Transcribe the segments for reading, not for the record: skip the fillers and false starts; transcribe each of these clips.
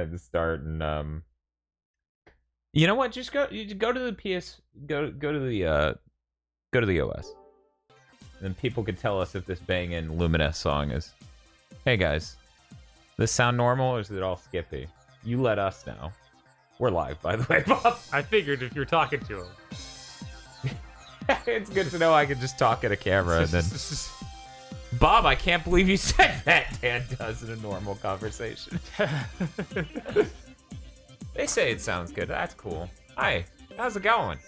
had to start and you know what? Just you go to the PS, go to the OS, and then people could tell us if this banging Luminous song is. Hey guys, this sound normal or is it all skippy? You let us know. We're live, by the way, Bob. I figured if you're talking to him. It's good to know I can just talk at a camera and then... Bob, I can't believe you said that, Dan does in a normal conversation. They say it sounds good. That's cool. Hi, how's it going?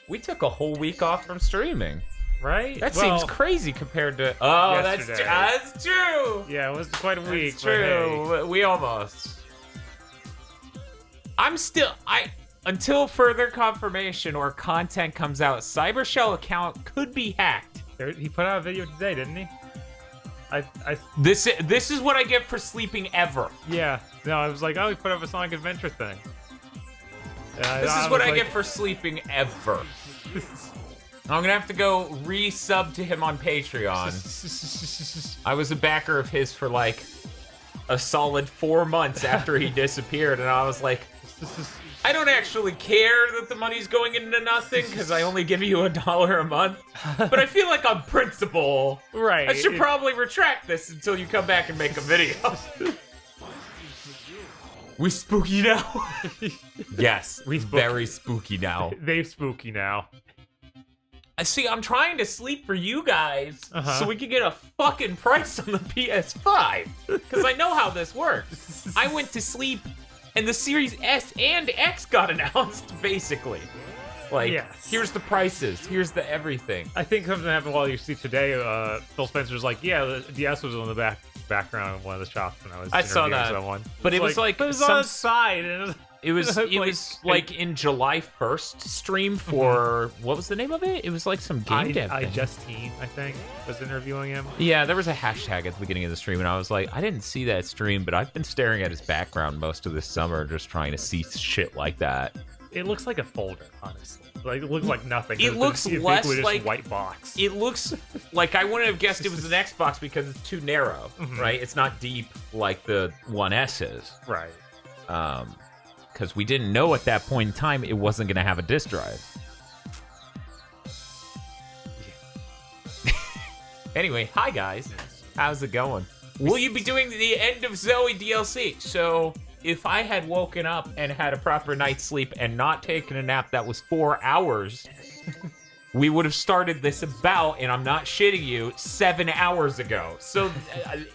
We took a whole week off from streaming. Right? That seems crazy compared to... Oh, that's true! Yeah, it was quite a week. That's true. Hey. We almost... Until further confirmation or content comes out, Cybershell account could be hacked. He put out a video today, didn't he? This is what I get for sleeping ever. Yeah. No, I was like, oh, he put up a Sonic Adventure thing. This is what I get for sleeping ever. I'm gonna have to go re-sub to him on Patreon. I was a backer of his for like a solid 4 months after he disappeared, and I was like, I don't actually care that the money's going into nothing because I only give you $1 a month. But I feel like on principle, right? I should probably retract this until you come back and make a video. We spooky now? Yes, we very spooky now. They spooky now. See, I'm trying to sleep for you guys so we can get a fucking price on the PS5. Because I know how this works. I went to sleep and the Series S and X got announced, basically. Like, yes. Here's the prices, here's the everything. I think something happened while you sleep today. Phil Spencer's like, yeah, the S was on the background of one of the shops when I saw that. Someone. But it was like but it was on the side. And it was like in July 1st stream for what was the name of it? It was like some game dev thing. Justine, I think, was interviewing him. Yeah, there was a hashtag at the beginning of the stream, and I was like, I didn't see that stream, but I've been staring at his background most of this summer, just trying to see shit like that. It looks like a folder, honestly. Like it looks like nothing. It looks less like white box. It looks like I wouldn't have guessed it was an Xbox because it's too narrow, right? It's not deep like the One S is, right? Because we didn't know at that point in time it wasn't going to have a disk drive. Anyway, hi guys, how's it going? Will you be doing the End of Zoe DLC? So if I had woken up and had a proper night's sleep and not taken a nap that was 4 hours, we would have started this about, and I'm not shitting you, 7 hours ago. So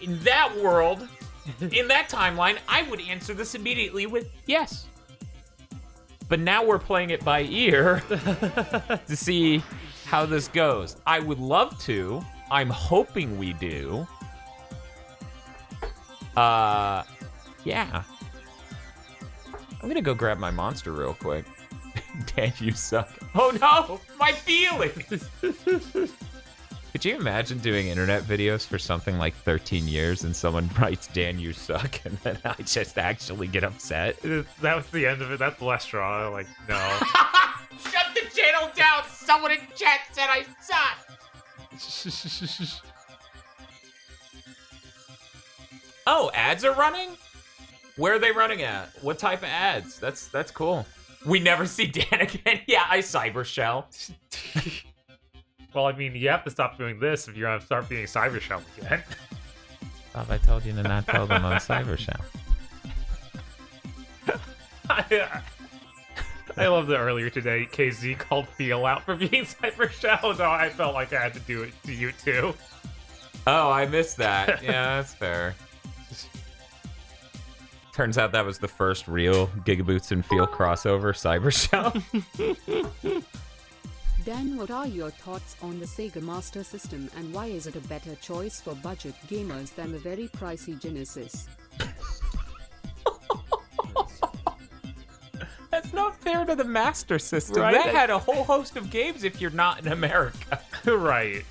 in that world, in that timeline, I would answer this immediately with yes. But now we're playing it by ear to see how this goes. I would love to. I'm hoping we do. Yeah. I'm gonna go grab my monster real quick. Dan, you suck. Oh no, my feelings. Could you imagine doing internet videos for something like 13 years and someone writes, Dan, you suck, and then I just actually get upset? That was the end of it. That's the last straw. Like, no. Shut the channel down. Someone in chat said I suck. Oh, ads are running? Where are they running at? What type of ads? That's cool. We never see Dan again. Yeah, I cybershell. Well, I mean, you have to stop doing this if you're gonna start being cybershell again. Bob, I told you to not tell them on cybershell. I love that earlier today, KZ called Feel out for being cybershell, so I felt like I had to do it to you too. Oh, I missed that. Yeah, that's fair. Turns out that was the first real GigaBoots and Feel crossover, Cybershell. Dan, what are your thoughts on the Sega Master System and why is it a better choice for budget gamers than the very pricey Genesis? That's not fair to the Master System. Right? That had a whole host of games if you're not in America. Right.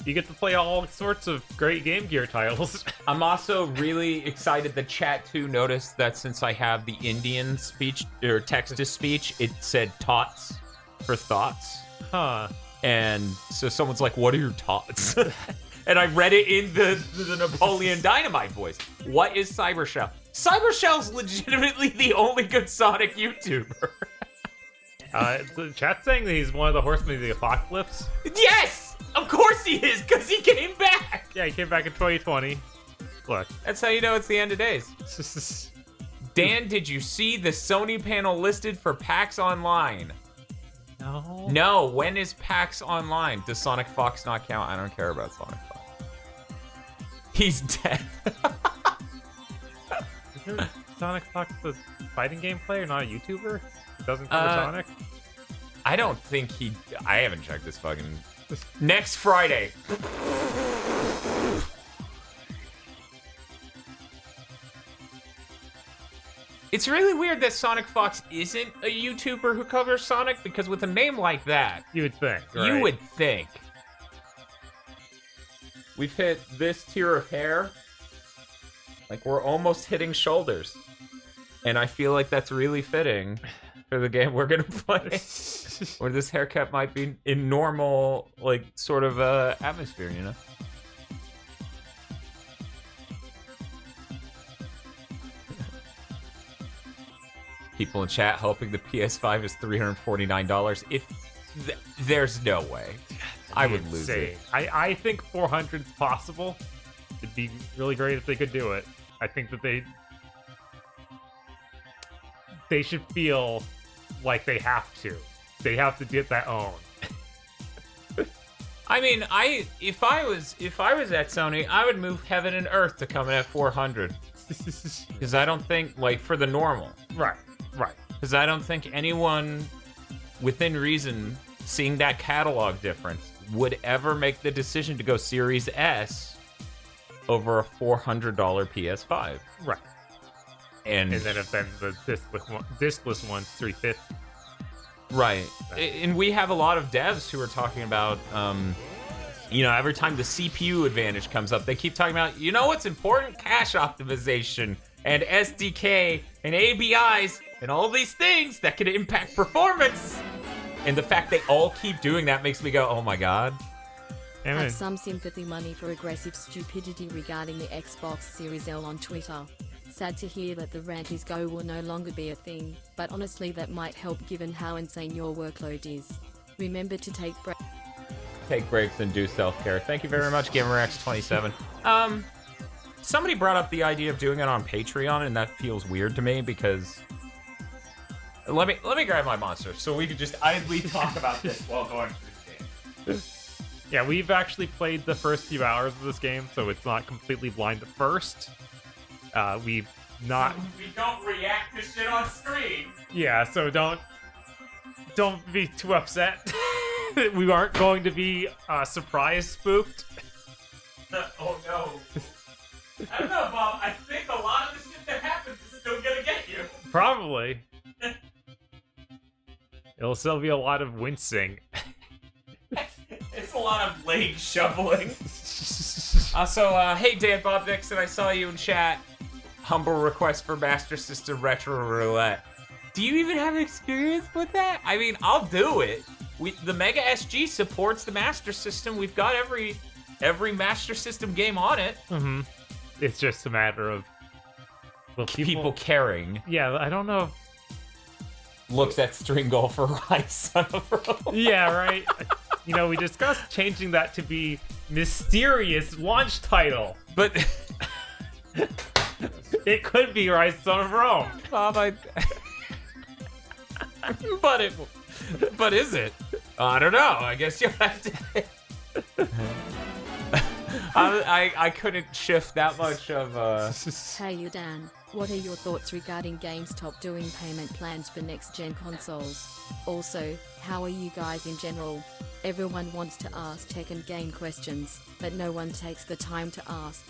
You get to play all sorts of great Game Gear titles. I'm also really excited that chat 2 noticed that since I have the Indian speech or text-to-speech, it said tots for thoughts. Huh. And so someone's like, what are your tots? And I read it in the Napoleon Dynamite voice. What is Cybershell? Cybershell's legitimately the only good Sonic YouTuber. The chat's saying that he's one of the horsemen of the apocalypse. Yes! Of course he is, because he came back! Yeah, he came back in 2020. Look. That's how you know it's the end of days. Dan, did you see the Sony panel listed for PAX Online? No. No, when is PAX Online? Does Sonic Fox not count? I don't care about Sonic Fox. He's dead. Isn't Sonic Fox a fighting game player, not a YouTuber? Doesn't cover Sonic? I don't think he... I haven't checked this fucking... Next Friday. It's really weird that Sonic Fox isn't a YouTuber who covers Sonic, because with a name like that... You would think, right? You would think. We've hit this tier of hair. Like, we're almost hitting shoulders. And I feel like that's really fitting for the game we're gonna play. Or this haircut might be in normal, like, sort of atmosphere, you know? People in chat hoping the PS5 is $349. If there's no way, I would lose it. I think 400 is possible. It'd be really great if they could do it. I think that they should feel like they have to. They have to get that own. I mean, if I was at Sony, I would move heaven and earth to come in at 400. Because I don't think, like, for the normal. Right. Because I don't think anyone within reason seeing that catalog difference would ever make the decision to go Series S over a $400 PS5. Right. And then if then the discless one's $350. Right. And we have a lot of devs who are talking about, you know, every time the CPU advantage comes up, they keep talking about, you know what's important? Cache optimization and SDK and ABIs and all these things that can impact performance. And the fact they all keep doing that makes me go, oh my god. Have some sympathy money for aggressive stupidity regarding the Xbox Series L on Twitter. Sad to hear that the ranties go will no longer be a thing, but honestly that might help given how insane your workload is. Remember to take breaks and do self-care. Thank you very much, GamerX27. Somebody brought up the idea of doing it on Patreon, and that feels weird to me because... Let me grab my monster so we could just idly talk about this while going through the game. Yeah, we've actually played the first few hours of this game, so it's not completely blind at first. We don't react to shit on screen. Yeah, so don't be too upset. We aren't going to be surprise spooked. Oh no. I don't know, Bob. I think a lot of the shit that happens is still gonna get you. Probably. It'll still be a lot of wincing. It's a lot of leg shoveling. Also, hey Dan Bob Dixon, I saw you in chat. Humble request for Master System Retro Roulette. Do you even have experience with that? I mean, I'll do it. The Mega SG supports the Master System. We've got every Master System game on it. Mm-hmm. It's just a matter of people caring. Yeah, I don't know. Looks at string golfer right, son of a... Yeah, right. You know, we discussed changing that to be mysterious launch title, but it could be Rise Son of Rome. Bob, but is it? I don't know. I guess you'll have to. I couldn't shift that much of. Hey you Dan, what are your thoughts regarding GameStop doing payment plans for next-gen consoles? Also, how are you guys in general? Everyone wants to ask tech and game questions, but no one takes the time to ask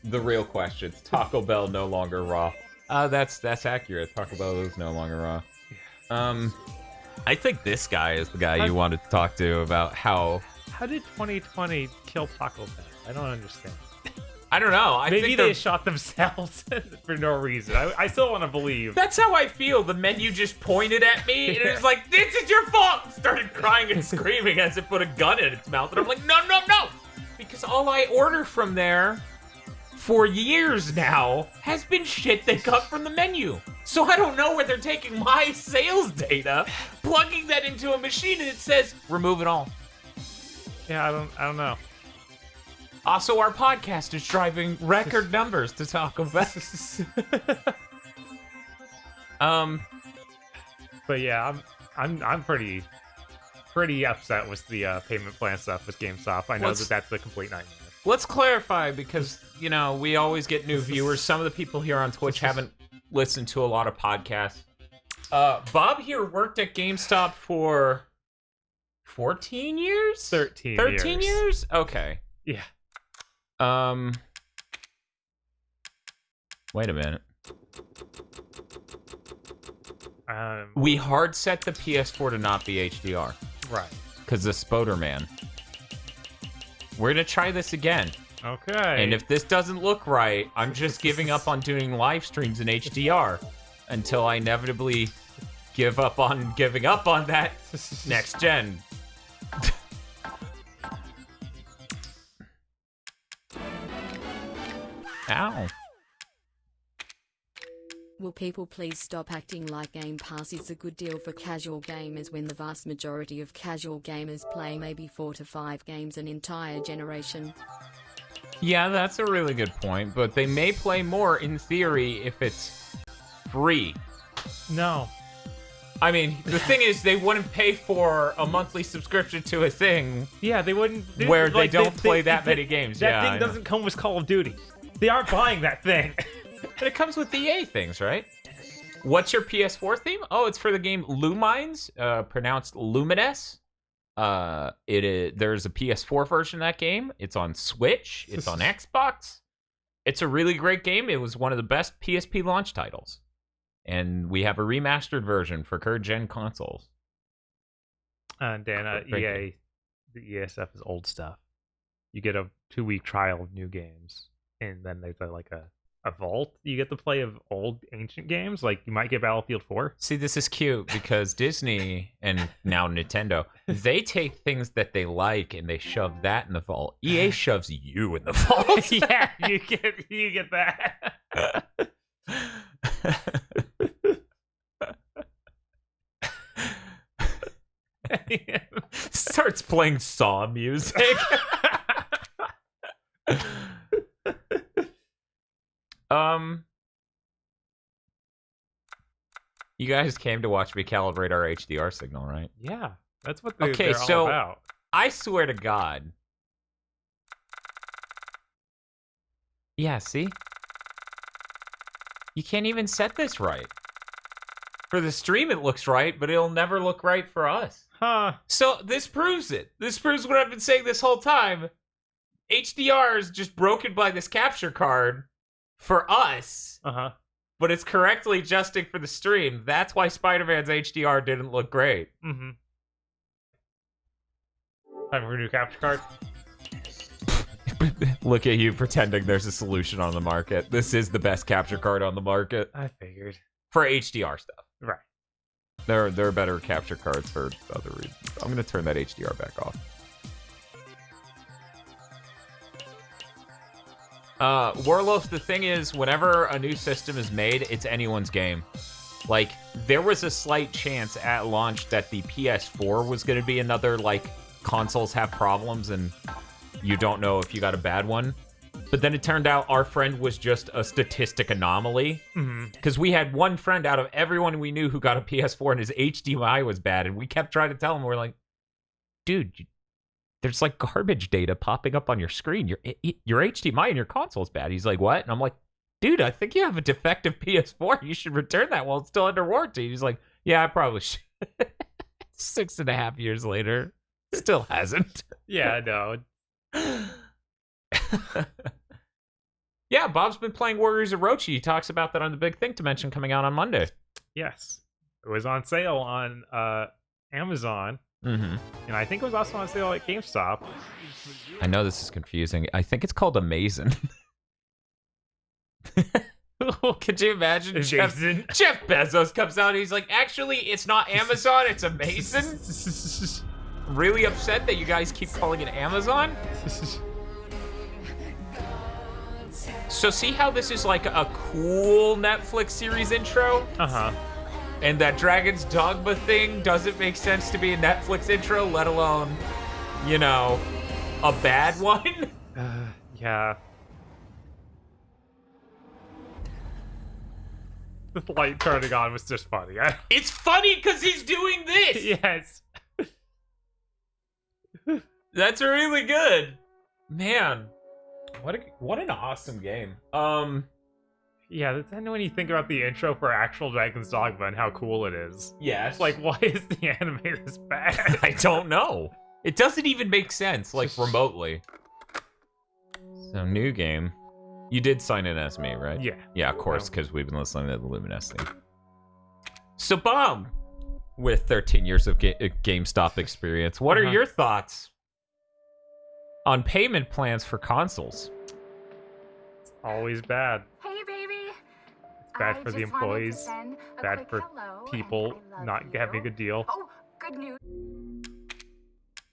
The real questions. Taco Bell no longer raw. That's accurate. Taco Bell is no longer raw. I think this guy is the guy you wanted to talk to about how... How did 2020 kill Taco Bell? I don't understand. I don't know. Maybe they shot themselves for no reason. I still want to believe. That's how I feel. The menu just pointed at me, and it was like, this is your fault! Started crying and screaming as it put a gun in its mouth, and I'm like, no! Because all I order from there for years now has been shit they cut from the menu. So I don't know where they're taking my sales data, plugging that into a machine, and it says remove it all. Yeah, I don't know. Also, our podcast is driving record numbers to Taco Bell. But yeah, I'm pretty upset with the payment plan stuff with GameStop. I know that's a complete nightmare. Let's clarify, because, you know, we always get new viewers. Some of the people here on Twitch haven't listened to a lot of podcasts. Bob here worked at GameStop for 14 years? 13 years? Okay. Yeah. Wait a minute. We hard set the PS4 to not be HDR. Right. Because the Spoderman. We're gonna try this again. Okay. And if this doesn't look right, I'm just giving up on doing live streams in HDR until I inevitably give up on giving up on that next gen. Ow. Will people please stop acting like Game Pass is a good deal for casual gamers when the vast majority of casual gamers play maybe 4 to 5 games an entire generation? Yeah, that's a really good point, but they may play more in theory if it's free. No. I mean, the thing is, they wouldn't pay for a monthly subscription to a thing. Yeah, they wouldn't. Where they don't play that many games. That thing doesn't come with Call of Duty. They aren't buying that thing. But it comes with EA things, right? What's your PS4 theme? Oh, it's for the game Lumines, pronounced Lumines. There's a PS4 version of that game. It's on Switch. It's on Xbox. It's a really great game. It was one of the best PSP launch titles. And we have a remastered version for current gen consoles. And Dan, EA, the EA stuff is old stuff. You get a 2-week trial of new games, and then there's a vault you get to play of old ancient games. Like you might get Battlefield 4. See, this is cute because Disney and now Nintendo, they take things that they like and they shove that in the vault. EA shoves you in the vault. Yeah, you get that. Starts playing Saw music. You guys came to watch me calibrate our HDR signal, right? Yeah, that's what they're all about. I swear to God. Yeah, see? You can't even set this right. For the stream, it looks right, but it'll never look right for us. Huh. So this proves it. This proves what I've been saying this whole time. HDR is just broken by this capture card for us. Uh-huh. But it's correctly adjusting for the stream. That's why Spider-Man's HDR didn't look great. Mm-hmm. Time for a new capture card. Look at you pretending there's a solution on the market. This is the best capture card on the market. I figured. For HDR stuff. Right. There are better capture cards for other reasons. I'm going to turn that HDR back off. Warloaf, the thing is, whenever a new system is made, it's anyone's game. Like, there was a slight chance at launch that the PS4 was going to be another, like, consoles have problems and you don't know if you got a bad one. But then it turned out our friend was just a statistic anomaly. Because we had one friend out of everyone we knew who got a PS4 and his HDMI was bad. And we kept trying to tell him, we're like, dude, there's like garbage data popping up on your screen. Your HDMI in your console is bad. He's like, what? And I'm like, dude, I think you have a defective PS4. You should return that while it's still under warranty. He's like, yeah, I probably should. 6.5 years later, still hasn't. Yeah, no. Yeah, Bob's been playing Warriors of Orochi. He talks about that on the Big Think Dimension coming out on Monday. Yes. It was on sale on Amazon. Mm-hmm. And I think it was also on sale at GameStop. I know this is confusing. I think it's called Amazon. Could you imagine? Jeff Bezos comes out and he's like, actually, it's not Amazon, it's Amazon. Really upset that you guys keep calling it Amazon? So see how this is like a cool Netflix series intro? Uh-huh. And that Dragon's Dogma thing doesn't make sense to be a Netflix intro, let alone, you know, a bad one? Yeah. The light turning on was just funny. It's funny because he's doing this! Yes. That's really good. Man, what an awesome game. Yeah, then when you think about the intro for actual Dragon's Dogma and how cool it is. Yes. It's like, why is the anime this bad? I don't know. It doesn't even make sense, like, remotely. So, new game. You did sign in as me, right? Yeah. Yeah, of course, because we've been listening to the Luminous thing. So, Bob, with 13 years of GameStop experience, what are your thoughts on payment plans for consoles? It's always bad. Hey, baby. It's bad for the employees, bad for people not having a deal. Oh, good news.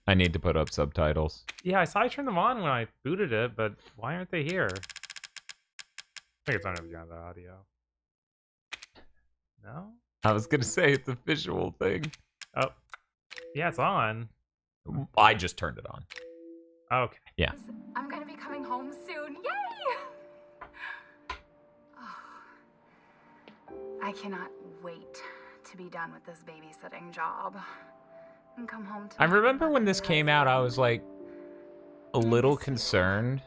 I need to put up subtitles. Yeah, I saw you turn them on when I booted it, but why aren't they here? I think it's on the audio. No? I was going to say it's a visual thing. Oh. Yeah, it's on. I just turned it on. Okay. Yeah. I'm gonna be coming home soon. Yay! Oh, I cannot wait to be done with this babysitting job and come home to I my remember when mother this came out, I was like a little concerned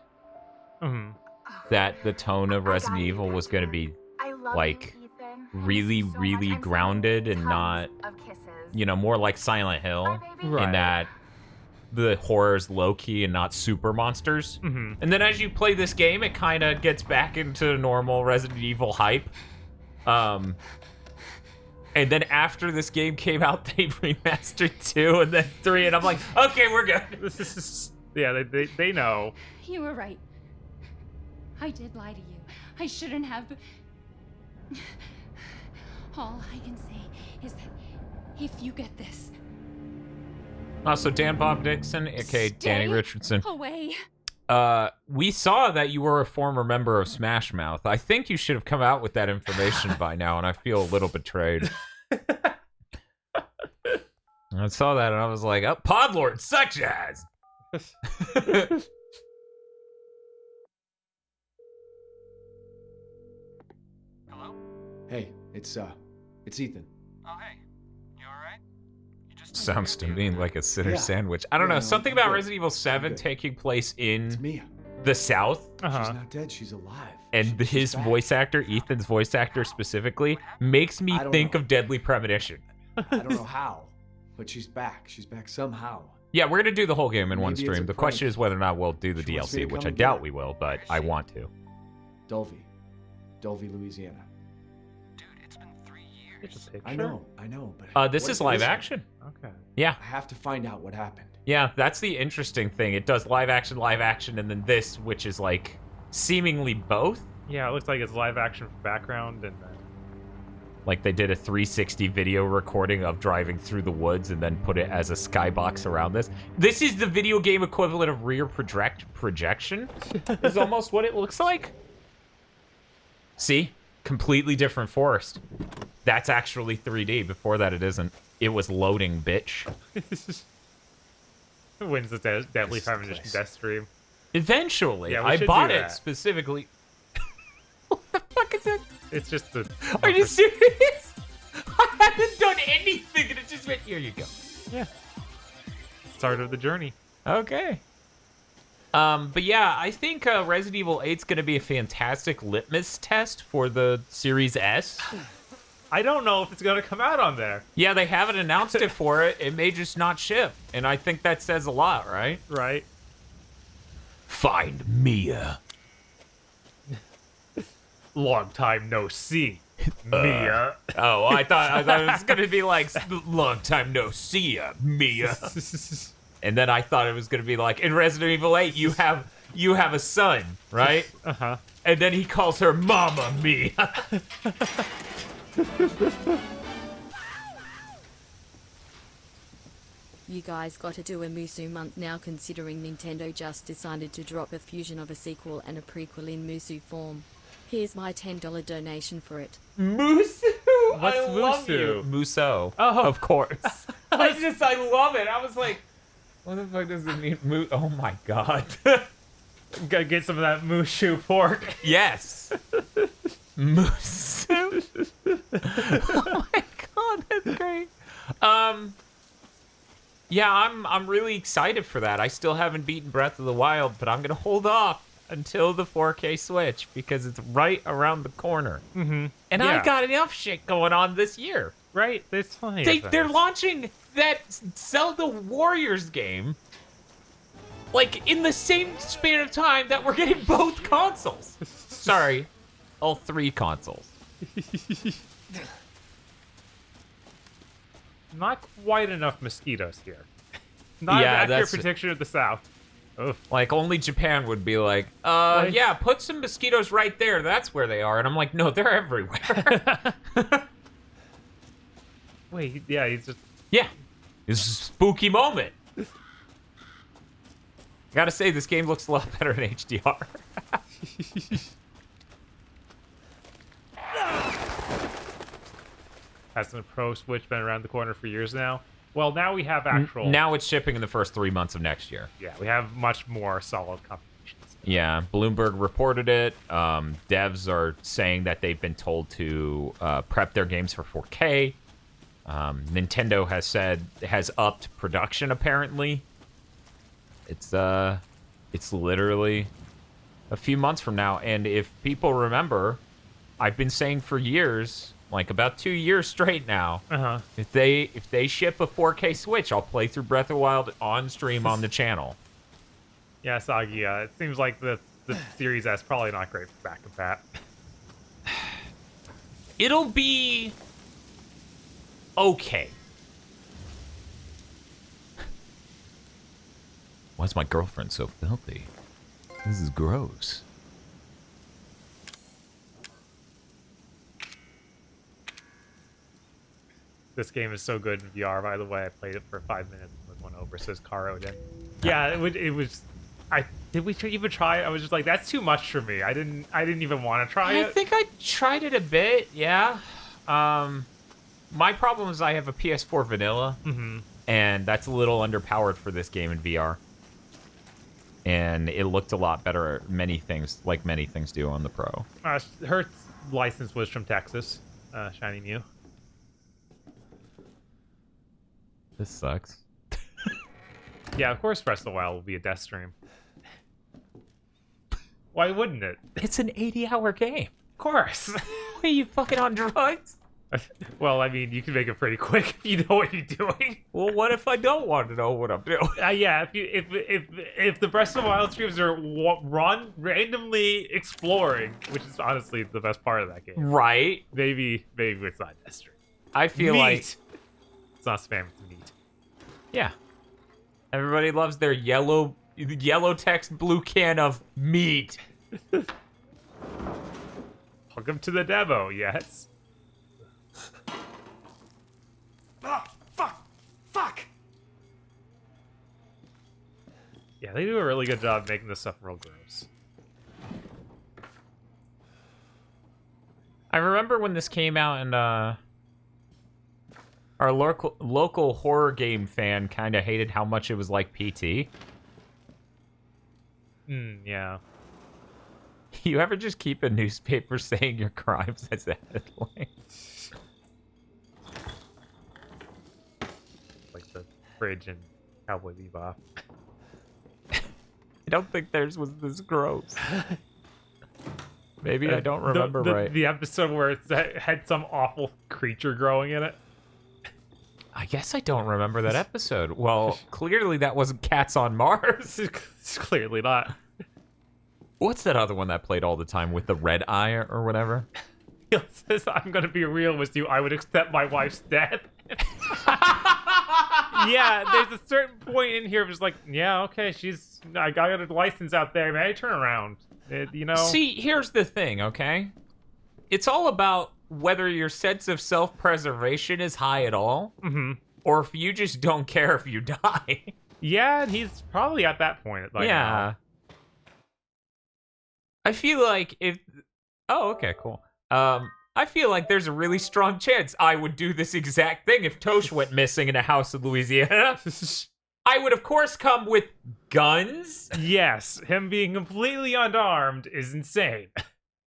that the tone of Resident Evil was going to be like really, really grounded and not, you know, more like Silent Hill, in that the horror's low-key and not super monsters. And then as you play this game, it kind of gets back into normal Resident Evil hype. And then after this game came out, they remastered 2 and then 3, and I'm like, okay, we're good. Yeah, they know. You were right. I did lie to you. I shouldn't have. All I can say is that if you get this, Also, Dan Bob Dixon, aka Danny stay Richardson. away. We saw that you were a former member of Smash Mouth. I think you should have come out with that information by now, and I feel a little betrayed. I saw that, and I was like, oh, Podlord, such as! Hello? Hey, it's Ethan. Oh, hey. You alright? You just Sounds to me like a sinner Yeah. sandwich. I don't know, Yeah, something I'm about good. Resident Evil 7 good. taking place It's in Mia. the South, She's not dead. She's alive. and She's his back. voice actor, Ethan's voice actor specifically, makes me I don't think know. of Deadly Premonition. I don't know how, but she's back. She's back somehow. Yeah, we're gonna do the whole game in one Maybe it's a stream. The prank. question is whether or not we'll do the She wants me DLC, to which come I and doubt get we her. will, but I want to. Dulvey, Louisiana. Dude, it's been 3 years. It's a picture. I know, but This what is if it live isn't? action. Okay. Yeah, I have to find out what happened. yeah, that's the interesting thing. It does live action, and then this, which is like seemingly both. Yeah, it looks like it's live action background and Like they did a 360 video recording of driving through the woods and then put it as a skybox around this. This is the video game equivalent of rear projection. Is almost what it looks like. See? Completely different forest. That's actually 3D. Before that, it isn't. It was loading, bitch. wins the Deadly This is the Premonition place. Death Stream. Eventually, Yeah, we I should bought do it that. specifically. What the fuck is that? It's just the. Are you serious? I haven't done anything, and it just went, here you go. Yeah. Start of the journey. Okay. But yeah, I think Resident Evil 8's going to be a fantastic litmus test for the Series S. I don't know if it's gonna come out on there. Yeah, they haven't announced it for it. It may just not ship. And I think that says a lot, right? Right. Find Mia. Long time no see. Mia. Oh, I thought it was going to be like, long time no see ya, Mia. And then I thought it was going to be like, in Resident Evil 8, you have a son, right? Uh-huh. And then he calls her Mama Mia. You guys gotta do a Musou month now, considering Nintendo just decided to drop a fusion of a sequel and a prequel in Musou form. Here's my $10 donation for it. Musou? What's I love Musou? you. Muso. Oh. Of course. I love it. I was like, what the fuck does it mean? Oh my god. Gotta get some of that Musou pork. Yes. Musou. Oh my god, that's great. Yeah, I'm really excited for that. I still haven't beaten Breath of the Wild, but I'm gonna hold off until the 4K Switch because it's right around the corner. Mm-hmm. And Yeah. I got enough shit going on this year. Right, there's plenty of They're things. launching that Zelda Warriors game like in the same span of time that we're getting both consoles. Sorry, all 3 consoles. Not quite enough mosquitoes here. Not Yeah, an accurate that's- prediction of the South. Oof. Like, only Japan would be like, yeah, put some mosquitoes right there. That's where they are. And I'm like, no, they're everywhere. Wait, yeah, he's just... Yeah. It's a spooky moment. Gotta say, this game looks a lot better in HDR. Hasn't the Pro Switch been around the corner for years now? Well, now we have actual... Now it's shipping in the first 3 months of next year. Yeah, we have much more solid confirmations. Yeah, Bloomberg reported it. Devs are saying that they've been told to prep their games for 4K. Nintendo has upped production apparently. It's literally a few months from now, and if people remember, I've been saying for years, like about 2 years straight now, if they ship a 4K Switch, I'll play through Breath of the Wild on stream on the channel. Yeah, Sagi, it seems like the Series S probably not great for back compat. It'll be okay. Why's my girlfriend so filthy? This is gross. This game is so good in VR, by the way. I played it for 5 minutes and went over, says Caro did. Yeah, it was... Did we even try it? I was just like, that's too much for me. I didn't even want to try it. I think I tried it a bit, yeah. My problem is I have a PS4 vanilla, and that's a little underpowered for this game in VR. And it looked a lot better at many things do on the Pro. Her license was from Texas, Shiny Mew. This sucks. Yeah, of course Breath of the Wild will be a death stream. Why wouldn't it? It's an 80-hour game. Of course. Are you fucking on drugs? Well, I mean, you can make it pretty quick if you know what you're doing. Well, what if I don't want to know what I'm doing? Yeah, if the Breath of the Wild streams are randomly exploring, which is honestly the best part of that game, Right. maybe it's not death stream. I feel Meat. like... It's not spam, it's meat. Yeah. Everybody loves their yellow text blue can of meat. Welcome to the demo, yes. Fuck! Yeah, they do a really good job making this stuff real gross. I remember when this came out and our local horror game fan kind of hated how much it was like PT. Yeah. You ever just keep a newspaper saying your crimes as a headline? Like the fridge and Cowboy Bebop. I don't think theirs was this gross. Maybe I don't remember right. The episode where it had some awful creature growing in it. I guess I don't remember that episode. Well, clearly that wasn't Cats on Mars. It's clearly not. What's that other one that played all the time with the red eye or whatever? He says, I'm gonna be real with you. I would accept my wife's death. Yeah, there's a certain point in here where it's like, yeah, okay, I got a license out there. May I turn around? You know? See, here's the thing, okay? It's all about whether your sense of self-preservation is high at all. or if you just don't care if you die. Yeah, and he's probably at that point. By now. I feel like if... Oh, okay, cool. I feel like there's a really strong chance I would do this exact thing if Tosh went missing in a house in Louisiana. I would, of course, come with guns. Yes, him being completely unarmed is insane.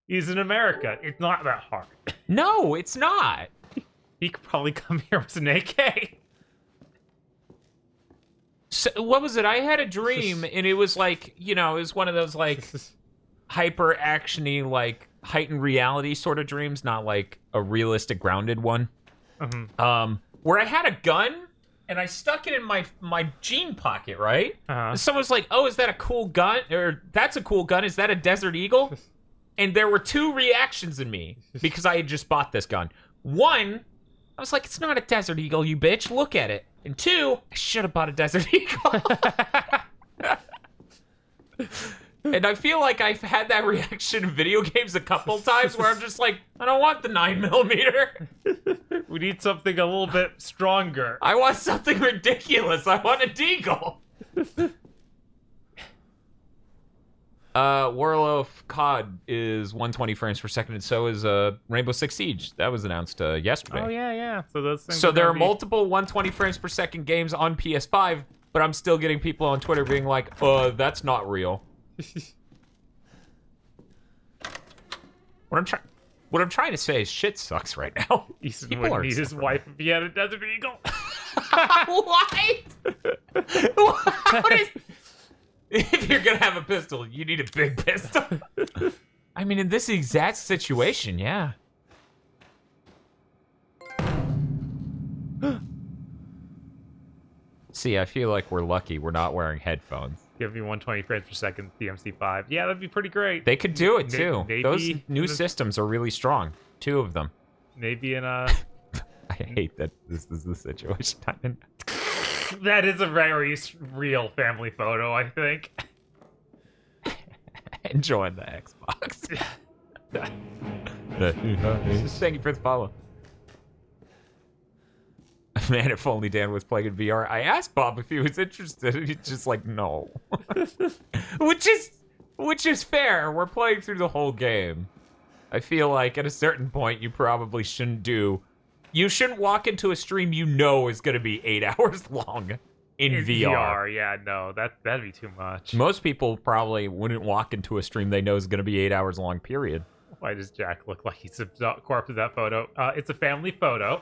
He's in America. It's not that hard. No, it's not. He could probably come here with an AK. So, what was it? I had a dream, and it was like, you know, it was one of those, like, hyper-action-y, like, heightened reality sort of dreams, not, like, a realistic, grounded one. Where I had a gun, and I stuck it in my jean pocket, right? And someone's like, oh, is that a cool gun? Or, that's a cool gun. Is that a Desert Eagle? And there were two reactions in me, because I had just bought this gun. One, I was like, it's not a Desert Eagle, you bitch. Look at it. And two, I should have bought a Desert Eagle. And I feel like I've had that reaction in video games a couple times where I'm just like, I don't want the 9mm. We need something a little bit stronger. I want something ridiculous. I want a deagle. Warloaf COD is 120 frames per second, and so is Rainbow Six Siege. That was announced yesterday. Oh, yeah. So those things So there are multiple 120 frames per second games on PS5, but I'm still getting people on Twitter being like, that's not real. What I'm trying to say is shit sucks right now. Ethan would need his wife if he had a Desert Eagle. What? What is... If you're gonna have a pistol, you need a big pistol. I mean, in this exact situation, yeah. See, I feel like we're lucky we're not wearing headphones. Give me 120 frames per second, DMC5. Yeah, that'd be pretty great. They could do it, too. Maybe those new systems are really strong. 2 of them. Maybe in a... I hate that this is the situation I'm in. That is a very real family photo, I think. Enjoying the Xbox. Thank you for the follow. Man, if only Dan was playing in VR. I asked Bob if he was interested, and he's just like, no. which is fair. We're playing through the whole game. I feel like at a certain point, you probably shouldn't do... You shouldn't walk into a stream you know is going to be 8 hours long in VR. Yeah, no, that'd be too much. Most people probably wouldn't walk into a stream they know is going to be 8 hours long, period. Why does Jack look like he's a corpse of that photo? It's a family photo.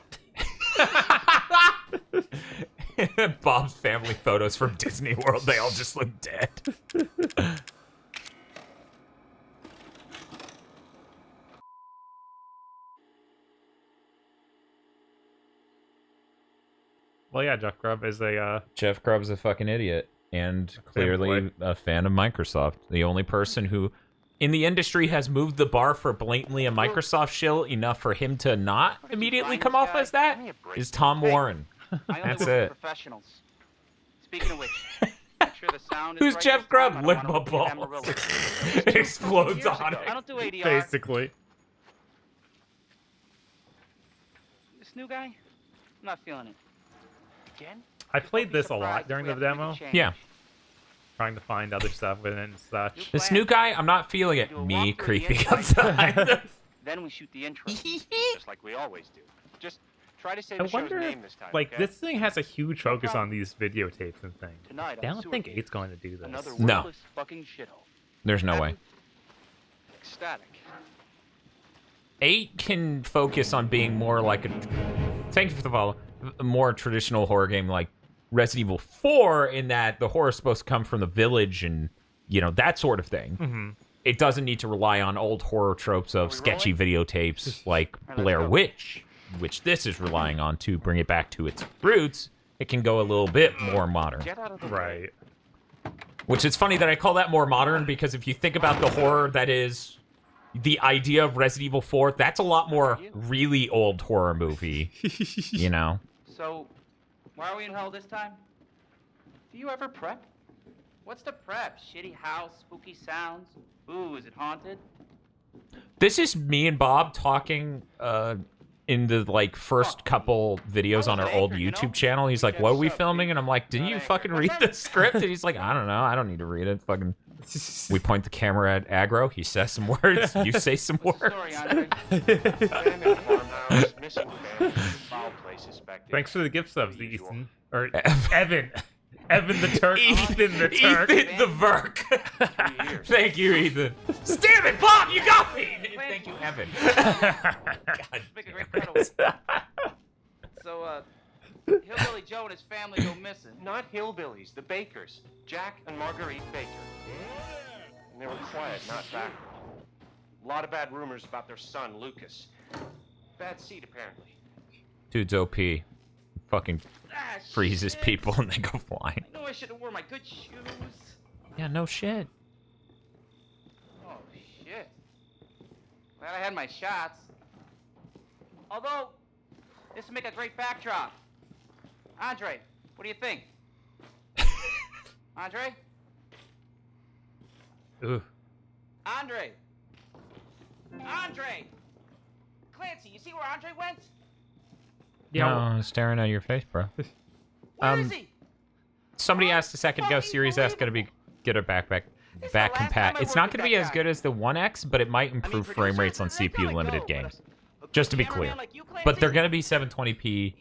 Bob's family photos from Disney World, they all just look dead. Well, yeah, Jeff Grubb is a... Jeff Grubb's a fucking idiot, and clearly a fan of Microsoft. The only person who, in the industry, has moved the bar for blatantly a Microsoft shill enough for him to not immediately come off as that is Tom Warren. That's it. Professionals. Speaking of which, make sure the sound is Who's right Jeff this time. Grubb? I don't Lick wanna my look balls. Amarillo. It explodes Years on ago. it. I don't do ADR. Basically. This new guy, I'm not feeling it. Again? I played this a lot during the demo. Yeah. Trying to find other stuff with it and such. This new guy, I'm not feeling it. Me creeping outside. Then we shoot the intro, just like we always do. Just try to say I the show's wonder name if, this time, like, okay? this thing has a huge focus on these videotapes and things. Tonight I on don't Sewer think Games, 8's going to do this. Another No. wordless fucking shithole. There's no way. Ecstatic. 8 can focus on being more like a... Thank you for the follow. A more traditional horror game like Resident Evil 4 in that the horror is supposed to come from the village and, you know, that sort of thing. Mm-hmm. It doesn't need to rely on old horror tropes of sketchy videotapes like Blair Witch, which this is relying on to bring it back to its roots. It can go a little bit more modern. Get out of the way. Right. Which is funny that I call that more modern because if you think about the horror that is the idea of Resident Evil 4, that's a lot more really old horror movie, you know? So, why are we in hell this time? Do you ever prep? What's the prep? Shitty house, spooky sounds? Ooh, is it haunted? This is me and Bob talking in the like first couple videos on our old YouTube channel. He's like, "What are we filming?" And I'm like, "Didn't you fucking read the script?" And he's like, "I don't know. I don't need to read it." Fucking. We point the camera at Aggro. He says some words. You say some words. Thanks for the gift subs, Ethan. Or Evan. Evan the Turk. Ethan the Turk. Ethan the Verk. Thank you, Ethan. Damn it, Bob, you got me. Thank you, Evan. God damn it. So, Hillbilly Joe and his family go missing. Not hillbillies, the Bakers. Jack and Marguerite Baker. And they were quiet, not backward. A lot of bad rumors about their son, Lucas. Bad seed, apparently. Dude's OP. Fucking freezes shit. people and they go flying. I know I should have worn my good shoes. Yeah, no shit. Oh, shit. Glad I had my shots. Although, this would make a great backdrop. Andre, what do you think? Andre? Ooh. Andre! Andre! Clancy, you see where Andre went? Yeah, no, I'm staring at your face, bro. Where is he? Somebody asked a second ago, Series S gonna be get a back compat. It's not gonna be as good as the One X, but it might improve frame rates on CPU limited games. Just to be clear. But they're gonna be 720p,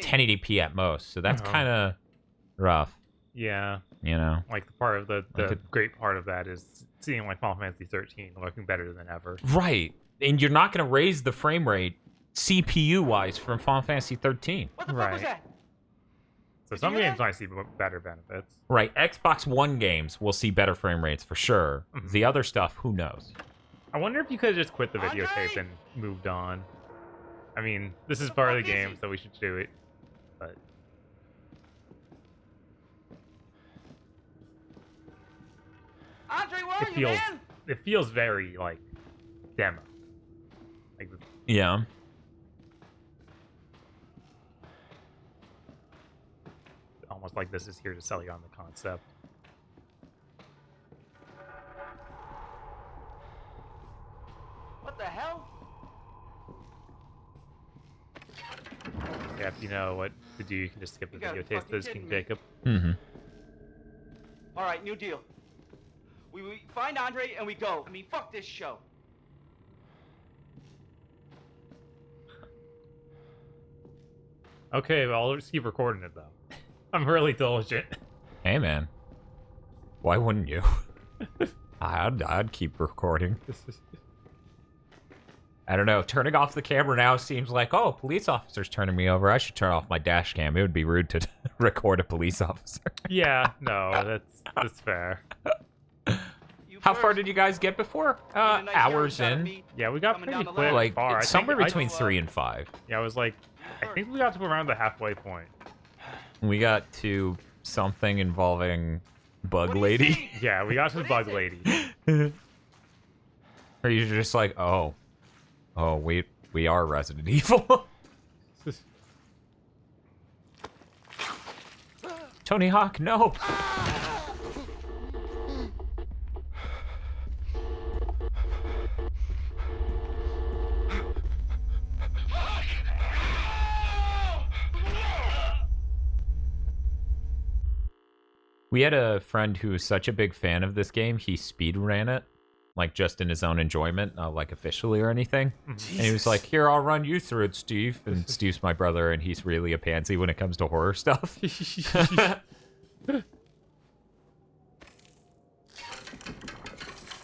1080p at most, so that's kind of rough. Yeah. You know, like the part of the great part of that is seeing like Final Fantasy 13 looking better than ever. Right, and you're not gonna raise the frame rate CPU wise from Final Fantasy 13. What the fuck was that? So some games might see better benefits. Right, Xbox One games will see better frame rates for sure. The other stuff, who knows? I wonder if you could have just quit the videotape and moved on. I mean, this is part of the game, so we should do it. But Andre, where are you, man? It feels very like demo. Like yeah. Almost like this is here to sell you on the concept. What the hell? Yeah, if you know what to do, you can just skip the videotape. This King Jacob. Mm-hmm. All right, new deal. We find Andre and we go. I mean, fuck this show. Okay, well, I'll just keep recording it, though. I'm really diligent. Hey, man. Why wouldn't you? I'd keep recording. I don't know. Turning off the camera now seems like, oh, police officer's turning me over. I should turn off my dash cam. It would be rude to record a police officer. Yeah, no, that's fair. How far did you guys get before? Hours in. Yeah, we got pretty quick. Like far. somewhere between 3 and 5. Yeah, I was like, I think we got to around the halfway point. We got to something involving Bug Lady. Yeah, we got to the Bug Lady. Or you're just like, oh, we are Resident Evil. Tony Hawk, no. We had a friend who was such a big fan of this game, he speed ran it, like just in his own enjoyment, not like officially or anything. Jesus. And he was like, "Here, I'll run you through it, Steve." And Steve's my brother, and he's really a pansy when it comes to horror stuff.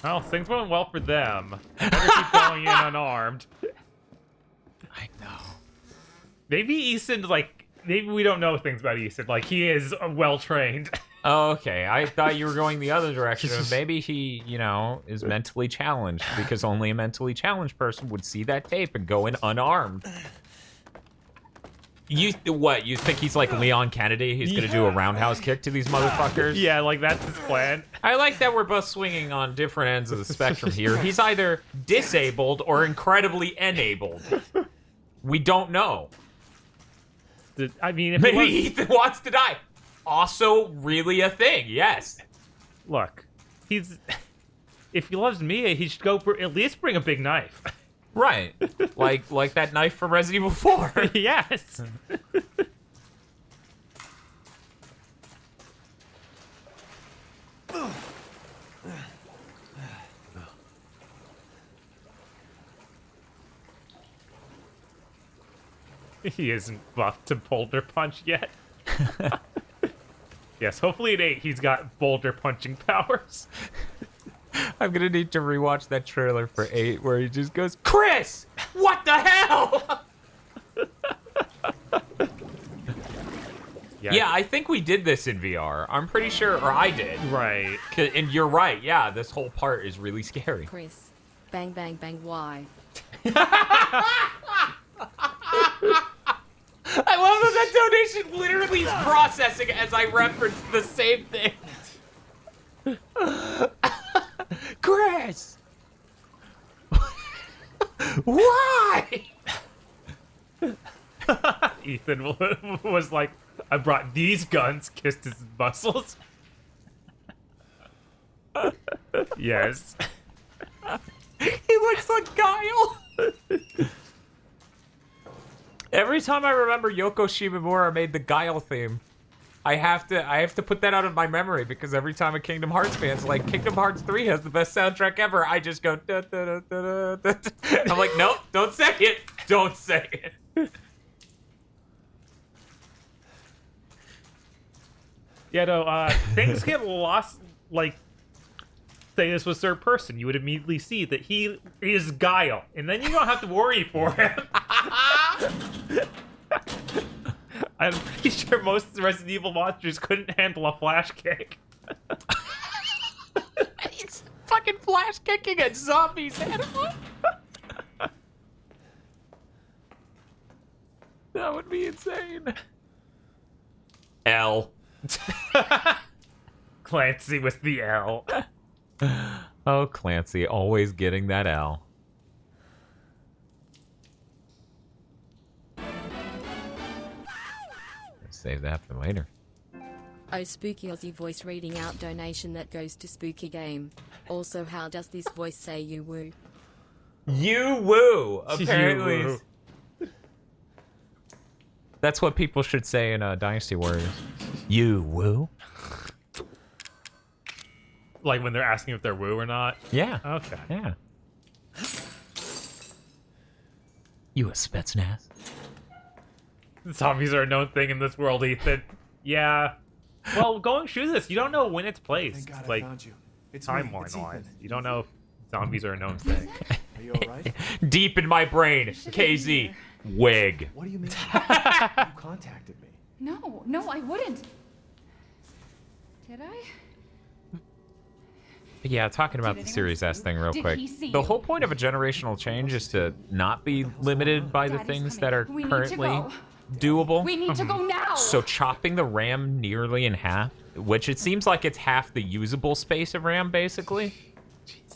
Well, things went well for them. Better keep going in unarmed. I know. Maybe Easton, like, maybe we don't know things about Easton. Like, he is well trained. Oh, okay. I thought you were going the other direction. Maybe he, you know, is mentally challenged because only a mentally challenged person would see that tape and go in unarmed. You think he's like Leon Kennedy? He's gonna do a roundhouse kick to these motherfuckers? Yeah, like that's his plan. I like that we're both swinging on different ends of the spectrum here. He's either disabled or incredibly enabled. We don't know. I mean, if maybe Ethan wants to die. Also, really a thing. Yes. Look, if he loves Mia, he should go at least bring a big knife. Right. Like that knife from Resident Evil 4. Yes. He isn't buffed to boulder punch yet. Yes, hopefully at 8 he's got boulder punching powers. I'm gonna need to rewatch that trailer for 8 where he just goes, Chris! What the hell? Yeah, I think we did this in VR. I'm pretty sure, or I did. Right. And you're right, yeah, this whole part is really scary. Chris. Bang, bang, bang, why? I love that donation literally is processing as I reference the same thing. Chris! Why? Ethan was like, I brought these guns, kissed his muscles. Yes. He looks like Guile. Every time I remember Yoko Shimomura made the Guile theme, I have to put that out of my memory because every time a Kingdom Hearts fan's like, Kingdom Hearts 3 has the best soundtrack ever, I just go da, da, da, da, da, da. I'm like, nope, don't say it. Don't say it. Yeah, no, things get lost, like, say this was third person, you would immediately see that he is Guile, and then you don't have to worry for him. I'm pretty sure most Resident Evil monsters couldn't handle a flash kick. He's fucking flash kicking at zombies' head off. That would be insane. L. Clancy with the L. Oh, Clancy, always getting that L. Save that for later. Oh, Spooky Aussie voice reading out donation that goes to Spooky Game. Also, how does this voice say you woo? You woo! Apparently. You woo. That's what people should say in Dynasty Warriors. You woo? Like when they're asking if they're woo or not? Yeah. Okay. Yeah. You a Spetsnaz? Zombies are a known thing in this world, Ethan. Yeah. Well, going through this, you don't know when it's placed. Thank God like, I found you. It's me, timeline it's wise. Ethan. You don't know if zombies are a known thing. Are you alright? Deep in my brain, KZ. Wig. What do you mean? You contacted me. No, I wouldn't. Did I? Yeah, talking about Did the anyone Series see S you? thing real Did quick. he see The you? whole point of a generational change is to not be limited by the Daddy's things coming. that are We need to currently go. doable. We need to go now. So chopping the RAM nearly in half, which it seems like it's half the usable space of RAM, basically,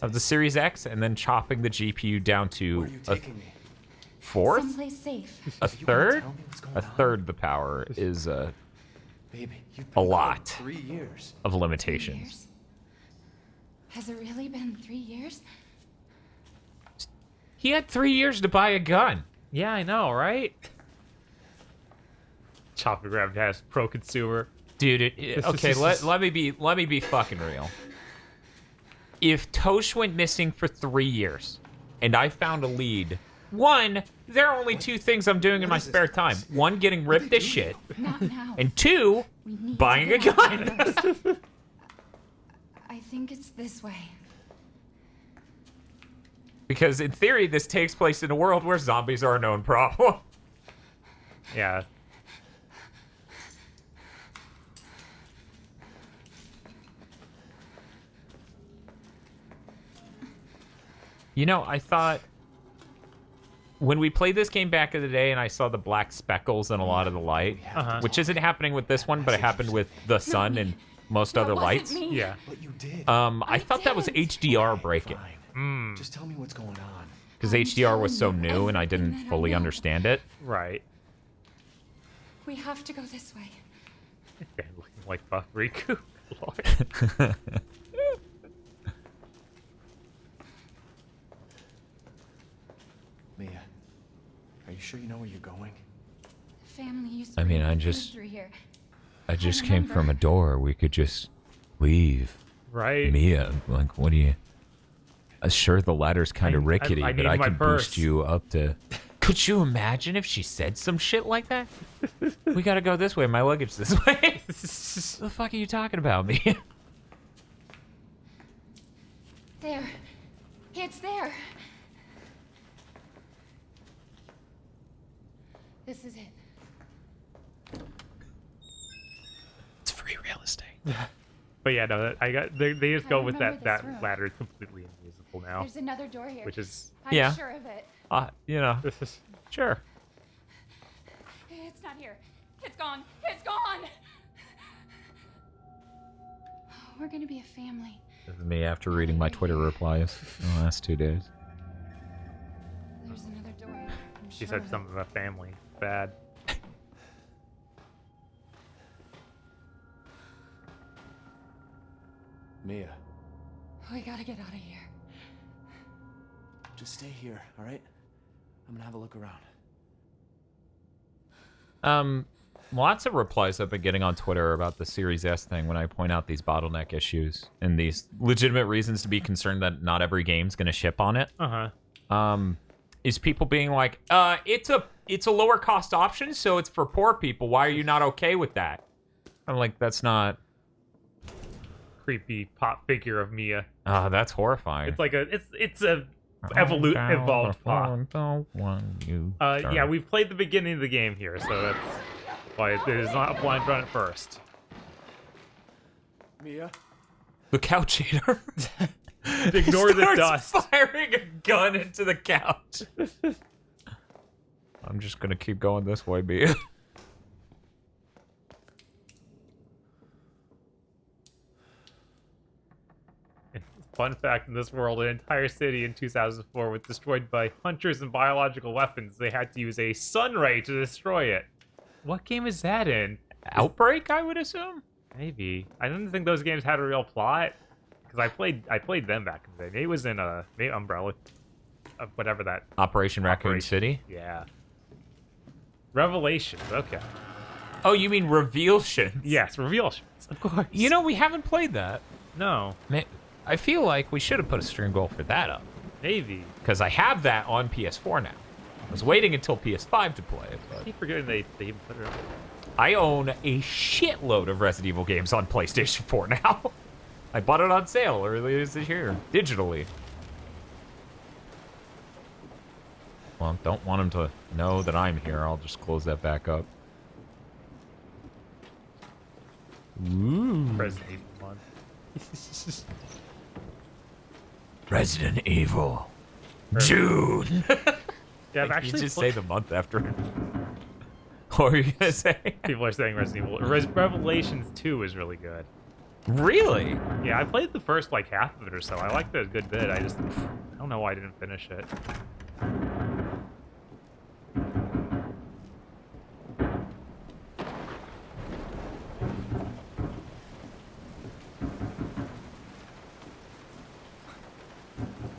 of the Series X, and then chopping the GPU down to Where are you a taking me? fourth, Someplace safe. a You wanna third, tell me what's going a on? third the power is Baby, you've a been gone lot 3 years. of limitations. Years? Has it really been 3 years? He had 3 years to buy a gun. Yeah, I know, right? Chopping has pro consumer. Dude, okay, let me be fucking real. If Tosh went missing for 3 years and I found a lead, one, there are only two things I'm doing in my spare time. One, getting ripped as shit, Not now. and two, We need to buying a get out gun. of this. I think it's this way. Because in theory, this takes place in a world where zombies are a known problem. Yeah. You know, I thought when we played this game back in the day and I saw the black speckles and a lot of the light, which isn't happening with this one, but it happened with the sun and most other That wasn't lights. me. Yeah. But you did. I thought that was didn't. HDR breaking Fine. Just tell me what's going on. because I'm HDR was so telling you new and I everything didn't that I fully know. understand it. Right. We have to go this way. Yeah, looking like Buff Riku. Lord. sure you know where you're going? Family used I to mean, live I just through here. came from a door. We could just leave. Right? Mia, like, what do you... Sure, the ladder's kind of rickety, I but need I my can purse. boost you up to... Could you imagine if she said some shit like that? We gotta go this way. My luggage this way. What the fuck are you talking about, Mia? There. It's there. This is it. It's free real estate. But yeah, no, they just I go with remember that this room. ladder. It's completely invisible now, There's another door here. which is I'm Yeah. sure of it. You know, this is sure. It's not here. It's gone. It's gone. We're gonna be a family. This is me after reading my Twitter replies in the last 2 days. There's another door. I'm she sure said of it. something about family. Bad. Mia, We gotta get out of here. just stay here, all right? I'm gonna have a look around. Lots of replies I've been getting on Twitter about the Series S thing when I point out these bottleneck issues and these legitimate reasons to be concerned that not every game's gonna ship on it. Is people being like, it's a lower cost option, so it's for poor people. Why are you not okay with that? I'm like, that's not... Creepy pop figure of Mia. That's horrifying. It's like it's a evolved pop. Yeah, we've played the beginning of the game here, so that's why it is not a blind run at first. Mia? The couch eater. Ignore the Starts dust. firing a gun into the couch. I'm just gonna keep going this way, Mia. Fun fact, in this world, an entire city in 2004 was destroyed by hunters and biological weapons. They had to use a sun ray to destroy it. What game is that in? Outbreak, I would assume? Maybe. I didn't think those games had a real plot. Because I played them back in the day. Maybe it was in maybe Umbrella. Whatever that... Operation Raccoon City? Yeah. Revelations, okay. Oh, you mean Revealtions? Yes, Revealtions, of course. You know, we haven't played that. No. I feel like we should have put a stream goal for that up. Maybe. Because I have that on PS4 now. I was waiting until PS5 to play it, I but... keep forgetting they even put it up. I own a shitload of Resident Evil games on PlayStation 4 now. I bought it on sale earlier this year, digitally. Well, don't want them to know that I'm here. I'll just close that back up. Ooh. Resident Evil 1. Resident Evil. June. Yeah, I've actually you just say the month after it. What were you gonna say? People are saying Resident Evil. Revelations 2 is really good. Really? Yeah, I played the first like half of it or so. I liked it a good bit. I don't know why I didn't finish it.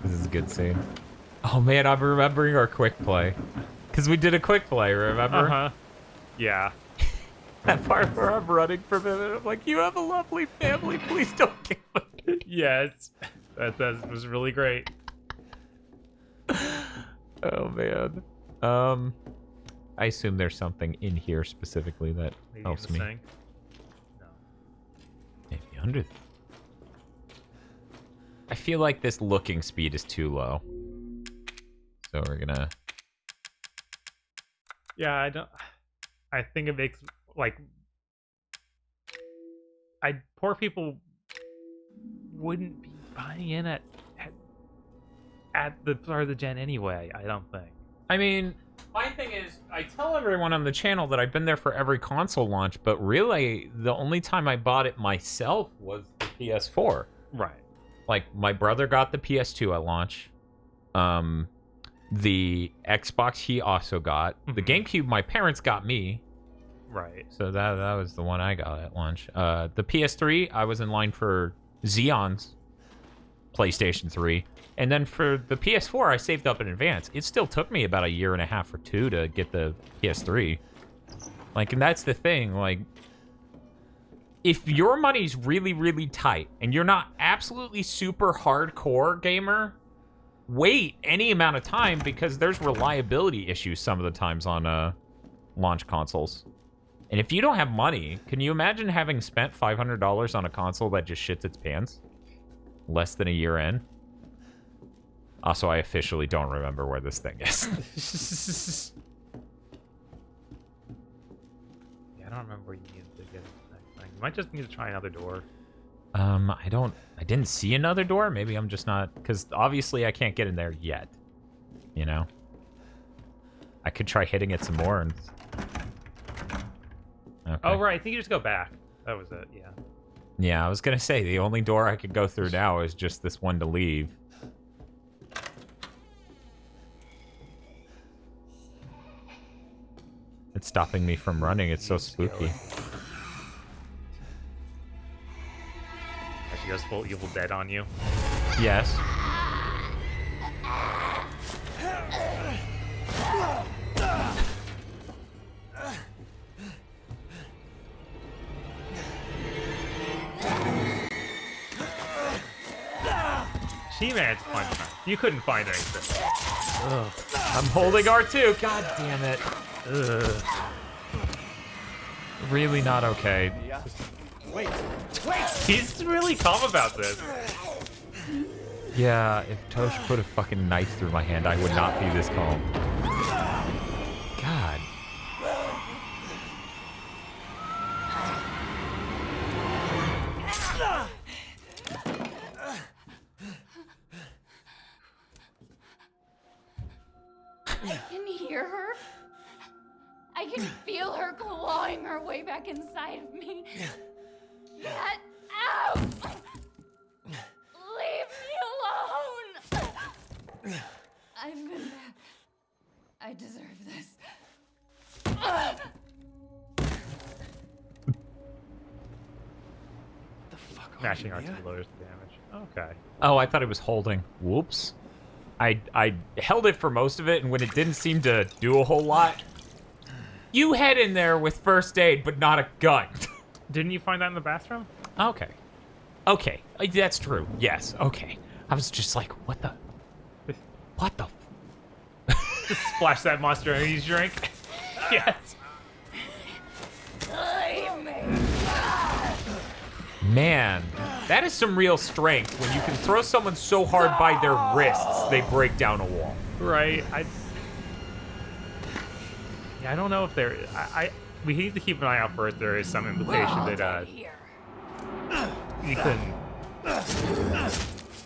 This is a good scene. Oh man, I'm remembering our quick play. Because we did a quick play, remember? Uh-huh. Yeah. That part where I'm running for a minute, I'm like, you have a lovely family, please don't kill me. Yes. That was really great. Oh man. I assume there's something in here specifically that Maybe helps in me. the sink? No. Maybe under. I feel like this looking speed is too low. So we're gonna... Yeah, I think it makes, like... Poor people wouldn't be buying in at the start of the gen anyway, I don't think. I mean, my thing is, I tell everyone on the channel that I've been there for every console launch, but really, the only time I bought it myself was the PS4. Right. Like, my brother got the PS2 at launch. The Xbox he also got. The GameCube my parents got me. Right. So that was the one I got at launch. The PS3, I was in line for Xeons. PlayStation 3. And then for the PS4, I saved up in advance. It still took me about a year and a half or two to get the PS3. Like, and that's the thing, like, if your money's really, really tight and you're not absolutely super hardcore gamer, wait any amount of time because there's reliability issues some of the times on launch consoles. And if you don't have money, can you imagine having spent $500 on a console that just shits its pants less than a year in? Also, I officially don't remember where this thing is. Yeah, I don't remember where you needed to get that thing. You might just need to try another door. I didn't see another door. Maybe I'm just not, because obviously I can't get in there yet. You know? I could try hitting it some more and... Okay. Oh, right. I think you just go back. That was it, yeah. Yeah, I was gonna say, the only door I could go through now is just this one to leave. It's stopping me from running. It's so spooky. She goes full Evil Dead on you. Yes. She managed to find her. You couldn't find anything. Ugh. I'm holding R2. God damn it. Ugh. Really not okay. Wait. He's really calm about this. Yeah, if Tosh put a fucking knife through my hand, I would not be this calm. God. I can hear her. I can feel her clawing her way back inside of me. Get out! Leave me alone! I've been bad. I deserve this. The fuck are Mashing you, R2 Mia? lowers the damage. Okay. Oh, I thought it was holding. Whoops. I held it for most of it, and when it didn't seem to do a whole lot, you head in there with first aid, but not a gun. Didn't you find that in the bathroom? Okay. Okay. That's true. Yes. Okay. I was just like, what the? What the? Just splash that monster energy drink. Yes. Leave me. Man, that is some real strength when you can throw someone so hard by their wrists, they break down a wall. Right. Yeah, I don't know if there. We need to keep an eye out for if there is some implication that Ethan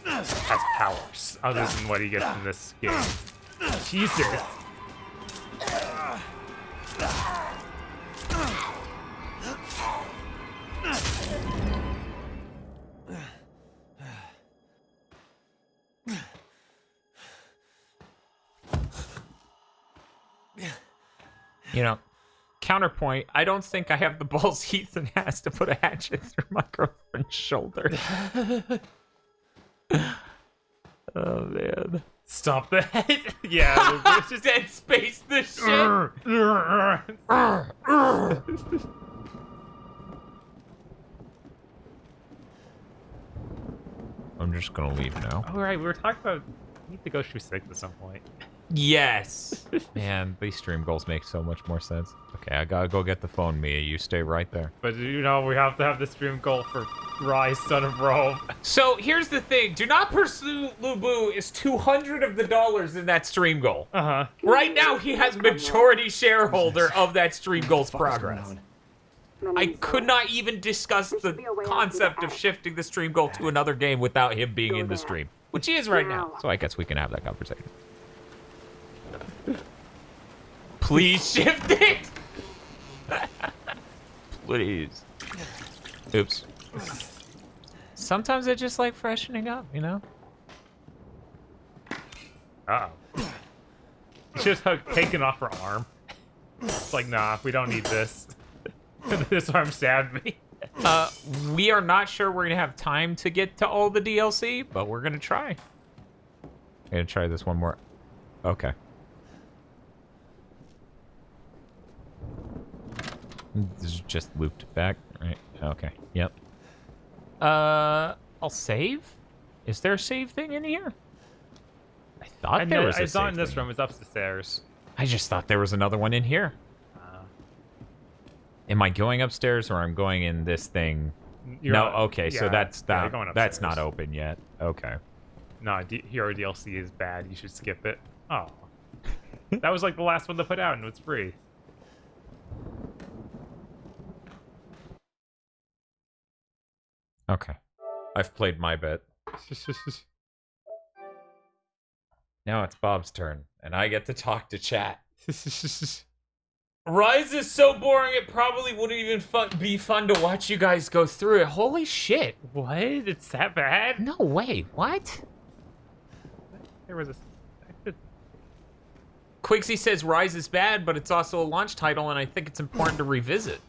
has powers other than what he gets in this game. Jesus. You know, counterpoint, I don't think I have the balls Ethan has to put a hatchet through my girlfriend's shoulder. Oh, man. Stop that. Yeah, it's just Dead Space this shit. I'm just gonna leave now. All right, we were talking about we need to go through 6 at some point. Yes! Man, these stream goals make so much more sense. Okay, I gotta go get the phone, Mia. You stay right there. But you know, we have to have the stream goal for Rise, Son of Rome. So here's the thing. Do Not Pursue Lubu is $200 of the dollars in that stream goal. Uh-huh. Right now, he has majority shareholder of that stream goal's progress. I could not even discuss the concept of shifting the stream goal to another game without him being in the stream, which he is right now. So I guess we can have that conversation. Please shift it! Please. Oops. Sometimes I just like freshening up, you know? Uh-oh. You should have taken off her arm. It's like, nah, we don't need this. This arm stabbed me. We are not sure we're gonna have time to get to all the DLC, but we're gonna try. I'm gonna try this one more. Okay. This is just looped back, right? Okay. Yep. I'll save. Is there a save thing in here? I thought there was. I saw it in this thing. room. It's up the stairs. I just thought there was another one in here. Am I going upstairs or I'm going in this thing? Okay, so that's that's not open yet. Okay. No, Hero DLC is bad. You should skip it. Oh. That was like the last one to put out and it's free. Okay. I've played my bit. Now it's Bob's turn, and I get to talk to chat. Rise is so boring, it probably wouldn't even be fun to watch you guys go through it. Holy shit. What? It's that bad? No way. What? There was a... Quigsy says Rise is bad, but it's also a launch title, and I think it's important to revisit.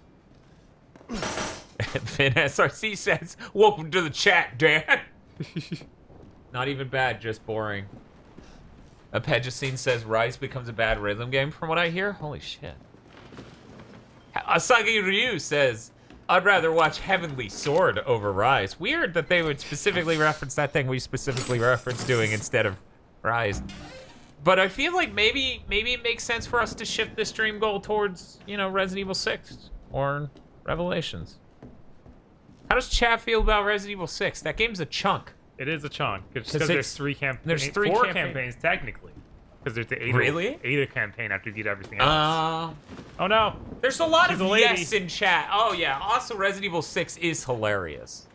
Finn SRC says, welcome to the chat, Dan. Not even bad, just boring. Apegicine says Rise becomes a bad rhythm game from what I hear. Holy shit. Asagi Ryu says, I'd rather watch Heavenly Sword over Rise. Weird that they would specifically reference that thing we specifically referenced doing instead of Rise. But I feel like maybe it makes sense for us to shift this stream goal towards, you know, Resident Evil 6 or Revelations. How does chat feel about Resident Evil 6? That game's a chunk. It is a chunk. Because there's three campaigns. There's four campaigns, technically. Because there's the Ada campaign after you get everything else. Oh no. There's a lot of yes in chat. Oh yeah. Also, Resident Evil 6 is hilarious.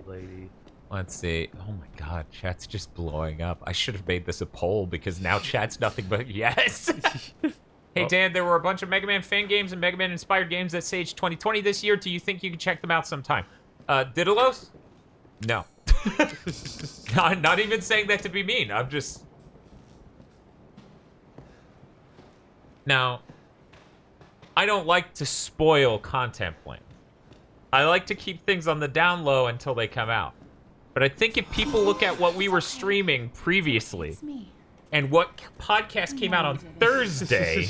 Lady. Let's see. Oh my god, chat's just blowing up. I should have made this a poll because now chat's nothing but yes. Hey Dan, there were a bunch of Mega Man fan games and Mega Man inspired games at Sage 2020 this year. Do you think you can check them out sometime? Didalos? No. Not even saying that to be mean. I'm just... Now, I don't like to spoil content plans. I like to keep things on the down low until they come out. But I think if people look at what we were streaming previously and what podcast came out on Thursday,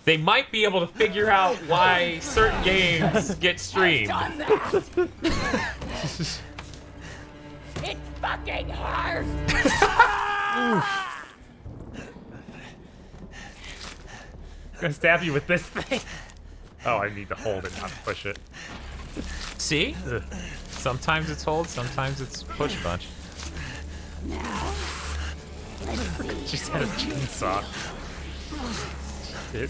they might be able to figure out why certain games get streamed. It fucking hurts! I'm gonna stab you with this thing. Oh, I need to hold it, not push it. See? Ugh. Sometimes it's hold, sometimes it's push bunch. Now, let's see. She just had a chainsaw. Shit.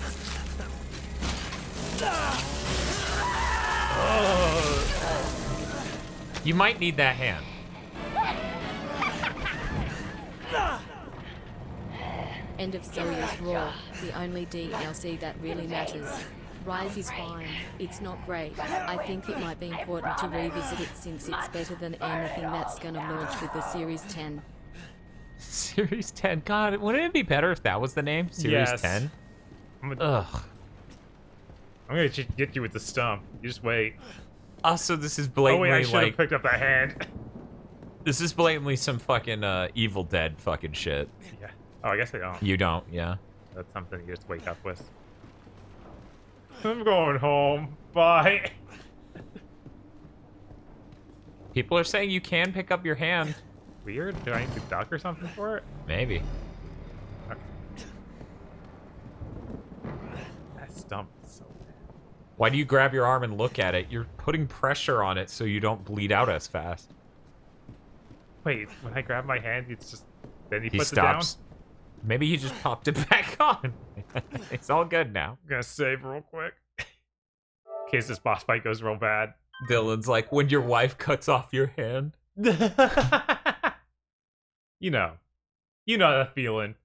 Oh. You might need that hand. End of Serious Raw, the only DLC that really matters. Rise is fine, it's not great. I think it might be important to revisit it since it's better than anything that's gonna launch with the Series 10. Series 10? God, wouldn't it be better if that was the name? Series 10? Ugh. I'm gonna get you with the stump. You just wait. Also, this is blatantly I should have like... picked up that hand. This is blatantly some fucking Evil Dead fucking shit. Yeah. Oh, I guess I don't. You don't, yeah. That's something you just wake up with. I'm going home. Bye. People are saying you can pick up your hand. Weird. Do I need to duck or something for it? Maybe. Okay. That stump is so bad. Why do you grab your arm and look at it? You're putting pressure on it so you don't bleed out as fast. Wait, when I grab my hand, it's just... Then he puts stops. it down? Maybe he just popped it back on. It's all good now. I'm gonna save real quick. In case this boss fight goes real bad. Dylan's like, when your wife cuts off your hand. You know that feeling.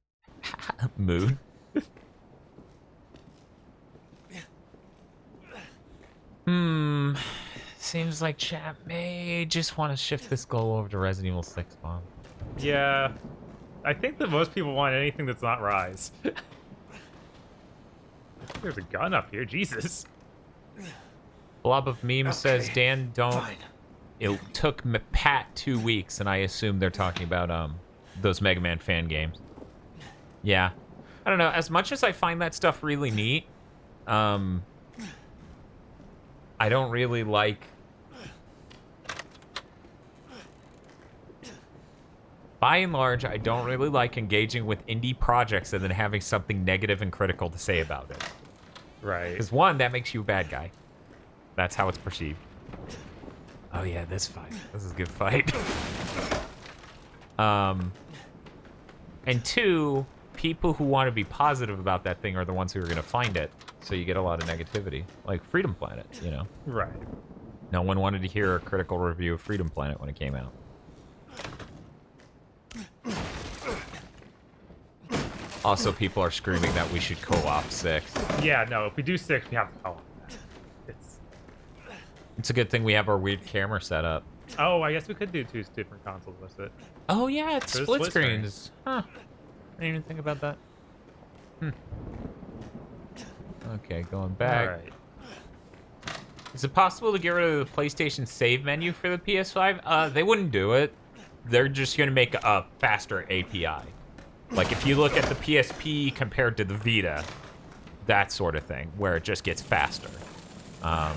Mood. Seems like chat may just want to shift this goal over to Resident Evil 6 Bomb. Yeah. I think that most people want anything that's not Rise. There's a gun up here. Jesus. Blob of Memes says, Dan, don't... Fine. It took Pat 2 weeks, and I assume they're talking about those Mega Man fan games. Yeah. I don't know. As much as I find that stuff really neat, I don't really like... By and large, I don't really like engaging with indie projects and then having something negative and critical to say about it. Right. Because one, that makes you a bad guy. That's how it's perceived. Oh yeah, this fight. This is a good fight. And two, people who want to be positive about that thing are the ones who are going to find it. So you get a lot of negativity. Like Freedom Planet, you know? Right. No one wanted to hear a critical review of Freedom Planet when it came out. Also, people are screaming that we should co-op 6. Yeah, no, if we do 6, we have to co-op. It's a good thing we have our weird camera set up. Oh, I guess we could do 2 different consoles with it. Oh yeah, it's There's split split screens. Huh. I didn't even think about that. Okay, going back. Alright. Is it possible to get rid of the PlayStation save menu for the PS5? They wouldn't do it. They're just going to make a faster API. Like, if you look at the PSP compared to the Vita, that sort of thing, where it just gets faster. I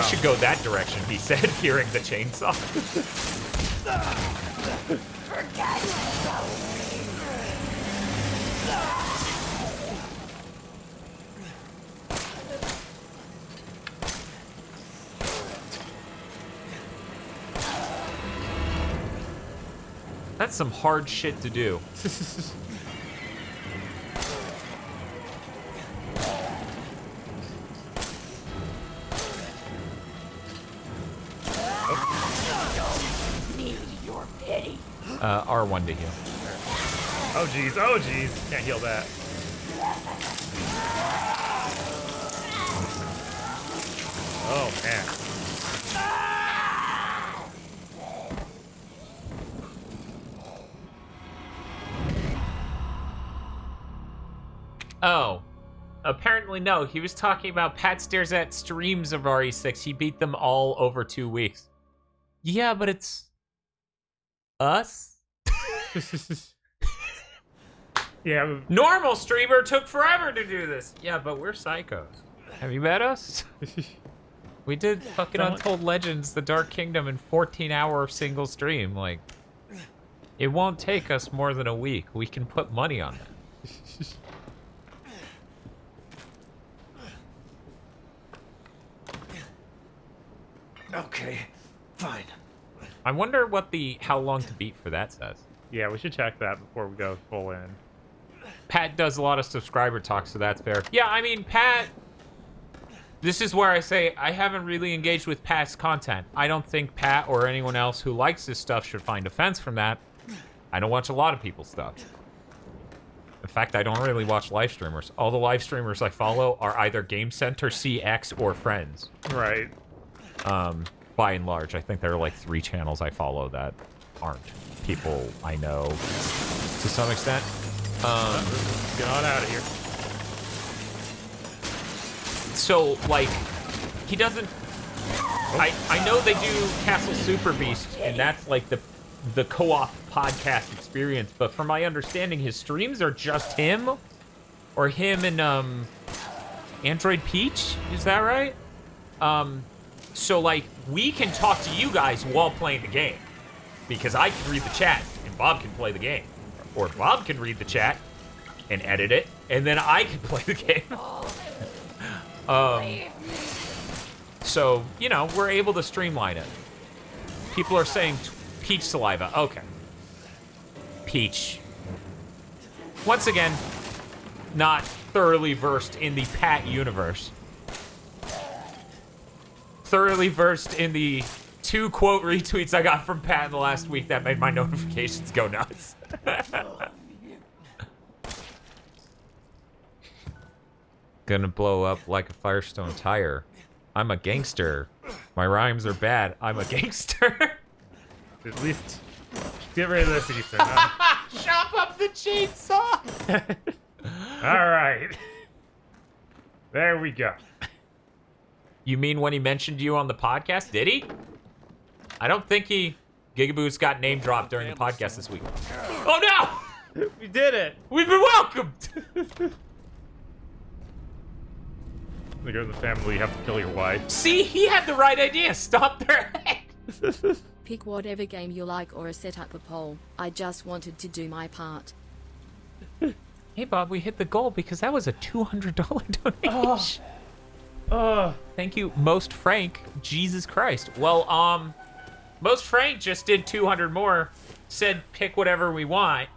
should go that direction, he said, hearing the chainsaw. That's some hard shit to do. R1 to heal. Oh jeez, oh jeez. Can't heal that. Oh man. Oh. Apparently no. He was talking about Pat stares at streams of RE6. He beat them all over 2 weeks. Yeah, but it's... us? Yeah. Normal streamer took forever to do this. Yeah, but we're psychos. Have you met us? We did fucking Untold Legends, The Dark Kingdom in 14-hour single stream. Like, it won't take us more than a week. We can put money on that. Okay, fine. I wonder what the how long to beat for that says. Yeah, we should check that before we go full in. Pat does a lot of subscriber talk, so that's fair. Yeah, I mean, Pat... This is where I say I haven't really engaged with Pat's content. I don't think Pat or anyone else who likes this stuff should find offense from that. I don't watch a lot of people's stuff. In fact, I don't really watch live streamers. All the live streamers I follow are either Game Center, CX, or Friends. Right. By and large, I think there are like 3 channels I follow that aren't people I know to some extent. Get on out of here. So, like, he doesn't... I know they do Castle Super Beast, and that's like the co-op podcast experience, but from my understanding, his streams are just him? Or him and, Android Peach? Is that right? So, like, we can talk to you guys while playing the game. Because I can read the chat, and Bob can play the game. Or Bob can read the chat and edit it, and then I can play the game. So, you know, we're able to streamline it. People are saying Peach Saliva. Okay. Peach. Once again, not thoroughly versed in the Pat universe. Thoroughly versed in the 2 quote retweets I got from Pat in the last week that made my notifications go nuts. Gonna blow up like a Firestone tire. I'm a gangster. My rhymes are bad. I'm a gangster. At least get rid of this, Ethan. Huh? Chop up the chainsaw! All right. There we go. You mean when he mentioned you on the podcast? Did he? I don't think he... GigaBoots got name dropped during the podcast this week. Oh no! We did it. We've been welcomed! When you're in the family, you have to kill your wife. See, he had the right idea. Stop their head. Pick whatever game you like or set up a poll. I just wanted to do my part. Hey, Bob, we hit the goal because that was a $200 donation. Thank you, Most Frank. Jesus Christ. Well, Most Frank just did 200 more. Said pick whatever we want.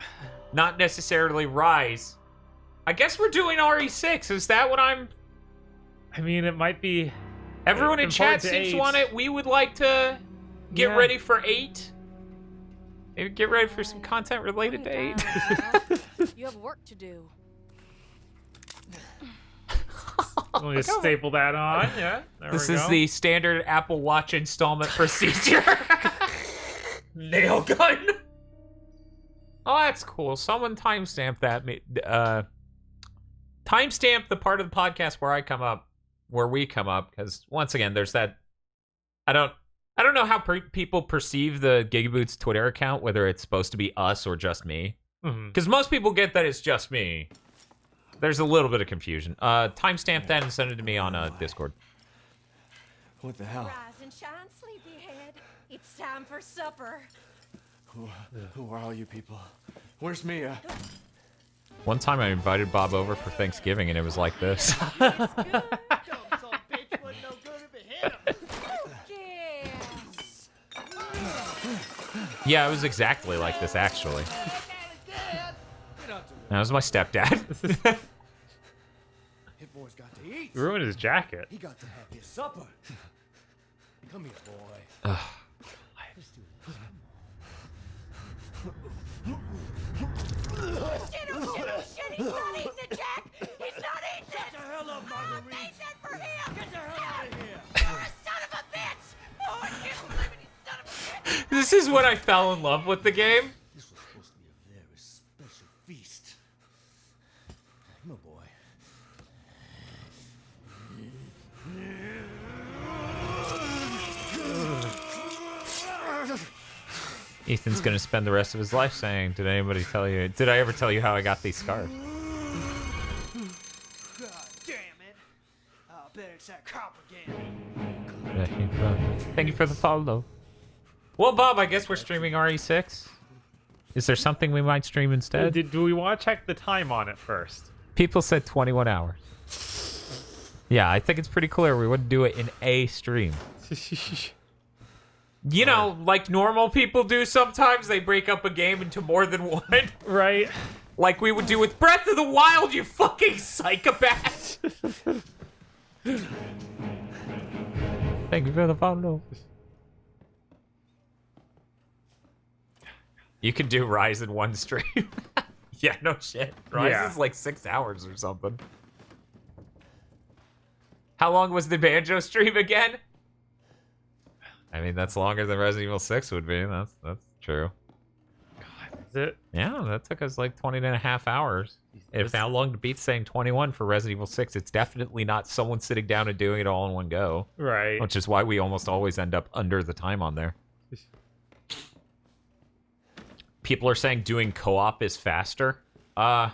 Not necessarily Rise. I guess we're doing RE6. Is that what I'm... I mean, it might be... Everyone in chat important to seems to 8. want it. We would like to get Yeah. ready for 8. Maybe get ready for some content related to 8. You have work to do. We'll just staple that on. Yeah. There This we is go. the standard Apple Watch installment procedure. Nail gun. Oh, that's cool. Someone timestamp that. Timestamp the part of the podcast where we come up, because once again, there's that. I don't know how people perceive the GigaBoots Twitter account, whether it's supposed to be us or just me. Because most people get that it's just me. There's a little bit of confusion. Timestamp that and send it to me on Discord. What the hell? Rise and shine, sleepyhead. It's time for supper. Who are all you people? Where's Mia? One time I invited Bob over for Thanksgiving and it was like this. Yeah, it was exactly like this, actually. That was my stepdad. Hit boy's got to eat. You ruined his jacket. He got to have his supper. Come here, boy. Shit, he's not eating it, Jack! He's not eating it! Get the hell up, Marguerite! They said for him! Get the hell out of here! You're a son of a bitch! Oh, I can't believe it, you son of a bitch! This is when I fell in love with the game. This was supposed to be a very special feast. Come on, boy. Ethan's gonna spend the rest of his life saying, did I ever tell you how I got these scars? God damn it. I'll bet it's that cop again. Thank you for the follow. Well, Bob, I guess we're streaming RE6. Is there something we might stream instead? Do we want to check the time on it first? People said 21 hours. Yeah, I think it's pretty clear we wouldn't do it in a stream. You know, like normal people do sometimes, they break up a game into more than one. Right. Like we would do with Breath of the Wild, you fucking psychopath! Thank you for the follow. You can do Rise in one stream. Yeah, no shit. Rise is like 6 hours or something. How long was the Banjo stream again? I mean, that's longer than Resident Evil 6 would be. That's true. God, is it? Yeah, that took us like 20 and a half hours. If how long to beat saying 21 for Resident Evil 6, it's definitely not someone sitting down and doing it all in one go. Right. Which is why we almost always end up under the time on there. People are saying doing co-op is faster. That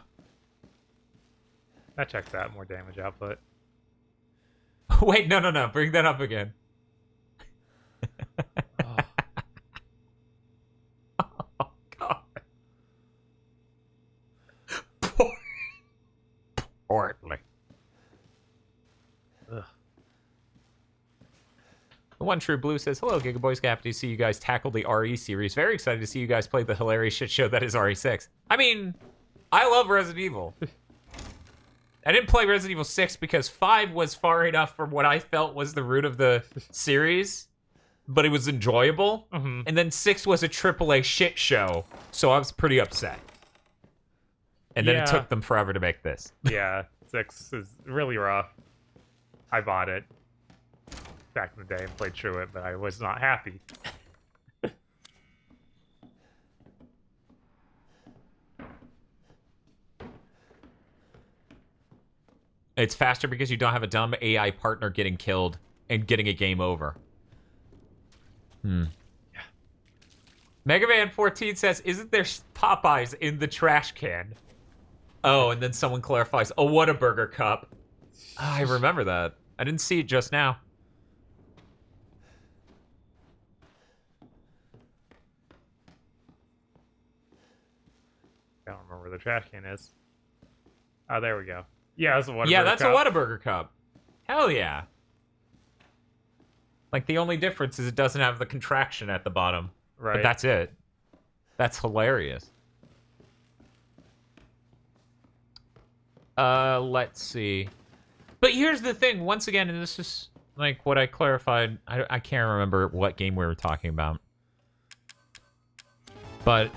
checks out. More damage output. Wait, no. Bring that up again. Oh, God. Portly. Ugh. The One True Blue says, hello, Gigaboys. Happy to see you guys tackle the RE series. Very excited to see you guys play the hilarious shit show that is RE6. I mean, I love Resident Evil. I didn't play Resident Evil 6 because 5 was far enough from what I felt was the root of the series, but it was enjoyable. Mm-hmm. And then 6 was a AAA shit show, so I was pretty upset. And then it took them forever to make this. Yeah, 6 is really rough. I bought it back in the day and played through it, but I was not happy. It's faster because you don't have a dumb AI partner getting killed and getting a game over. Yeah. Mega Man 14 says, isn't there Popeyes in the trash can? Oh, and then someone clarifies, a Whataburger cup. Oh, I remember that. I didn't see it just now. I don't remember where the trash can is. Oh, there we go. Yeah, that's a Whataburger Yeah, that's cup. a Whataburger cup. Hell yeah. Like, the only difference is it doesn't have the contraction at the bottom. Right. But that's it. That's hilarious. Let's see. But here's the thing, once again, and this is like what I clarified. I can't remember what game we were talking about. But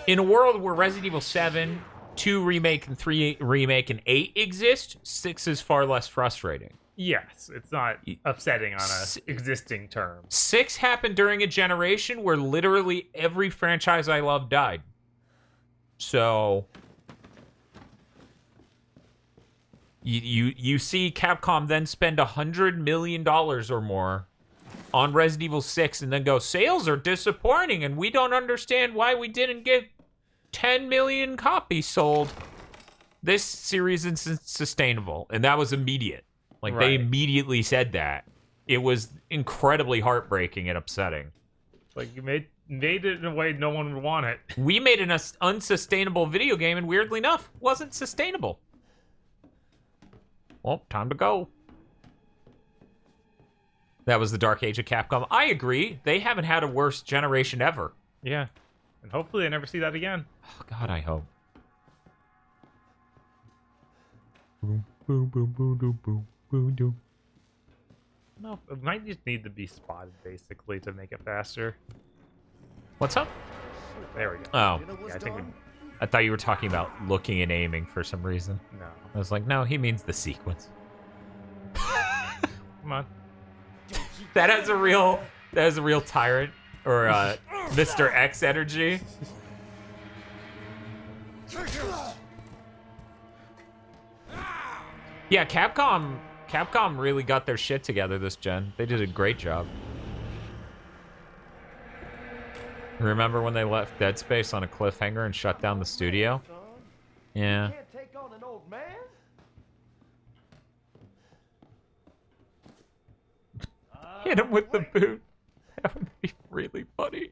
in a world where Resident Evil 7, 2 Remake, and 3 Remake, and 8 exist, 6 is far less frustrating. Yes, it's not upsetting on a existing term. 6 happened during a generation where literally every franchise I love died. So you see Capcom then spend $100 million or more on Resident Evil 6 and then go, sales are disappointing and we don't understand why we didn't get 10 million copies sold. This series isn't sustainable. And that was immediate. Like, they immediately said that. It was incredibly heartbreaking and upsetting. Like, you made it in a way no one would want it. We made an unsustainable video game, and weirdly enough, wasn't sustainable. Well, time to go. That was the dark age of Capcom. I agree. They haven't had a worse generation ever. Yeah. And hopefully they never see that again. Oh, God, I hope. Boom, boom, boom, boom, boom, boom. No, it might just need to be spotted, basically, to make it faster. What's up? There we go. Oh. Yeah, I thought you were talking about looking and aiming for some reason. No. I was like, no, he means the sequence. Come on. That has a real tyrant or Mr. X energy. Yeah, Capcom really got their shit together this gen. They did a great job. Remember when they left Dead Space on a cliffhanger and shut down the studio? Yeah. Can't take on an old man? Hit him with the boot. That would be really funny.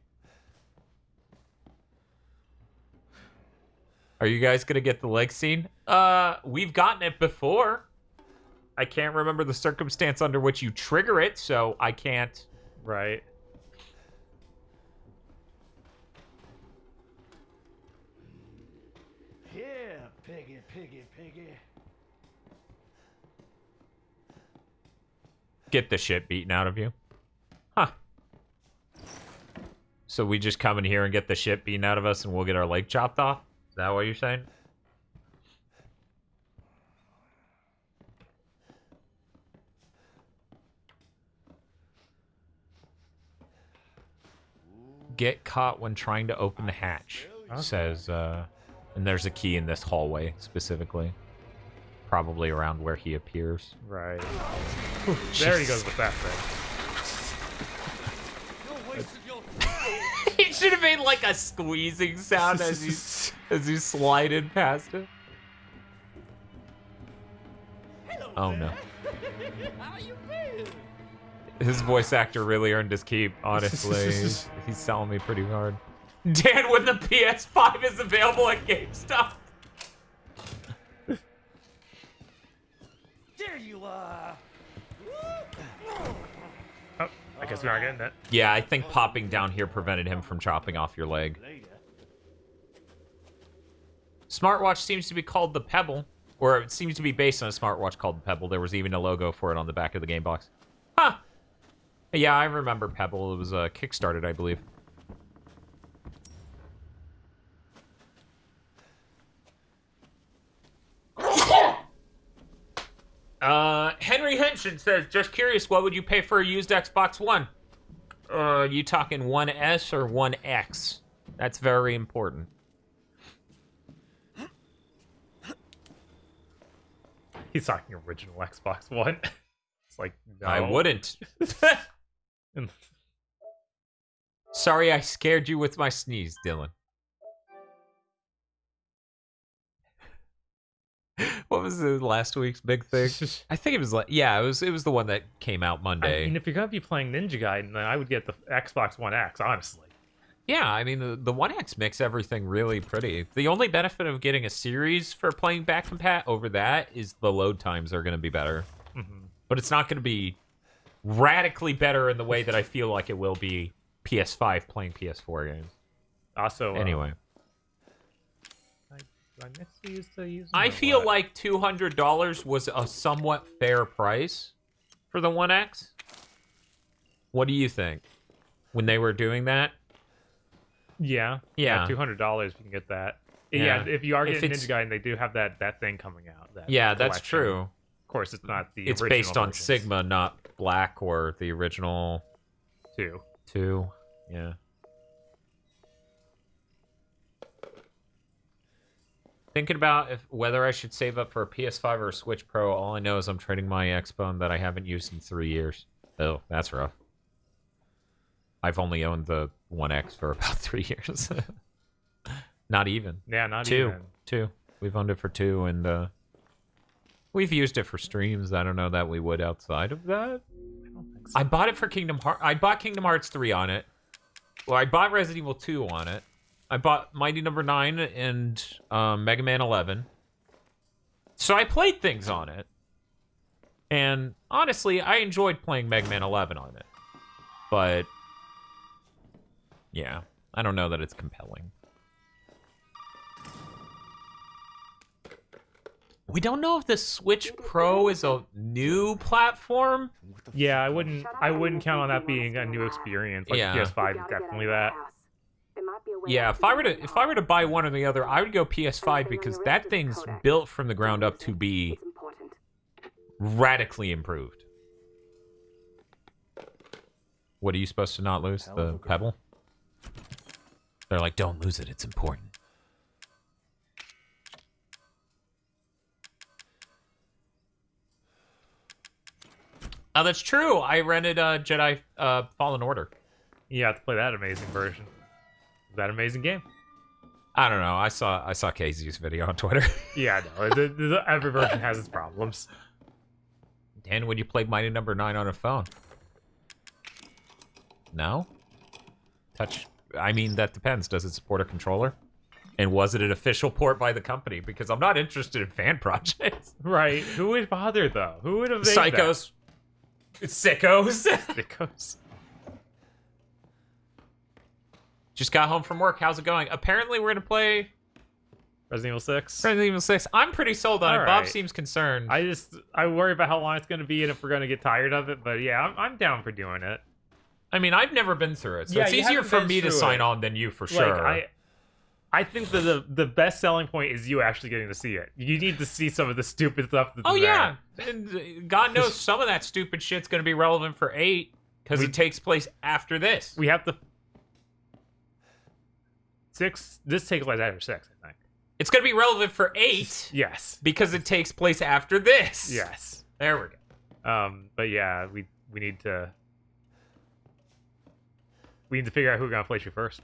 Are you guys gonna get the leg scene? We've gotten it before. I can't remember the circumstance under which you trigger it, so I can't. Right. Yeah, piggy, piggy, piggy. Get the shit beaten out of you. Huh. So we just come in here and get the shit beaten out of us and we'll get our leg chopped off? Is that what you're saying? Get caught when trying to open the hatch. Says, and there's a key in this hallway specifically. Probably around where he appears. Right. There he goes with that thing. He should have made like a squeezing sound as you slided past it. Oh no. How you been? His voice actor really earned his keep, honestly. He's selling me pretty hard. Dan, when the PS5 is available at GameStop. There you are. Oh, I guess we aren't getting that. Yeah, I think popping down here prevented him from chopping off your leg. Smartwatch seems to be called the Pebble, or it seems to be based on a smartwatch called the Pebble. There was even a logo for it on the back of the game box. Huh. Yeah, I remember Pebble. It was kickstarted, I believe. Henry Henson says, just curious, what would you pay for a used Xbox One? You talking 1S or 1X? That's very important. He's talking original Xbox One. It's like, no. I wouldn't. Sorry I scared you with my sneeze, Dylan. What was the last week's big thing? I think it was like, yeah, it was the one that came out Monday. I mean, if you're gonna be playing Ninja Gaiden, then I would get the Xbox One X, honestly. Yeah, I mean, the One X makes everything really pretty. The only benefit of getting a series for playing back compat over that is the load times are going to be better. Mm-hmm. But it's not going to be radically better in the way that I feel like it will be PS5 playing PS4 games. Also, anyway. I feel like $200 was a somewhat fair price for the One X. What do you think? When they were doing that? Yeah, $200 you can get that. Yeah, if you are getting Ninja Gaiden, they do have that thing coming out. Yeah, that's true. Of course, it's not the. It's original based on versions. Sigma, not Black or the original 2. Yeah. Thinking about whether I should save up for a PS5 or a Switch Pro. All I know is I'm trading my Xbone that I haven't used in 3 years. Oh, that's rough. I've only owned the One X for about 3 years. Not even. Yeah, not 2. even. 2. We've owned it for 2, and we've used it for streams. I don't know that we would outside of that. I don't think so. I bought it for Kingdom Hearts. I bought Kingdom Hearts 3 on it. Well, I bought Resident Evil 2 on it. I bought Mighty Number 9 and Mega Man 11. So I played things on it. And honestly, I enjoyed playing Mega Man 11 on it. But yeah, I don't know that it's compelling. We don't know if the Switch Pro is a new platform. Yeah, I wouldn't count on that being a new experience. Like PS5 is definitely that. Yeah, if I were to buy one or the other, I would go PS5 because that thing's built from the ground up to be radically improved. What are you supposed to not lose? The Pebble? They're like, don't lose it, it's important. Oh, that's true. I rented Jedi Fallen Order. You have to play that amazing version. That amazing game. I don't know. I saw Casey's video on Twitter. Yeah, no. Every version has its problems. Dan, would you play Mighty Number 9 on a phone? No? Touch. I mean, that depends. Does it support a controller? And was it an official port by the company? Because I'm not interested in fan projects. Right. Who would bother, though? Who would have made Psychos. It's sickos. Sickos. Just got home from work. How's it going? Apparently, we're going to play Resident Evil 6. Resident Evil 6. I'm pretty sold on it. All Bob right. seems concerned. I worry about how long it's going to be and if we're going to get tired of it. But yeah, I'm down for doing it. I mean, I've never been through it, so Yeah, it's you easier haven't for been me to through sign it. on than you for sure. Like, I think that the best selling point is you actually getting to see it. You need to see some of the stupid stuff that's there. Yeah. And God knows some of that stupid shit's going to be relevant for 8 because it takes place after this. We have to... 6... This takes place after 6, I think. It's going to be relevant for 8. Yes. Because it takes place after this. Yes. There we go. But yeah, we need to... We need to figure out who we're going to place you first.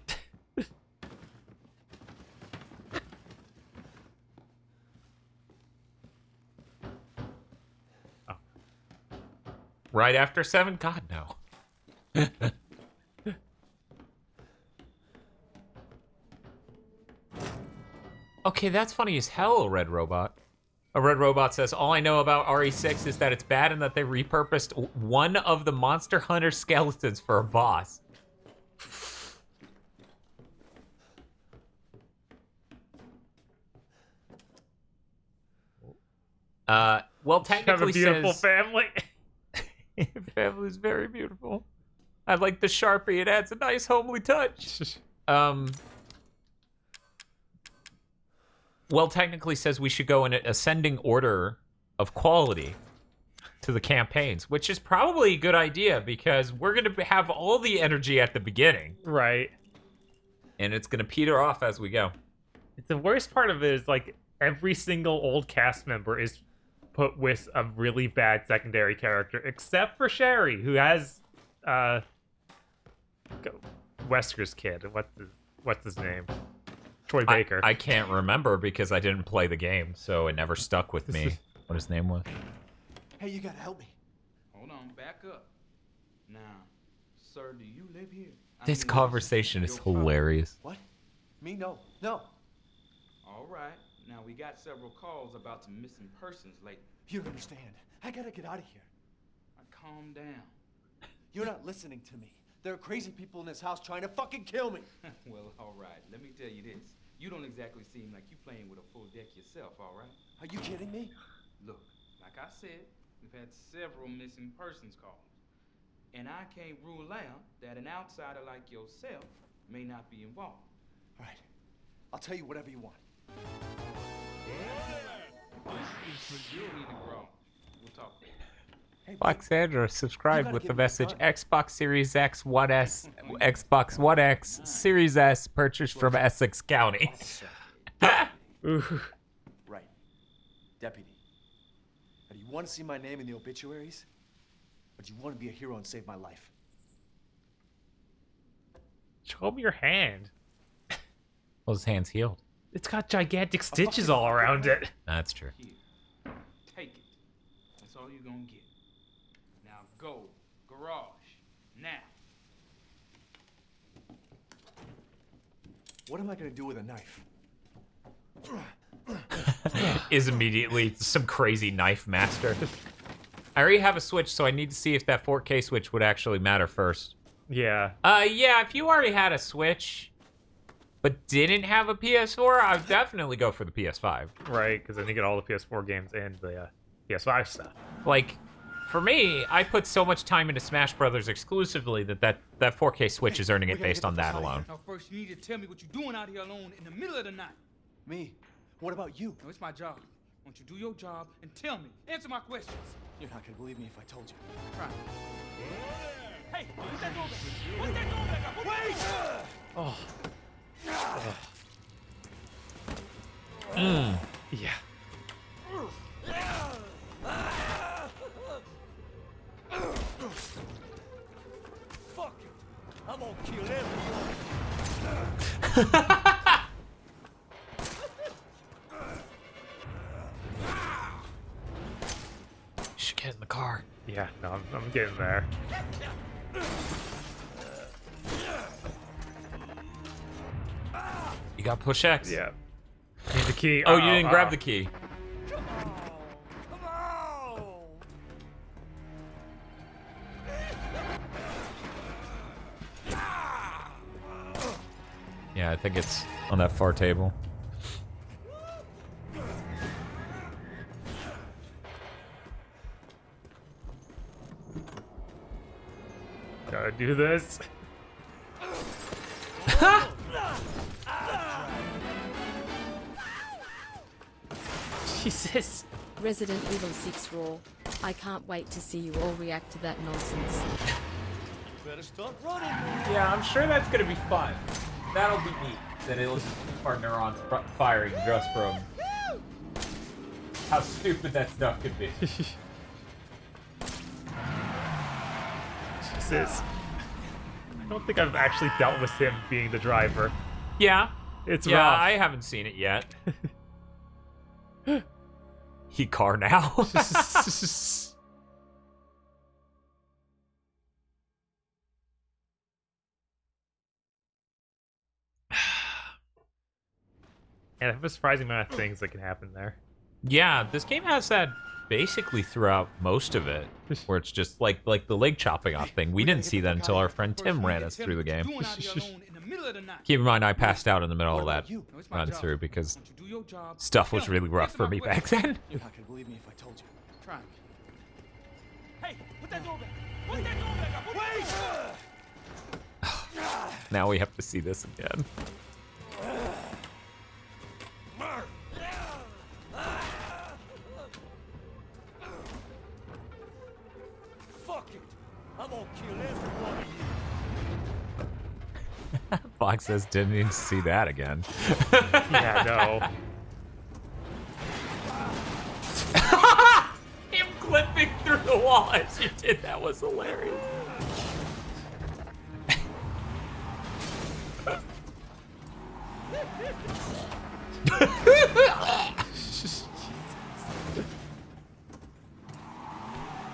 Right after 7? God, no. Okay, that's funny as hell, Red Robot. A Red Robot says, all I know about RE6 is that it's bad and that they repurposed one of the Monster Hunter skeletons for a boss. Well, technically have a beautiful says, family. Family's very beautiful. I like the Sharpie. It adds a nice homely touch. Well, technically says we should go in an ascending order of quality to the campaigns, which is probably a good idea because we're going to have all the energy at the beginning. Right. And it's going to peter off as we go. The worst part of it is, like, every single old cast member is put with a really bad secondary character, except for Sherry, who has Wesker's kid. What's his name? Troy Baker. I can't remember because I didn't play the game, so it never stuck with me what his name was. Hey, you gotta help me. Hold on, back up. Now, sir, do you live here? This conversation is hilarious. What? Me? No. No. All right. Now, we got several calls about some missing persons lately. You don't understand. I gotta get out of here. Calm down. You're not listening to me. There are crazy people in this house trying to fucking kill me. Well, all right. Let me tell you this. You don't exactly seem like you playing with a full deck yourself, all right? Are you kidding me? Look, like I said, we've had several missing persons calls. And I can't rule out that an outsider like yourself may not be involved. All right. I'll tell you whatever you want. You don't need to grow. We'll talk later. Foxandra subscribed with the message Xbox Series X, 1S, Xbox One X, Series S, purchased from Essex County. Right. Deputy. Now, do you want to see my name in the obituaries? Or do you want to be a hero and save my life? Show me your hand. Well, his hand's healed. It's got gigantic stitches all around it. That's true. Here. Take it. That's all you're gonna get. Now go. Garage. Now. What am I gonna do with a knife? Is immediately some crazy knife master. I already have a Switch, so I need to see if that 4K Switch would actually matter first. Yeah. Yeah, if you already had a Switch, but didn't have a PS4, I'd definitely go for the PS5. Right, because then you get all the PS4 games and the PS5 stuff. Like, for me, I put so much time into Smash Brothers exclusively that 4K Switch is earning it based on that alone. Now first you need to tell me what you're doing out here alone in the middle of the night. Me? What about you? No, it's my job. Why don't you do your job and tell me? Answer my questions. You're not gonna believe me if I told you. Try. Hey, put that door back. Put that door back up. Wait! Oh. Yeah. Fuck it. I'm gonna kill everyone. You should get in the car. Yeah, no, I'm getting there. You got push X? Yeah. Need the key. Oh, you didn't grab the key. Come on. Yeah, I think it's on that far table. Gotta do this. Jesus. Resident Evil 6 Raw. I can't wait to see you all react to that nonsense. Better stop running. Yeah, I'm sure that's gonna be fun. That'll be neat. That it'll our neurons firing just from how stupid that stuff could be. Jesus. I don't think I've actually dealt with him being the driver. Yeah. It's yeah, rough. I haven't seen it yet. He car now. And a surprising amount of things that can happen there. Yeah, this game has that basically throughout most of it, where it's just like the leg chopping off thing. We didn't see that until our friend Tim ran us through the game. Keep in mind, I passed out in the middle of that run through because stuff was really rough for me back then. You're not gonna believe me if I told you. Try me. Hey, put that door back. Put that door back up. Wait! Now we have to see this again. Fuck it. I'm gonna kill everyone. Fox says didn't need to see that again. Yeah, no. flipping through the wall as you did that was hilarious.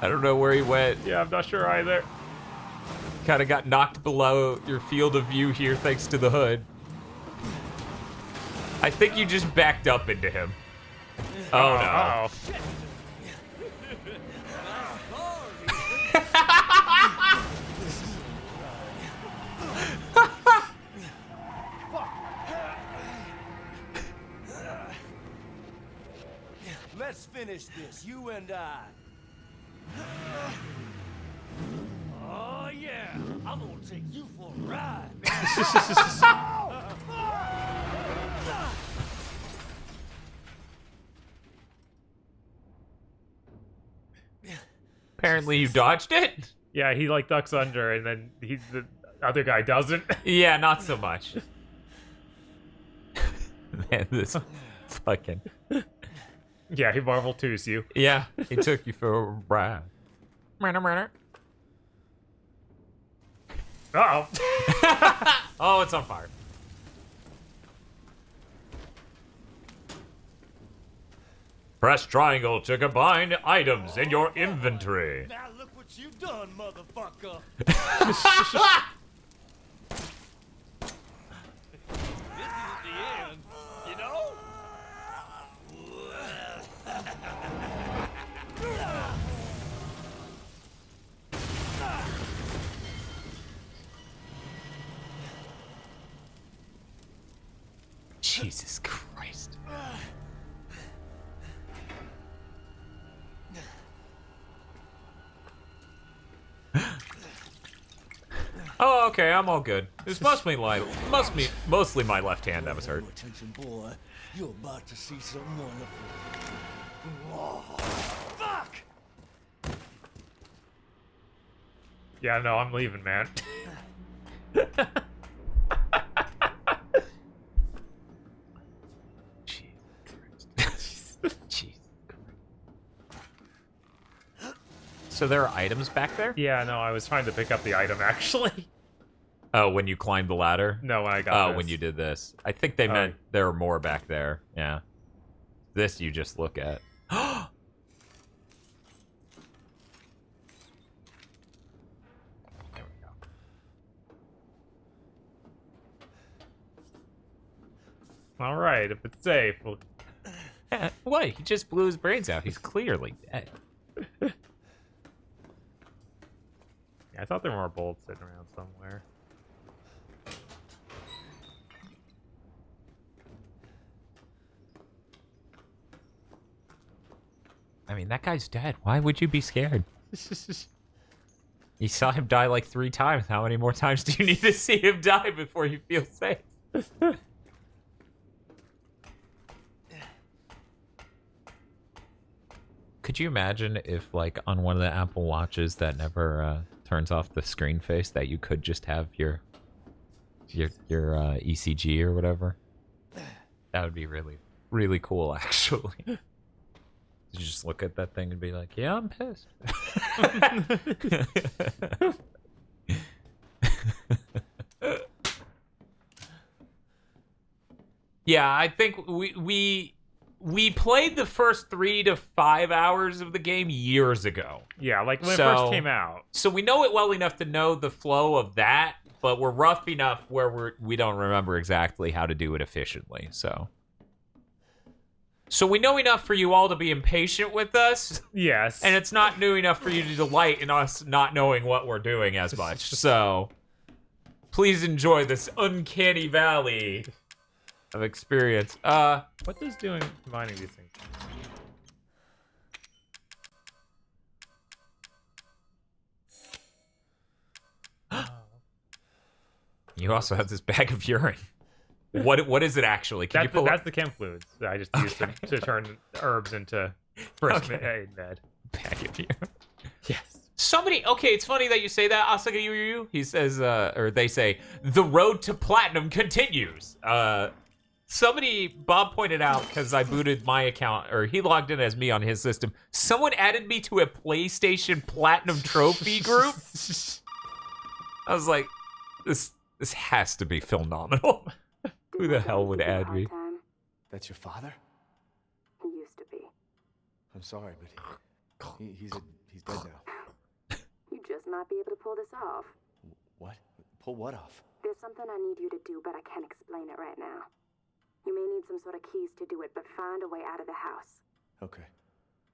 I don't know where he went. Yeah, I'm not sure either. Kind of got knocked below your field of view here thanks to the hood. I think you just backed up into him. Oh, no. Let's finish this, you and I. Oh yeah, I'm gonna take you for a ride. Apparently you dodged it? Yeah, he like ducks under and then the other guy doesn't. Yeah, not so much. Man, this fucking... Yeah, he Marvel 2's you. Yeah, he took you for a ride. Uh-oh. Oh, it's on fire. Press triangle to combine items in your inventory. Now look what you done, motherfucker. This isn't the end, you know? Jesus Christ. Oh, okay, I'm all good. It was mostly my left hand that was hurt. Attention, boy. You're about to see something wonderful. Oh, fuck! Yeah, no, I'm leaving, man. So there are items back there? Yeah, no, I was trying to pick up the item, actually. Oh, when you climbed the ladder? No, when I got this. When you did this. I think they meant there are more back there. Yeah. This you just look at. There we go. All right, if it's safe, we'll... What? He just blew his brains out. He's clearly dead. Yeah, I thought there were more bolts sitting around somewhere. I mean, that guy's dead. Why would you be scared? You saw him die like 3 times. How many more times do you need to see him die before you feel safe? Could you imagine if, like, on one of the Apple Watches that never turns off the screen face, that you could just have your ECG or whatever? That would be really, really cool, actually. You just look at that thing and be like, yeah, I'm pissed. Yeah, I think we played the first 3 to 5 hours of the game years ago. Yeah, like when it first came out. So we know it well enough to know the flow of that, but we're rough enough where we don't remember exactly how to do it efficiently. So we know enough for you all to be impatient with us. Yes. And it's not new enough for you to delight in us not knowing what we're doing as much. So please enjoy this uncanny valley of experience. What does combining these things? You also have this bag of urine. What is it actually? Can That's the chem fluids that I just used to turn herbs into first aid med. Bag of urine. Yes. Okay, it's funny that you say that, Asagayu. He says, or they say, the road to platinum continues. Bob pointed out, because I booted my account, or he logged in as me on his system. Someone added me to a PlayStation Platinum Trophy group. I was like, this has to be phenomenal. Who the hell would add me? That's your father? He used to be. I'm sorry, but he's dead now. You just might be able to pull this off. What? Pull what off? There's something I need you to do, but I can't explain it right now. You may need some sort of keys to do it, but find a way out of the house. Okay.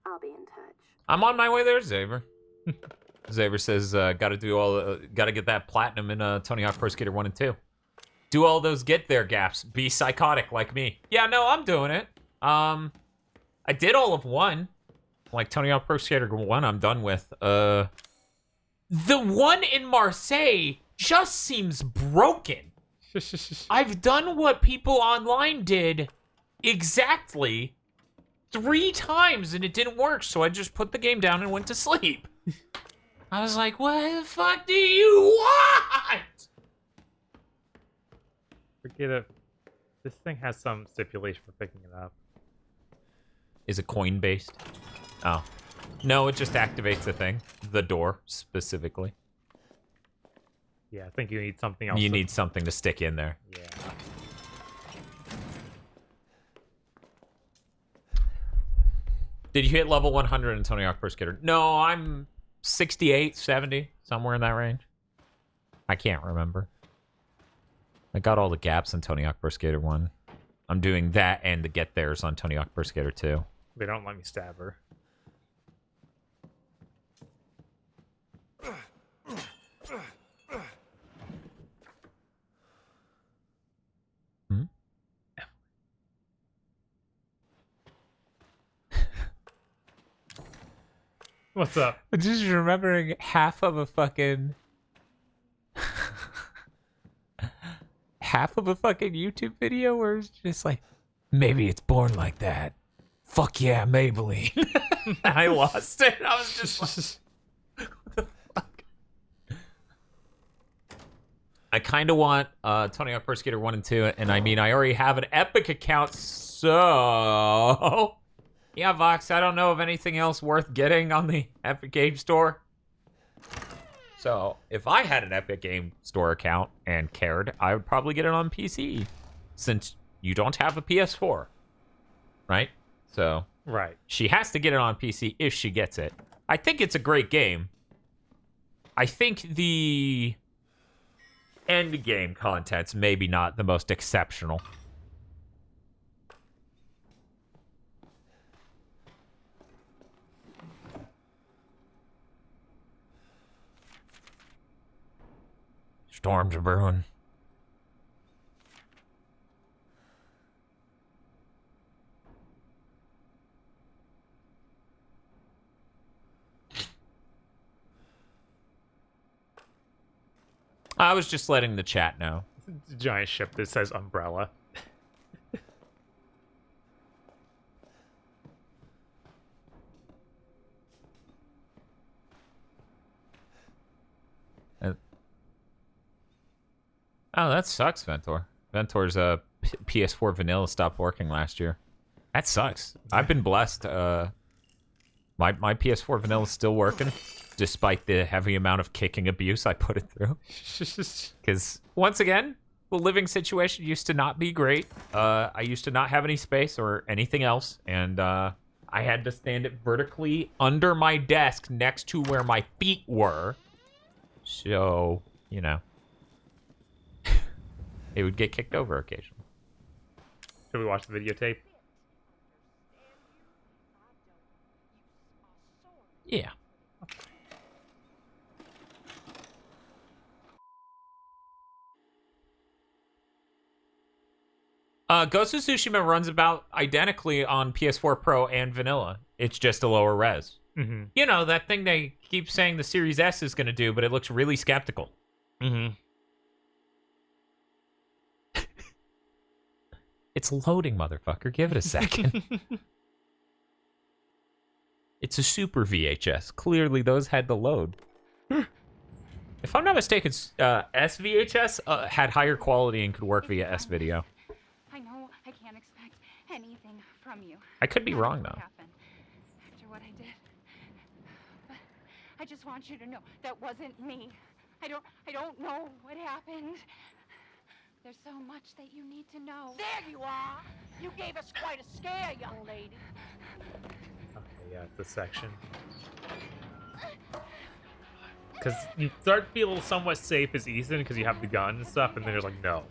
I'll be in touch. I'm on my way there, Xavier. Xavier says, gotta get that platinum in Tony Hawk Pro Skater 1 and 2. Do all those get there gaps. Be psychotic like me. Yeah, no, I'm doing it. I did all of 1. Like Tony Hawk Pro Skater 1, I'm done with. The one in Marseille just seems broken. I've done what people online did exactly 3 times and it didn't work, so I just put the game down and went to sleep. I was like, what the fuck do you want? Forget it. This thing has some stipulation for picking it up. Is it coin-based? Oh. No, it just activates the thing. The door, specifically. Yeah, I think you need something else. You need something to stick in there. Yeah. Did you hit level 100 in Tony Hawk Pro Skater? No, I'm 68, 70, somewhere in that range. I can't remember. I got all the gaps in Tony Hawk Pro Skater 1. I'm doing that and the get theirs on Tony Hawk Pro Skater 2. They don't let me stab her. What's up? Just remembering half of a fucking YouTube video where it's just like, maybe it's born like that. Fuck yeah, Maybelline. I lost it. I was just like, what the fuck? I kind of want Tony Hawk Pro Skater 1 and 2, and I mean, I already have an Epic account, so... Yeah, Vox, I don't know of anything else worth getting on the Epic Game Store. So, if I had an Epic Game Store account and cared, I would probably get it on PC. Since you don't have a PS4. Right? So, right. She has to get it on PC if she gets it. I think it's a great game. I think the end game content's maybe not the most exceptional. Storms are brewing. I was just letting the chat know. It's a giant ship that says umbrella. Oh, that sucks, Ventor. Ventor's PS4 vanilla stopped working last year. That sucks. I've been blessed. My PS4 vanilla is still working, despite the heavy amount of kicking abuse I put it through. Because, once again, the living situation used to not be great. I used to not have any space or anything else, and I had to stand it vertically under my desk next to where my feet were. So, you know. It would get kicked over occasionally. Should we watch the videotape? Yeah. Ghost of Tsushima runs about identically on PS4 Pro and Vanilla. It's just a lower res. Mm-hmm. You know, that thing they keep saying the Series S is going to do, but it looks really skeptical. Mm-hmm. It's loading, motherfucker. Give it a second. It's a super VHS. Clearly, those had to load. If I'm not mistaken, SVHS had higher quality and could work via S-Video. I know I can't expect anything from you. I could be Not wrong, after though. what happened, after what I did. But I just want you to know that wasn't me. I don't know what happened. There's so much that you need to know. There you are! You gave us quite a scare, young lady. Okay, yeah, this section. Because you start to feel somewhat safe as Ethan because you have the gun and stuff, and then you're like, no.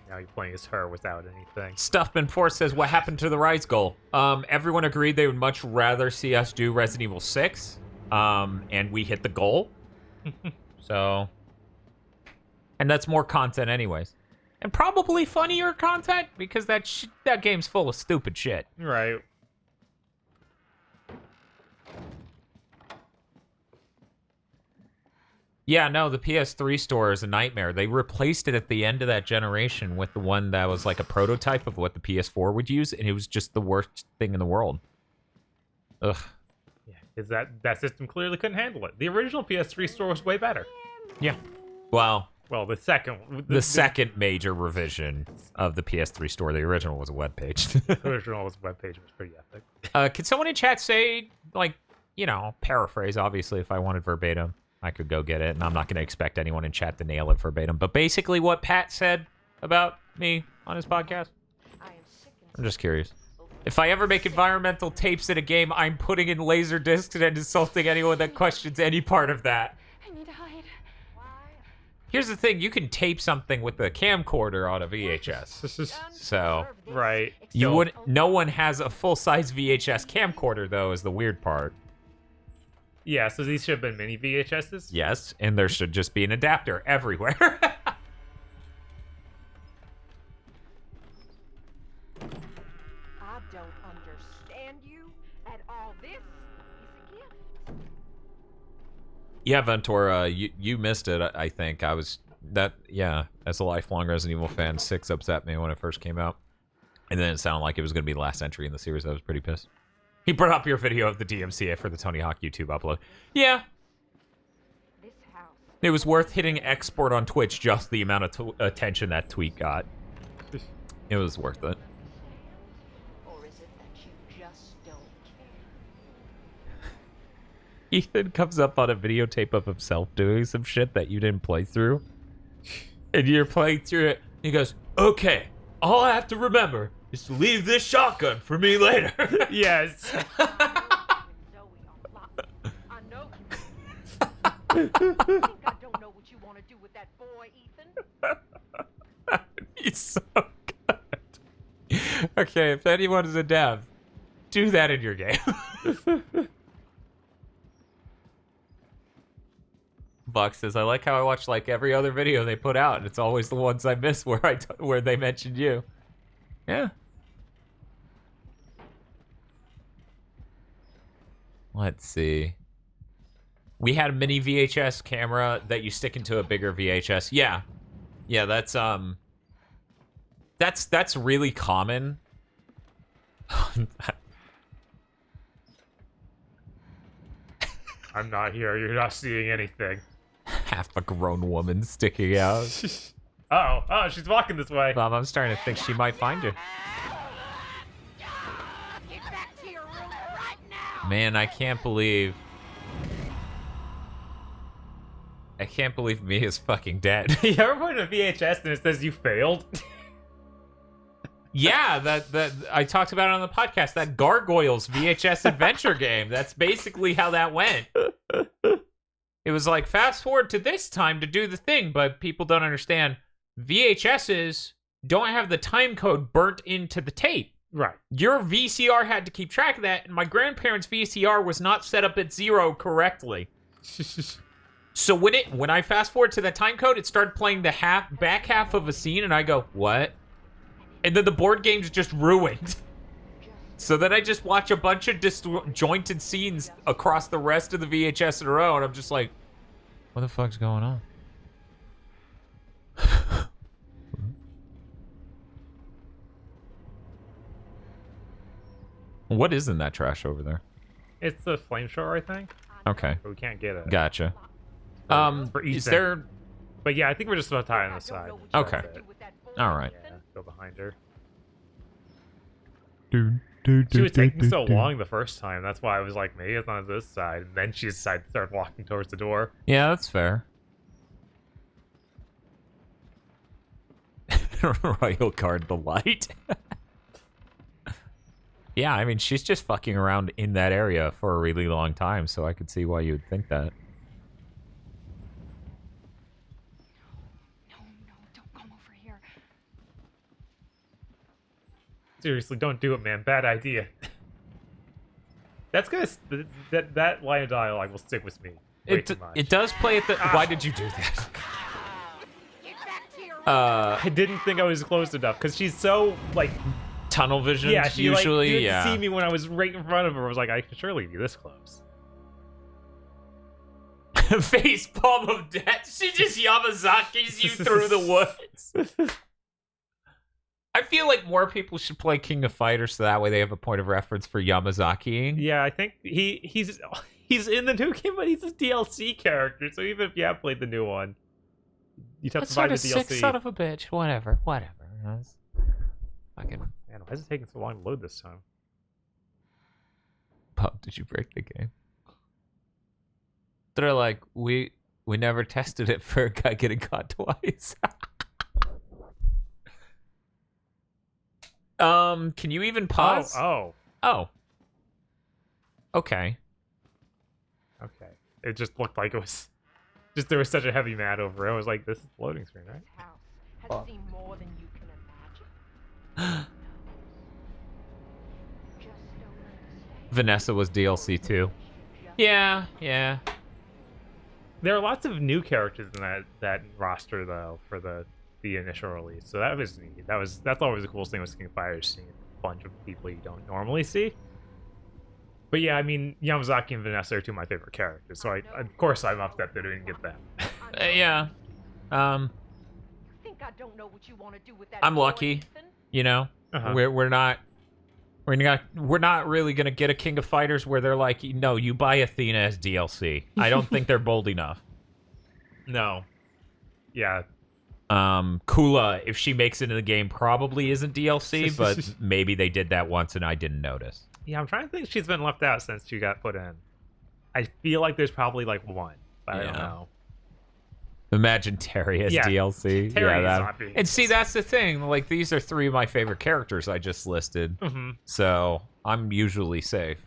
Now you're playing as her without anything. Stuffman Force says, what happened to the Rise goal? Everyone agreed they would much rather see us do Resident Evil 6. And we hit the goal. So. And that's more content anyways. And probably funnier content, because that game's full of stupid shit. Right. Yeah, no, the PS3 store is a nightmare. They replaced it at the end of that generation with the one that was like a prototype of what the PS4 would use, and it was just the worst thing in the world. Ugh. Yeah, because that system clearly couldn't handle it. The original PS3 store was way better. Yeah. Well, the second... The second major revision of the PS3 store, the original was a webpage. The original webpage was pretty epic. Could someone in chat say, like, you know, paraphrase, obviously, if I wanted verbatim? I could go get it, and I'm not going to expect anyone in chat to nail it verbatim. But basically what Pat said about me on his podcast, I'm just curious. If I ever make environmental tapes in a game, I'm putting in laser discs and insulting anyone that questions any part of that. I need to hide. Here's the thing, you can tape something with a camcorder on a VHS. So, right. No one has a full-size VHS camcorder, though, is the weird part. Yeah, so these should have been mini VHSs? Yes, and there should just be an adapter everywhere. I don't understand you at all. This is a gift. Yeah, Ventura, you missed it, I think. As a lifelong Resident Evil fan, 6 upset me when it first came out. And then it sounded like it was going to be the last entry in the series. I was pretty pissed. He brought up your video of the DMCA for the Tony Hawk YouTube upload. Yeah. It was worth hitting export on Twitch just the amount of attention that tweet got. It was worth it. Or is it that you just don't care? Ethan comes up on a videotape of himself doing some shit that you didn't play through. And you're playing through it. And he goes, okay, all I have to remember is to leave this shotgun for me later. Yes. I know you. I think I don't know what you want to do with that boy, Ethan. He's so good. Okay, if anyone is a dev, do that in your game. Buck says, I like how I watch like every other video they put out, and it's always the ones I miss where they mentioned you. Yeah. Let's see. We had a mini VHS camera that you stick into a bigger VHS. Yeah. Yeah, that's really common. I'm not here. You're not seeing anything. Half a grown woman sticking out. Oh, she's walking this way. Bob, I'm starting to think she might find you. Get back to your room right now. Man, I can't believe Mia's fucking dead. You ever put in a VHS and it says you failed? Yeah, that I talked about it on the podcast. That Gargoyles VHS adventure game. That's basically how that went. It was like, fast forward to this time to do the thing, but people don't understand. VHSs don't have the time code burnt into the tape. Right. Your VCR had to keep track of that, and my grandparents' VCR was not set up at 0 correctly. So when I fast forward to that time code, it started playing the back half of a scene, and I go, what? And then the board game's just ruined. So then I just watch a bunch of disjointed scenes across the rest of the VHS in a row, and I'm just like, what the fuck's going on? What is in that trash over there? It's the flamethrower, I think. Okay. But we can't get it. Gotcha. For Is there... But yeah, I think we're just gonna tie on the side. Okay. All right. Yeah, go behind her. She was taking so long the first time. That's why I was like, maybe it's on this side. And then she decided to start walking towards the door. Yeah, that's fair. Royal Guard the Light. Yeah, I mean, she's just fucking around in that area for a really long time, so I could see why you would think that. No, don't come over here. Seriously, don't do it, man. Bad idea. That's gonna that line of dialogue will stick with me. It does play at the. Why did you do that? I didn't think I was close enough because she's so like tunnel vision. Yeah, she usually didn't see me when I was right in front of her. I was like, I can surely be this close. Face palm of death. She just Yamazakis you through the woods. I feel like more people should play King of Fighters so that way they have a point of reference for Yamazaki. Yeah, I think he's in the new game, but he's a DLC character. So even if you have played the new one, you'd have to buy the DLC. Sick son of a bitch. Whatever. Fucking. Man, why is it taking so long to load this time? Pub, did you break the game? They're like, we never tested it for a guy getting caught twice. Can you even pause? Oh. Okay. It just looked like it was just there was such a heavy mat over it. I was like, this is the loading screen, right? Has seen more than you can imagine. Vanessa was DLC too. Yeah. There are lots of new characters in that roster though for the initial release, so that was neat. That's always the coolest thing with King of Fighters, seeing a bunch of people you don't normally see. But yeah, I mean, Yamazaki and Vanessa are two of my favorite characters, so of course I'm upset they didn't get them. Yeah. Think I don't know what you want to do with that. I'm lucky, you know. We're not really gonna get a King of Fighters where they're like, no, you buy Athena as DLC. I don't think they're bold enough. No. Yeah. Kula, if she makes it in the game, probably isn't DLC, but maybe they did that once and I didn't notice. Yeah, I'm trying to think she's been left out since she got put in. I feel like there's probably like one, but I don't know. Imagine Terry as DLC. Terry and see, that's the thing. Like, these are three of my favorite characters I just listed. So I'm usually safe.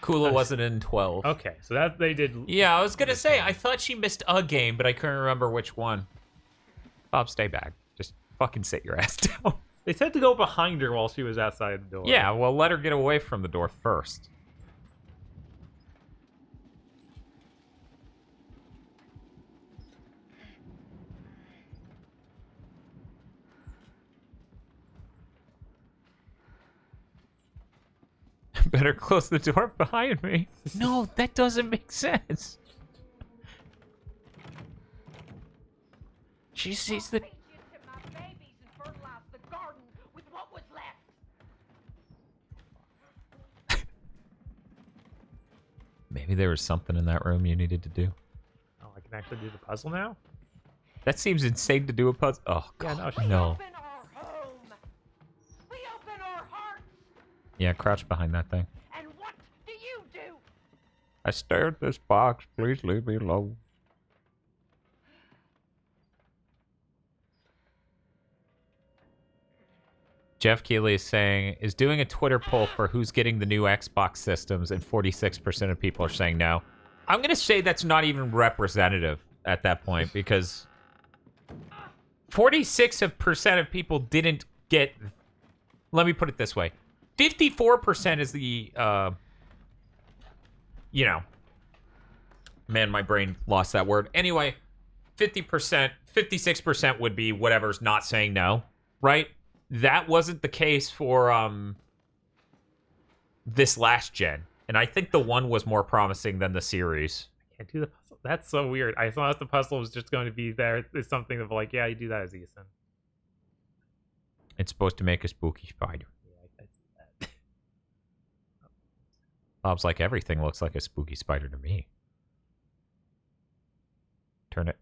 Kula wasn't in 12. Okay, so that they did. Yeah, I was gonna say, I thought she missed a game, but I couldn't remember which one. Bob, stay back. Just fucking sit your ass down. They said to go behind her while she was outside the door. Yeah, well, let her get away from the door first. Better close the door behind me. No, that doesn't make sense. She sees the... Maybe there was something in that room you needed to do. Oh, I can actually do the puzzle now? That seems insane to do a puzzle. Oh, God, yeah, no. Yeah, crouch behind that thing. And what do you do? I stare at this box. Please leave me alone. Jeff Keighley is saying, is doing a Twitter poll for who's getting the new Xbox systems, and 46% of people are saying no. I'm going to say that's not even representative at that point, because 46% of people didn't get... Let me put it this way. 54% is the, you know... Man, my brain lost that word. Anyway, 50%, 56% would be whatever's not saying no, right? That wasn't the case for this last gen. And I think the one was more promising than the series. I can't do the puzzle. That's so weird. I thought the puzzle was just going to be there. It's something of like, yeah, you do that as Ethan. It's supposed to make a spooky spider. Yeah, I see that. Bob's like, everything looks like a spooky spider to me. Turn it.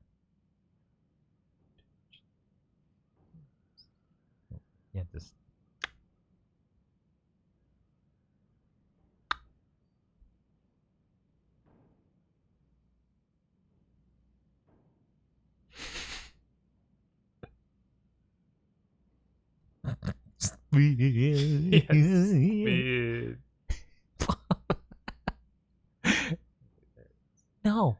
Yeah, this. Yes. No.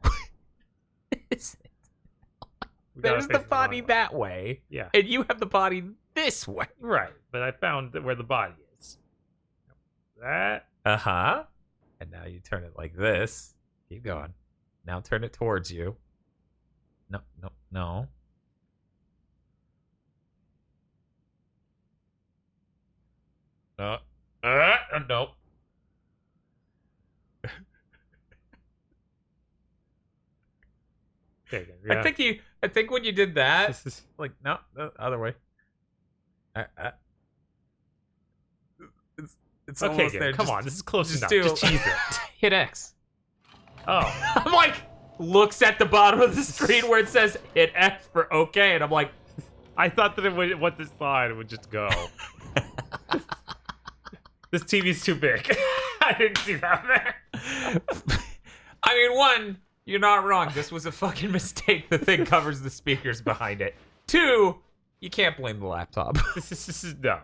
There's the body that way. Yeah. And you have the body this way. Right. But I found where the body is. That. Uh-huh. And now you turn it like this. Keep going. Now turn it towards you. No, no, no. Nope. Okay, yeah. I think when you did that, like, no, the other way. It's okay, almost Gabe, there. come on, this is close enough. Just cheese it. Hit X. Oh. I'm like, looks at the bottom of the screen where it says hit X for okay, and I'm like, I thought that it would, what this slide would just go. This TV's too big. I didn't see that there. I mean, one, you're not wrong. This was a fucking mistake. The thing covers the speakers behind it. Two, you can't blame the laptop. This is no.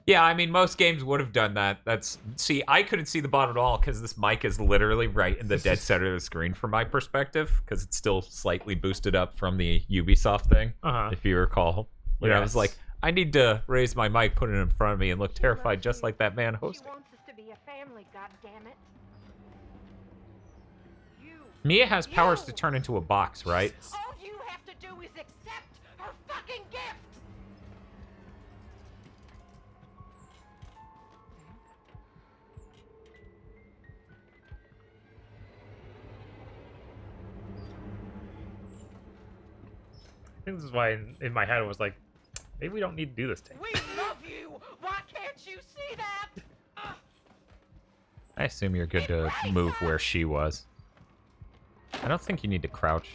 Yeah, I mean, most games would have done that. See, I couldn't see the bottom at all because this mic is literally right in the dead center of the screen from my perspective because it's still slightly boosted up from the Ubisoft thing, if you recall. When I was like, I need to raise my mic, put it in front of me, and look terrified just like that man hosting. She wants us to be a family, goddammit. Mia has powers to turn into a box, right? All you have to do is accept her fucking gift. I think this is why in my head it was like, maybe we don't need to do this tape. We love you. Why can't you see that? I assume you're good to move where she was. I don't think you need to crouch.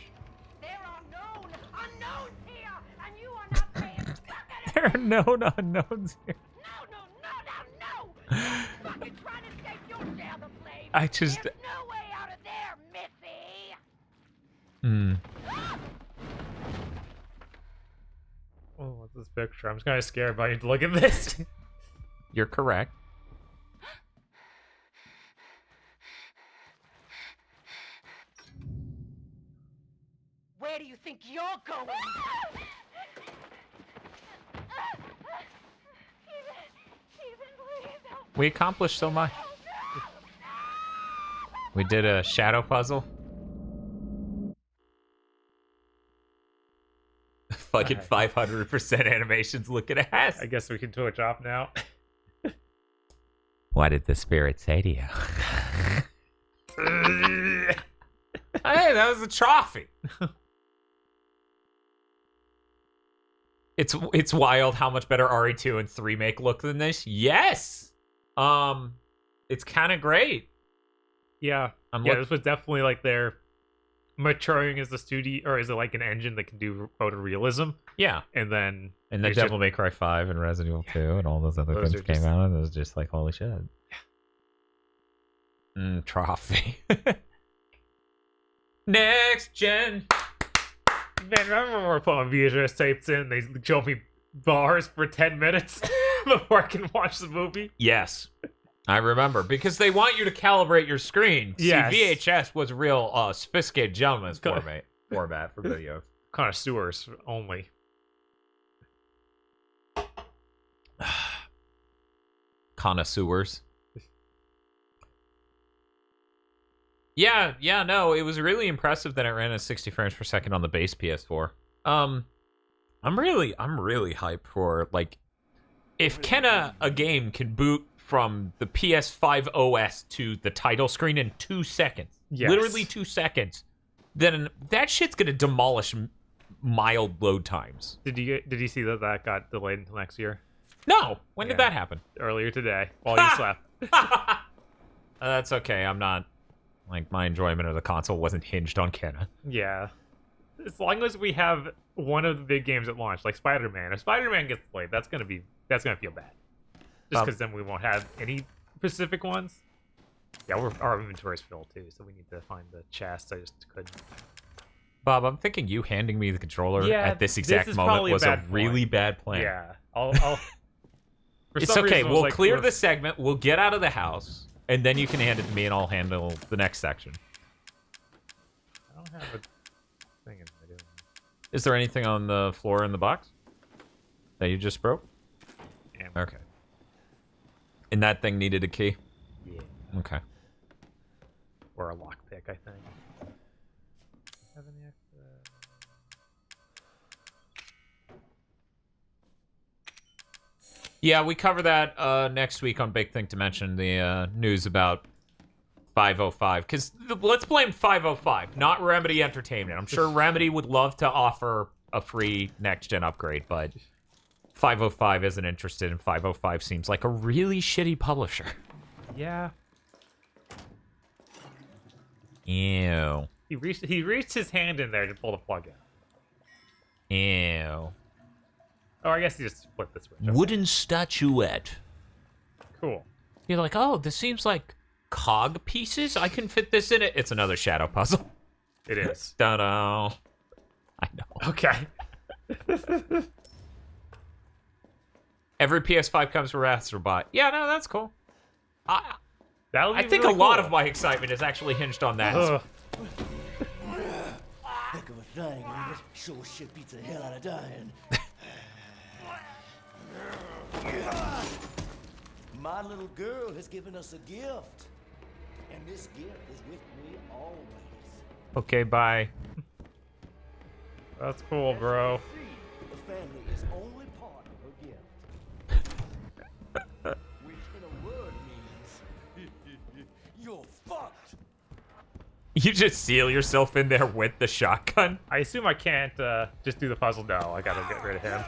There are known unknowns here, and you are not paying fucking There are known unknowns here. No. You're fucking trying to take your share of the blame. I just... There's no way out of there, Missy. Oh, what's this picture? I'm just kind of scared, but I need to look at this. You're correct. Where do you think you're going? We accomplished so much. We did a shadow puzzle. Fucking 500% animations looking ass. I guess we can switch off now. What did the spirit say to you? Hey, that was a trophy. It's wild how much better RE2 and 3 make look than this. Yes. It's kind of great. Yeah. This was definitely like their maturing as a studio, or is it like an engine that can do photorealism? Yeah. And then Devil May Cry 5 and Resident Evil 2 and all those other things came out, and it was just like, holy shit. Trophy. Next gen. Man, remember when we were putting VHS tapes in, they show me bars for 10 minutes before I can watch the movie? Yes. I remember, because they want you to calibrate your screen. Yes. See, VHS was a real sophisticated gentleman's format for videos. Connoisseurs only. Connoisseurs. Yeah, no, it was really impressive that it ran at 60 frames per second on the base PS4. I'm really hyped for, like, if a game can boot from the PS5 OS to the title screen in 2 seconds, literally 2 seconds, then that shit's gonna demolish mild load times. Did you see that got delayed until next year? No, when did that happen? Earlier today, while you slept. That's okay. I'm not, like, my enjoyment of the console wasn't hinged on Kenna. Yeah. As long as we have one of the big games at launch, like Spider-Man. If Spider-Man gets delayed, that's gonna feel bad. Just because then we won't have any specific ones. Yeah, our inventory is filled too, so we need to find the chest. I just couldn't. Bob, I'm thinking you handing me the controller Yeah, at this exact this is moment probably a was a bad really point. bad plan. Yeah, I'll It's okay. We'll clear the segment. We'll get out of the house, and then you can hand it to me, and I'll handle the next section. I don't have a thing in my doing. Is there anything on the floor in the box that you just broke? Yeah. Okay. And that thing needed a key? Yeah. Okay. Or a lockpick, I think. Have any extra? Yeah, we cover that next week on Big Thing to mention the news about 505. Because let's blame 505, not Remedy Entertainment. I'm sure Remedy would love to offer a free next-gen upgrade, but 505 isn't interested, and 505 seems like a really shitty publisher. Yeah. Ew. He reached his hand in there to pull the plug out. Ew. Oh, I guess he just flipped the switch. Okay. Wooden statuette. Cool. You're like, oh, this seems like cog pieces. I can fit this in it. It's another shadow puzzle. It is. Ta-da. I know. Okay. Every PS5 comes with Astrobot. Yeah, no, that's cool. I think really a lot cool. of my excitement is actually hinged on that. Ugh. Heck of a thing, ain't it? Sure shit beats the hell out of dying. My little girl has given us a gift. And this gift is with me always. Okay, bye. That's cool, bro. The family is only part of her gift. Which in a word means you're fucked. You just seal yourself in there with the shotgun? I assume I can't just do the puzzle. No, I gotta get rid of him.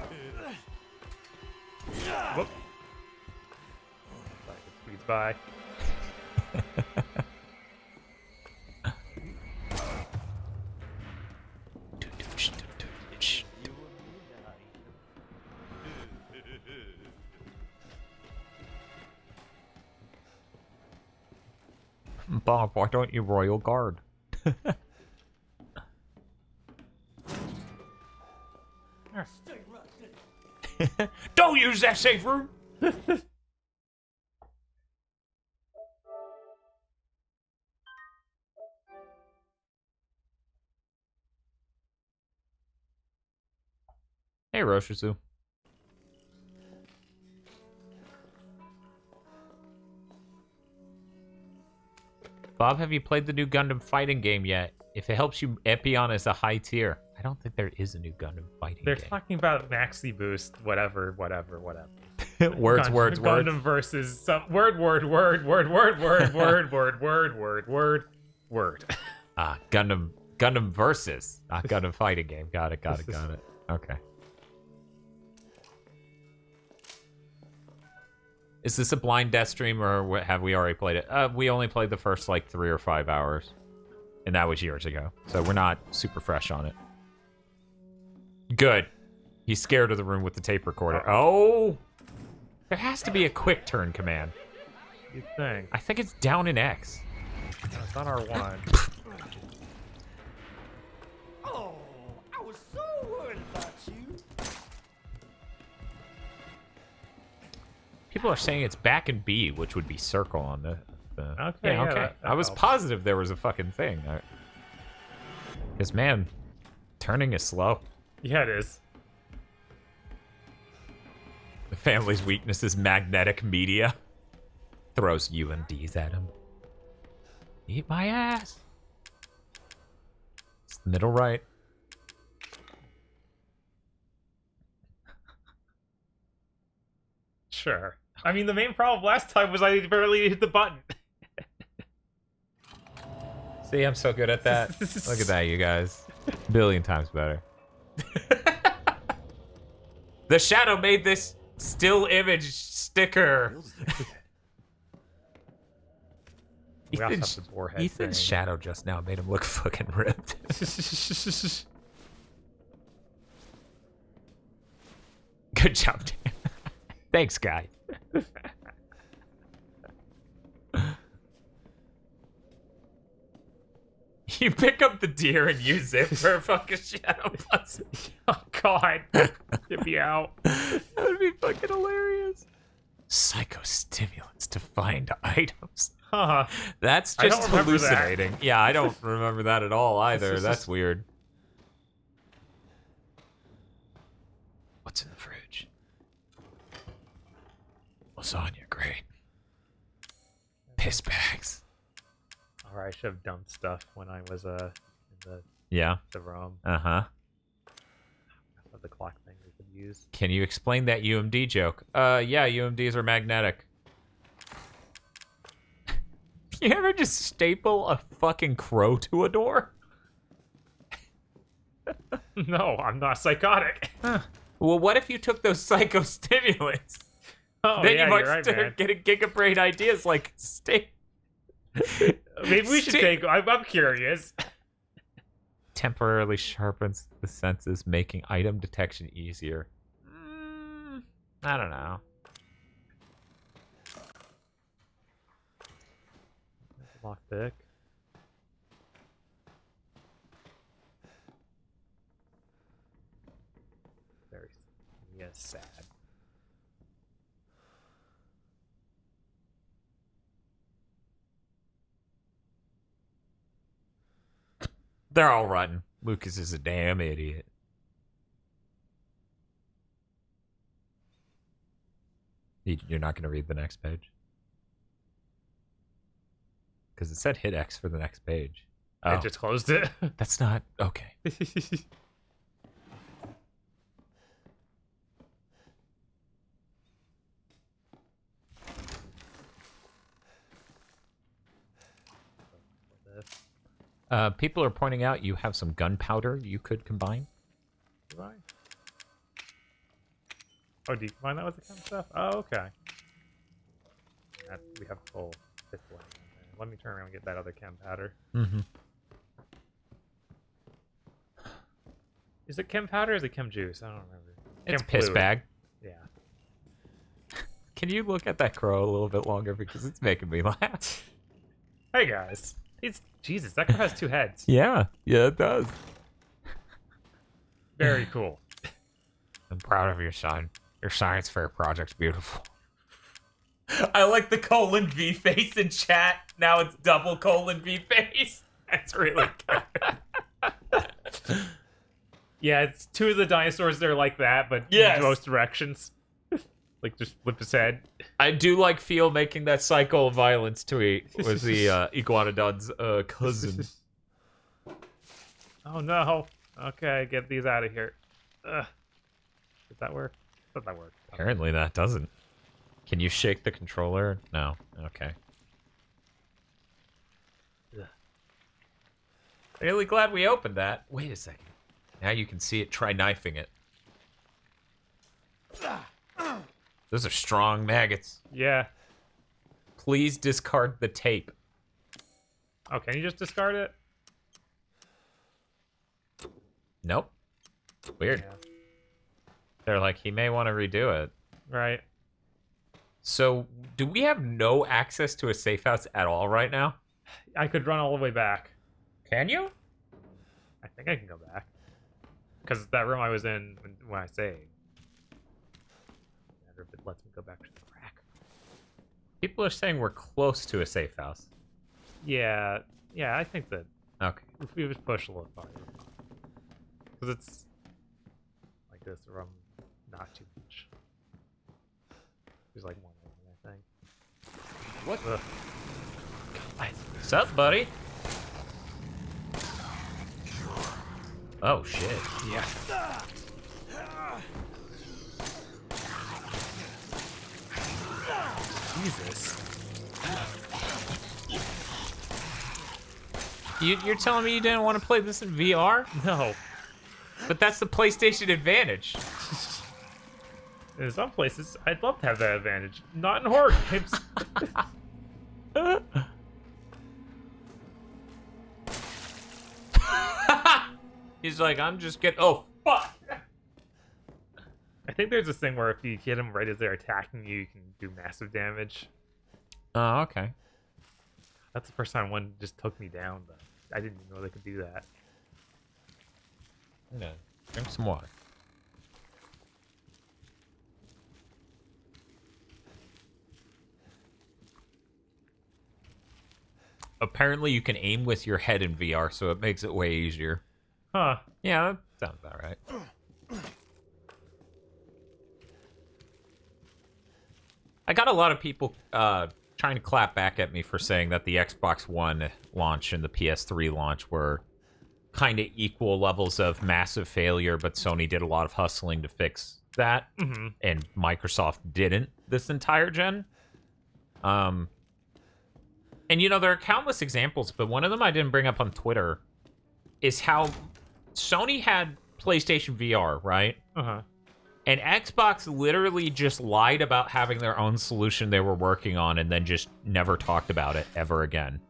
Whoop. Speeds by. Bob, why don't you Royal Guard? Don't use that safe room! Hey, Roshizu. Bob, have you played the new Gundam fighting game yet? If it helps you, Epion is a high tier. I don't think there is a new Gundam fighting They're game. talking about Maxi Boost, whatever. Words. Gundam versus some word. Gundam versus, not Gundam fighting game. Got it. Okay. Is this a blind death stream, or have we already played it? We only played the first, 3 or 5 hours. And that was years ago. So we're not super fresh on it. Good. He's scared of the room with the tape recorder. Oh! There has to be a quick turn command. You think? I think it's down in X. It's not R1. Oh, I was so worried about you. People are saying it's back in B, which would be circle on the... Okay, yeah, okay. that I was helps. positive there was a fucking thing. Because, man, turning is slow. Yeah, it is. The family's weakness is magnetic media. Throws UMDs at him. Eat my ass. It's the middle right. Sure. I mean, the main problem last time was I barely hit the button. See, I'm so good at that. Look at that, you guys. A billion times better. The shadow made this still image sticker. We also have the boar head Ethan's thing. shadow just now made him look fucking ripped. Good job, Dan. Thanks, guys. You pick up the deer and use it for a fucking shadow puzzle. Oh God, get me out. That would be fucking hilarious. Psychostimulants to find items. Huh. That's I don't just remember hallucinating. Yeah, I don't remember that at all either. That's weird. What's in the fridge? Lasagna, great. Piss bags. Alright, I should have dumped stuff when I was in the room. Uh-huh. The clock thing we could use. Can you explain that UMD joke? Yeah, UMDs are magnetic. You ever just staple a fucking crow to a door? No, I'm not psychotic. Huh. Well, what if you took those psychostimulants? Oh, Then yeah, you might you're right, start man. getting gigabrain ideas like Maybe we should take. I'm curious. Temporarily sharpens the senses, making item detection easier. I don't know. Lockpick. Very sad. They're all rotten. Lucas is a damn idiot. You're not going to read the next page? Because it said hit X for the next page. Oh. I just closed it. That's not... Okay. People are pointing out you have some gunpowder you could combine. Do I? Oh, do you combine that with the chem stuff? Oh, okay. We have full fifth one. Let me turn around and get that other chem powder. Mm-hmm. Is it chem powder or is it chem juice? I don't remember. It's Chem piss fluid. bag. Yeah. Can you look at that crow a little bit longer because it's making me laugh? Hey guys. Jesus, that crow has 2 heads. Yeah, it does. Very cool. I'm proud of your son. Your science fair project's beautiful. I like the :V face in chat. Now it's double :V face. That's really good. Yeah, it's 2 of the dinosaurs that are like that, but Yes. in most directions. Like, just flip his head. I do like Feel making that cycle of violence tweet with the Iguanodon's cousin. Oh no. Okay, get these out of here. Ugh. Does that work? Does that work? Apparently that doesn't. Can you shake the controller? No. Okay. Ugh. Really glad we opened that. Wait a second. Now you can see it. Try knifing it. Those are strong maggots. Yeah. Please discard the tape. Oh, can you just discard it? Nope. Weird. Yeah. They're like, he may want to redo it. Right. So, do we have no access to a safe house at all right now? I could run all the way back. Can you? I think I can go back. Because that room I was in when I saved. Matter if it lets me go back to the crack. People are saying we're close to a safe house. Yeah, I think that Okay. if we just push a little farther. Because it's like this room, not too much. There's like one room, I think. What? Ugh. God. What's up, buddy? Oh, shit. Yeah. Jesus. You're telling me you didn't want to play this in VR? No. But that's the PlayStation advantage. In some places, I'd love to have that advantage. Not in horror games. He's like, I'm just getting... Oh, fuck! I think there's this thing where if you hit them right as they're attacking you, you can do massive damage. Oh, okay. That's the first time one just took me down, though. I didn't even know they could do that. No, drink some water. Apparently, you can aim with your head in VR, so it makes it way easier. Huh. Yeah, that sounds about right. I got a lot of people trying to clap back at me for saying that the Xbox One launch and the PS3 launch were kind of equal levels of massive failure, but Sony did a lot of hustling to fix that, and Microsoft didn't this entire gen. And, you know, there are countless examples, but one of them I didn't bring up on Twitter is how Sony had PlayStation VR, right? Uh-huh. And Xbox literally just lied about having their own solution they were working on and then just never talked about it ever again.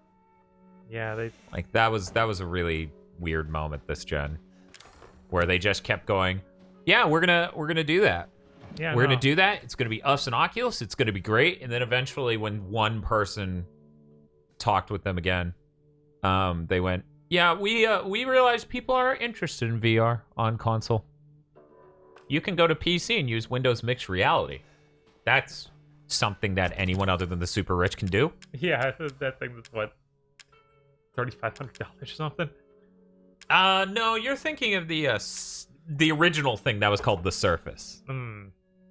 Yeah, they... Like, that was a really weird moment this gen, where they just kept going, yeah, we're gonna do that. Yeah, we're gonna do that. It's gonna be us and Oculus. It's gonna be great. And then eventually, when one person talked with them again, they went, yeah, we realized people are interested in VR on console. You can go to PC and use Windows Mixed Reality. That's something that anyone other than the super rich can do. Yeah, that thing was what, $3,500 or something. No, you're thinking of the original thing that was called the Surface.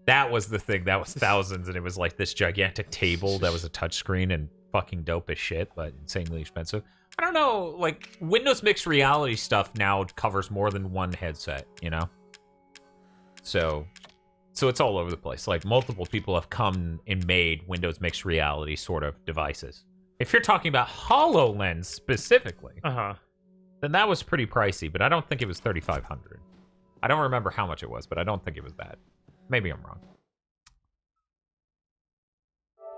That was the thing that was thousands, and it was like this gigantic table that was a touchscreen and fucking dope as shit, but insanely expensive. I don't know, like, Windows Mixed Reality stuff now covers more than one headset, you know? So it's all over the place. Like, multiple people have come and made Windows Mixed Reality sort of devices. If you're talking about HoloLens specifically, then that was pretty pricey, but I don't think it was $3,500. I don't remember how much it was, but I don't think it was that. Maybe I'm wrong.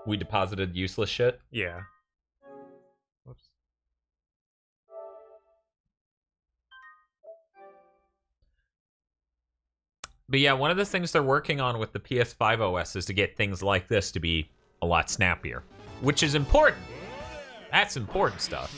We deposited useless shit? Yeah. Whoops. But yeah, one of the things they're working on with the PS5 OS is to get things like this to be a lot snappier, which is important. That's important stuff.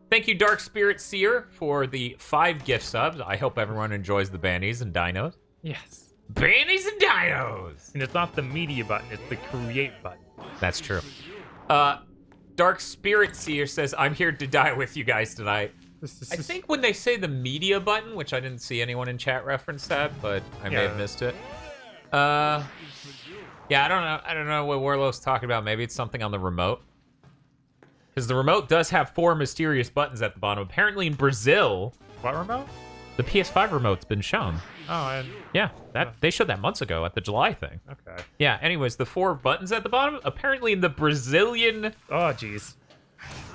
Thank you, Dark Spirit Seer, for the 5 gift subs. I hope everyone enjoys the bannies and dinos. Yes. Bannies and dinos! And it's not the media button, it's the create button. That's true. Dark Spirit Seer says, I'm here to die with you guys tonight. I think when they say the media button, which I didn't see anyone in chat reference that, but I may have missed it. Yeah, I don't know what Warlow's talking about. Maybe it's something on the remote. Because the remote does have 4 mysterious buttons at the bottom. Apparently in Brazil... What remote? The PS5 remote's been shown. Oh, and... Yeah, they showed that months ago at the July thing. Okay. Yeah, anyways, the 4 buttons at the bottom, apparently in the Brazilian... Oh, jeez.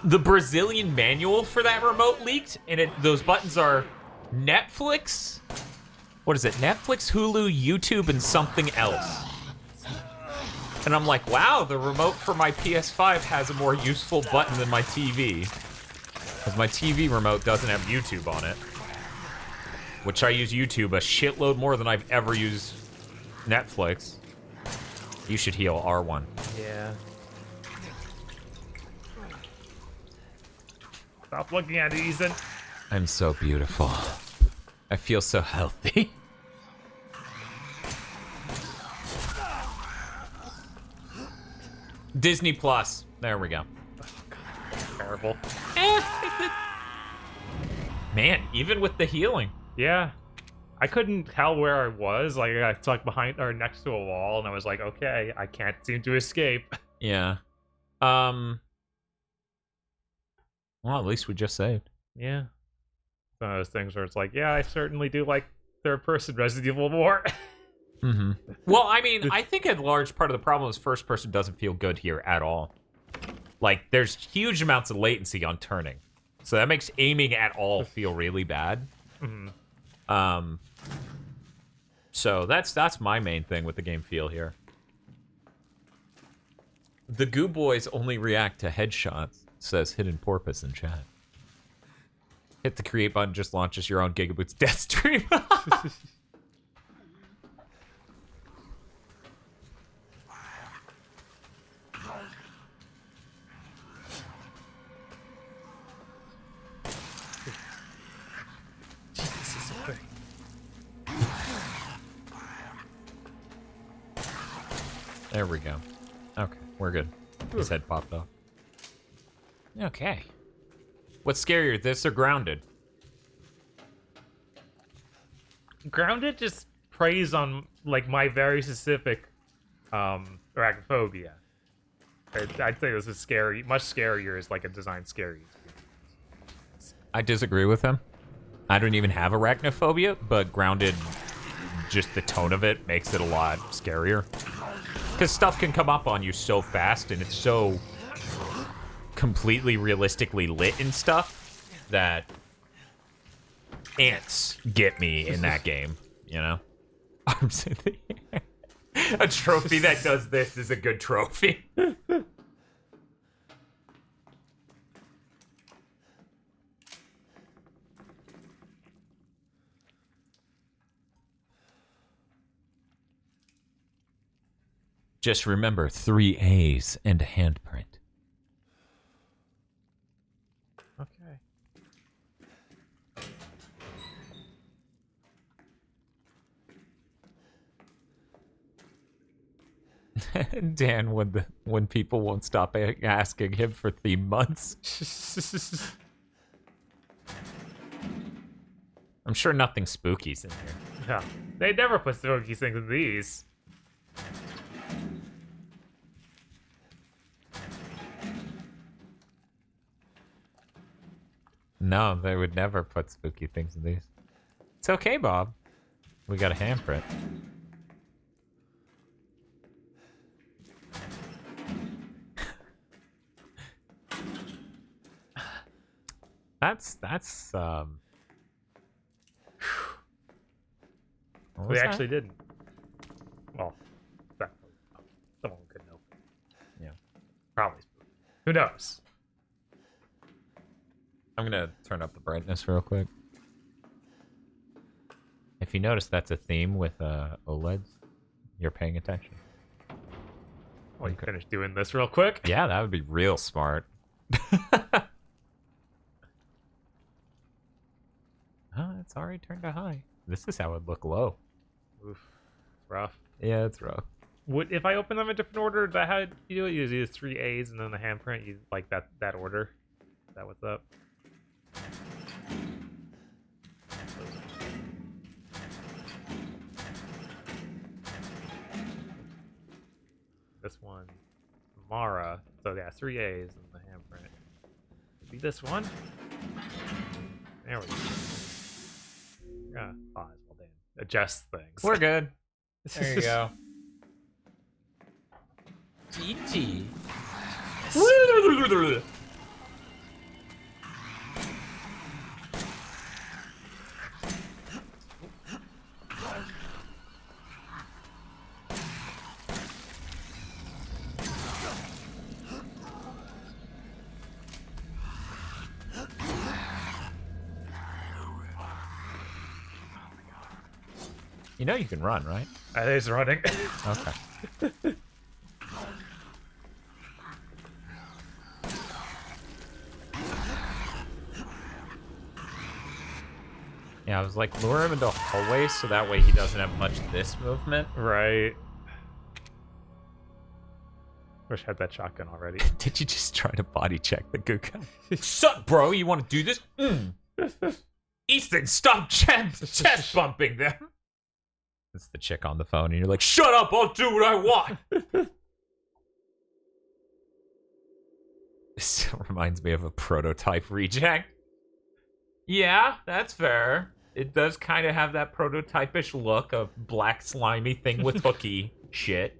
The Brazilian manual for that remote leaked, and those buttons are Netflix... What is it? Netflix, Hulu, YouTube, and something else. And I'm like, wow, the remote for my PS5 has a more useful button than my TV. Because my TV remote doesn't have YouTube on it. Which I use YouTube a shitload more than I've ever used Netflix. You should heal R1. Yeah. Stop looking at it, Ethan. I'm so beautiful. I feel so healthy. Disney Plus. There we go. Oh, God, terrible. Man, even with the healing. Yeah. I couldn't tell where I was. Like, I got stuck behind or next to a wall, and I was like, okay, I can't seem to escape. Yeah. Well, at least we just saved. Yeah. One of those things where it's like, yeah, I certainly do like third-person Resident Evil more. Mm-hmm. Well, I mean, I think a large part of the problem is first person doesn't feel good here at all. Like, there's huge amounts of latency on turning. So that makes aiming at all feel really bad. Mm-hmm. So that's my main thing with the game feel here. The Goo Boys only react to headshots, says Hidden Porpoise in chat. Hit the create button, just launches your own GigaBoots death stream. There we go. Okay, we're good. His head popped off. Okay. What's scarier, this or Grounded? Grounded just preys on like my very specific arachnophobia. I'd say this is scary. Much scarier is like a design scary. I disagree with him. I don't even have arachnophobia, but Grounded, just the tone of it makes it a lot scarier. Because stuff can come up on you so fast, and it's so completely realistically lit and stuff that ants get me in that game, you know? Arms in the air. A trophy that does this is a good trophy. Just remember 3 A's and a handprint. Okay. Dan, when people won't stop asking him for theme months. I'm sure nothing spooky's in here. Yeah, they never put spooky things in these. No, they would never put spooky things in these. It's okay, Bob. We got a handprint. That's What was We that? actually didn't. Well, someone couldn't open. Yeah. Probably. Who knows? I'm gonna turn up the brightness real quick. If you notice, that's a theme with OLEDs. You're paying attention. Well, you finish doing this real quick? Yeah, that would be real smart. Oh, it's already turned to high. This is how it would look low. Oof. Rough. Yeah, it's rough. Would if I open them in different order, is that how you do it? You use 3 A's and then the handprint, you like that order? Is that what's up? This one, Mara. So yeah, 3 A's and the handprint. Be this one? There we go. Yeah, pause while Dan adjust things. We're good. There you go. GG. You know you can run, right? It is running. Okay. Yeah, I was like, lure him into hallways so that way he doesn't have much of this movement. Right. Wish I had that shotgun already. Did you just try to body check the Guga? Sup, bro? You want to do this? Ethan, stop chest bumping them. It's the chick on the phone, and you're like, shut up, I'll do what I want. This reminds me of a prototype reject. Yeah, that's fair. It does kind of have that prototypish look of black slimy thing with hooky shit.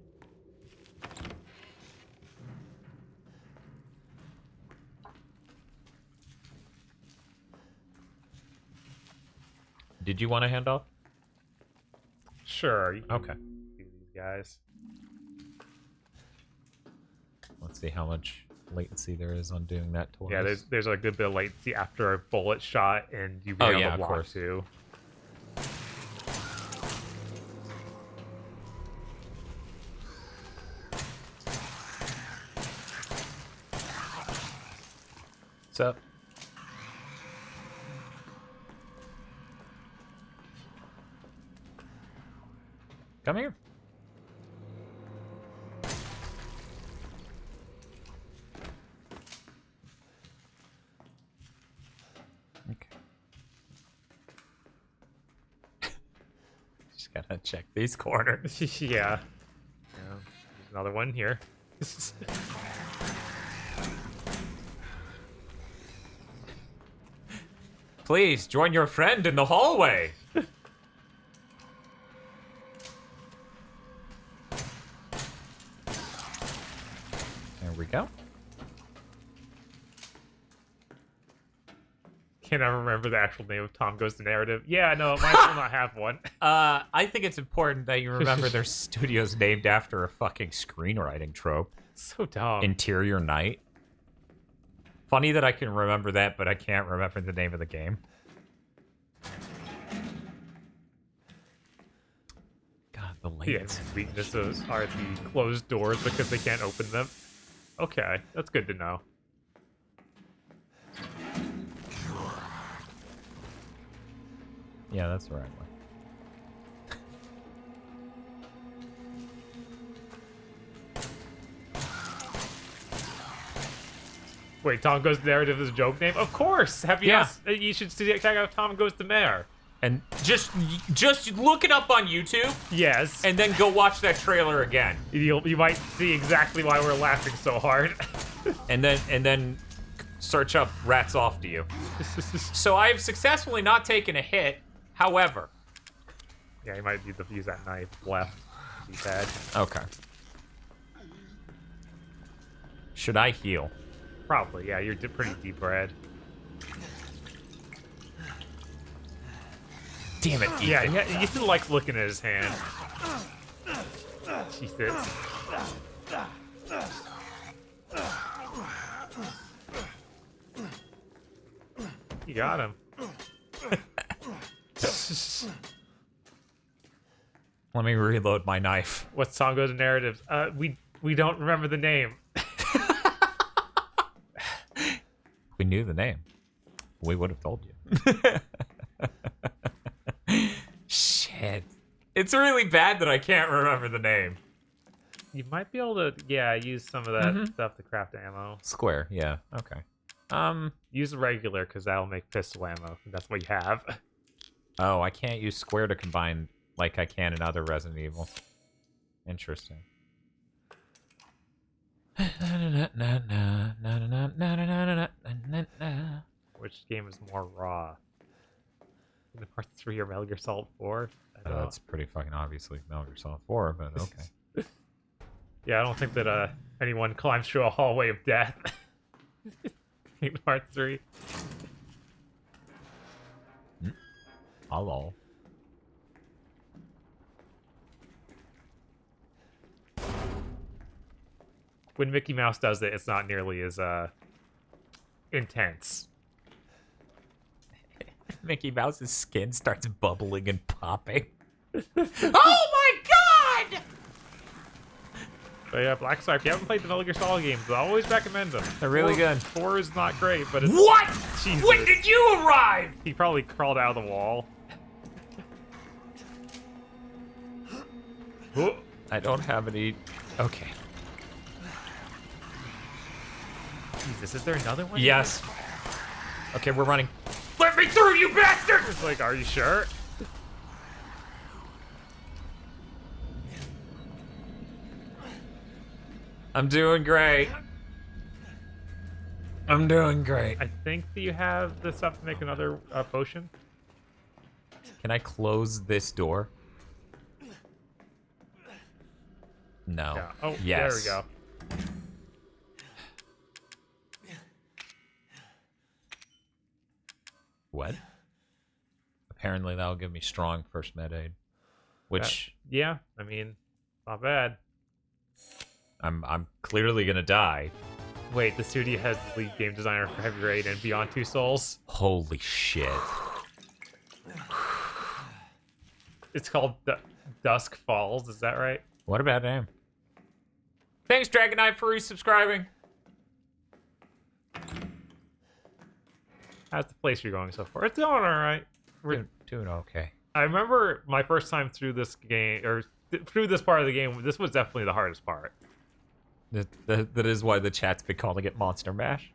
Did you want a handoff? Sure. You can Okay. do these guys. Let's see how much latency there is on doing that twice. Yeah, there's a good bit of latency after a bullet shot, and you being able to block too. What's up? Come here. Just gotta check these corners. Yeah. There's another one here. Please join your friend in the hallway. There we go. Can't ever remember the actual name of Tom Goes the Narrative. Yeah, no, it might still not have one. I think it's important that you remember their studio's named after a fucking screenwriting trope. So dumb. Interior Night. Funny that I can remember that, but I can't remember the name of the game. God, the latency. Yeah, weaknesses are the closed doors because they can't open them. Okay, that's good to know. Yeah, that's the right way. Wait, Tom Goes the Narrative is a joke name? Of course! Have you Yeah. you should check out Tom Goes the Mayor. And just look it up on YouTube. Yes. And then go watch that trailer again. You might see exactly why we're laughing so hard. and then search up Rats Off to You. So I have successfully not taken a hit. However. Yeah, you might need to use that knife left. Bad. Okay. Should I heal? Probably, yeah. You're pretty deep red. Damn it, Ethan. Yeah, Ethan likes looking at his hand. Jesus. You got him. Let me reload my knife. What's Tom Goes the Narratives? We don't remember the name. We knew the name. We would have told you. Shit. It's really bad that I can't remember the name. You might be able to, yeah, use some of that stuff to craft ammo. Square, yeah, okay. Use regular, because that'll make pistol ammo. That's what you have. Oh, I can't use square to combine like I can in other Resident Evil. Interesting. Which game is more raw? The Part 3 or Metal Gear Solid 4? That's pretty fucking obviously Metal Gear Solid 4, but okay. Yeah, I don't think that anyone climbs through a hallway of death in Part 3. Hello. When Mickey Mouse does it, it's not nearly as intense. Mickey Mouse's skin starts bubbling and popping. Oh my god! But yeah, Black Star, if you haven't played the Metal Gear Solid games, I always recommend them. They're really good. 4 is not great, but it's... What? Jesus. When did you arrive? He probably crawled out of the wall. I don't have any... Okay. Jesus, is there another one? Yes. Okay, we're running. Let me through, you bastard! It's like, are you sure? I'm doing great. I'm doing great. I think that you have the stuff to make another potion. Can I close this door? No. Yeah. Oh, yes. There we go. What? Apparently that'll give me strong first med aid. Which yeah, I mean, not bad. I'm clearly gonna die. Wait, the studio has the lead game designer for Heavy Rain and Beyond Two Souls. Holy shit. It's called Dusk Falls, is that right? What a bad name. Thanks, Dragon Knight, for resubscribing. How's the place you're going so far? It's going alright. We're doing okay. I remember my first time through this game, or through this part of the game, this was definitely the hardest part. That is why the chat's been calling it Monster Mash.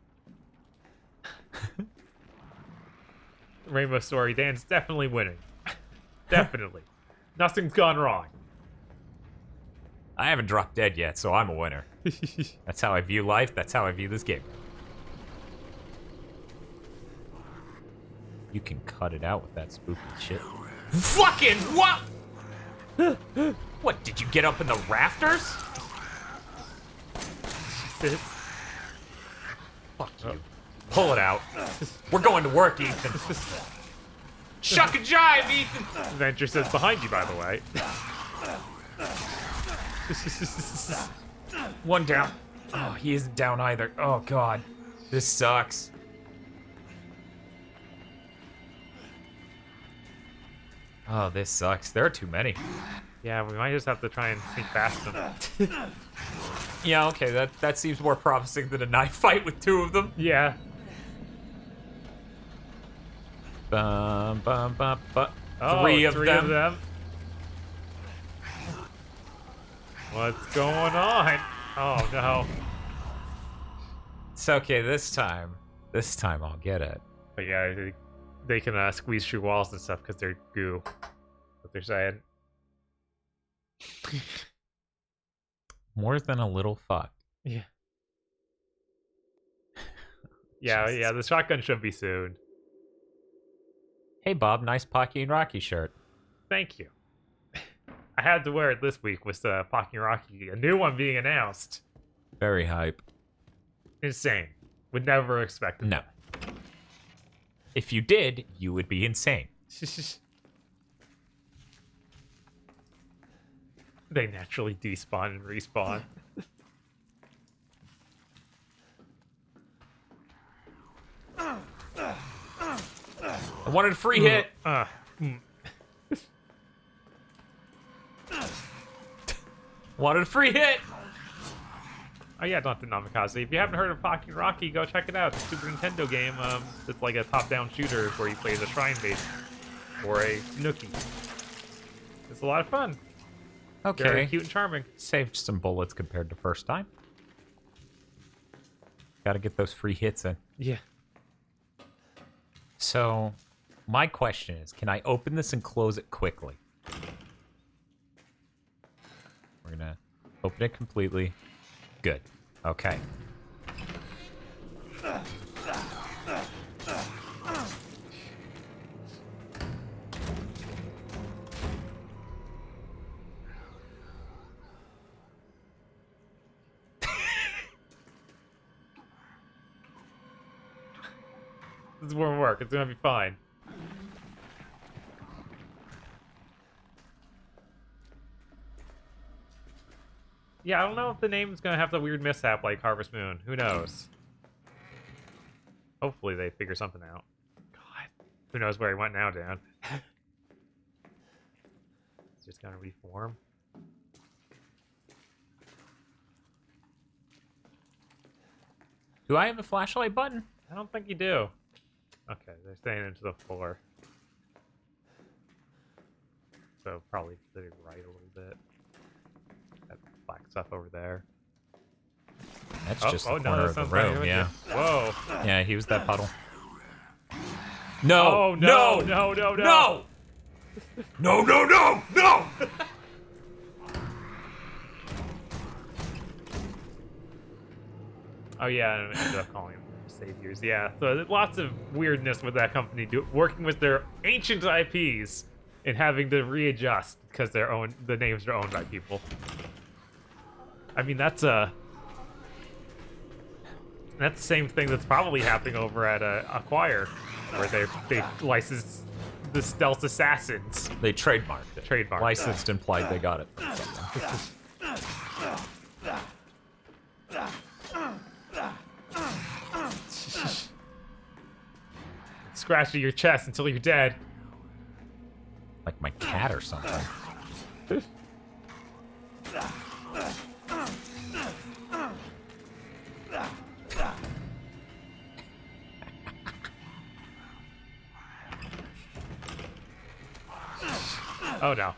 Rainbow Story Dan's definitely winning. Definitely. Nothing's gone wrong. I haven't dropped dead yet, so I'm a winner. That's how I view life. That's how I view this game. You can cut it out with that spooky shit. Fucking what? What, did you get up in the rafters? Fuck you. Pull it out. We're going to work, Ethan. Shuck a jive, Ethan! Venture says behind you, by the way. One down. Oh, he isn't down either. Oh, God. This sucks. Oh, this sucks. There are too many. Yeah, we might just have to try and sneak past them. Yeah, okay, that seems more promising than a knife fight with two of them. Yeah. Bum, bum, bum, bum. Oh, three of of them. What's going on? Oh, no. It's okay this time. This time I'll get it. But yeah, they can squeeze through walls and stuff because they're goo. What they're saying. More than a little fuck. Yeah. Yeah, Jesus. yeah, the shotgun should be soon. Hey, Bob, nice Pocky and Rocky shirt. Thank you. I had to wear it this week with Pocky and Rocky, a new one being announced. Very hype. Insane. Would never expect it. No. If you did, you would be insane. They naturally despawn and respawn. I wanted a free hit. Wanted a free hit. Oh yeah, not the Namikaze. If you haven't heard of Pocky Rocky, go check it out. It's a Super Nintendo game. It's like a top-down shooter where you play as a shrine maiden or a Nookie. It's a lot of fun. Okay. Very cute and charming. Saved some bullets compared to first time. Gotta get those free hits in. Yeah. So, my question is, can I open this and close it quickly? We're gonna open it completely. Good. Okay. This won't work. It's gonna be fine. Yeah, I don't know if the name's gonna have the weird mishap like Harvest Moon. Who knows? Hopefully they figure something out. God, who knows where he went now, Dan? It's just gonna reform. Do I have a flashlight button? I don't think you do. Okay, they're staying into the floor. So probably to the right a little bit. That black stuff over there. That's just the corner of the room, yeah. Whoa. Yeah, he was that puddle. No! Oh, no! No! No! No! No! No! No! No! No! Oh yeah, and I ended up calling them saviors. Yeah, so there's lots of weirdness with that company working with their ancient IPs and having to readjust because the names are owned by people. I mean, that's the same thing that's probably happening over at Acquire, where they licensed the Stealth Assassins. They trademarked it. Trademarked. Licensed, implied they got it. Scratching your chest until you're dead. Like my cat or something. Oh no.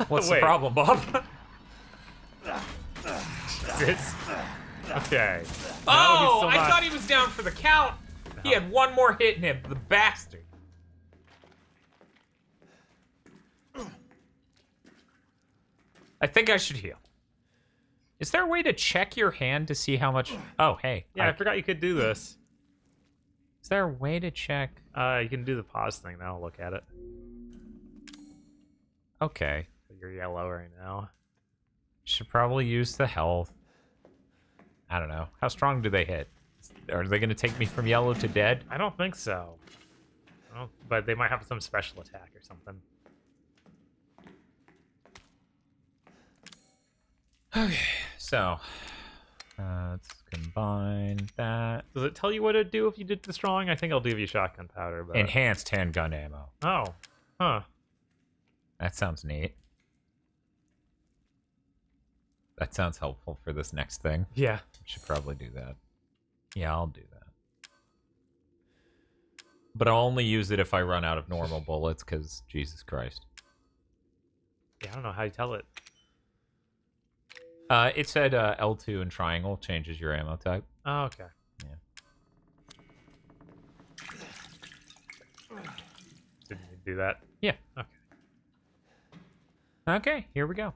What's the problem, Bob? Jesus. Okay. Oh, I thought he was down for the count. No. He had one more hit in him, the bastard. I think I should heal. Is there a way to check your hand to see how much... Oh, hey. Yeah, I forgot you could do this. Is there a way to check? You can do the pause thing. Now look at it. Okay. You're yellow right now. Should probably use the health. I don't know. How strong do they hit? Are they going to take me from yellow to dead? I don't think so. But they might have some special attack or something. Okay, so let's combine that. Does it tell you what to do if you did the strong? I think I'll give you shotgun powder. But... Enhanced handgun ammo. Oh. Huh. That sounds neat. That sounds helpful for this next thing. Yeah. Should probably do that. Yeah, I'll do that. But I'll only use it if I run out of normal bullets, because Jesus Christ. Yeah, I don't know how you tell it. It said L2 and triangle changes your ammo type. Oh, okay. Yeah. Did you do that? Yeah. Okay. Okay, here we go.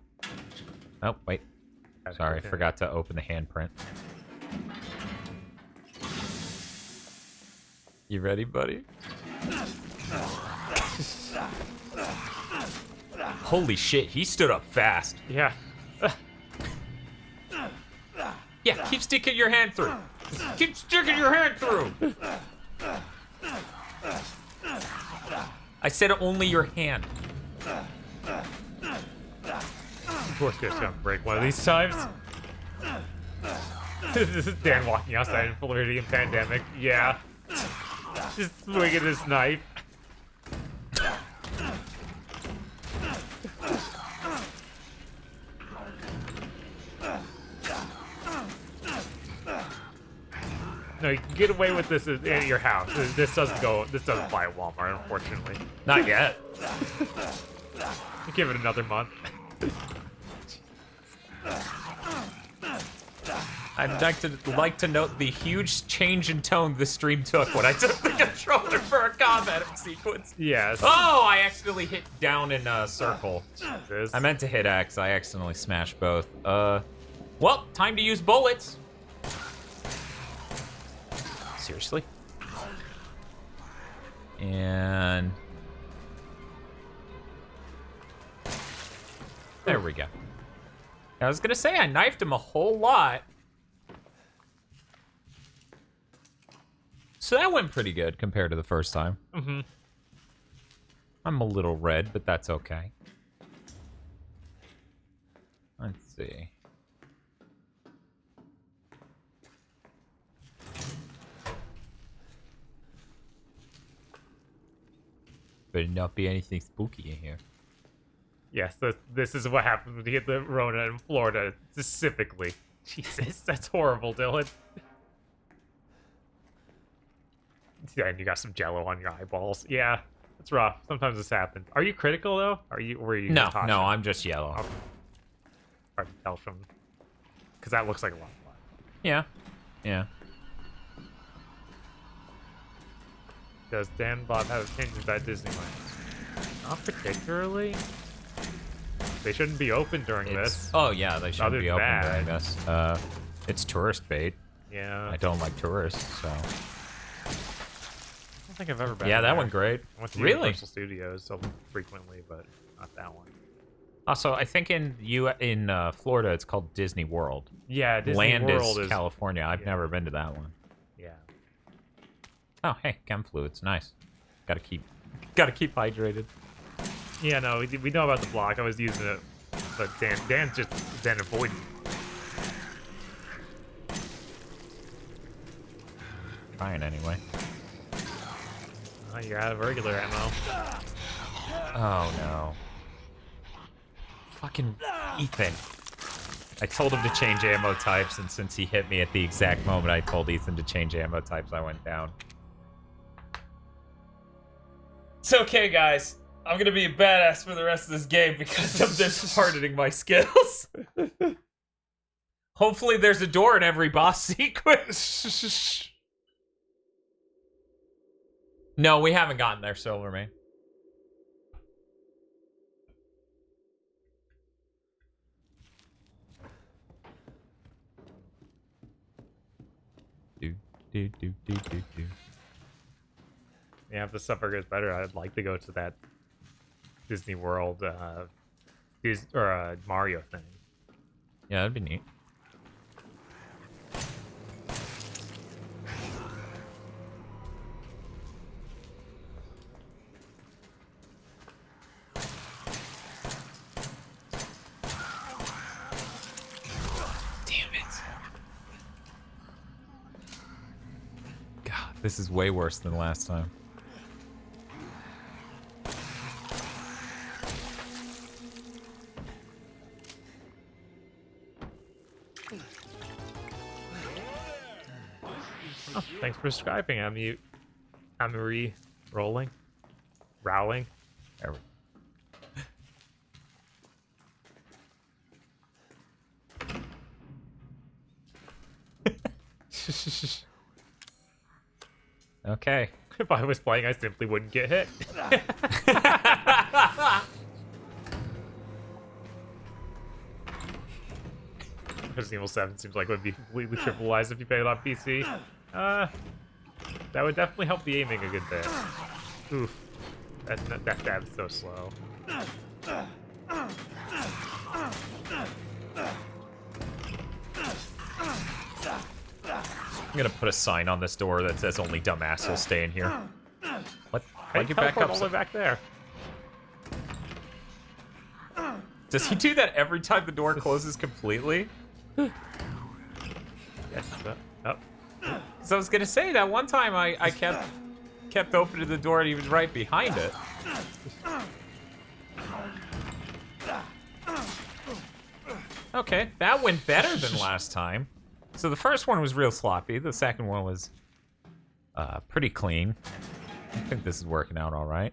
Oh, wait. Sorry, I forgot to open the handprint. You ready, buddy? Holy shit, he stood up fast. Yeah. Yeah, keep sticking your hand through. Keep sticking your hand through. I said only your hand. Of course, it's gonna break one of these times. This is Dan walking outside in Floridian pandemic. Yeah. Just swinging his knife. No, you can get away with this at your house. This doesn't fly at Walmart, unfortunately. Not yet. Give it another month. I'd like to note the huge change in tone the stream took when I took the controller for a combat sequence. Yes. Oh, I accidentally hit down in circle. Jesus. I meant to hit X. I accidentally smashed both. Well, time to use bullets. Seriously? And there we go. I was gonna say I knifed him a whole lot. So that went pretty good compared to the first time. Mm-hmm. I'm a little red, but that's okay. Let's see. Better not be anything spooky in here. Yes, this is what happens when you get the Rona in Florida, specifically. Jesus, that's horrible, Dylan. Yeah, and you got some jello on your eyeballs. Yeah, it's rough. Sometimes this happens. Are you critical, though? Were you No, caution? no, I'm just yellow. Okay. Hard to tell from... Because that looks like a lot of fun. Yeah, yeah. Does Dan Bob have opinions at Disneyland? Not particularly. They shouldn't be open during this. Oh, yeah, they shouldn't Other be than open that. during this. It's tourist bait. Yeah. I don't like tourists, so... I don't think I've ever been Yeah, that there. one great. I went to Really? Universal Studios so frequently, but not that one. Also, I think in Florida, it's called Disney World. Yeah, Disney Land World is California. I've never been to that one. Yeah. Oh, hey, chem fluids, nice. Gotta keep hydrated. Yeah, no, we know about the block. I was using it, but Dan just then avoided. Trying anyway. Oh, you're out of regular ammo. Oh no. Fucking Ethan. I told him to change ammo types, and since he hit me at the exact moment I told Ethan to change ammo types, I went down. It's okay, guys. I'm gonna be a badass for the rest of this game because I'm dishardening my skills. Hopefully there's a door in every boss sequence. No, we haven't gotten there, Silvermane. Yeah, if the stuff gets better, I'd like to go to that Disney World, Mario thing. Yeah, that'd be neat. This is way worse than last time. Oh, thanks for subscribing. I'm rolling. Rowling. There we Okay. If I was playing, I simply wouldn't get hit. Resident Evil 7 seems like it would be completely trivialized if you played it on PC. That would definitely help the aiming a good bit. Oof. That stab's so slow. I'm gonna put a sign on this door that says only dumbass will stay in here. What? Why'd you back up all the way back there? Does he do that every time the door closes completely? Yes. Oh. So I was gonna say that one time I kept opening the door and he was right behind it. Okay, that went better than last time. So the first one was real sloppy. The second one was pretty clean. I think this is working out all right.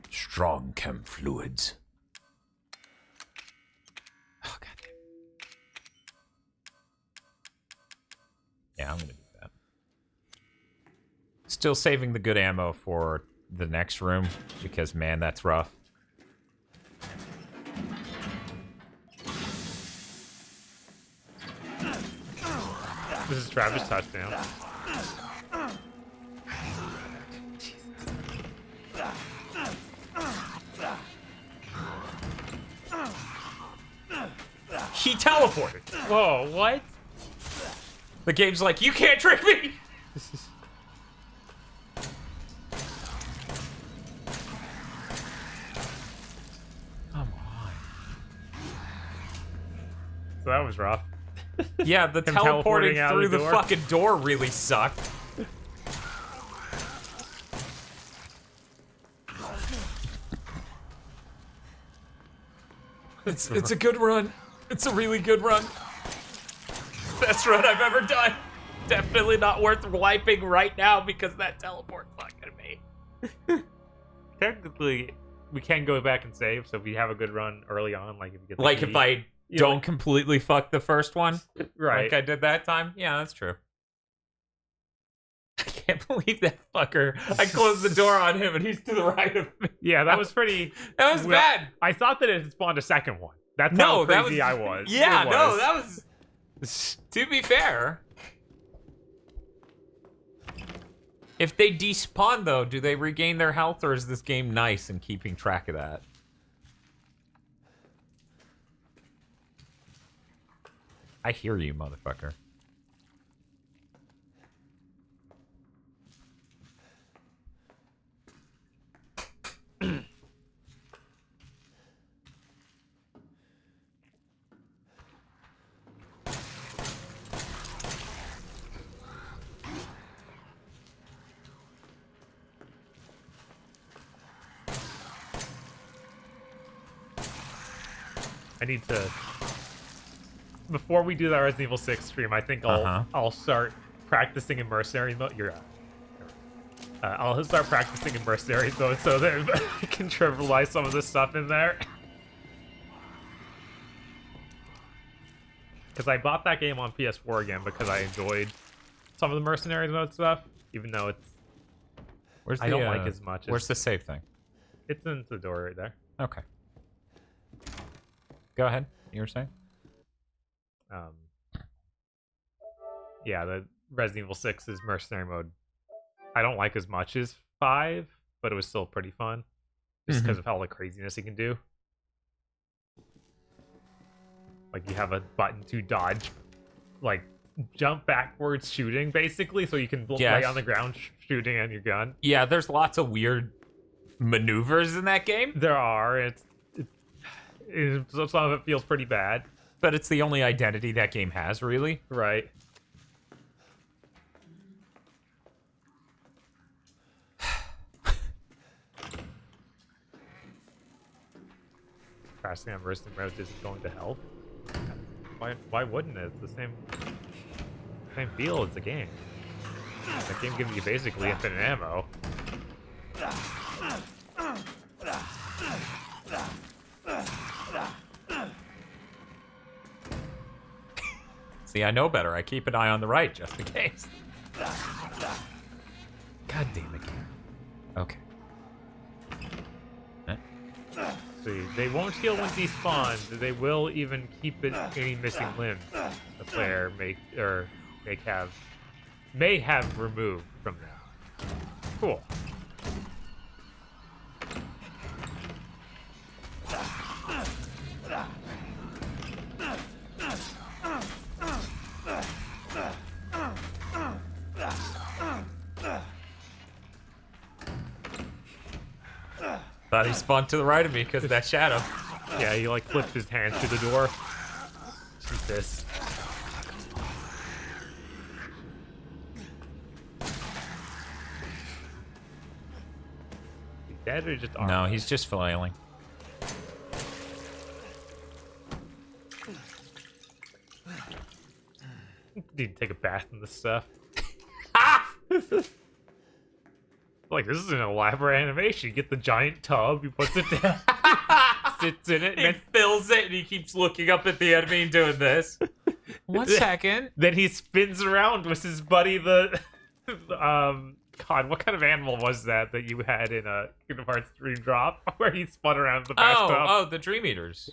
Strong chem fluids. Oh, goddamn. Yeah, I'm gonna do that. Still saving the good ammo for the next room because, man, that's rough. This is Travis' touchdown. He teleported. Whoa, what? The game's like, you can't trick me! Come on. So that was rough. Yeah, the Him teleporting out through the door. fucking door really sucked. It's a good run. It's a really good run. Best run I've ever done. Definitely not worth wiping right now because that teleport's not gonna be. Technically, we can go back and save, so if we have a good run early on, like if you get the Like key, if I don't completely fuck the first one, right? Like I did that time. Yeah, that's true. I can't believe that fucker. I closed the door on him and he's to the right of me. Yeah, that was pretty. That was bad. I thought that it had spawned a second one. That's how crazy I was. Yeah, It no, was. that was. To be fair, if they despawn though, do they regain their health, or is this game nice in keeping track of that? I hear you, motherfucker. I need to. Before we do that Resident Evil 6 stream, I think I'll start practicing in mercenary mode. I'll start practicing in mercenary mode so that I can trivialize some of this stuff in there. Because I bought that game on PS4 again because I enjoyed some of the mercenary mode stuff, even though it's I don't like as much. Where's the save thing? It's in the door right there. Okay. Go ahead. You were saying? Yeah, the Resident Evil 6's mercenary mode I don't like as much as 5, but it was still pretty fun. Just because of all the craziness you can do. Like, you have a button to dodge, like, jump backwards shooting, basically, so you can lay on the ground shooting on your gun. Yeah, there's lots of weird maneuvers in that game. There are. Some of it feels pretty bad. But it's the only identity that game has, really. Right. Crashing on Mercenary Mode isn't going to help. Why wouldn't it? It's the same feel as the game. The game gives you basically infinite ammo. See, I know better. I keep an eye on the right just in case. God damn it. Okay. See, they won't heal when despawned. They will even keep it any missing limbs the player may have removed from them. Cool. Thought he spawned to the right of me because of that shadow. Yeah, he like flipped his hand through the door. Jesus. He's dead or just No, he's just flailing. Need to take a bath in this stuff. Like, this is an elaborate animation. You get the giant tub, he puts it down, sits in it, and then fills it, and he keeps looking up at the enemy and doing this. 1 second. Then he spins around with his buddy, the God, what kind of animal was that you had in a Kingdom Hearts 3 drop where he spun around the bathtub? Oh, the Dream Eaters.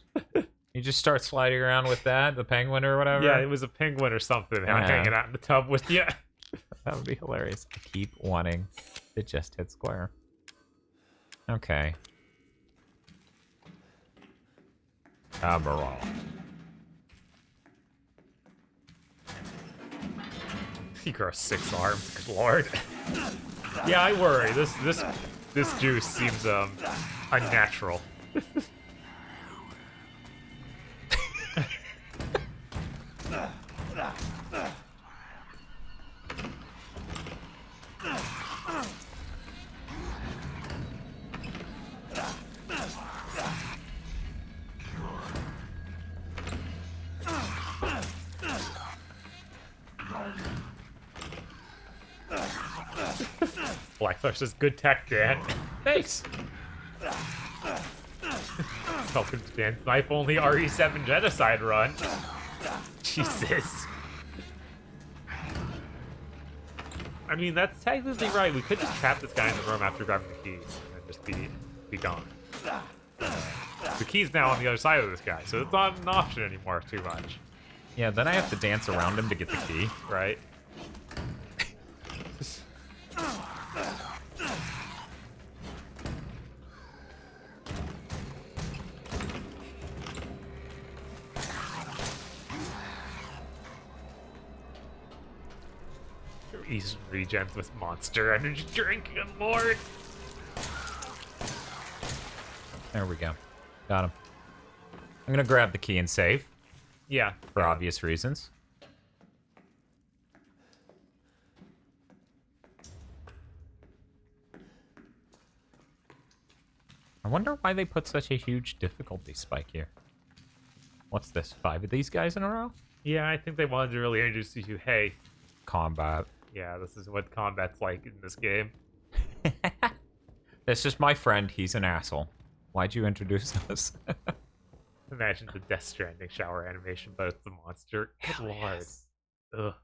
You just start sliding around with that, the penguin or whatever. Yeah, it was a penguin or something hanging out in the tub with you. That would be hilarious. I keep wanting to just hit square. Okay. Aberall. He grows 6 arms, good lord. Yeah, I worry. This juice seems unnatural. Blackflesh says, good tech, Dan. Thanks. Welcome to Dan's Knife Only RE7 Genocide run. Jesus. I mean, that's technically right. We could just trap this guy in the room after grabbing the keys and just be gone. The key's now on the other side of this guy, so it's not an option anymore too much. Yeah, then I have to dance around him to get the key. Right. East regens with Monster Energy drink, good lord. There we go. Got him. I'm gonna grab the key and save. Yeah. For obvious reasons. I wonder why they put such a huge difficulty spike here. What's this? 5 of these guys in a row? Yeah, I think they wanted to really introduce you to, hey, combat. Yeah, this is what combat's like in this game. This is my friend. He's an asshole. Why'd you introduce us? Imagine the Death Stranding shower animation, but it's the monster. Good lord. Yes. Ugh.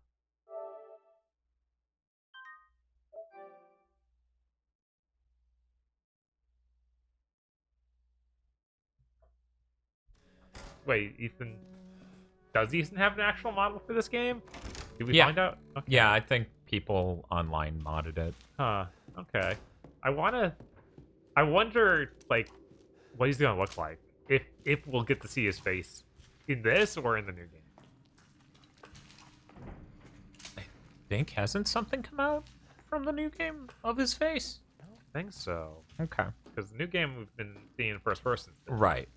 Wait, Ethan... Does Ethan have an actual model for this game? Did we Yeah. find out? Okay. Yeah, I think people online modded it. Huh. Okay. I wonder, like, what he's gonna look like. If we'll get to see his face in this or in the new game. I think, hasn't something come out from the new game of his face? I don't think so. Okay. Because the new game we've been seeing first person. Right.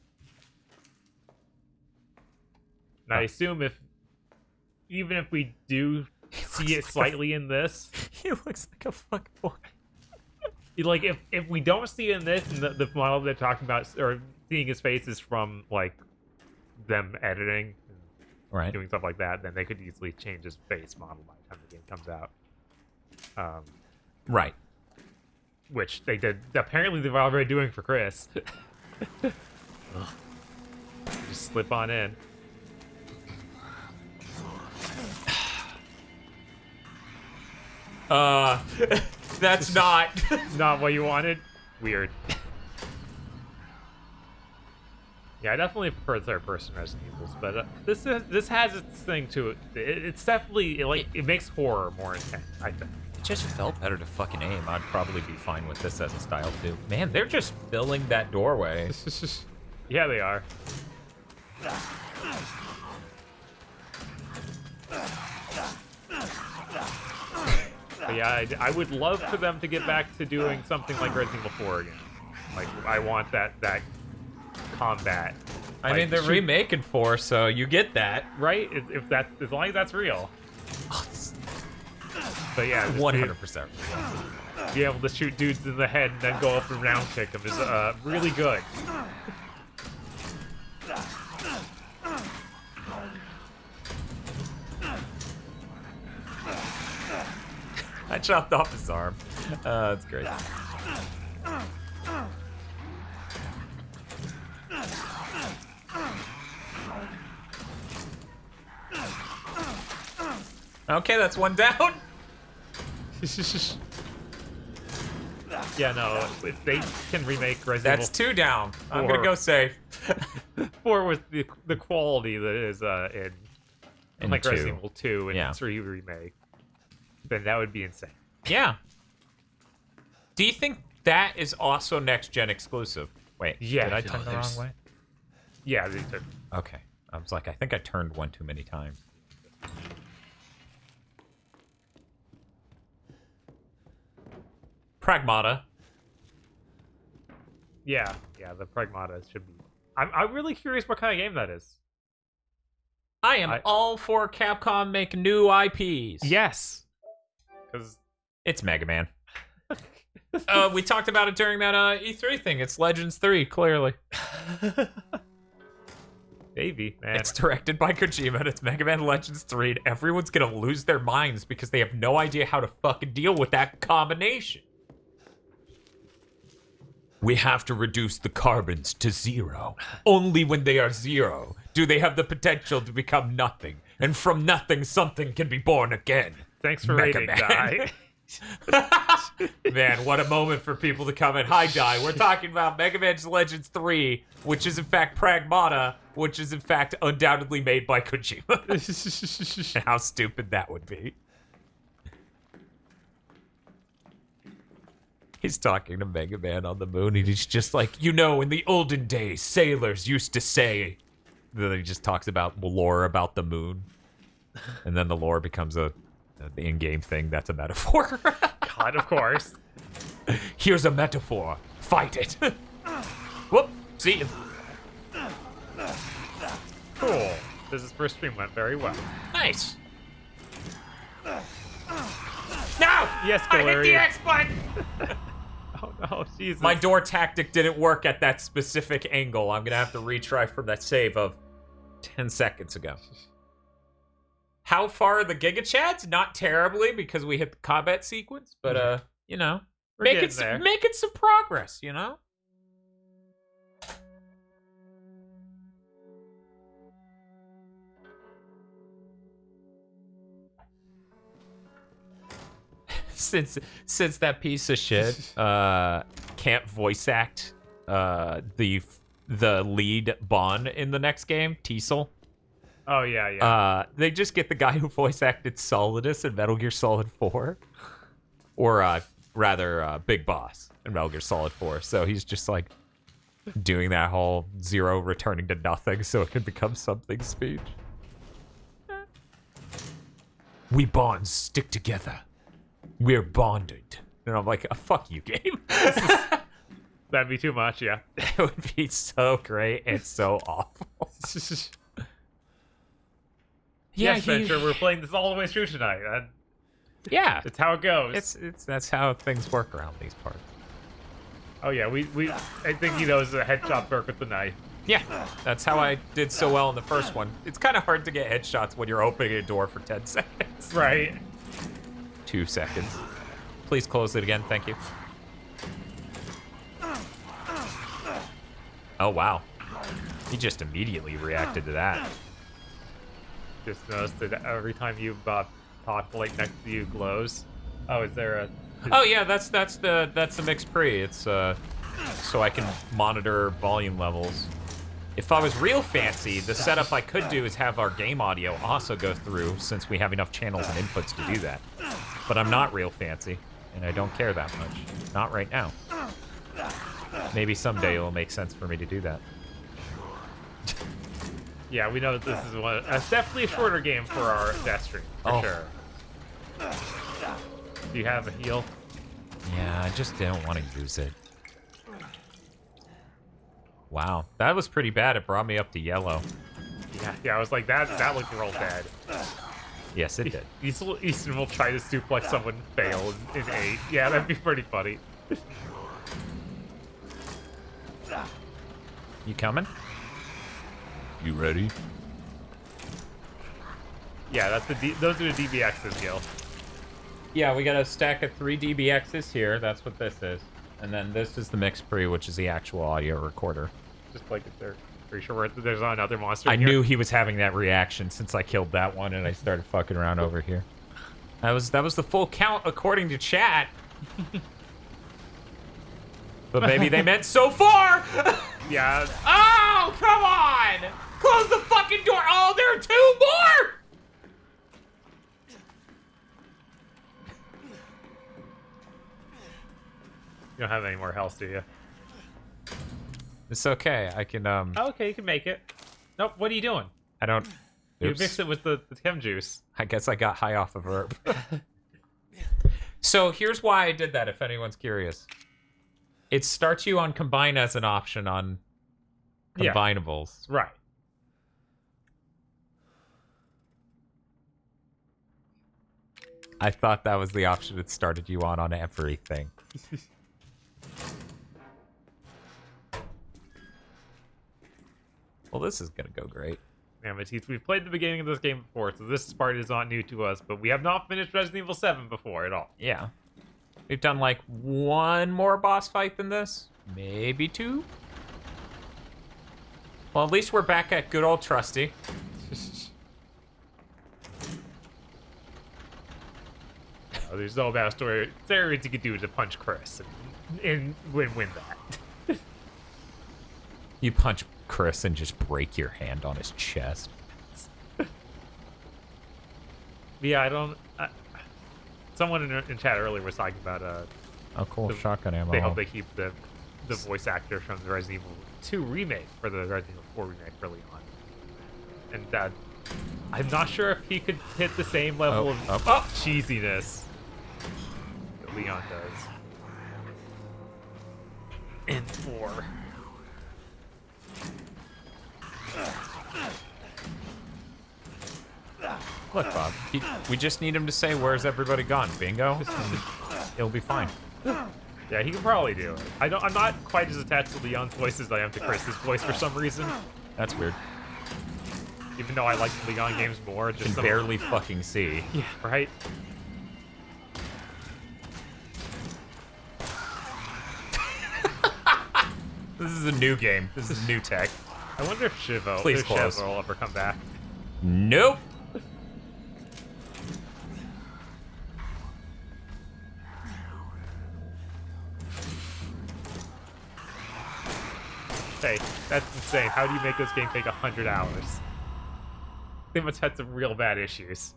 And I assume even if we do see it slightly in this, He looks like a fucking boy. like if we don't see it in this, and the model they're talking about, or seeing his face is from like them editing, Right. doing stuff like that, then they could easily change his face model by the time the game comes out. Right. Which they did. Apparently, they're already doing for Chris. Just slip on in. That's not. Not what you wanted? Weird. Yeah, I definitely prefer third-person Resident Evils, but this has its thing to it. It's definitely it makes horror more intense, I think. It just felt better to fucking aim. I'd probably be fine with this as a style too. Man, they're just filling that doorway. Yeah, they are. But yeah, I would love for them to get back to doing something like Resident Evil 4 again. Like, I want that combat. I mean, they're remaking 4, so you get that. Right? If that, as long as that's real. But yeah, 100%. Be able to shoot dudes in the head and then go up and round kick them is really good. I chopped off his arm. That's great. Okay, that's one down. Yeah, no, if they can remake Resident That's Evil 2 down. I'm 4 gonna go safe. 4 with the quality that is in like 2. Resident Evil 2 and Yeah. 3 remake, then that would be insane. Yeah. Do you think that is also next gen exclusive? Wait, Yeah, did I turn the wrong way? Yeah, they took. Okay. I was like, I think I turned one too many times. Pragmata. Yeah, the Pragmata should be. I'm really curious what kind of game that is. I am all for Capcom making new IPs. Yes. Because it's Mega Man. We talked about it during that E3 thing. It's Legends 3, clearly. Maybe, man. It's directed by Kojima, and it's Mega Man Legends 3, and everyone's gonna lose their minds because they have no idea how to fucking deal with that combination. We have to reduce the carbons to 0. Only when they are 0 do they have the potential to become nothing. And from nothing, something can be born again. Thanks for Mega rating, Man. Guy. Man, what a moment for people to come in. Hi, Guy. We're talking about Mega Man Legends 3, which is in fact Pragmata, which is in fact undoubtedly made by Kojima. And how stupid that would be. He's talking to Mega Man on the moon, and he's just like, you know, in the olden days, sailors used to say... Then he just talks about lore about the moon. And then the lore becomes the in-game thing that's a metaphor. God, of course. Here's a metaphor. Fight it. Whoop. See you. Cool. This first stream went very well. Nice. No! Yes, I hit the Galarian. X button! Oh no, Jesus. My door tactic didn't work at that specific angle. I'm gonna have to retry from that save of 10 seconds ago. How far are the Giga Chats? Not terribly, because we hit the combat sequence, but you know, We're making some progress, you know? Since that piece of shit can't voice act the the lead Bond in the next game, Teasel. Oh, yeah. They just get the guy who voice acted Solidus in Metal Gear Solid 4. Or, rather, Big Boss in Metal Gear Solid 4. So he's just, like, doing that whole zero returning to nothing so it can become something speech. We bonds stick together. We're bonded. And I'm like, oh, fuck you, game. That'd be too much, yeah. It would be so great and so awful. Yes, Venture, we're playing this all the way through tonight. Yeah. It's how it goes. That's how things work around these parts. Oh yeah, I think he knows a headshot work with the knife. Yeah, that's how I did so well in the first one. It's kind of hard to get headshots when you're opening a door for 10 seconds. Right. 2 seconds. Please close it again, thank you. Oh, wow. He just immediately reacted to that. Just noticed that every time you talk, like next to you glows. Oh, is there a... Oh yeah, that's the mixed pre. It's so I can monitor volume levels. If I was real fancy, the setup I could do is have our game audio also go through, since we have enough channels and inputs to do that. But I'm not real fancy, and I don't care that much. Not right now. Maybe someday it'll make sense for me to do that. Yeah, we know that this is definitely a shorter game for our death stream, for sure. Do you have a heal? Yeah, I just didn't want to use it. Wow, that was pretty bad. It brought me up to yellow. Yeah, I was like, that looked real bad. Yes, it did. Easton will try to suplex someone and fail in 8. Yeah, that'd be pretty funny. You coming? You ready? Yeah, those are the DBXs, Gil. Yeah, we got a stack of 3 DBXs here. That's what this is. And then this is the mix pre, which is the actual audio recorder. Just like if they're pretty sure there's another monster. I knew he was having that reaction since I killed that one and I started fucking around over here. That was the full count according to chat. But maybe they meant so far! Yeah. Oh, come on! Close the fucking door! Oh, there are 2 more! You don't have any more health, do you? It's okay. I can, Oh, okay, you can make it. Nope, what are you doing? I don't... You mix it with the Tim juice. I guess I got high off of herb. So here's why I did that, if anyone's curious. It starts you on combine as an option on combinables. Yeah. Right. I thought that was the option it started you on everything. Well, this is gonna go great. Yeah, Matisse, we've played the beginning of this game before, so this part is not new to us, but we have not finished Resident Evil 7 before at all. Yeah. We've done like 1 more boss fight than this. Maybe 2. Well, at least we're back at good old Trusty. There's no bad story. There is you could do to punch Chris and win that. You punch Chris and just break your hand on his chest. Yeah, I don't... someone in chat earlier was talking about... oh, cool. Shotgun ammo. They hope they keep the voice actor from the Resident Evil 2 remake for the Resident Evil 4 remake early on. And I'm not sure if he could hit the same level of cheesiness that Leon does in 4. Look, Bob, we just need him to say, "Where's everybody gone?" Bingo. It'll be fine. Yeah, he can probably do it. I'm not quite as attached to Leon's voice as I am to Chris's voice for some reason. That's weird. Even though I like Leon games more, just can barely fucking see. Yeah, right. This is a new game. This is new tech. I wonder if Shivo will ever come back. Nope. Hey, That's insane. How do you make this game take 100 hours? They must have had some real bad issues.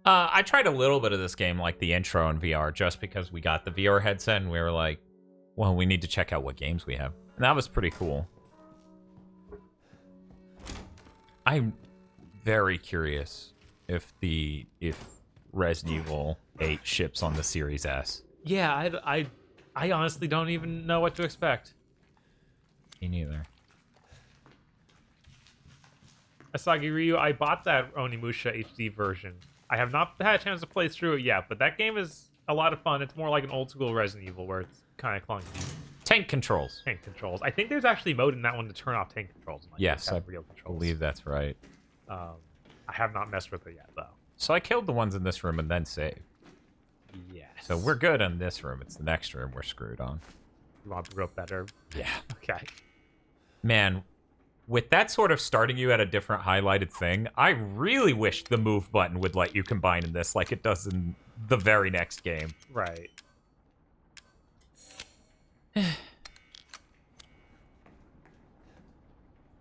I tried a little bit of this game, like the intro in VR, just because we got the VR headset and we were like, well, we need to check out what games we have. And that was pretty cool. I'm very curious if Resident Evil 8 ships on the Series S. Yeah, I honestly don't even know what to expect. Me neither. Asagi Ryu, I bought that Onimusha HD version. I have not had a chance to play through it yet, but that game is a lot of fun. It's more like an old school Resident Evil where it's kind of clunky. Tank controls. Tank controls. I think there's actually mode in that one to turn off tank controls. Like Yes, I real controls. believe that's right. I have not messed with it yet, though. So I killed the ones in this room and then saved. Yes. So we're good on this room. It's the next room we're screwed on. You want to go better? Yeah. Okay. Man, with that sort of starting you at a different highlighted thing, I really wish the move button would let you combine in this like it does in the very next game. Right.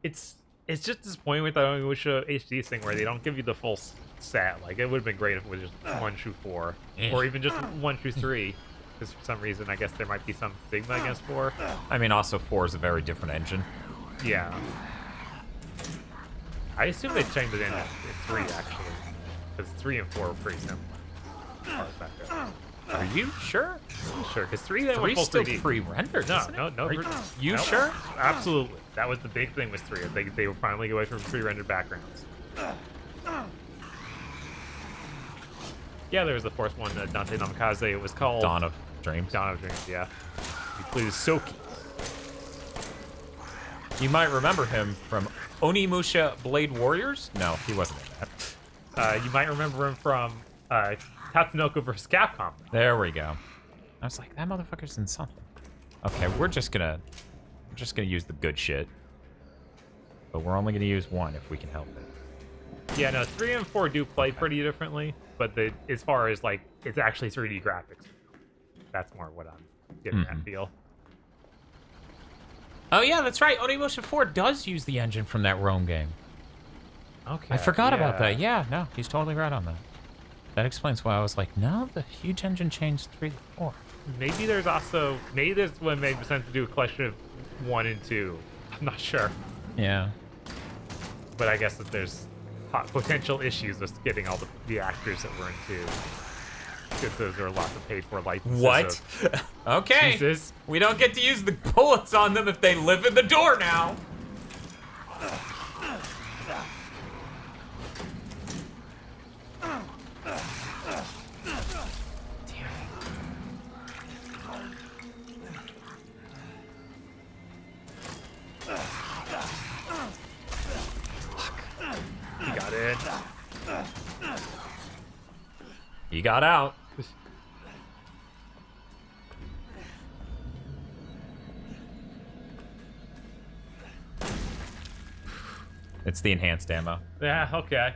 It's just disappointing with the Onimusha HD thing where they don't give you the full set. Like, it would have been great if it was just 1 through 4. Or even just 1 through 3. Because for some reason, I guess there might be some stigma against 4. I mean, also 4 is a very different engine. Yeah. I assume they changed it in 3, actually. Because 3 and 4 were pretty similar. As far as that goes. Are you sure? Sure, because 3 they went full still 3D. pre-rendered, No, isn't it? no. You no, sure? Absolutely. That was the big thing with 3. They were finally away from pre-rendered backgrounds. Yeah, there was the fourth one, Dante Namikaze. It was called Dawn of Dreams. Dawn of Dreams, yeah. He played as Soki. You might remember him from Onimusha Blade Warriors? No, he wasn't in that. You might remember him from Tatsunoko vs. Capcom. There we go. I was like, that motherfucker's in something. Okay, we're just gonna use the good shit. But we're only gonna use one if we can help it. Yeah, no, 3 and 4 do play pretty differently, but as far as like it's actually 3D graphics, that's more what I'm getting that feel. Oh yeah, that's right. Onimusha 4 does use the engine from that Rome game. Okay. I forgot about that. Yeah, no, he's totally right on that. That explains why I was like, no, the huge engine changed 3 to 4. Maybe there's one made sense to do a collection of 1 and 2. I'm not sure. Yeah. But I guess that there's potential issues with getting all the actors that were in 2. Because those are lots of paid for licenses. What? Okay. Jesus. We don't get to use the bullets on them if they live in the door now. He got in. He got out. It's the enhanced ammo. Yeah, okay.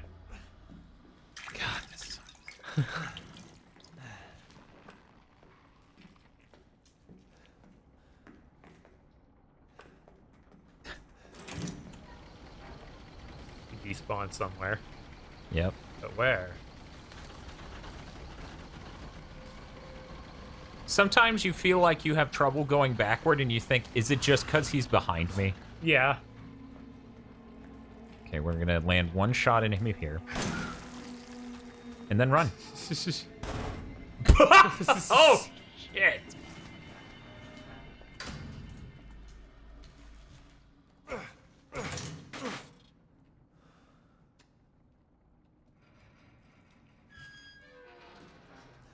God, this He despawned somewhere. Yep. But where? Sometimes you feel like you have trouble going backward and you think, is it just because he's behind me? Yeah. Okay, we're going to land one shot in him here. And then run. Oh, shit.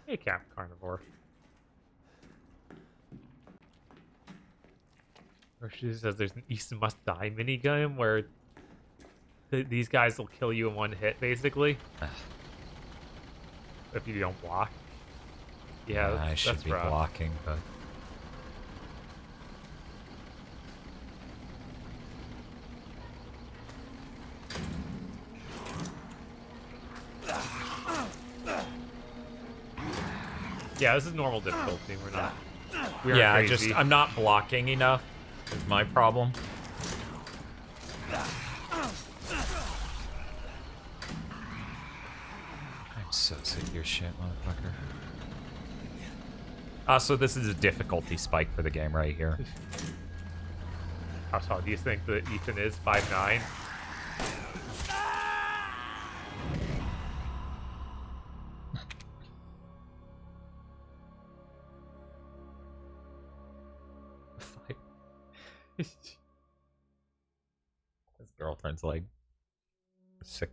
Hey, Cap Carnivore. Or she says there's an Easton Must Die minigame where these guys will kill you in one hit, basically. If you don't block. Yeah, I should that's be rough. blocking, but... Yeah, this is normal difficulty. We're not. We're Yeah, crazy. I'm not blocking enough. Is my problem. I'm so sick of your shit, motherfucker. So this is a difficulty spike for the game right here. How tall do you think that Ethan is? 5'9"? His girlfriend's like 6'1".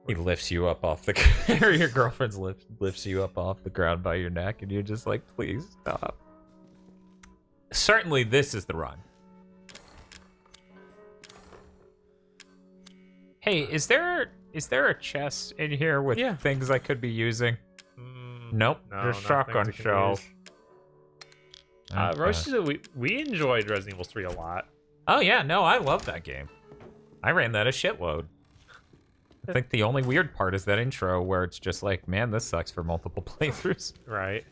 He lifts you up off the or your girlfriend's lifts you up off the ground by your neck, and you're just like, please stop. Certainly, this is the run. Hey, is there a chest in here with things I could be using? Nope, No, just shotgun shells. Roach, we enjoyed Resident Evil 3 a lot. Oh yeah, no, I love that game. I ran that a shitload. I think the only weird part is that intro where it's just like, man, this sucks for multiple playthroughs. Right.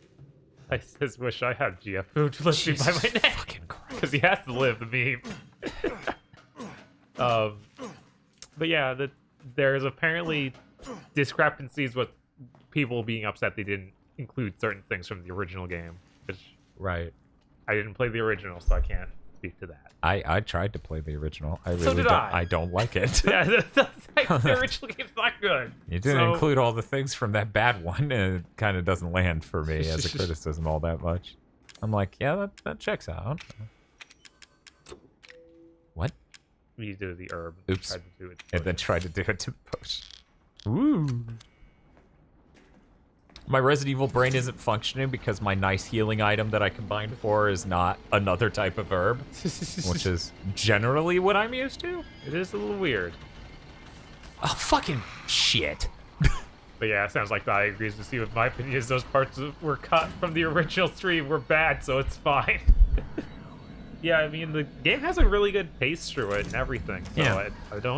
I just wish I had GF to lift me by my neck. Because he has to live the meme. But yeah, there's apparently discrepancies with people being upset they didn't include certain things from the original game. Which right. I didn't play the original, so I can't speak to that. I tried to play the original. I really So did don't. I. I don't like it. Yeah, the original game's not good. You didn't include all the things from that bad one, and it kind of doesn't land for me as a criticism all that much. I'm like, yeah, that checks out. What? You did the herb. Oops. Tried to do it and then tried to do it to potion. Ooh. My Resident Evil brain isn't functioning because my nice healing item that I combined for is not another type of herb, which is generally what I'm used to. It is a little weird. Oh, fucking shit. But yeah, it sounds like I agrees with you. With my opinion, is those parts that were cut from the original stream were bad, so it's fine. Yeah, I mean, the game has a really good pace through it and everything. So Yeah.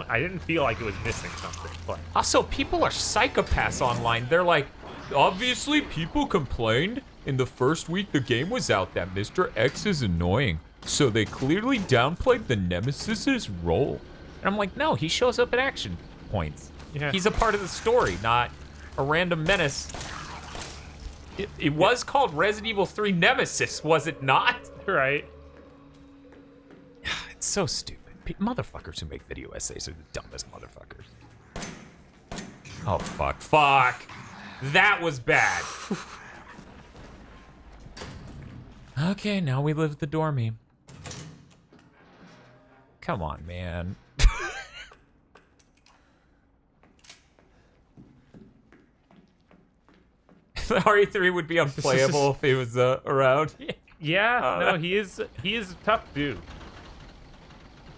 I didn't feel like it was missing something. But Also, people are psychopaths online. They're like, obviously people complained in the first week the game was out that Mr. X is annoying. So they clearly downplayed the Nemesis's role. And I'm like, no, he shows up at action points. Yeah. He's a part of the story, not a random menace. It was called Resident Evil 3 Nemesis, was it not? Right. It's so stupid. Motherfuckers who make video essays are the dumbest motherfuckers. Oh, fuck. Fuck! That was bad. Okay, now we live the door meme. Come on, man. RE3 would be unplayable if he was around. Yeah, no, he is a tough dude.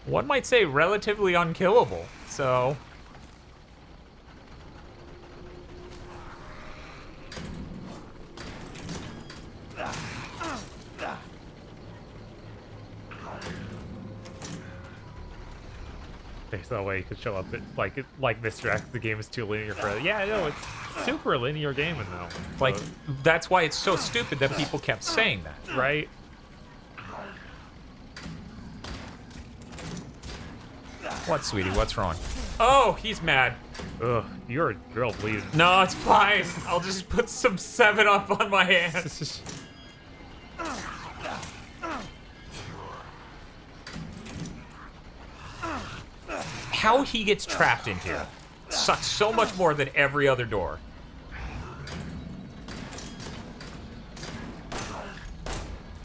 One might say relatively unkillable, so... There's no way you could show up at, like Mr. X, the game is too linear for it. Yeah, no, it's super linear gaming though. Like, that's why it's so stupid that people kept saying that. Right? What, sweetie? What's wrong? Oh, he's mad. Ugh, you're a girl bleeding. No, it's fine. I'll just put some 7-Up on my hands. How he gets trapped in here sucks so much more than every other door.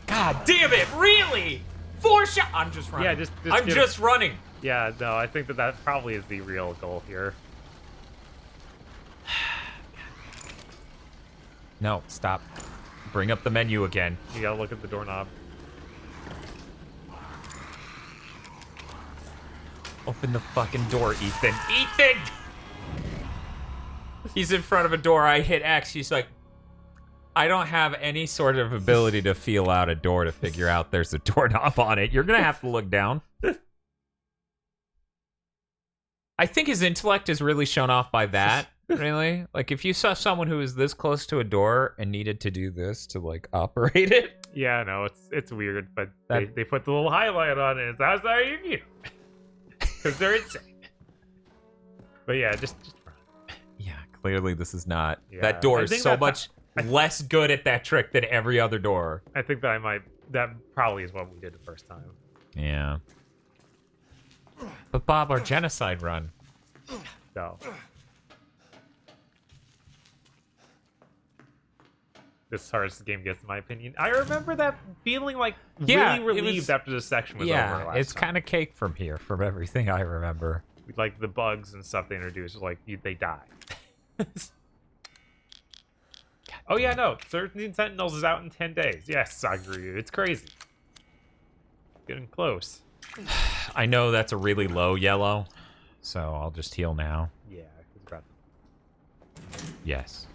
God damn it, really? 4 shots. I'm just running. Yeah, just I'm just running. Yeah, no, I think that probably is the real goal here. No, stop. Bring up the menu again. You gotta look at the doorknob. Open the fucking door, Ethan. Ethan! He's in front of a door. I hit X. He's like, I don't have any sort of ability to feel out a door to figure out there's a doorknob on it. You're going to have to look down. I think his intellect is really shown off by that. Really? Like, if you saw someone who was this close to a door and needed to do this to, like, operate it? Yeah, no, it's weird, but they put the little highlight on it. It's how's that you? Because they're insane. But yeah, just run. Yeah, clearly this is not. Yeah. That door I is think so much less good at that trick than every other door. I think that probably is what we did the first time. Yeah. But Bob, our genocide run. So. This hardest game gets, in my opinion. I remember that feeling like really relieved after this section was over. Yeah, it's kind of cake from here, from everything I remember. Like the bugs and stuff they introduced, like they die. Oh yeah, no, 13 Sentinels is out in 10 days. Yes, I agree. It's crazy. Getting close. I know that's a really low yellow, so I'll just heal now. Yeah, it's about. Yes.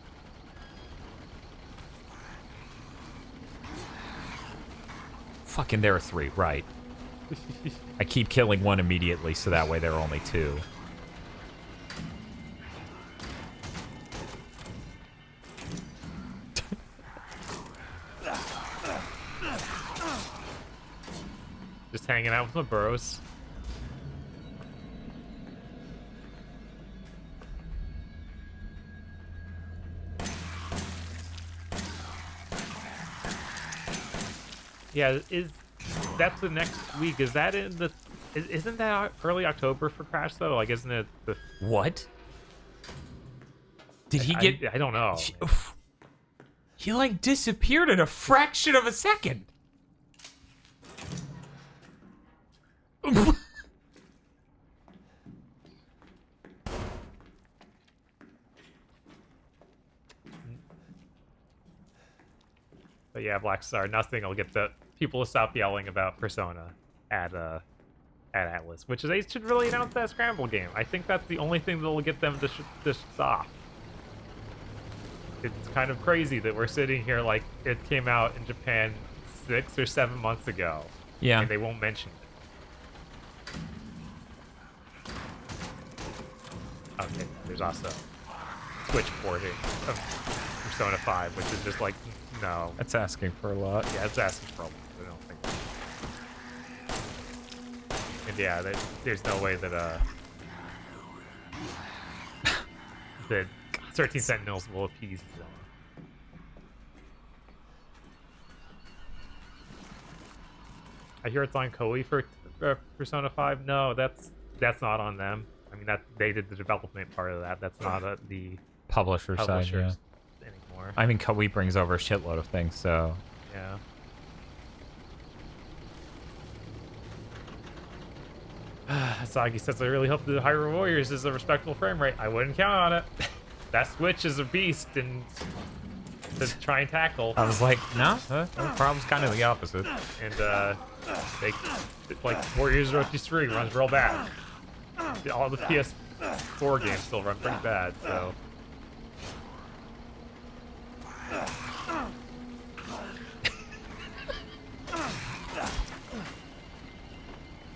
Fucking there are 3, right. I keep killing one immediately, so that way there are only 2. Just hanging out with my bros. Yeah, that's the next week? Is that in the? Isn't that early October for Crash though? Like, isn't it the? What? Did he get? I don't know. He like disappeared in a fraction of a second. But yeah, Black Star. Nothing will get the people to stop yelling about Persona at Atlas, which is they should really announce that Scramble game. I think that's the only thing that will get them to stop. It's kind of crazy that we're sitting here like it came out in Japan 6 or 7 months ago. Yeah. And they won't mention it. Okay, there's also Switch porting of Persona 5, which is just like, no. That's asking for a lot. Yeah, it's asking for a lot. I don't think. And yeah, there's no way that that 13 Sentinels will appease them. I hear it's on Koei for Persona 5. No, that's not on them. I mean, that they did the development part of that. That's not the publisher side, yeah. Anymore. I mean, Koei brings over a shitload of things, so yeah. Sagi says, I really hope the Hyrule Warriors is a respectable frame rate. I wouldn't count on it. That Switch is a beast and to try and tackle. I was like, no, the problem's kind of the opposite. And they like Warriors Road 3 runs real bad. All the PS4 games still run pretty bad, so.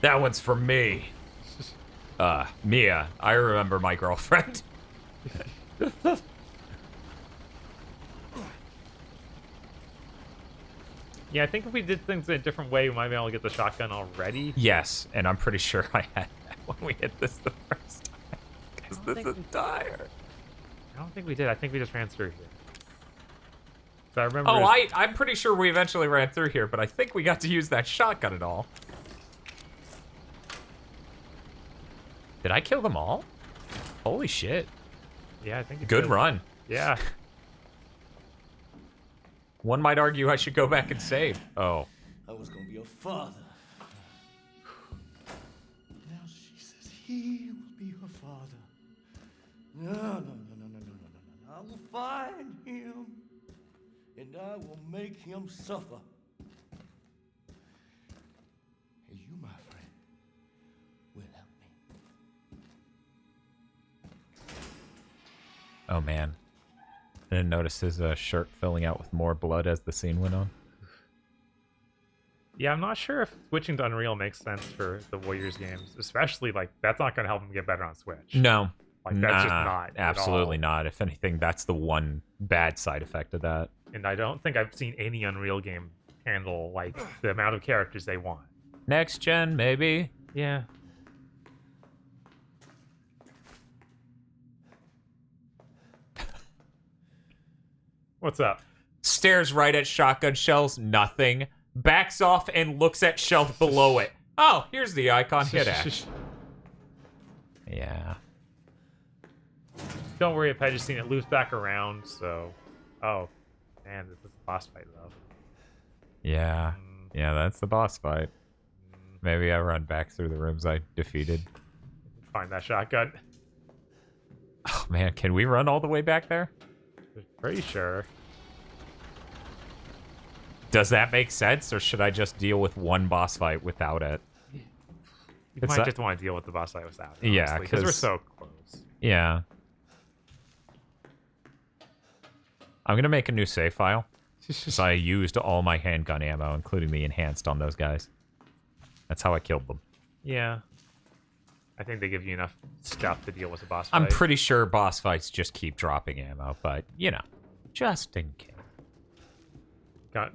That one's for me. Mia, I remember my girlfriend. Yeah, I think if we did things in a different way, we might be able to get the shotgun already. Yes, and I'm pretty sure I had that when we hit this the first time. Because this is dire. I don't think we did. I think we just ran through here. So I remember. Oh, I'm pretty sure we eventually ran through here, but I think we got to use that shotgun at all. Did I kill them all? Holy shit. Yeah, I think good run. Yeah. One might argue I should go back and save. Oh. I was gonna be a father. Now she says he will be her father. No. I will find him, and I will make him suffer. And you, my friend, will help me. Oh, man. I didn't notice his shirt filling out with more blood as the scene went on. Yeah, I'm not sure if switching to Unreal makes sense for the Warriors games. Especially, like, that's not going to help them get better on Switch. No. Like, that's just not absolutely at all. not. If anything, that's the one bad side effect of that. And I don't think I've seen any Unreal game handle, like, the amount of characters they want. Next gen, maybe? Yeah. What's up? Stares right at shotgun shells, nothing. Backs off and looks at shelf below it. Oh, here's the icon. Hit X. Yeah. Don't worry, if I just seen it loops back around, so... Oh. Man, this is a boss fight, though. Yeah. Yeah, that's the boss fight. Maybe I run back through the rooms I defeated. Find that shotgun. Oh, man, can we run all the way back there? Pretty sure. Does that make sense, or should I just deal with one boss fight without it? You might just want to deal with the boss fight without it, yeah, because we're so close. Yeah. I'm going to make a new save file. Because I used all my handgun ammo, including the enhanced, on those guys. That's how I killed them. Yeah. I think they give you enough stuff to deal with the boss fight. I'm pretty sure boss fights just keep dropping ammo, but, you know, just in case.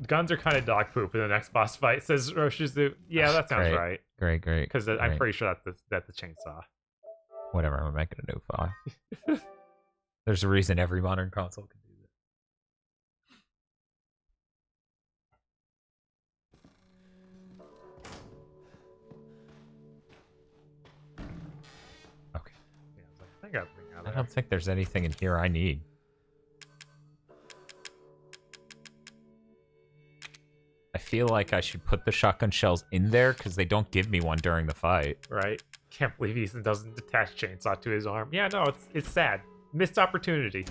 Guns are kind of dog poop in the next boss fight, says Roshizu. Yeah, that sounds right. Great. Because I'm pretty sure that's the chainsaw. Whatever, I'm making a new file. There's a reason every modern console can do this. Okay. Yeah, I don't think there's anything in here I need. I feel like I should put the shotgun shells in there because they don't give me one during the fight. Right. Can't believe Ethan doesn't attach chainsaw to his arm. Yeah, no, it's sad. Missed opportunity.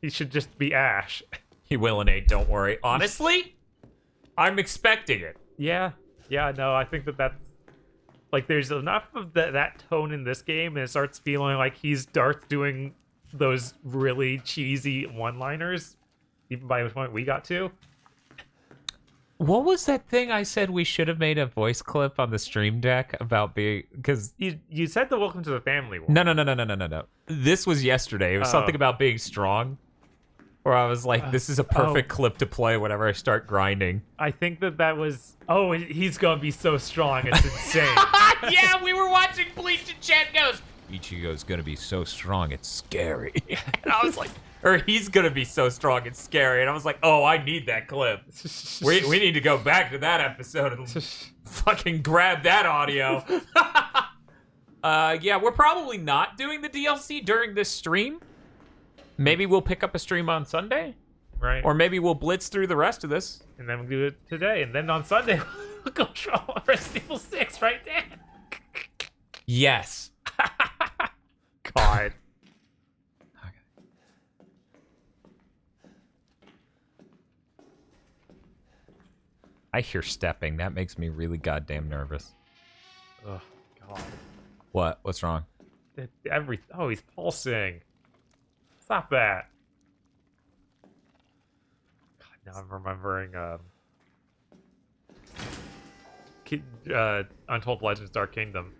He should just be Ash. He will, Nate, don't worry. Honestly, I'm expecting it. Yeah, no, I think that's... Like, there's enough of that tone in this game, and it starts feeling like he's Darth doing those really cheesy one-liners, even by the point we got to. What was that thing I said we should have made a voice clip on the stream deck about being... Because you said the welcome to the family one. No. This was yesterday. It was something about being strong. Where I was like, this is a perfect clip to play whenever I start grinding. I think that was... Oh, he's gonna be so strong, it's insane. Yeah, we were watching Bleach and Chad goes, Ichigo's gonna be so strong, it's scary. And I was like... Or he's gonna be so strong it's scary. And I was like, oh, I need that clip. We need to go back to that episode and fucking grab that audio. Yeah, we're probably not doing the DLC during this stream. Maybe we'll pick up a stream on Sunday. Right. Or maybe we'll blitz through the rest of this. And then we'll do it today. And then on Sunday, we'll go show Resident Evil 6 right there. Yes. God. I hear stepping. That makes me really goddamn nervous. Oh, God. What? What's wrong? Oh, he's pulsing. Stop that. God, now I'm remembering Untold Legends Dark Kingdom.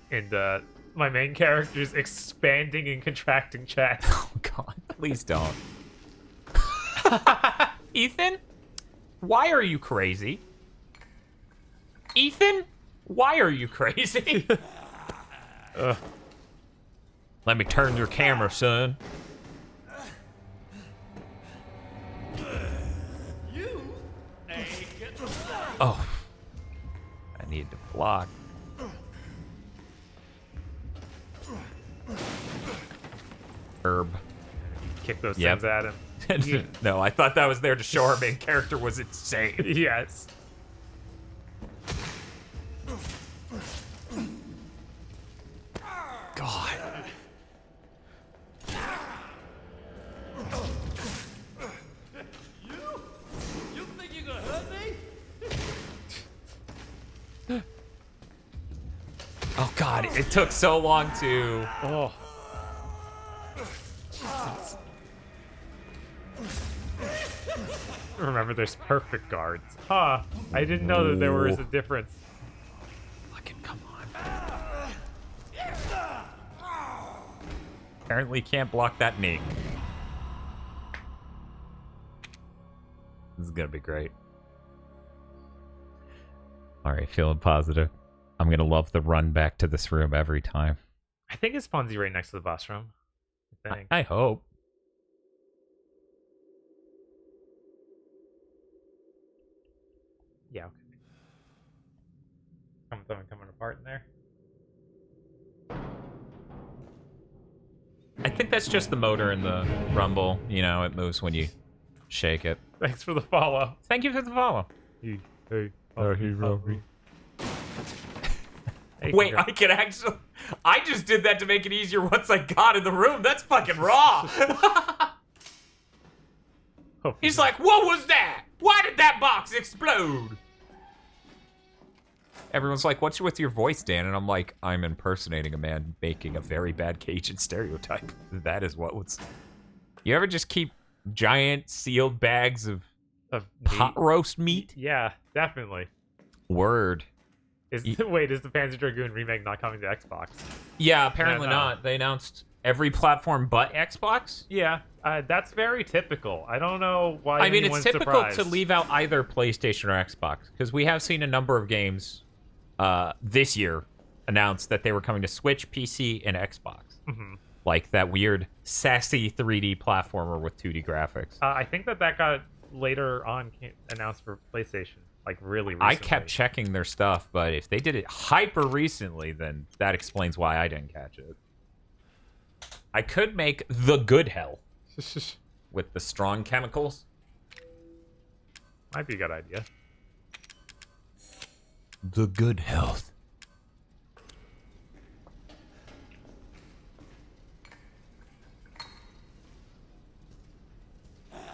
And my main character's expanding and contracting chest. Oh, God. Please don't. Ethan? Why are you crazy? Ethan? Why are you crazy? Let me turn your camera, son. Oh. I need to block. Herb. Kick those things at him. No, I thought that was there to show our main character was insane. Yes. God. You think you gonna hurt me? Oh, God. It took so long to... Oh. Remember, there's perfect guards. Huh. I didn't know that there was a difference. Fucking come on. Apparently you can't block that knee. This is gonna be great. Alright, feeling positive. I'm gonna love the run back to this room every time. I think it spawns you right next to the boss room. I think. I hope. Yeah. Okay. Something coming apart in there. I think that's just the motor in the rumble. You know, it moves when you shake it. Thanks for the follow. Thank you for the follow. Hey, Wait, I can actually... I just did that to make it easier once I got in the room. That's fucking raw. He's like, what was that? Why did that box explode? Everyone's like, what's with your voice, Dan? And I'm like, I'm impersonating a man making a very bad Cajun stereotype. That is what was... You ever just keep giant sealed bags of pot roast meat? Yeah, definitely. Word. Wait, is the Panzer Dragoon remake not coming to Xbox? Yeah, apparently not. They announced every platform but Xbox. Yeah, that's very typical. I don't know why. I mean, it's typical surprised. to leave out either PlayStation or Xbox, because we have seen a number of games this year announce that they were coming to Switch, PC, and Xbox. Mm-hmm. Like that weird, sassy 3D platformer with 2D graphics. I think that got later on announced for PlayStation. Like really recently. I kept checking their stuff, but if they did it hyper recently, then that explains why I didn't catch it. I could make the good hell with the strong chemicals. Might be a good idea. The good health.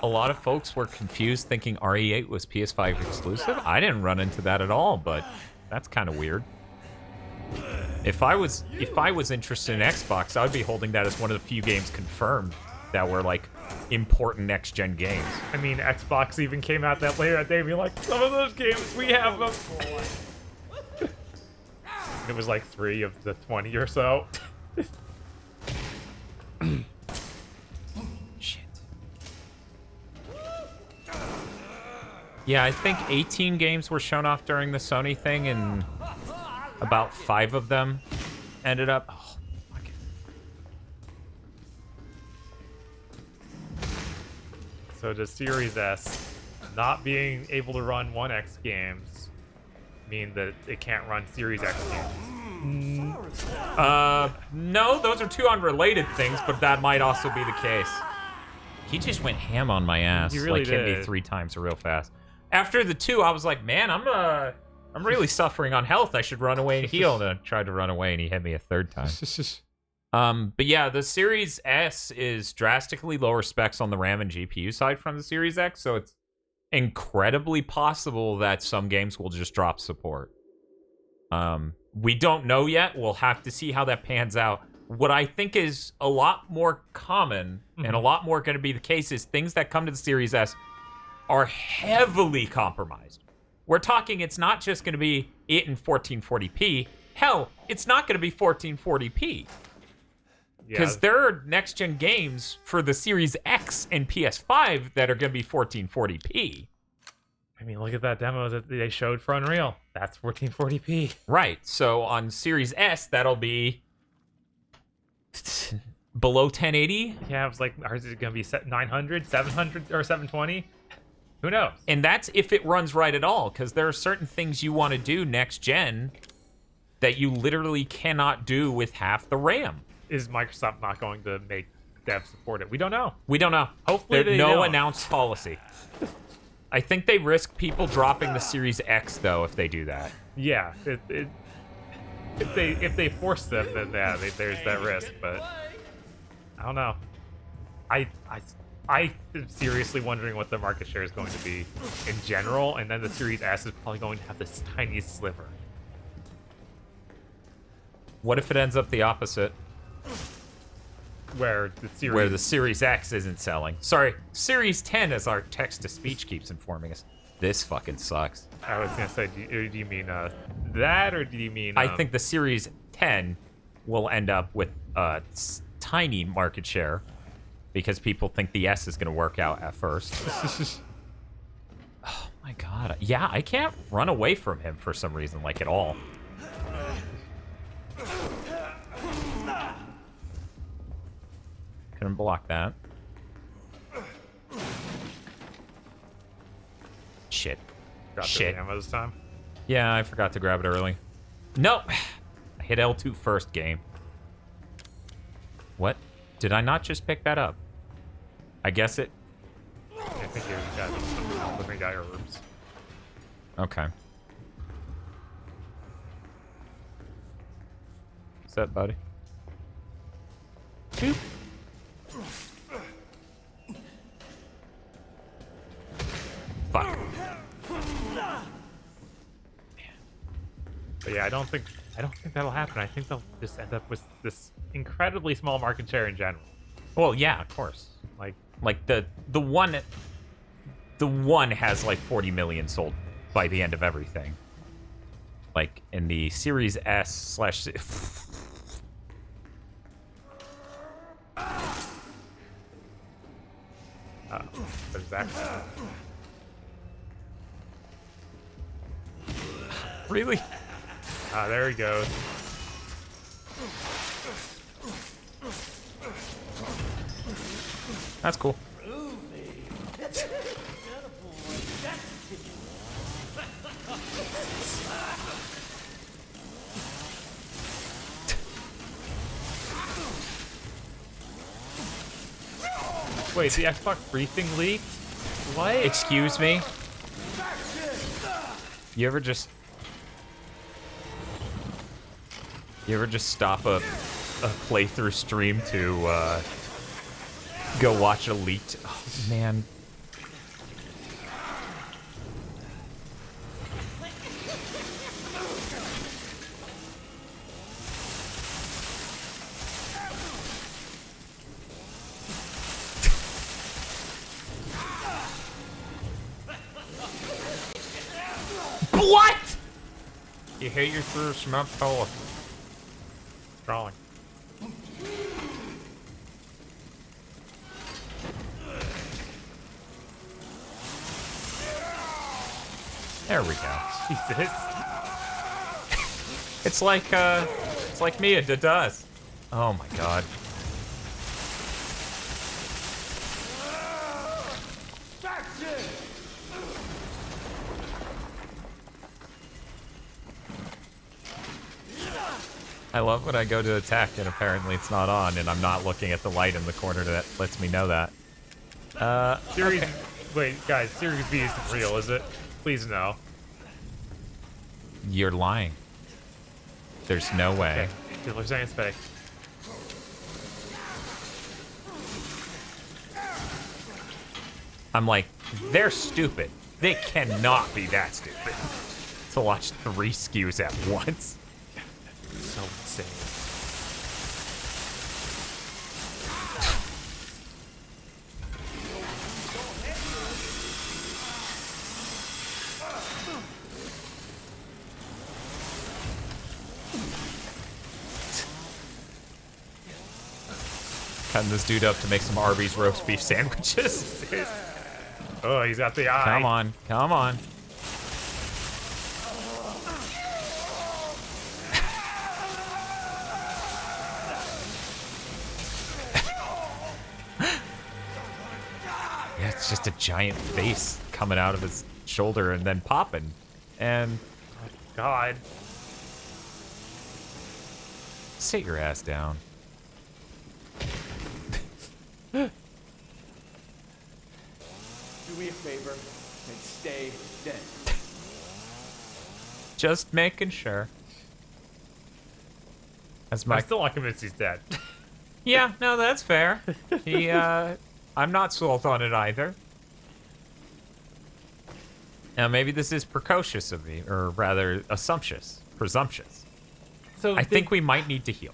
A lot of folks were confused thinking RE8 was PS5 exclusive. I didn't run into that at all, but that's kind of weird. If I was interested in Xbox, I would be holding that as one of the few games confirmed that were like important next-gen games. I mean, Xbox even came out that later that day and be like, some of those games, we have them. It was like 3 of the 20 or so. Yeah, I think 18 games were shown off during the Sony thing, and about 5 of them ended up... Oh, fuck it. So does Series S not being able to run 1X games mean that it can't run Series X games? No, those are two unrelated things, but that might also be the case. He just went ham on my ass. He really like hit me 3 times real fast. After the 2, I was like, man, I'm really suffering on health. I should run away and heal. And I tried to run away, and he hit me a 3rd time. But yeah, the Series S is drastically lower specs on the RAM and GPU side from the Series X, so it's incredibly possible that some games will just drop support. We don't know yet. We'll have to see how that pans out. What I think is a lot more common and a lot more going to be the case is things that come to the Series S are heavily compromised. We're talking it's not just going to be it in 1440p. Hell, it's not going to be 1440p. Because there are next-gen games for the Series X and PS5 that are going to be 1440p. I mean, look at that demo that they showed for Unreal. That's 1440p. Right. So on Series S, that'll be below 1080. Yeah, it was like, is it going to be 900, 700, or 720? Who knows? And that's if it runs right at all, because there are certain things you want to do next gen that you literally cannot do with half the RAM. Is Microsoft not going to make devs support it? We don't know. We don't know. Hopefully There's they no don't. announced policy. I think they risk people dropping the Series X, though, if they do that. Yeah. If they force them, then yeah, there's that risk, but I don't know. I'm seriously wondering what the market share is going to be in general, and then the Series S is probably going to have this tiniest sliver. What if it ends up the opposite? Where the Series X isn't selling. Sorry, Series 10, as our text-to-speech keeps informing us. This fucking sucks. I was going to say, do you mean that, or do you mean... I think the Series 10 will end up with tiny market share because people think the S is going to work out at first. Oh my god. Yeah, I can't run away from him for some reason, like at all. Couldn't block that. Shit. Shit. Ammo this time. Yeah, I forgot to grab it early. Nope. I hit L2 first game. What? Did I not just pick that up? I guess it... I think you got some living guy herbs. Okay. What's that, buddy? Boop. Fuck. But yeah, I don't think that'll happen. I think they'll just end up with this incredibly small market share in general. Well, yeah, of course. Like the one has like 40 million sold by the end of everything. Like in the Series S / What is that? Really? Ah, there he goes. That's cool. Wait, the Xbox briefing leaked? What? Excuse me? You ever just stop a playthrough stream to go watch a leaked... Oh, man. What? You hate your through cement pellet. Drawing. There we go. Jesus. It's like Mia does. Oh my god. I love when I go to attack and apparently it's not on and I'm not looking at the light in the corner that lets me know that. Series... Okay. Wait, guys, Series B isn't real, is it? Please no. You're lying. There's no way. Okay. People are saying it's fake. I'm like, they're stupid. They cannot be that stupid to watch 3 SKUs at once. So insane. Cutting this dude up to make some Arby's roast beef sandwiches. Oh, he's got the eye. Come on, come on. Yeah, it's just a giant face coming out of his shoulder and then popping. And... Oh, God. Sit your ass down. Do me a favor and stay dead. Just making sure. That's I'm still not convinced he's dead. Yeah, no, that's fair. He, I'm not sold on it either. Now, maybe this is precocious of me, or rather, presumptuous. So I think we might need to heal.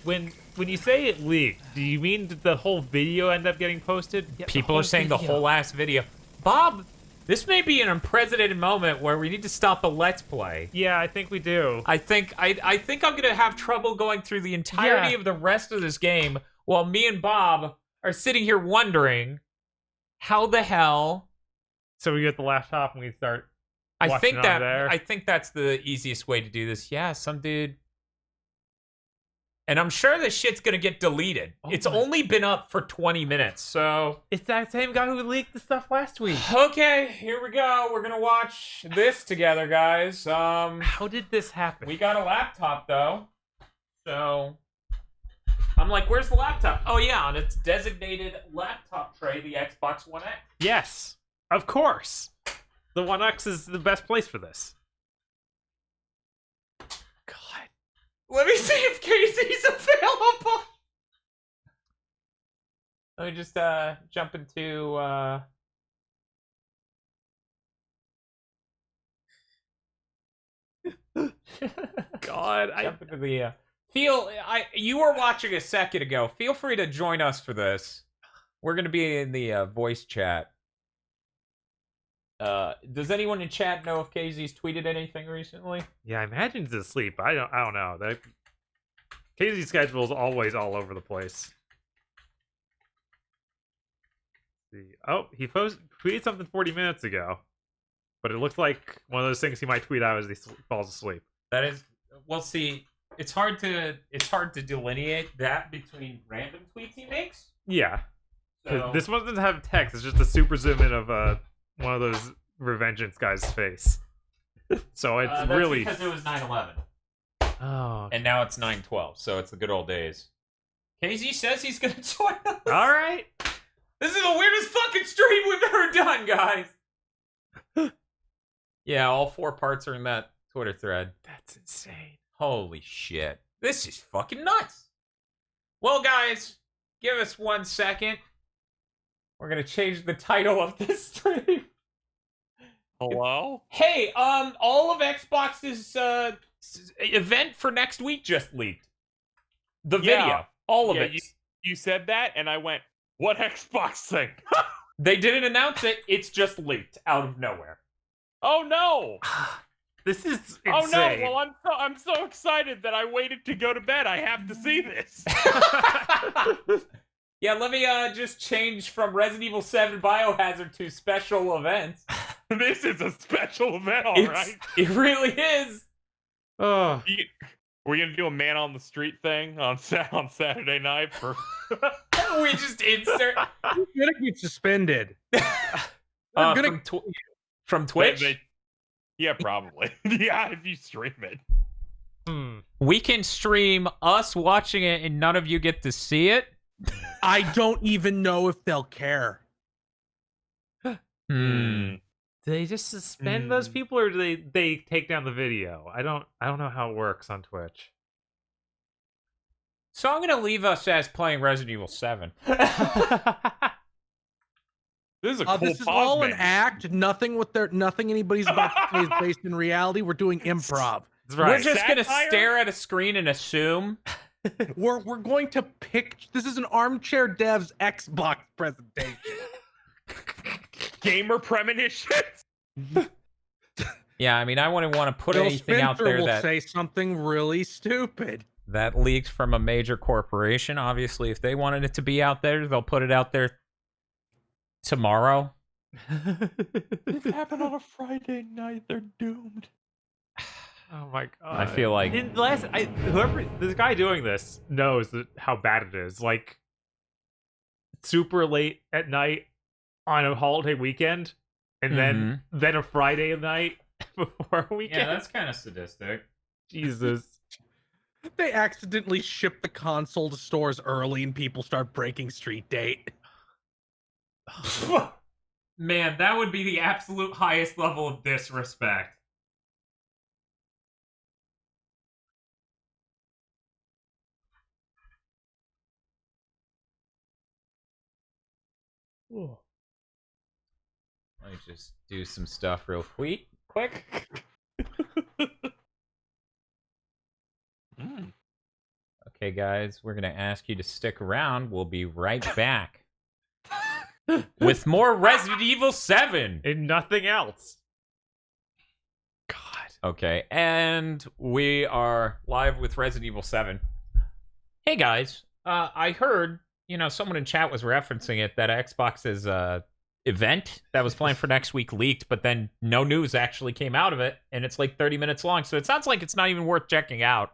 When you say it leaked, do you mean that the whole video ended up getting posted? People are saying the whole ass video. Bob This may be an unprecedented moment where we need to stop the Let's Play. Yeah, I think we do. I think I'm gonna have trouble going through the entirety of the rest of this game while me and Bob are sitting here wondering how the hell. So we get the laptop and we start. I think there. that's the easiest way to do this. Yeah, some dude. And I'm sure this shit's gonna get deleted. It's only been up for 20 minutes, so... It's that same guy who leaked the stuff last week. Okay, here we go. We're gonna watch this together, guys. How did this happen? We got a laptop, though. So... I'm like, where's the laptop? Oh, yeah, on its designated laptop tray, the Xbox One X. Yes, of course. The One X is the best place for this. Let me see if Casey's available. Let me just jump into God, jump into the you were watching a second ago. Feel free to join us for this. We're gonna be in the voice chat. Does anyone in chat know if Casey's tweeted anything recently? Yeah, I imagine he's asleep. I don't know. Casey's schedule is always all over the place. Let's see. Oh, he tweeted something 40 minutes ago, but it looks like one of those things he might tweet out as he falls asleep. That is, well, see, it's hard to delineate that between random tweets he makes. Yeah, So, this one doesn't have text. It's just a super zoom in of one of those Revengeance guy's face. So it's that's really because it was 9/11. Oh, And now it's 9/12, so it's the good old days. Casey says he's gonna join us. All right. This is the weirdest fucking stream we've ever done, guys. Yeah, all 4 parts are in that Twitter thread. That's insane. Holy shit. This is fucking nuts. Well, guys, give us 1 second. We're gonna change the title of this stream. Hello? Hey, all of Xbox's event for next week just leaked. The video. All of it. You said that, and I went, what Xbox thing? They didn't announce it. It's just leaked out of nowhere. Oh, no. This is insane. Oh, no. Well, I'm so excited that I waited to go to bed. I have to see this. Yeah, let me just change from Resident Evil 7 Biohazard to special events. This is a special event, all right. It really is. Oh. We're going to do a man on the street thing on Saturday night for... We just insert... You're gonna get suspended. From Twitch? Yeah, probably. Yeah, if you stream it. We can stream us watching it and none of you get to see it? I don't even know if they'll care. Do they just suspend those people, or do they take down the video? I don't know how it works on Twitch. So I'm gonna leave us as playing Resident Evil 7. This is a cool This is all an act. Nothing anybody's about to say is based in reality. We're doing improv. That's right. We're just gonna stare at a screen and assume. We're going to pick. This is an armchair dev's Xbox presentation. Gamer premonitions. Yeah, I mean, I wouldn't want to put Phil anything out there will that say something really stupid. That leaked from a major corporation. Obviously, if they wanted it to be out there, they'll put it out there tomorrow. This happened on a Friday night. They're doomed. Oh my god! I feel like this guy doing this knows how bad it is. Like super late at night on a holiday weekend, and then a Friday night before a weekend. Yeah, that's kind of sadistic. Jesus. They accidentally ship the console to stores early, and people start breaking street date. Man, that would be the absolute highest level of disrespect. Let me just do some stuff real quick. Okay, guys, we're going to ask you to stick around. We'll be right back. with more Resident Evil 7 and nothing else. God. Okay, and we are live with Resident Evil 7. Hey guys, I heard, someone in chat was referencing it, that Xbox's event that was planned for next week leaked, but then no news actually came out of it, and it's like 30 minutes long, so it sounds like it's not even worth checking out.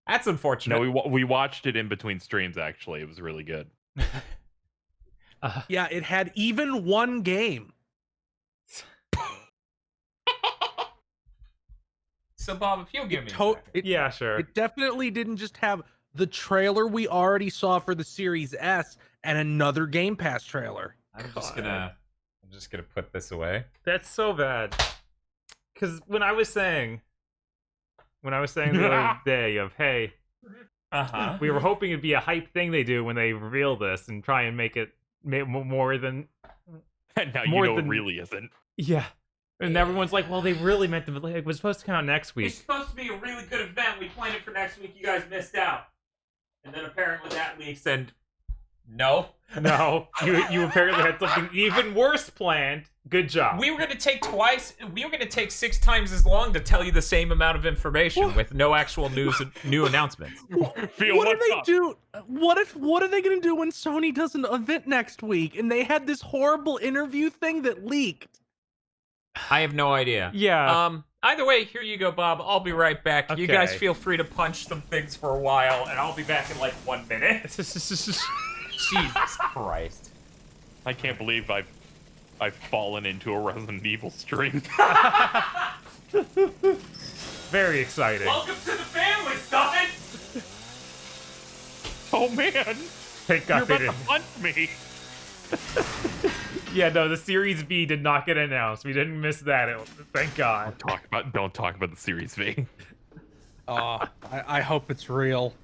That's unfortunate. No, we watched it in between streams, actually. It was really good. Yeah, it had even one game. So, Bob, if you'll give me yeah, sure. It definitely didn't just have the trailer we already saw for the Series S and another Game Pass trailer. I'm just gonna put this away. That's so bad. Because when I was saying the other day of, hey, we were hoping it'd be a hype thing they do when they reveal this and try and make it more than. And now you know it really isn't. Yeah. And everyone's like, well, they really meant it was supposed to come out next week. It's supposed to be a really good event. We planned it for next week. You guys missed out. And then apparently that leaks and no. No. You apparently had something even worse planned. Good job. We were going to take 6 times as long to tell you the same amount of information with no actual new announcements. What do they do? What are they going to do when Sony does an event next week and they had this horrible interview thing that leaked? I have no idea. Yeah. Either way, here you go, Bob. I'll be right back. Okay. You guys feel free to punch some things for a while, and I'll be back in like 1 minute. Jesus Christ. I can't believe I've fallen into a Resident Evil stream. Very exciting. Welcome to the family, son! Oh, man. Thank God You're they about to punch me. Yeah, no, the Series V did not get announced. We didn't miss that. Thank God. Don't talk about the Series V. I hope it's real.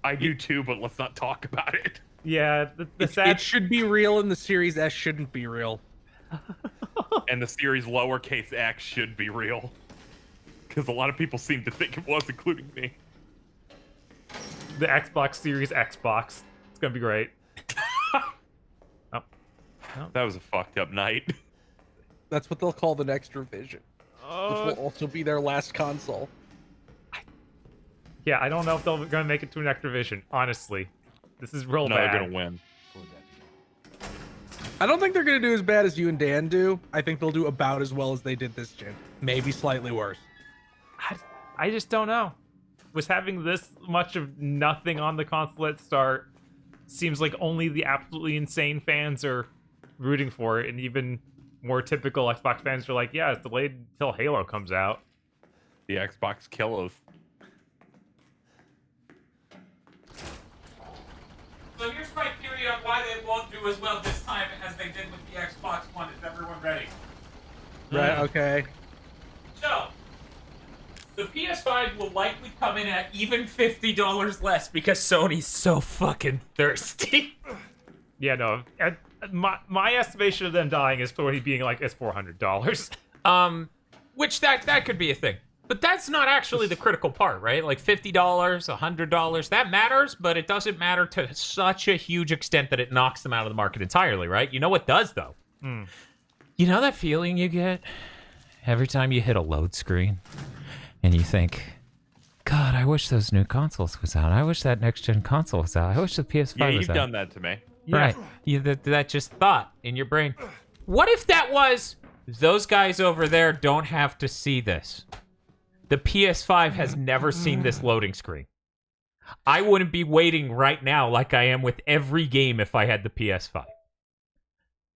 I do too, but let's not talk about it. Yeah, it should be real, and the Series S shouldn't be real. And the Series lowercase x should be real. Because a lot of people seem to think it was, including me. The Xbox Series Xbox. It's gonna be great. That was a fucked up night. That's what they'll call the next revision. Which will also be their last console. Yeah, I don't know if they're gonna make it to an next revision, honestly. This is real bad. They're gonna win. I don't think they're gonna do as bad as you and Dan do. I think they'll do about as well as they did this gen. Maybe slightly worse. I just don't know. Was having this much of nothing on the console at start seems like only the absolutely insane fans are rooting for it, and even more typical Xbox fans are like, yeah, it's delayed until Halo comes out. The Xbox killers. So here's my theory on why they won't do as well this time as they did with the Xbox One. Is everyone ready? Right, okay. So, the PS5 will likely come in at even $50 less because Sony's so fucking thirsty. Yeah, no. My estimation of them dying is Sony being like, it's $400. Which that could be a thing. But that's not actually the critical part, right? Like $50, $100, that matters, but it doesn't matter to such a huge extent that it knocks them out of the market entirely, right? You know what does, though? You know that feeling you get every time you hit a load screen and you think, God, I wish those new consoles was out. I wish that next-gen console was out. I wish the PS5 was out. Yeah, you've done that to me. Right. That just thought in your brain. What if that was, those guys over there don't have to see this? The PS5 has never seen this loading screen. I wouldn't be waiting right now like I am with every game if I had the PS5.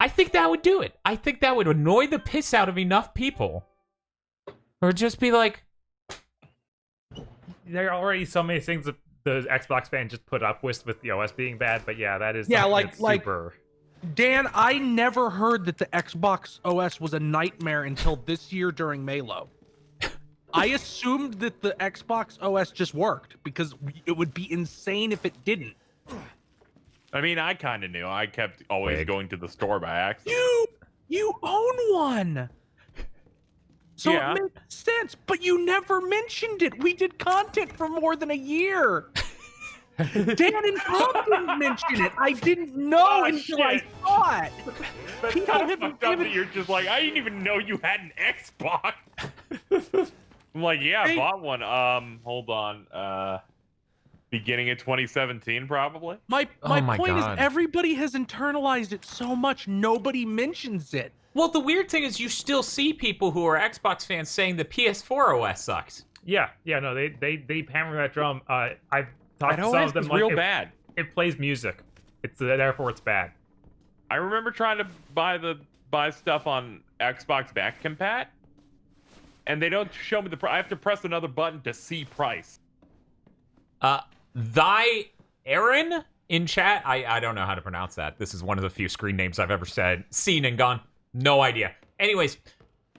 I think that would do it. I think that would annoy the piss out of enough people. Or just be like... There are already so many things that the Xbox fans just put up with the OS being bad, but yeah, that is super... Dan, I never heard that the Xbox OS was a nightmare until this year during Halo. I assumed that the Xbox OS just worked because it would be insane if it didn't. I mean, I kind of knew. I kept always going to the store by accident. You own one. So Yeah. it makes sense, but you never mentioned it. We did content for more than a year. Dan and Tom didn't mention it. I didn't know until I saw it. That's kind of fucked up that you're just like, I didn't even know you had an Xbox. I'm like, yeah, I bought one. Hold on. Beginning of 2017, probably. My point is, everybody has internalized it so much, nobody mentions it. Well, the weird thing is you still see people who are Xbox fans saying the PS4 OS sucks. Yeah, no, they hammer that drum. I've talked to That some OS of them is like real bad. It plays music. It's therefore it's bad. I remember trying to buy stuff on Xbox back compat, and they don't show me the price. I have to press another button to see price. Thy Aaron in chat, I don't know how to pronounce that. This is one of the few screen names I've ever seen and gone, no idea. Anyways,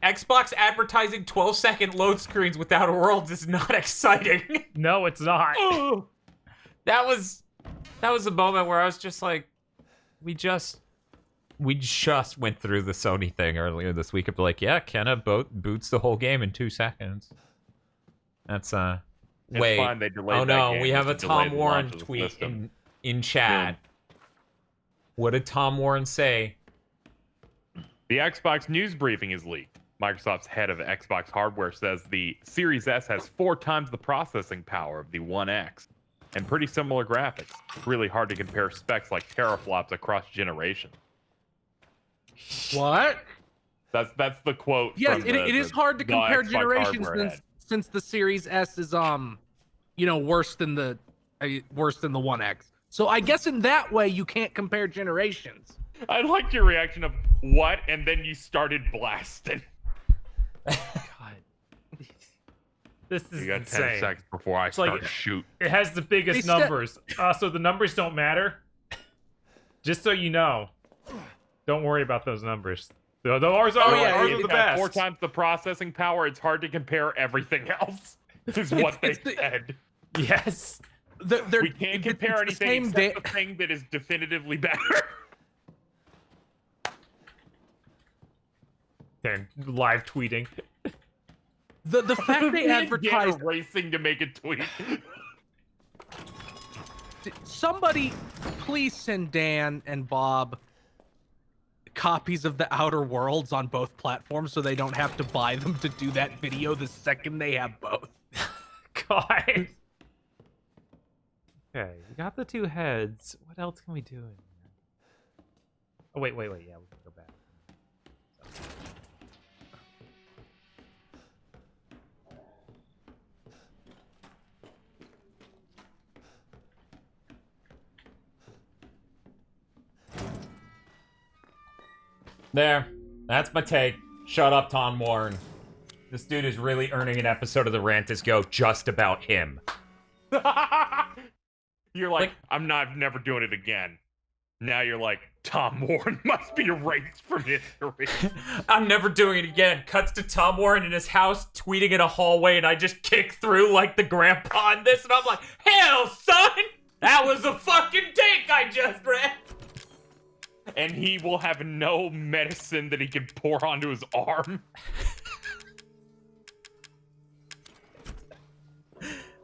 Xbox advertising 12-second load screens with Outer Worlds is not exciting. No, it's not. That was a moment where I was just like, we just went through the Sony thing earlier this week of like, yeah, Kenna boots the whole game in 2 seconds. That's wait. Fine, they delayed oh that no, game we have a to delay Tom the Warren launch of the tweet system. in chat. What did Tom Warren say? The Xbox news briefing is leaked. Microsoft's head of Xbox hardware says the Series S has 4 times the processing power of the One X and pretty similar graphics. Really hard to compare specs like teraflops across generations. What? That's the quote. Yes, from it is hard to compare Xbox generations hardware head. since the Series S is worse than the One X. So I guess in that way you can't compare generations. I liked your reaction of what, and then you started blasting. God. This is You got insane. 10 seconds before I start shoot. It has the biggest numbers. So the numbers don't matter. Just so you know. Don't worry about those numbers. Ours are the best. 4 times the processing power. It's hard to compare everything else. Is what they said. Yes. We can't compare anything except the thing that is definitively better. And live tweeting. The fact they advertise racing to make a tweet. Somebody, please send Dan and Bob copies of the Outer Worlds on both platforms so they don't have to buy them to do that video the second they have both. God. Okay, we got the 2 heads. What else can we do in here? Oh, wait. Yeah, we can go back. There. That's my take. Shut up, Tom Warren. This dude is really earning an episode of the Rantis Go just about him. You're like, I'm never doing it again. Now you're like, Tom Warren must be erased from history. I'm never doing it again. Cuts to Tom Warren in his house, tweeting in a hallway, and I just kick through like the grandpa in this, and I'm like, hell, son! That was a fucking take I just read! And he will have no medicine that he can pour onto his arm.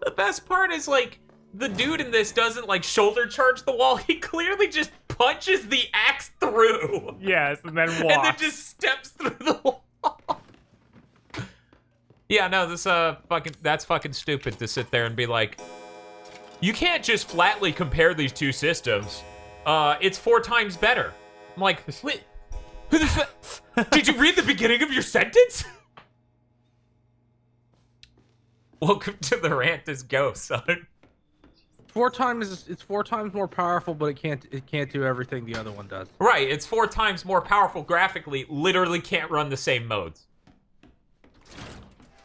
The best part is, like, the dude in this doesn't, like, shoulder charge the wall. He clearly just punches the axe through. Yes, and then walks. And then just steps through the wall. Yeah, no, this, that's fucking stupid to sit there and be like, you can't just flatly compare these two systems. It's 4 times better. I'm like, wait, who the fuck? Did you read the beginning of your sentence? Welcome to the Rantis Go, son. It's 4 times more powerful, but it can't do everything the other one does. Right, it's 4 times more powerful graphically. Literally can't run the same modes.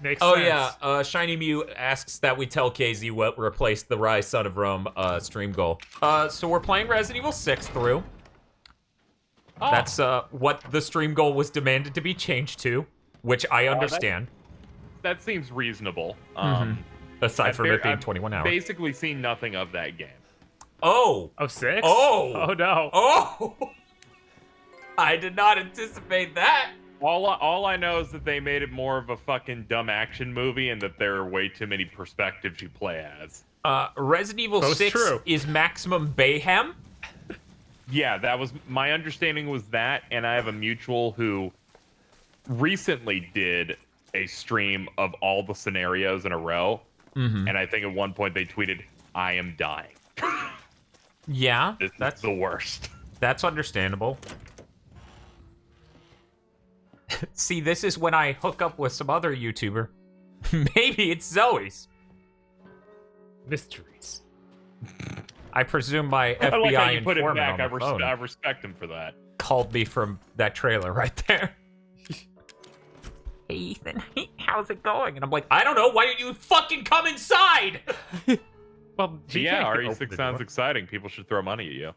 Makes sense. Yeah, Shiny Mew asks that we tell KZ what replaced the Rise Son of Rome stream goal. So we're playing Resident Evil 6 through. Oh. That's what the stream goal was demanded to be changed to, which I understand. That seems reasonable. Aside from it being 21 hours. Basically seen nothing of that game. Oh. Oh, 6? Oh. Oh, no. Oh. I did not anticipate that. All I know is that they made it more of a fucking dumb action movie and that there are way too many perspectives you play as. Resident Evil Both 6 true. is maximum mayhem. Yeah, that was my understanding was that, and I have a mutual who recently did a stream of all the scenarios in a row, and I think at one point they tweeted, "I am dying." Yeah, that's the worst. That's understandable. See, this is when I hook up with some other YouTuber. Maybe it's Zoe's. Mysteries. I presume my FBI I like how you put it informant back. on the phone I respect him for that. called me from that trailer right there. Hey, Ethan, how's it going? And I'm like, I don't know. Why don't you fucking come inside? Well, yeah, RE6 sounds exciting. People should throw money at you.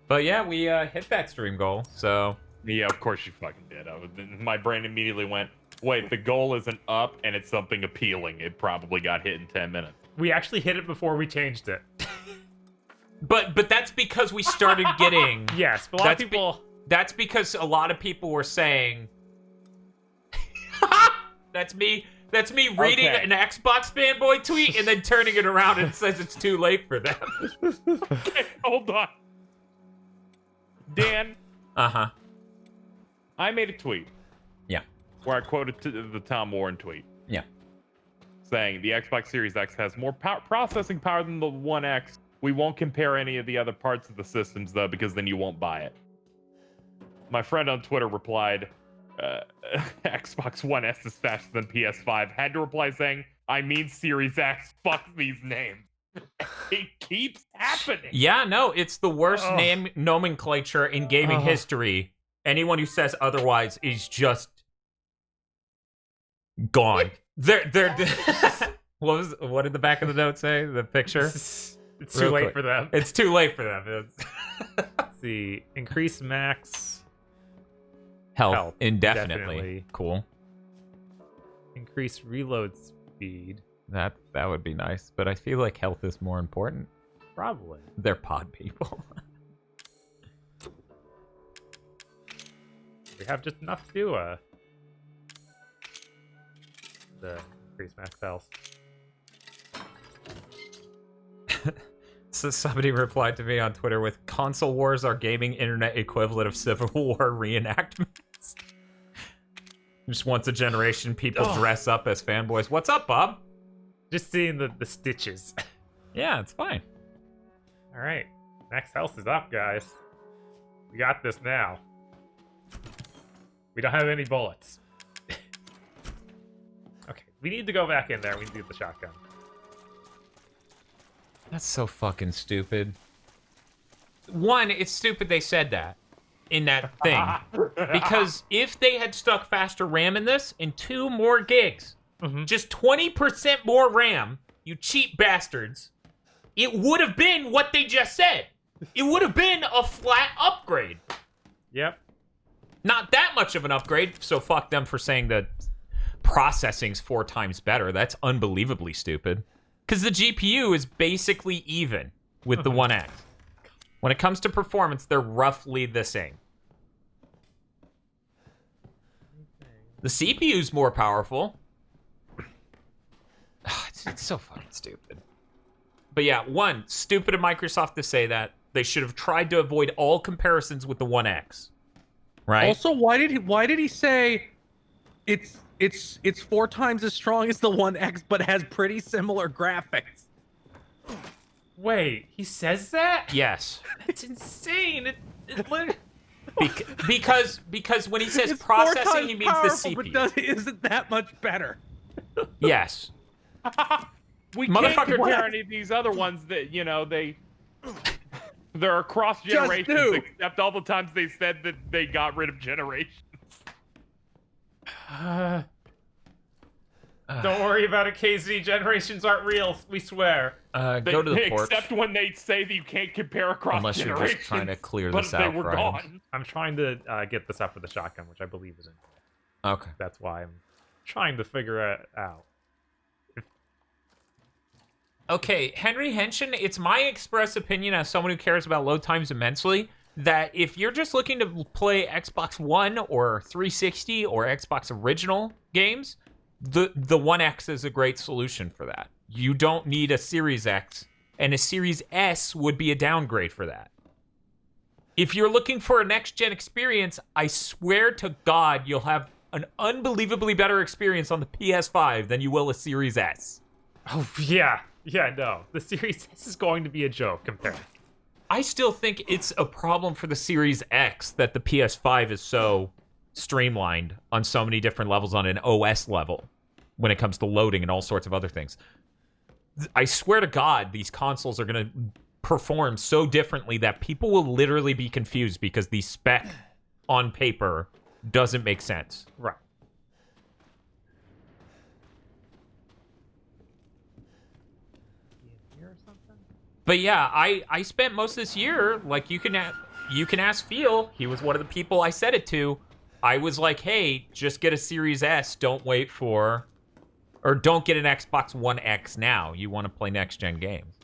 But yeah, we hit that stream goal, so... Yeah, of course you fucking did. My brain immediately went, wait, the goal isn't up and it's something appealing. It probably got hit in 10 minutes. We actually hit it before we changed it. But that's because we started getting... Yes, but a lot of people... That's because a lot of people were saying... That's me reading an Xbox fanboy tweet and then turning it around and says it's too late for them. Okay, hold on. Dan. Uh-huh. I made a tweet. Yeah. Where I quoted the Tom Warren tweet. Yeah. Saying the Xbox Series X has more processing power than the One X. We won't compare any of the other parts of the systems, though, because then you won't buy it. My friend on Twitter replied, Xbox One S is faster than PS5. Had to reply saying, I mean Series X. Fuck these names. It keeps happening. Yeah, no, it's the worst name nomenclature in gaming history. Anyone who says otherwise is just gone. They're what did the back of the note say? The picture? It's too late for them. It's too late for them. Let's see. Increase max health indefinitely. Cool. Increase reload speed. That would be nice, but I feel like health is more important. Probably. They're pod people. We have just enough to do the increase max health. So somebody replied to me on Twitter with, console wars are gaming internet equivalent of Civil War reenactments. Just once a generation, people dress up as fanboys. What's up, Bob? Just seeing the stitches. Yeah, it's fine. All right. Max health is up, guys. We got this now. We don't have any bullets. Okay, we need to go back in there. We need to get the shotgun. That's so fucking stupid. One, it's stupid they said that in that thing. Because if they had stuck faster RAM in this, and 2 more gigs, just 20% more RAM, you cheap bastards, it would have been what they just said. It would have been a flat upgrade. Yep. Not that much of an upgrade, so fuck them for saying that processing's 4 times better. That's unbelievably stupid. Because the GPU is basically even with the One X. When it comes to performance, they're roughly the same. The CPU's more powerful. It's so fucking stupid. But yeah, one, stupid of Microsoft to say that. They should have tried to avoid all comparisons with the One X. Right? Also, why did he say it's 4 times as strong as the One X, but has pretty similar graphics? Wait, he says that? Yes. It's insane. It literally... because when he says It's processing, he 4 times means powerful, the but CPU. isn't that much better? Yes. We Motherfucker, can't compare any of these other ones that, you know, they're across generations, do. except all the times they said that they got rid of generations. Don't worry about it, KZ. Generations aren't real, we swear. Go to the porch. Except when they say that you can't compare across Unless you're generations. just trying to clear but this they out, were Ryan. gone. I'm trying to get this up for the shotgun, which I believe is in. Okay. That's why I'm trying to figure it out. Okay, Henry Henshin, it's my express opinion as someone who cares about load times immensely, that if you're just looking to play Xbox One or 360 or Xbox original games, the One X is a great solution for that. You don't need a Series X, and a Series S would be a downgrade for that. If you're looking for a next-gen experience, I swear to God you'll have an unbelievably better experience on the PS5 than you will a Series S. Oh, yeah. Yeah, no. The Series S is going to be a joke compared. I still think it's a problem for the Series X that the PS5 is so streamlined on so many different levels on an OS level when it comes to loading and all sorts of other things. I swear to God, these consoles are going to perform so differently that people will literally be confused because the spec on paper doesn't make sense. Right. But yeah, I spent most of this year, like, you can ask Phil. He was one of the people I said it to. I was like, hey, just get a Series S. Don't wait for, or don't get an Xbox One X now. You want to play next-gen games.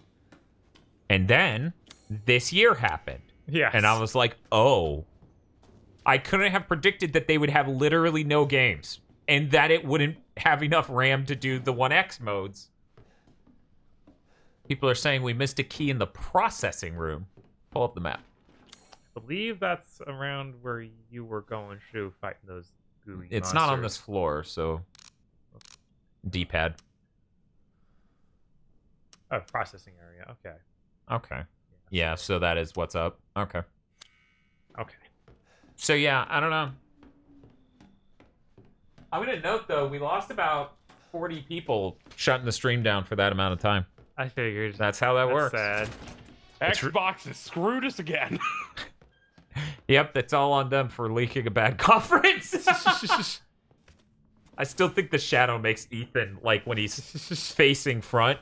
And then this year happened. Yes. And I was like, oh. I couldn't have predicted that they would have literally no games and that it wouldn't have enough RAM to do the One X modes. People are saying we missed a key in the processing room. Pull up the map. I believe that's around where you were going to fighting those gooey It's monsters. not on this floor, so D-pad. Oh, processing area. Okay. Okay. Yeah, so that is what's up. Okay. Okay. So yeah, I don't know. I'm gonna note though, we lost about 40 people shutting the stream down for that amount of time. I figured. That's how that works. Sad. Xbox has screwed us again. Yep, that's all on them for leaking a bad conference. I still think the shadow makes Ethan, like when he's facing front,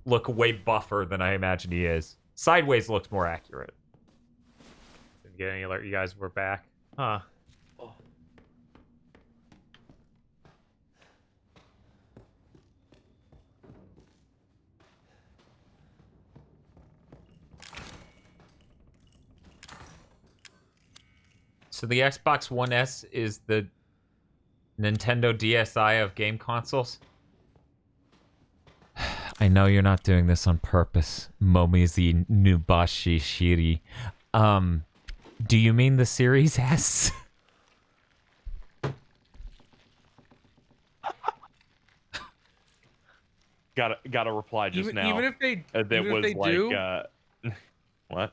look way buffer than I imagine he is. Sideways looks more accurate. Didn't get any alert you guys were back. Huh. So the Xbox One S is the Nintendo DSi of game consoles? I know you're not doing this on purpose, Momizi Nubashi Shiri. Do you mean the Series S? Got a reply just now. Even if they, that even was if they like, do, what?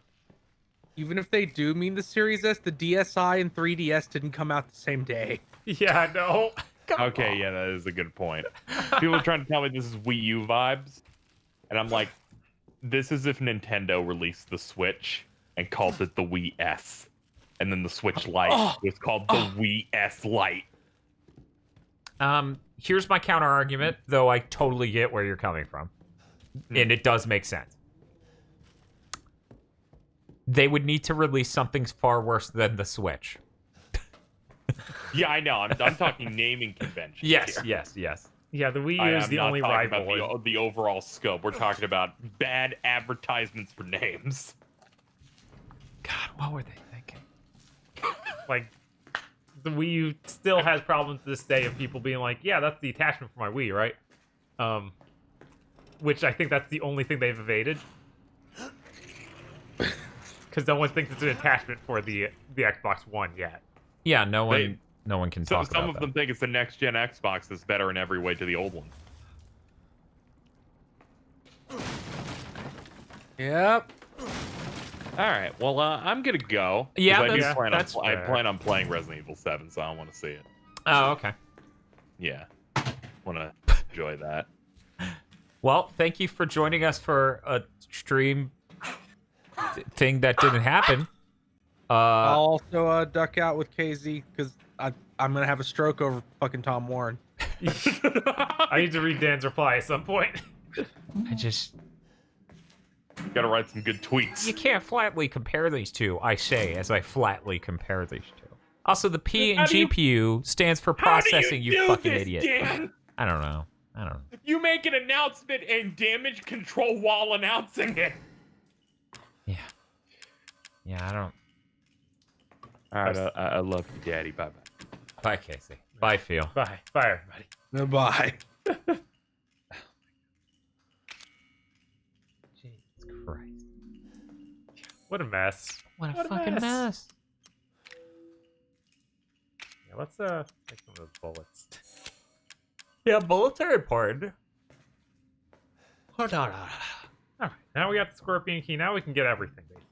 Even if they do mean the Series S, the DSi and 3DS didn't come out the same day. Yeah, no. Okay, yeah, that is a good point. People are trying to tell me this is Wii U vibes, and I'm like, this is if Nintendo released the Switch and called it the Wii S, and then the Switch Lite was called the Wii S Lite. Here's my counter argument, though I totally get where you're coming from, and it does make sense. They would need to release something far worse than the Switch. Yeah, I know. I'm talking naming conventions. Yes, here. yes. Yeah, the Wii U is the only rival. About the overall scope. We're talking about bad advertisements for names. God, what were they thinking? Like, the Wii U still has problems to this day of people being like, yeah, that's the attachment for my Wii, right? Which I think that's the only thing they've evaded. Because no one thinks it's an attachment for the Xbox One yet. Yeah, no one can talk about Some of them think it's the next gen Xbox that's better in every way to the old one. Yep. All right. Well, I'm gonna go. Yeah, I plan on playing Resident Evil 7, so I want to see it. Oh, okay. Yeah, want to enjoy that. Well, thank you for joining us for a stream thing that didn't happen. I'll also duck out with KZ because I'm gonna have a stroke over fucking Tom Warren. I need to read Dan's reply at some point. I just gotta write some good tweets. You can't flatly compare these two. I say as I flatly compare these two. Also, the P in GPU stands for processing. You fucking idiot. Dan? I don't know. You make an announcement and damage control while announcing it. Yeah, I don't. All right, I love you, Daddy. Bye bye. Bye, Casey. Bye, Phil. Bye, everybody. Goodbye. Jesus Christ. What a mess. What a fucking mess. Yeah, let's take some of those bullets. Yeah, bullets are important. Hold on. Alright, now we got the scorpion key. Now we can get everything, basically.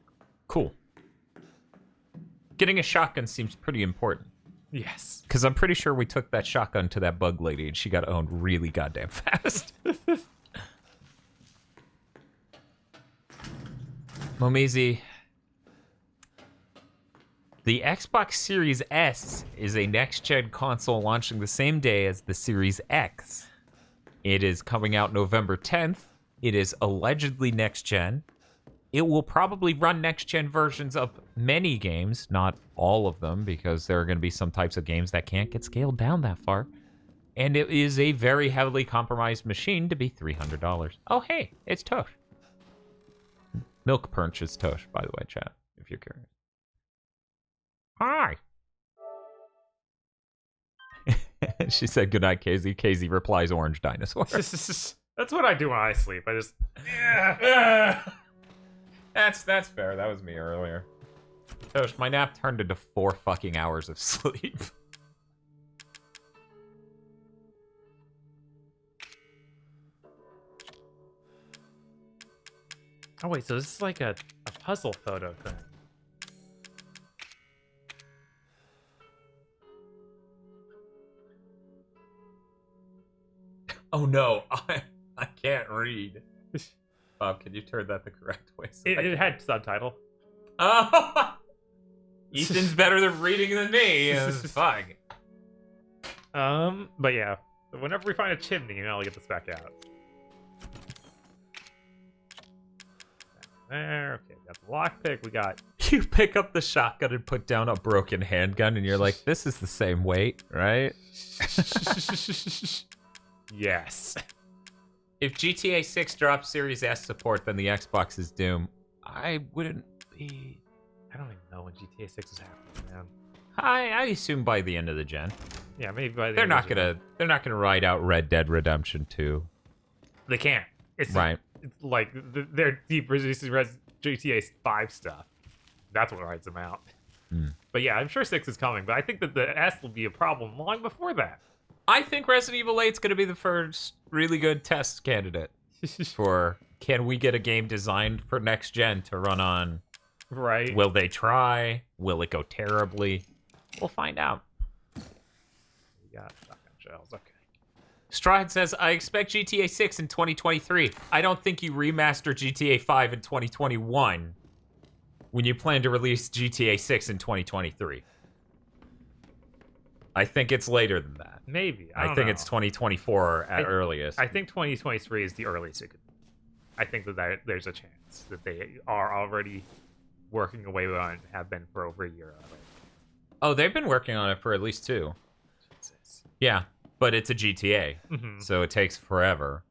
Cool. Getting a shotgun seems pretty important. Yes. Because I'm pretty sure we took that shotgun to that bug lady and she got owned really goddamn fast. Momizi. The Xbox Series S is a next-gen console launching the same day as the Series X. It is coming out November 10th. It is allegedly next-gen. It will probably run next-gen versions of many games, not all of them, because there are going to be some types of games that can't get scaled down that far. And it is a very heavily compromised machine to be $300. Oh, hey, it's Tosh. Milk Punch is Tosh, by the way, chat, if you're curious. Hi. She said goodnight, Casey. Casey replies orange dinosaur. That's what I do when I sleep. I just... That's fair. That was me earlier. Tosh, my nap turned into 4 fucking hours of sleep. Oh, wait, so this is like a puzzle photo thing. Oh no, I can't read. Bob, can you turn that the correct way? So It had subtitle. Oh! Ethan's better at reading than me. Fuck. But yeah, whenever we find a chimney, I'll get this back out. There, okay, we got the lockpick, we got... You pick up the shotgun and put down a broken handgun, and you're like, this is the same weight, right? Yes. If GTA 6 drops Series S support, then the Xbox is doomed. I wouldn't be... I don't even know when GTA 6 is happening, man. I assume by the end of the gen. Yeah, maybe by the They're end not of the gen. they're not gonna ride out Red Dead Redemption 2. They can't. It's right. It's like they're deep releasing GTA 5 stuff. That's what rides them out. But yeah, I'm sure 6 is coming, but I think that the S will be a problem long before that. I think Resident Evil 8 is going to be the first really good test candidate for can we get a game designed for next gen to run on. Right. Will they try? Will it go terribly? We'll find out. We got shotgun shells. Okay. Stride says, I expect GTA 6 in 2023. I don't think you remaster GTA 5 in 2021 when you plan to release GTA 6 in 2023. I think it's later than that. Maybe. I think it's 2024 at earliest. I think 2023 is the earliest it could be. I think that there's a chance that they are already working away on it, have been for over a year already. Oh, they've been working on it for at least 2. Jesus. Yeah, but it's a GTA, so it takes forever.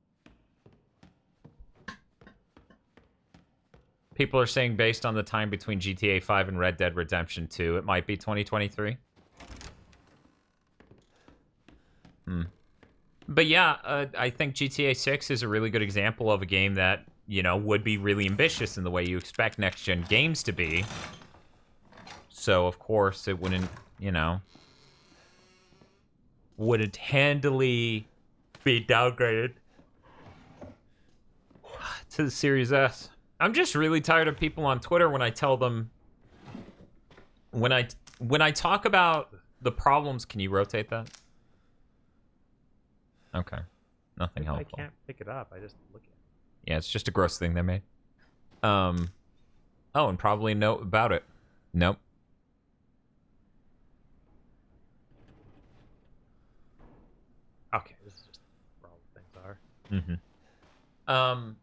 People are saying based on the time between GTA 5 and Red Dead Redemption 2, it might be 2023. But yeah, I think GTA 6 is a really good example of a game that, you know, would be really ambitious in the way you expect next-gen games to be. So, of course, it wouldn't, you know, wouldn't handily be downgraded to the Series S. I'm just really tired of people on Twitter when I tell them, when I talk about the problems, can you rotate that? Okay. Nothing helpful. I can't pick it up. I just look at it. Yeah, it's just a gross thing they made. Oh, and probably know about it. Nope. Okay, this is just where all the things are.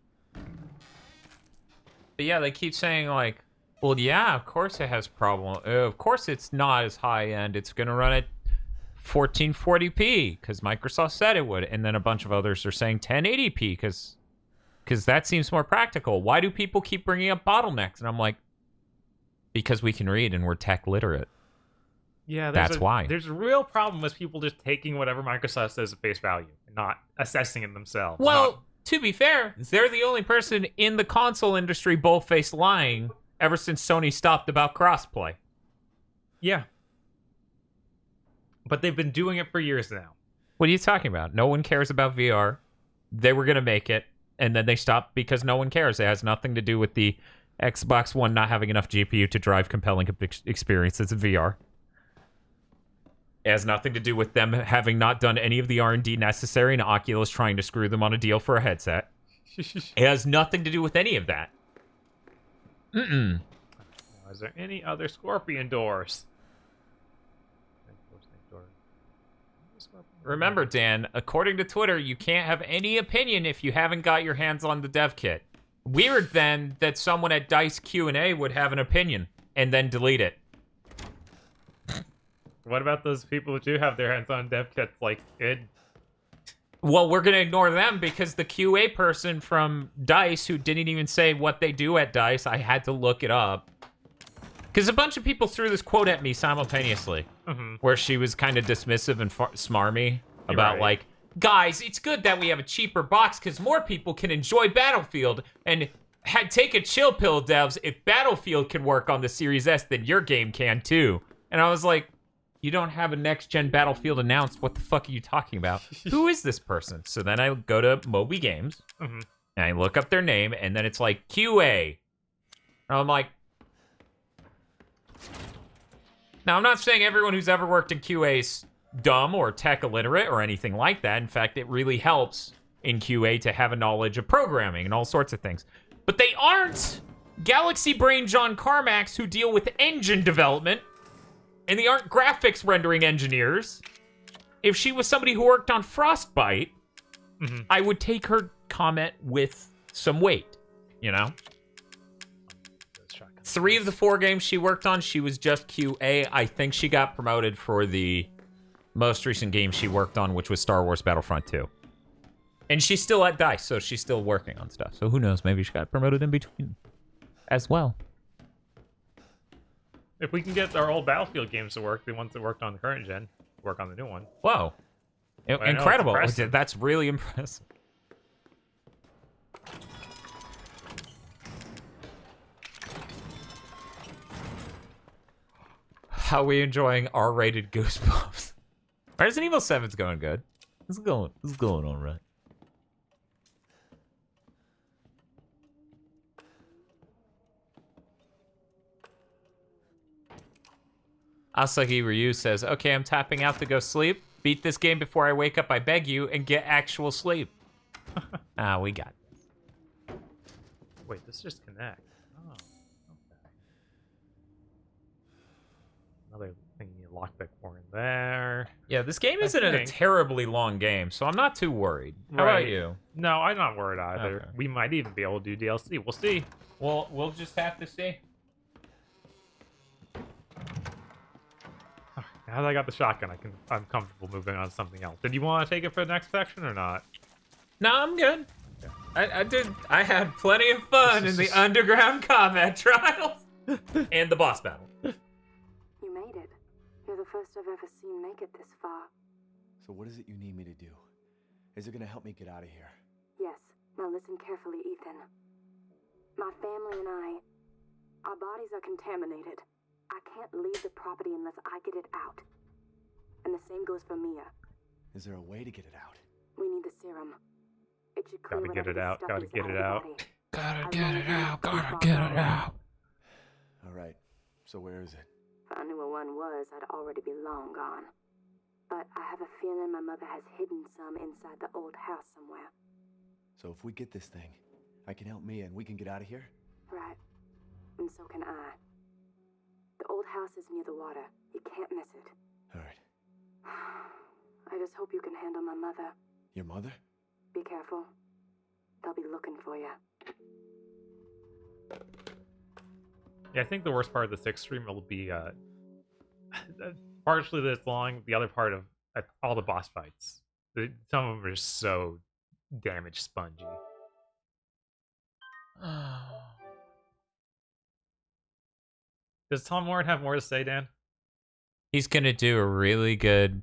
But yeah, they keep saying like, well, yeah, of course it has problem. Of course it's not as high end. It's gonna run at 1440p because Microsoft said it would, and then a bunch of others are saying 1080p because that seems more practical. Why do people keep bringing up bottlenecks? And I'm like, because we can read and we're tech literate. Yeah, that's why. There's a real problem with people just taking whatever Microsoft says at face value and not assessing it themselves. Well, to be fair, they're the only person in the console industry bold-faced lying ever since Sony stopped about crossplay. Yeah. But they've been doing it for years now. What are you talking about? No one cares about VR. They were going to make it, and then they stopped because no one cares. It has nothing to do with the Xbox One not having enough GPU to drive compelling experiences in VR. It has nothing to do with them having not done any of the R&D necessary and Oculus trying to screw them on a deal for a headset. It has nothing to do with any of that. Mm-mm. Is there any other Scorpion doors? Remember, Dan, according to Twitter, you can't have any opinion if you haven't got your hands on the dev kit. Weird, then, that someone at DICE Q&A would have an opinion and then delete it. What about those people who do have their hands on dev kits like id? Well, we're going to ignore them because the QA person from DICE, who didn't even say what they do at DICE, I had to look it up. Because a bunch of people threw this quote at me simultaneously, where she was kind of dismissive and smarmy about, like, guys, it's good that we have a cheaper box because more people can enjoy Battlefield. And take a chill pill, devs. If Battlefield can work on the Series S, then your game can too. And I was like, you don't have a next-gen Battlefield announced. What the fuck are you talking about? Who is this person? So then I go to Moby Games, and I look up their name, and then it's like, QA. And I'm like... Now, I'm not saying everyone who's ever worked in QA is dumb or tech illiterate or anything like that. In fact, it really helps in QA to have a knowledge of programming and all sorts of things. But they aren't Galaxy Brain John Carmax who deal with engine development, and they aren't graphics rendering engineers. If she was somebody who worked on Frostbite, I would take her comment with some weight, you know? 3 of the 4 games she worked on, she was just QA. I think she got promoted for the most recent game she worked on, which was Star Wars Battlefront 2. And she's still at DICE, so she's still working on stuff. So who knows, maybe she got promoted in between as well. If we can get our old Battlefield games to work, the ones that worked on the current gen, work on the new one. Whoa. Incredible. That's really impressive. How are we enjoying R-rated Goosebumps? Resident Evil 7's going good. It's going all right. Asagi Ryu says, okay, I'm tapping out to go sleep. Beat this game before I wake up, I beg you, and get actual sleep. We got this. Wait, this just connects. Oh, okay. Another thing you need a lockpick for in there. Yeah, this game isn't a terribly long game, so I'm not too worried. How about you? No, I'm not worried either. Okay. We might even be able to do DLC. We'll see. Well, we'll just have to see. Now that I got the shotgun, I'm comfortable moving on to something else. Did you want to take it for the next section or not? No, I'm good. Okay. I had plenty of fun in the underground combat trials and the boss battle. You made it. You're the first I've ever seen make it this far. So what is it you need me to do? Is it gonna help me get out of here? Yes. Now listen carefully, Ethan. My family and our bodies are contaminated. I can't leave the property unless I get it out. And the same goes for Mia. Is there a way to get it out? We need the serum. It should clear Gotta get it whatever out. stuff Gotta is get out it of the out. body. Gotta get it out. Gotta get it out. All right. So where is it? If I knew where one was, I'd already be long gone. But I have a feeling my mother has hidden some inside the old house somewhere. So if we get this thing, I can help Mia and we can get out of here? Right. And so can I. The old house is near the water. You can't miss it. All right. I just hope you can handle my mother. Your mother? Be careful. They'll be looking for you. Yeah, I think the worst part of the 6th stream will be partially this long, the other part of all the boss fights. Some of them are just so damage spongy. Does Tom Warren have more to say, Dan? He's gonna do a really good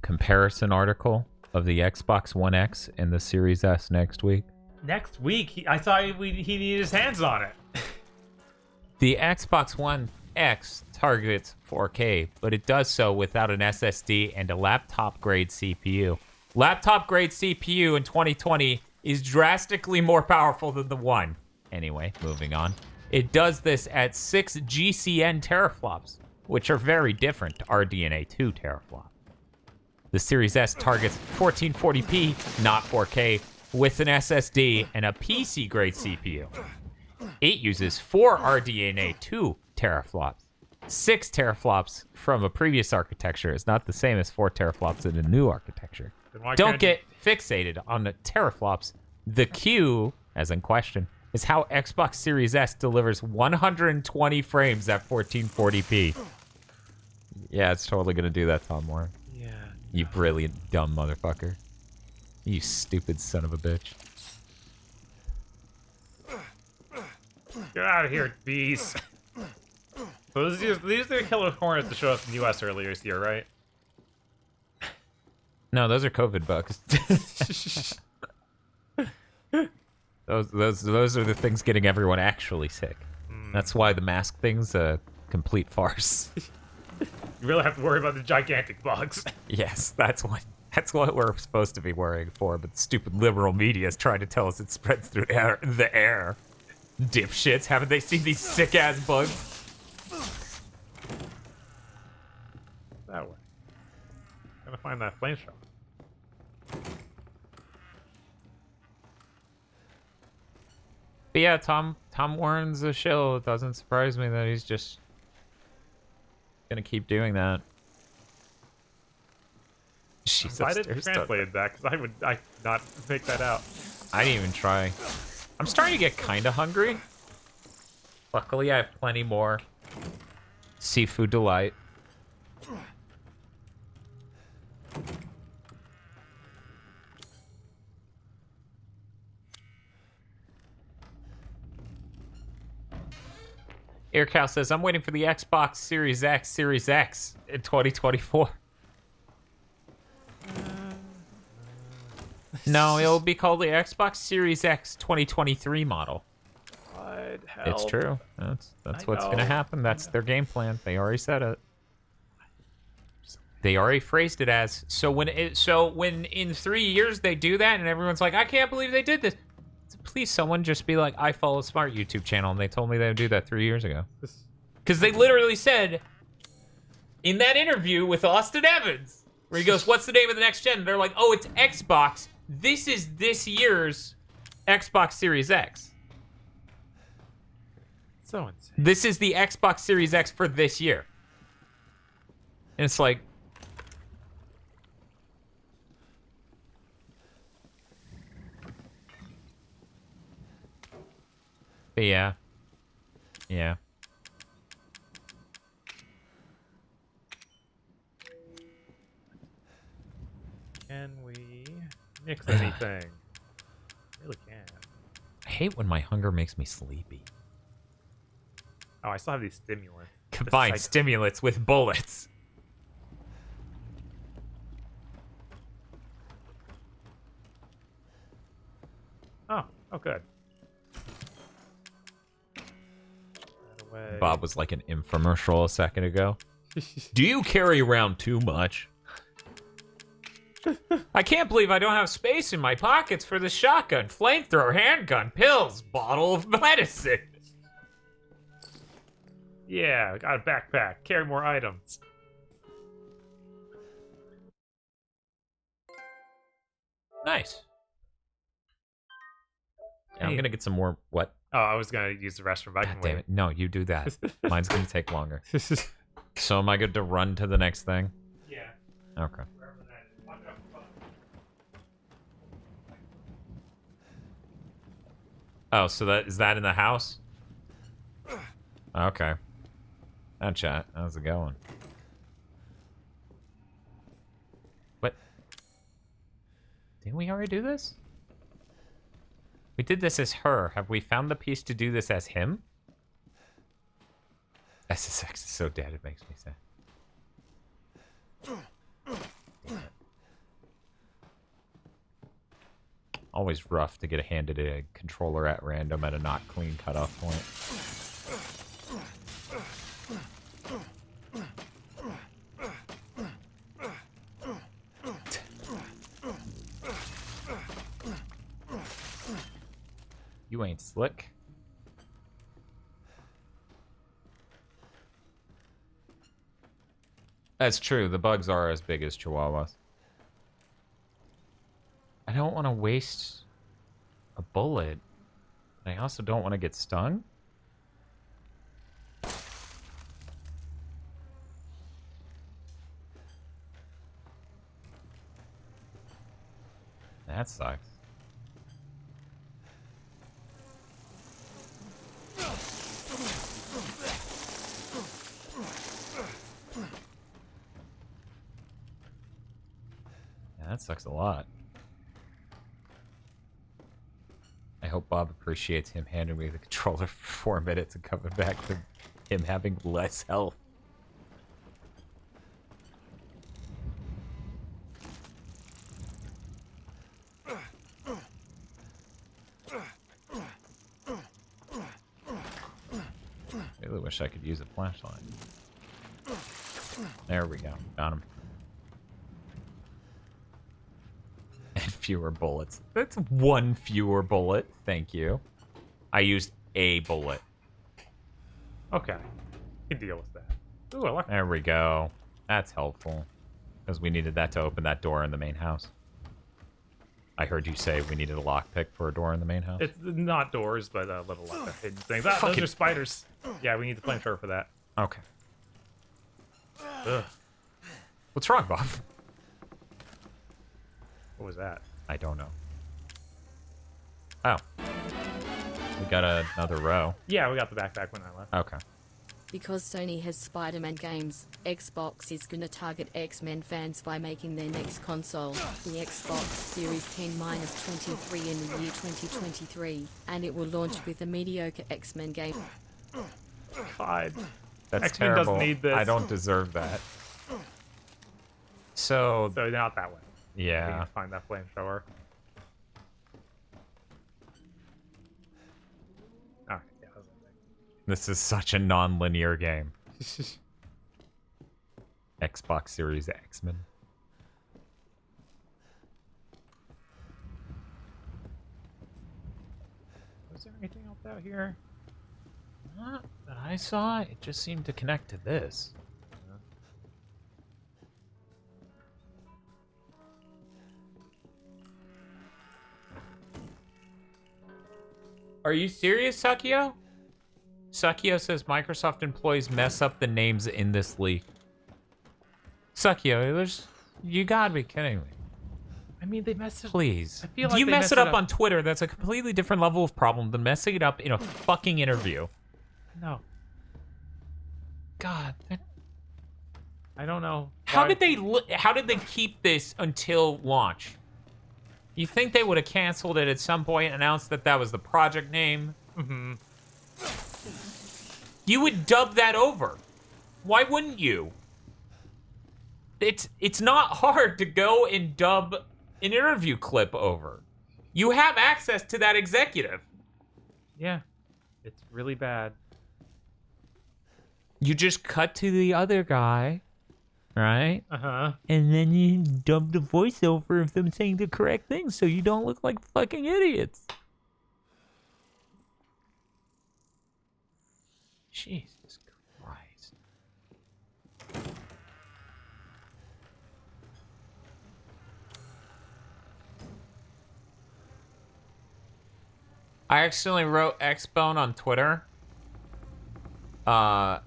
comparison article of the Xbox One X and the Series S next week. Next week? I thought he needed his hands on it. The Xbox One X targets 4K, but it does so without an SSD and a laptop-grade CPU. Laptop-grade CPU in 2020 is drastically more powerful than the One. Anyway, moving on. It does this at 6 GCN teraflops, which are very different to RDNA 2 teraflops. The Series S targets 1440p, not 4K, with an SSD and a PC-grade CPU. It uses 4 RDNA 2 teraflops. 6 teraflops from a previous architecture is not the same as 4 teraflops in a new architecture. Don't get fixated on the teraflops. The Q, as in question, is how Xbox Series S delivers 120 frames at 1440p. Yeah, it's totally gonna do that, Tom Moore. Yeah. You brilliant, dumb motherfucker. You stupid son of a bitch. Get out of here, bees. So these are the killer hornets that showed up in the US earlier this year, right? No, those are COVID bugs. Those are the things getting everyone actually sick. That's why the mask thing's a complete farce. You really have to worry about the gigantic bugs. Yes, that's what we're supposed to be worrying for, but the stupid liberal media is trying to tell us it spreads through the air. Dipshits, haven't they seen these sick-ass bugs? That way. Gotta find that flame shot. But yeah, Tom Warren's a shill. It doesn't surprise me that he's just gonna keep doing that. Jesus, I didn't translate that because I could not make that out. I didn't even try. I'm starting to get kind of hungry. Luckily, I have plenty more seafood delight. Aircow says, I'm waiting for the Xbox Series X in 2024. No, it'll be called the Xbox Series X 2023 model. It's true. That's what's gonna happen. That's their game plan. They already said it. They already phrased it as so when in 3 years they do that and everyone's like, I can't believe they did this. Please, someone just be like, I follow a smart YouTube channel and they told me they would do that 3 years ago. Because they literally said in that interview with Austin Evans, where he goes, what's the name of the next gen? And they're like, oh, it's Xbox. This is this year's Xbox Series X. So insane. This is the Xbox Series X for this year. And it's like, but yeah. Yeah. Can we mix anything? Really can't. I hate when my hunger makes me sleepy. Oh, I still have these stimulants. Combine stimulants with bullets. Oh, good. Bob was like an infomercial a second ago. Do you carry around too much? I can't believe I don't have space in my pockets for the shotgun, flamethrower, handgun, pills, bottle of medicine. Yeah, got a backpack. Carry more items. Nice. Yeah, I'm gonna get some more. What? Oh, I was gonna use the restroom. I can Damn wait. it! No, you do that. Mine's gonna take longer. So am I good to run to the next thing? Yeah. Okay. Oh, so that is that in the house? Okay. Now, chat. How's it going? What? Didn't we already do this? We did this as her. Have we found the piece to do this as him? SSX is so dead, it makes me sad. Always rough to get handed a controller at random at a not clean cutoff point. You ain't slick. That's true. The bugs are as big as chihuahuas. I don't want to waste a bullet. I also don't want to get stung. That sucks. Yeah, that sucks a lot. I hope Bob appreciates him handing me the controller for 4 minutes and coming back to him having less health. I really wish I could use a flashlight. There we go. Got him. And fewer bullets. That's one fewer bullet. Thank you. I used a bullet. Okay. You can deal with that. Ooh, I like that. There we go. That's helpful. Because we needed that to open that door in the main house. I heard you say we needed a lockpick for a door in the main house. It's not doors, but little hidden things. Ah, those are spiders. Yeah, we need the flamethrower for that. Okay. Ugh. What's wrong, Bob? What was that? I don't know. Oh. We got another row. Yeah, we got the backpack when I left. Okay. Because Sony has Spider-Man games, Xbox is gonna target X-Men fans by making their next console, the Xbox Series 10-23 in the year 2023, and it will launch with a mediocre X-Men game. God. That's X-Men terrible. doesn't need this. I don't deserve that. So not that way. Yeah. We need to find that flamethrower. Okay, yeah, that was a thing. This is such a non-linear game. Xbox Series X-Men. Was there anything else out here? Not that I saw. It just seemed to connect to this. Are you serious, Sakio? Sakio says Microsoft employees mess up the names in this leak. Sakio, you gotta be kidding me. I mean, they messed it. Please. I feel like you they mess it up on Twitter, that's a completely different level of problem than messing it up in a fucking interview. No. God. I don't know. How did they keep this until launch? You think they would have canceled it at some point and announced that that was the project name? Mm-hmm. You would dub that over. Why wouldn't you? It's not hard to go and dub an interview clip over. You have access to that executive. Yeah. It's really bad. You just cut to the other guy, right? Uh-huh. And then you dub the voiceover of them saying the correct thing so you don't look like fucking idiots. Jesus Christ. I accidentally wrote Xbone on Twitter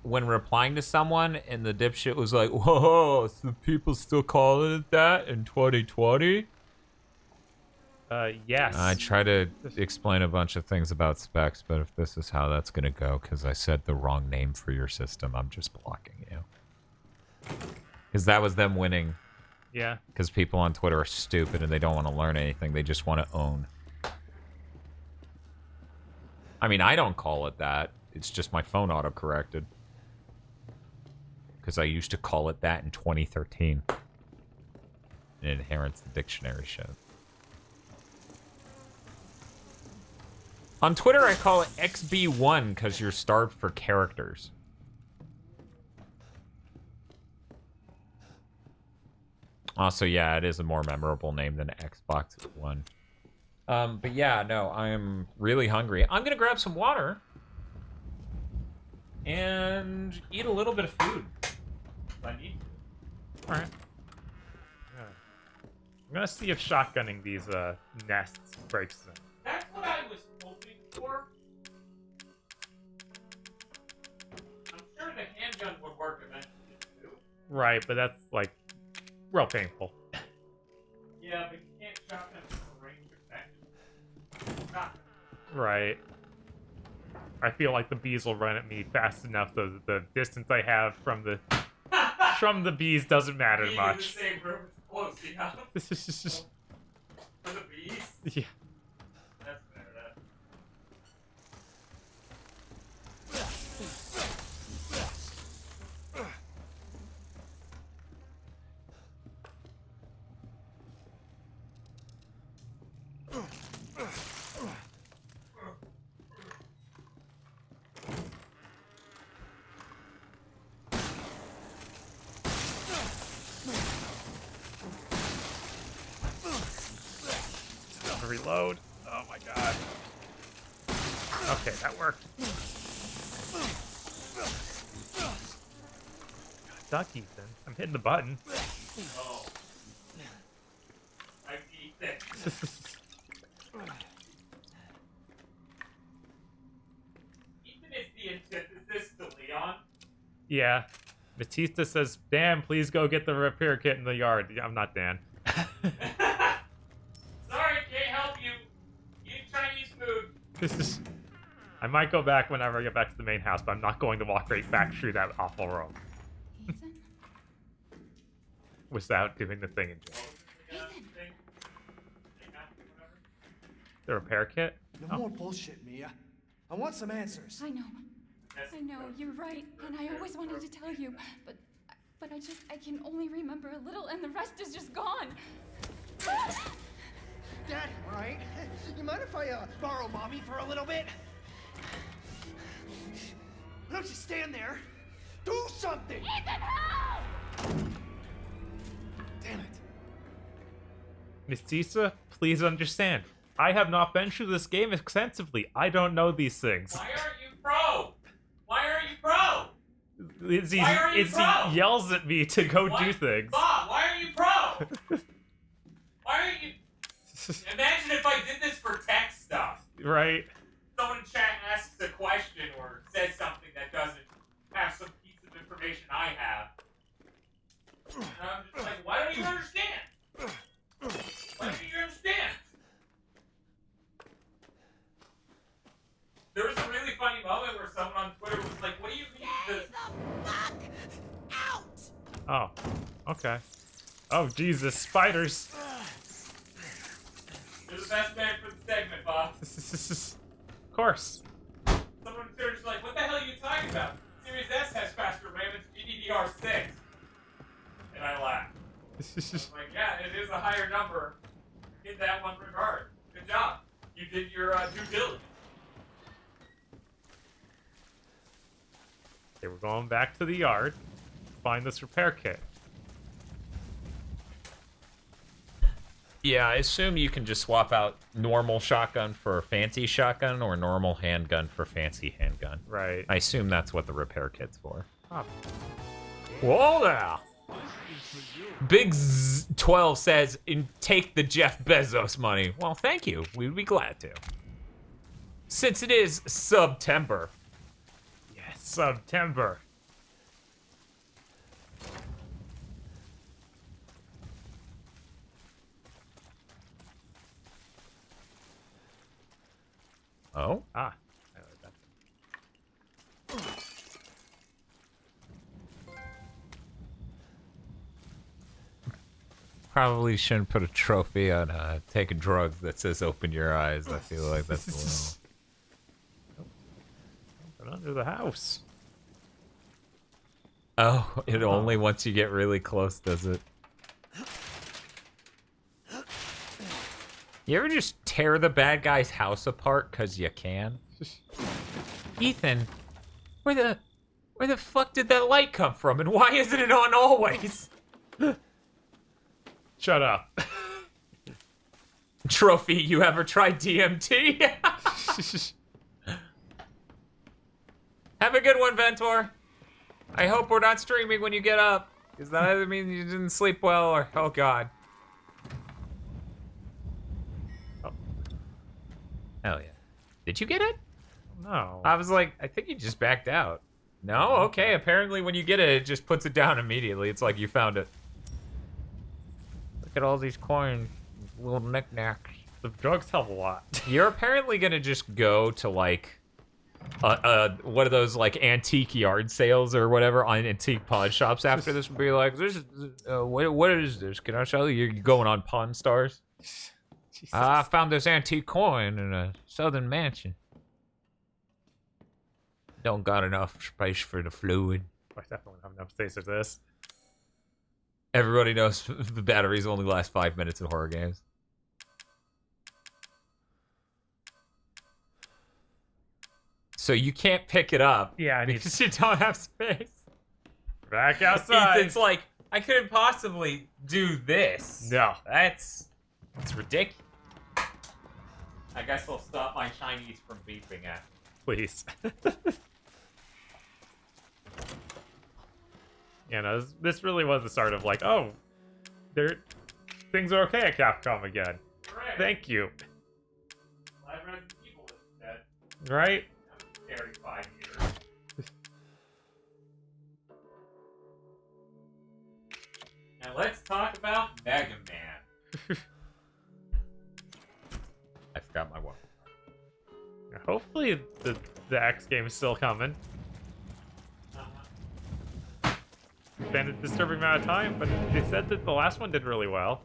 when replying to someone, and the dipshit was like, whoa, so people still calling it that in 2020? Yes. I try to explain a bunch of things about specs, but if this is how that's going to go because I said the wrong name for your system, I'm just blocking you. Because that was them winning. Yeah. Because people on Twitter are stupid and they don't want to learn anything. They just want to own. I mean, I don't call it that. It's just my phone auto-corrected. because I used to call it that in 2013. It inherits the dictionary show. On Twitter, I call it XB1 because you're starved for characters. Also, yeah, it is a more memorable name than Xbox One. But yeah, no, I'm really hungry. I'm gonna grab some water and eat a little bit of food. If I need to. All right. Yeah. I'm gonna see if shotgunning these nests breaks them. That's what I was hoping for. I'm sure the handgun would work eventually too. Right, but that's like real painful. Yeah, but you can't shotgun for range effect. Right. I feel like the bees will run at me fast enough. The distance I have from the bees doesn't matter Being much. in the same room is close enough. This is just For the bees? yeah. That's fair, that. Reload. Oh my god. Okay, that worked. Duck, Ethan. I'm hitting the button. Oh. I beat that. Ethan is the antithesis to Leon. Yeah. Batista says, Dan, please go get the repair kit in the yard. Yeah, I'm not Dan. Sorry, can't help you. Eat Chinese food. I might go back whenever I get back to the main house, but I'm not going to walk right back through that awful room. Ethan? Without doing the thing in jail. The repair kit? No more bullshit, Mia. I want some answers. I know. I know, you're right, and I always wanted to tell you, but I can only remember a little, and the rest is just gone. Dad, all right? You mind if I borrow Mommy for a little bit? Why don't you stand there? Do something! Ethan, help! Damn it. Miss Tisa, please understand. I have not been through this game extensively. I don't know these things. Why aren't you pro? Why aren't you pro? Izzy pro? yells at me to go do things. Bob, why aren't you pro? Why aren't you... Imagine if I did this for tech stuff. Right. Someone in chat asks a question or says something that doesn't have some piece of information I have. And I'm just like, why don't you understand? Why don't you understand? There was a really funny moment where someone on Twitter was like, what do you mean the fuck out? Oh, okay. Oh, Jesus, spiders. You're the best man for the segment, Bob. Of course. Someone on Twitter's like, what the hell are you talking about? Series S has faster RAM, it's GDDR6. And I laughed. I'm like, yeah, it is a higher number in that one regard. Good job. You did your due diligence. Okay, we're going back to the yard to find this repair kit. Yeah, I assume you can just swap out normal shotgun for fancy shotgun or normal handgun for fancy handgun. Right. I assume that's what the repair kit's for. Oh. Whoa there! Big 12 says, take the Jeff Bezos money. Well, thank you. We'd be glad to. Since it is September. Yes, September. Oh? Ah. Probably shouldn't put a trophy on taking drugs that says open your eyes. I feel like that's a little... But under the house. Oh, it only once you get really close does it. You ever just tear the bad guy's house apart because you can? Ethan, where the fuck did that light come from, and why isn't it on always? Shut up. Trophy, you ever tried DMT? Have a good one, Ventor. I hope we're not streaming when you get up, because that either means you didn't sleep well or, oh god. Oh. Hell yeah. Did you get it? No. I was like, I think you just backed out. No? Okay, apparently when you get it, it just puts it down immediately. It's like you found it. Look at all these coins, little knickknacks. The drugs help a lot. You're apparently gonna just go to like, what are those like antique yard sales or whatever on antique pawn shops after this and be like, this is, what is this? Can I show you? You're going on Pawn Stars? I found this antique coin in a southern mansion. Don't got enough space for the fluid. I definitely don't have enough space for this. Everybody knows the batteries only last 5 minutes in horror games. So you can't pick it up. Yeah, because you don't have space. Back outside. It's like, I couldn't possibly do this. No. It's ridiculous. I guess I'll stop my Chinese from beeping at. Please. Yeah, no, this really was the start of like, oh, things are okay at Capcom again. Right. Thank you. Glad Resident Evil is dead. Right? Every 5 years. Now let's talk about Mega Man. I forgot my one. Hopefully the X game is still coming. Been a disturbing amount of time, but they said that the last one did really well.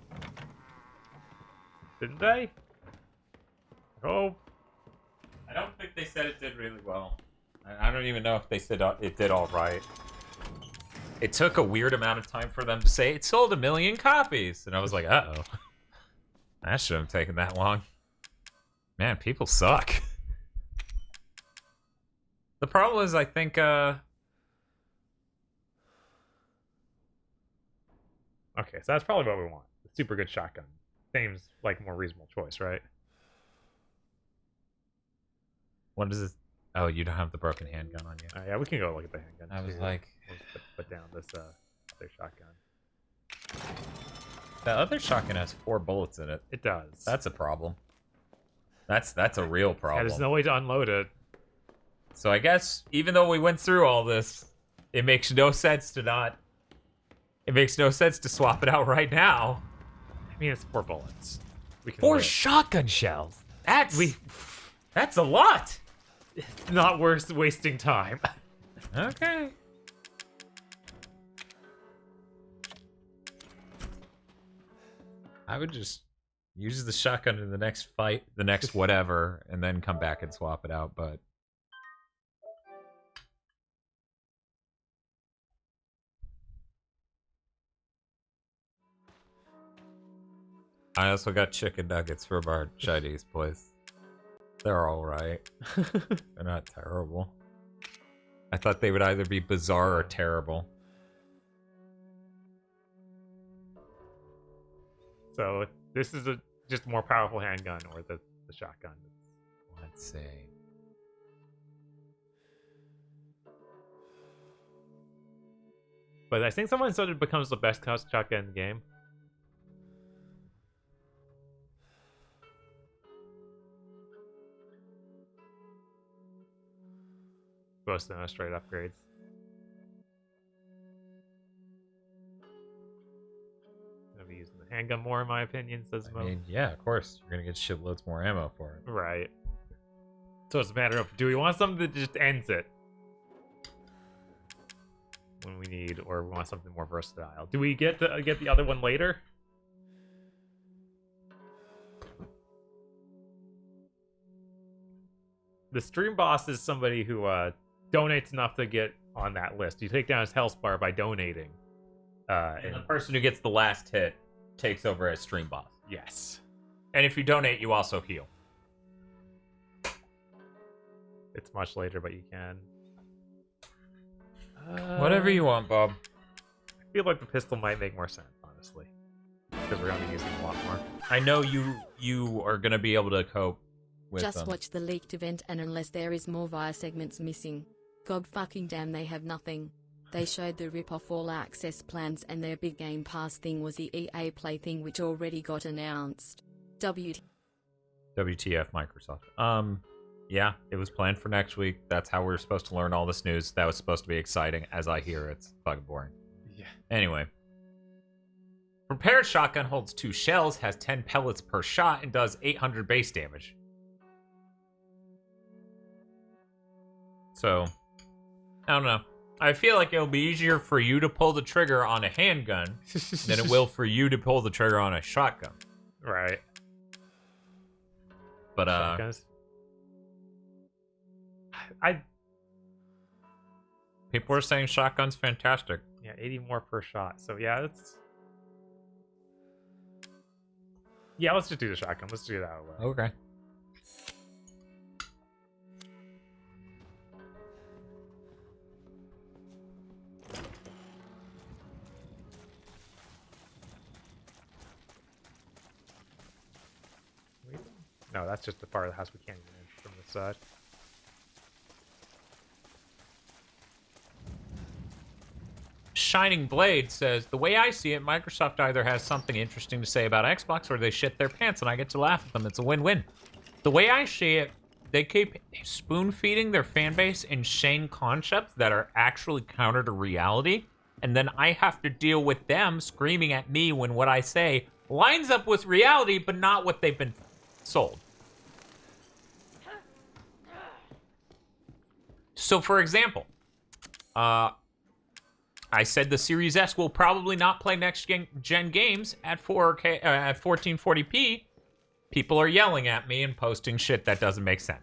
Didn't they? Oh. I don't think they said it did really well. I don't even know if they said it did all right. It took a weird amount of time for them to say it sold 1 million copies. And I was like, uh-oh. That shouldn't have taken that long. Man, people suck. The problem is, I think, Okay, so that's probably what we want. The super good shotgun. Seems like a more reasonable choice, right? What is it? Oh, you don't have the broken handgun on you. Yeah, we can go look at the handgun. I was too. like... We'll just put down this other shotgun. The other shotgun has 4 bullets in it. It does. That's a problem. That's a real problem. Yeah, there's no way to unload it. So I guess, even though we went through all this, it makes no sense to not... It makes no sense to swap it out right now. I mean, it's 4 bullets. We can 4 wait. shotgun shells. That's a lot. It's not worth wasting time. Okay. I would just use the shotgun in the next fight, the next whatever, and then come back and swap it out, but... I also got chicken nuggets from our Chinese place. They're alright. They're not terrible. I thought they would either be bizarre or terrible. So this is just a more powerful handgun, or the shotgun. Let's see. But I think someone said it becomes the best shotgun in the game. Most of them are straight upgrades. Gonna be using the handgun more, in my opinion, says Mo. I mean, yeah, of course. You're gonna get shitloads more ammo for it. Right. So it's a matter of, do we want something that just ends it when we need, or we want something more versatile? Do we get the other one later? The stream boss is somebody who donates enough to get on that list. You take down his health bar by donating. And the person who gets the last hit takes over as stream boss. Yes. And if you donate, you also heal. It's much later, but you can. Whatever you want, Bob. I feel like the pistol might make more sense, honestly. Because we're going to be using a lot more. I know you are going to be able to cope with Just them. watch the leaked event, and unless there is more via segments missing, god fucking damn, they have nothing. They showed the rip-off all access plans, and their big Game Pass thing was the EA Play thing, which already got announced. WTF Microsoft. Yeah, it was planned for next week. That's how we were supposed to learn all this news. That was supposed to be exciting. As I hear, it's fucking boring. Yeah. Anyway. Prepared shotgun holds 2 shells, has 10 pellets per shot, and does 800 base damage. So, I don't know. I feel like it'll be easier for you to pull the trigger on a handgun than it will for you to pull the trigger on a shotgun. Right. But, Shotguns. people are saying shotgun's fantastic. Yeah, 80 more per shot. So, yeah, it's... Yeah, let's just do the shotgun. Let's do that. Okay. No, that's just the part of the house we can't even enter from this side. Shining Blade says, the way I see it, Microsoft either has something interesting to say about Xbox or they shit their pants and I get to laugh at them. It's a win-win. The way I see it, they keep spoon-feeding their fan base insane concepts that are actually counter to reality, and then I have to deal with them screaming at me when what I say lines up with reality, but not what they've been sold. So, for example, I said the Series S will probably not play next-gen games at 4K, at 1440p. People are yelling at me and posting shit that doesn't make sense.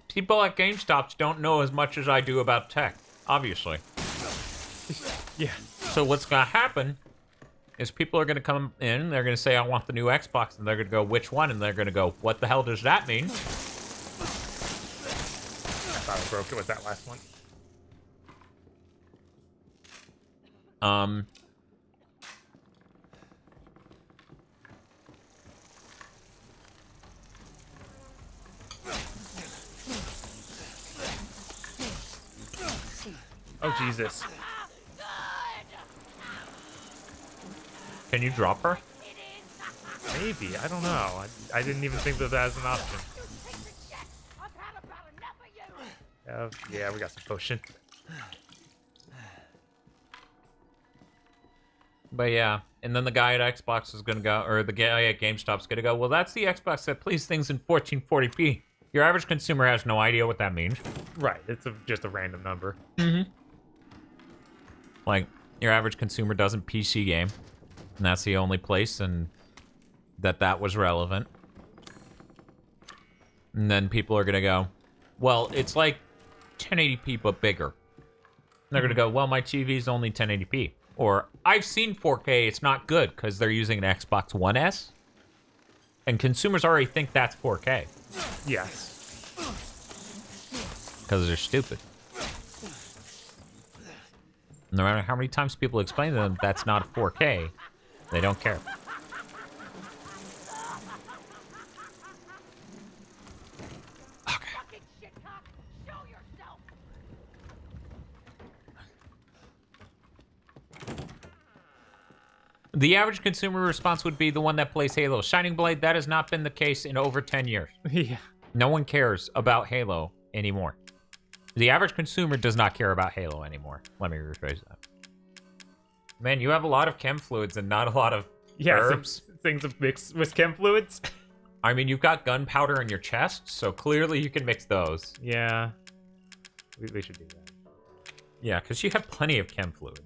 People at GameStops don't know as much as I do about tech, obviously. Yeah. So what's going to happen is people are going to come in, they're going to say, I want the new Xbox, and they're going to go, which one? And they're going to go, what the hell does that mean? I thought I broke it with that last one. Oh, Jesus. Can you drop her? Maybe. I don't know. I didn't even think that was an option. Yeah, we got some potion. But yeah, and then the guy at Xbox is going to go, or the guy at GameStop's going to go, well, that's the Xbox that plays things in 1440p. Your average consumer has no idea what that means. Right, it's just a random number. Mm-hmm. Like, your average consumer doesn't PC game, and that's the only place and that was relevant. And then people are going to go, well, it's like 1080p but bigger. And they're going to go, well, my TV's only 1080p. Or, I've seen 4K, it's not good, because they're using an Xbox One S. And consumers already think that's 4K. Yes. Because they're stupid. No matter how many times people explain to them that's not 4K, they don't care. The average consumer response would be the one that plays Halo. Shining Blade, that has not been the case in over 10 years. Yeah. No one cares about Halo anymore. The average consumer does not care about Halo anymore. Let me rephrase that. Man, you have a lot of chem fluids and not a lot of herbs. Things mixed with chem fluids. I mean, you've got gunpowder in your chest, so clearly you can mix those. Yeah. We should do that. Yeah, because you have plenty of chem fluid.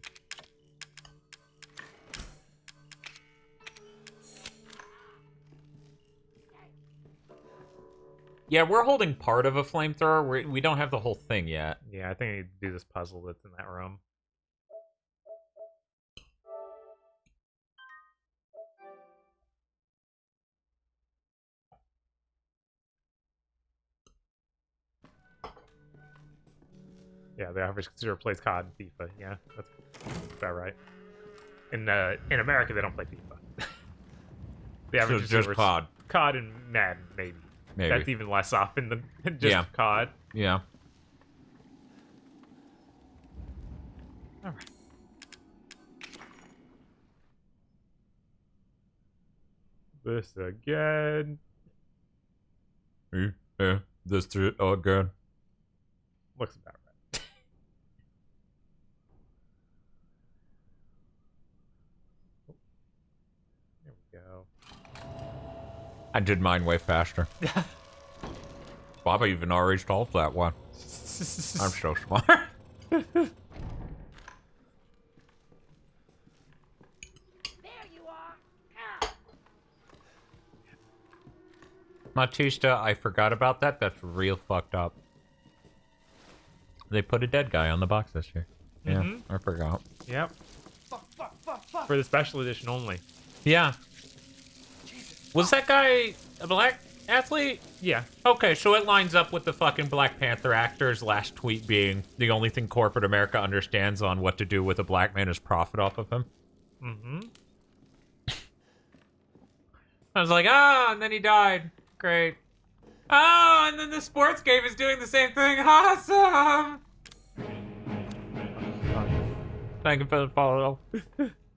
Yeah, we're holding part of a flamethrower. We don't have the whole thing yet. Yeah, I think I need to do this puzzle that's in that room. Yeah, the average consumer plays COD and FIFA. Yeah, that's about right. In America, they don't play FIFA. The average So just consumer's COD. COD and Madden, maybe. That's even less often than just COD. Yeah. All right. This again. Yeah, this again. Looks about right. There we go. I did mine way faster. Bob, I even already solved that one. I'm so smart. Matista, I forgot about that. That's real fucked up. They put a dead guy on the box this year. Yeah, I forgot. Yep. For the special edition only. Yeah. Was that guy a black athlete? Yeah. Okay, so it lines up with the fucking Black Panther actor's last tweet being the only thing corporate America understands on what to do with a black man is profit off of him. Mm-hmm. I was like, and then he died. Great. Oh, and then the sports game is doing the same thing. Awesome! Thank you for the follow.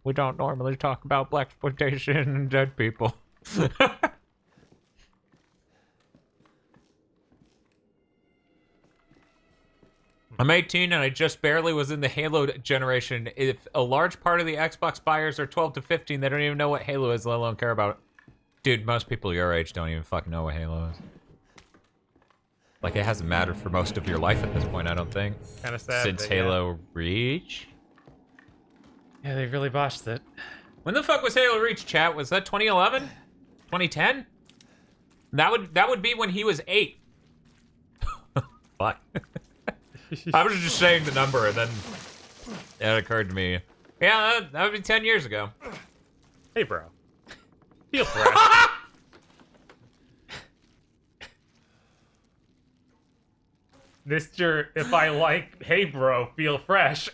We don't normally talk about blaxploitation and dead people. I'm 18 and I just barely was in the Halo generation. If a large part of the Xbox buyers are 12 to 15, they don't even know what Halo is, let alone care about it. Dude, most people your age don't even fucking know what Halo is. Like, it hasn't mattered for most of your life at this point, I don't think. Kind of sad. Since Halo Reach? Yeah, they really botched it. When the fuck was Halo Reach, chat? Was that 2011? 2010? That would be when he was 8. Fuck. I was just saying the number, and then it occurred to me. Yeah, that would be 10 years ago. Hey, bro. Feel fresh. Mr. If I like, hey, bro, feel fresh.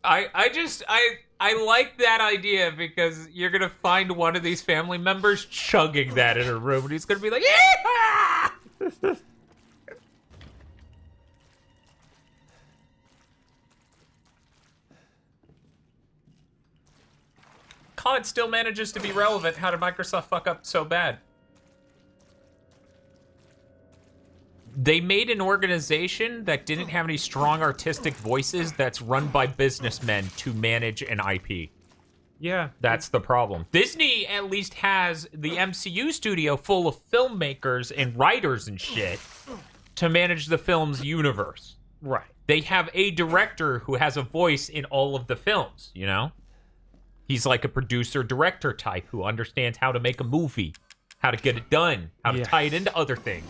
I like that idea because you're gonna find one of these family members chugging that in a room, and he's gonna be like, yeah! COD still manages to be relevant. How did Microsoft fuck up so bad? They made an organization that didn't have any strong artistic voices that's run by businessmen to manage an IP. Yeah. That's the problem. Disney at least has the MCU studio full of filmmakers and writers and shit to manage the film's universe. Right. They have a director who has a voice in all of the films, you know? He's like a producer-director type who understands how to make a movie, how to get it done, how to tie it into other things.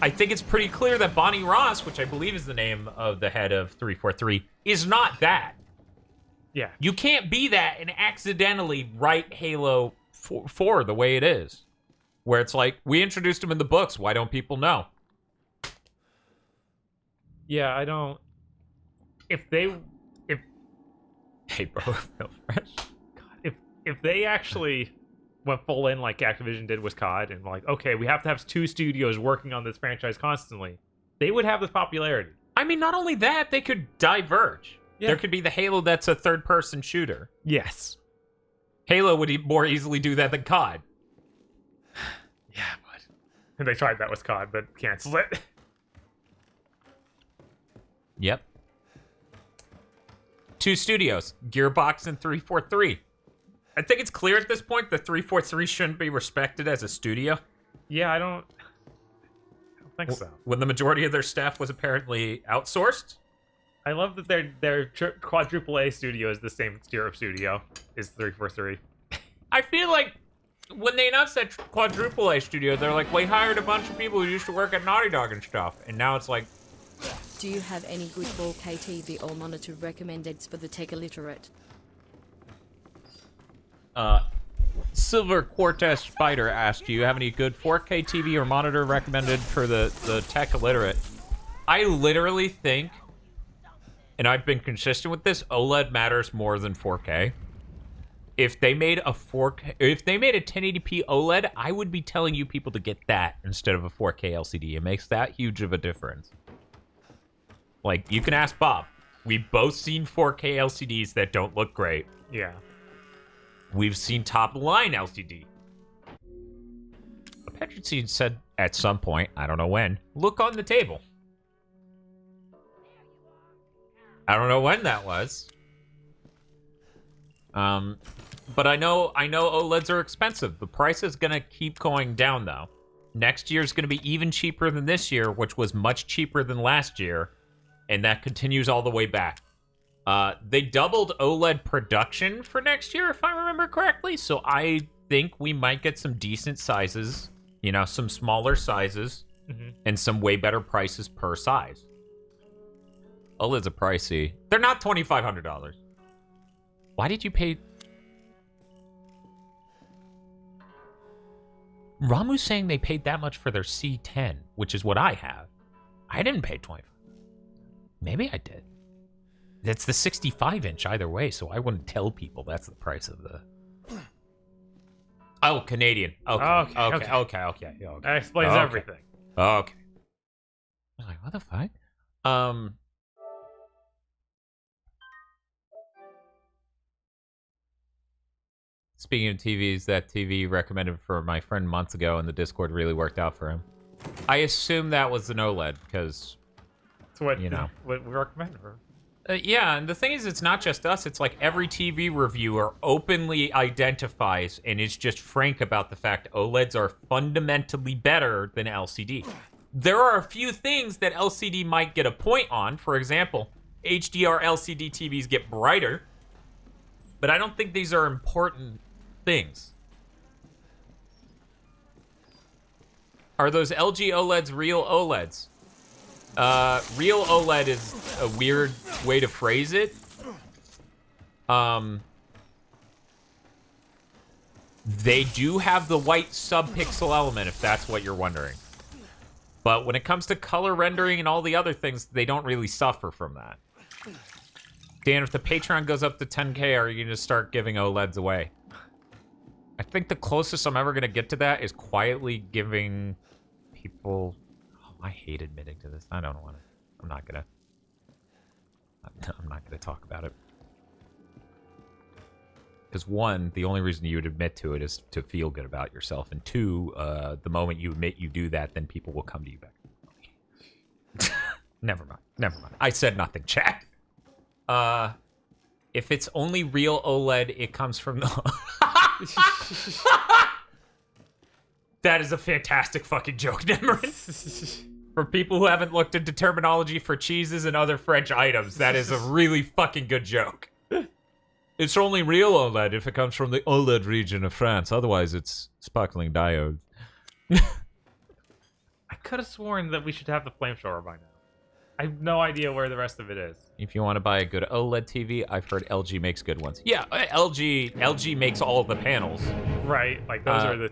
I think it's pretty clear that Bonnie Ross, which I believe is the name of the head of 343, is not that. Yeah. You can't be that and accidentally write Halo 4 the way it is. Where it's like, we introduced him in the books, why don't people know? Yeah, I don't... Hey, bro, feel fresh. God, if they actually went full in like Activision did with COD and like, okay, we have to have 2 studios working on this franchise constantly, they would have the popularity. I mean, not only that, they could diverge. Yeah. There could be the Halo that's a third-person shooter. Yes. Halo would more easily do that than COD. Yeah, but... And they tried that with COD, but canceled it. Yep. 2 studios, Gearbox and 343. I think it's clear at this point that 343 shouldn't be respected as a studio. Yeah, I don't think so. When the majority of their staff was apparently outsourced. I love that their quadruple A studio is the same tier of studio as 343. I feel like when they announced that quadruple A studio, they're like, we hired a bunch of people who used to work at Naughty Dog and stuff, and now it's like. Do you have any good 4K TV or monitor recommended for the tech illiterate? Silver Cortez Spider asked, do you have any good 4K TV or monitor recommended for the tech illiterate? I literally think, and I've been consistent with this, OLED matters more than 4K. If they made a 1080p OLED, I would be telling you people to get that instead of a 4K LCD. It makes that huge of a difference. Like, you can ask Bob. We've both seen 4K LCDs that don't look great. Yeah. We've seen top-line LCD. Petrucci said at some point, I don't know when, look on the table. I don't know when that was. But I know OLEDs are expensive. The price is going to keep going down, though. Next year is going to be even cheaper than this year, which was much cheaper than last year. And that continues all the way back. They doubled OLED production for next year, if I remember correctly. So I think we might get some decent sizes, you know, some smaller sizes, and some way better prices per size. OLEDs are pricey. They're not $2,500. Why did you pay? Ramu's saying they paid that much for their C10, which is what I have. I didn't pay $25. Maybe I did. It's the 65-inch either way, so I wouldn't tell people that's the price of the... Oh, Canadian. Okay. That explains everything. Okay. I was like, what the fuck? Speaking of TVs, that TV recommended for my friend months ago in the Discord really worked out for him. I assume that was an OLED, because... That's what, you know. What we recommend for. Yeah, and the thing is, it's not just us. It's like every TV reviewer openly identifies and is just frank about the fact OLEDs are fundamentally better than LCD. There are a few things that LCD might get a point on. For example, HDR LCD TVs get brighter, but I don't think these are important things. Are those LG OLEDs real OLEDs? Real OLED is a weird way to phrase it. They do have the white sub-pixel element, if that's what you're wondering. But when it comes to color rendering and all the other things, they don't really suffer from that. Dan, if the Patreon goes up to 10K, are you going to start giving OLEDs away? I think the closest I'm ever going to get to that is quietly giving people... I hate admitting to this. I don't want to. I'm not gonna talk about it. Because one, the only reason you would admit to it is to feel good about yourself, and two, the moment you admit you do that, then people will come to you back. Never mind. I said nothing, chat. If it's only real OLED, it comes from the... That is a fantastic fucking joke, Nemerin. For people who haven't looked into terminology for cheeses and other French items, that is a really fucking good joke. It's only real OLED if it comes from the OLED region of France. Otherwise, it's sparkling diodes. I could have sworn that we should have the flamethrower by now. I have no idea where the rest of it is. If you want to buy a good OLED TV, I've heard LG makes good ones. Yeah, LG makes all of the panels. Right, like those are the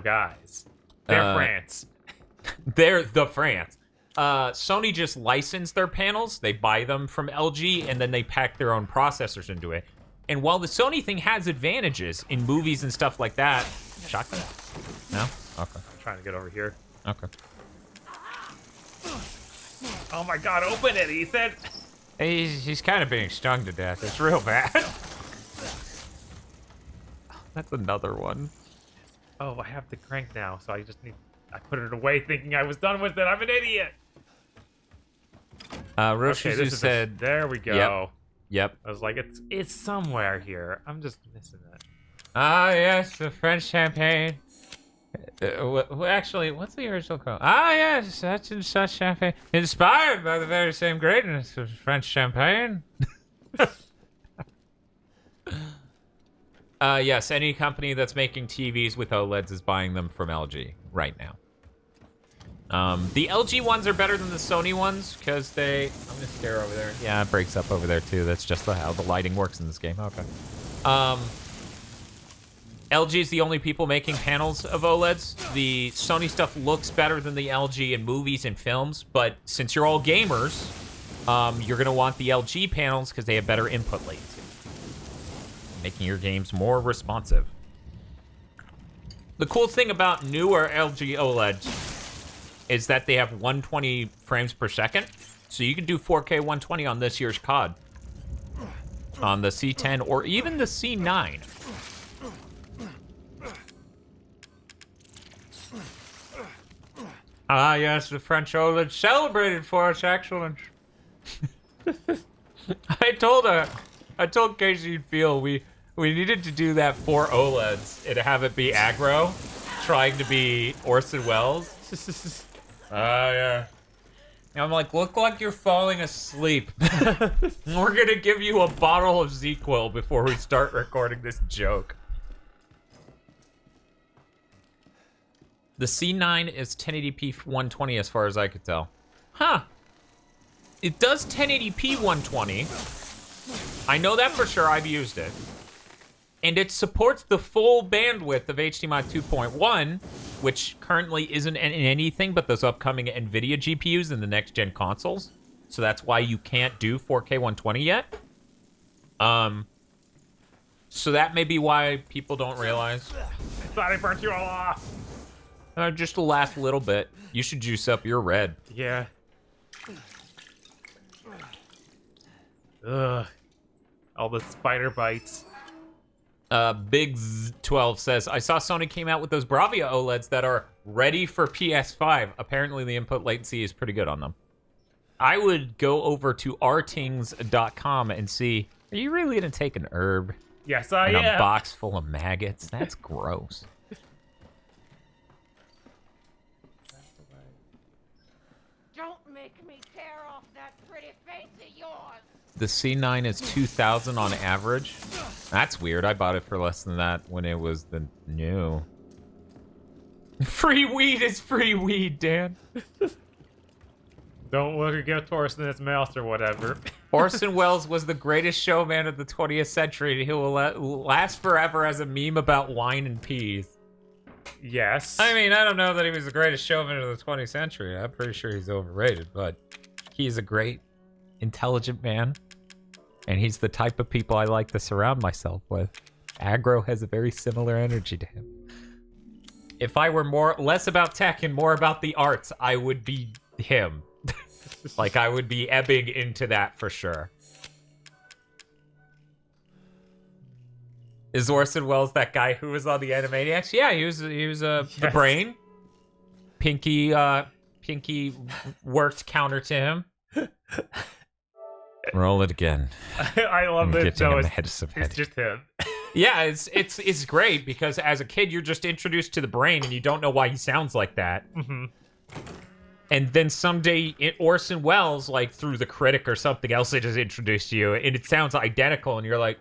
guys. They're France. They're the France. Sony just licensed their panels. They buy them from LG, and then they pack their own processors into it. And while the Sony thing has advantages in movies and stuff like that... Shotgun? No? Okay. I'm trying to get over here. Okay. Oh my god, open it, Ethan! He's kind of being stung to death. It's real bad. That's another one. Oh, I have the crank now, so I just need... I put it away thinking I was done with it. I'm an idiot! Roshizu okay, said... There we go. Yep. I was like, it's somewhere here. I'm just missing it. Ah, yes, the French champagne. Actually, what's the original quote? Ah, yes, such and such champagne. Inspired by the very same greatness of French champagne. Yes, any company that's making TVs with OLEDs is buying them from LG right now. The LG ones are better than the Sony ones because they... I'm gonna stare over there. Yeah, it breaks up over there too. That's just how the lighting works in this game. Okay. LG is the only people making panels of OLEDs. The Sony stuff looks better than the LG in movies and films, but since you're all gamers, you're gonna want the LG panels because they have better input latency, making your games more responsive. The cool thing about newer LG OLEDs is that they have 120 frames per second, so you can do 4K 120 on this year's COD, on the C10 or even the C9. Ah, yes, the French OLED celebrated for its excellence. I told Casey and Phil we needed to do that for OLEDs and have it be aggro, trying to be Orson Welles. Yeah. And I'm like, look like you're falling asleep. We're gonna give you a bottle of ZQL before we start recording this joke. The C9 is 1080p 120 as far as I could tell. Huh. It does 1080p 120. I know that for sure, I've used it. And it supports the full bandwidth of HDMI 2.1, which currently isn't in anything but those upcoming NVIDIA GPUs in the next-gen consoles. So that's why you can't do 4K 120 yet. So that may be why people don't realize. I thought I burnt you all off. Just the last little bit. You should juice up your red. Yeah. Ugh. All the spider bites. Big 12 says, I saw Sony came out with those Bravia OLEDs that are ready for PS5. Apparently the input latency is pretty good on them. I would go over to rtings.com and see, are you really going to take an herb? Yes, I am. A box full of maggots? That's gross. Don't make me tear off that pretty face of yours. The C9 is 2,000 on average. That's weird. I bought it for less than that when it was the new. Free weed is free weed, Dan. Don't look or give Orson his mouth or whatever. Orson Welles was the greatest showman of the 20th century. He will last forever as a meme about wine and peas. Yes. I mean, I don't know that he was the greatest showman of the 20th century. I'm pretty sure he's overrated, but he's a great, intelligent man. And he's the type of people I like to surround myself with. Aggro has a very similar energy to him. If I were less about tech and more about the arts, I would be him. Like, I would be ebbing into that for sure. Is Orson Welles that guy who was on the Animaniacs? Yeah, he was the brain. Pinky worked counter to him. Roll it again. I love it. So it's just him. Yeah, it's great because as a kid you're just introduced to the brain and you don't know why he sounds like that. Mm-hmm. And then someday Orson Welles, like through the critic or something else, they just introduced you and it sounds identical and you're like,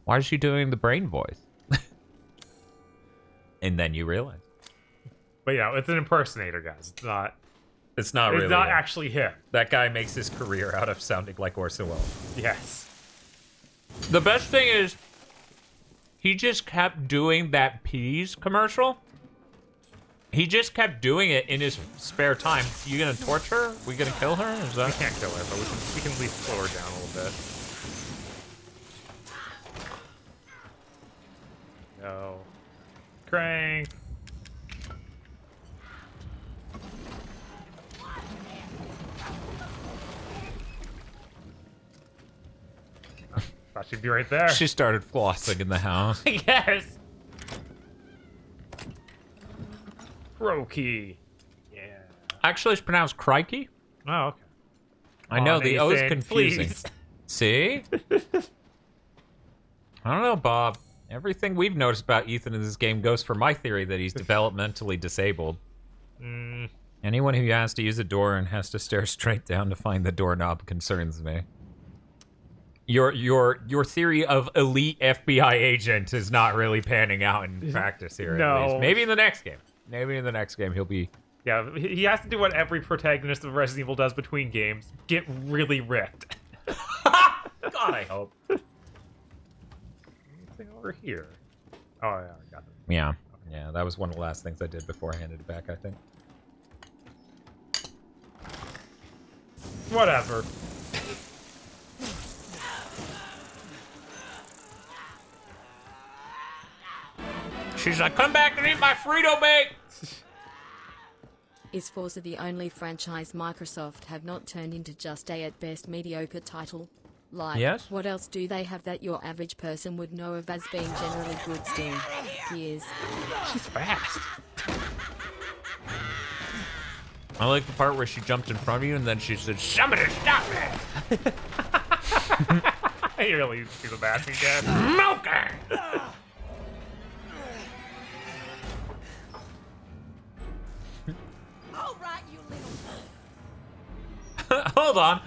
why is she doing the brain voice? And then you realize. But yeah, it's an impersonator, guys. It's not really. It's not him. actually him. That guy makes his career out of sounding like Orson Welles. Yes. The best thing is, he just kept doing that peas commercial. He just kept doing it in his spare time. You gonna torture her? We gonna kill her? Is that... We can't kill her, but we can at least slow her down a little bit. No. Crank. Thought she'd be right there. She started flossing in the house. Yes. Crokey. Yeah. Actually, it's pronounced crikey. Oh, okay. I know, the O is confusing. Please. See? I don't know, Bob. Everything we've noticed about Ethan in this game goes for my theory that he's developmentally disabled. Anyone who has to use a door and has to stare straight down to find the doorknob concerns me. Your theory of elite FBI agent is not really panning out in practice here. No. At least. Maybe in the next game. Maybe in the next game he'll be. Yeah, he has to do what every protagonist of Resident Evil does between games: get really ripped. God, I hope. Anything over here? Oh yeah, I got it. Yeah, that was one of the last things I did before I handed it back, I think. Whatever. She's like, come back and eat my Frito bake! Is Forza the only franchise Microsoft have not turned into just a at best mediocre title? Like, yes? What else do they have that your average person would know of as being generally good still? Gears. She's fast. I like the part where she jumped in front of you and then she said, somebody stop me! I really see the mask again. Smoking! All right, you little... Hold on.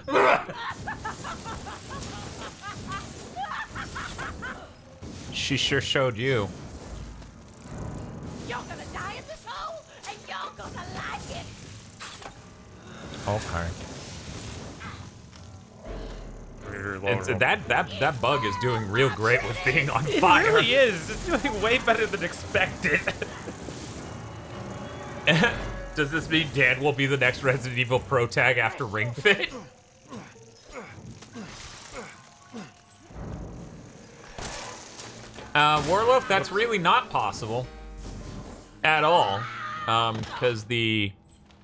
She sure showed you. You're gonna die in this hole, and you're gonna like it. Okay. It's, That bug is doing real great with being on It fire. really is. It's doing way better than expected. Does this mean Dan will be the next Resident Evil Pro Tag after Ring Fit? Warloaf, that's really not possible. At all. Because the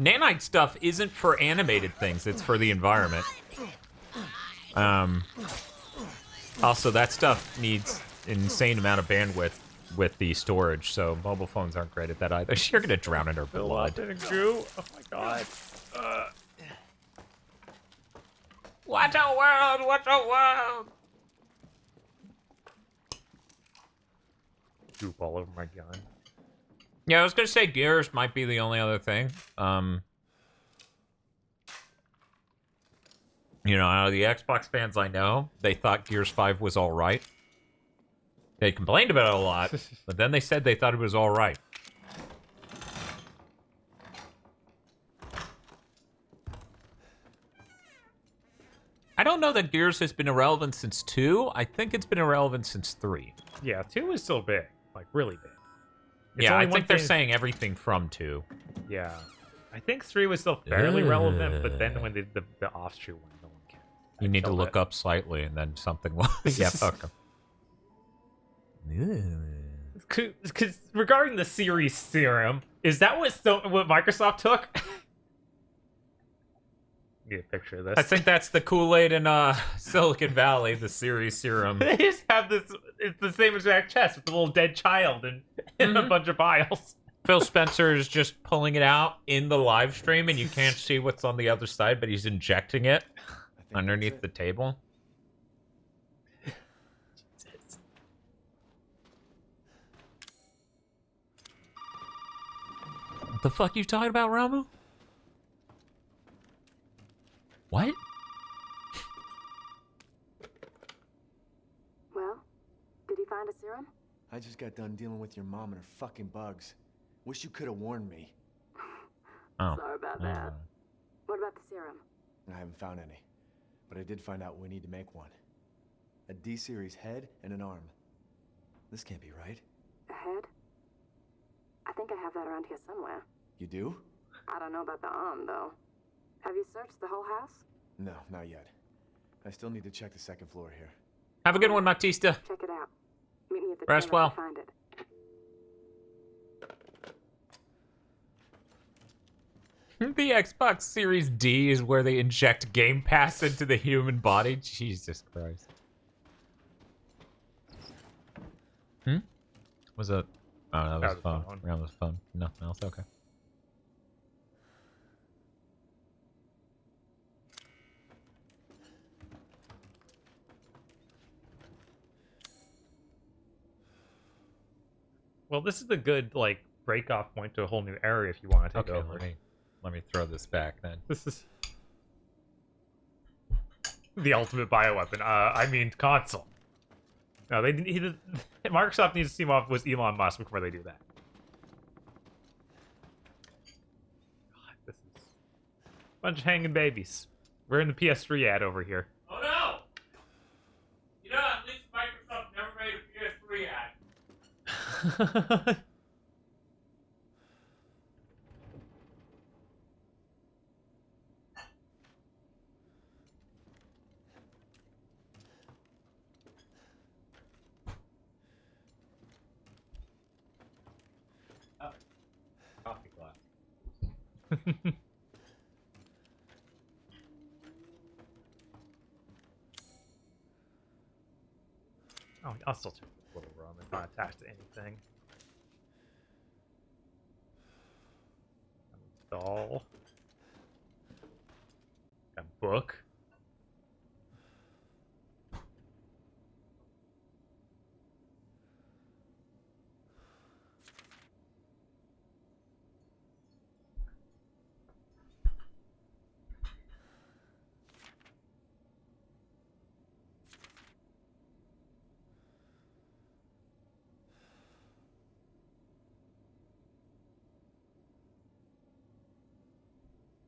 nanite stuff isn't for animated things, it's for the environment. Also, that stuff needs an insane amount of bandwidth with the storage, so mobile phones aren't great at that either. You're gonna drown in her blood. Goo. Oh my god. What a world! What a world! Goop all over my gun. Yeah, I was gonna say Gears might be the only other thing. You know, out of the Xbox fans I know, they thought Gears 5 was alright. They complained about it a lot, but then they said they thought it was alright. I don't know that Gears has been irrelevant since 2. I think it's been irrelevant since 3. Yeah, 2 is still big. Like, really big. It's Yeah, only I one think they're thing- saying everything from 2. Yeah. I think 3 was still fairly relevant, but then when the offshoot one, no one cared. You need to killed look it. up slightly, and then something will... yeah, fuck 'em. Because regarding the series serum, is that what Microsoft took? Get a picture of this. I think that's the Kool-Aid in Silicon Valley, the series serum. They just have this. It's the same exact chest with the little dead child and a bunch of vials. Phil Spencer is just pulling it out in the live stream, and you can't see what's on the other side, but he's injecting it underneath the table. What the fuck you talking about, Ramu? What? Well, did you find a serum? I just got done dealing with your mom and her fucking bugs. Wish you could have warned me. Oh. Sorry about that. What about the serum? I haven't found any. But I did find out we need to make one. A D-series head and an arm. This can't be right. A head? I think I have that around here somewhere. You do? I don't know about the arm, though. Have you searched the whole house? No, not yet. I still need to check the second floor here. Have a good one, Matista. Check it out. Meet me at the Rest trailer well. to find it. The Xbox Series D is where they inject Game Pass into the human body. Jesus Christ. Was it? Oh, that was phone. That was phone. Nothing else. Okay. Well, this is the good like break off point to a whole new area if you want to take Okay, over. let me throw this back then. This is The ultimate bioweapon. I mean console. No, they didn't. Microsoft needs to team off with Elon Musk before they do that. God, this is a bunch of hanging babies. We're in the PS3 ad over here. Oh no! You know, at least Microsoft never made a PS3 ad. Coffee glass. Oh, I'll still check this little room. It's not attached to anything. Doll. A book.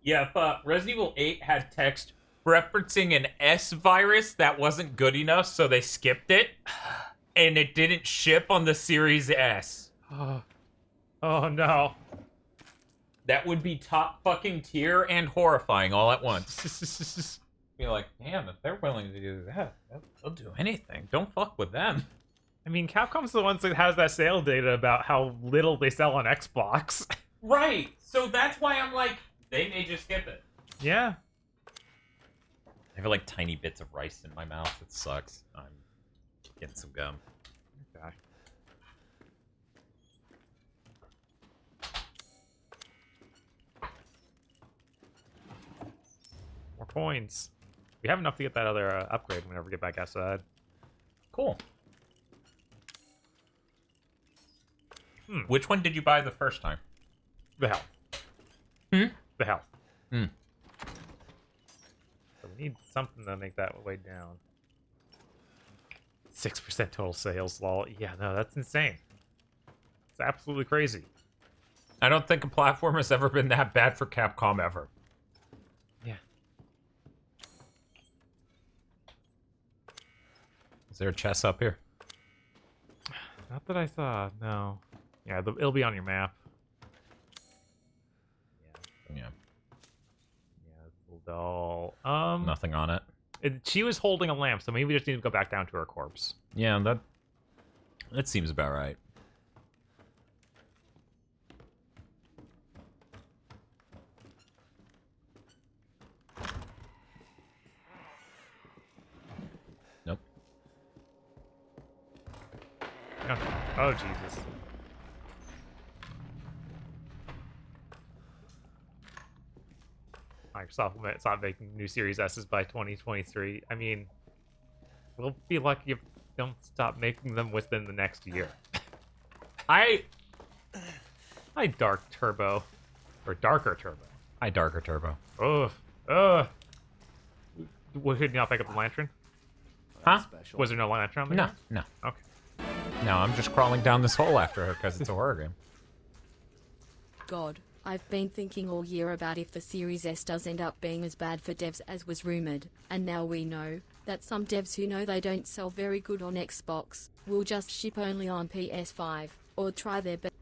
Yeah, if Resident Evil 8 had text referencing an S virus that wasn't good enough, so they skipped it, and it didn't ship on the Series S. Oh no. That would be top fucking tier and horrifying all at once. Be like, damn, if they're willing to do that, they'll do anything. Don't fuck with them. I mean, Capcom's the ones that has that sale data about how little they sell on Xbox. Right. So that's why I'm like, they may just skip it. Yeah. I have like tiny bits of rice in my mouth. It sucks. I'm getting some gum. Okay. More coins. We have enough to get that other upgrade whenever we get back outside. Cool. Which one did you buy the first time? The health. Hmm? The health. Hmm. So we need something to make that way down. 6% total sales, lol. Yeah, no, that's insane. It's absolutely crazy. I don't think a platform has ever been that bad for Capcom ever. Yeah. Is there a chest up here? Not that I saw, no. Yeah, it'll be on your map. Yeah. Yeah, little doll. Nothing on it. She was holding a lamp, so maybe we just need to go back down to her corpse. Yeah, that seems about right. Nope. Oh, Jesus. Microsoft will stop making new Series S's by 2023. I mean, we'll be lucky if they don't stop making them within the next year. Hi, Dark Turbo. Or Darker Turbo. Hi, Darker Turbo. Ugh. Could you not pick up the lantern? Huh? Was there no lantern on there? No. Okay. No, I'm just crawling down this hole after her because it's a horror game. God, I've been thinking all year about if the Series S does end up being as bad for devs as was rumored, and now we know that some devs who know they don't sell very good on Xbox will just ship only on PS5, or try their best.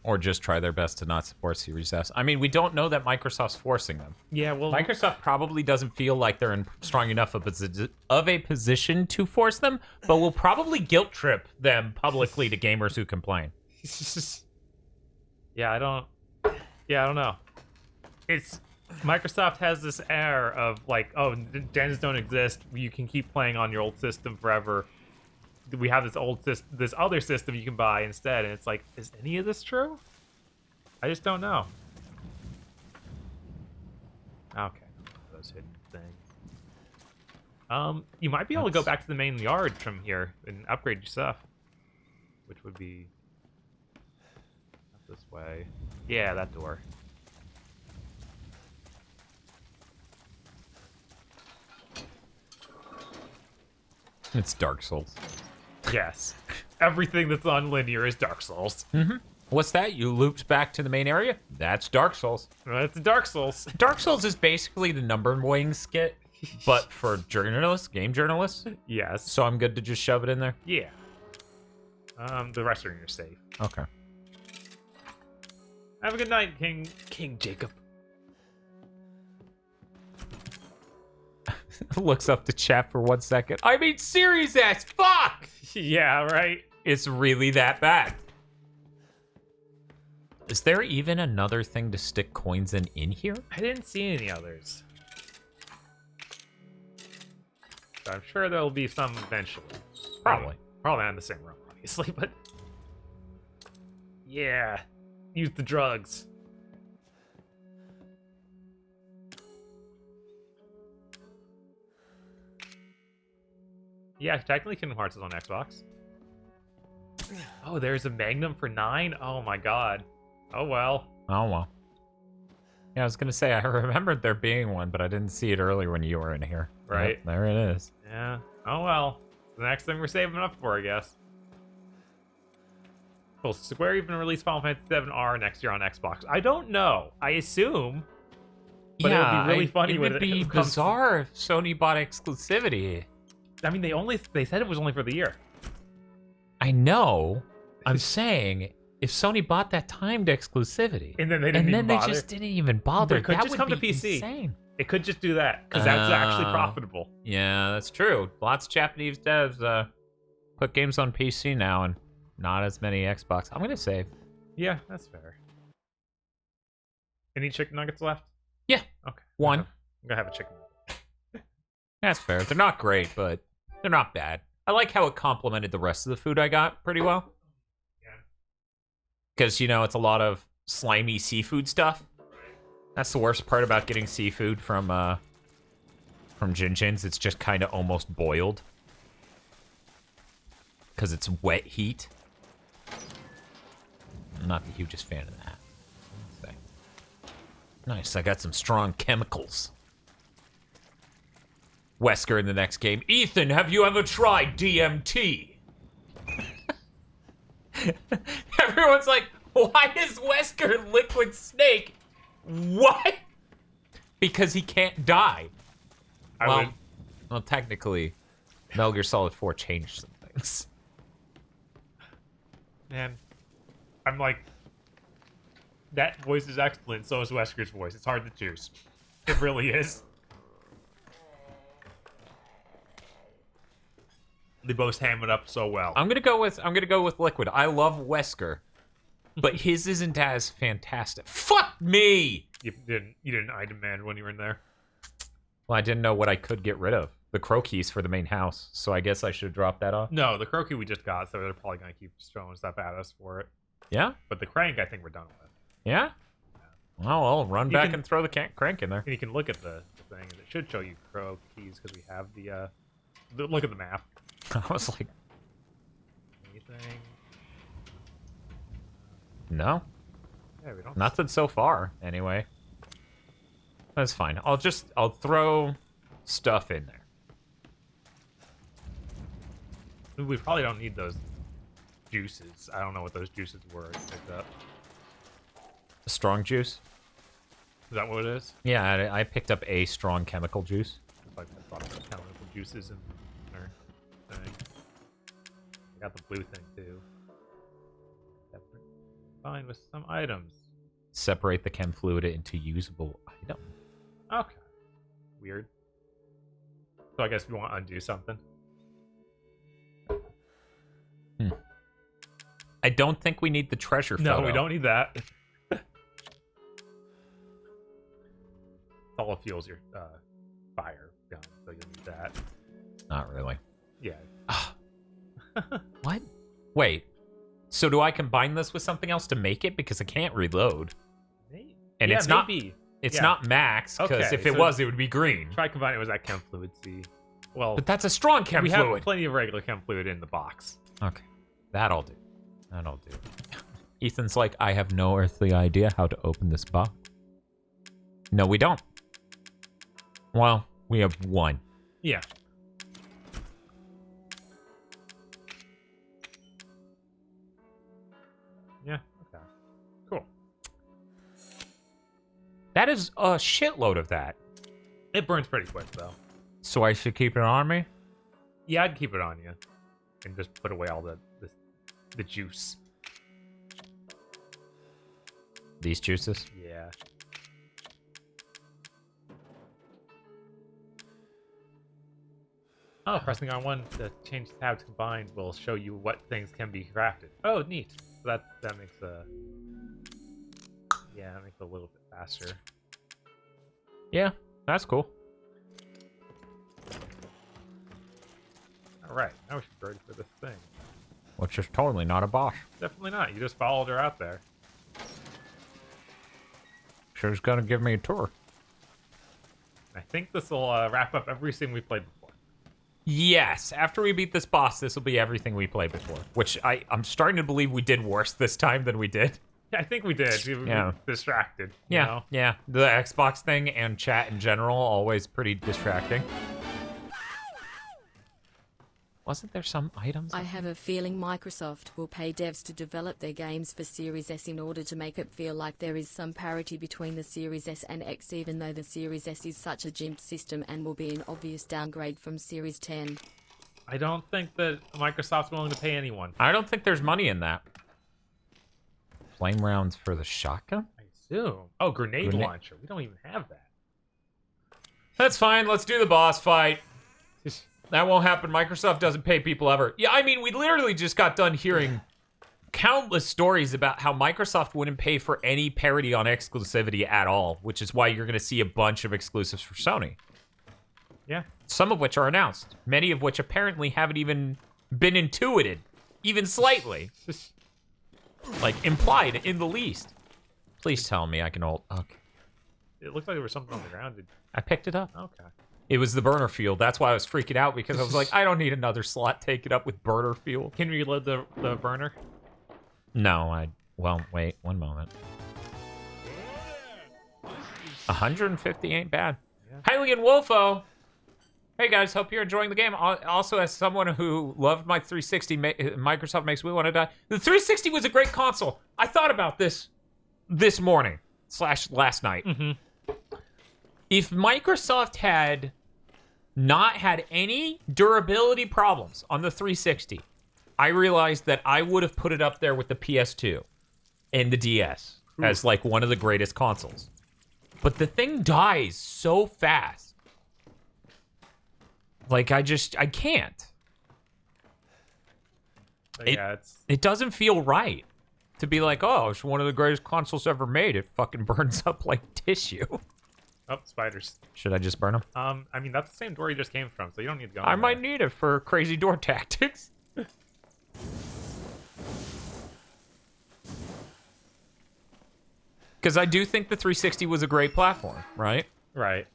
Or just try their best to not support Series S. I mean, we don't know that Microsoft's forcing them. Yeah, well, Microsoft probably doesn't feel like they're in strong enough of a position to force them, but will probably guilt trip them publicly to gamers who complain. Yeah, I don't know. It's Microsoft has this air of like, oh, gens don't exist. You can keep playing on your old system forever. We have this other system you can buy instead, and it's like, is any of this true? I just don't know. Okay, those hidden things. You might be able to go back to the main yard from here and upgrade your stuff, which would be not this way. Yeah, that door. It's Dark Souls. Yes. Everything that's non-linear is Dark Souls. Mm-hmm. What's that? You looped back to the main area? That's Dark Souls. That's Dark Souls. Dark Souls is basically the number wing skit, but for journalists, game journalists. Yes. So I'm good to just shove it in there? Yeah. The rest are in your safe. Okay. Have a good night, King Jacob. Looks up the chat for 1 second. I mean, Series S, fuck! Yeah, right? It's really that bad. Is there even another thing to stick coins in here? I didn't see any others. So I'm sure there'll be some eventually. Probably. Probably not in the same room, obviously, but... Yeah. Use the drugs. Yeah, technically Kingdom Hearts is on Xbox. Oh, there's a Magnum for 9? Oh my god. Oh well. Oh well. Yeah, I was gonna say, I remembered there being one, but I didn't see it earlier when you were in here. Right. Yep, there it is. Yeah. Oh well. The next thing we're saving up for, I guess. Will Square even release Final Fantasy VII R next year on Xbox? I don't know. I assume. But it would be really funny it when would be bizarre if Sony bought exclusivity. I mean, they said it was only for the year. I know. I'm saying if Sony bought that timed exclusivity, And then they didn't even bother. they just didn't even bother. It could that just would come to be PC. insane. It could just do that because that's actually profitable. Yeah, that's true. Lots of Japanese devs put games on PC now, and not as many Xbox. I'm gonna save. Yeah, that's fair. Any chicken nuggets left? Yeah. Okay. One. I'm gonna have a chicken nugget. That's fair. They're not great, but they're not bad. I like how it complemented the rest of the food I got pretty well. Yeah. Because, you know, it's a lot of slimy seafood stuff. That's the worst part about getting seafood from Jinjin's. It's just kind of almost boiled. Because it's wet heat. I'm not the hugest fan of that. Nice, I got some strong chemicals. Wesker in the next game. Ethan, have you ever tried DMT? Everyone's like, why is Wesker Liquid Snake? What? Because he can't die. Well, technically, Metal Gear Solid 4 changed some things. Man, I'm like, that voice is excellent. So is Wesker's voice. It's hard to choose. It really is. They both ham it up so well. I'm gonna go with Liquid. I love Wesker, but his isn't as fantastic. Fuck me! You didn't item man when you were in there. Well, I didn't know what I could get rid of. The crow keys for the main house, so I guess I should have dropped that off. No, the croaky we just got, so they're probably gonna keep throwing stuff at us for it. Yeah? But the crank, I think we're done with. Yeah? Well, I'll run back and throw the crank in there. And you can look at the thing, and it should show you crow keys because we have the look at the map. I was like, anything? No. Yeah, we don't. Nothing so far, anyway. That's fine. I'll throw stuff in there. We probably don't need those juices. I don't know what those juices were. I picked up. A strong juice? Is that what it is? Yeah, I picked up a strong chemical juice. It's like I thought the chemical juices in our thing. I got the blue thing too. Fine with some items. Separate the chem fluid into usable item. Okay. Weird. So I guess we want to undo something. I don't think we need the treasure photo. No, we don't need that. All fuels your fire gun, so you'll need that. Not really. Yeah. What? Wait. So do I combine this with something else to make it? Because I can't reload. Maybe. And Yeah, it's not. maybe. It's Yeah. not max. Because Okay, if it so was, it would be green. Try combining it with that chem fluid. See. Well, But that's a strong chem we fluid. have plenty of regular chem fluid in the box. Okay. That'll do. That'll do. Ethan's like, I have no earthly idea how to open this box. No, we don't. Well, we have one. Yeah. That is a shitload of that. It burns pretty quick, though. So I should keep it on me? Yeah, I'd keep it on you. And just put away all the juice. These juices? Yeah. Oh, pressing on1 to change tabs combined will show you what things can be crafted. Oh, neat. So that makes yeah, that makes it a little bit faster. Yeah, that's cool. Alright, now we should be ready for this thing. Which is totally not a boss. Definitely not. You just followed her out there. She's gonna give me a tour. I think this will wrap up everything we played before. Yes, after we beat this boss, this will be everything we played before. Which I'm starting to believe we did worse this time than we did. Yeah, I think we did. We were distracted. Yeah, You know? yeah. The Xbox thing and chat in general, always pretty distracting. Wasn't there some items? I have a feeling Microsoft will pay devs to develop their games for Series S in order to make it feel like there is some parity between the Series S and X, even though the Series S is such a gimped system and will be an obvious downgrade from Series 10. I don't think that Microsoft's willing to pay anyone. I don't think there's money in that. Flame rounds for the shotgun? I assume. Oh, grenade launcher. We don't even have that. That's fine. Let's do the boss fight. That won't happen. Microsoft doesn't pay people ever. Yeah, I mean, we literally just got done hearing countless stories about how Microsoft wouldn't pay for any parity on exclusivity at all, which is why you're going to see a bunch of exclusives for Sony. Yeah. Some of which are announced. Many of which apparently haven't even been intuited, even slightly. Like, implied in the least. Please tell me I can ult. Okay. It looks like there was something on the ground. I picked it up. Okay. It was the burner fuel. That's why I was freaking out, because I was like, I don't need another slot taken up with burner fuel. Can we load the burner? No, well, wait, one moment. 150 ain't bad. Yeah. Hylian Wolfo! Hey guys, hope you're enjoying the game. Also, as someone who loved my 360, Microsoft makes me want to die. The 360 was a great console. I thought about this morning / last night. Mm-hmm. If Microsoft had not had any durability problems on the 360, I realized that I would have put it up there with the PS2 and the DS as like one of the greatest consoles. But the thing dies so fast. Like, I can't. It doesn't feel right to be like, oh, it's one of the greatest consoles ever made. It fucking burns up like tissue. Oh, spiders. Should I just burn them? I mean, that's the same door you just came from, so you don't need to go I might need it for crazy door tactics. Because I do think the 360 was a great platform, right? Right.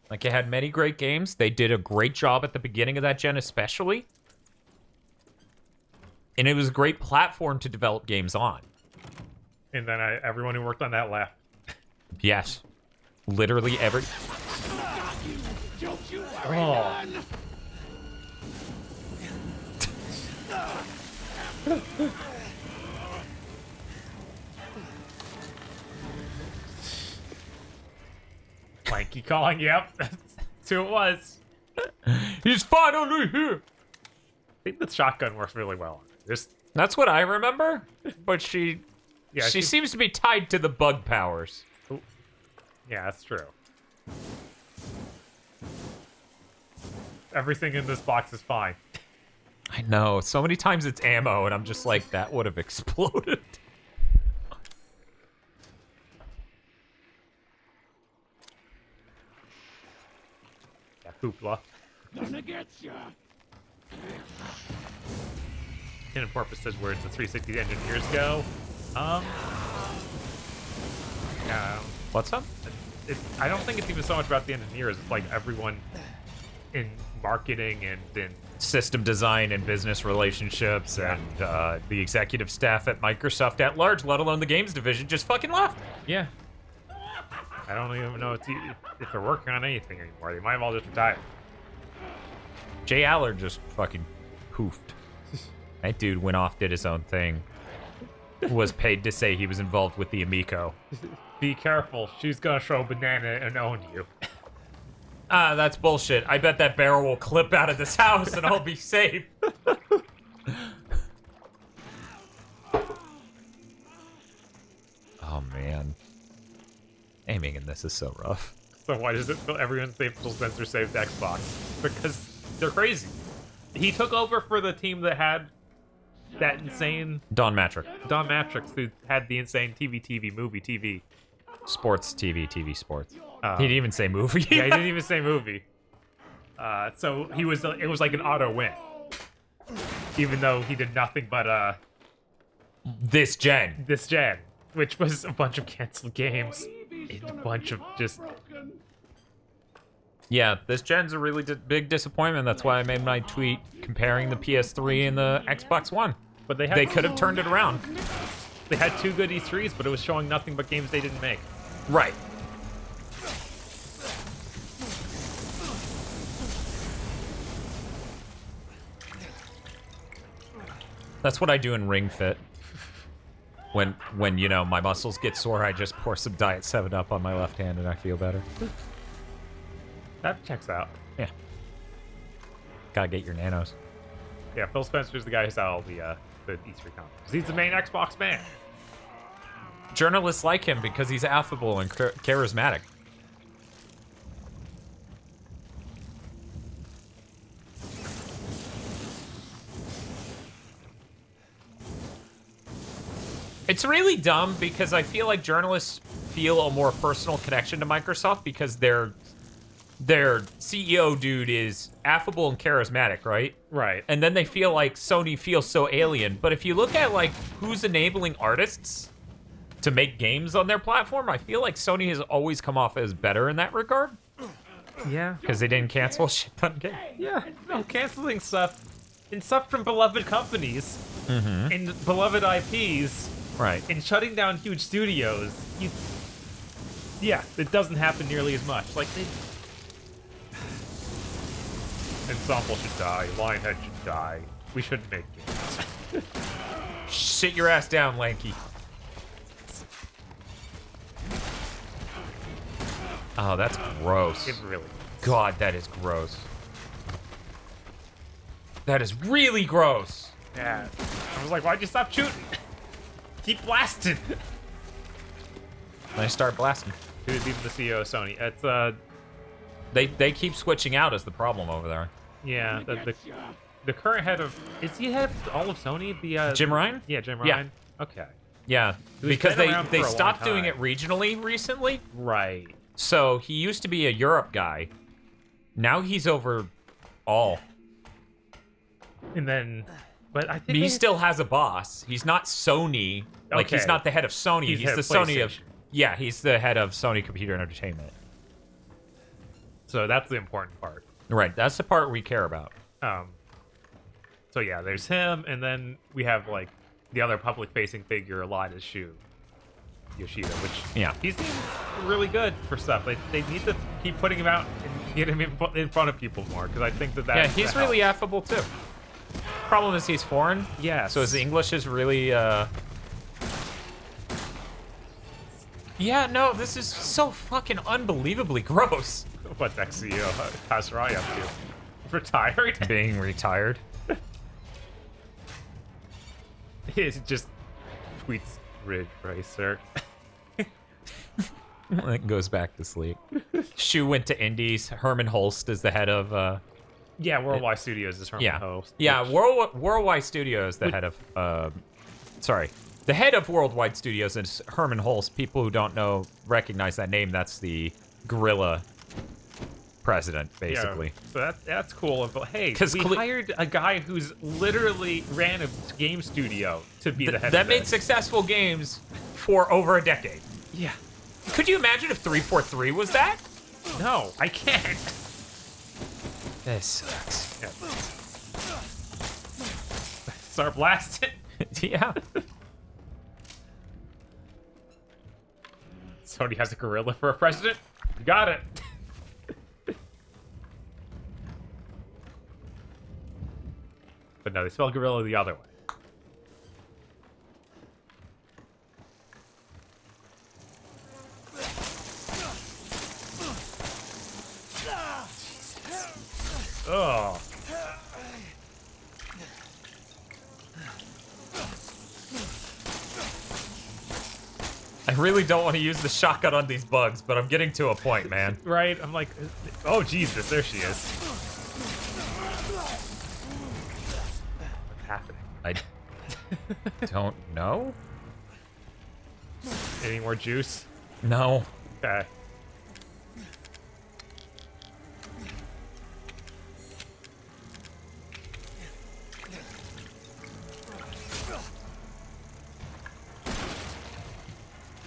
Like, it had many great games. They did a great job at the beginning of that gen especially. And it was a great platform to develop games on. And then everyone who worked on that left. Yes. Literally every... Oh. Mikey calling, yep. That's who it was. He's finally here. I think the shotgun works really well. That's what I remember. But she Yeah, she seems to be tied to the bug powers. Ooh. Yeah, that's true. Everything in this box is fine. I know. So many times it's ammo, and I'm just like, that would have exploded. Yeah, hoopla. Gonna get ya. Hidden Porpoise says where the 360 engineers go. Yeah. What's up? I don't think it's even so much about the engineers. It's like everyone in marketing and in system design and business relationships and the executive staff at Microsoft at large, let alone the games division, just fucking left. Yeah. I don't even know if they're working on anything anymore. They might have all just retired. Jay Allard just fucking poofed. That dude went off, did his own thing. Was paid to say he was involved with the Amico. Be careful. She's gonna throw a banana and own you. Ah, that's bullshit. I bet that barrel will clip out of this house and I'll be safe. Oh, man. Aiming in this is so rough. So why does it feel everyone's faithful sensor saved Xbox? Because they're crazy. He took over for the team that had that insane... Don Matrick. Don Matrix, who had the insane movie TV. Sports TV sports. He didn't even say movie. Yeah, he didn't even say movie. So it was like an auto win. Even though he did nothing but This gen, which was a bunch of canceled games and a bunch of just... Yeah, this gen's a really big disappointment. That's why I made my tweet comparing the PS3 and the Xbox One. But they could have turned it around. They had 2 good E3s, but it was showing nothing but games they didn't make. Right. That's what I do in Ring Fit. When you know, my muscles get sore, I just pour some Diet 7-Up on my left hand and I feel better. That checks out. Yeah. Gotta get your nanos. Yeah, Phil Spencer's the guy who's at all the E3 conferences. He's the main Xbox man. Journalists like him because he's affable and charismatic. It's really dumb because I feel like journalists feel a more personal connection to Microsoft because their CEO dude is affable and charismatic, right? Right. And then they feel like Sony feels so alien. But if you look at like who's enabling artists to make games on their platform, I feel like Sony has always come off as better in that regard. Yeah. Because they didn't cancel shit ton games. Yeah, no, canceling stuff and stuff from beloved companies and beloved IPs. Right. And shutting down huge studios. Yeah, it doesn't happen nearly as much. Like, Ensemble should die. Lionhead should die. We shouldn't make games. Sit your ass down, Lanky. Oh, that's gross. It really is. God, that is gross. That is really gross. Yeah. I was like, why'd you stop shooting? Keep blasting. They start blasting. Who's even the CEO of Sony? It's They keep switching out as the problem over there. Yeah, the current head of he head of all of Sony? The Jim Ryan? Yeah, Jim Ryan. Yeah. Okay. Yeah, Who's because been around they for a stopped long doing time. it regionally recently. Right. So he used to be a Europe guy. Now he's over all. And then, but I think he still has a boss. He's not Sony. Like he's Okay. not the head of Sony. He's head the of Sony of. PlayStation. Yeah, he's the head of Sony Computer Entertainment. So that's the important part. Right, that's the part we care about. So yeah, there's him, and then we have like the other public-facing figure a lot is Yoshida, which he seems really good for stuff. They need to keep putting him out and get him in front of people more because I think that Yeah, he's really affable too. Problem is he's foreign. Yeah. So his English is really. Yeah, no, this is so fucking unbelievably gross. What's ex-CEO Hasarai up to? Retired? Being retired. He just tweets Ridge Racer. It goes back to sleep. Shu went to Indies. Herman Holst is the head of. Yeah, Worldwide Studios is Herman Holst. Yeah, Worldwide Studios, the head of. Sorry. The head of Worldwide Studios is Herman Holst. People who don't know recognize that name. That's the gorilla president, basically. Yeah, so that's cool. But hey, 'Cause we hired a guy who's literally ran a game studio to be the head that of made this. successful games for over a decade. Yeah. Could you imagine if 343 was that? No, I can't. This sucks. Yeah. Start blasting. Yeah. Sony has a gorilla for a president? You got it. But no, they spell gorilla the other way. Oh. I really don't want to use the shotgun on these bugs, but I'm getting to a point, man. Right? I'm like, oh Jesus, there she is. What's happening? I don't know. Any more juice? No. Okay.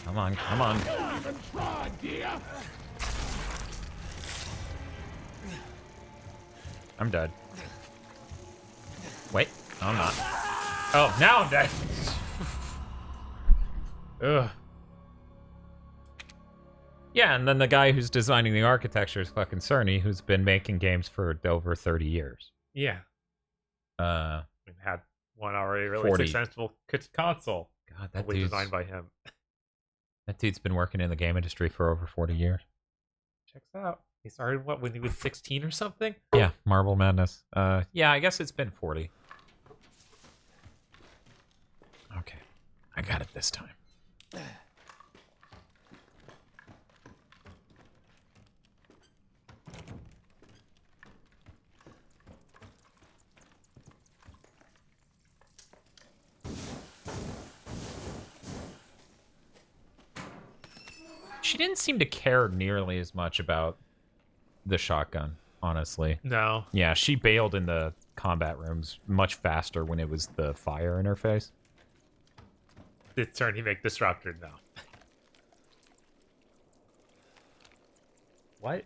Come on, come on. I'm dead. Wait, no, I'm not. Oh, now I'm dead. Ugh. Yeah, and then the guy who's designing the architecture is fucking Cerny, who's been making games for over 30 years. Yeah. We've had one already really 40. successful console. God, that was dude's designed by him. That dude's been working in the game industry for over 40 years. Checks out. He started what when he was 16 or something? Yeah, Marble Madness. Yeah, I guess it's been 40. Okay, I got it this time. She didn't seem to care nearly as much about the shotgun, honestly. No. Yeah, she bailed in the combat rooms much faster when it was the fire interface. Did Cerny make Disruptor? No. What?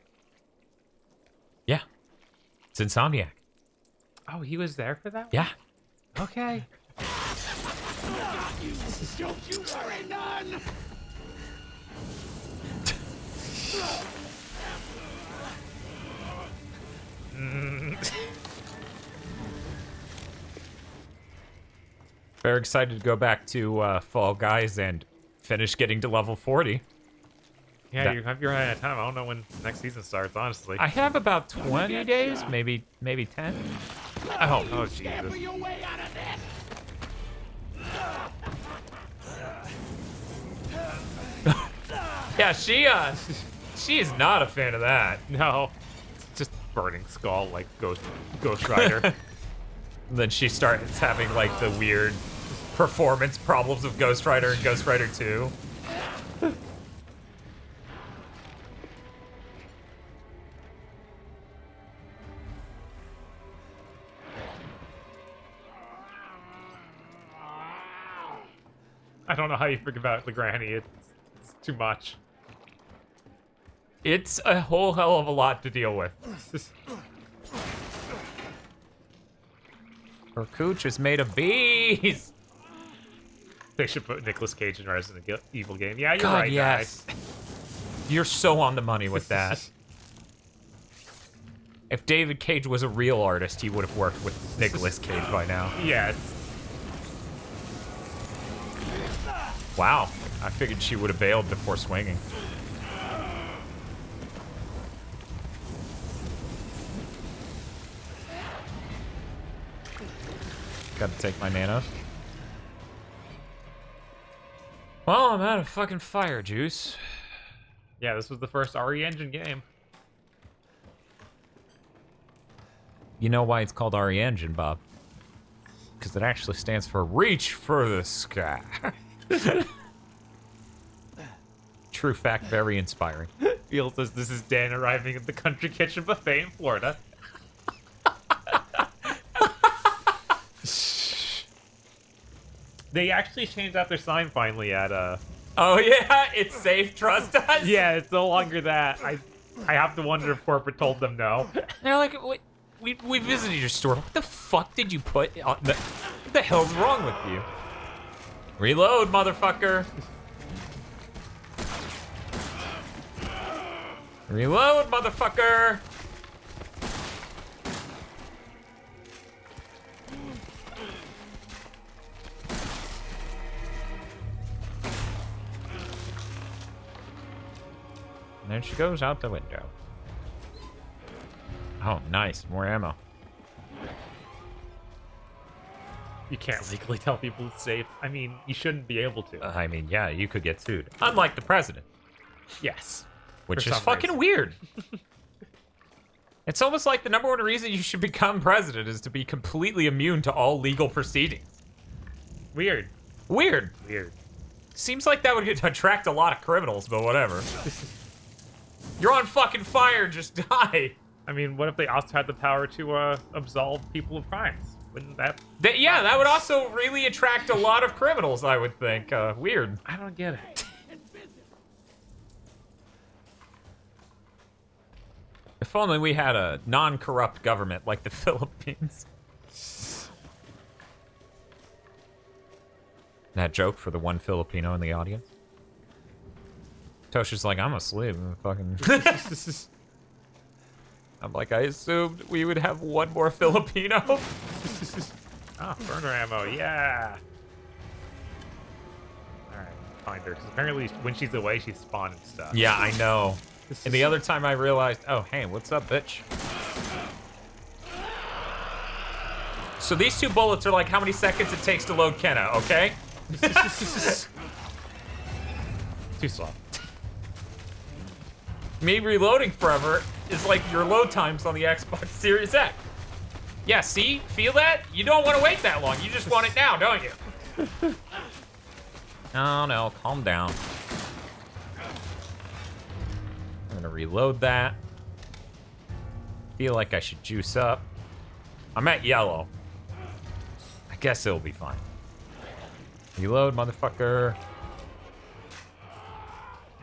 Yeah. It's Insomniac. Oh, he was there for that one? Yeah. Okay. Don't you worry none! Very excited to go back to Fall Guys and finish getting to level 40. Yeah, you have your eye on time. I don't know when next season starts, honestly. I have about 20 days, maybe 10. Oh, Jesus. Your way out of this. Yeah, she is not a fan of that. No. It's just burning skull like Ghost Rider. Then she starts having like the weird performance problems of Ghost Rider and Ghost Rider 2. I don't know how you forget about the granny. It's too much. It's a whole hell of a lot to deal with. Her cooch is made of bees. They should put Nicolas Cage in Resident Evil game. Yeah, you're God, right, yes. guys. You're so on the money with that. If David Cage was a real artist, he would have worked with Nicolas Cage by now. Yes. Wow. I figured she would have bailed before swinging. Gotta take my nanos. Well, I'm out of fucking fire juice. Yeah, this was the first RE Engine game. You know why it's called RE Engine, Bob? Because it actually stands for Reach for the Sky. True fact, very inspiring. Field says this is Dan arriving at the Country Kitchen Buffet in Florida. They actually changed out their sign finally at Oh yeah, it's safe, trust us. Yeah, it's no longer that. I have to wonder if corporate told them no. They're like, we visited your store. What the fuck did you put on the... What the hell's wrong with you? Reload, motherfucker. Reload, motherfucker. And there she goes out the window. Oh, nice. More ammo. You can't legally tell people it's safe. I mean, you shouldn't be able to. I mean, yeah, you could get sued. Unlike the president. Yes. Which For is some fucking reason. weird. It's almost like the number one reason you should become president is to be completely immune to all legal proceedings. Weird. Weird. Weird. Seems like that would attract a lot of criminals, but whatever. You're on fucking fire, just die. I mean, what if they also had the power to absolve people of crimes? Wouldn't that... Yeah, that would also really attract a lot of criminals, I would think. Weird. I don't get it. If only we had a non-corrupt government like the Philippines. That joke for the one Filipino in the audience. Tosha's like, I'm asleep. I'm like, I assumed we would have one more Filipino. Ah, burner ammo, yeah. Alright, find her. Because apparently when she's away, she's spawning stuff. Yeah, I know. And the other time I realized, oh, hey, what's up, bitch? So these two bullets are like how many seconds it takes to load Kenna, okay? Too slow. Me reloading forever is like your load times on the Xbox Series X. Yeah, see? Feel that? You don't want to wait that long. You just want it now, don't you? Oh, no. Calm down. I'm going to reload that. Feel like I should juice up. I'm at yellow. I guess it'll be fine. Reload, motherfucker.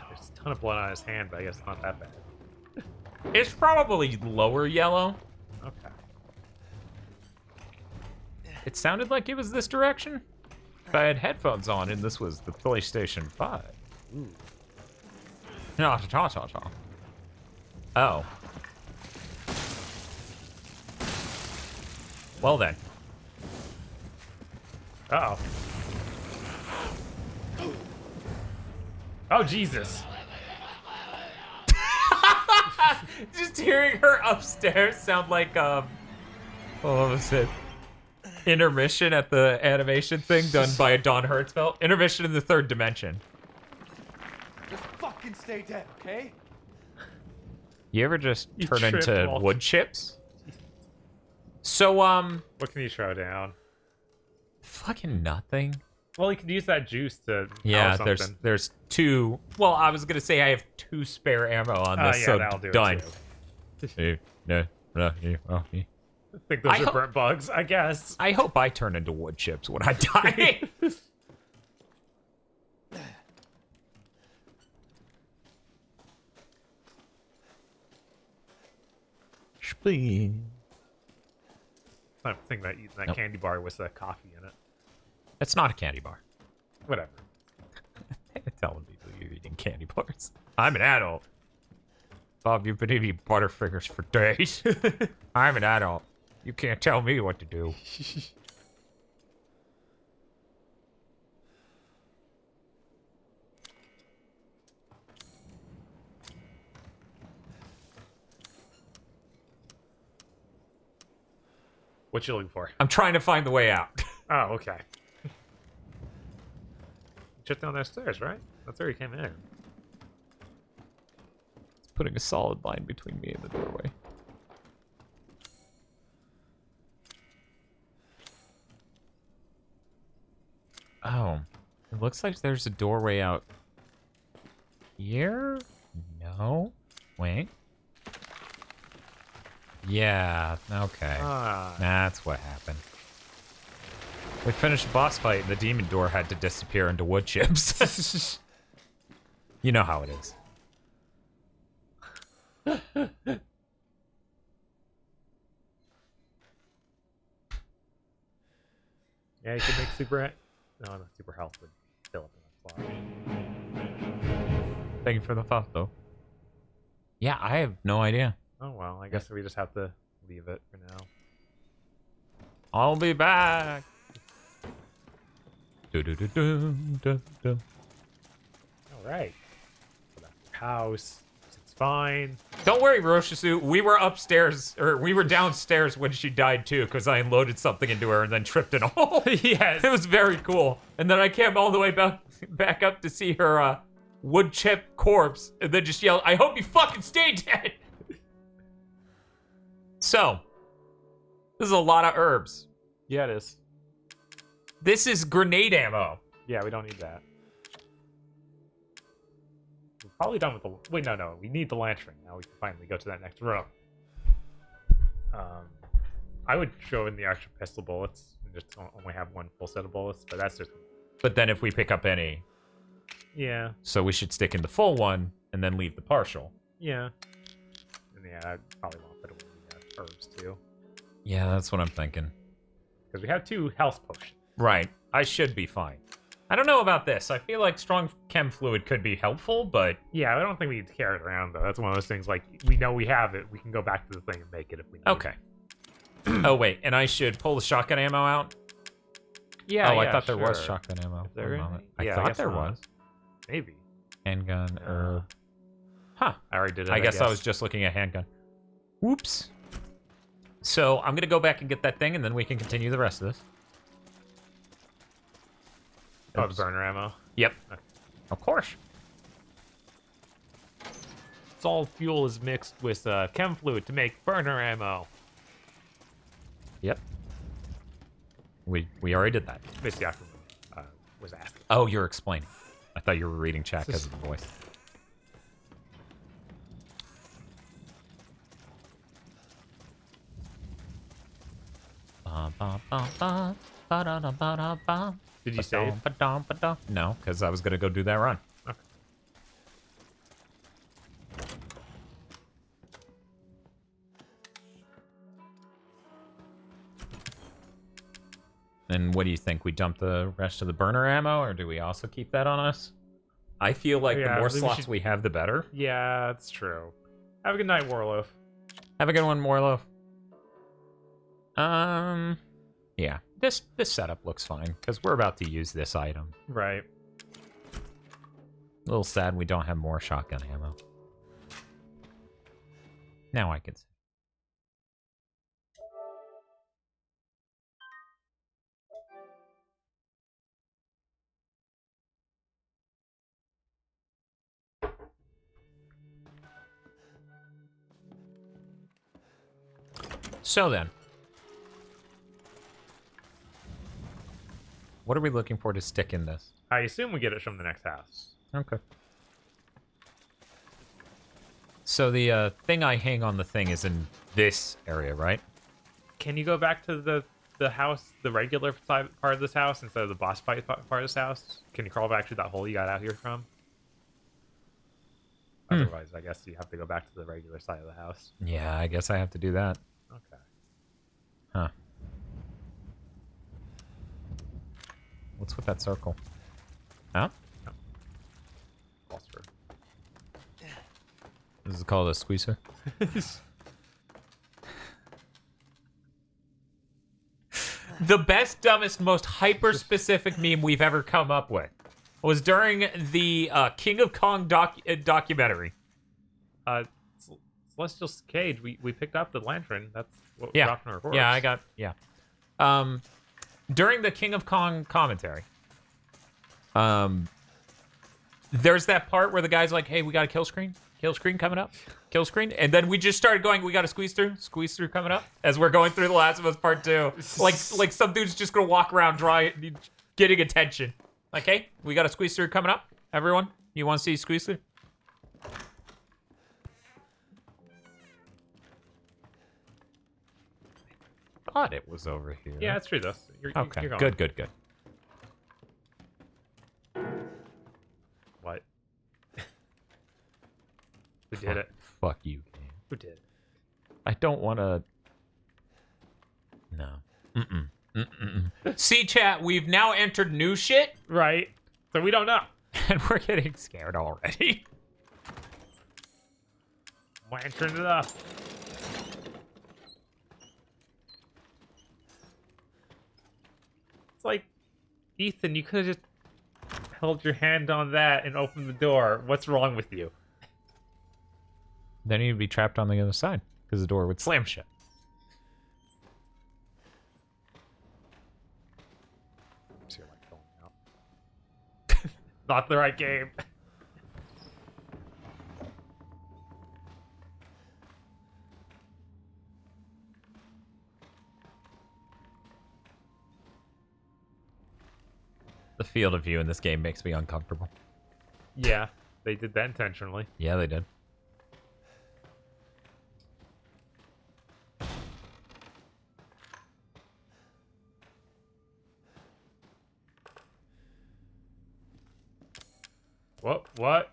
There's a ton of blood on his hand, but I guess it's not that bad. It's probably lower yellow. Okay. It sounded like it was this direction. If I had headphones on and this was the PlayStation 5. Ooh. No, ta-ta-ta-ta. Oh. Well then. Uh-oh. Oh, Jesus. Just hearing her upstairs sound like, what was it? Intermission at the animation thing done by Don Hertzfeld. Intermission in the third dimension. Just fucking stay dead, okay? You ever just You turn tripped into while- wood chips? So, What can you throw down? fucking nothing. Well, you could use that juice to Yeah, power something. there's two. Well, I was gonna say I have 2 spare ammo on this, yeah, so that'll do it done. too. I think those are burnt bugs, I guess. I hope I turn into wood chips when I die. Please. I think that eating that candy bar with coffee in it. It's not a candy bar. Whatever. Telling people you're eating candy bars. I'm an adult. Bob, you've been eating Butterfingers for days. I'm an adult. You can't tell me what to do. What you looking for? I'm trying to find the way out. Oh, okay. Just down those stairs, right? That's where you came in. It's putting a solid line between me and the doorway. Oh, it looks like there's a doorway out here? No? Wait. Yeah, okay. That's what happened. We finished the boss fight and the demon door had to disappear into wood chips. You know how it is. Yeah, you could make super... No, not super health would fill up in that slot. Thank you for the thought, though. Yeah, I have no idea. Oh, well, I guess we just have to leave it for now. I'll be back. All right. House. It's fine. Don't worry, Roshisu. We were upstairs, or we were downstairs when she died too, because I unloaded something into her and then tripped in a hole. Yes. It was very cool. And then I came all the way back up to see her wood chip corpse, and then just yelled, "I hope you fucking stay dead." So, this is a lot of herbs. Yeah, it is. This is grenade ammo. Yeah, we don't need that. We're probably done with the... Wait, no. We need the lantern. Now we can finally go to that next room. I would show in the extra pistol bullets. And just only have one full set of bullets, but that's just... But then if we pick up any... Yeah. So we should stick in the full one, and then leave the partial. Yeah. And yeah, I probably won't put away the herbs, too. Yeah, that's what I'm thinking. Because we have 2 health potions. Right. I should be fine. I don't know about this. I feel like strong chem fluid could be helpful, but... Yeah, I don't think we need to carry it around, though. That's one of those things, like, we know we have it. We can go back to the thing and make it if we need Okay. Oh, wait. And I should pull the shotgun ammo out? Yeah, I thought there was shotgun ammo. If there Hold on. is? Yeah, I I thought guess there not. was. Maybe. Handgun, Huh. I already did it, I guess I was just looking at handgun. Whoops. So, I'm gonna go back and get that thing, and then we can continue the rest of this. Oh, the burner ammo? Yep. Okay. Of course. Solid fuel is mixed with chem fluid to make burner ammo. Yep. We already did that. Miss Yaku was asking. Oh, you're explaining. I thought you were reading chat because of the voice. Did you save? No, because I was going to go do that run. Okay. And what do you think? We dump the rest of the burner ammo, or do we also keep that on us? I feel like the more slots we have, the better. Yeah, that's true. Have a good night, Warloaf. Have a good one, Morloaf. Yeah. This setup looks fine, because we're about to use this item. Right. A little sad we don't have more shotgun ammo. Now I can see. So then, what are we looking for to stick in this? I assume we get it from the next house. Okay. So the thing I hang on the thing is in this area, right? Can you go back to the house, the regular part of this house, instead of the boss fight part of this house? Can you crawl back to that hole you got out here from? Otherwise, I guess you have to go back to the regular side of the house. Yeah, I guess I have to do that. Okay. Huh. What's with that circle? Huh? No. Phosphor. This is called a squeezer. The best, dumbest, most hyper-specific meme we've ever come up with was during the King of Kong documentary. Celestial Cage, we picked up the lantern. That's what Yeah. dropped in our corpse. Yeah, I got, yeah. During the King of Kong commentary, there's that part where the guy's like, hey, we got a kill screen coming up, kill screen, and then we just started going, we got a squeeze through coming up, as we're going through The Last of Us Part 2. Like some dude's just gonna walk around getting attention. Like, hey, we got a squeeze through coming up, everyone, you want to see squeeze through? Thought it was over here. Yeah, that's true, though. Okay, you're going. good. What? Who did it? Fuck you, game. Who did it? I don't want to... No. See, chat, we've now entered new shit. Right. So we don't know. And we're getting scared already. Lantern it up. It's like, Ethan, you could have just held your hand on that and opened the door. What's wrong with you? Then you'd be trapped on the other side because the door would slam shut. So you're like going out. Not the right game. The field of view in this game makes me uncomfortable. Yeah, they did that intentionally. Yeah, they did. What?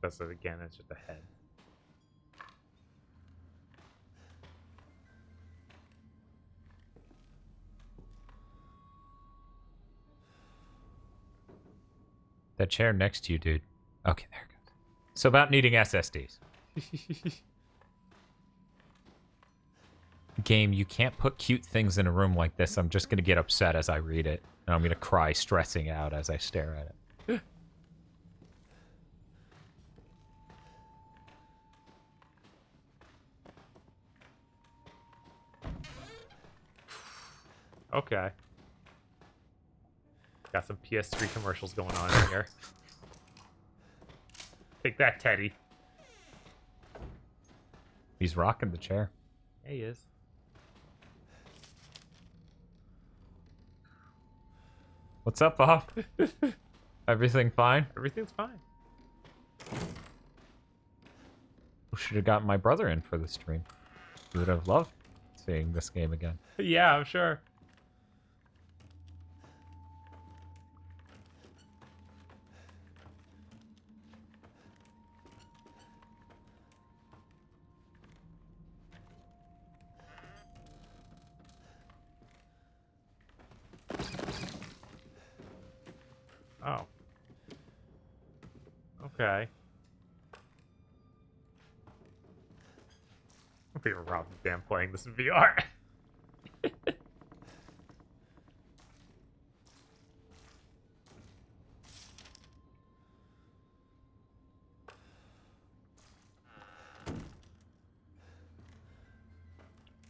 That's it again, it's just a head. That chair next to you, dude. Okay, there it goes. So about needing SSDs. Game, you can't put cute things in a room like this. I'm just going to get upset as I read it. And I'm going to cry stressing out as I stare at it. Okay. Got some PS3 commercials going on here. Take that, Teddy. He's rocking the chair. Yeah, he is. What's up, Bob? Everything fine? Everything's fine. We should have gotten my brother in for the stream. He would have loved seeing this game again. Yeah, I'm sure. Oh. Okay. I feel Rob Van playing this in VR.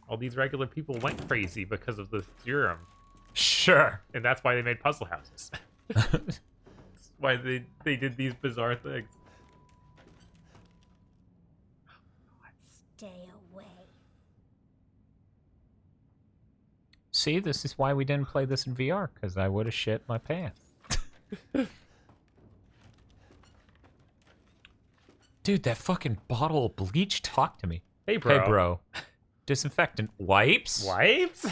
All these regular people went crazy because of the theorem. Sure. And that's why they made puzzle houses. That's why they did these bizarre things. Stay away. See, this is why we didn't play this in VR, because I would have shit my pants. Dude, that fucking bottle of bleach talked to me. Hey, bro. Hey, bro. Disinfectant wipes? Wipes?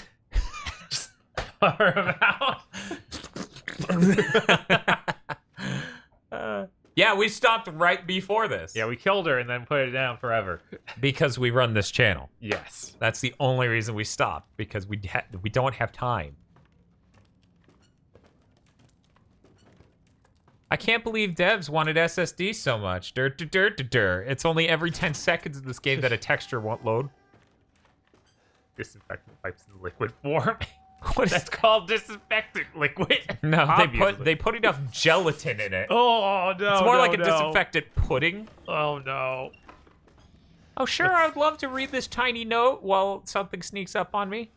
Just pour them out. Yeah, we stopped right before this. Yeah, we killed her and then put it down forever. Because we run this channel. Yes. That's the only reason we stopped, because we don't have time. I can't believe devs wanted SSD so much. It's only every 10 seconds in this game that a texture won't load. Disinfectant wipes in liquid form. What That's called disinfectant liquid. No, Obviously. they put enough gelatin in it. Oh, no. It's more like a disinfectant pudding. Oh, no. Oh, sure, I'd love to read this tiny note while something sneaks up on me.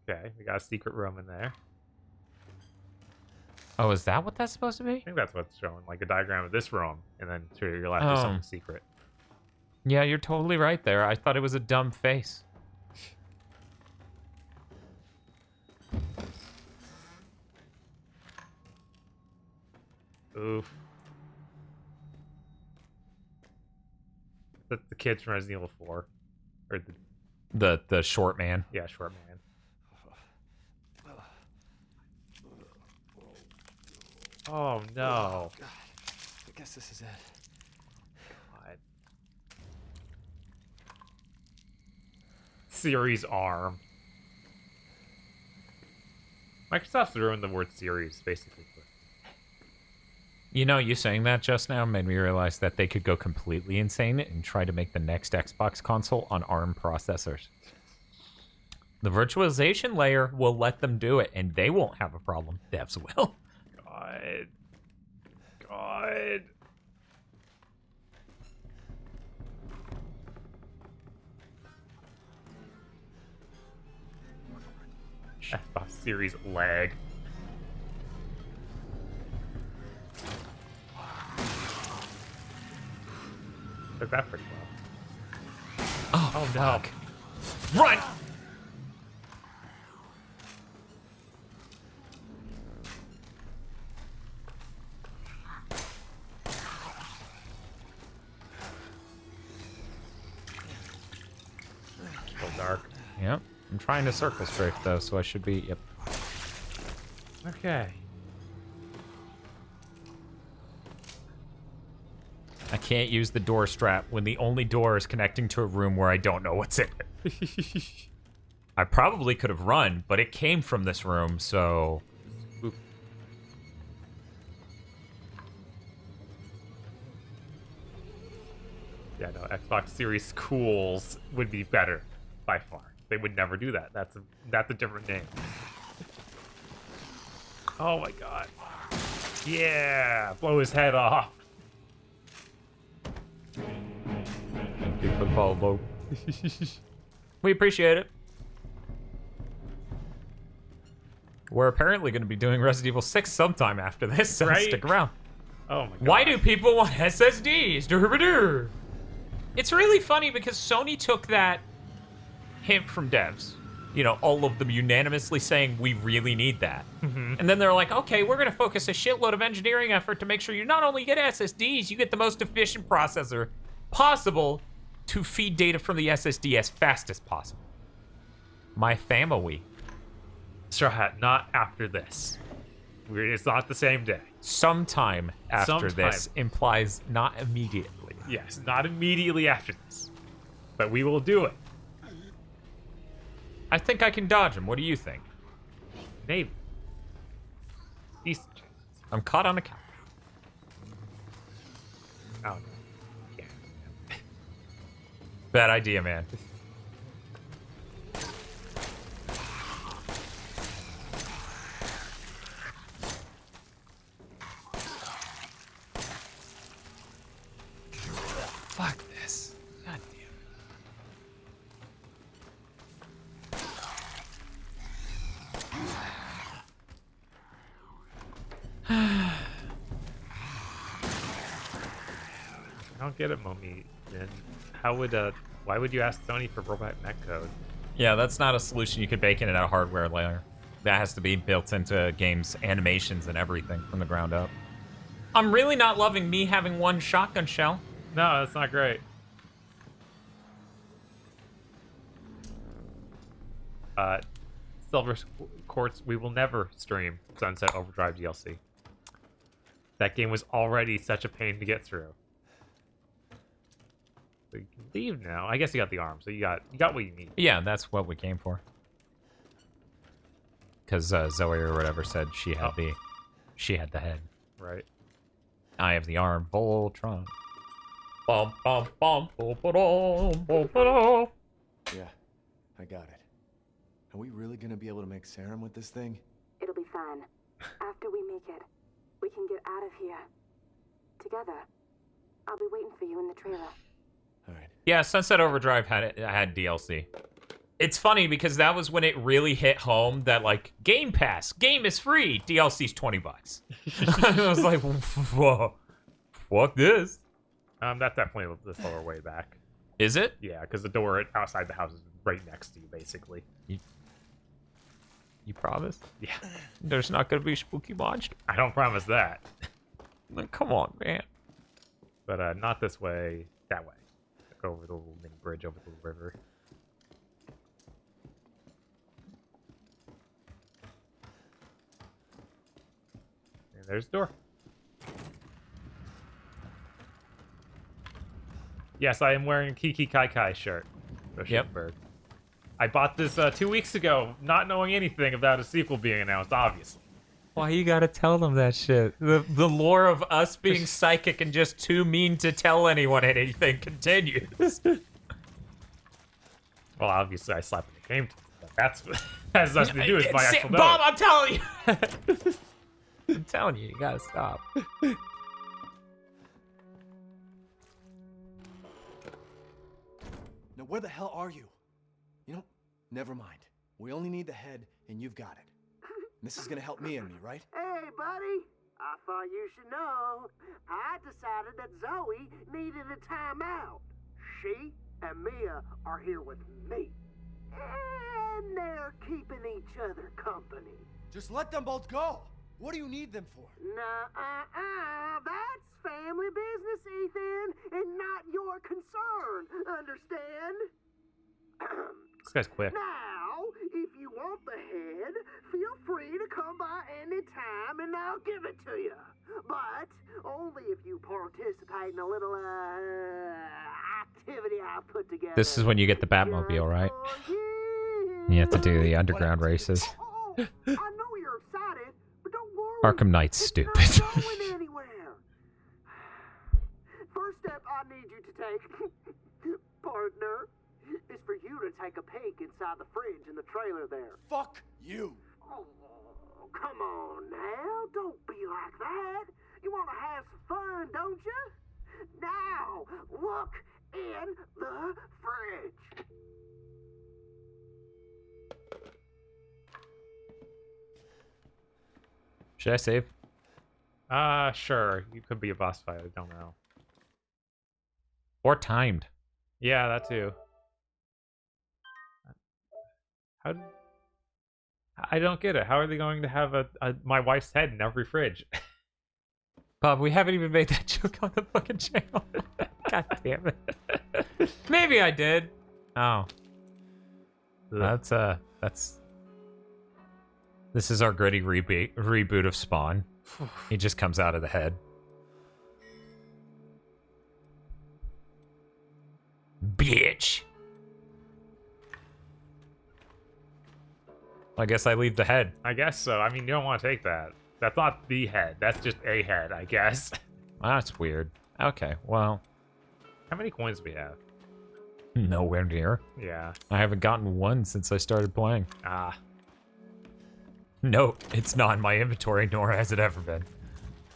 Okay, we got a secret room in there. Oh, is that what that's supposed to be? I think that's what's showing, like a diagram of this room, and then to your left is something secret. Yeah, you're totally right there. I thought it was a dumb face. Oof. The kids from Resident Evil 4. Or The short man. Yeah, short man. Oh, no. Oh, God. I guess this is it. God. Series arm. Microsoft's ruined the word series, basically. You know, you saying that just now made me realize that they could go completely insane and try to make the next Xbox console on ARM processors. The virtualization layer will let them do it, and they won't have a problem. Devs will. God. Xbox Series lag. Took that pretty well. Oh no. Fuck. Run! Still dark. Yep. I'm trying to circle strafe though, so I should be. Yep. Okay. I can't use the door strap when the only door is connecting to a room where I don't know what's in it. I probably could have run, but it came from this room, so. Oop. Yeah, no, Xbox Series Cools would be better by far. They would never do that. That's a different name. Oh my god. Yeah, blow his head off. Thank you for the follow. We appreciate it. We're apparently going to be doing Resident Evil 6 sometime after this, so Right? stick around. Oh my god. Why do people want SSDs? Durr-ba-durr. It's really funny because Sony took that hint from devs. You know, all of them unanimously saying, we really need that. And then they're like, okay, we're going to focus a shitload of engineering effort to make sure you not only get SSDs, you get the most efficient processor possible to feed data from the SSD as fast as possible. My family. Straw Hat, not after this. It's not the same day. Sometime after Sometime. this implies not immediately. Yes, not immediately after this. But we will do it. I think I can dodge him. What do you think? Maybe. Decent chance. I'm caught on a couch. Oh, no. Yeah. Bad idea, man. Fuck this. God damn. I don't get it, Momi. Then how would why would you ask Sony for robot mech code? Yeah, that's not a solution you could bake in a hardware layer. That has to be built into games, animations, and everything from the ground up. I'm really not loving me having one shotgun shell. No, that's not great. Silver Quartz, we will never stream Sunset Overdrive DLC. That game was already such a pain to get through. So you can leave now. I guess you got the arm, so you got what you need. Yeah, that's what we came for. Because Zoe or whatever said she had the head. Right. I have the arm. Voltron. Bum bum bum bum bum bum. Yeah, I got it. Are we really gonna be able to make serum with this thing? It'll be fine. After we make it, we can get out of here. Together. I'll be waiting for you in the trailer. Alright. Yeah, Sunset Overdrive had DLC. It's funny because that was when it really hit home that, like, Game Pass, game is free, DLC's $20. I was like, whoa, fuck this. That's definitely the slower way back. Is it? Yeah, because the door outside the house is right next to you, basically. You promise? Yeah. There's not gonna be a spooky monster? I don't promise that. Like, come on, man. But not this way, that way. Go over the little mini bridge over the river. And there's the door. Yes, I am wearing a Kiki Kai Kai shirt. Yep. Bird. I bought this 2 weeks ago, not knowing anything about a sequel being announced, obviously. Why you gotta tell them that shit? The lore of us being psychic and just too mean to tell anyone anything continues. Well, obviously I slept when it came to it. That's has nothing to do with my actual vote. Bob, I'm telling you. I'm telling you, you gotta stop. Now, where the hell are you? You know, never mind. We only need the head, and you've got it. This is gonna help me and me, right? Hey, buddy. I thought you should know. I decided that Zoe needed a timeout. She and Mia are here with me. And they're keeping each other company. Just let them both go. What do you need them for? That's family business, Ethan, and not your concern. Understand? This guy's quick. Now, if you want the head, feel free to come by any time and I'll give it to you. But only if you participate in a little activity I put together. This is when you get the Batmobile, right? You have to do the underground races. I know you're excited, but don't worry. Arkham Knight's stupid. Going anywhere. First step I need you to take, partner, is for you to take a peek inside the fridge in the trailer there. Fuck you. Oh, come on now. Don't be like that. You want to have some fun, don't you? Now, look in the fridge. Should I save? Sure. You could be a boss fight. I don't know. Or timed. Yeah, that too. How? I don't get it. How are they going to have my wife's head in every fridge? Bob, we haven't even made that joke on the fucking channel. God damn it. Maybe I did. Oh. That's this is our gritty reboot of Spawn. He just comes out of the head. Bitch. I guess I leave the head. I guess so. I mean, you don't want to take that. That's not the head. That's just a head, I guess. That's weird. Okay, well. How many coins do we have? Nowhere near. Yeah. I haven't gotten one since I started playing. Ah. No, it's not in my inventory, nor has it ever been.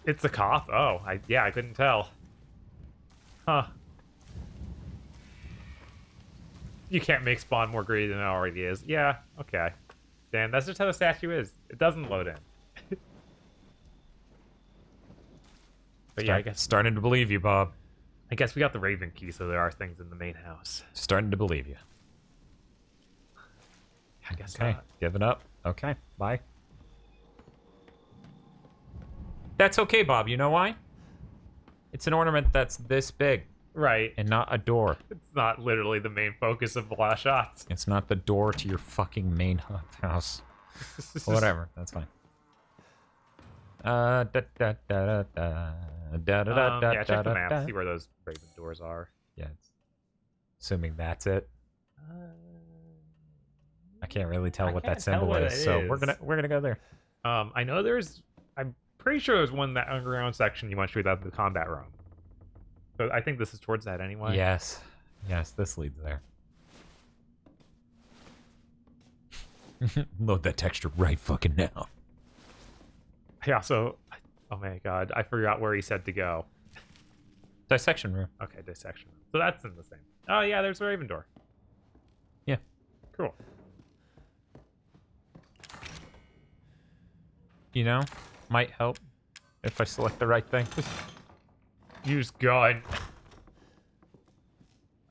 It's a cop? Oh, I couldn't tell. Huh. You can't make Spawn more greedy than it already is. Yeah, okay. Dan, that's just how the statue is. It doesn't load in. But yeah, I guess starting to believe you, Bob. I guess we got the Raven key, so there are things in the main house. Starting to believe you. I guess okay, not. Give it up. Okay, bye. That's okay, Bob. You know why? It's an ornament that's this big. Right. And not a door. It's not literally the main focus of the last shots. It's not the door to your fucking main house. Whatever. That's fine. Yeah, check the map. See where those Raven doors are. Yeah. Assuming that's it. I can't really tell what that symbol is, so we're gonna go there. I know I'm pretty sure there's one in that underground section you went through, that the combat room. So I think this is towards that anyway. Yes. Yes, this leads there. Load that texture right fucking now. Yeah, so... Oh my god, I forgot where he said to go. Dissection room. Okay, dissection room. So that's in the same. Oh yeah, there's the Raven door. Yeah. Cool. You know, might help if I select the right thing. Use gun.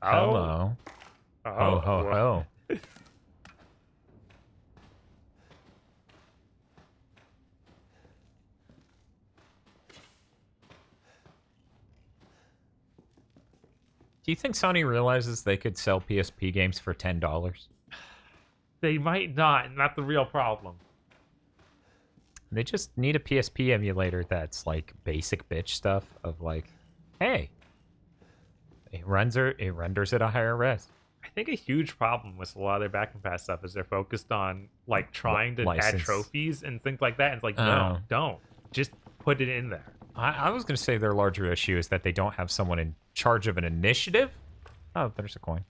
Hello. Oh, ho, ho, ho. Do you think Sony realizes they could sell PSP games for $10? They might not, and that's the real problem. They just need a PSP emulator that's like basic bitch stuff of like, hey, it renders at a higher res. I think a huge problem with a lot of their back and pass stuff is they're focused on like trying to add trophies and things like that. And it's like, no, don't. Just put it in there. I was going to say their larger issue is that they don't have someone in charge of an initiative. Oh, there's a coin.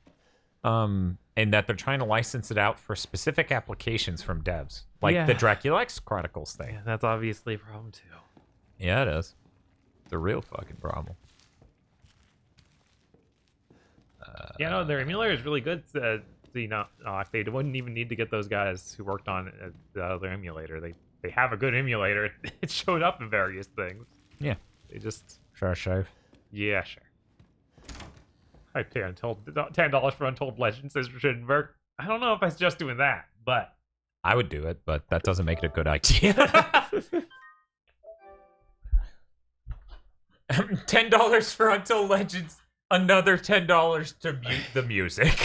and that they're trying to license it out for specific applications from devs, like the Dracula X Chronicles thing. Yeah, that's obviously a problem too. Yeah, it is. It's a real fucking problem. Yeah, no, their emulator is really good. They wouldn't even need to get those guys who worked on the other emulator. They have a good emulator. It showed up in various things. Yeah. They just... Sure, shave. Yeah, sure. I pay $10 for Untold Legends as Schindberg. I don't know if I suggest doing that, but... I would do it, but that doesn't make it a good idea. $10 for Untold Legends, another $10 to mute the music.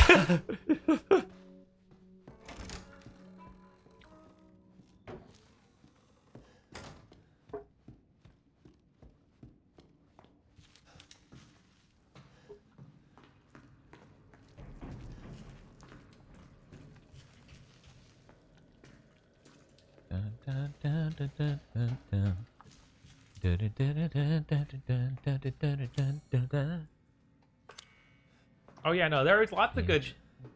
Oh yeah, no, there's lots of good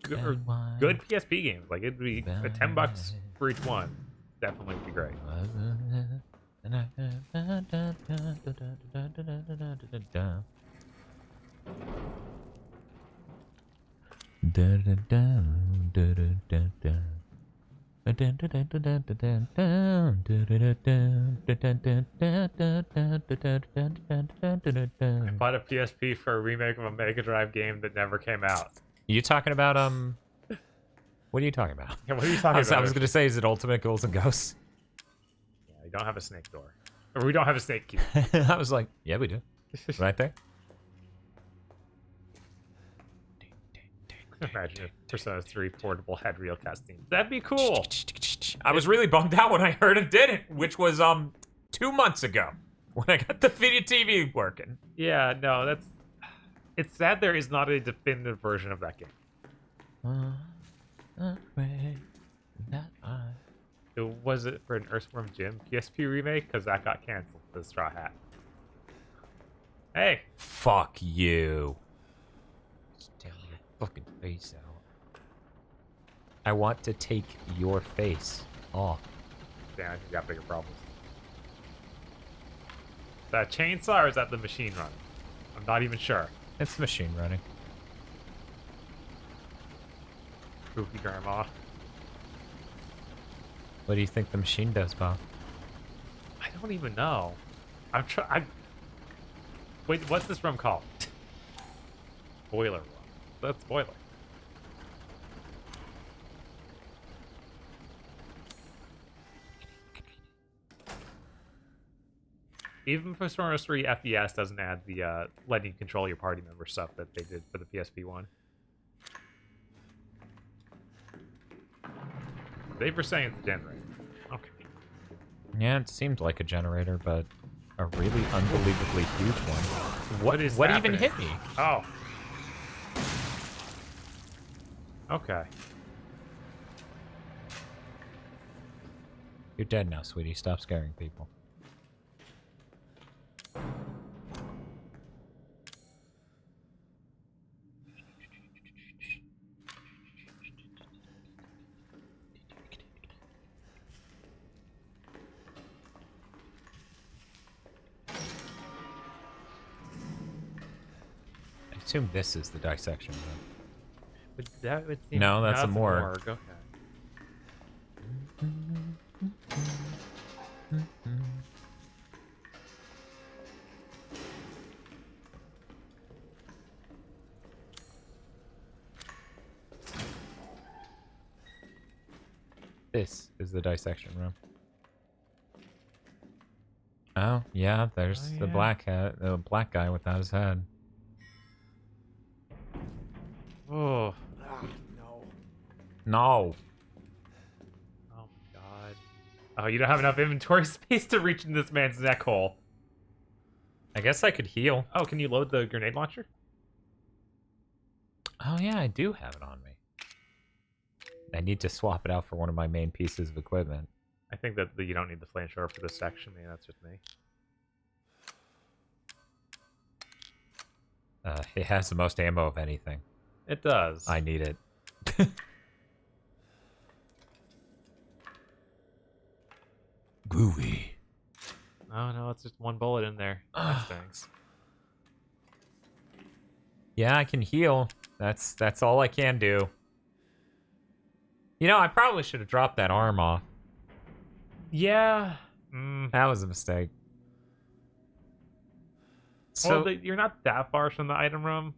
PSP games. Like it'd be $10 for each one. Definitely would be great. I bought a PSP for a remake of a Mega Drive game that never came out. You talking about what are you talking about? Yeah, what are you talking about? I was gonna say, is it Ultimate Ghouls and Ghosts? Yeah, you don't have a snake door. Or we don't have a snake key. I was like, yeah, we do. Right there. Imagine if Persona 3 portable had real cutscenes. That'd be cool. I was really bummed out when I heard it didn't, which was 2 months ago when I got the video TV working. Yeah, no, it's sad there is not a definitive version of that game. Was it for an Earthworm Jim PSP remake? Because that got canceled for the Straw Hat. Hey! Fuck you. Damn your fucking face out. I want to take your face off. Damn, you got bigger problems. Is that a chainsaw or is that the machine running? I'm not even sure. It's the machine running. Spooky grandma. What do you think the machine does, Bob? I don't even know. Wait, what's this room called? Boiler room. That's boiler. Even for Persona 3 FES doesn't add the letting you control your party member stuff that they did for the PSP one. They were saying it's a generator. Okay. Yeah, it seemed like a generator, but a really unbelievably huge one. What is what happening? even hit me? Oh. Okay. You're dead now, sweetie. Stop scaring people. I assume this is the dissection room. But that would seem No, that's a morgue. Okay. This is the dissection room. Oh, yeah, there's the black guy without his head. Oh. No. No. Oh my god. Oh, you don't have enough inventory space to reach in this man's neck hole. I guess I could heal. Oh, can you load the grenade launcher? Oh yeah, I do have it on me. I need to swap it out for one of my main pieces of equipment. I think that you don't need the flamethrower for this section. Maybe that's just me. It has the most ammo of anything. It does. I need it. Groovy. Oh no, it's just one bullet in there. That stinks. Yeah, I can heal. That's all I can do. You know, I probably should have dropped that arm off. Yeah. That was a mistake. So Well, you're not that far from the item room.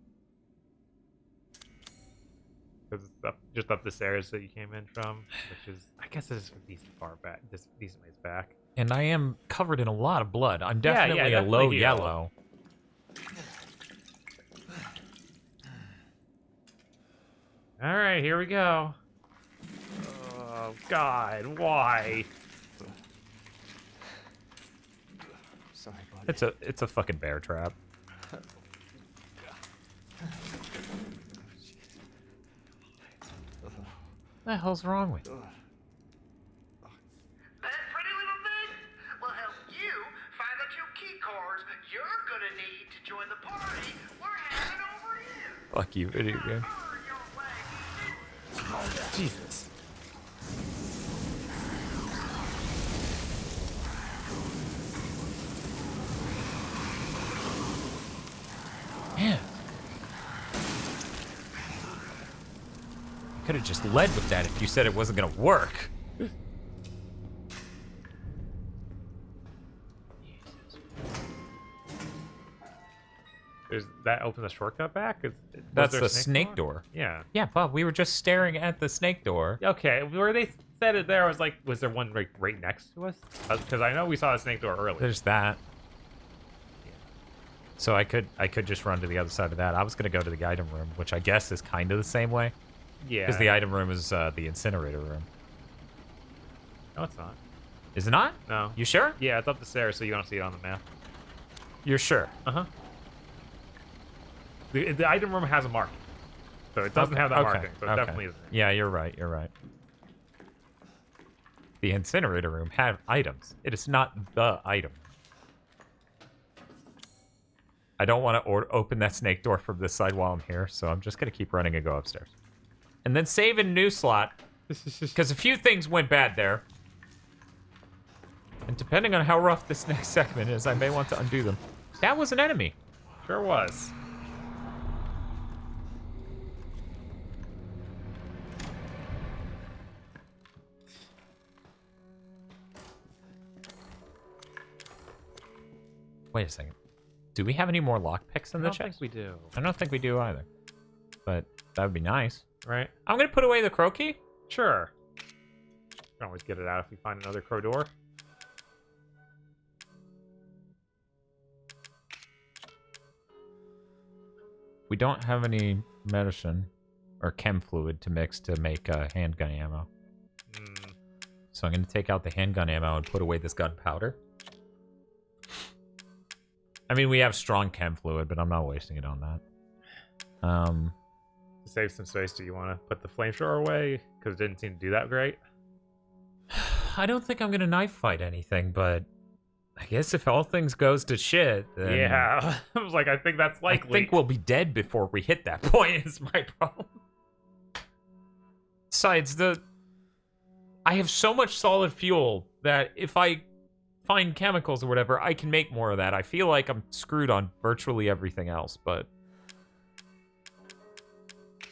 Because it's just up the stairs that you came in from, which is, I guess, it's decent far back. Decent ways back. And I am covered in a lot of blood. I'm definitely a low yellow. All right, here we go. Oh God, why? Sorry, buddy. It's a fucking bear trap. What the hell's wrong with you? That pretty little thing will help you find the 2 key cards you're gonna need to join the party we're having over here. Fuck you, video game. Jesus. Man. Could have just led with that if you said it wasn't gonna work. Does that open the shortcut back? That's the snake door. Yeah. Yeah, but we were just staring at the snake door. Okay, where they said it there, I was like, was there one right next to us? Because I know we saw a snake door earlier. There's that. So I could just run to the other side of that. I was gonna go to the item room, which I guess is kind of the same way. Yeah. Because the item room is the incinerator room. No, it's not. Is it not? No. You sure? Yeah, it's up the stairs, so you don't see it on the map. You're sure? Uh-huh. The item room has a marking, so it doesn't have that marking, so it definitely isn't. Yeah, you're right. You're right. The incinerator room had items. It is not the item. I don't want to open that snake door from this side while I'm here, so I'm just going to keep running and go upstairs. And then save in new slot, because a few things went bad there. And depending on how rough this next segment is, I may want to undo them. That was an enemy. Sure was. Wait a second. Do we have any more lockpicks in the chest? I don't think we do. I don't think we do either. But that would be nice. Right. I'm going to put away the crow key. Sure. Can always get it out if we find another crow door. We don't have any medicine or chem fluid to mix to make handgun ammo. So I'm going to take out the handgun ammo and put away this gunpowder. I mean, we have strong chem fluid, but I'm not wasting it on that. To save some space, do you want to put the flamethrower away? Because it didn't seem to do that great. I don't think I'm going to knife fight anything, but I guess if all things goes to shit, then... Yeah. I was like, I think that's likely. I think we'll be dead before we hit that point, is my problem. Besides, I have so much solid fuel that if I find chemicals or whatever, I can make more of that. I feel like I'm screwed on virtually everything else, but...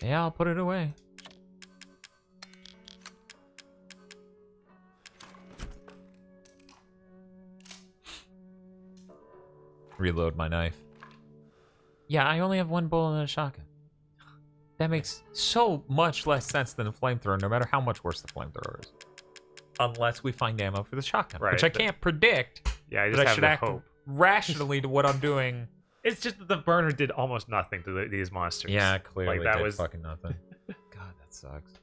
yeah, I'll put it away. Reload my knife. Yeah, I only have one bullet in a shotgun. That makes so much less sense than a flamethrower, no matter how much worse the flamethrower is. Unless we find ammo for the shotgun, right, which I can't predict. Yeah, I just but I have should the act hope. rationally to what I'm doing. It's just that the burner did almost nothing to these monsters. Yeah, clearly like, that did was fucking nothing. God, that sucks.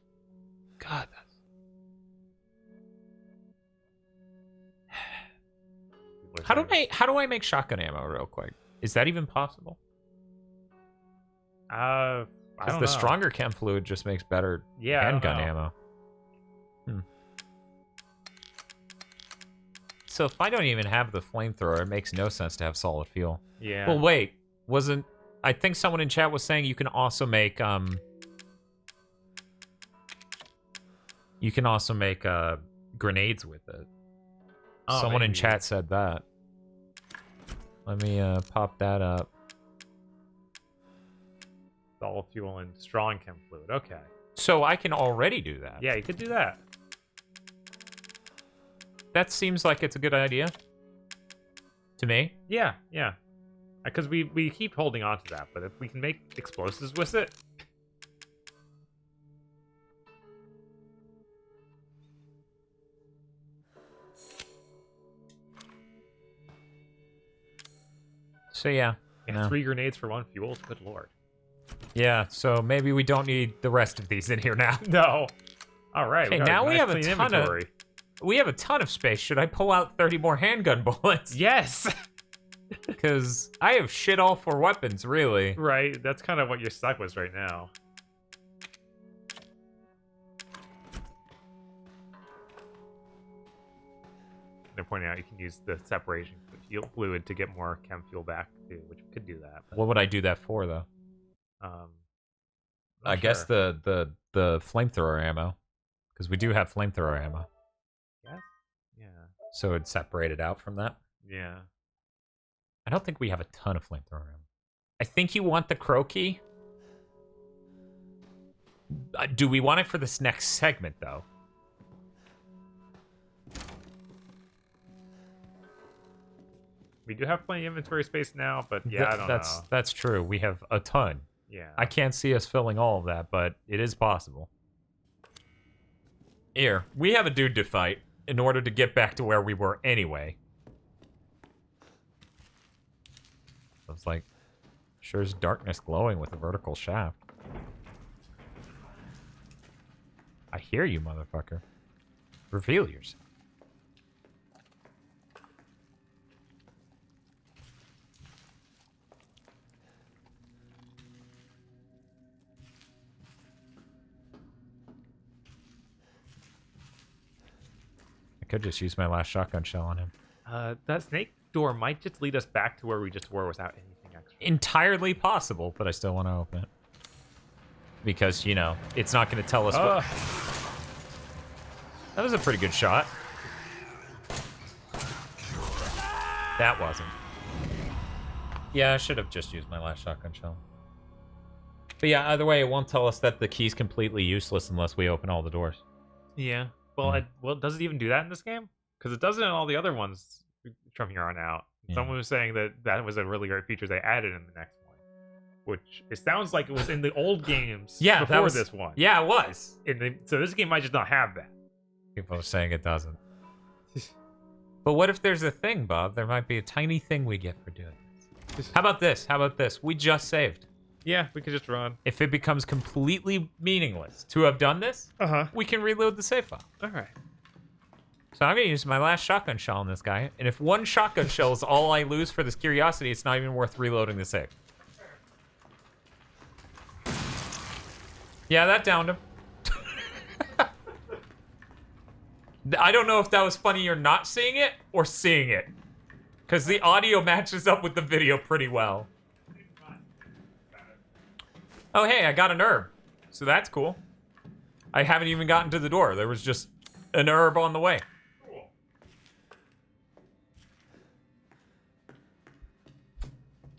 God, that's... How do I make shotgun ammo real quick? Is that even possible? I don't know. The stronger chem fluid just makes better handgun ammo. So if I don't even have the flamethrower, it makes no sense to have solid fuel. Yeah. Well, wait. I think someone in chat was saying you can also make You can also make grenades with it. Oh, Someone in maybe. chat said that. Let me pop that up. Solid fuel and strong chem fluid. Okay. So I can already do that. Yeah, you could do that. That seems like it's a good idea. To me. Yeah, yeah. Because we keep holding on to that, but if we can make explosives with it. So yeah. Yeah, 3 grenades for 1 fuel. Good lord. Yeah, so maybe we don't need the rest of these in here now. No. All right. Okay, now we have a ton of. We have a ton of space. Should I pull out 30 more handgun bullets? Yes. Because I have shit all for weapons, really. Right. That's kind of what you're stuck with right now. They're pointing out you can use the separation fluid to get more chem fuel back too, which could do that. But, What would I do that for, though? I not guess sure. the flamethrower ammo, because we do have flamethrower ammo. Yes. Yeah. So it'd separate it out from that. Yeah. I don't think we have a ton of flamethrower ammo. I think you want the crow key. Do we want it for this next segment, though? We do have plenty of inventory space now, but yeah, I don't know. That's true. We have a ton. Yeah. I can't see us filling all of that, but it is possible. Here, we have a dude to fight in order to get back to where we were anyway. It's like, sure as darkness glowing with a vertical shaft. I hear you, motherfucker. Reveal yourself. I could just use my last shotgun shell on him. That snake door might just lead us back to where we just were without anything extra. Entirely possible, but I still want to open it. Because, you know, it's not going to tell us what... That was a pretty good shot. That wasn't. Yeah, I should have just used my last shotgun shell. But yeah, either way, it won't tell us that the key's completely useless unless we open all the doors. Yeah. Well, well, does it even do that in this game? Because it doesn't in all the other ones from here on out. Yeah. Someone was saying that that was a really great feature they added in the next one. Which, it sounds like it was in the old games before this one. Yeah, it was. So this game might just not have that. People are saying it doesn't. But what if there's a thing, Bob? There might be a tiny thing we get for doing this. How about this? How about this? We just saved. Yeah, we could just run. If it becomes completely meaningless to have done this, we can reload the save file. All right. So I'm going to use my last shotgun shell on this guy. And if one shotgun shell is all I lose for this curiosity, it's not even worth reloading the save. Yeah, that downed him. I don't know if that was funny or not seeing it, or seeing it. Because the audio matches up with the video pretty well. Oh, hey, I got an herb. So that's cool. I haven't even gotten to the door. There was just an herb on the way.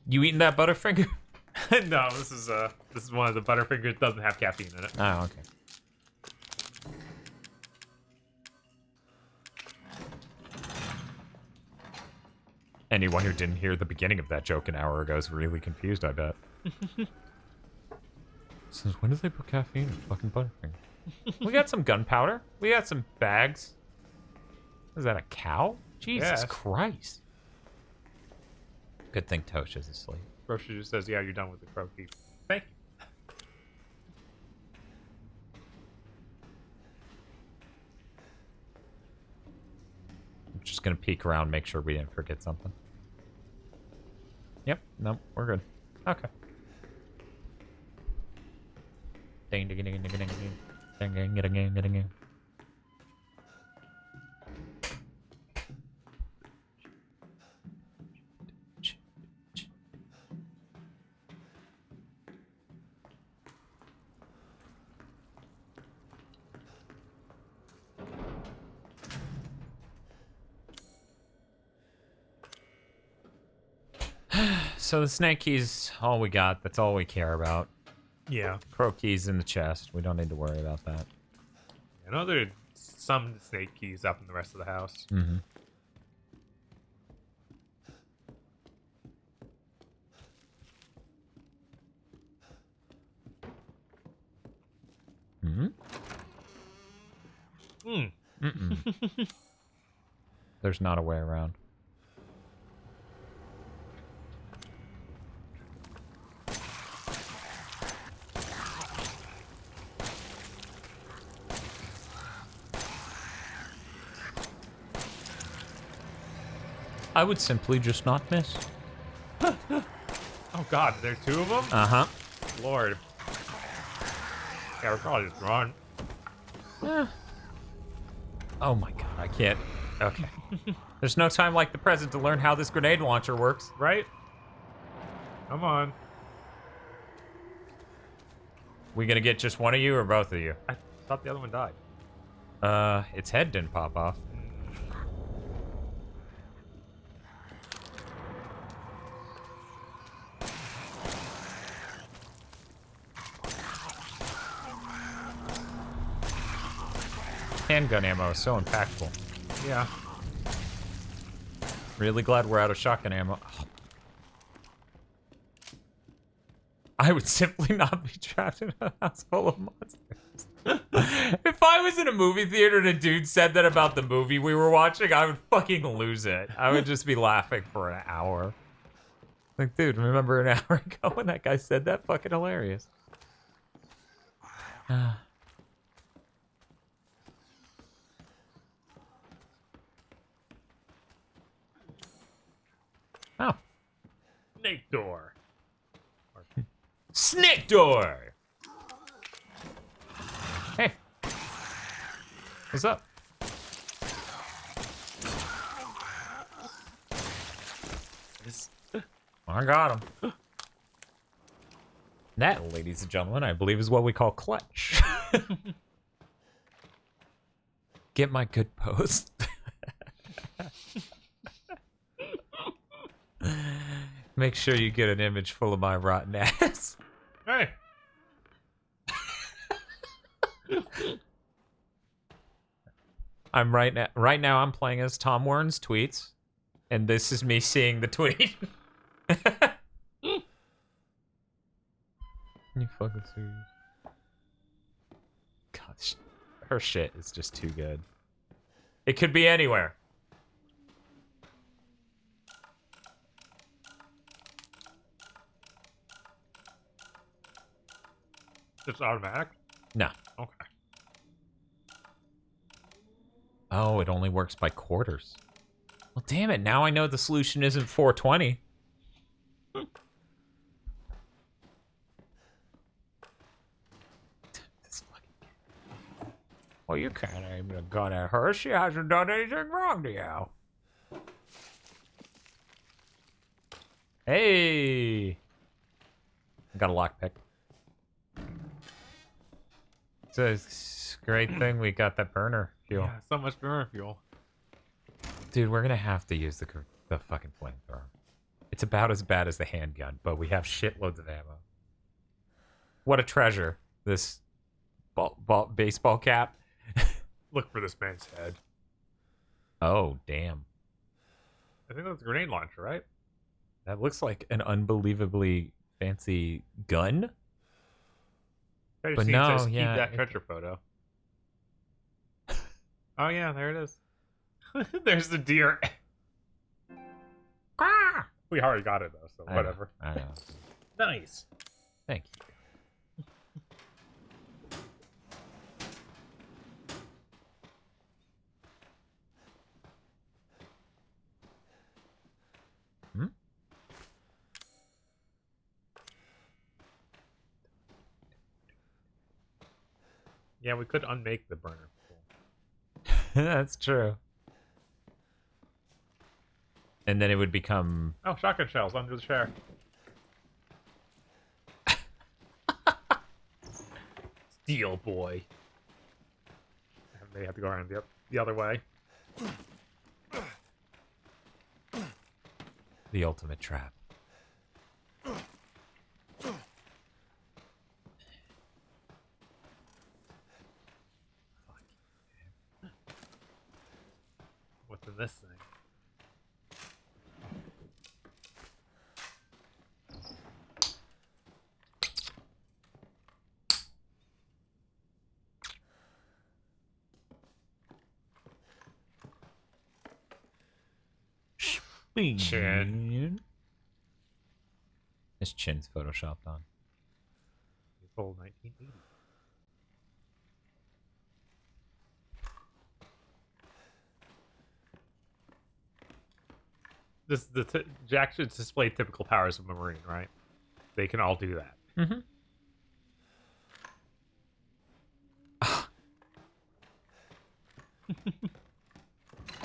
You eating that Butterfinger? No, this is one of the Butterfingers that doesn't have caffeine in it. Oh, okay. Anyone who didn't hear the beginning of that joke an hour ago is really confused, I bet. Since when did they put caffeine in fucking Butterfinger? We got some gunpowder. We got some bags. Is that a cow? Jesus Yes. Christ. Good thing Tosh is asleep. Rosha just says, yeah, you're done with the crow key. Thank you. I'm just gonna peek around, make sure we didn't forget something. Yep, nope, we're good. Okay. Ding ding ding ding ding ding ding ding ding ding ding ding. So the snake key's all we got. That's all we care about. Yeah. Crow keys in the chest. We don't need to worry about that. I know there are some snake keys up in the rest of the house. Mm-hmm. Mm-hmm. Mm-mm. There's not a way around. I would simply just not miss. Oh god, there are two of them? Uh-huh. Lord. Yeah, we're probably just run. Oh my god, I can't. Okay. There's no time like the present to learn how this grenade launcher works. Right? Come on. We gonna get just one of you or both of you? I thought the other one died. Its head didn't pop off. Handgun ammo is so impactful. Yeah. Really glad we're out of shotgun ammo. Oh. I would simply not be trapped in a house full of monsters. If I was in a movie theater and a dude said that about the movie we were watching, I would fucking lose it. I would just be laughing for an hour. Like, dude, remember an hour ago when that guy said that? Fucking hilarious. Oh. Snake door. Snake door! Hey. What's up? I got him. That, ladies and gentlemen, I believe is what we call clutch. Get my good pose. Make sure you get an image full of my rotten ass. Hey. I'm right now I'm playing as Tom Warren's tweets, and this is me seeing the tweet. You fucking serious? God, her shit is just too good. It could be anywhere. It's automatic? No. Okay. Oh, it only works by quarters. Well, damn it. Now I know the solution isn't 420. Well, you can't aim a gun at her. She hasn't done anything wrong to you. Hey! I got a lockpick. It's a great thing we got that burner fuel. Yeah, so much burner fuel. Dude, we're gonna have to use the fucking flamethrower. It's about as bad as the handgun, but we have shitloads of ammo. What a treasure, this baseball cap. Look for this man's head. Oh, damn. I think that's a grenade launcher, right? That looks like an unbelievably fancy gun. But no, says, keep that treasure photo. Oh yeah, there it is. There's the deer. Ah! We already got it though, so whatever. I know. Nice. Thank you. Yeah, we could unmake the burner. That's true. And then it would become... Oh, shotgun shells under the chair. Steel boy. And they have to go around the other way. The ultimate trap. this thing. Chin. His chin's photoshopped on. April 1980. Jack should display typical powers of a Marine, right? They can all do that. Mm-hmm.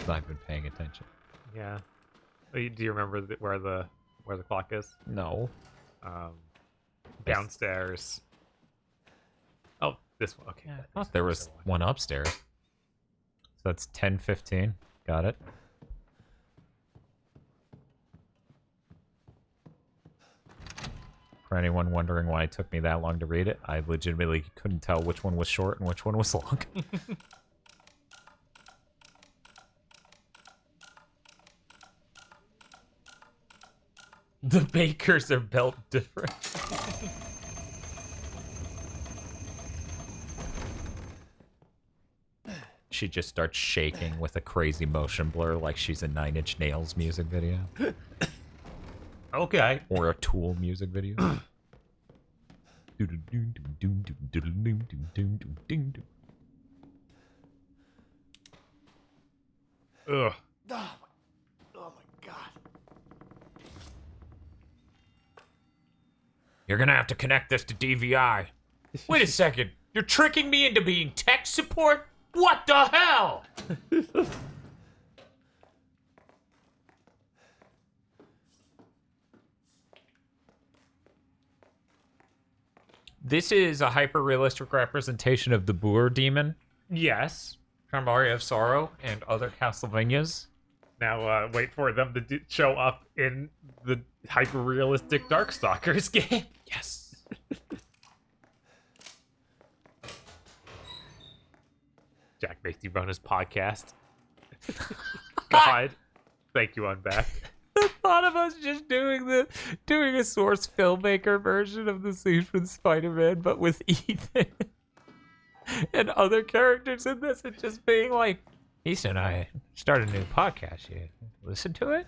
I've been paying attention. Yeah. Do you remember where the clock is? No. Downstairs. Oh, this one. Okay. I thought there was one upstairs. So that's 10:15. Got it. For anyone wondering why it took me that long to read it, I legitimately couldn't tell which one was short and which one was long. The bakers are built different. She just starts shaking with a crazy motion blur like she's a Nine Inch Nails music video. Okay. Or a Tool music video. Ugh. Oh my god. You're gonna have to connect this to DVI. Wait a second. You're tricking me into being tech support? What the hell? This is a hyper-realistic representation of the Boer demon. Yes. From Aria of Sorrow and other Castlevanias. Now, wait for them to show up in the hyper-realistic Darkstalkers game. Yes. Jack makes you run his podcast. God. Thank you, I'm back. The thought of us just doing a source filmmaker version of the scene from Spider-Man, but with Ethan and other characters in this, and just being like, Ethan, I started a new podcast. You listen to it?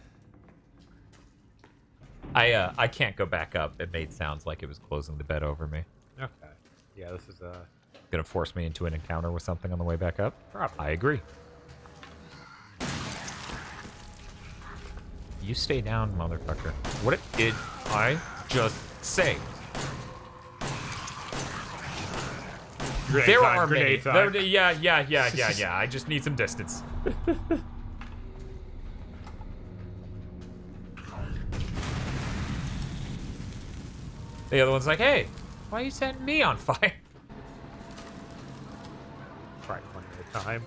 I can't go back up. It made sounds like it was closing the bed over me. Okay. Yeah, this is gonna force me into an encounter with something on the way back up. Probably. I agree. You stay down, motherfucker. What did I just say? Grenade There time, are many. grenade time. Yeah. I just need some distance. The other one's like, hey, why are you setting me on fire? Right, one at a time.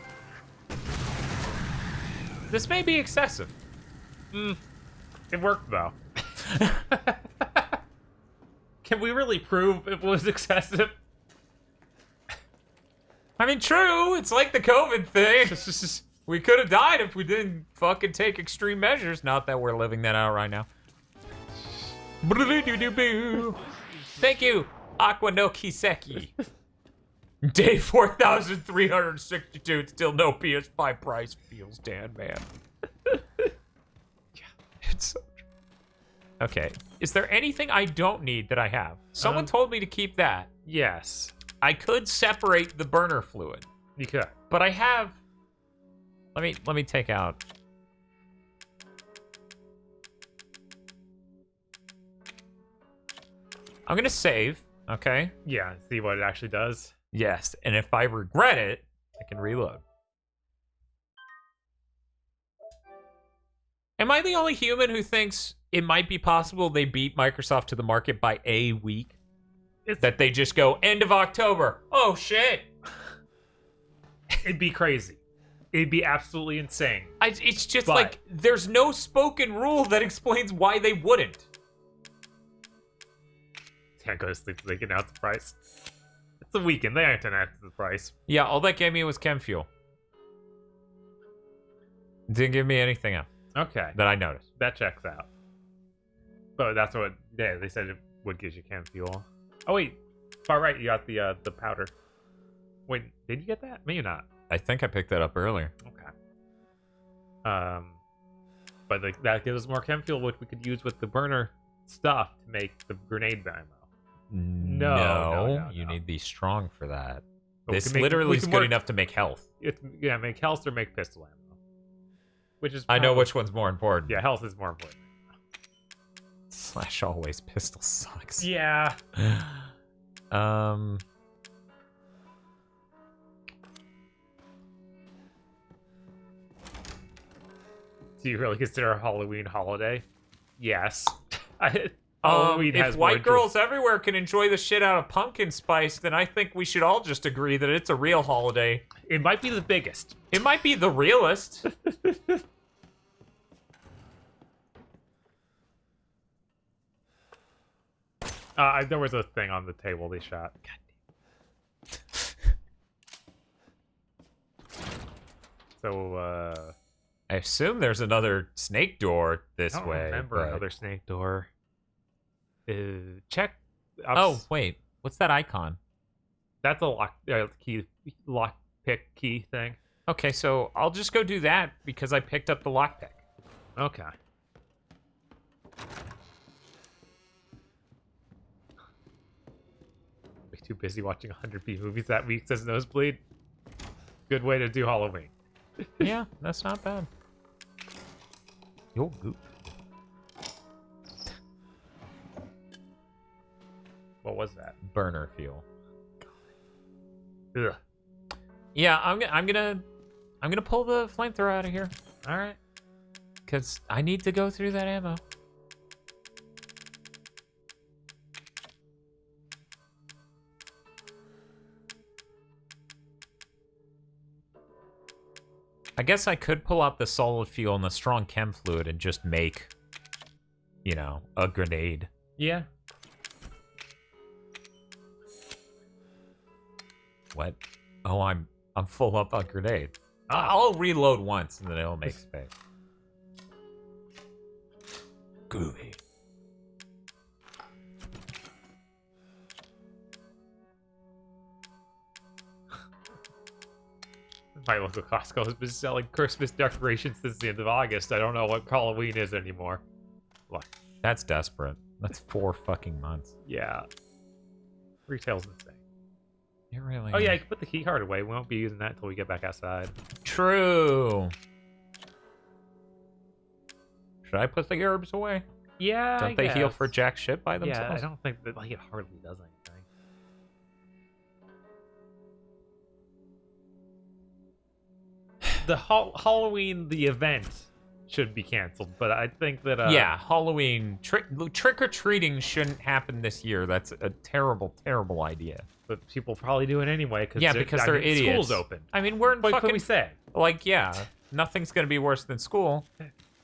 This may be excessive. It worked, though. Can we really prove it was excessive? I mean, true. It's like the COVID thing. We could have died if we didn't fucking take extreme measures. Not that we're living that out right now. Thank you, Aqua no Kiseki. Day 4,362. Still no PS5 price. Feels Dan, man. It's so true. Okay. Is there anything I don't need that I have? Someone told me to keep that. Yes. I could separate the burner fluid. You could. But I have... Let me take out... I'm gonna save, okay? Yeah, see what it actually does. Yes, and if I regret it, I can reload. Am I the only human who thinks it might be possible they beat Microsoft to the market by a week? That they just go, end of October. Oh, shit. It'd be crazy. It'd be absolutely insane. It's just like, there's no spoken rule that explains why they wouldn't. Can't go to sleep so they can announce the price. It's a weekend. They aren't announcing the price. Yeah, all that gave me was chem fuel. Didn't give me anything else. Okay. That I noticed. That checks out. But that's what they said it would give you chem fuel. Oh wait, far right, you got the powder. Wait, did you get that? Maybe not. I think I picked that up earlier. Okay. But that gives us more chem fuel, which we could use with the burner stuff to make the grenade ammo. No, You need to be strong for that. But This literally is good enough to make health. Make health or make pistol ammo. Which is I know which one's more important. Yeah, health is more important. Slash always pistol sucks. Yeah. Do you really consider a Halloween holiday? Yes. Halloween if has more white girls everywhere can enjoy the shit out of pumpkin spice, then I think we should all just agree that it's a real holiday. It might be the biggest. It might be the realest. There was a thing on the table they shot. So, I assume there's another snake door this I don't way. remember but- another snake door. Check. Oh, wait. What's that icon? That's a lock pick key thing. Okay, so I'll just go do that because I picked up the lockpick. Okay. Be too busy watching 100p movies that week, says Nosebleed. Good way to do Halloween. Yeah, that's not bad. Yo, goop. What was that? Burner fuel. Ugh. Yeah, I'm gonna pull the flamethrower out of here. All right. Cause I need to go through that ammo. I guess I could pull out the solid fuel and the strong chem fluid and just make, you know, a grenade. Yeah. What? Oh, I'm full up on grenade. I'll reload once and then it'll make space. Groovy. My local Costco has been selling Christmas decorations since the end of August. I don't know what Halloween is anymore. What? That's desperate. That's 4 fucking months. Yeah. Retail's insane. It really Oh yeah, is. you can put the key card away. We won't be using that until we get back outside. True. Should I put the herbs away? Yeah, Don't they heal for jack shit by themselves? Yeah, I don't think that it hardly does anything. The Halloween, the event, should be canceled, but I think that yeah, Halloween trick-or-treating shouldn't happen this year. That's a terrible, terrible idea. But people probably do it anyway because they're idiots. School's open. I mean, we're in What fucking. can we say? Like, yeah, nothing's gonna be worse than school.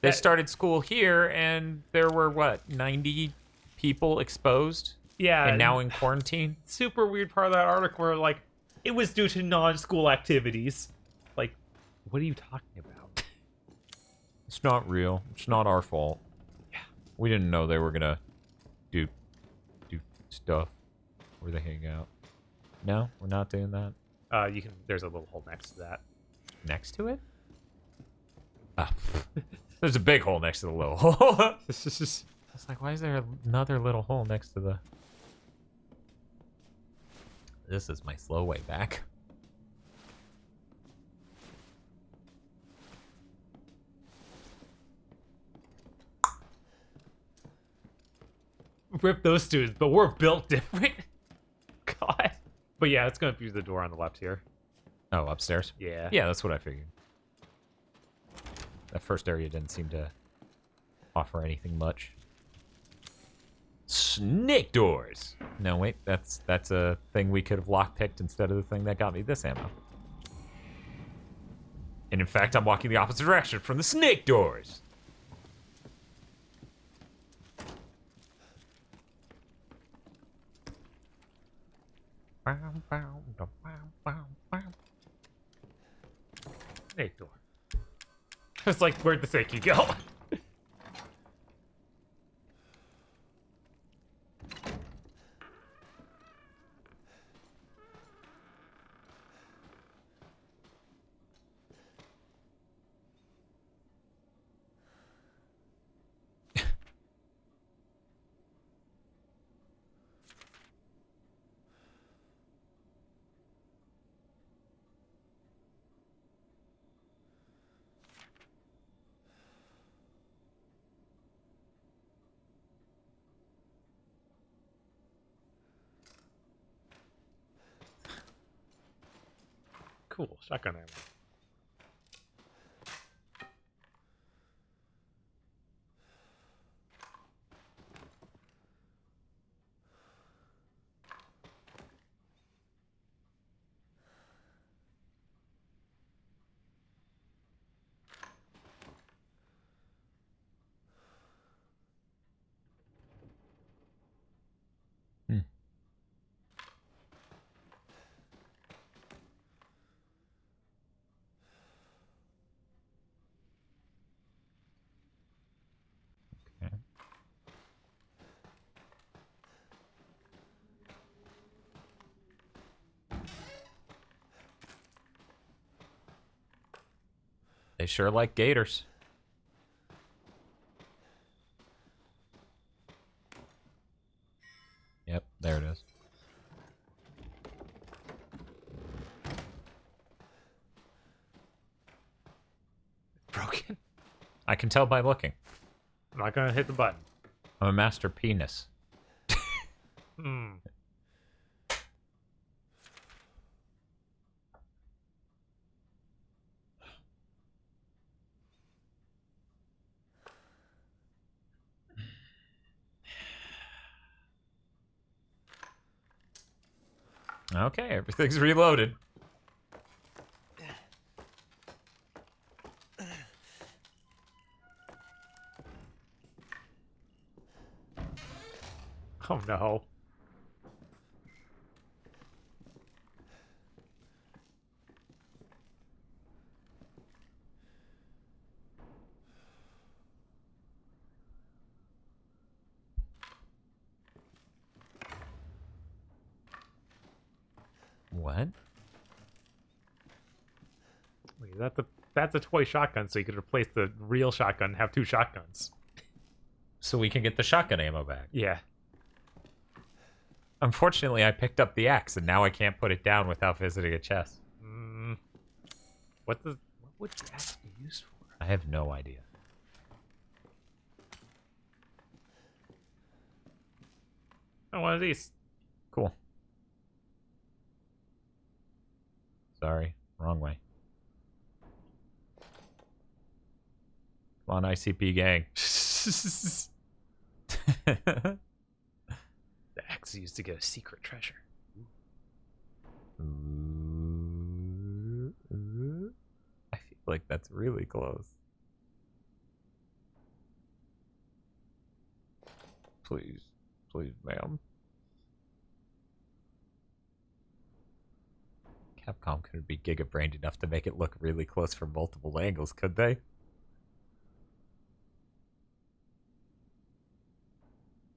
They started school here, and there were what 90 people exposed. Yeah, and now in quarantine. Super weird part of that article where like it was due to non-school activities. Like, what are you talking about? It's not real. It's not our fault. Yeah, we didn't know they were gonna do stuff where they hang out. No, we're not doing that. You can. There's a little hole next to that. Next to it? Ah, there's a big hole next to the little hole. It's like, why is there another little hole next to the? This is my slow way back. Rip those students, but we're built different. God. But yeah, it's gonna be the door on the left here. Oh, upstairs? Yeah. Yeah, that's what I figured. That first area didn't seem to offer anything much. Snake doors! No, wait, that's a thing we could have lockpicked instead of the thing that got me this ammo. And in fact, I'm walking the opposite direction from the snake doors! Snake door. It's like, where'd the Seki go? Cool, shotgun ammo. They sure like gators. Yep, there it is. Broken. I can tell by looking. I'm not gonna hit the button. I'm a master penis. Hmm. Okay, everything's reloaded. Oh no. What? Wait, that's a toy shotgun, so you could replace the real shotgun and have two shotguns. So we can get the shotgun ammo back. Yeah. Unfortunately, I picked up the axe, and now I can't put it down without visiting a chest. What would the axe be used for? I have no idea. Oh, one of these. Cool. Sorry, wrong way. Come on, ICP gang. The axe is used to get a secret treasure. I feel like that's really close. Please. Please, ma'am. Capcom couldn't be giga-brained enough to make it look really close from multiple angles, could they?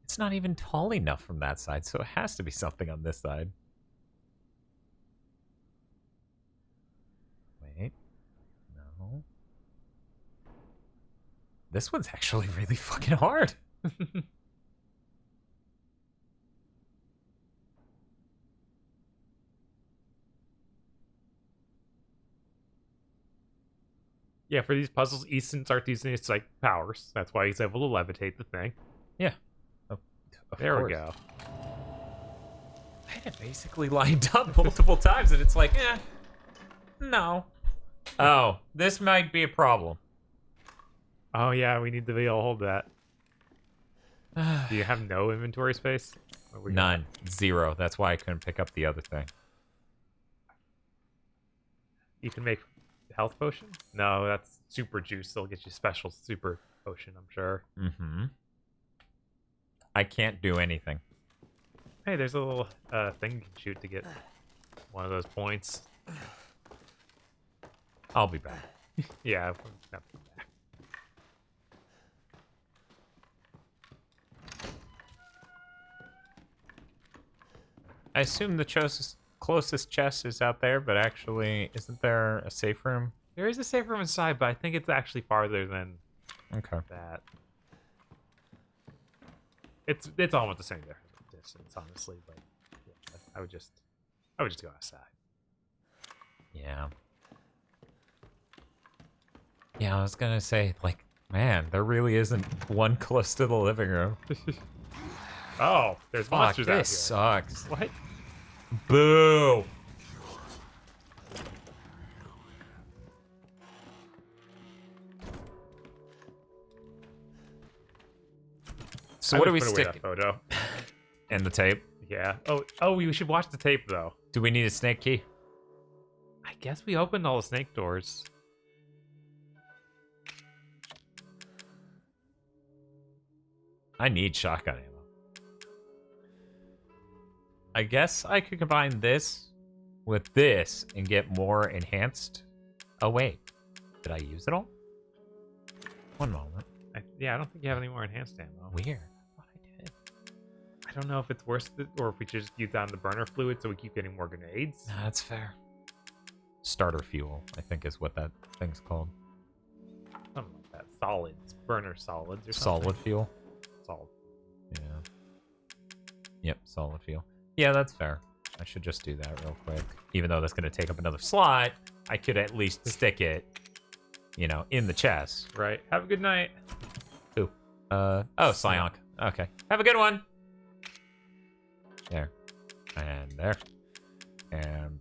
It's not even tall enough from that side, so it has to be something on this side. Wait. No. This one's actually really fucking hard. Yeah, for these puzzles, Easton starts using his like powers. That's why he's able to levitate the thing. Yeah. There we go. I had it basically lined up multiple times, and it's like, no. Oh, this might be a problem. Oh yeah, we need to be able to hold that. Do you have no inventory space? None. Zero. That's why I couldn't pick up the other thing. You can make health potion? No, that's super juice. They'll get you special super potion, I'm sure. Mm-hmm. I can't do anything. Hey, there's a little thing you can shoot to get one of those points. I'll be back. Yeah, I'll have to come back. I assume the closest chest is out there, but actually, isn't there a safe room? There is a safe room inside, but I think it's actually farther than that. It's almost the same distance, honestly. But yeah, I would just go outside. Yeah. Yeah, I was gonna say, like, man, there really isn't one close to the living room. Oh, there's monsters out here. This sucks. What? Boo! So what do we stick? Photo. And the tape? Yeah. Oh, we should watch the tape though. Do we need a snake key? I guess we opened all the snake doors. I need shotgun ammo. I guess I could combine this with this and get more enhanced. Oh wait, did I use it all? One moment. Yeah, I don't think you have any more enhanced ammo. Weird. I don't know if it's worse or if we just use down the burner fluid so we keep getting more grenades. Nah, that's fair. Starter fuel, I think is what that thing's called. Something like that. Solids. Burner solids or something. Solid fuel? Solid. Yeah. Yep, solid fuel. Yeah, that's fair. I should just do that real quick. Even though that's going to take up another slot, I could at least stick it, you know, in the chest. Right. Have a good night. Who? Oh, Scionk. Okay. Have a good one. There. And there. And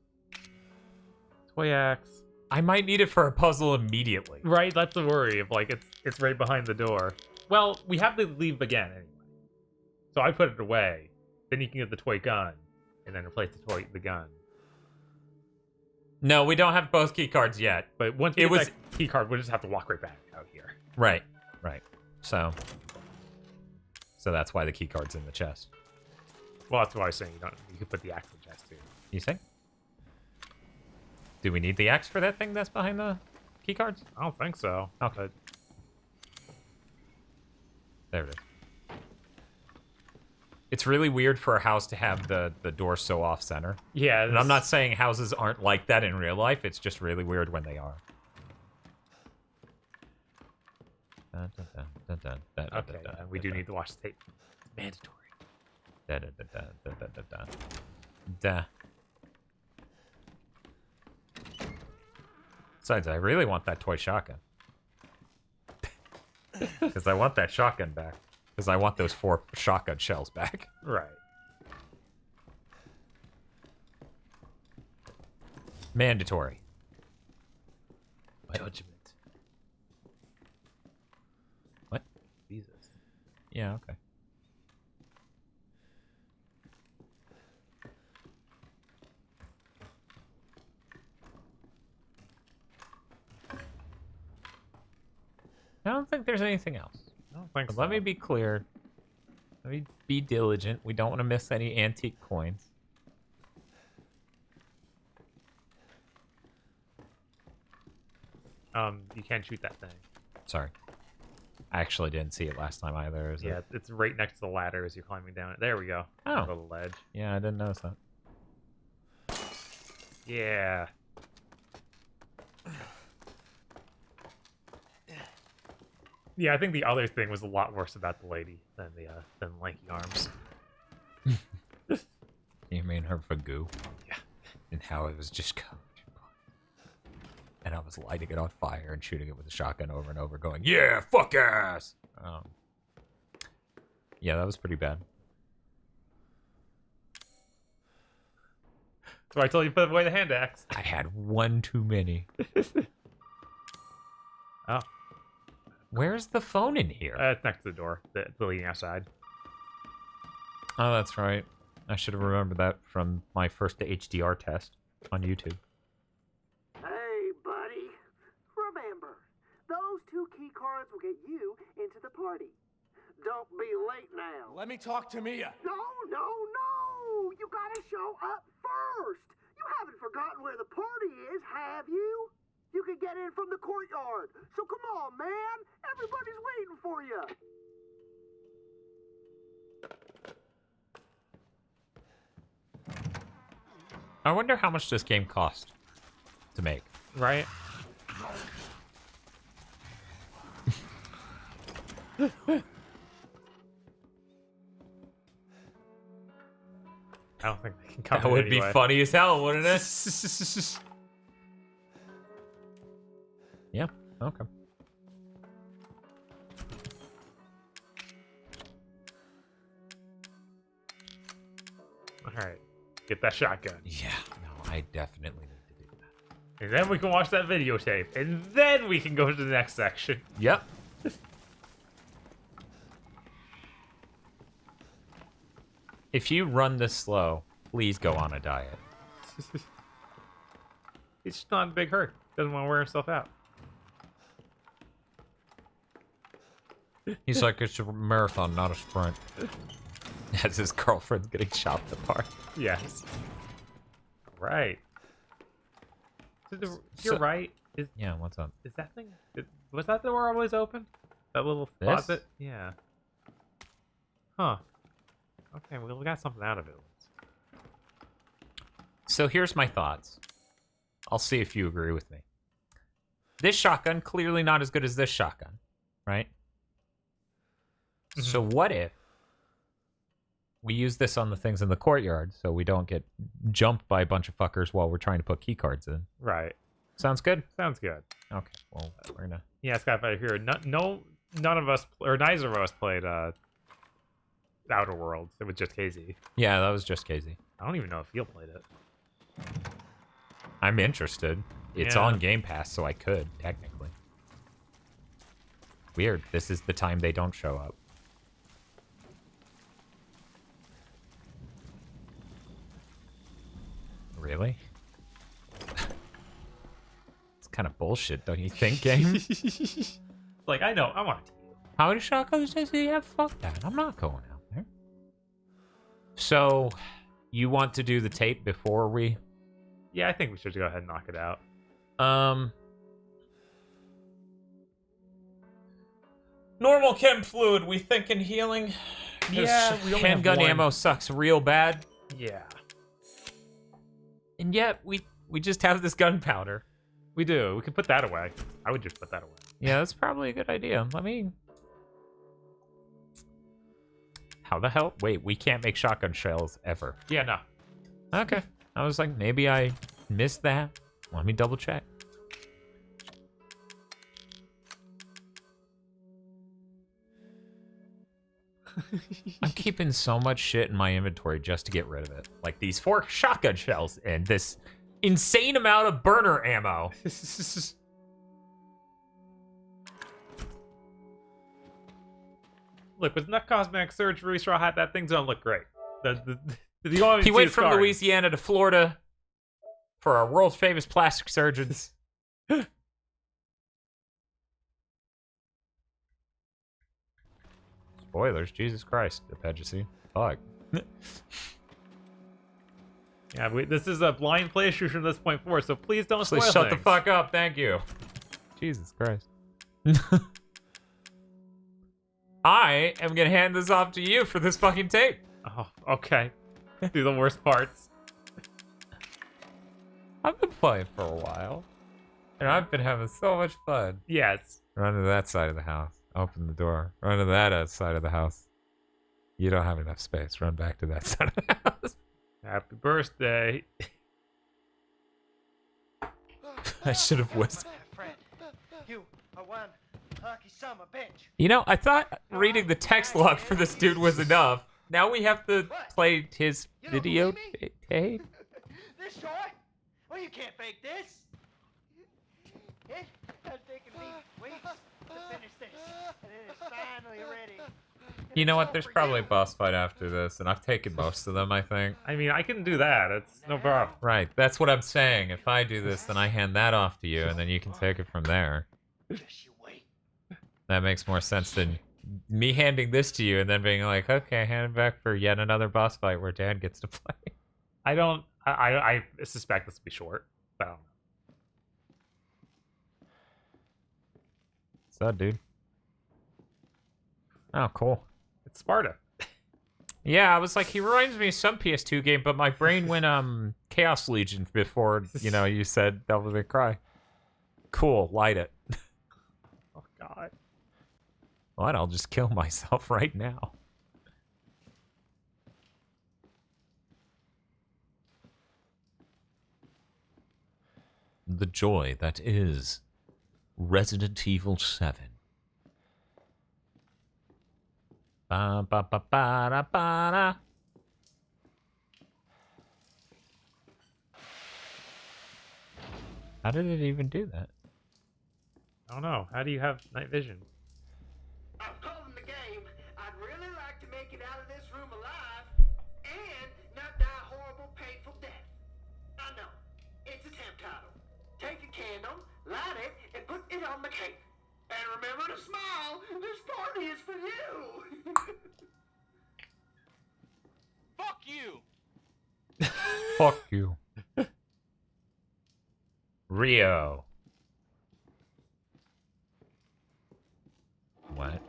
toy axe. I might need it for a puzzle immediately. Right, that's the worry of like it's right behind the door. Well, we have to leave again anyway. So I put it away. Then you can get the toy gun and then replace the gun. No, we don't have both key cards yet. But once we get that key card, we'll just have to walk right back out here. Right. So that's why the key card's in the chest. Well, that's why I was saying you could put the axe in the chest too. You think? Do we need the axe for that thing that's behind the key cards? I don't think so. Okay. There it is. It's really weird for a house to have the door so off center. Yeah. And I'm not saying houses aren't like that in real life. It's just really weird when they are. Okay, and we do need to watch the tape. It's mandatory. Besides, I really want that toy shotgun. Because I want that shotgun back. Because I want those 4 shotgun shells back. Right. Mandatory. Judgment. What? Jesus. Yeah, okay. I don't think there's anything else. I don't think so. Let me be clear. Let me be diligent. We don't want to miss any antique coins. You can't shoot that thing. Sorry. I actually didn't see it last time either. Yeah, it's right next to the ladder as you're climbing down it. There we go. Oh. Little ledge. Yeah, I didn't notice that. Yeah. Yeah, I think the other thing was a lot worse about the lady than the lanky arms. You mean her Fagoo? Yeah. And how it was just covered in blood. And I was lighting it on fire and shooting it with a shotgun over and over, going, "Yeah, fuck ass!" Yeah, that was pretty bad. So I told you to put away the hand axe. I had one too many. Oh. Where's the phone in here? It's next to the door, the leading outside. Oh, that's right. I should have remembered that from my first HDR test on YouTube. Hey, buddy. Remember, those 2 key cards will get you into the party. Don't be late now. Let me talk to Mia. No! You gotta show up first. You haven't forgotten where the party is, have you? You can get in from the courtyard. So come on, man. Everybody's waiting for you. I wonder how much this game cost to make. Right? I don't think they can cover That would it be anyway. funny as hell, wouldn't it? Yeah, okay. Alright. Get that shotgun. Yeah, no, I definitely need to do that. And then we can watch that videotape. And then we can go to the next section. Yep. If you run this slow, please go on a diet. He's just not in a big hurry. Doesn't want to wear himself out. He's like, it's a marathon, not a sprint. As his girlfriend's getting chopped apart. Yes. Right. You're right. Yeah, what's up? Is that thing... Was that door always open? That little This? closet? Yeah. Huh. Okay, well, we got something out of it. So here's my thoughts. I'll see if you agree with me. This shotgun, clearly not as good as this shotgun, right? So what if we use this on the things in the courtyard so we don't get jumped by a bunch of fuckers while we're trying to put key cards in? Right. Sounds good? Sounds good. Okay, well, we're gonna... Yeah, Scott, right here. None of us, or neither of us played Outer Worlds. It was just KZ. Yeah, that was just KZ. I don't even know if Phil played it. I'm interested. It's Yeah. on Game Pass, so I could, technically. Weird. This is the time they don't show up. Really? It's kind of bullshit, don't you think, game? Like, I know. I want to. How many shotguns does he have? Fuck that. I'm not going out there. So, you want to do the tape before we... Yeah, I think we should go ahead and knock it out. Normal chem fluid, we thinking healing? 'Cause Yeah, we only have handgun one. ammo sucks real bad. Yeah. And yet, we just have this gunpowder. We do. We can put that away. I would just put that away. Yeah, that's probably a good idea. Let me... How the hell? Wait, we can't make shotgun shells ever. Yeah, no. Okay. I was like, maybe I missed that. Let me double check. I'm keeping so much shit in my inventory just to get rid of it. Like these 4 shotgun shells and this insane amount of burner ammo. Look, with nut cosmetic surgery, straw hat, that thing's gonna look great. He went from Louisiana to Florida for our world famous plastic surgeons. Spoilers, Jesus Christ, Apache. Fuck. Yeah, this is a blind playthrough from this point forward, so please don't spoil Please shut the things. fuck up, thank you. Jesus Christ. I am gonna hand this off to you for this fucking tape. Oh, okay. Do the worst parts. I've been playing for a while. And I've been having so much fun. Yes. Run to that side of the house. Open the door. Run to that side of the house. You don't have enough space. Run back to that side of the house. Happy birthday. I should have whispered. Fred, you are one lucky son of a bitch. You know, I thought reading the text log for this dude was enough. Now we have to play his video tape. This toy? Well, you can't fake this. It has taken me weeks to finish this, and it is finally ready. You know what? There's probably a boss fight after this, and I've taken most of them, I think. I mean, I can do that. It's no problem. Right, that's what I'm saying. If I do this, then I hand that off to you, and then you can take it from there. That makes more sense than me handing this to you and then being like, okay, hand it back for yet another boss fight where Dan gets to play. I suspect this will be short, but I don't know. What's up, dude? Oh, cool. It's Sparta. Yeah, I was like, he reminds me of some PS2 game, but my brain went Chaos Legion before, you said Devil May Cry. Cool, light it. Oh god. What? I'll just kill myself right now. The joy that is Resident Evil 7. Ba ba ba ba da ba da. How did it even do that? I don't know. How do you have night vision? I've called in the game. I'd really like to make it out of this room alive and not die a horrible, painful death. I know. It's a temp title. Take a candle, light it, and put it on the cake. And remember to smile. This party is for you. Fuck you! Fuck you. Rio. What?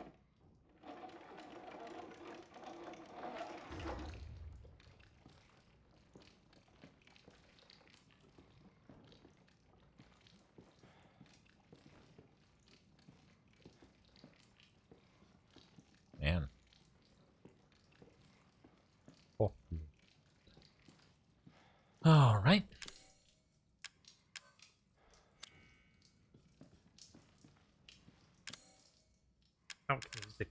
Man. Fuck you. All right. Oh, can you stick?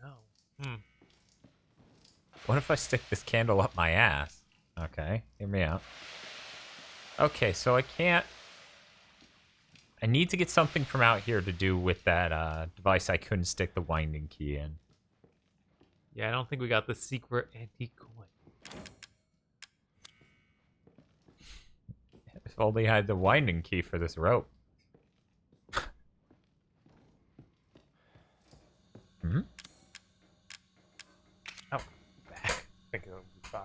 No. What if I stick this candle up my ass? Okay, hear me out. Okay, so I can't... I need to get something from out here to do with that device I couldn't stick the winding key in. Yeah, I don't think we got the secret antique coin. If only I had the winding key for this rope. Hmm? Oh, back. I think it'll be fine.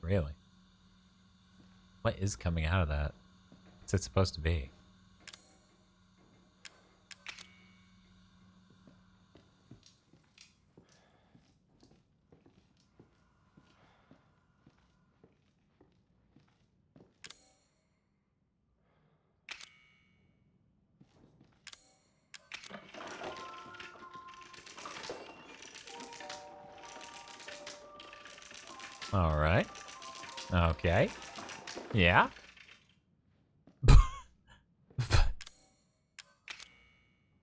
Really? What is coming out of that? What's it supposed to be? All right. Okay. Yeah.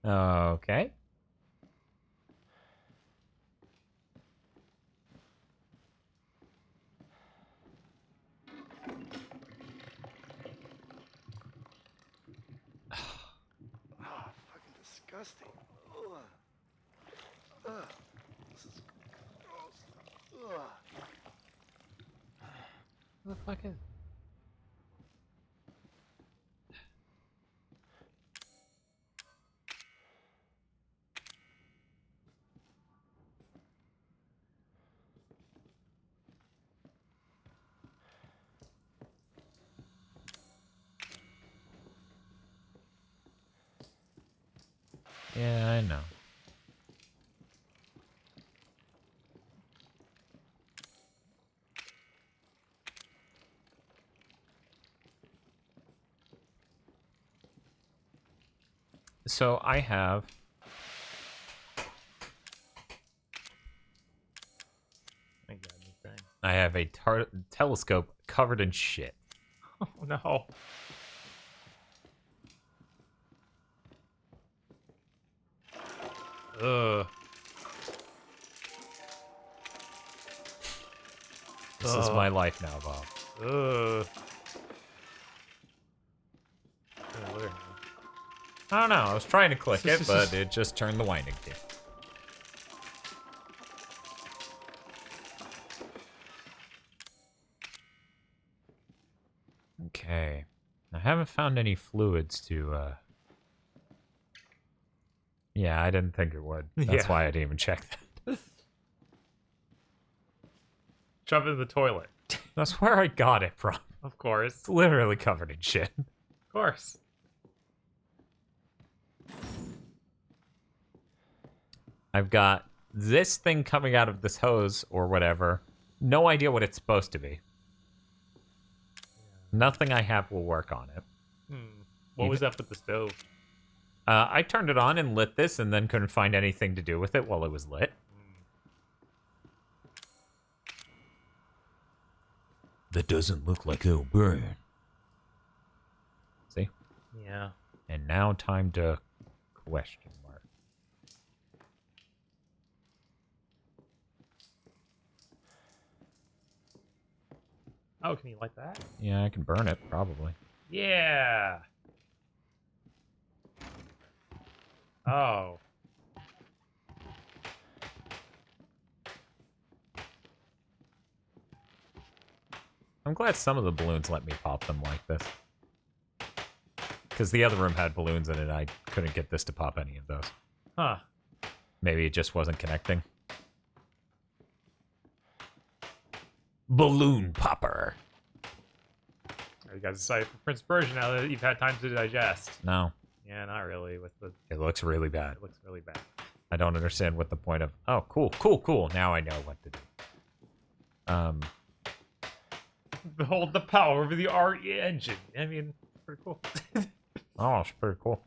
Okay. Ah, fucking disgusting. Ugh. Ugh. This is gross. Ugh. What the fuck is? Yeah, I know. So I have... I have a telescope covered in shit. Oh no. Ugh. This is my life now, Bob. Ugh. I don't know. I was trying to click it, but it just turned the winding key. Okay. I haven't found any fluids to, Yeah, I didn't think it would. That's Yeah. why I didn't even check that. Jump in the toilet. That's where I got it from. Of course. It's literally covered in shit. Of course. I've got this thing coming out of this hose or whatever. No idea what it's supposed to be. Nothing I have will work on it. What was up with the stove? I turned it on and lit this and then couldn't find anything to do with it while it was lit. That doesn't look like it'll burn. See? Yeah. And now time to question mark. Oh, can you light that? Yeah, I can burn it, probably. Yeah. Oh. I'm glad some of the balloons let me pop them like this. Because the other room had balloons in it, I couldn't get this to pop any of those. Huh. Maybe it just wasn't connecting. Balloon popper. Are you guys excited for Prince Persia now that you've had time to digest? No. Yeah, not really. With the It looks really bad. It looks really bad. I don't understand what the point of... Oh, cool, cool, cool. Now I know what to do. Behold the power of the RE engine. I mean, pretty cool. Oh, it's pretty cool.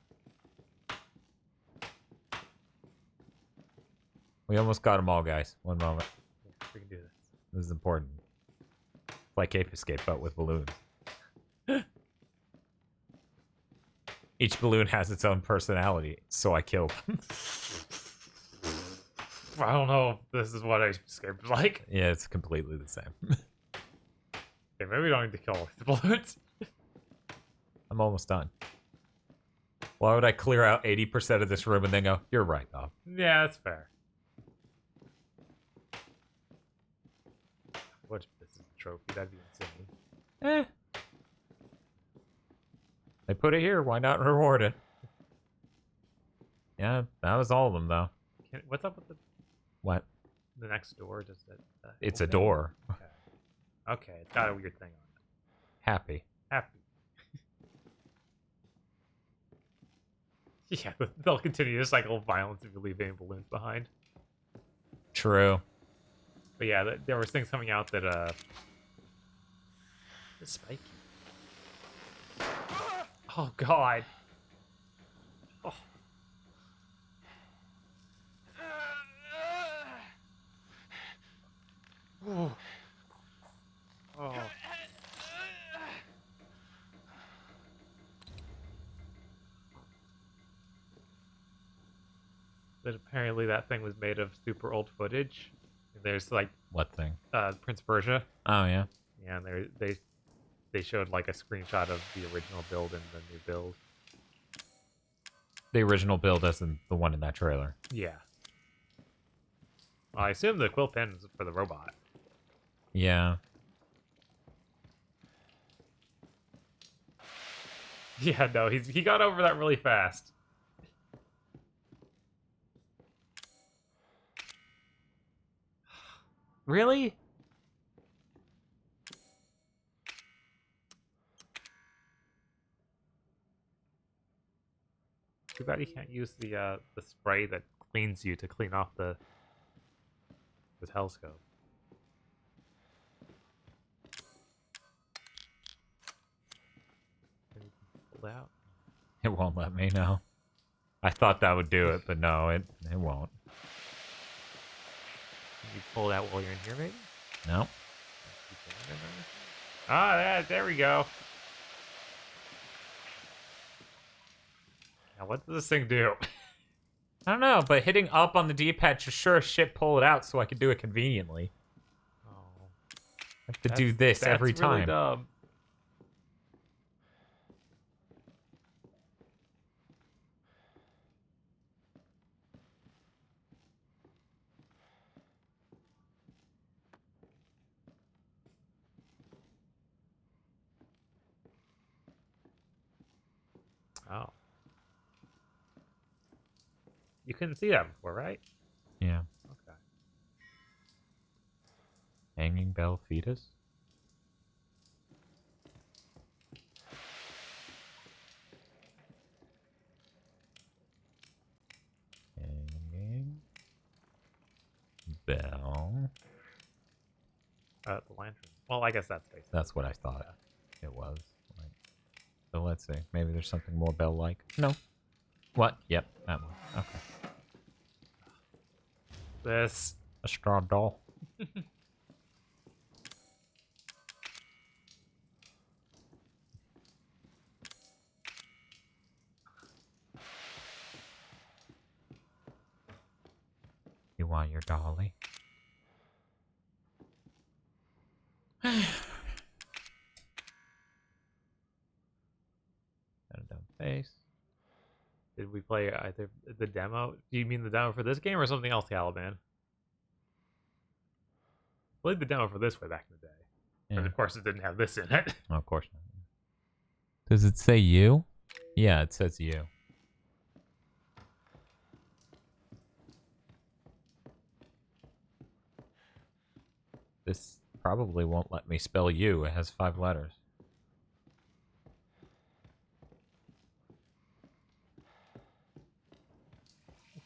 We almost got them all, guys. One moment. We can do this. This is important. It's like Ape Escape, but with balloons. Each balloon has its own personality, so I kill them. I don't know if this is what Ape Escape is like. Yeah, it's completely the same. Okay, maybe we don't need to kill the balloons. I'm almost done. Why would I clear out 80% of this room and then go, you're right, Bob? Yeah, that's fair. What if this is a trophy? That'd be insane. They put it here, why not reward it? Yeah, that was all of them, though. What's up with the... What? The next door? Does it... It's a open? door. Okay, it's got a weird thing on it. Happy. Happy. Yeah, they'll continue the cycle of violence if you leave any balloons behind. True. But yeah, there was things coming out that, It's spiky. Oh, God. Oh. Oh. Oh. But apparently that thing was made of super old footage. There's like What thing? Prince Persia. Oh, yeah. Yeah, and they showed like a screenshot of the original build and the new build. The original build as in the one in that trailer. Yeah. Well, I assume the quill pen is for the robot. Yeah. Yeah, no, he got over that really fast. Really? Too bad you can't use the spray that cleans you to clean off the telescope. Can you pull it out? It won't let me, no. I thought that would do it, but no, it won't. Can you pull it out while you're in here, maybe? No. Ah, yeah, there we go. Now, what does this thing do? I don't know, but hitting up on the D-pad should sure as shit pull it out so I can do it conveniently. Oh. I have to do this every That's really time. dumb. You couldn't see that before, right? Yeah. Okay. Hanging Bell Fetus? Hanging Bell. The lantern. Well, I guess that's basically. That's what I thought it was. Like, so let's see. Maybe there's something more bell-like. No. What? Yep, that one. Okay. This. A straw doll. You want your dolly? Got a dumb face. Did we play either the demo? Do you mean the demo for this game or something else, Caliban? Played the demo for this way back in the day. Yeah. And of course it didn't have this in it. Oh, of course not. Does it say you? Yeah, it says you. This probably won't let me spell you. It has 5 letters.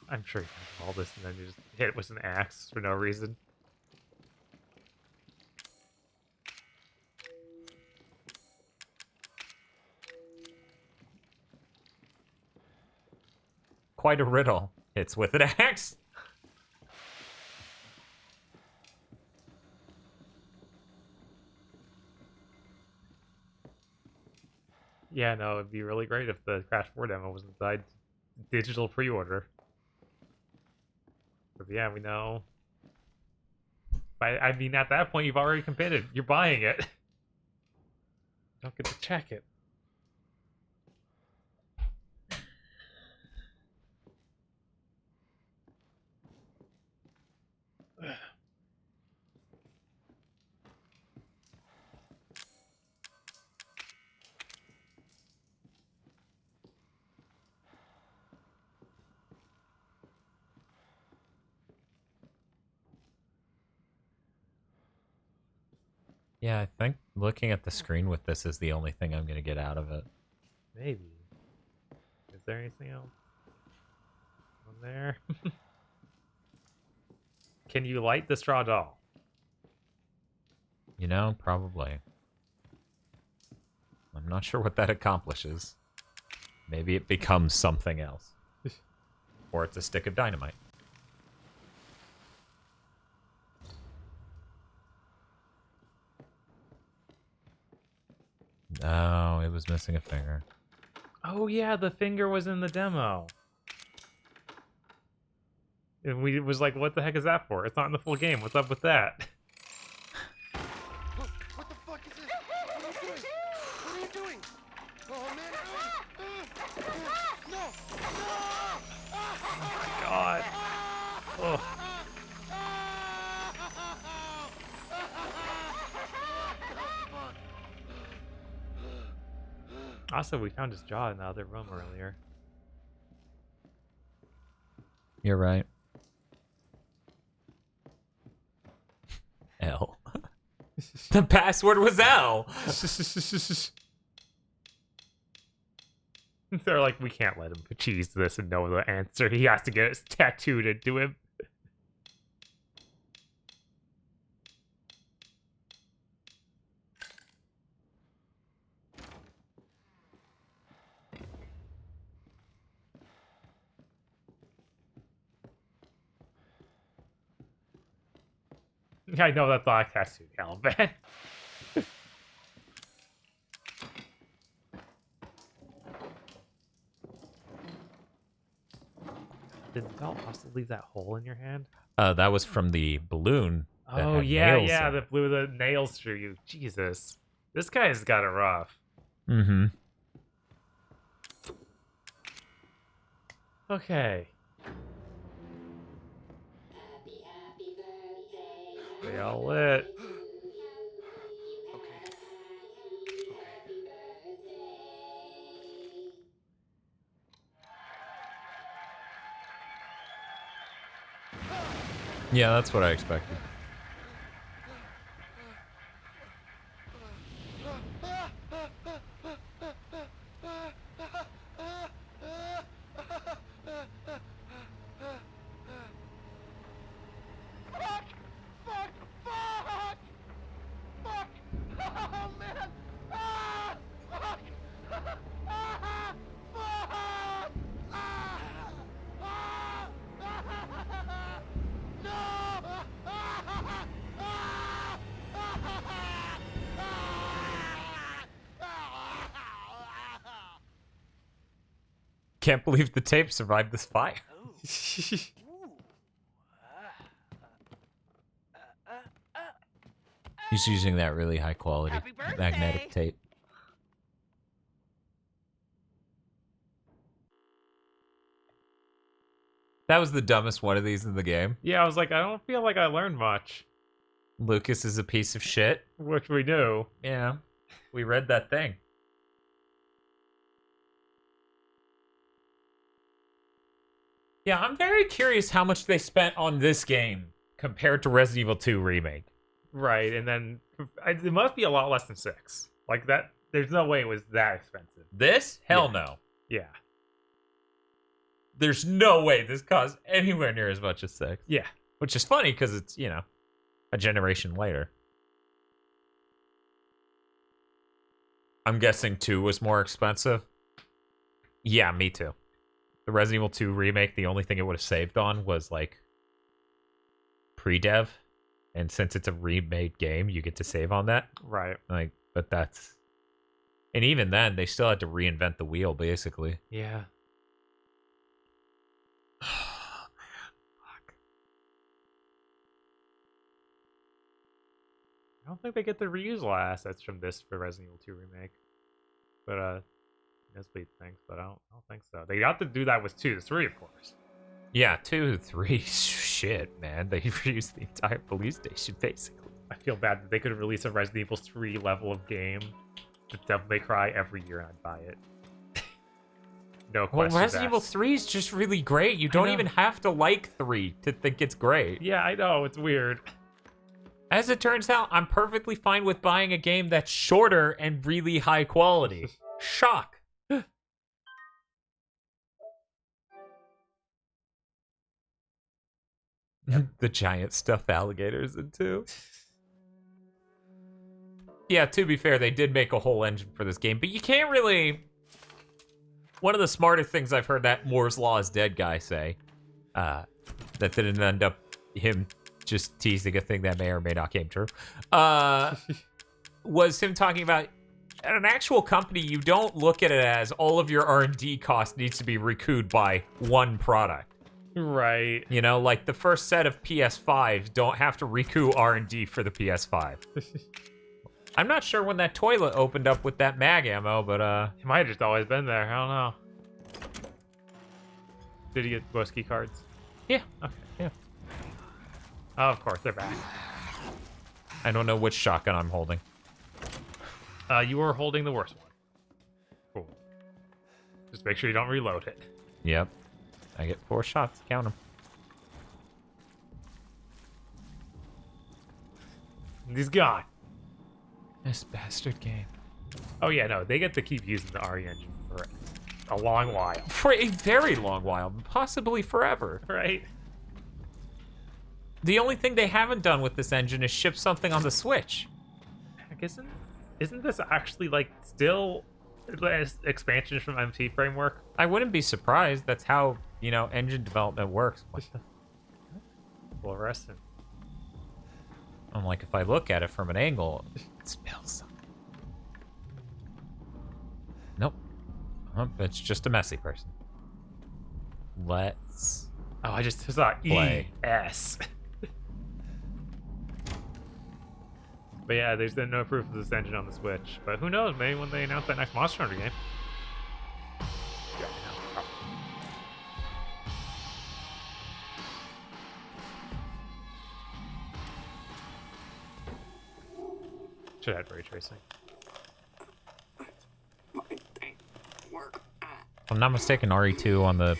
I'm sure you can do all this and then you just hit it with an axe for no reason. Quite a riddle. It's with an axe. Yeah, no, it'd be really great if the Crash 4 demo was inside digital pre-order. But yeah, we know. I mean, at that point, you've already committed. You're buying it. You don't get to check it. Yeah, I think looking at the screen with this is the only thing I'm going to get out of it. Maybe. Is there anything else on there? Can you light the straw doll? You know, probably. I'm not sure what that accomplishes. Maybe it becomes something else. Or it's a stick of dynamite. No, it was missing a finger. Oh yeah, the finger was in the demo. And we was like, what the heck is that for? It's not in the full game. What's up with that? What the fuck is this? What are you doing? What are you doing? Oh man! No! Oh my god. Oh. Also, we found his jaw in the other room earlier. You're right. L. The password was L. They're like, we can't let him cheese this and know the answer. He has to get it tattooed into him. I know that's not a tattoo, Caliban. Did Val also leave that hole in your hand? That was from the balloon. That Oh had yeah, nails yeah, in it. that blew the nails through you. Jesus, this guy's got it rough. Mm-hmm. Okay. They all lit. Yeah, that's what I expected. Can't believe the tape survived this fire. He's using that really high quality magnetic tape. That was the dumbest one of these in the game. Yeah, I was like, I don't feel like I learned much. Lucas is a piece of shit. Which we knew. Yeah. We read that thing. Yeah, I'm very curious how much they spent on this game compared to Resident Evil 2 Remake. Right, and then it must be a lot less than 6. Like that, there's no way it was that expensive. This? Hell Yeah. no. Yeah. There's no way this cost anywhere near as much as 6. Yeah. Which is funny because it's, you know, a generation later. I'm guessing 2 was more expensive. Yeah, me too. The Resident Evil 2 Remake, the only thing it would have saved on was, like, pre-dev. And since it's a remade game, you get to save on that. Right. Like, but that's... And even then, they still had to reinvent the wheel, basically. Yeah. I don't think they get the reusable assets from this for Resident Evil 2 Remake. But, Nesby thinks, but I don't think so. They got to do that with 2. 3, of course. Yeah, 2, 3, shit, man. They reused the entire police station, basically. I feel bad that they could release a Resident Evil 3 level of game to Devil May Cry every year and I'd buy it. No question. Well, Resident Evil 3 is just really great. You don't even have to like 3 to think it's great. Yeah, I know. It's weird. As it turns out, I'm perfectly fine with buying a game that's shorter and really high quality. Shock. The giant stuffed alligators in 2. Yeah, to be fair, they did make a whole engine for this game, but you can't really... One of the smarter things I've heard that Moore's Law is dead guy say, that didn't end up him just teasing a thing that may or may not came true, was him talking about, at an actual company, you don't look at it as all of your R&D cost needs to be recouped by one product. Right. You know, like the first set of PS5s don't have to recoup R&D for the PS5. I'm not sure when that toilet opened up with that mag ammo, but it might have just always been there. I don't know. Did you get most key cards? Yeah. Okay. Yeah. Oh, of course, they're back. I don't know which shotgun I'm holding. You are holding the worst one. Cool. Just make sure you don't reload it. Yep. I get 4 shots. Count them. He's gone. This bastard game. Oh yeah, no, they get to keep using the RE engine for a long while. For a very long while, possibly forever. Right. The only thing they haven't done with this engine is ship something on the Switch. Isn't this actually like still expansion from MT framework? I wouldn't be surprised. That's how, you know, engine development works. Fluorescent. I'm like, if I look at it from an angle, it spills something. Nope. It's just a messy person. Let's... Oh, I just saw play. ES. But yeah, there's been no proof of this engine on the Switch. But who knows? Maybe when they announce that next Monster Hunter game. Should have ray tracing. If I'm not mistaken, RE2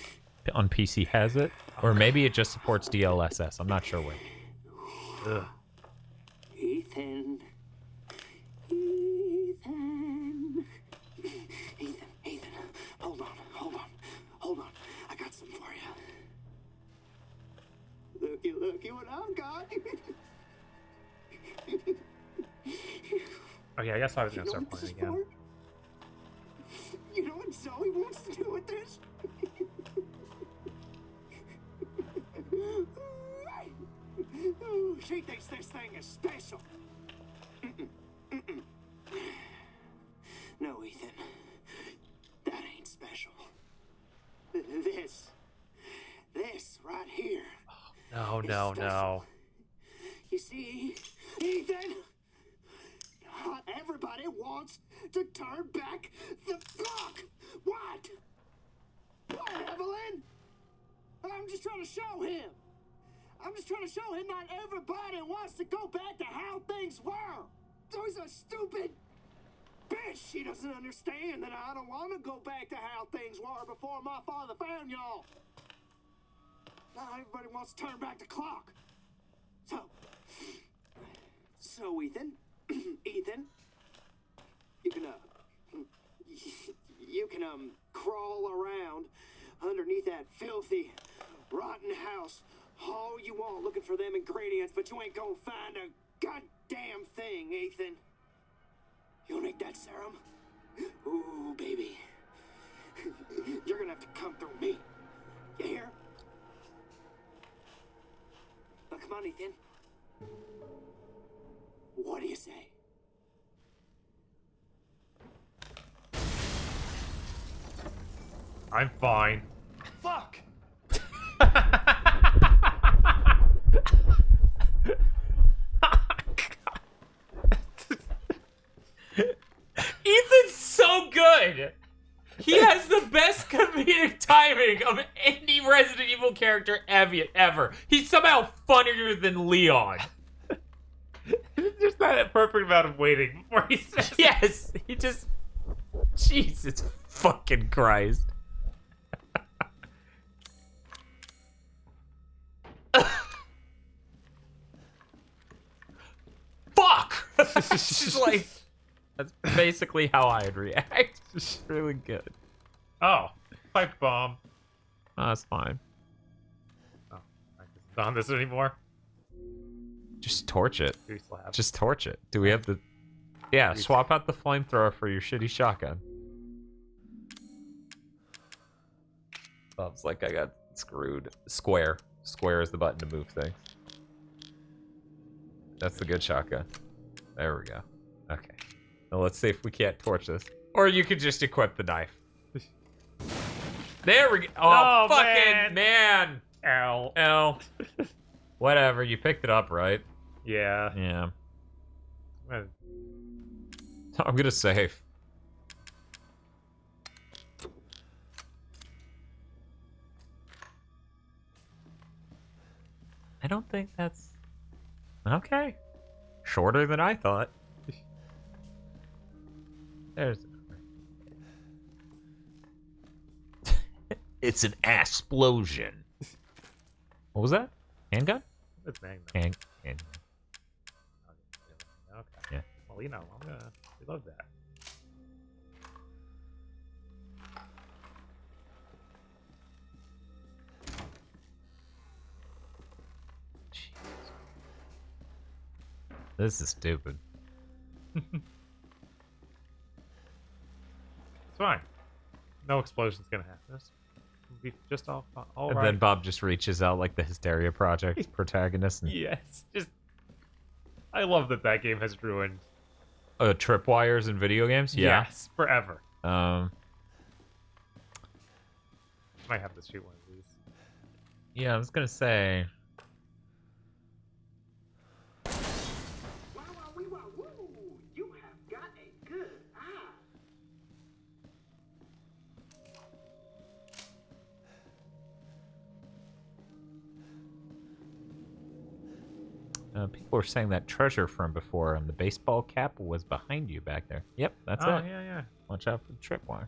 on PC has it, Or maybe it just supports DLSS. I'm not sure which. Ugh. Ethan. Ethan. Ethan. Hold on. I got some for you. Looky what I've got. Okay, I guess I was gonna start playing again. You know what Zoe wants to do with this? She thinks this thing is special. No, Ethan. That ain't special. This right here. No. You see, Ethan? Not everybody wants to turn back the clock. What? Evelyn? I'm just trying to show him. Not everybody wants to go back to how things were. Zoe's a stupid bitch. She doesn't understand that I don't want to go back to how things were before my father found y'all. Not everybody wants to turn back the clock. So Ethan, you can crawl around underneath that filthy, rotten house all you want looking for them ingredients, but you ain't gonna find a goddamn thing, Ethan. You'll need that serum? Ooh, baby. You're gonna have to come through me. You hear? Now, come on, Ethan. What do you say? I'm fine. Fuck! Ethan's so good. He has the best comedic timing of any Resident Evil character ever. He's somehow funnier than Leon. There's that perfect amount of waiting before he says it. Yes, he just... Jesus fucking Christ. Fuck! She's like... That's basically how I'd react. It's really good. Oh, pipe bomb. Oh, that's fine. Oh, I can't on this anymore. Just torch it. Do we still have Just torch it. Do we have the... Yeah, swap out the flamethrower for your shitty shotgun. Oh, it's like I got screwed. Square. Square is the button to move things. That's the good shotgun. There we go. Okay. Now let's see if we can't torch this. Or you could just equip the knife. There we go. Oh, fucking man. Ow. Whatever. You picked it up, right? Yeah. Yeah. Well, I'm gonna save. I don't think that's... Okay. Shorter than I thought. There's... It's an ass-splosion. What was that? Handgun? It's Magnum. Hand. Okay. Yeah. Well, you know, I'm gonna reload that. This is stupid. It's fine. No explosion's gonna happen. It's be just all And right. then Bob just reaches out like the Hysteria Project protagonist. And, Yes. Just. I love that game has ruined. Tripwires in video games? Yeah. Yes, forever. Um. Might have to shoot one of these. Yeah, I was gonna say. You have got a good eye. People were saying that treasure from before, and the baseball cap was behind you back there. Yep, that's Oh, it. yeah. Watch out for the tripwire.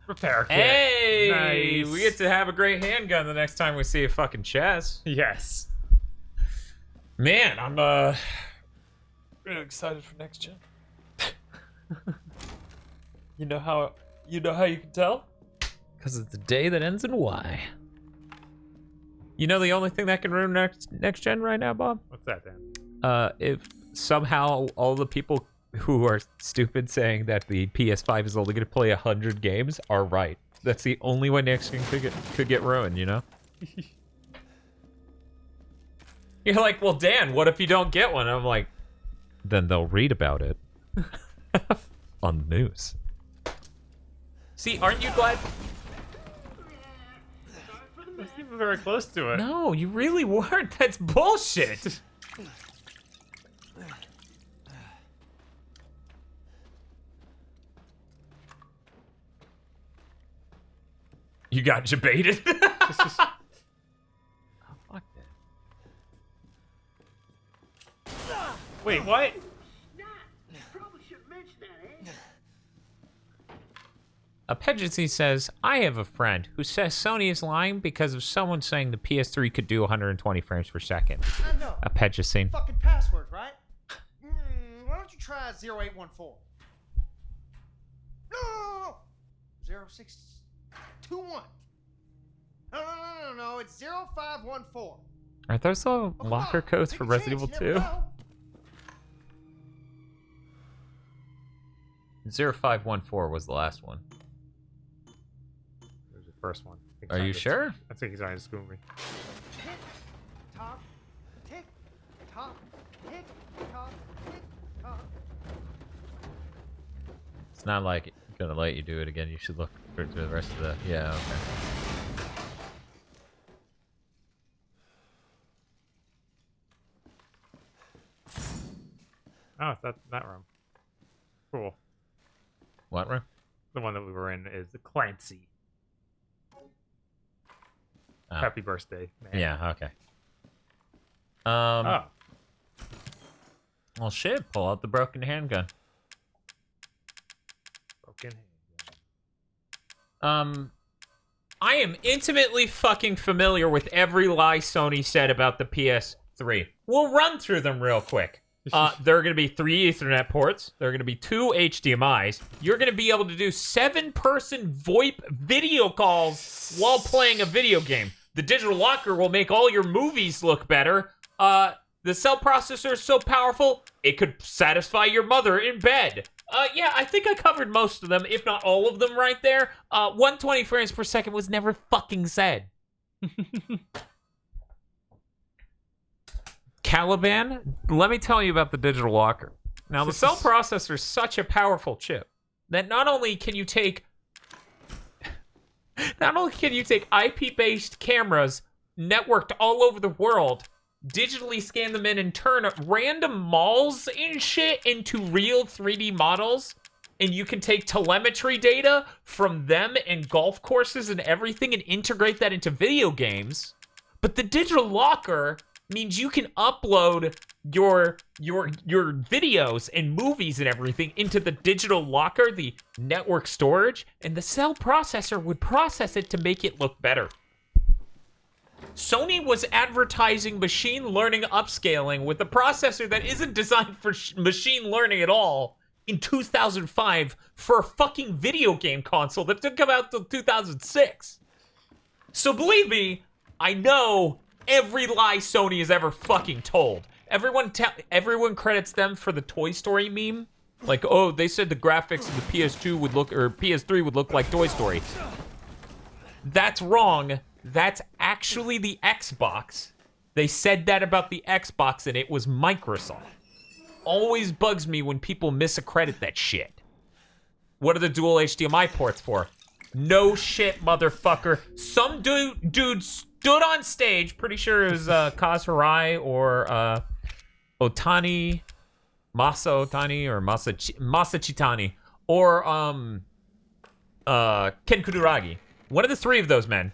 Repair kit. Hey, Nice. we get to have a great handgun the next time we see a fucking chest. Yes. Man, I'm really excited for next gen. You know how you can tell? Because it's the day that ends in Y. You know the only thing that can ruin next gen right now, Bob? What's that, Dan? If somehow all the people who are stupid saying that the PS5 is only going to play 100 games are right. That's the only way next gen could get ruined, you know? You're like, well, Dan, what if you don't get one? I'm like, then they'll read about it on the news. See, aren't you glad? I was even very close to it. No, you really weren't. That's bullshit. You got debated. Oh, fuck that. Wait, what? Probably should mention that, eh? Apegency says, I have a friend who says Sony is lying because of someone saying the PS3 could do 120 frames per second. I know. Apegency. Fucking password, right? Why don't you try 0814? No! 0621. No, it's 0514. Are those all locker codes for Resident Evil 2? 0514 was the last one. It was the first one. Are you sure? I think he's trying to school me. Tick, tock, tick, tock, tick, tock, tick, tock. It's not like gonna let you do it again. You should look through the rest of the... Yeah, okay. Oh, it's that room. Cool. What room? The one that we were in is Clancy. Oh. Happy birthday, man. Yeah, okay. Oh. Well, shit. Pull out the broken handgun. Broken handgun. I am intimately fucking familiar with every lie Sony said about the PS3. We'll run through them real quick. There are going to be 3 Ethernet ports. There are going to be 2 HDMIs. You're going to be able to do 7-person VoIP video calls while playing a video game. The digital locker will make all your movies look better. The cell processor is so powerful, it could satisfy your mother in bed. Yeah, I think I covered most of them, if not all of them right there. 120 frames per second was never fucking said. Caliban, let me tell you about the digital locker. Now, the cell processor is such a powerful chip that not only can you take IP-based cameras networked all over the world, digitally scan them in, and turn random malls and shit into real 3D models, and you can take telemetry data from them and golf courses and everything and integrate that into video games. But the digital locker means you can upload your videos and movies and everything into the digital locker, the network storage, and the cell processor would process it to make it look better. Sony was advertising machine learning upscaling with a processor that isn't designed for machine learning at all in 2005 for a fucking video game console that didn't come out till 2006. So believe me, I know every lie Sony has ever fucking told. Everyone credits them for the Toy Story meme. Like, oh, they said the graphics of the PS2 would look, or PS3 would look like Toy Story. That's wrong. That's actually the Xbox. They said that about the Xbox, and it was Microsoft. Always bugs me when people misaccredit that shit. What are the dual HDMI ports for? No shit, motherfucker. Some dude stood on stage, pretty sure it was Kaz Hirai or Otani, Masa Otani or Masa Chitani, or Ken Kuturagi. One of the 3 of those men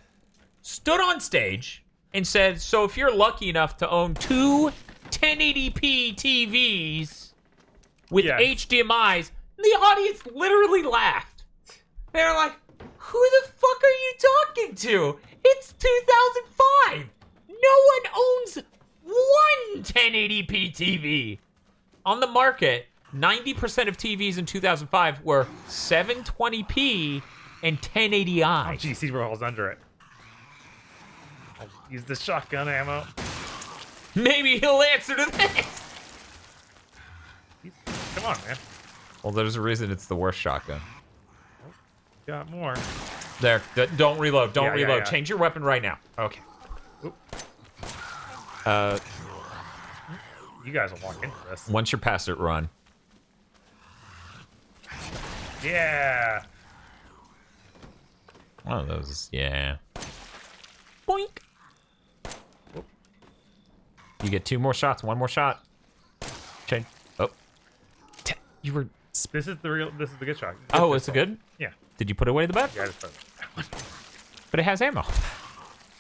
stood on stage and said, so if you're lucky enough to own 2 1080p TVs with HDMIs, the audience literally laughed. They were like, Who the fuck are you talking to? It's 2005. No one owns one 1080p TV. On the market, 90% of TVs in 2005 were 720p and 1080i. Oh, geez, he rolls under it. I'll use the shotgun ammo. Maybe he'll answer to this. Come on, man. Well, there's a reason it's the worst shotgun. Got more. There. Don't reload. Don't Yeah, reload. yeah. Change your weapon right now. Okay. Oop. You guys will walk into this. Once you're past it, run. Yeah. One of those, yeah. Boink. Oop. You get 2 more shots. 1 more shot. Change. Oh. You were. This is the good shot. Oh, it's a good? Yeah. Did you put away the bed? Yeah, I just put it. But it has ammo.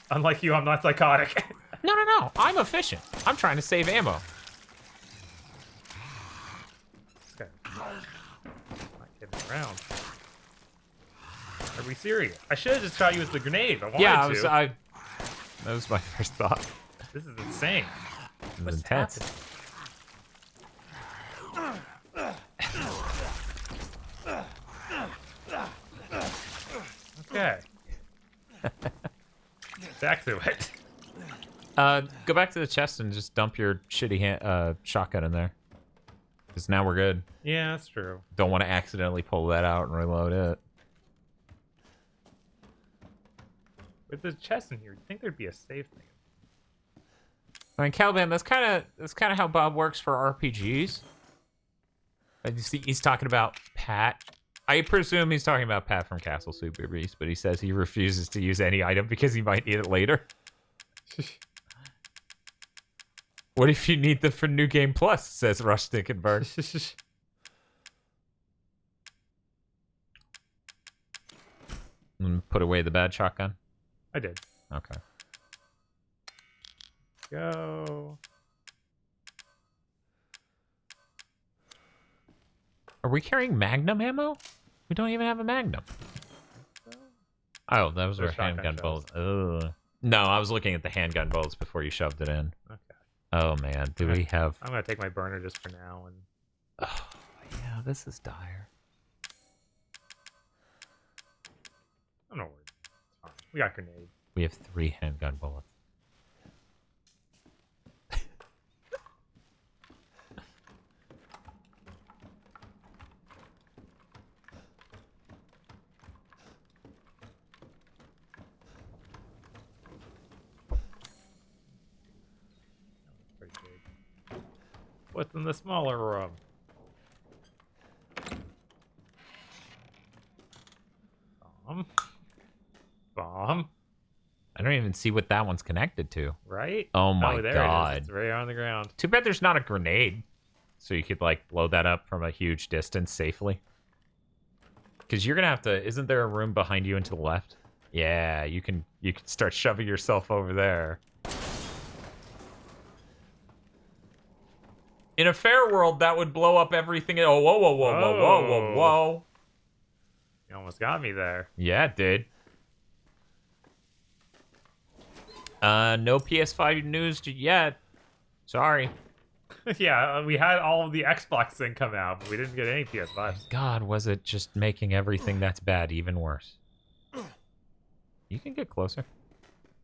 Unlike you, I'm not psychotic. No. I'm efficient. I'm trying to save ammo. This guy not kidding around. Are we serious? I should have just shot you with the grenade. I wanted to. That was my first thought. This is insane. It was intense. Okay. Back to it. Go back to the chest and just dump your shitty shotgun in there. Because now we're good. Yeah, that's true. Don't want to accidentally pull that out and reload it. With the chest in here, you'd think there'd be a save thing. I mean, Caliban, that's kind of how Bob works for RPGs. He's talking about Pat. I presume he's talking about Pat from Castle Super Beast, but he says he refuses to use any item because he might need it later. What if you need them for New Game Plus, says Rush Dickenberg. Put away the bad shotgun? I did. Okay. Go. Are we carrying Magnum ammo? We don't even have a Magnum. Oh, that was our handgun bullets. Ugh. No, I was looking at the handgun bullets before you shoved it in. Okay. Oh man, do we have? I'm gonna take my burner just for now and. Oh, yeah, this is dire. I'm not worried. It's fine. We got grenades. We have 3 handgun bullets. Pretty big. What's in the smaller room? Bomb. I don't even see what that one's connected to. Right? Oh my there god. It is. It's right on the ground. Too bad there's not a grenade. So you could like blow that up from a huge distance safely. Because you're gonna have to, isn't there a room behind you and to the left? Yeah, you can start shoving yourself over there. In a fair world, that would blow up everything. Oh, whoa, whoa, whoa, whoa, whoa, whoa, whoa. You almost got me there. Yeah, it did. No PS5 news yet. Sorry. Yeah, we had all of the Xbox thing come out, but we didn't get any PS5s. God, was it just making everything that's bad even worse? You can get closer.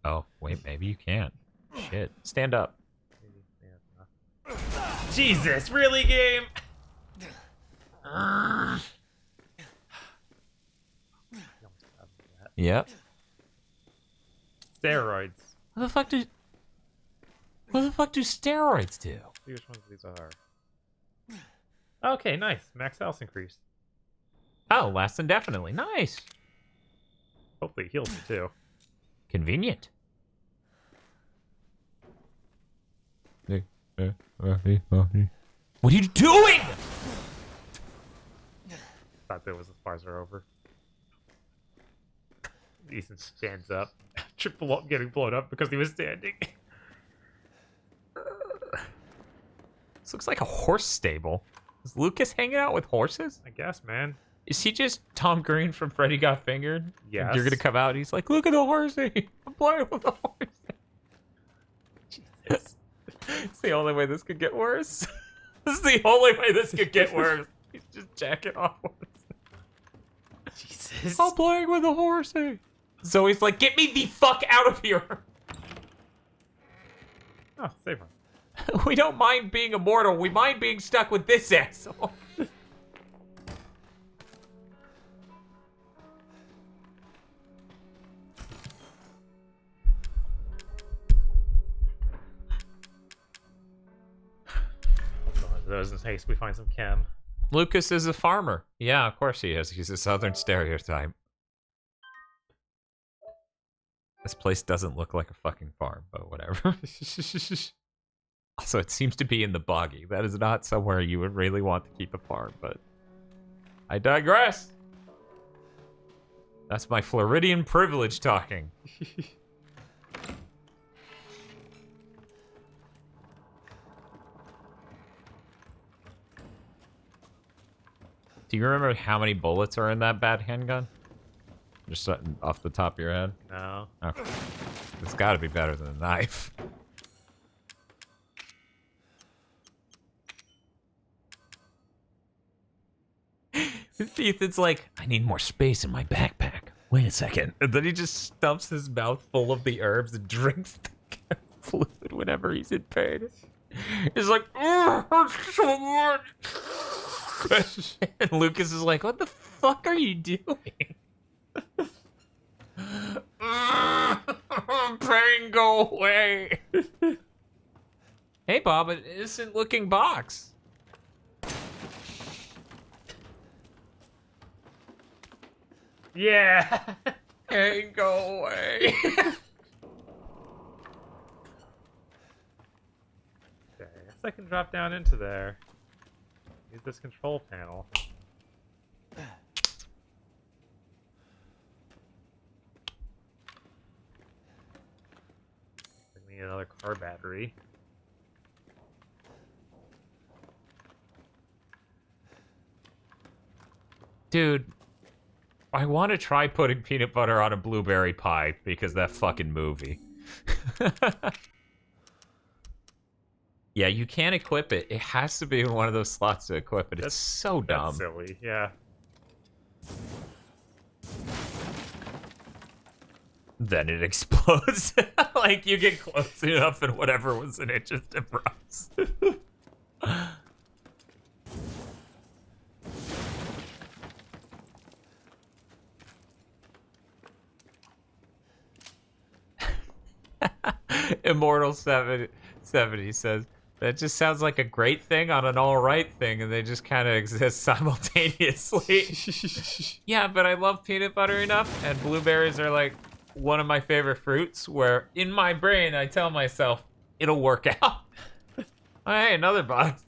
Oh, wait, maybe you can't. Shit. Stand up. Jesus, really, game? Yep. Steroids. What the fuck do steroids do? See which ones these are. Okay, nice. Max health increased. Oh, lasts indefinitely. Nice. Hopefully it heals me too. Convenient. What are you doing? Thought that was as far as they're over. Ethan stands up. Triple up getting blown up because he was standing. This looks like a horse stable. Is Lucas hanging out with horses? I guess, man. Is he just Tom Green from Freddy Got Fingered? Yes. You're gonna come out and he's like, look at the horsey. I'm playing with the horsey. Jesus. It's the only way this could get worse. This is the only way this could get worse. He's just jacking off. Jesus. I'm playing with a horsey. Zoe's like, get me the fuck out of here. Oh, save him. We don't mind being immortal. We mind being stuck with this asshole. Those in case we find some chem. Lucas is a farmer. Yeah, of course he is. He's a southern stereotype. This place doesn't look like a fucking farm, but whatever. Also, it seems to be in the boggy. That is not somewhere you would really want to keep a farm, but I digress. That's my Floridian privilege talking. Do you remember how many bullets are in that bad handgun? Just off the top of your head? No. Okay. It's got to be better than a knife. Ethan's like, I need more space in my backpack. Wait a second. And then he just stuffs his mouth full of the herbs and drinks the fluid whenever he's in pain. He's like, oh, hurts so much. And Lucas is like, what the fuck are you doing? Pain, go away. Hey, Bob, an innocent looking box. Yeah. Pain, go away. Okay, I guess I can drop down into there. Use this control panel. I need another car battery. Dude, I want to try putting peanut butter on a blueberry pie because that fucking movie. Yeah, you can't equip it. It has to be in one of those slots to equip it. It's so dumb. That's silly, yeah. Then it explodes. Like, you get close enough and whatever was in it just erupts. Immortal 70 says, that just sounds like a great thing on an alright thing, and they just kind of exist simultaneously. Yeah, but I love peanut butter enough, and blueberries are like one of my favorite fruits, where in my brain I tell myself, it'll work out. Oh, hey, another box.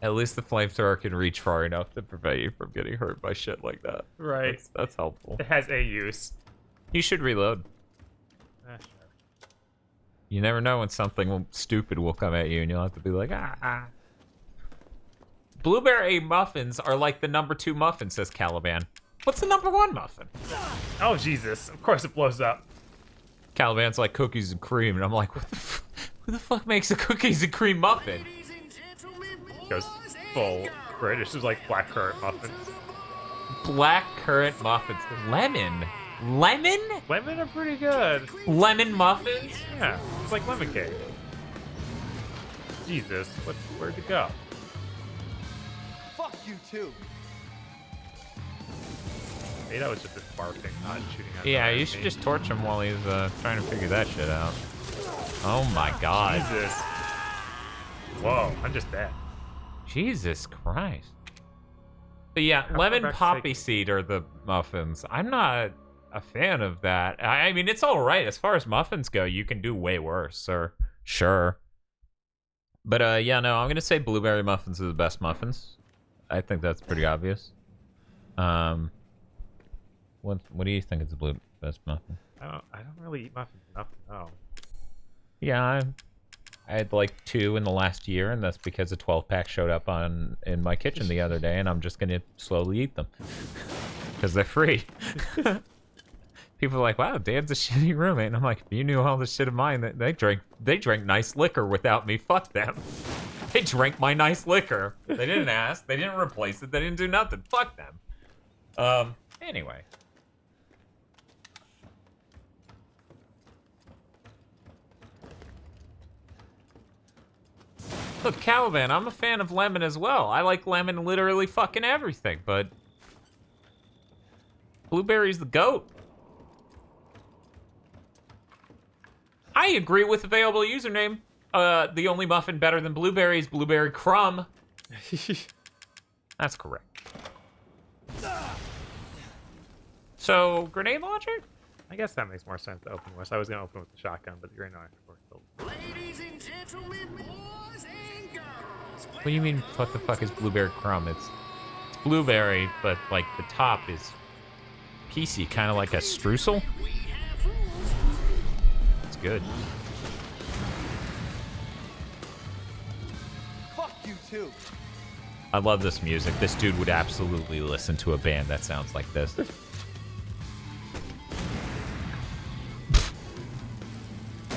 At least the flamethrower can reach far enough to prevent you from getting hurt by shit like that. Right. That's helpful. It has a use. You should reload. Sure. You never know when something stupid will come at you and you'll have to be like, ah. Blueberry muffins are like the number 2 muffin, says Caliban. What's the number 1 muffin? Oh, Jesus. Of course it blows up. Caliban's like cookies and cream, and I'm like, who the fuck makes a cookies and cream muffin? Goes full British. It's like blackcurrant muffins. Blackcurrant muffins. Lemon? Lemon? Lemon are pretty good. Lemon muffins? Yeah, it's like lemon cake. Jesus, where'd it go? Fuck you too. Maybe that was just his barking, not shooting at Yeah, the you should just torch him while he's trying to figure that shit out. Oh my god. Jesus. Whoa, I'm just dead. Jesus Christ. But yeah, How lemon far back poppy seed are the muffins. I'm not a fan of that. I mean, it's all right. As far as muffins go, you can do way worse, or sure. But yeah, no, I'm going to say blueberry muffins are the best muffins. I think that's pretty obvious. What do you think is the best muffin? I don't really eat muffins enough to know. Yeah, I had like 2 in the last year, and that's because a 12-pack showed up in my kitchen the other day, and I'm just gonna slowly eat them because they're free. People are like, "Wow, Dan's a shitty roommate," and I'm like, "You knew all the shit of mine. They drank nice liquor without me. Fuck them. They drank my nice liquor. They didn't ask. They didn't replace it. They didn't do nothing. Fuck them." Anyway. Look, Caliban, I'm a fan of lemon as well. I like lemon literally fucking everything, but blueberry's the GOAT. I agree with available username. The only muffin better than blueberry is blueberry crumb. That's correct. So, grenade launcher? I guess that makes more sense to open with. I was gonna open with the shotgun, but you're not. Ladies and gentlemen, boys and girls. What do you mean, what the fuck is blueberry crumb? It's blueberry, but like the top is piecey, kind of like a streusel. It's good. Fuck you too. I love this music. This dude would absolutely listen to a band that sounds like this.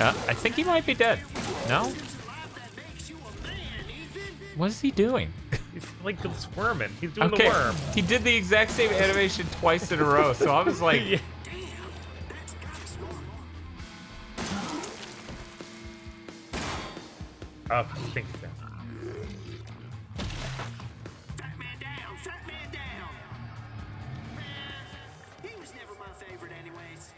I think he might be dead. No? What is he doing? He's like squirming. He's doing Okay, the worm. he did the exact same animation twice in a row, so I was like... Yeah. I think so. Fat man down, fat man down. He was never my favorite anyways.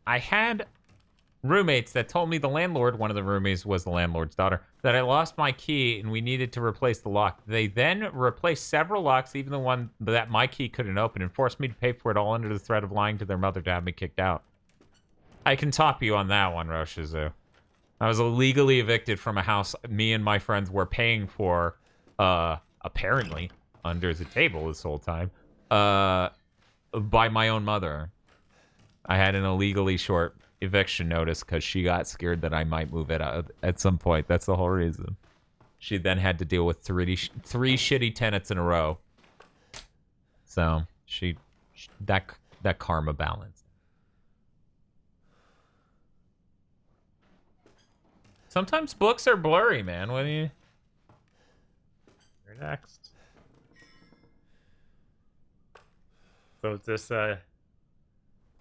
I had roommates that told me the landlord, one of the roommates was the landlord's daughter, that I lost my key and we needed to replace the lock. They then replaced several locks, even the one that my key couldn't open, and forced me to pay for it all under the threat of lying to their mother to have me kicked out. I can top you on that one, Roshizu. I was illegally evicted from a house me and my friends were paying for, apparently, under the table this whole time, by my own mother. I had an illegally short eviction notice because she got scared that I might move it out at some point. That's the whole reason. She then had to deal with three shitty tenants in a row. So that karma balance. Sometimes books are blurry, man. What do you? You're next. So is this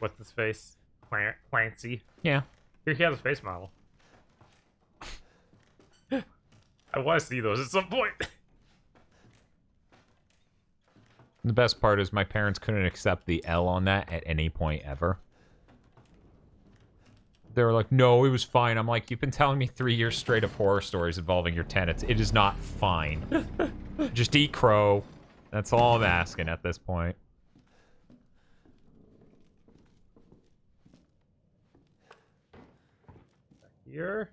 what's his face? Clancy. Yeah. Here he has a face model. I want to see those at some point. The best part is my parents couldn't accept the L on that at any point ever. They were like, no, it was fine. I'm like, you've been telling me 3 years straight of horror stories involving your tenants. It is not fine. Just eat crow. That's all I'm asking at this point. Here.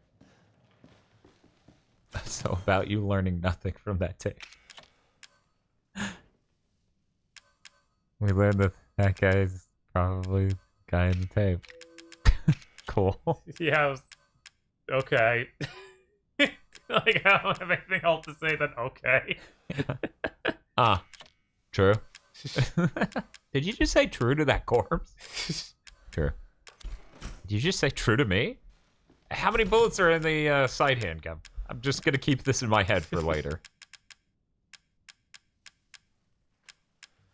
So about you learning nothing from that tape. We learned that guy is probably the guy in the tape. Cool. Yeah. Okay. Like, I don't have anything else to say than okay. Ah, true. Did you just say true to that corpse? True. Did you just say true to me? How many bullets are in the side handgun? I'm just gonna keep this in my head for later.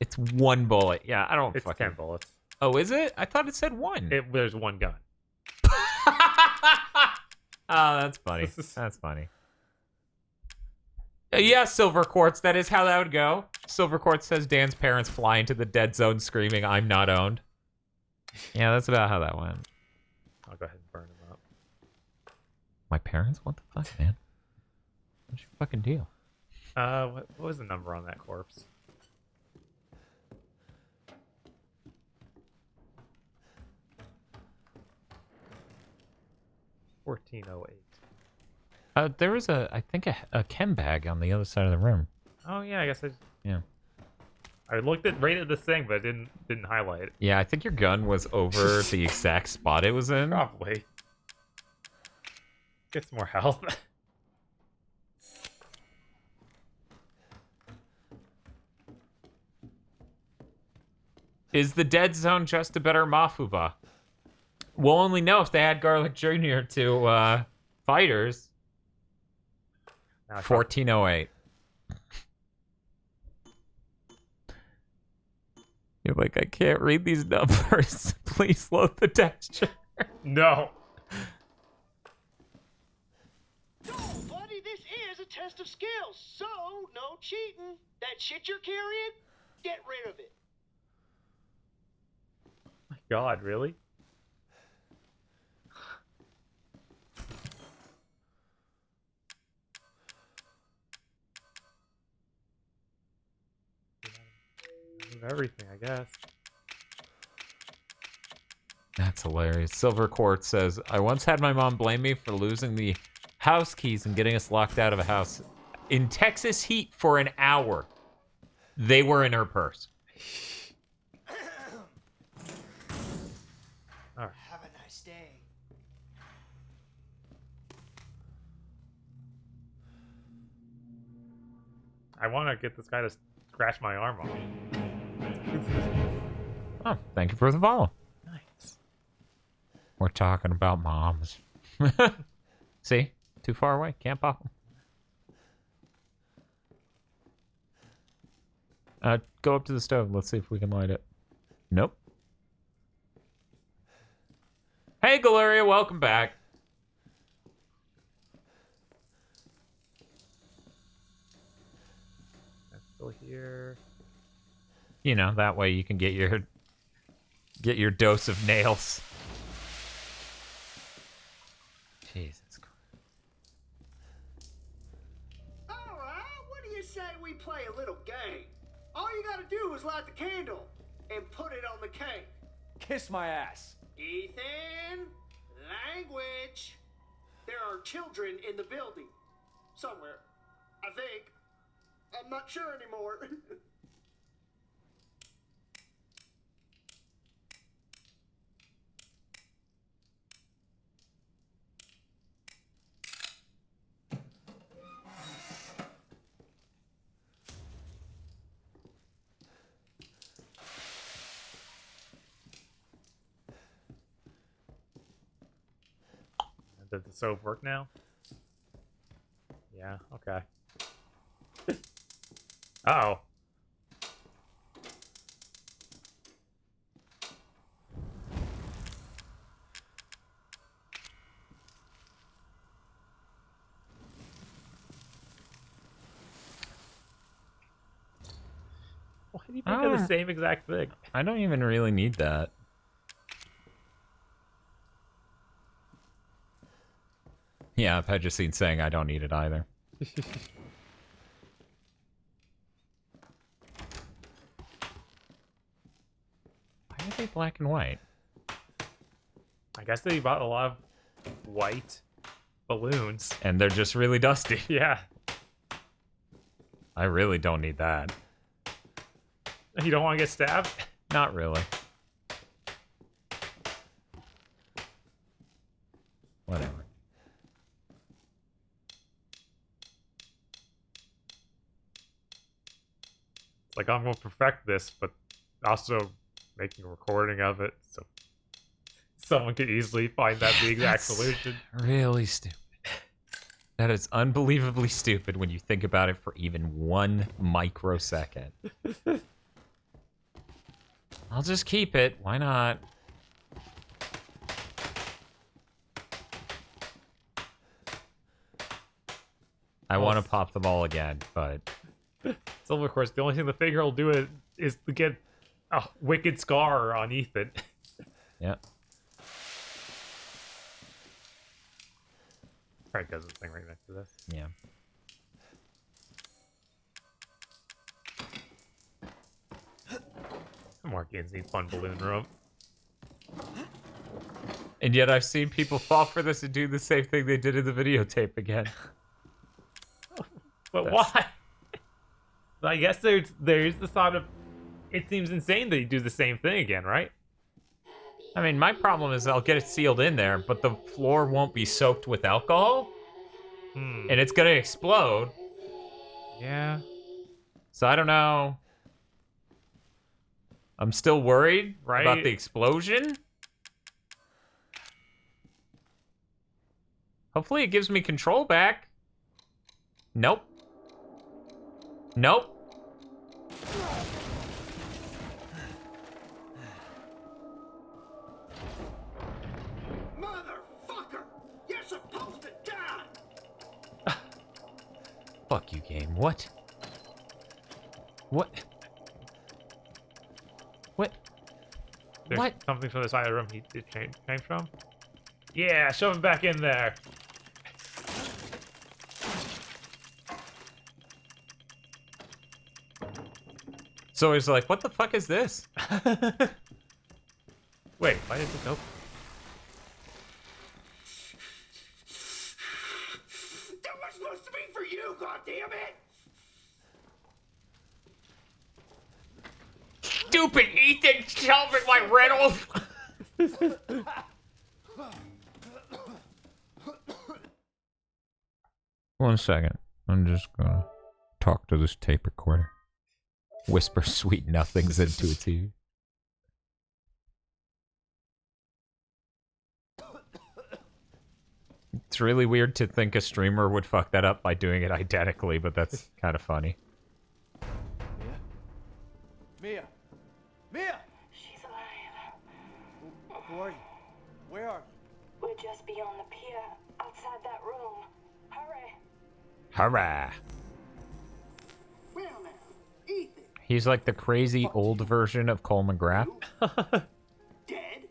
It's 1 bullet. Yeah, I don't It's fucking... 10 bullets. Oh, is it? I thought it said 1. There's 1 gun. Oh, that's funny. That's funny. Yeah, Silver Quartz. That is how that would go. Silver Quartz says Dan's parents fly into the dead zone screaming, "I'm not owned." Yeah, that's about how that went. I'll go ahead and burn him up. My parents? What the fuck, man? What's your fucking deal? What was the number on that corpse? $1408. There was I think a chem bag on the other side of the room. Oh yeah, I guess Yeah. I looked right at this thing, but I didn't highlight it. Yeah, I think your gun was over the exact spot it was in. Probably. Get some more health. Is the dead zone just a better Mafuba? We'll only know if they add Garlic Jr. to fighters. 1408. You're like, I can't read these numbers. Please load the texture. No. No, buddy, this is a test of skills, so no cheating. That shit you're carrying, get rid of it. My God, really? Everything, I guess. That's hilarious. Silver Quartz says, I once had my mom blame me for losing the house keys and getting us locked out of a house. In Texas heat for an hour. They were in her purse. All right. Have a nice day. I want to get this guy to scratch my arm off. Oh, thank you for the follow. Nice. We're talking about moms. See? Too far away. Can't pop them. Go up to the stove. Let's see if we can light it. Nope. Hey, Galeria, welcome back. That's still here. You know, that way you can get your dose of nails. Jesus Christ. Alright, what do you say we play a little game? All you gotta do is light the candle and put it on the cake. Kiss my ass. Ethan, language. There are children in the building. Somewhere. I think. I'm not sure anymore. Does the stove work now? Yeah, okay. Uh-oh. Why do you think of the same exact thing? I don't even really need that. Yeah, I've had just seen saying I don't need it either. Why are they black and white? I guess they bought a lot of white balloons. And they're just really dusty. Yeah. I really don't need that. You don't want to get stabbed? Not really. Whatever. Like, I'm going to perfect this, but also making a recording of it so someone could easily find that the exact solution. Really stupid. That is unbelievably stupid when you think about it for even 1 microsecond. I'll just keep it. Why not? I want to pop them all again, but... So, of course, the only thing the figure will do is to get a wicked scar on Ethan. Yeah. Probably does this thing right next to this. Yeah. More games need fun balloon room. And yet I've seen people fall for this and do the same thing they did in the videotape again. But why? I guess there's the thought of it seems insane that you do the same thing again, right? I mean, my problem is I'll get it sealed in there, but the floor won't be soaked with alcohol. And it's gonna explode. Yeah. So I don't know. I'm still worried about the explosion. Hopefully it gives me control back. Nope. Nope. Motherfucker! You're supposed to die! Fuck you, game. What? What? What? There's What? something from the side of the room it came from? Yeah, shove him back in there. So he's like, what the fuck is this? Wait, why did it open? That was supposed to be for you, goddammit! Stupid Ethan shelving my rental. One second. I'm just gonna talk to this tape recorder. Whisper sweet nothings into its ear. It's really weird to think a streamer would fuck that up by doing it identically, but that's kind of funny. Mia! Mia! She's alive. Who are you? Where are you? We're just beyond the pier, outside that room. Hurry. Hurrah! Well now, Ethan. He's like the crazy old version of Cole McGrath. Dead?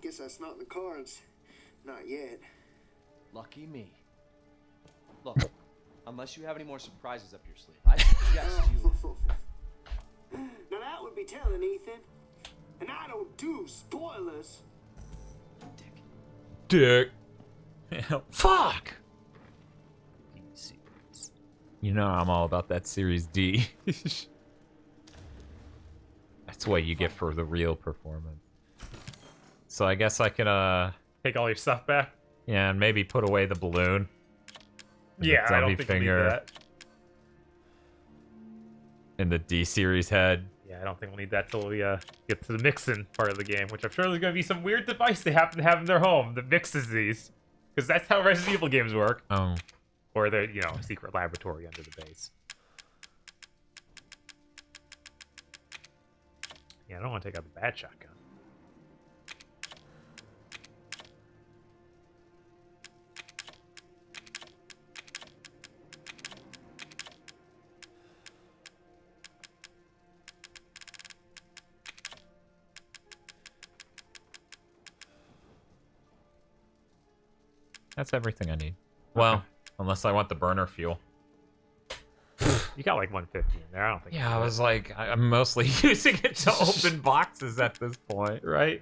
Guess that's not in the cards. Not yet. Lucky me. Look, unless you have any more surprises up your sleeve, I suggest you... Now that would be telling, Ethan. And I don't do spoilers. Dick. Fuck! You know I'm all about that Series D. That's what you get for the real performance. So I guess I can, take all your stuff back? Yeah, and maybe put away the balloon. And Yeah, the I don't zombie think finger. we'll need that. And the D-Series head. Yeah, I don't think we'll need that till we get to the mixing part of the game, which I'm sure there's going to be some weird device they happen to have in their home that mixes these. Because that's how Resident Evil games work. Oh. Or they're, you know, a secret laboratory under the base. Yeah, I don't want to take out the bad shotgun. That's everything I need. Well, unless I want the burner fuel. You got like 150 in there. I don't think. Yeah, I was like, I'm mostly using it to open boxes at this point. Right?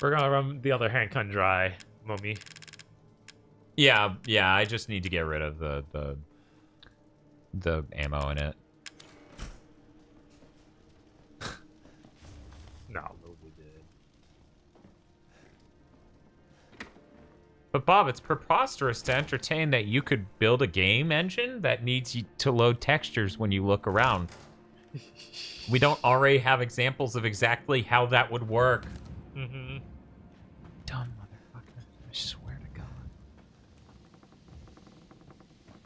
We're gonna run the other handgun dry, mummy. Yeah, I just need to get rid of the ammo in it. No, we did. But Bob, it's preposterous to entertain that you could build a game engine that needs you to load textures when you look around. We don't already have examples of exactly how that would work. Mm-hmm. Dumb motherfucker. I swear to God.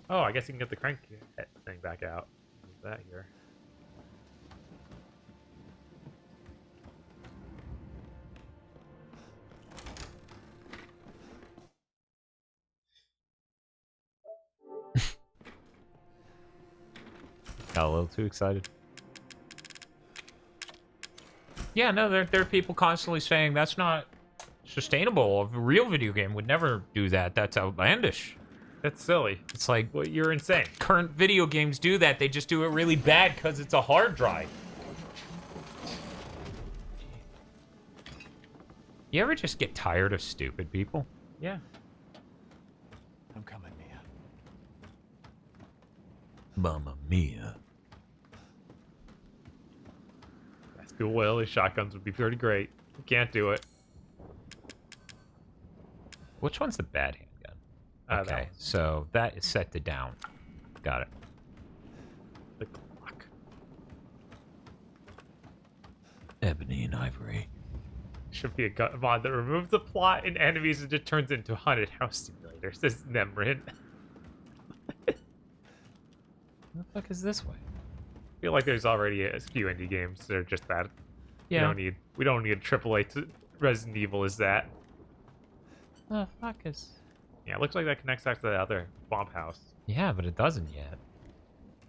Oh, I guess you can get the crank thing back out. Use that here. Got a little too excited. Yeah, no, there are people constantly saying that's not sustainable. A real video game would never do that. That's outlandish. That's silly. It's like, well, you're insane. Current video games do that. They just do it really bad because it's a hard drive. You ever just get tired of stupid people? Yeah. I'm coming, Mia. Mamma mia. That's cool. Well, these shotguns would be pretty great. You can't do it. Which one's the bad handgun? That Okay, one. so that is set to down. Got it. The Glock. Ebony and ivory. Should be a gun mod that removes the plot and enemies and just turns into haunted house simulator, says Nemrin. What the fuck is this way? I feel like there's already a few indie games that are just that. Yeah. We don't need a AAA to Resident Evil is that. Oh, fuck is... Yeah, it looks like that connects back to the other bomb house. Yeah, but it doesn't yet.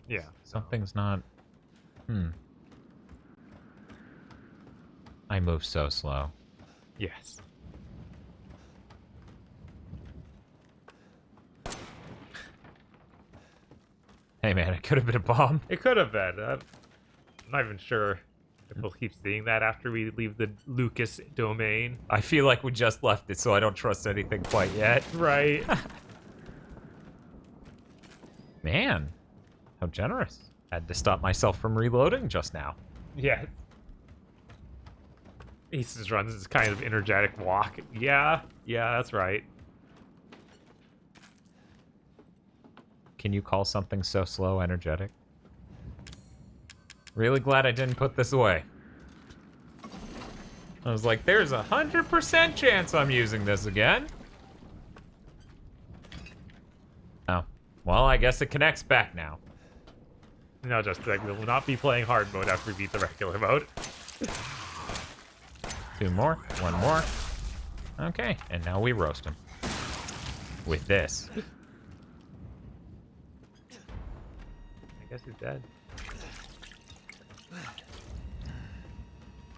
Yeah. Something's not... I move so slow. Yes. Hey man, it could have been a bomb. It could have been. I'm not even sure if we'll keep seeing that after we leave the Lucas domain. I feel like we just left it, so I don't trust anything quite yet. Right. Man, how generous. Had to stop myself from reloading just now. Yeah. He just runs this kind of energetic walk. Yeah, that's right. Can you call something so slow energetic? Really glad I didn't put this away. I was like, there's 100% chance I'm using this again. Oh. Well, I guess it connects back now. No, just like we will not be playing hard mode after we beat the regular mode. 2 more. 1 more. Okay, and now we roast him. With this. I guess he's dead.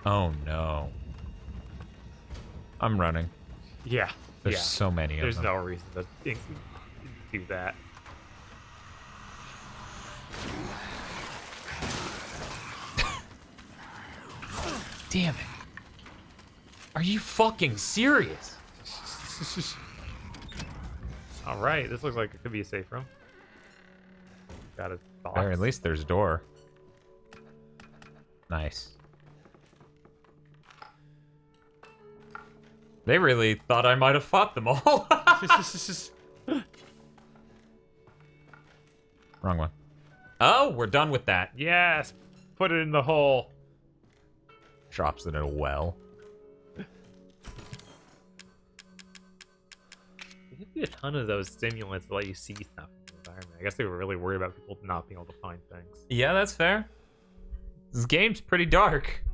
Oh no. I'm running. Yeah. There's yeah. so many of There's them. no reason to do that. Damn it. Are you fucking serious? All right, this looks like it could be a safe room. Got a box. Or at least there's a door. Nice. They really thought I might have fought them all. Wrong one. Oh, we're done with that. Yes, put it in the hole. Drops it in a well. There'd be a ton of those stimulants that let you see stuff in the environment. I guess they were really worried about people not being able to find things. Yeah, that's fair. This game's pretty dark.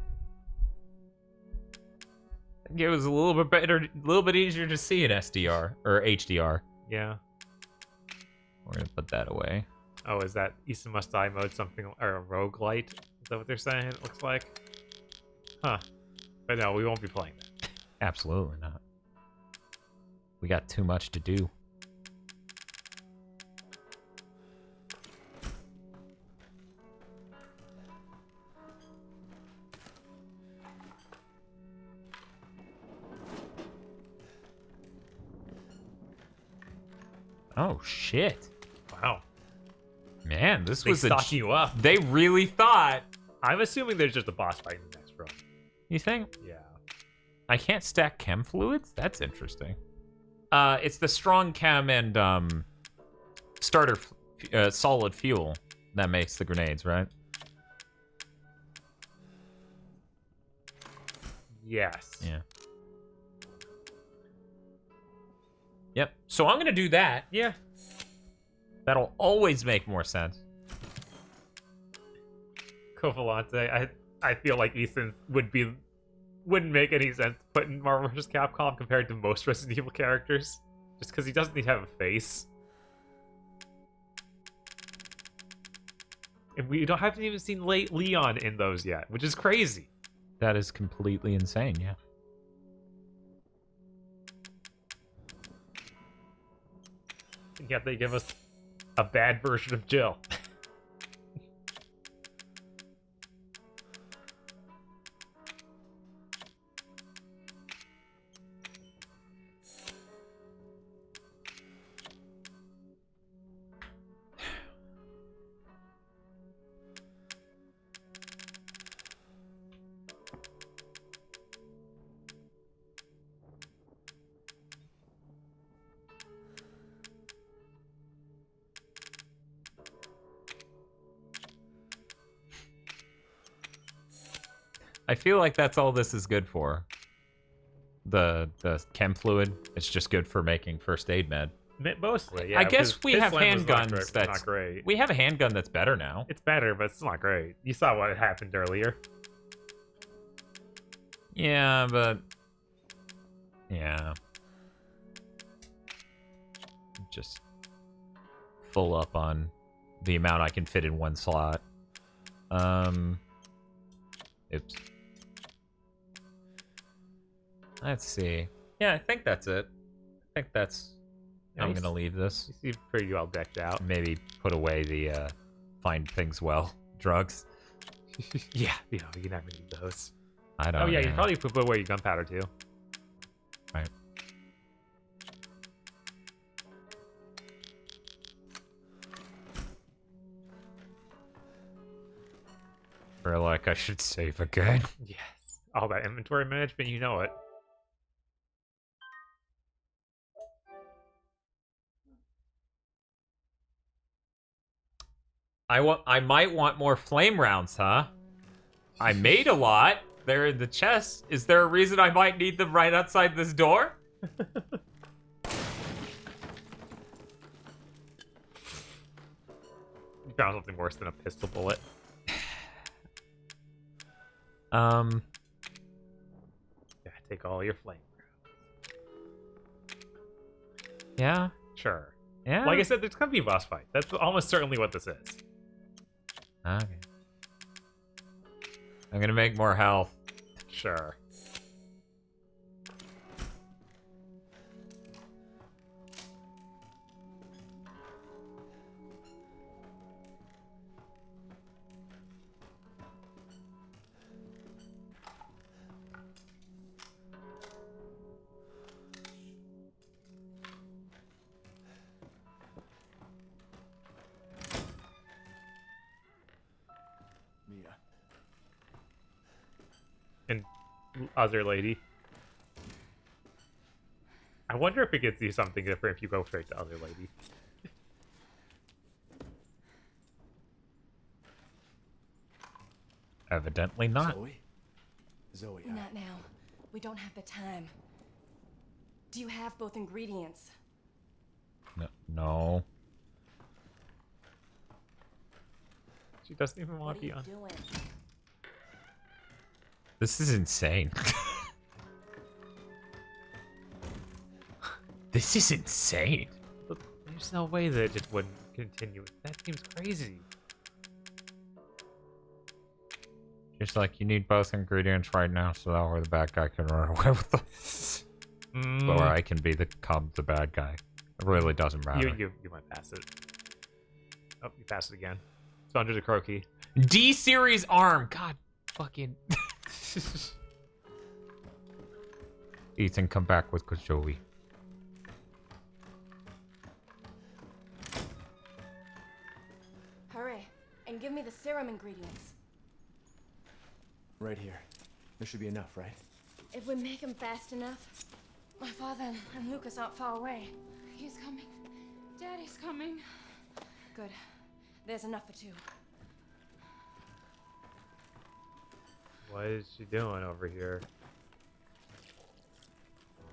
I think it was a little bit better, a little bit easier to see in SDR or HDR. Yeah. We're gonna put that away. Oh, is that Issa Must Die mode something, or a roguelite? Is that what they're saying it looks like? Huh. But no, we won't be playing that. Absolutely not. We got too much to do. Oh shit. Wow. Man, this They was stock you up. They really thought. I'm assuming there's just a boss fight in the next room. You think? Yeah. I can't stack chem fluids? That's interesting. It's the strong chem and starter solid fuel that makes the grenades, right? Yes. Yeah. Yep. So I'm gonna do that. Yeah. That'll always make more sense. Covalante, I feel like Ethan wouldn't make any sense putting Marvel vs. Capcom compared to most Resident Evil characters. Just because he doesn't even have a face. And we haven't even seen Leon in those yet, which is crazy. That is completely insane, yeah. Yet they give us a bad version of Jill. I feel like that's all this is good for. The chem fluid. It's just good for making first aid med. Mostly, yeah. I guess we have handguns that's that's not great. We have a handgun that's better now. It's better, but it's not great. You saw what happened earlier. Yeah, but yeah. Just full up on the amount I can fit in one slot. Oops. Let's see. Yeah, I think that's it. I think that's... I'm gonna leave this. You seem pretty well decked out. Maybe put away the, find things well drugs. Yeah, you know, you never need those. I don't know. Oh, yeah, know. you probably put away your gunpowder, too. Right. Feel like I should save again. Yes. All that inventory management, you know it. I might want more flame rounds, huh? I made a lot. They're in the chest. Is there a reason I might need them right outside this door? You found something worse than a pistol bullet. Yeah, take all your flame rounds. Yeah? Sure. Yeah? Like I said, there's gonna be a boss fight. That's almost certainly what this is. Okay. I'm gonna make more health. Sure. And other lady. I wonder if it gets you something different if you go straight to other lady. Evidently not. Zoe, Not now. We don't have the time. Do you have both ingredients? No. She doesn't even want What to are be on. you doing? This is insane. This is insane. Look, there's no way that it wouldn't continue. That seems crazy. Just like, you need both ingredients right now so that way the bad guy can run away with them. Or I can become the bad guy. It really doesn't matter. You might pass it. Oh, you passed it again. It's under the croaky. D-series arm. God fucking... Ethan, come back with Joey. Hurry, and give me the serum ingredients. Right here. There should be enough, right? If we make them fast enough, my father and Lucas aren't far away. He's coming. Daddy's coming. Good. There's enough for two. What is she doing over here?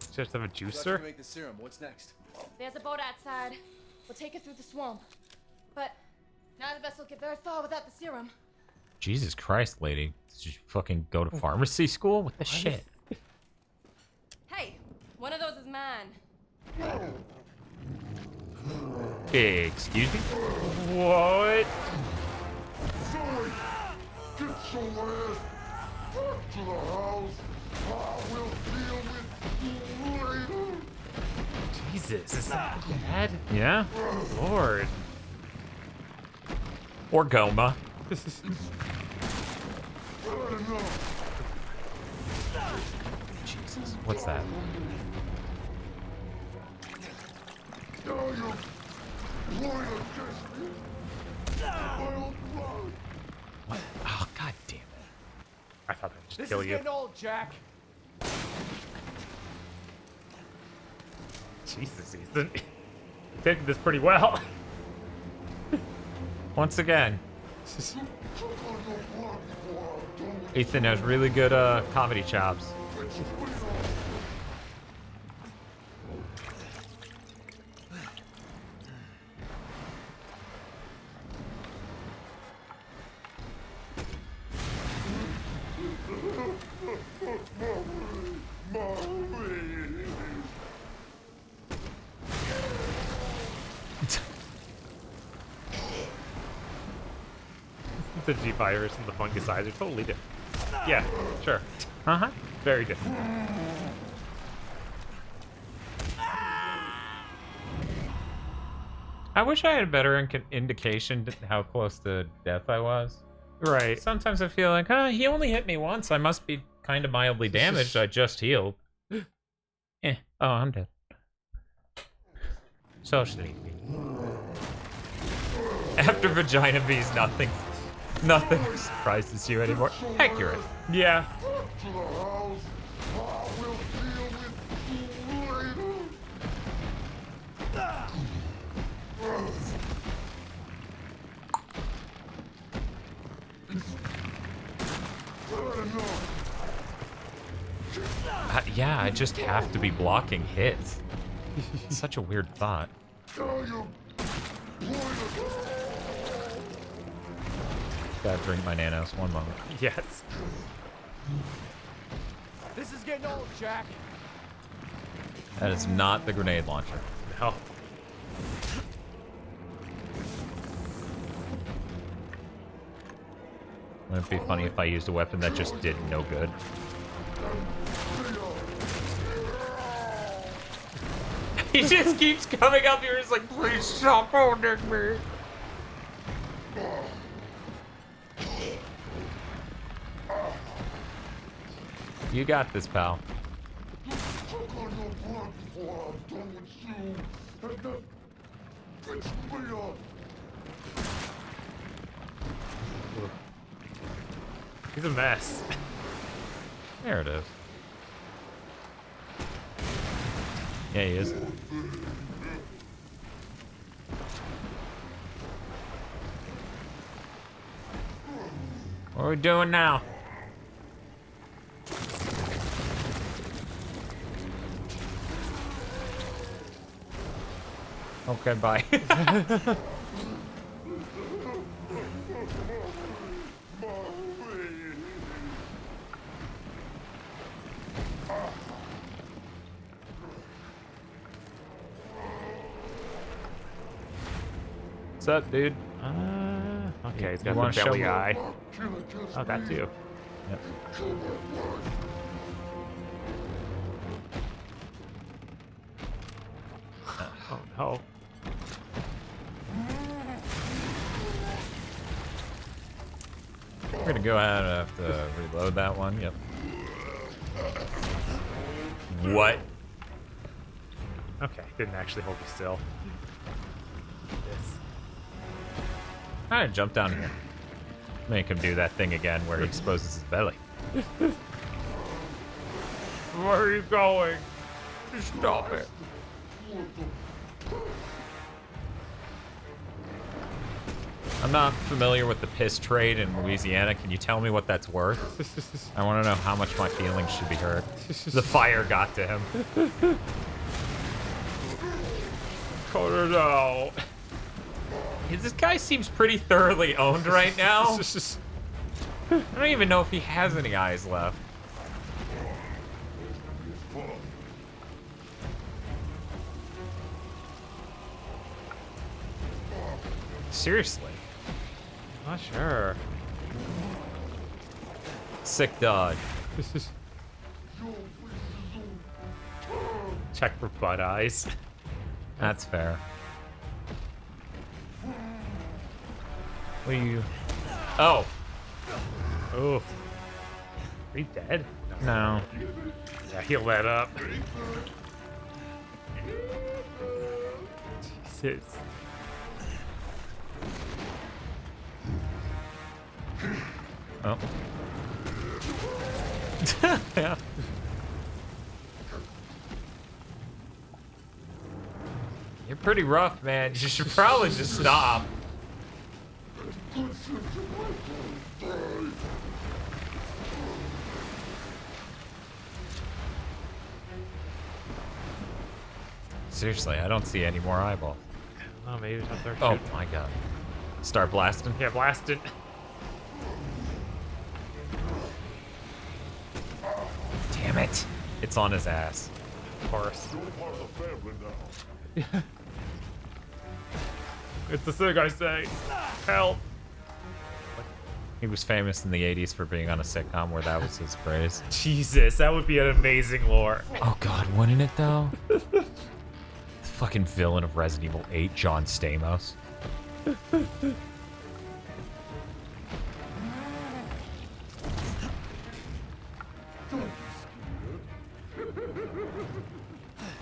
She just have a After juicer? we make the serum, what's next? There's a boat outside. We'll take it through the swamp. But neither of us will get very far without the serum. Jesus Christ, lady. Did you fucking go to pharmacy school? What the shit? Hey, one of those is mine. Excuse me? What? Zoe, get your ass back to the house. I will deal with you later. Jesus, is that bad? Yeah. Lord. Or Goma. Jesus, what's that? What? Oh, god damn it. I thought I'd just This kill is you. getting old, Jack. Jesus, Ethan. Taking this pretty well. Once again. Ethan has really good comedy chops. The G-Virus and the fungus eyes are totally different. Yeah, sure. Uh-huh. Very different. I wish I had a better indication to how close to death I was. Right. Sometimes I feel like, he only hit me once. I must be kind of mildly damaged. I just healed. Oh, I'm dead. So sleepy. After Vagina Bees, nothing surprises you anymore. Accurate. Yeah. Yeah, I just have to be blocking hits. Such a weird thought. Gotta drink my nanos. One moment. Yes. This is getting old, Jack. That is not the grenade launcher. No. Wouldn't it be funny if I used a weapon that just did no good? He just keeps coming up here. He's like, please stop holding me. You got this, pal. He's a mess. There it is. Yeah, he is. What are we doing now? Okay, bye. What's up, dude? Okay, he's You got wanna the belly show me? eye. Oh, that too. Yep. Oh no. We're gonna go ahead and have to reload that one. Yep. What? Okay, didn't actually hold you still. Yes. Alright, jump down here. Make him do that thing again where he exposes his belly. Where are you going? Stop it. I'm not familiar with the piss trade in Louisiana. Can you tell me what that's worth? I want to know how much my feelings should be hurt. The fire got to him. Cut it out. This guy seems pretty thoroughly owned right now. I don't even know if he has any eyes left. Seriously. Not sure. Sick dog. Check for butt eyes. That's fair. What are you? Oh. Oh. Are you dead? No. Yeah, heal that up. Jesus. Oh. Yeah. You're pretty rough, man. You should probably just stop. Seriously, I don't see any more eyeballs. Oh, maybe it's not there. Oh my god. Start blasting? Yeah, blast it. Damn it. It's on his ass. Of course. It's the thing I say. Help. He was famous in the 80s for being on a sitcom where that was his phrase. Jesus, that would be an amazing lore. Oh god, wouldn't it though? The fucking villain of Resident Evil 8, John Stamos.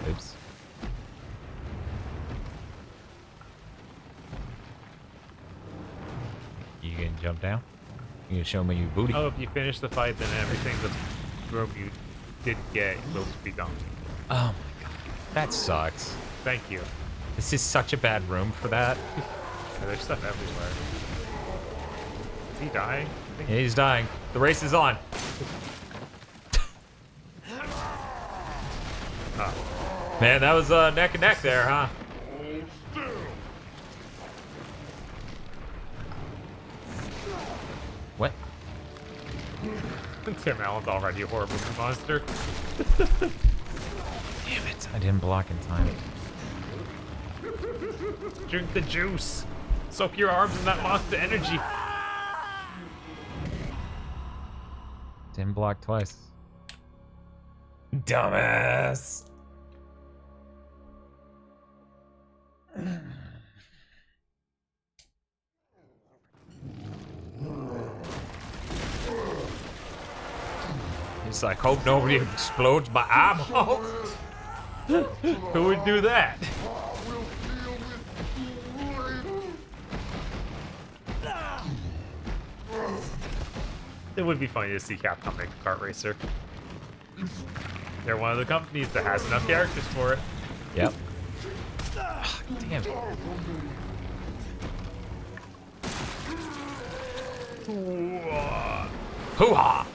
Oops. You gonna jump down? You gonna show me your booty? Oh, if you finish the fight, then everything that's room you didn't get will be gone. Oh my god. That sucks. Thank you. This is such a bad room for that. Yeah, there's stuff everywhere. Is he dying? Yeah, he's dying. The race is on. Oh. Man, that was neck and neck there, huh? What? Tim Allen's already a horrible monster. Damn it, I didn't block in time. Drink the juice. Soak your arms in that monster energy. Didn't block twice. Dumbass. He's like, hope nobody explodes my eyeballs. Who would do that? It would be funny to see Capcom make a kart racer. They're one of the companies that has enough characters for it. Yep. Ugh, damn it. Hoo-ha!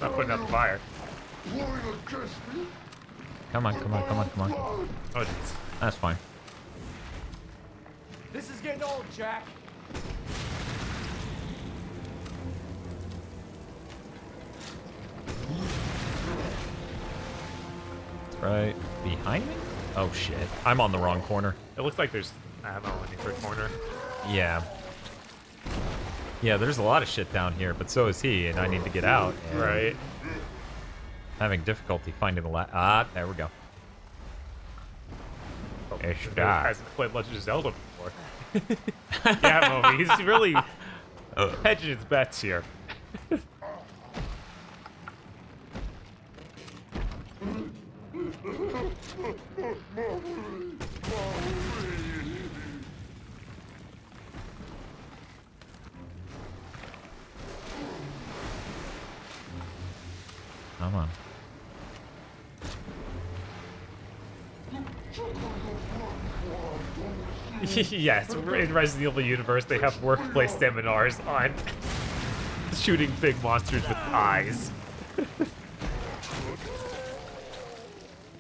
Not putting out the fire. Come on, come on, come on, come on. Oh, jeez. That's fine. This is getting old, Jack. It's right behind me? Oh shit. I'm on the wrong corner. It looks like there's ammo in the corner. Yeah. Yeah, there's a lot of shit down here, but so is he, and I need to get out. Right. Having difficulty finding the there we go. Oh, Ish he die. hasn't played Legend of Zelda before. Yeah, Moby, he's really hedging his bets here. Come on. Yes, in Resident Evil universe, they have workplace seminars on shooting big monsters with eyes.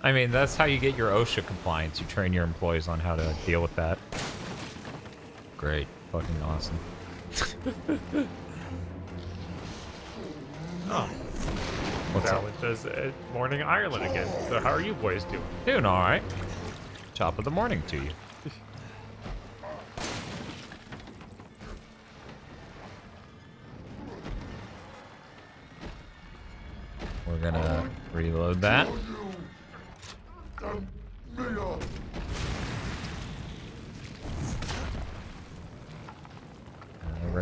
I mean, that's how you get your OSHA compliance. You train your employees on how to deal with that. Great. Fucking awesome. Oh. What's that up? was just morning Ireland again. So how are you boys doing? Doing alright. Top of the morning to you. We're gonna reload that.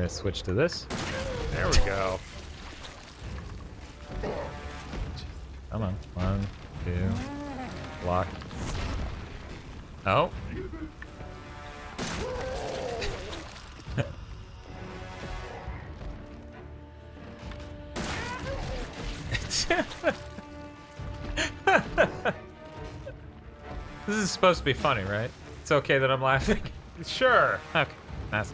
gonna switch to this. There we go. Come on. 1, 2. Block. Oh. This is supposed to be funny, right? It's okay that I'm laughing. Sure. Okay. That's.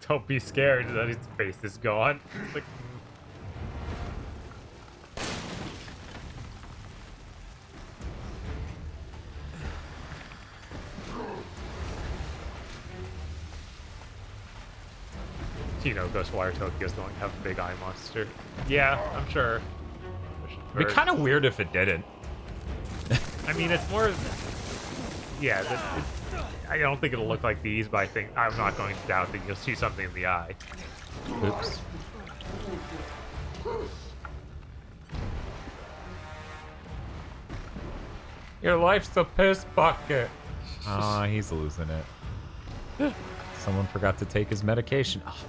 Don't be scared that his face is gone. It's like, you know, Ghostwire Tokyo's going to have a big eye monster. Yeah, I'm sure. It'd be kind of weird if it didn't. I mean, it's more. Yeah, I don't think it'll look like these, but I think I'm not going to doubt that you'll see something in the eye. Oops. Your life's a piss bucket. Oh, he's losing it. Someone forgot to take his medication. Oh, fuck.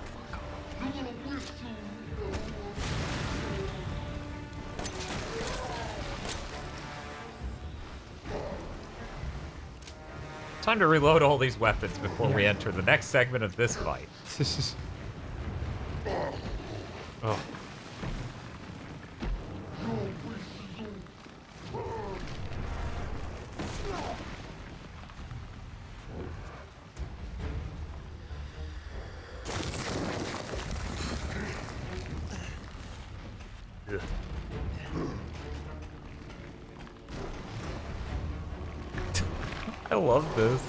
Time to reload all these weapons before we enter the next segment of this fight. Oh. Ugh. I love this.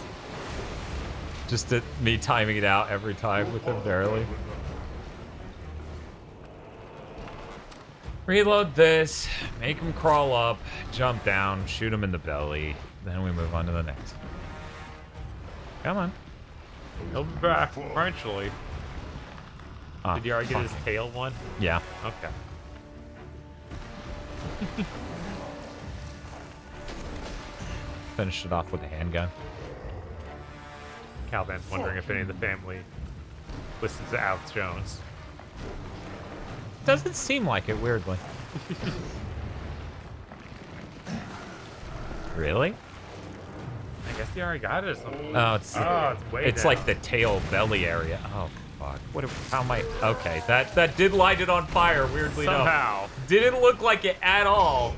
Just me timing it out every time with him barely. Reload this, make him crawl up, jump down, shoot him in the belly, then we move on to the next. Come on. He'll be back eventually. Oh, Did you already get fuck. his tail one? Yeah. Okay. Finished it off with a handgun. Calvin's wondering if any of the family listens to Alex Jones. Doesn't seem like it, weirdly. Really? I guess he already got it or something. Oh, it's way it's down. like the tail belly area. Oh fuck! How am I? Okay, that did light it on fire. Weirdly Somehow. enough. Didn't look like it at all.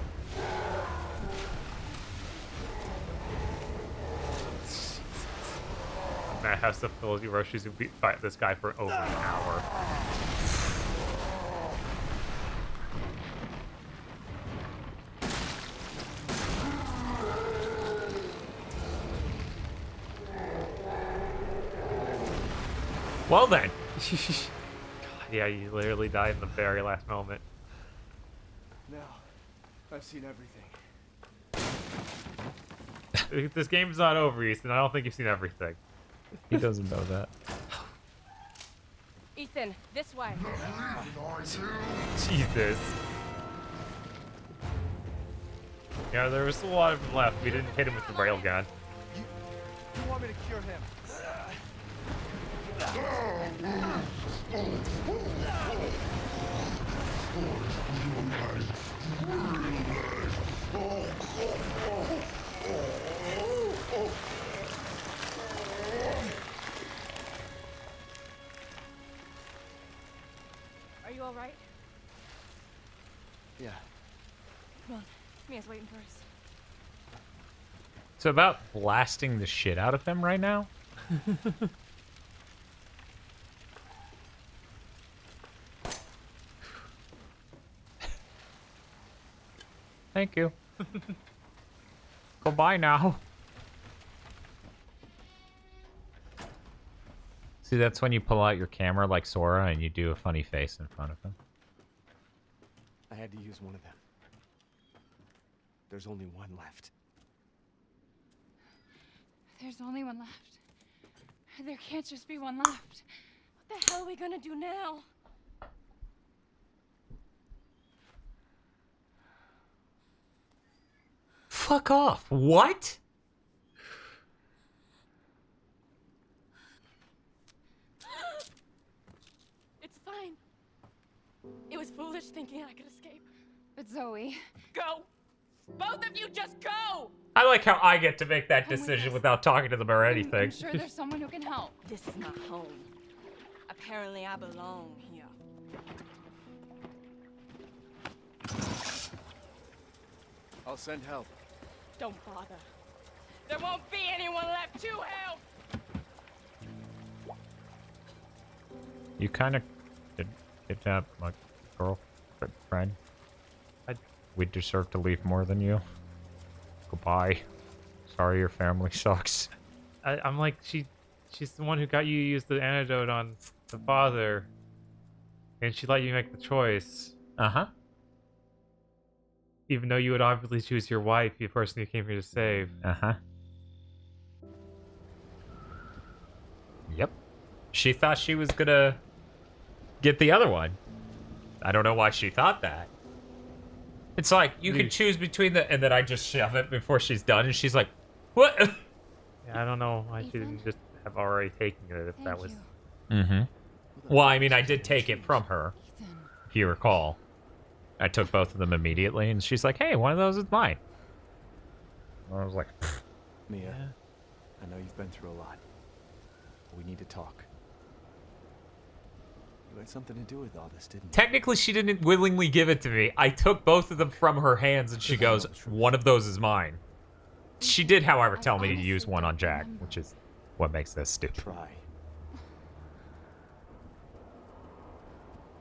Madhouse stuff tells you Roshi's gonna fight this guy for over an hour. Well then. God, yeah, you literally died in the very last moment. Now, I've seen everything. This game's not over, Ethan. I don't think you've seen everything. He doesn't know that. Ethan, this way. Jesus. Yeah, there was a lot of him left. We didn't hit him with the railgun. You want me to cure him? Are you all right? Yeah. Come on. Mia's waiting for us. It's about blasting the shit out of him right now. Thank you. Goodbye now. See, that's when you pull out your camera like Sora and you do a funny face in front of him. I had to use one of them. There's only one left. There's only one left. There can't just be one left. What the hell are we gonna do now? fuck off. What? It's fine. It was foolish thinking I could escape. But Zoe... Go! Both of you just go! I like how I get to make that decision without talking to them or anything. I'm sure there's someone who can help. This is not home. Apparently I belong here. I'll send help. Don't bother. There won't be anyone left to help! You kind of kidnapped my girlfriend. We deserve to leave more than you. Goodbye. Sorry your family sucks. I'm like, she's the one who got you to use the antidote on the father. And she let you make the choice. Uh-huh. Even though you would obviously choose your wife, the person you came here to save. Uh-huh. Yep. She thought she was gonna get the other one. I don't know why she thought that. It's like, you can choose between the... And then I just shove it before she's done, and she's like, what? Yeah, I don't know why she didn't just have already taken it if that was... Mm-hmm. Well, I mean, I did take it from her, if you recall. I took both of them immediately, and she's like, hey, one of those is mine. I was like, pfft. Mia, I know you've been through a lot. We need to talk. You had something to do with all this, didn't you? Technically, she didn't willingly give it to me. I took both of them from her hands, and she goes, one of those is mine. She did, however, tell me to use one on Jack, which is what makes this stupid. Try.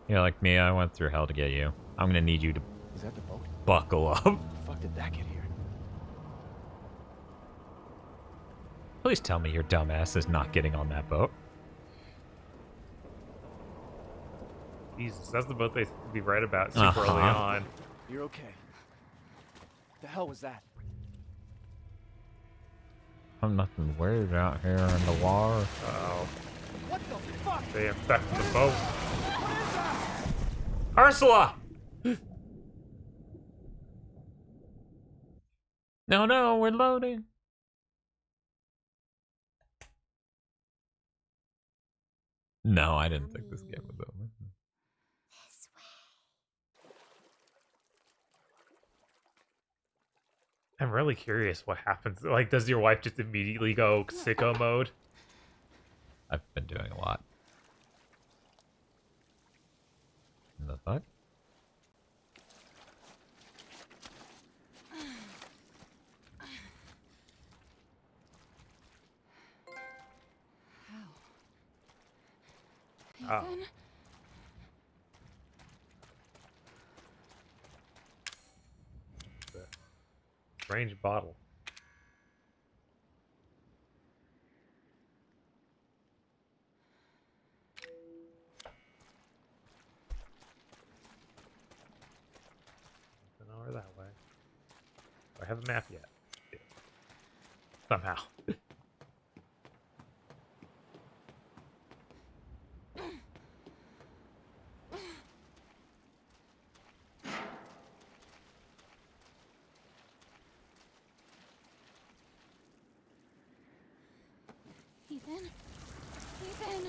You're like, Mia, I went through hell to get you. I'm gonna need you to Is that the boat? buckle up. How the fuck did that get here? Please tell me your dumbass is not getting on that boat. Jesus, that's the boat they be right about super early on. You're okay. The hell was that? I'm nothing weird out here in the water. Uh-oh. What the fuck? They infected the boat. Ursula! No, we're loading. No, I didn't think this game was over. I'm really curious what happens. Like, does your wife just immediately go sicko mode? I've been doing a lot. The fuck? Oh. Strange bottle. Don't know where that way. Do I have a map yet? Yeah. Somehow. Ethan? Ethan!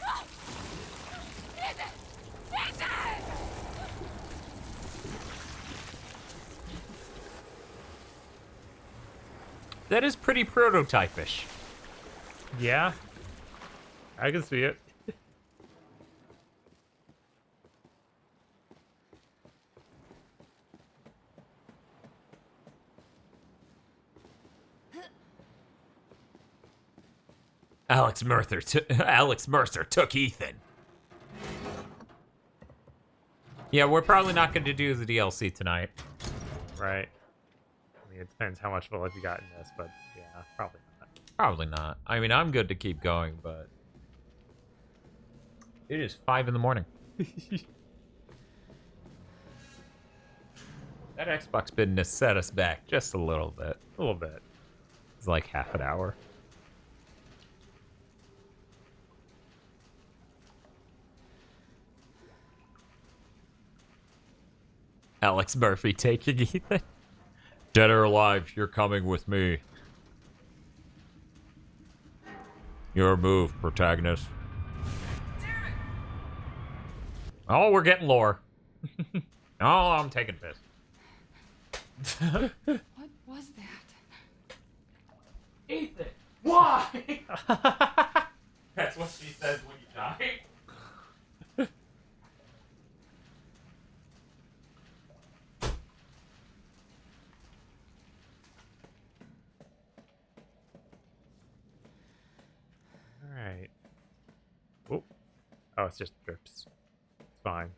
Ah! Ethan! Ethan! That is pretty prototypish. Yeah. I can see it. Alex Mercer took Ethan. Yeah, we're probably not going to do the DLC tonight. Right. I mean, it depends how much life you got in this, but yeah, probably not. Probably not. I mean, I'm good to keep going, but it is 5 in the morning. That Xbox business set us back just a little bit. A little bit. It's like half an hour. Alex Murphy taking Ethan. Dead or alive, you're coming with me. Your move, protagonist. Oh, we're getting lore. Oh, I'm taking piss. What was that? Ethan, why? That's what she says when you die. Alright. Oh. Oh, it's just drips. It's fine.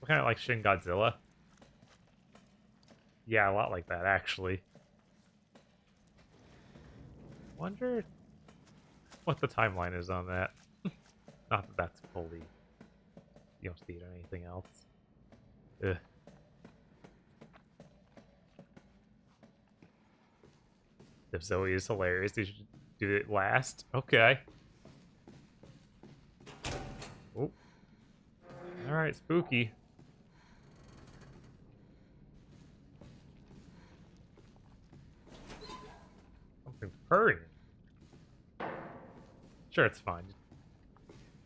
Kind of like Shin Godzilla. Yeah, a lot like that, actually. Wonder what the timeline is on that. Not that that's fully... You don't see it on anything else. Ugh. If Zoe is hilarious, you should do it last. Okay. Oh. Alright, spooky. Something's purring. Sure, it's fine.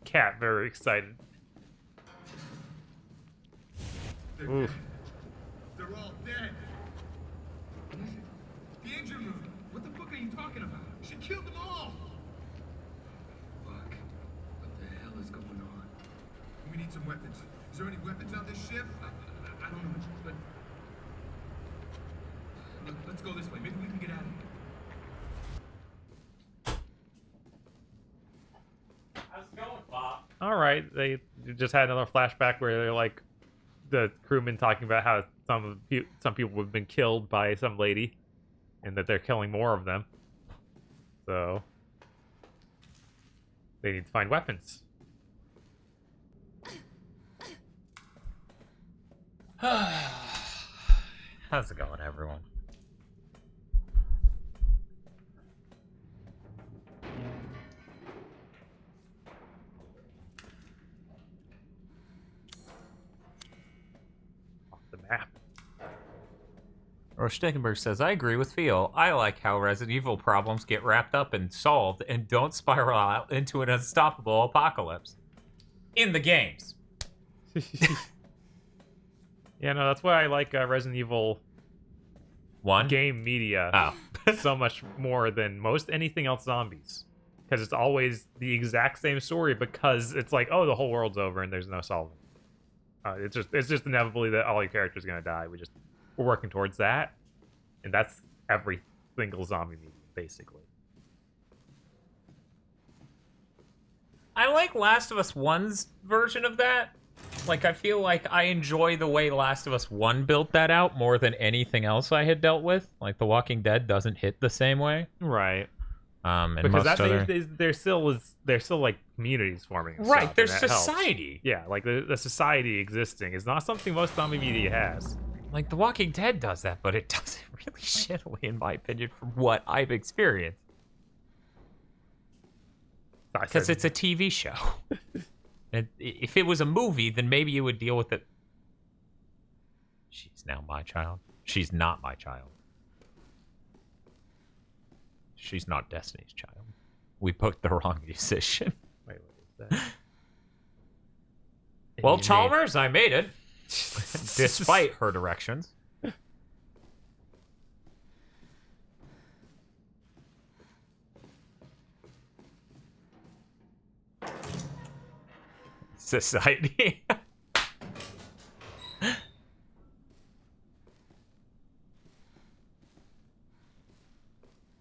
Cat very excited. Oof. They're all dead. The engine room. What the fuck are you talking about? She killed them all. Fuck. What the hell is going on? We need some weapons. Is there any weapons on this ship? I don't know, but... Look, let's go this way. Maybe we can get out of here. How's it going, Bob? Alright, they just had another flashback where they're like, the crewmen talking about how some people have been killed by some lady, and that they're killing more of them. So they need to find weapons. How's it going, everyone? The map. Roche Stickenberg says, I agree with Phil. I like how Resident Evil problems get wrapped up and solved and don't spiral out into an unstoppable apocalypse. In the games. Yeah, no, that's why I like Resident Evil 1 game media so much more than most anything else zombies. Because it's always the exact same story, because it's like, oh, the whole world's over and there's no solving. It's just inevitably that all your characters are gonna die. We're working towards that, and that's every single zombie movie, basically. I like Last of Us 1's version of that. Like, I feel like I enjoy the way Last of Us 1 built that out more than anything else I had dealt with. Like, The Walking Dead doesn't hit the same way. Right. And because most there's still like communities forming. And right, stuff, there's and that society. Helps. Yeah, like the society existing is not something most zombie media has. Like, The Walking Dead does that, but it does it really shittily, in my opinion, from what I've experienced. Because it's a TV show. And if it was a movie, then maybe you would deal with it. She's now my child. She's not my child. She's not Destiny's child. We picked the wrong musician. Wait, what is that? Well, Chalmers, I made it. Despite her directions. Society.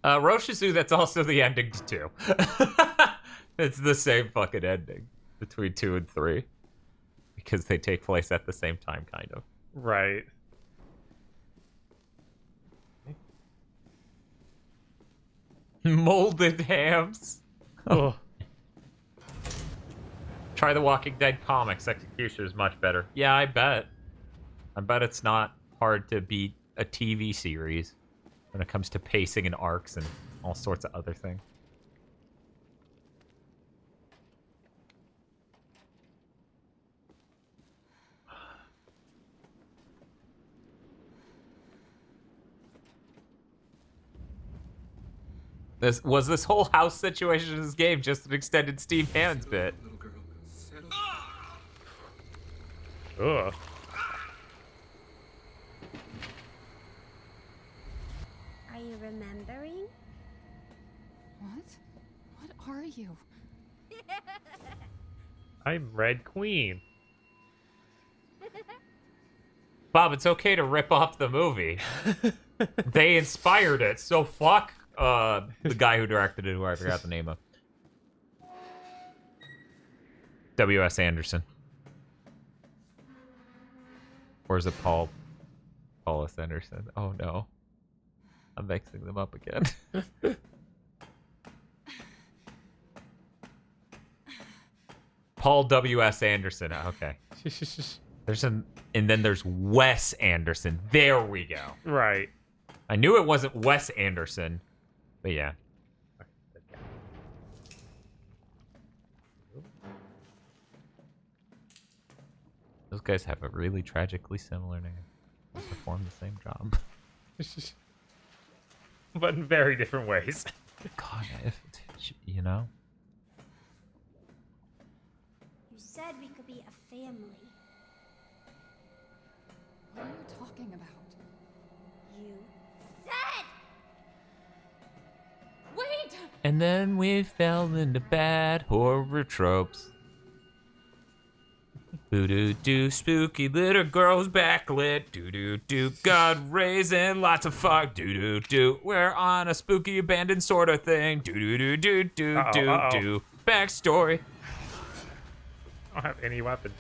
Roshizu, that's also the ending to 2. It's the same fucking ending between 2 and 3. Because they take place at the same time, kind of. Right. Molded hams. Oh. Try the Walking Dead comics. Execution is much better. Yeah, I bet. I bet it's not hard to beat a TV series when it comes to pacing and arcs and all sorts of other things. This whole house situation in this game just an extended Steve Hands bit. Ugh. Are you remembering? What? What are you? I'm Red Queen. Bob, it's okay to rip off the movie. They inspired it, so fuck the guy who directed it, who I forgot the name of. W.S. Anderson. Or is it Paul S. Anderson? Oh no. I'm mixing them up again. Paul W.S. Anderson. Okay. And then there's Wes Anderson. There we go. Right. I knew it wasn't Wes Anderson, but yeah. Those guys have a really tragically similar name. They perform the same job. But in very different ways. God, you know? You said we could be a family. What are you talking about? You said! Wait! And then we fell into bad horror tropes. Boo-doo-doo, spooky little girls backlit. Doo-doo-doo, God raising lots of fuck. Doo-doo-doo, we're on a spooky abandoned sort of thing. Doo-doo-doo-doo-doo-doo. Backstory. I don't have any weapons.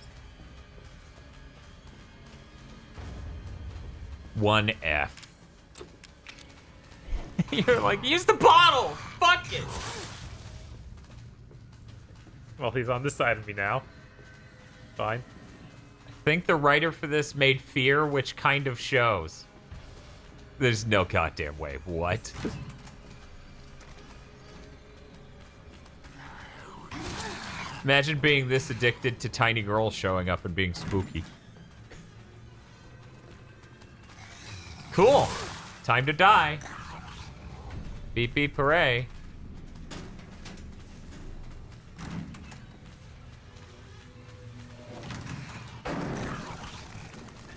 1F. You're like, use the bottle! Fuck it! Well, he's on this side of me now. Fine. I think the writer for this made Fear, which kind of shows. There's no goddamn way. What? Imagine being this addicted to tiny girls showing up and being spooky. Cool. Time to die. Beep beep hooray.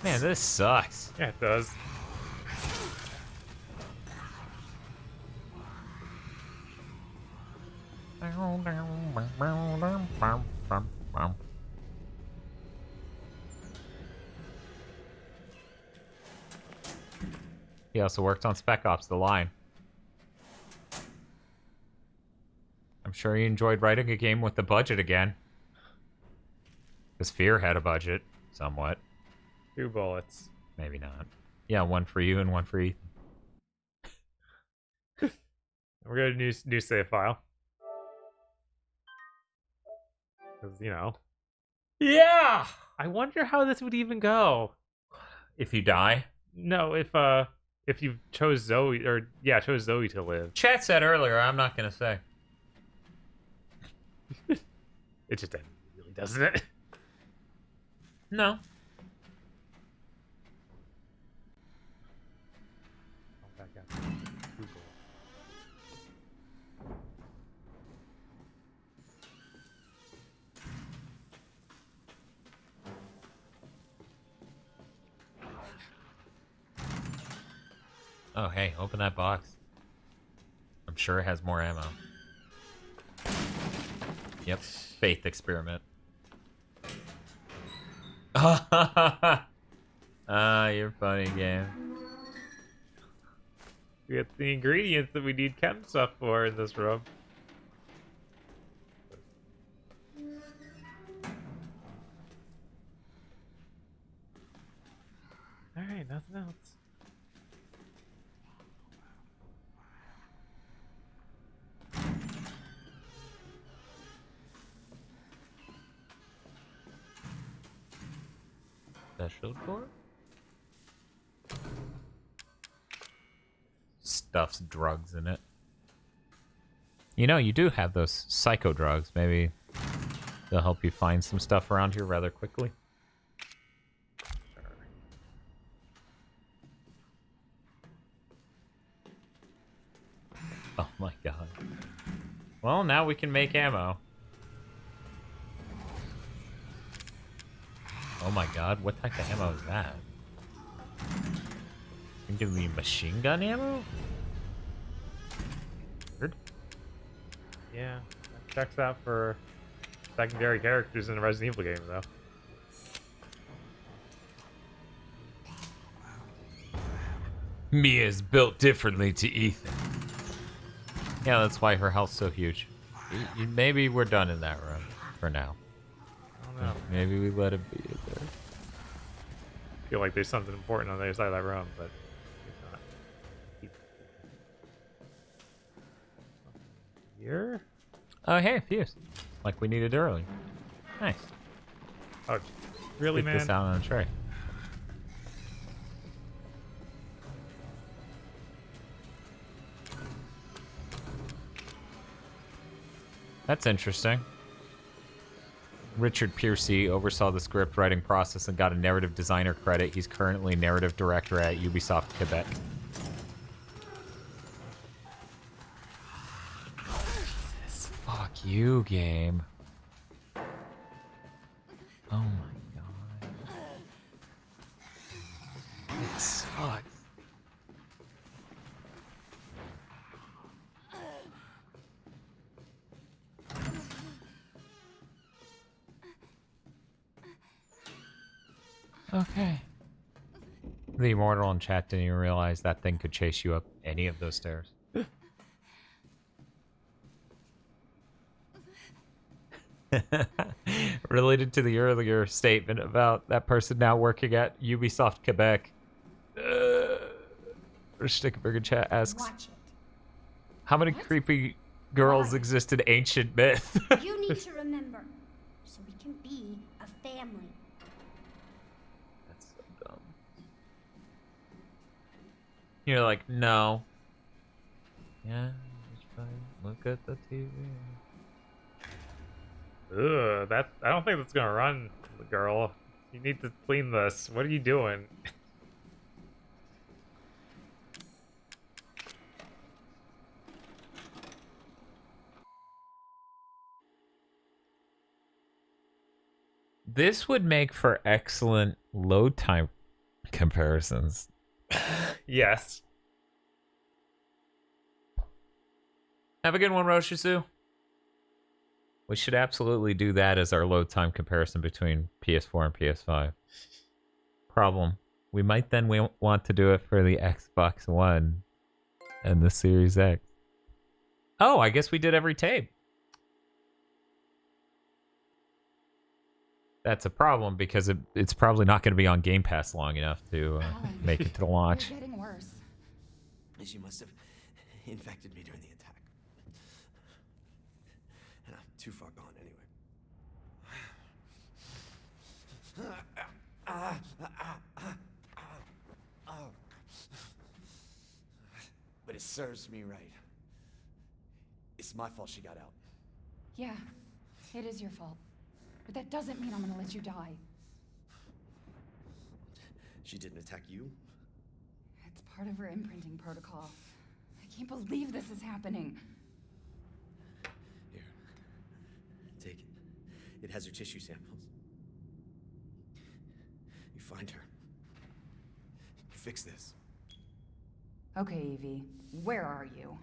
Man, this sucks. Yeah, it does. He also worked on Spec Ops: The Line. I'm sure he enjoyed writing a game with the budget again. Because Fear had a budget, somewhat. 2 bullets. Maybe not. Yeah, one for you and one for Ethan. We're going to new save file. Because, you know. Yeah! I wonder how this would even go. If you die? No, if you chose Zoe, or, yeah, chose Zoe to live. Chat said earlier, I'm not going to say. It just ends, really, doesn't it? No. Oh, hey, open that box. I'm sure it has more ammo. Yep, faith experiment. Ah, you're funny, game. We get the ingredients that we need chem stuff for in this room. Alright, nothing else. Special door? Stuffs drugs in it. You know, you do have those psycho drugs. Maybe they'll help you find some stuff around here rather quickly. Oh my god. Well, now we can make ammo. Oh my god, what type of ammo is that? You can give me machine gun ammo? Weird. Yeah, that checks out for secondary characters in a Resident Evil game, though. Mia's built differently to Ethan. Yeah, that's why her health's so huge. Maybe we're done in that room for now. I don't know. Maybe we let him be in there. I feel like there's something important on the other side of that room, but it's not. Here? Oh, hey, fuse. Like we needed early. Nice. Oh, really, Put man? this out on a tray. That's interesting. Richard Piercy oversaw the script writing process and got a narrative designer credit. He's currently narrative director at Ubisoft Quebec. Jesus, fuck you, game. Oh my god. It sucks. Okay. The Immortal in chat didn't even realize that thing could chase you up any of those stairs. Related to the earlier statement about that person now working at Ubisoft Quebec. Stickerberg in chat asks, Watch it. how many creepy girls exist in ancient myth? You need to remember, so we can be a family. That's so dumb. You're like, no. Yeah, just fine. Look at the TV. Ugh, I don't think that's gonna run, girl. You need to clean this. What are you doing? This would make for excellent load time comparisons. Yes. Have a good one, Roshizu. We should absolutely do that as our load time comparison between PS4 and PS5. Problem. We might then want to do it for the Xbox One and the Series X. Oh, I guess we did every tape. That's a problem because it's probably not going to be on Game Pass long enough to make it to the launch. You're getting worse. She must have infected me during the attack. And I'm too far gone anyway. But it serves me right. It's my fault she got out. Yeah, it is your fault. But that doesn't mean I'm gonna let you die. She didn't attack you? It's part of her imprinting protocol. I can't believe this is happening. Here. Take it. It has her tissue samples. You find her. You fix this. Okay, Evie, where are you?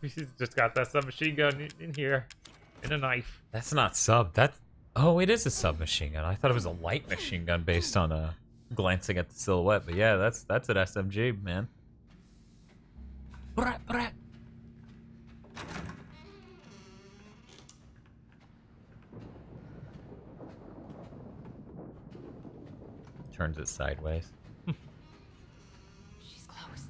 She's just got that submachine gun in here. And a knife. That's not sub. Oh, it is a submachine gun. I thought it was a light machine gun based on glancing at the silhouette. But yeah, that's an SMG, man. Brat, brat. Turns it sideways. She's close.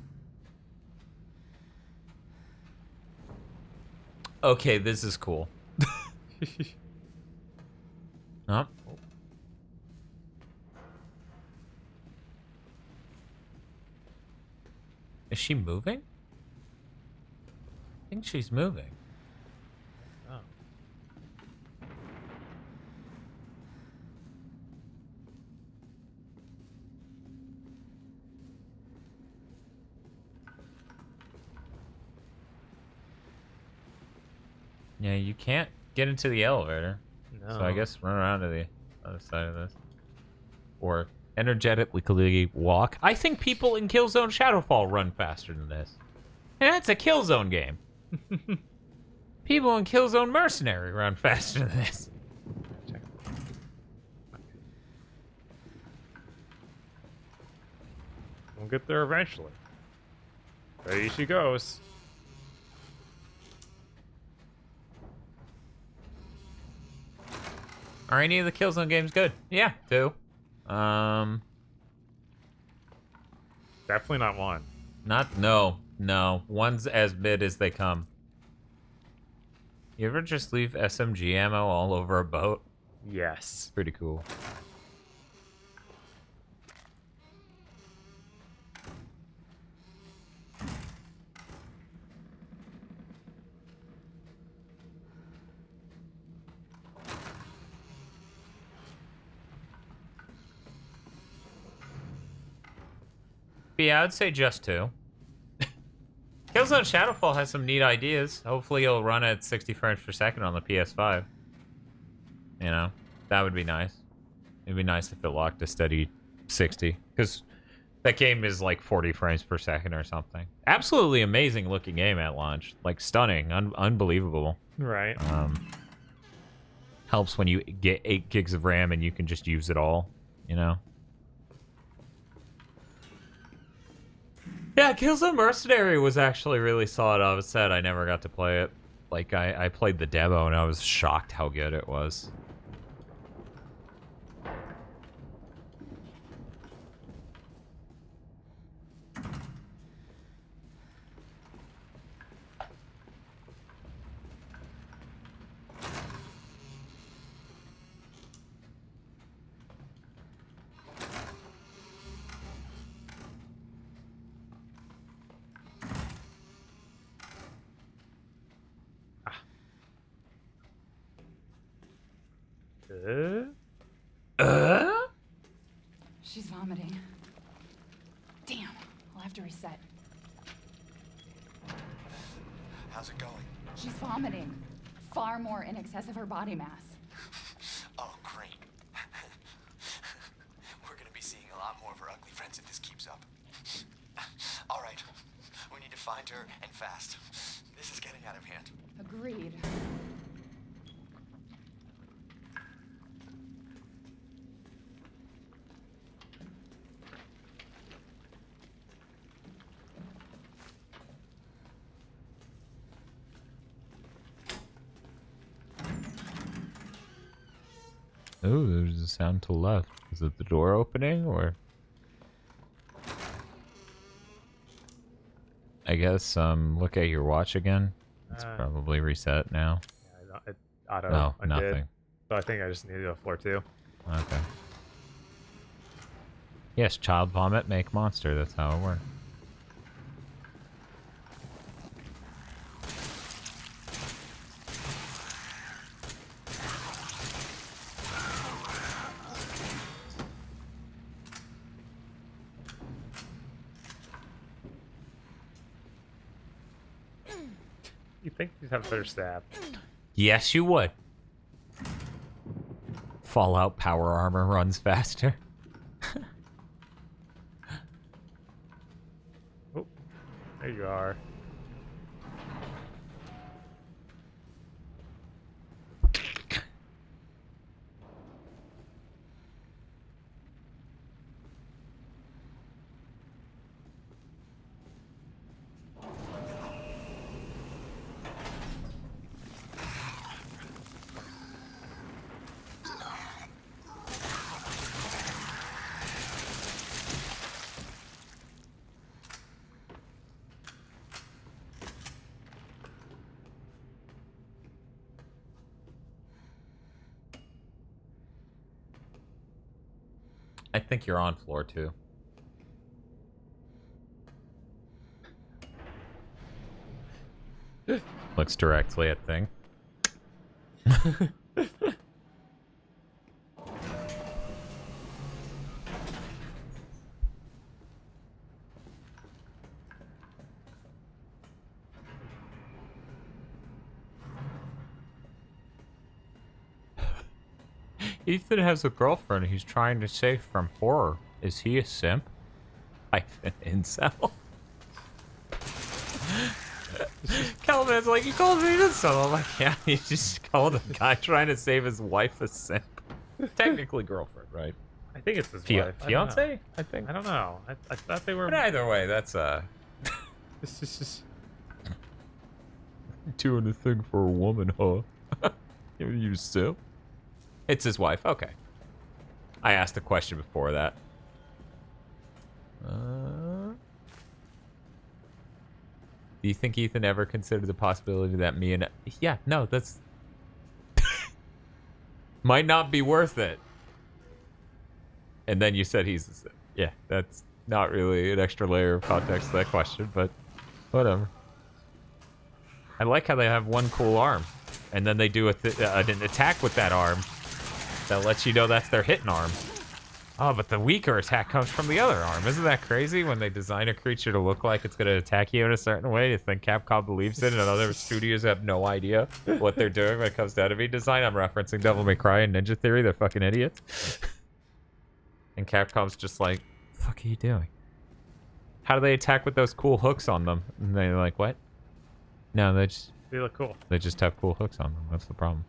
Okay, this is cool. Oh. Is she moving? I think she's moving. Oh. Yeah, you can't get into the elevator. No. So I guess run around to the other side of this. Or energetically walk. I think people in Killzone Shadowfall run faster than this. And that's a Killzone game. People in Killzone Mercenary run faster than this. We'll get there eventually. Ready she goes. Are any of the Killzone games good? Yeah, two. Definitely not one. No. One's as mid as they come. You ever just leave SMG ammo all over a boat? Yes. Pretty cool. But yeah, I'd say just two. Killzone Shadowfall has some neat ideas. Hopefully it'll run at 60 frames per second on the PS5. You know, that would be nice. It'd be nice if it locked a steady 60. Because that game is like 40 frames per second or something. Absolutely amazing looking game at launch. Like stunning. Unbelievable. Right. Helps when you get 8 gigs of RAM and you can just use it all. You know? Yeah, Killzone Mercenary was actually really solid. I was sad I never got to play it. Like, I played the demo and I was shocked how good it was. She's vomiting. Damn, I'll have to reset. How's it going? She's vomiting. Far more in excess of her body mass. Oh, great. We're gonna be seeing a lot more of her ugly friends if this keeps up. All right, we need to find her and fast. This is getting out of hand. Agreed. Oh, there's a sound to the left. Is it the door opening, or? I guess, look at your watch again. It's probably reset now. Yeah, it auto No, undid. nothing. So I think I just need to go floor 2. Okay. Yes, child vomit, make monster. That's how it works. You think you'd have a better stab? Yes, you would. Fallout power armor runs faster. Oh, there you are. I think you're on floor 2. Looks directly at thing. Ethan has a girlfriend he's trying to save from horror. Is he a simp? Hyphen incel. Calvin's like, you called me an incel. I'm like, yeah, you just called a guy trying to save his wife a simp. Technically girlfriend, right? I think it's his wife. Fiance? I think. I don't know. I thought they were. But either way, that's This is just doing a thing for a woman, huh? You simp? It's his wife. Okay. I asked a question before that. Do you think Ethan ever considered the possibility that me and... Yeah, no, that's... might not be worth it. And then you said he's... Yeah, that's not really an extra layer of context to that question, but whatever. I like how they have one cool arm, and then they do an attack with that arm that lets you know that's their hitting arm. Oh, but the weaker attack comes from the other arm. Isn't that crazy when they design a creature to look like it's going to attack you in a certain way? You think Capcom believes it and other studios have no idea what they're doing when it comes to enemy design? I'm referencing Devil May Cry and Ninja Theory. They're fucking idiots. And Capcom's just like, what the fuck are you doing? How do they attack with those cool hooks on them? And they're like, what? No, they look cool. They just have cool hooks on them. That's the problem.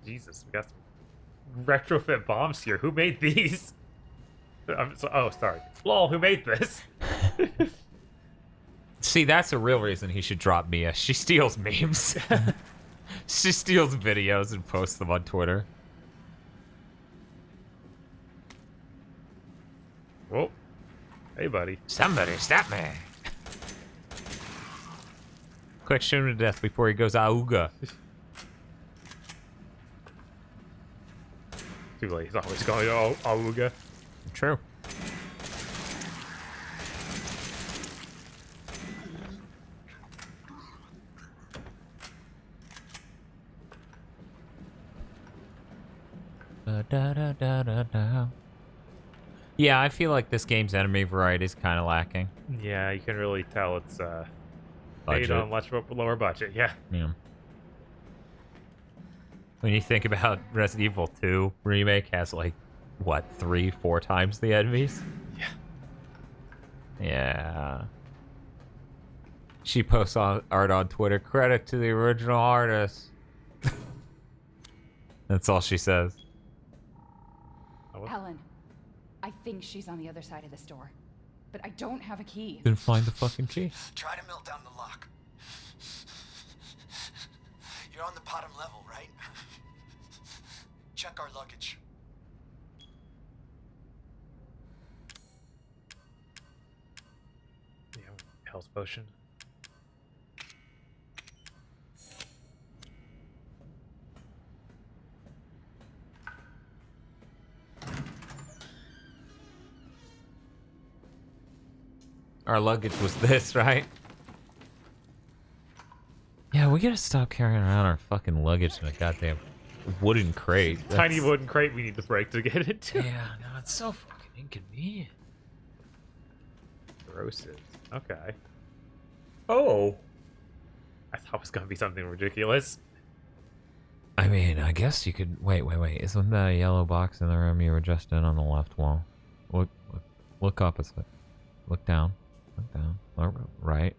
Jesus, we got some retrofit bombs here. Who made these? Oh, sorry. Lol, who made this? See, that's a real reason he should drop Mia. She steals memes. She steals videos and posts them on Twitter. Whoa. Hey, buddy. Somebody stop me. Quick, shoot him to death before he goes auga. Too late. He's always going auga. True. Yeah, I feel like this game's enemy variety is kind of lacking. Yeah, you can really tell it's made Budget. on much lower budget. Yeah. Yeah. When you think about Resident Evil 2 remake has like, what, 3-4 times the enemies? Yeah. Yeah. She posts art on Twitter. Credit to the original artist. That's all she says. Helen, I think she's on the other side of this door, but I don't have a key. Then find the fucking key. Try to melt down the lock. You're on the bottom level, right? Check our luggage. Yeah, health potion. Our luggage was this, right? Yeah, we gotta stop carrying around our fucking luggage in a goddamn wooden crate. Tiny wooden crate we need to break to get into. Yeah, no, it's so fucking inconvenient. Roasted. Okay. Oh. I thought it was gonna be something ridiculous. I mean, I guess you could... Wait. Isn't that a yellow box in the room you were just in on the left wall? Look opposite. Look down. Look down. Right.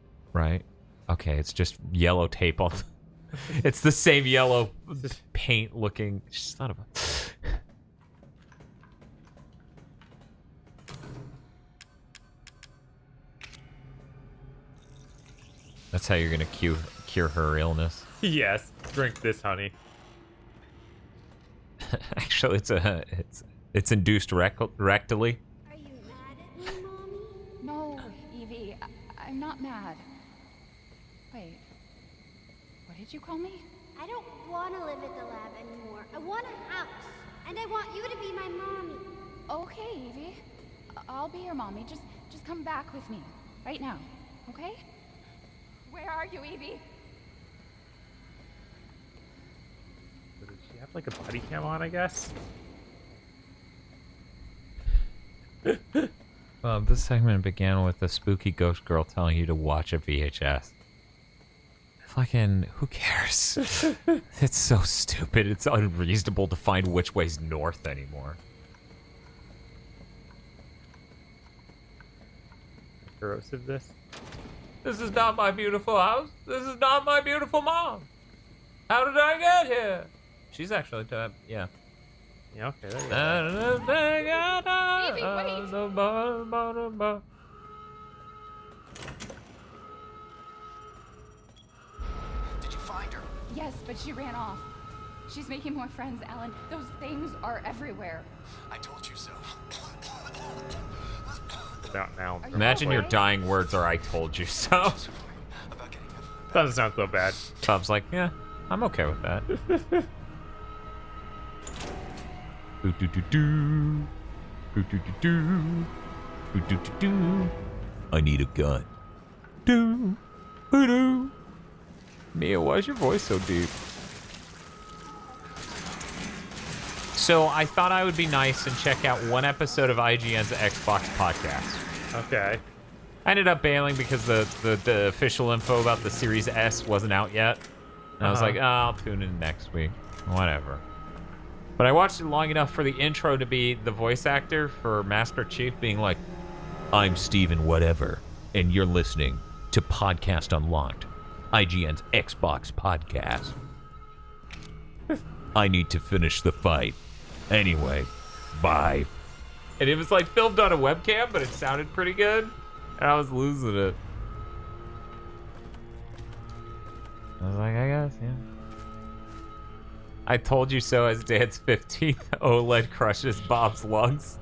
Okay, it's just yellow tape on... It's the same yellow paint looking... Son of a... That's how you're gonna cure her illness. Yes, drink this, honey. Actually, it's induced rectally. No, Evie, I'm not mad. Wait, what did you call me? I don't want to live at the lab anymore. I want a house. And I want you to be my mommy. Okay, Evie. I'll be your mommy. Just come back with me. Right now. Okay? Where are you, Evie? Did she have like a body cam on, I guess? This segment began with a spooky ghost girl telling you to watch a VHS. Fucking, who cares? It's so stupid. It's unreasonable to find which way's north anymore. Corrosive this? This is not my beautiful house. This is not my beautiful mom. How did I get here? She's actually, yeah. Yeah, okay, there you go. Did you find her? Yes, but she ran off. She's making more friends, Alan. Those things are everywhere. I told you so. About now. Imagine your dying words are "I told you so." Doesn't sound so bad. Tom's like, yeah, I'm okay with that. I need a gun. Mia, why is your voice so deep? So I thought I would be nice and check out one episode of IGN's Xbox podcast. Okay. I ended up bailing because the official info about the Series S wasn't out yet. And I was like, oh, I'll tune in next week. Whatever. But I watched it long enough for the intro to be the voice actor for Master Chief being like, I'm Steven whatever, and you're listening to Podcast Unlocked, IGN's Xbox podcast. I need to finish the fight. Anyway, bye. And it was like filmed on a webcam, but it sounded pretty good. And I was losing it. I was like, I guess, yeah. I told you so as Dad's 15th OLED crushes Bob's lungs.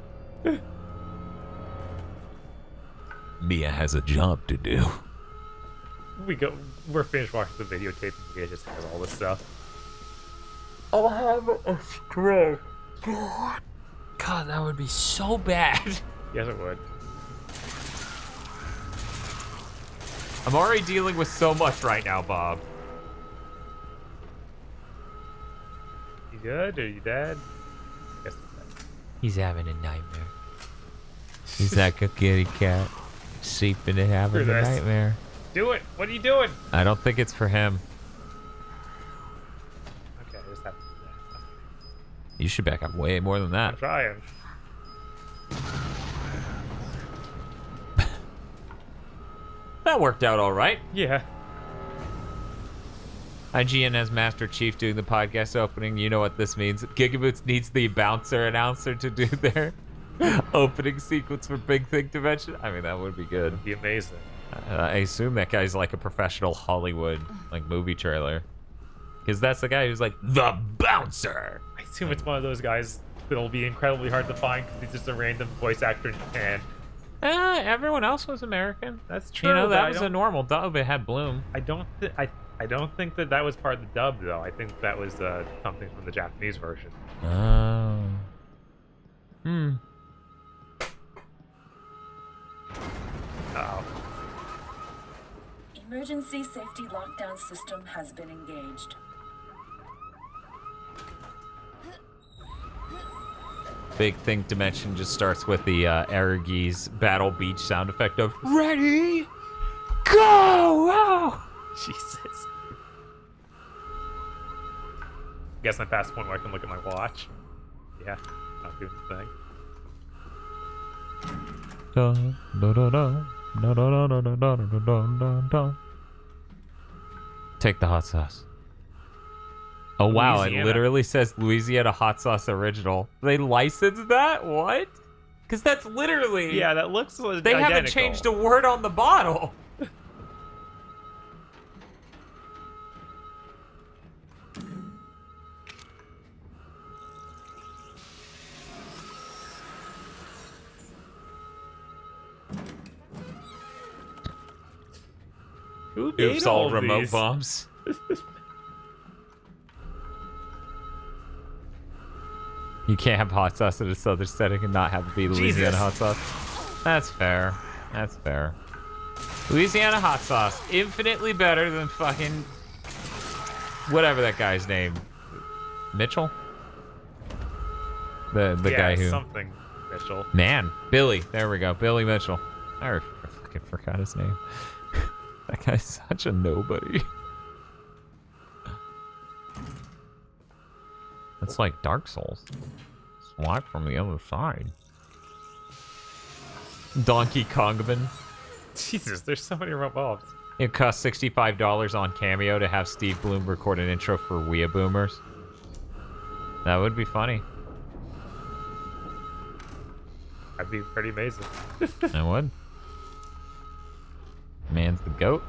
Mia has a job to do. We're finished watching the videotape and Mia just has all this stuff. I'll have a stroke. God, that would be so bad. Yes, it would. I'm already dealing with so much right now, Bob. You good? Are you dead? Guess he's dead. He's having a nightmare. He's like a kitty cat, sleeping and having a nightmare. Do it! What are you doing? I don't think it's for him. Okay, I just have to do that. You should back up way more than that. I'm trying. That worked out all right. Yeah. IGN has Master Chief doing the podcast opening. You know what this means. GigaBoots needs the bouncer announcer to do their opening sequence for Big Thing Dimension. I mean, that would be good. It'd be amazing. I assume that guy's like a professional Hollywood like movie trailer. Because that's the guy who's like, the bouncer! I assume it's one of those guys that'll be incredibly hard to find because he's just a random voice actor in Japan. Everyone else was American. That's true. You know, that was a normal dub. It had Bloom. I don't think that was part of the dub, though. I think that was something from the Japanese version. Oh. Uh-oh. Emergency safety lockdown system has been engaged. Big Thing Dimension just starts with the Aragees Battle Beach sound effect of ready, go! Oh! Jesus. Guess I'm past the point where I can look at my watch. Yeah, not doing the thing. Dun, dun, dun, dun, dun, dun, dun, dun, dun, dun, dun, dun. Take the hot sauce. Oh wow, Louisiana. It literally says Louisiana hot sauce original. They licensed that? What? Because that's literally... Yeah, that looks They identical. haven't changed a word on the bottle. Who Oops, all remote bombs. You can't have hot sauce in a southern setting and not have it be Louisiana hot sauce. That's fair. That's fair. Louisiana hot sauce, infinitely better than fucking whatever that guy's name. Mitchell? The guy who something Mitchell. Man, Billy. There we go. Billy Mitchell. I fucking forgot his name. That guy's such a nobody. That's like Dark Souls. Swipe from the other side. Donkey Kongman. Jesus, there's so many mobs. It costs $65 on Cameo to have Steve Bloom record an intro for Wea Boomers. That would be funny. That'd be pretty amazing. I would. Man's the goat.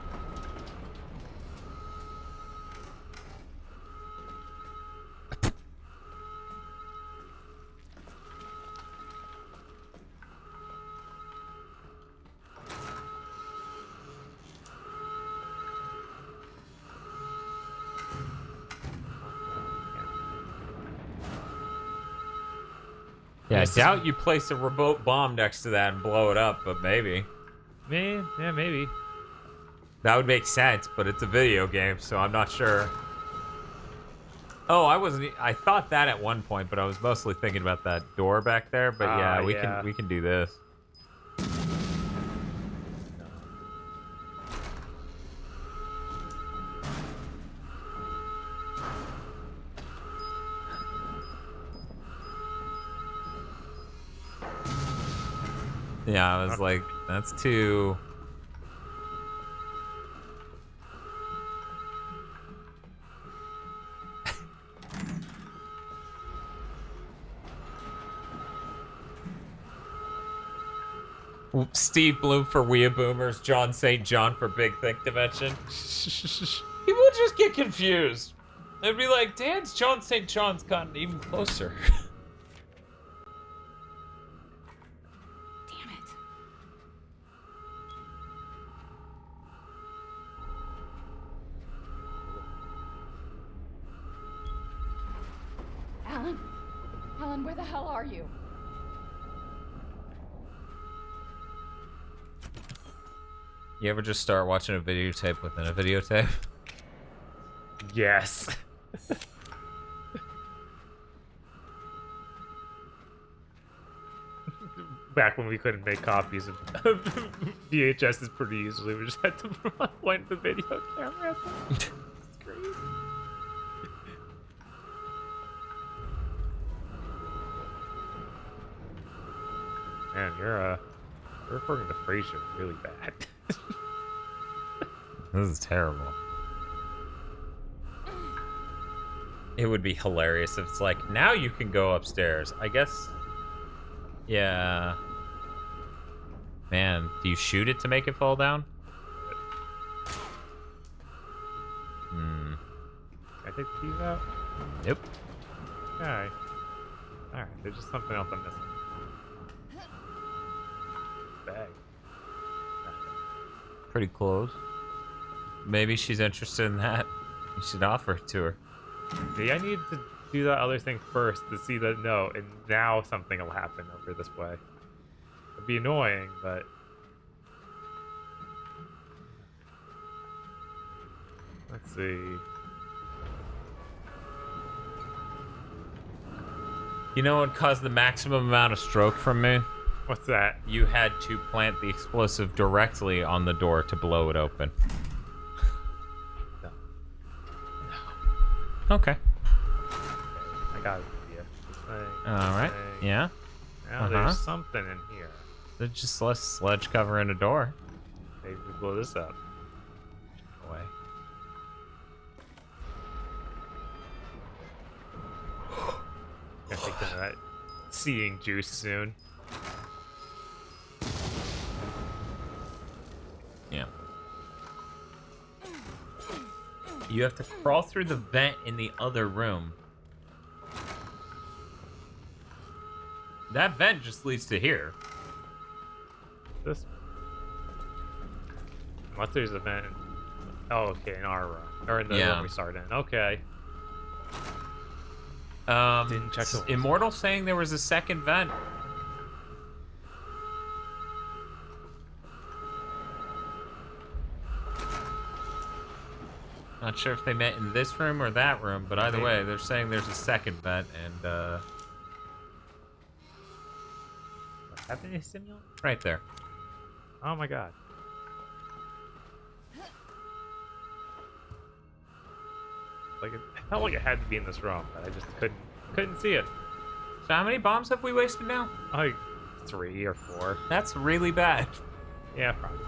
Yeah, I doubt you place a remote bomb next to that and blow it up, but maybe. Yeah, maybe. That would make sense, but it's a video game, so I'm not sure. Oh, I thought that at one point, but I was mostly thinking about that door back there. But yeah, we can do this. Yeah, I was like, that's too... Steve Bloom for Wea Boomers, John St. John for Big Think Dimension. People would just get confused. They'd be like, Dan's John St. John's gotten even closer. Alan, where the hell are you? You ever just start watching a videotape within a videotape? Yes. Back when we couldn't make copies of VHSs pretty easily, we just had to point the video camera at them. It's crazy. Man, you're referring to Frasier really bad. This is terrible. It would be hilarious if it's like, now you can go upstairs. I guess. Yeah. Man, do you shoot it to make it fall down? Can I take the keys out? Nope. Okay. Alright, there's just something else I'm missing. Bag. Pretty close. Maybe she's interested in that. You should offer it to her. See, I need to do that other thing first to see that no, and now something will happen over this way. It'd be annoying, but let's see. You know what caused the maximum amount of stroke from me? What's that? You had to plant the explosive directly on the door to blow it open. No. Okay. I got it. Alright. Yeah. Now there's something in here. There's just less sledge cover in a door. Maybe we blow this up. Away. Gonna take that seeing juice soon. Yeah. You have to crawl through the vent in the other room. That vent just leads to here. This. Unless there's a vent. Oh, okay, in our room. Or in the room we started in. Okay. Didn't check the Immortal saying there was a second vent. Not sure if they met in this room or that room, but either way, they're saying there's a second vent, and Happening simulant? right there. Oh my god. Like it felt like it had to be in this room, but I just couldn't see it. So how many bombs have we wasted now? Like 3 or 4. That's really bad. Yeah, probably.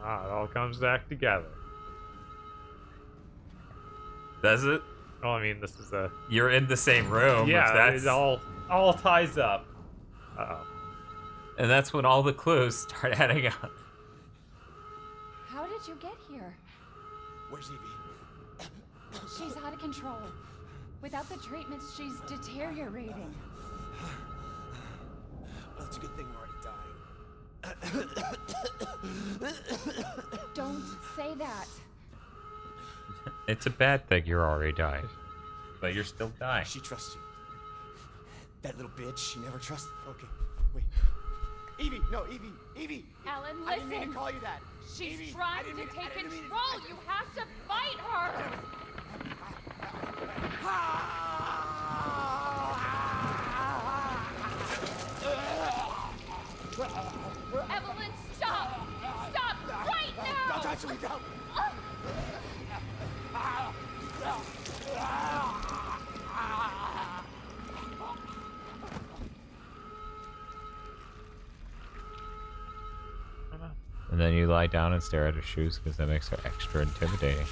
Ah, it all comes back together. Does it? Well, I mean, this is a... You're in the same room. Yeah, if that's... it all ties up. Uh-oh. And that's when all the clues start adding up. How did you get here? Where's Evie? She's out of control. Without the treatments, she's deteriorating. Well, it's a good thing we're already dying. Don't say that. It's a bad thing you're already dying. But you're still dying. She trusts you. That little bitch, she never trusted. Okay, wait. Evie, no, Evie. Alan, listen. I didn't mean to call you that. She's Evie, trying to take control. You have to fight her. Evelyn, stop! Stop right now! Don't touch me, don't! And then you lie down and stare at her shoes because that makes her extra intimidating.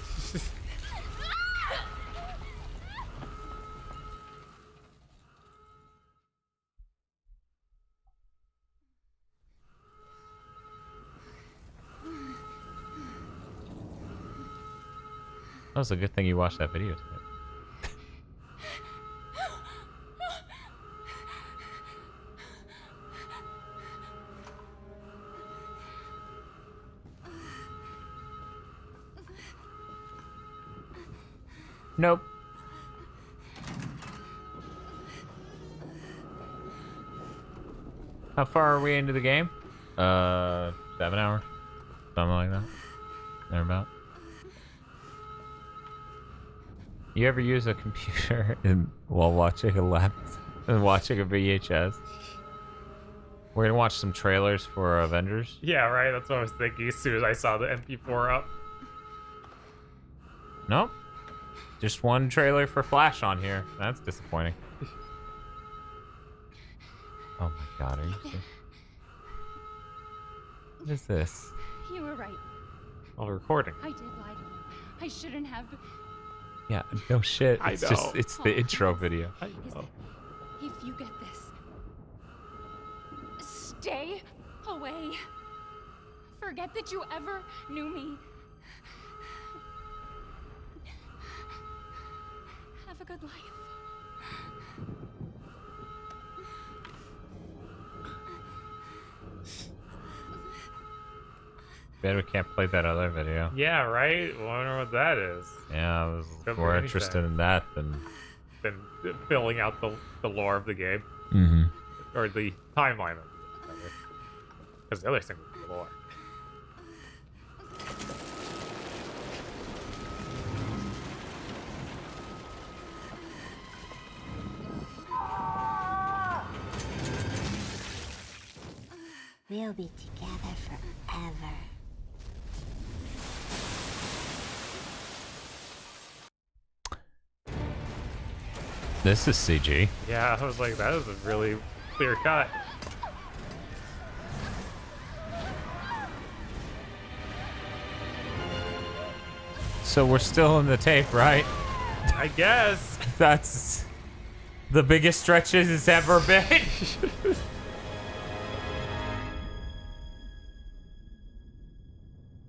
That was a good thing you watched that video today. Nope. How far are we into the game? 7 hours. Something like that. Thereabout. You ever use a computer while watching a watching a VHS? We're gonna watch some trailers for Avengers. Yeah, right. That's what I was thinking as soon as I saw the MP4 up. Nope. Just one trailer for Flash on here. That's disappointing. Oh my god, are you serious? What is this? You were right. While recording. I did lie to you. I shouldn't have. Yeah, no shit. I It's know. just, it's the intro video. I know. If you get this, stay away. Forget that you ever knew me. Have a good life. Bet we can't play that other video. Yeah, right? Wonder what that is. Yeah, I was Could be more anything. interested in that than... filling out the lore of the game. Mm-hmm. Or the timeline of it. Because the other thing was the lore. We'll be together forever. This is CG. Yeah, I was like, that is a really clear cut. So we're still in the tape, right? I guess. That's the biggest stretches it's ever been.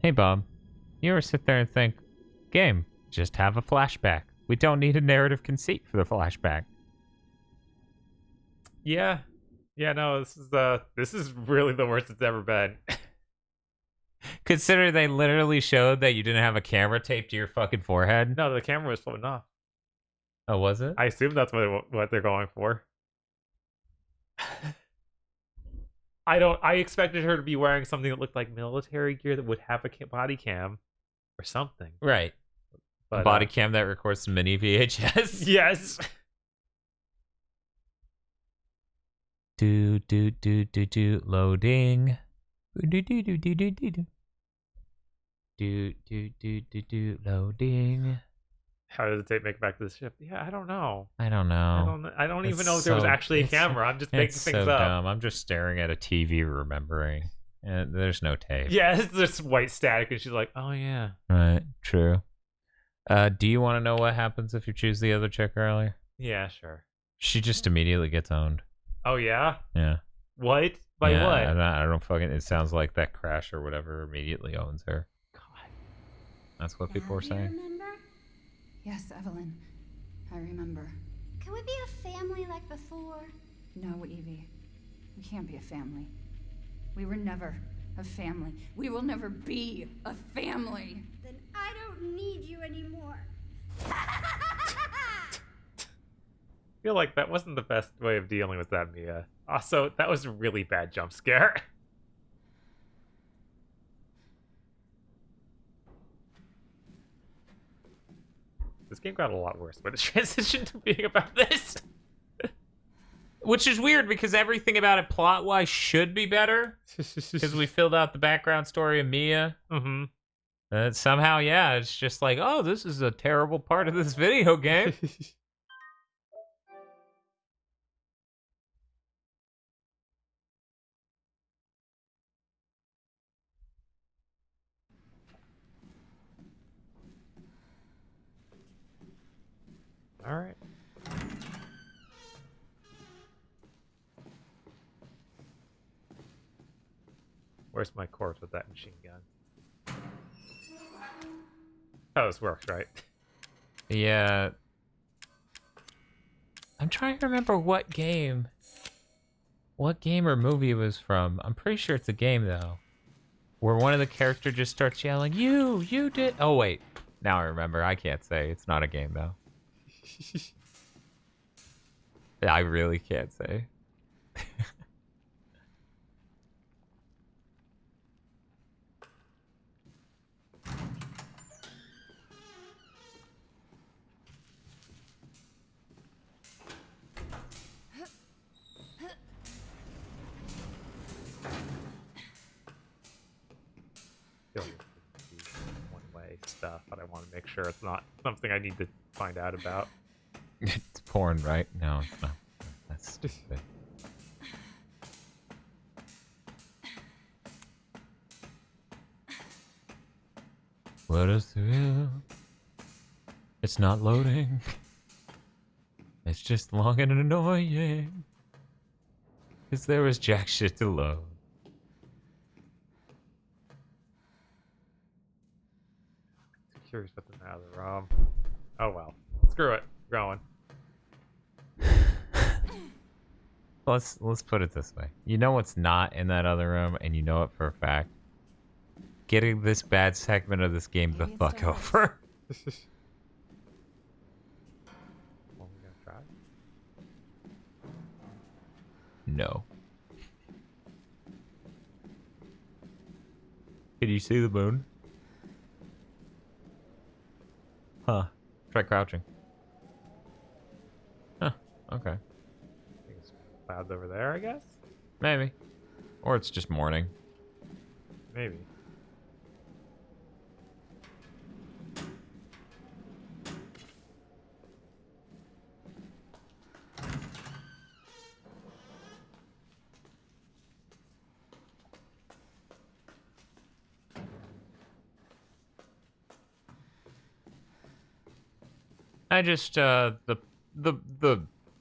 Hey, Bob. You ever sit there and think, Game, just have a flashback. We don't need a narrative conceit for the flashback. Yeah. Yeah, no, this is really the worst it's ever been. Consider they literally showed that you didn't have a camera taped to your fucking forehead. No, the camera was floating off. Oh, was it? I assume that's what they're going for. I expected her to be wearing something that looked like military gear that would have a body cam or something. Right. But, a body cam that records some mini VHS. Yes. Loading. Loading. How did the tape make it back to the ship? Yeah, I don't know. I don't know. I don't even know if there was actually a camera. I'm just making things up. Dumb. I'm just staring at a TV remembering. And there's no tape. Yeah, it's just white static, and she's like, oh yeah. Right, true. Do you want to know what happens if you choose the other chick earlier? Yeah, sure. She just immediately gets owned. Oh yeah? Yeah. What? By what? I don't fucking... It sounds like that crash or whatever immediately owns her. God. That's what people are saying. Remember? Yes, Evelyn. I remember. Can we be a family like before? No, Evie. We can't be a family. We were never a family. We will never be a family. Then I don't need you anymore. I feel like that wasn't the best way of dealing with that, Mia. Also, that was a really bad jump scare. This game got a lot worse when it transitioned to being about this. Which is weird because everything about it plot-wise should be better. Because we filled out the background story of Mia. Mm-hmm. Somehow, yeah, it's just like, oh, this is a terrible part of this video game. All right. Where's my corpse with that machine gun? Oh, this works, right? Yeah. I'm trying to remember what game or movie it was from. I'm pretty sure it's a game, though. Where one of the characters just starts yelling, you did... Oh, wait. Now I remember. I can't say. It's not a game, though. I really can't say. One-way stuff, but I want to make sure it's not something I need to find out about. It's porn, right? No, it's not. That's stupid. What is the real? It's not loading. It's just long and annoying. Cause there was jack shit to load. Curious about the out of the ROM. Oh well. Screw it. Going. Let's put it this way. You know what's not in that other room, and you know it for a fact. Getting this bad segment of this game the fuck over. Well, we're gonna try. No. Can you see the moon? Huh. Try crouching. Huh. Okay. Clouds over there, I guess? Maybe. Or it's just morning. Maybe. I just the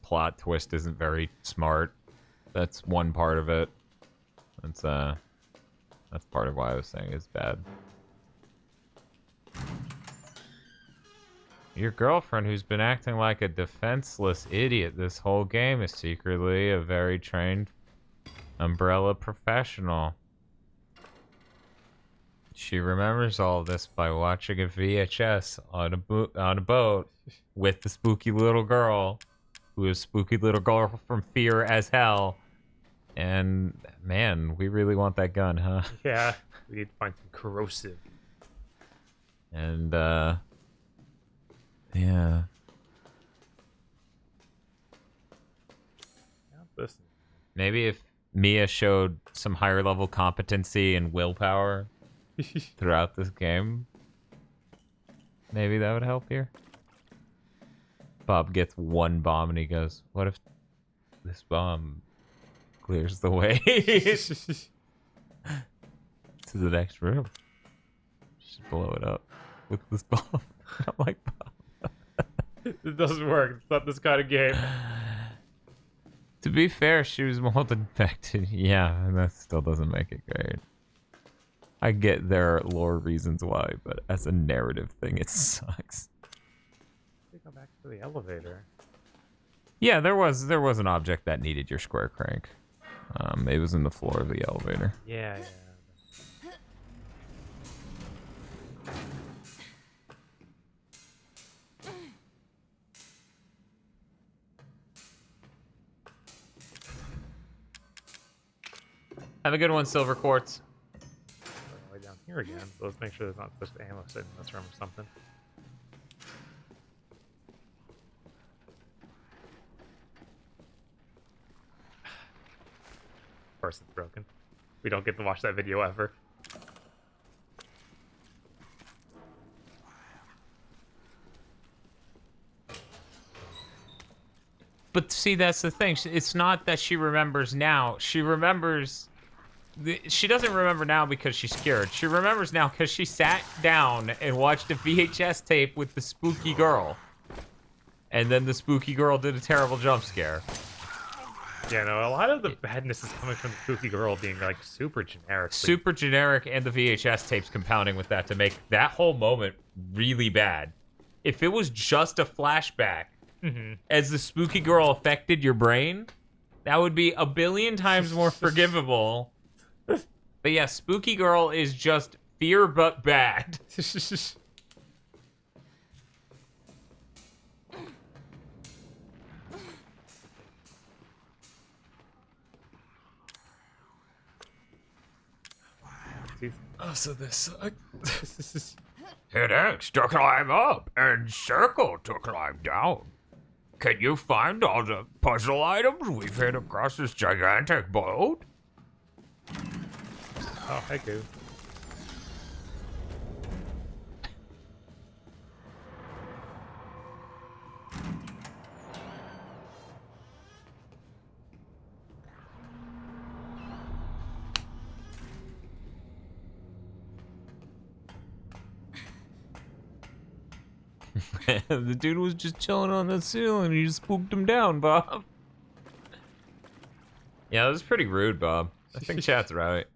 plot twist isn't very smart. That's one part of it. That's part of why I was saying it's bad. Your girlfriend, who's been acting like a defenseless idiot this whole game, is secretly a very trained Umbrella professional. She remembers all this by watching a VHS on a boat with the spooky little girl, who is spooky little girl from Fear as Hell. And man, we really want that gun, huh? Yeah, we need to find some corrosive. And yeah. Listen. Maybe if Mia showed some higher level competency and willpower throughout this game, maybe that would help here. Bob gets one bomb and he goes, what if this bomb clears the way to the next room? Just blow it up with this bomb. I'm like, Bob. It doesn't work. It's not this kind of game. To be fair, she was mold infected. Yeah, and that still doesn't make it great. I get there are lore reasons why, but as a narrative thing, it sucks. Let's go back to the elevator. Yeah, there was an object that needed your square crank. It was in the floor of the elevator. Yeah. Have a good one, Silver Quartz. Way down here again. So let's make sure there's not just ammo sitting in this room or something. Of course it's broken. We don't get to watch that video ever. But see, that's the thing. It's not that she remembers now. She remembers... She doesn't remember now because she's scared. She remembers now because she sat down and watched a VHS tape with the spooky girl. And then the spooky girl did a terrible jump scare. Yeah, no, a lot of the badness is coming from the spooky girl being, like, super generic. Super generic, and the VHS tapes compounding with that to make that whole moment really bad. If it was just a flashback, as the spooky girl affected your brain, that would be a billion times more forgivable. But yeah, spooky girl is just fear but bad. Oh, so this sucked. Hit X to climb up and circle to climb down. Can you find all the puzzle items we've hit across this gigantic boat? Oh, hey, Goo. The dude was just chilling on the ceiling and you just spooked him down, Bob. Yeah, that was pretty rude, Bob. I think chat's right.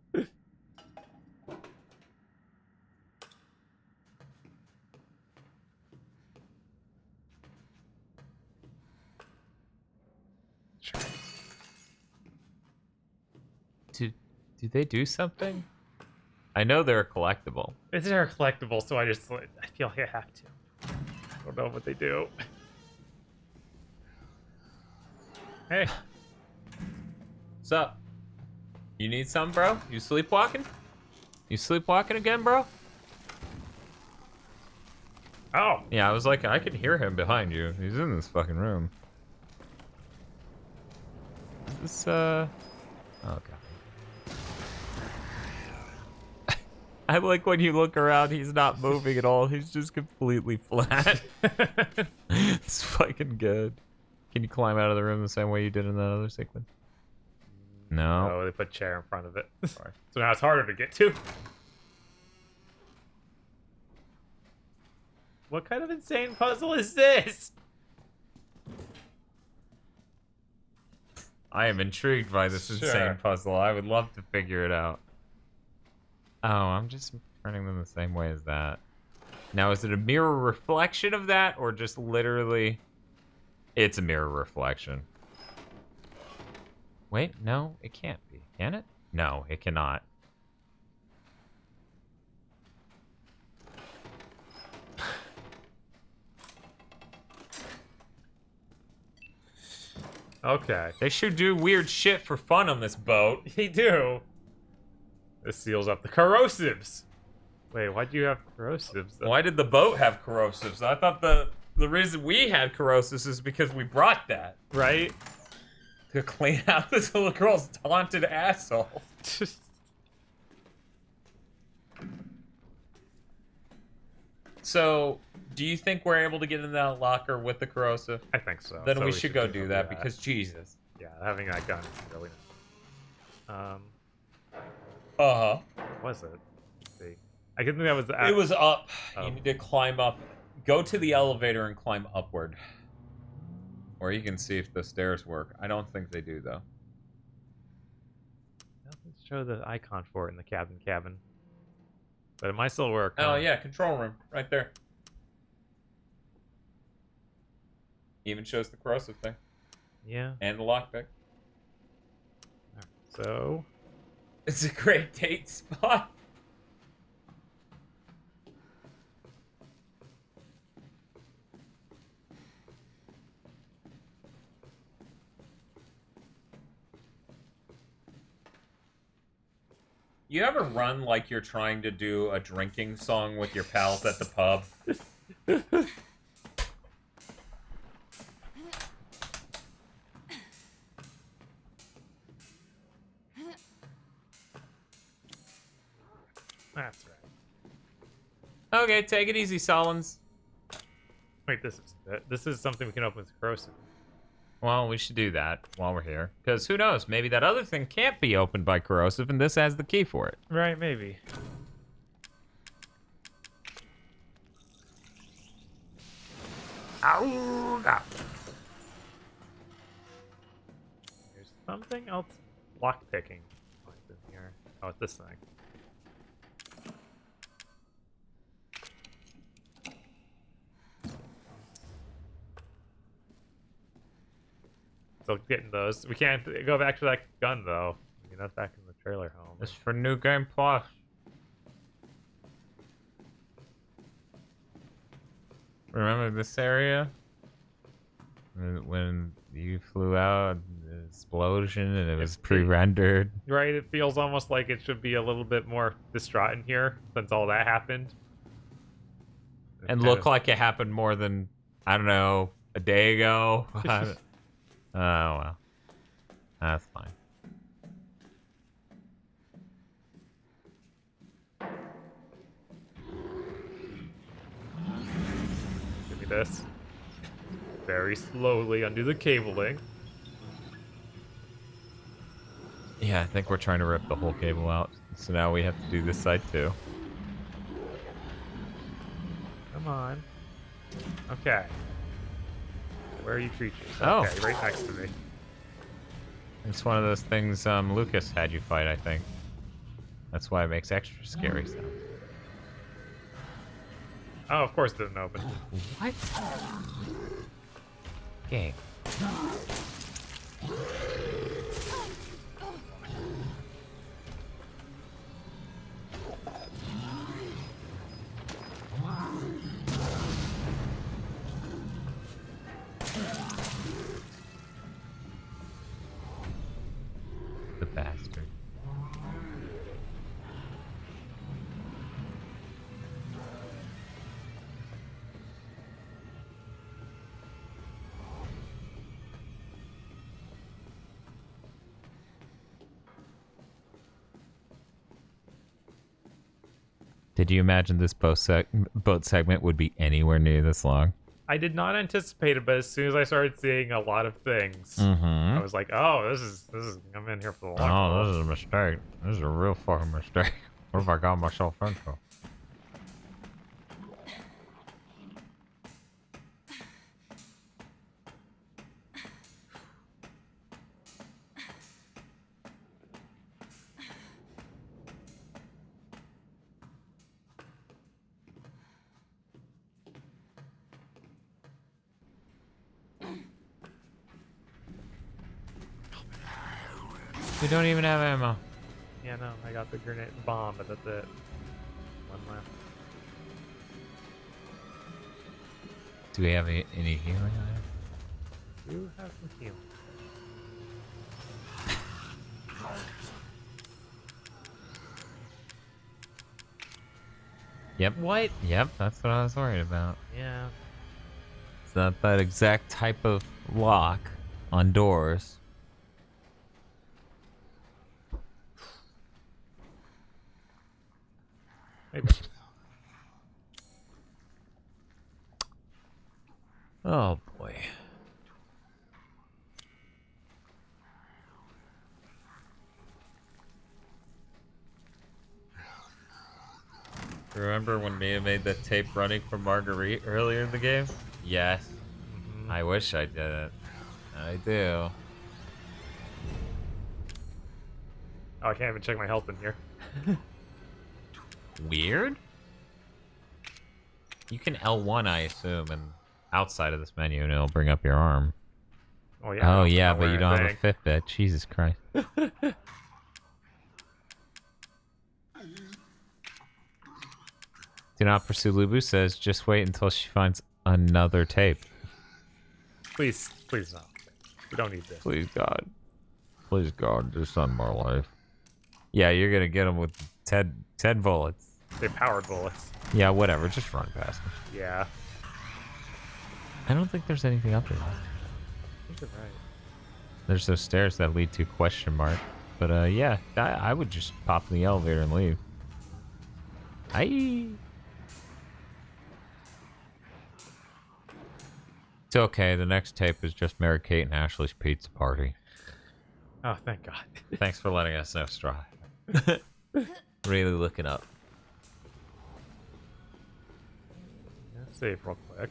Do they do something? I know they're a collectible. It's a collectible, so I feel like I have to. I don't know what they do. Hey. What's up? You need some, bro? You sleepwalking? You sleepwalking again, bro? Oh. Yeah, I was like, I can hear him behind you. He's in this fucking room. Is this, oh, God. I like when you look around, he's not moving at all. He's just completely flat. It's fucking good. Can you climb out of the room the same way you did in that other sequence? No. Oh, they put a chair in front of it. Sorry. So now it's harder to get to. What kind of insane puzzle is this? I am intrigued by this insane puzzle. I would love to figure it out. Oh, I'm just turning them the same way as that. Now, is it a mirror reflection of that, or just literally... It's a mirror reflection. Wait, no, it can't be. Can it? No, it cannot. Okay. They should do weird shit for fun on this boat. They do. This seals up the corrosives. Wait, why'd you have corrosives? Why did the boat have corrosives? I thought the reason we had corrosives is because we brought that. Right? To clean out this little girl's taunted asshole. So, do you think we're able to get in that locker with the corrosive? I think so. Then So we should go do that because Jesus. Yeah, having that gun is really nice. Uh-huh. What was it? Let's see. I didn't think that was the It was up. Oh. You need to climb up. Go to the elevator and climb upward. Or you can see if the stairs work. I don't think they do, though. Let's show the icon for it in the cabin. But it might still work. Oh, yeah, control room. Right there. Even shows the corrosive thing. Yeah. And the lockpick. So... It's a great date spot. You ever run like you're trying to do a drinking song with your pals at the pub? That's right. Okay, take it easy, Solons. Wait, this is something we can open with corrosive. Well, we should do that while we're here. Because who knows, maybe that other thing can't be opened by corrosive and this has the key for it. Right, maybe. Ow! There's something else lockpicking in here. Oh, it's this thing. So getting those. We can't go back to that gun though. You know, that's back in the trailer home. It's for New Game Plus. Remember this area? When you flew out, the explosion, and it was pre-rendered. Right, it feels almost like it should be a little bit more distraught in here since all that happened. And look like it happened more than, I don't know, a day ago. Oh, well. That's fine. Give me this. Very slowly undo the cabling. Yeah, I think we're trying to rip the whole cable out. So now we have to do this side too. Come on. Okay. Where are you creatures? Oh. Okay, right next to me. It's one of those things Lucas had you fight, I think. That's why it makes extra scary sounds. Oh, of course it didn't open. What? Game. The bastard. Did you imagine this boat segment would be anywhere near this long? I did not anticipate it, but as soon as I started seeing a lot of things, I was like, "Oh, this is I'm in here for the long haul." Oh, this is a mistake. This is a real fucking mistake. What have I got myself into? We don't even have ammo. Yeah, no, I got the grenade bomb, but that's it. One left. Do we have any healing items? You have some healing. Yep. What? Yep, that's what I was worried about. Yeah. It's not that exact type of lock on doors. Maybe. Oh boy. Remember when Mia made that tape running from Marguerite earlier in the game? Yes. I wish I did it. I do. Oh, I can't even check my health in here. Weird? You can L1, I assume, and outside of this menu, and it'll bring up your arm. Oh, yeah. Oh, yeah, but you don't have a Fitbit. Jesus Christ. Do not pursue, Lubu says. Just wait until she finds another tape. Please no. We don't need this. Please, God. Please, God, just end my life. Yeah, you're gonna get them with 10 bullets. They powered bullets. Yeah, whatever. Just run past them. Yeah. I don't think there's anything up there. I think you're right. There's those stairs that lead to question mark. But, yeah, I would just pop in the elevator and leave. It's okay. The next tape is just Mary Kate and Ashley's pizza party. Oh, thank God. Thanks for letting us know, Straw. Really looking up. Let's save real quick.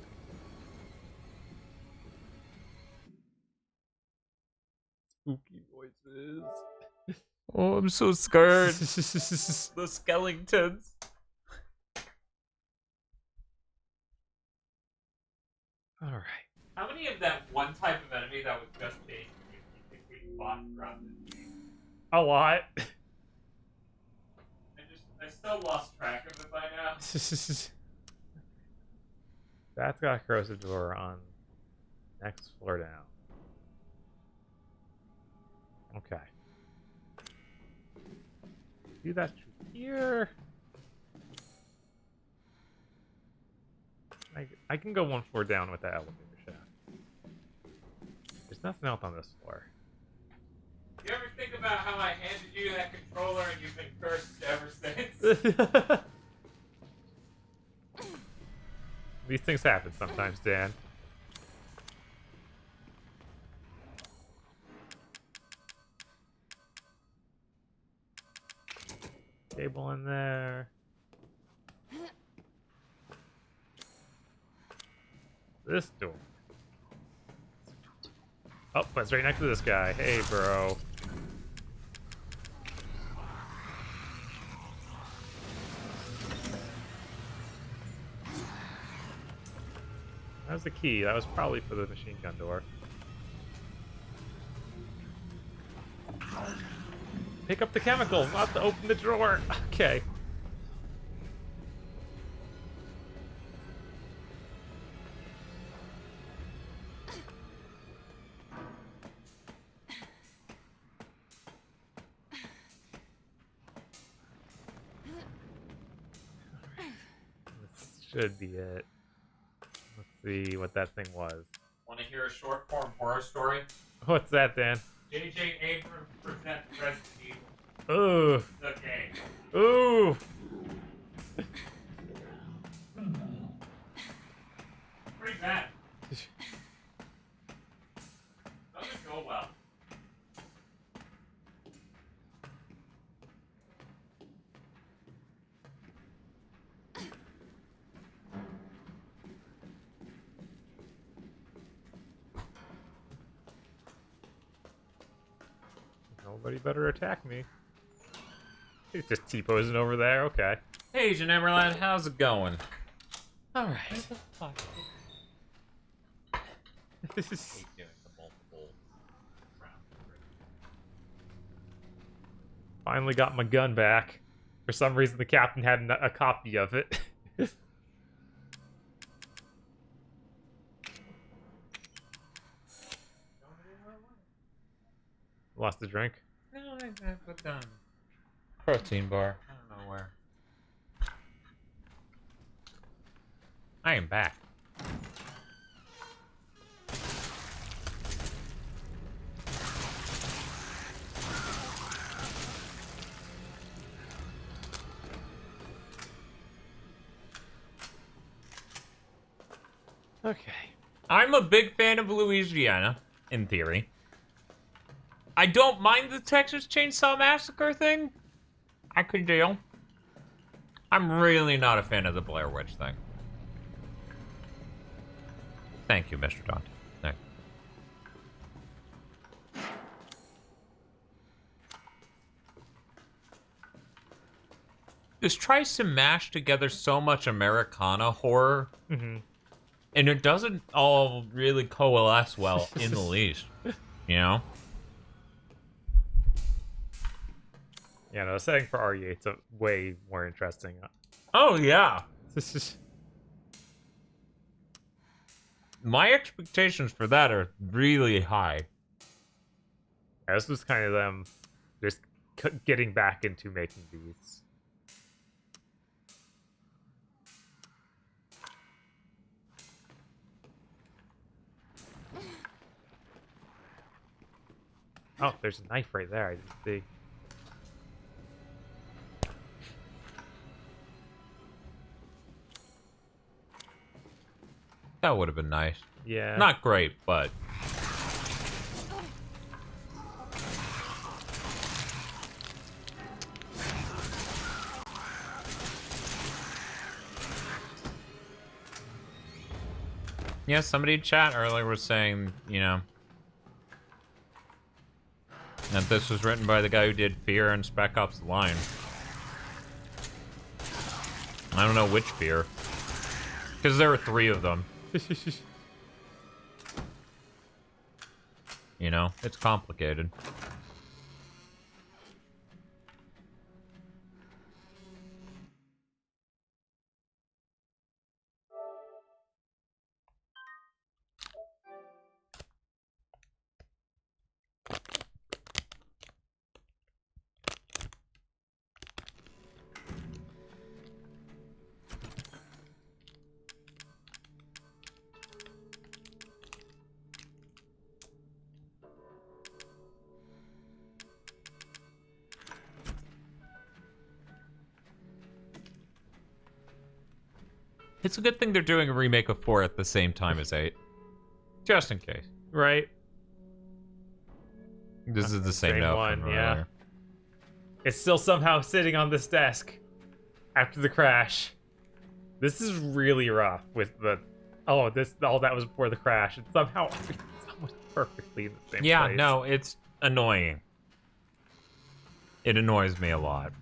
Spooky voices. Oh, I'm so scared. The skeletons. All right. How many of that one type of enemy that was just chasing you do you think we fought throughout this game? A lot. I still lost track of it by now. That's got a corrosive door on next floor down. Okay. Do that here. I can go one floor down with that elevator shaft. There's nothing else on this floor. You ever think about how I handed you that controller and you've been cursed ever since? These things happen sometimes, Dan. Cable in there. This door. Oh, that's right next to this guy. Hey, bro. That was the key. That was probably for the machine gun door. Pick up the chemical, not to open the drawer. Okay. This should be it. Let's see what that thing was. Want to hear a short form horror story? What's that, Dan? J.J. Abrams presents Resident Evil. Ooh. The game. Ooh. Pretty bad. Doesn't go well. Nobody better attack me. He's just T-posing over there. Okay. Hey, Agent Emerald, how's it going? All right. This is doing the multiple rounds. Finally got my gun back. For some reason, the captain had a copy of it. Lost the drink? No, I put down protein bar. I don't know where. I am back. Okay. I'm a big fan of Louisiana, in theory. I don't mind the Texas Chainsaw Massacre thing. I could deal. I'm really not a fan of the Blair Witch thing. Thank you, Mr. Dante. Thank you. This tries to mash together so much Americana horror, and it doesn't all really coalesce well in the least. You know? Yeah, no, setting for RE8's way more interesting. Oh, yeah. My expectations for that are really high. Yeah, this was kind of them just getting back into making these. Oh, there's a knife right there. I didn't see. That would have been nice. Yeah. Not great, but... Yeah, somebody in chat earlier was saying, you know, that this was written by the guy who did Fear and Spec Ops The Line. I don't know which Fear. Because there were 3 of them. You know, it's complicated. It's a good thing they're doing a remake of 4 at the same time as 8. Just in case. Right. This is the same note one, from yeah. earlier. It's still somehow sitting on this desk after the crash. This is really rough with the... Oh, all that was before the crash. And somehow it's almost perfectly in the same place. Yeah, no, it's annoying. It annoys me a lot.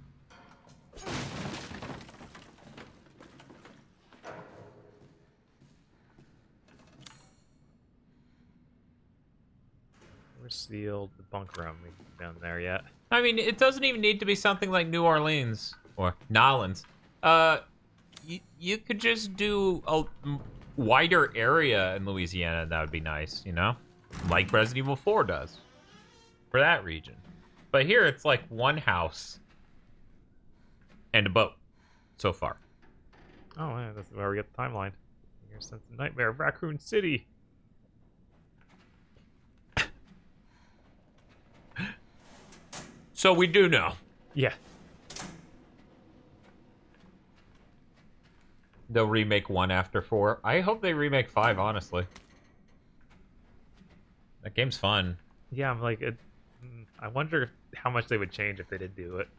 We're sealed. The bunker room isn't down there yet. I mean, it doesn't even need to be something like New Orleans or Nolans. You could just do a wider area in Louisiana. That would be nice, you know? Like Resident Evil 4 does for that region. But here it's like one house and a boat so far. Oh, yeah, that's where we get the timeline. Here's Sense of Nightmare of Raccoon City. So we do know. Yeah. They'll remake 1 after 4. I hope they remake 5, honestly. That game's fun. Yeah, I'm like, I wonder how much they would change if they did do it.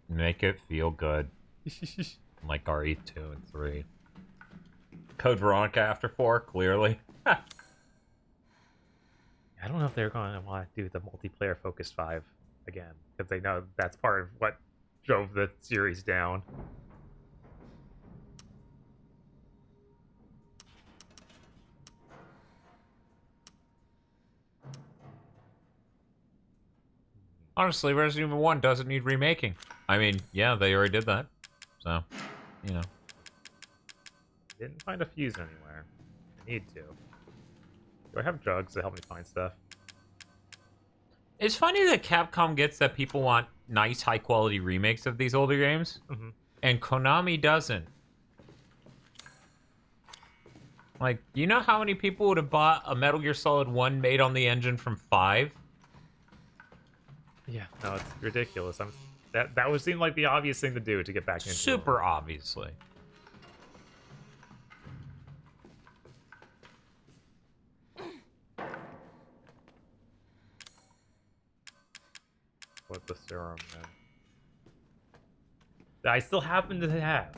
Make it feel good. Like RE2 and 3. Code Veronica after 4, clearly. I don't know if they're going to want to do the multiplayer focused 5 again, because they know that's part of what drove the series down. Honestly, Resident Evil 1 doesn't need remaking. I mean, yeah, they already did that. So, you know. Didn't find a fuse anywhere. I need to. Do I have drugs to help me find stuff? It's funny that Capcom gets that people want nice, high-quality remakes of these older games, and Konami doesn't. Like, you know how many people would have bought a Metal Gear Solid 1 made on the engine from 5? Yeah, no, it's ridiculous. That would seem like the obvious thing to do to get back into Super obviously. What the serum, man. That I still happen to have.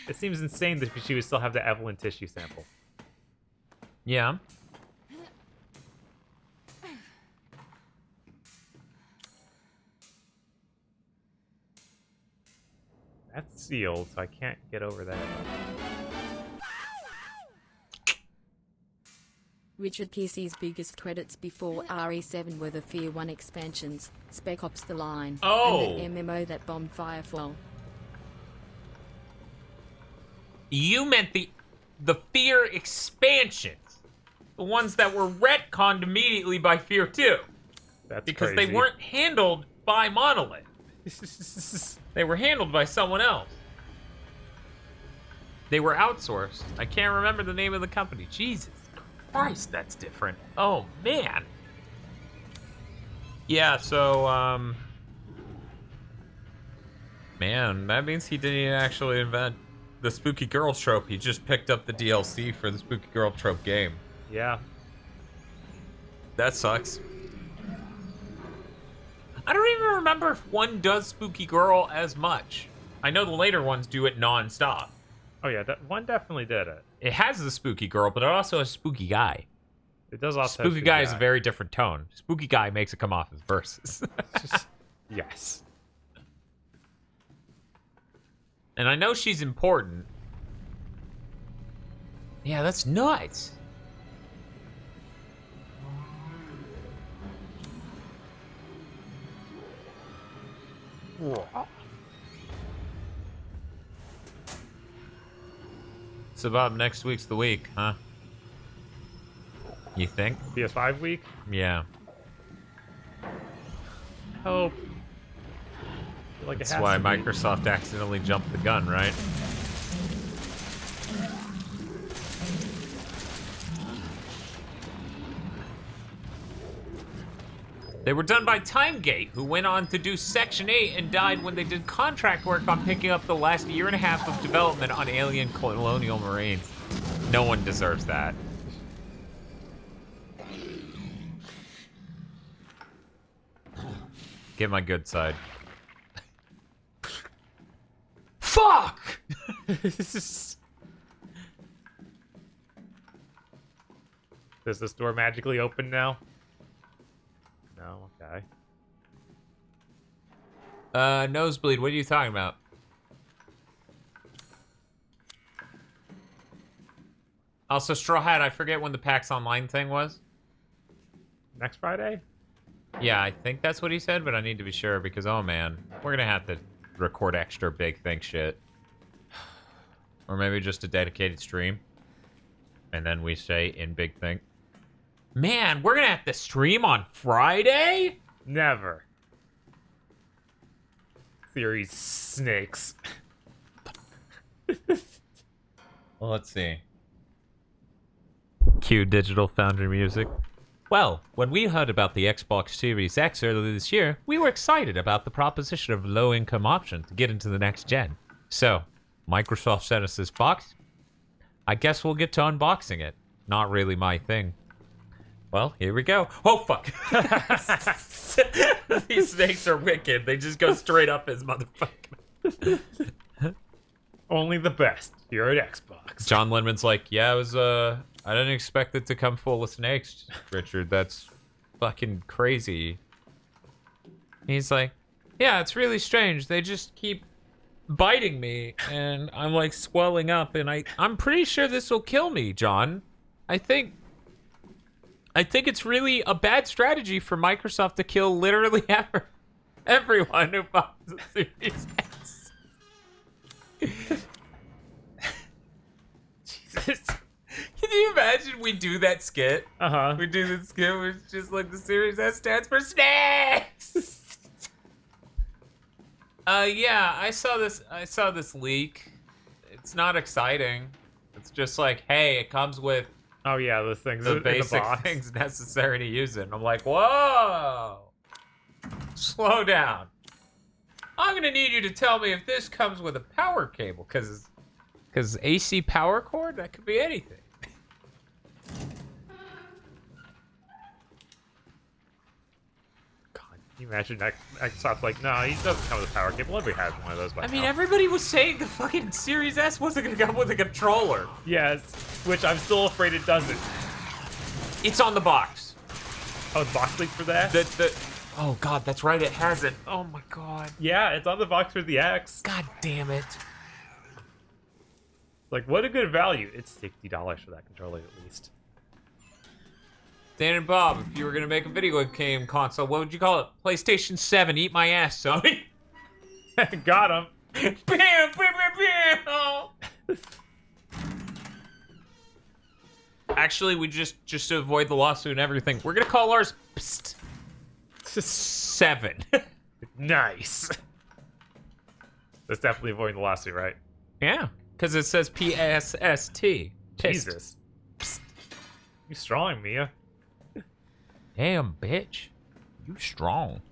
It seems insane that she would still have the Evelyn tissue sample. Yeah. That's sealed, so I can't get over that. Richard Kersey's biggest credits before RE7 were the Fear 1 expansions, Spec Ops: The Line, and the MMO that bombed Firefall. You meant the Fear expansions. The ones that were retconned immediately by Fear 2. That's because crazy. they weren't handled by Monolith. They were handled by someone else. They were outsourced. I can't remember the name of the company. Jesus Christ, that's different. Oh, man. Yeah, so, man, that means he didn't actually invent the Spooky Girl trope. He just picked up the DLC for the Spooky Girl trope game. Yeah. That sucks. I don't even remember if 1 does Spooky Girl as much. I know the later ones do it non-stop. Oh yeah, that 1 definitely did it. It has the Spooky Girl, but it also has Spooky Guy. It does also have Spooky Guy is a very different tone. Spooky Guy makes it come off as verses. Yes. And I know she's important. Yeah, that's nuts. So Bob, next week's the week, huh? You think? PS5 week? Yeah. Hope. Like That's why Microsoft accidentally jumped the gun, right? They were done by Timegate, who went on to do Section 8 and died when they did contract work on picking up the last year and a half of development on Alien Colonial Marines. No one deserves that. Get my good side. Fuck! Does this door magically open now? No, okay. Nosebleed, what are you talking about? Also, Straw Hat, I forget when the PAX Online thing was. Next Friday? Yeah, I think that's what he said, but I need to be sure because, oh man, we're gonna have to record extra Big Think shit. Or maybe just a dedicated stream. And then we say in Big Think. Man, we're gonna have to stream on Friday? Never. Series snakes. Well, let's see. Cue Digital Foundry music. Well, when we heard about the Xbox Series X earlier this year, we were excited about the proposition of low-income option to get into the next gen. So, Microsoft sent us this box. I guess we'll get to unboxing it. Not really my thing. Well, here we go. Oh, fuck. These snakes are wicked. They just go straight up his motherfucker. Only the best here at Xbox. John Lindman's like, yeah, it was, I didn't expect it to come full of snakes, Richard. That's fucking crazy. He's like, yeah, it's really strange. They just keep biting me, and I'm, like, swelling up, and I'm pretty sure this will kill me, John. I think it's really a bad strategy for Microsoft to kill literally ever. everyone who buys a Series S. Jesus. Can you imagine we do that skit? Uh-huh. We do the skit where it's just like the Series S stands for snacks. Yeah, I saw this leak. It's not exciting. It's just like, hey, it comes with those things the in basic the box. things necessary to use it. And I'm like, whoa, slow down. I'm gonna need you to tell me if this comes with a power cable, because AC power cord, that could be anything. Can you imagine Xbox like, no, he doesn't come with a power cable. Everybody has one of those by I mean, now. everybody was saying the fucking Series S wasn't gonna come with a controller. Yes, which I'm still afraid it doesn't. It's on the box. Oh, the box leak for that? Oh god, that's right, it has it. Oh my god. Yeah, it's on the box for the X. God damn it. Like, what a good value. It's $60 for that controller at least. Dan and Bob, if you were gonna make a video game console, what would you call it? PlayStation 7, eat my ass, Sony. Got him. Bam, bam, bam, bam. Actually, we just to avoid the lawsuit and everything, we're gonna call ours 7. Nice. That's definitely avoiding the lawsuit, right? Yeah, because it says PSST. Jesus. You strong, Mia. Damn, bitch. You strong.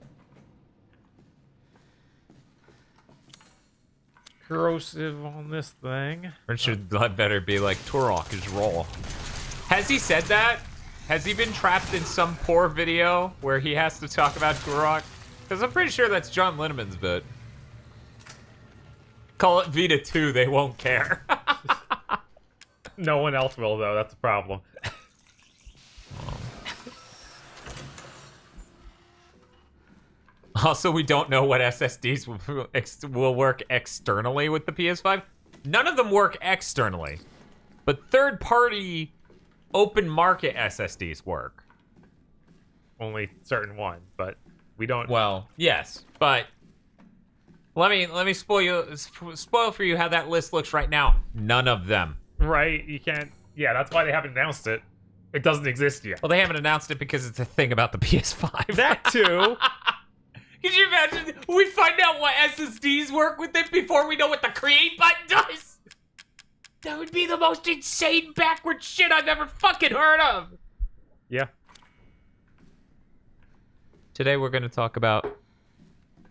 Corrosive on this thing. Richard better be like, Turok is raw. Has he said that? Has he been trapped in some poor video where he has to talk about Turok? Because I'm pretty sure that's John Linneman's bit. Call it Vita 2, they won't care. No one else will, though. That's a problem. Also, we don't know what SSDs will work externally with the PS5. None of them work externally. But third-party open market SSDs work. Only certain ones, but we don't. Well, yes, but let me spoil for you how that list looks right now. None of them. Right, you can't. Yeah, that's why they haven't announced it. It doesn't exist yet. Well, they haven't announced it because it's a thing about the PS5. That too. Could you imagine we find out what SSDs work with it before we know what the create button does? That would be the most insane backward shit I've ever fucking heard of. Yeah. Today we're going to talk about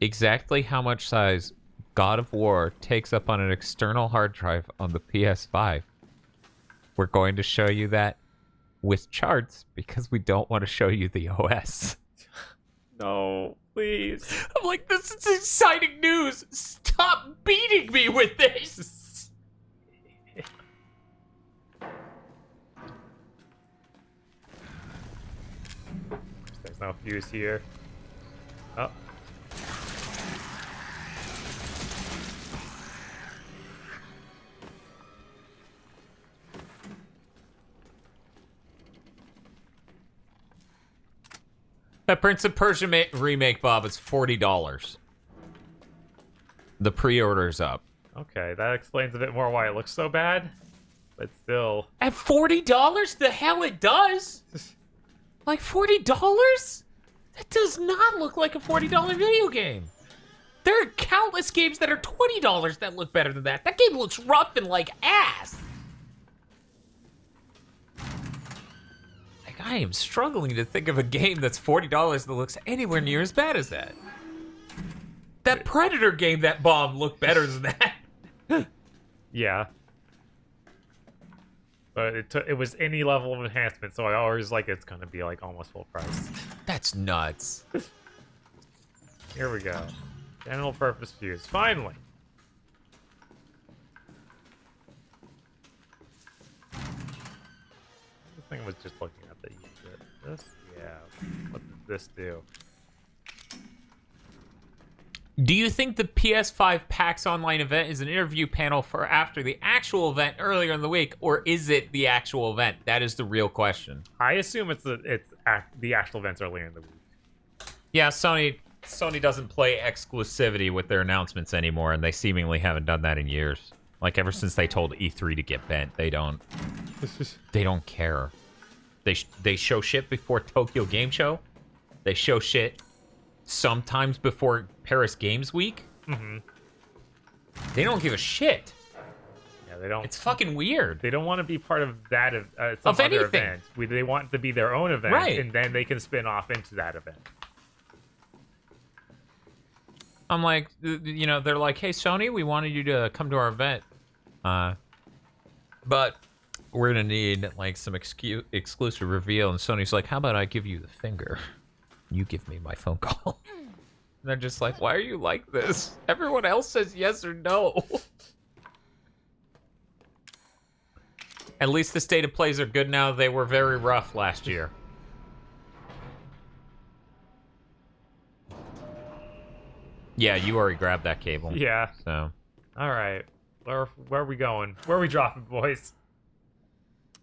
exactly how much size God of War takes up on an external hard drive on the PS5. We're going to show you that with charts because we don't want to show you the OS. No, please. I'm like, this is exciting news. Stop beating me with this. There's no fuse here. Oh. That Prince of Persia remake, Bob, is $40. The pre-order's up. Okay, that explains a bit more why it looks so bad. But still. At $40? The hell it does? Like $40? That does not look like a $40 video game. There are countless games that are $20 that look better than that. That game looks rough and like ass. Like, I am struggling to think of a game that's $40 that looks anywhere near as bad as that. That Predator game that bombed looked better than that. Yeah. But it was any level of enhancement, so I always like it's gonna be like almost full price. That's nuts. Here we go. General purpose fuse. Finally. The thing was just looking at the this. Yeah. What did this do? Do you think the PS5 PAX Online event is an interview panel for after the actual event earlier in the week, or is it the actual event? That is the real question. I assume it's the actual events earlier in the week. Yeah, Sony Sony doesn't play exclusivity with their announcements anymore, and they seemingly haven't done that in years. Like, ever since they told E3 to get bent, they don't care. They show shit before Tokyo Game Show. They show shit sometimes before Paris Games Week. Mm-hmm. They don't give a shit. Yeah, they don't. It's fucking weird. They don't want to be part of that some Of other anything. event. They want to be their own event, Right. and then they can spin off into that event. I'm like, they're like, hey, Sony, we wanted you to come to our event. But we're going to need, like, some exclusive reveal. And Sony's like, how about I give you the finger? You give me my phone call. And they're just like, why are you like this? Everyone else says yes or no. At least the state of plays are good now. They were very rough last year. Yeah, you already grabbed that cable. Yeah. So. All right. Where are we going? Where are we dropping, boys?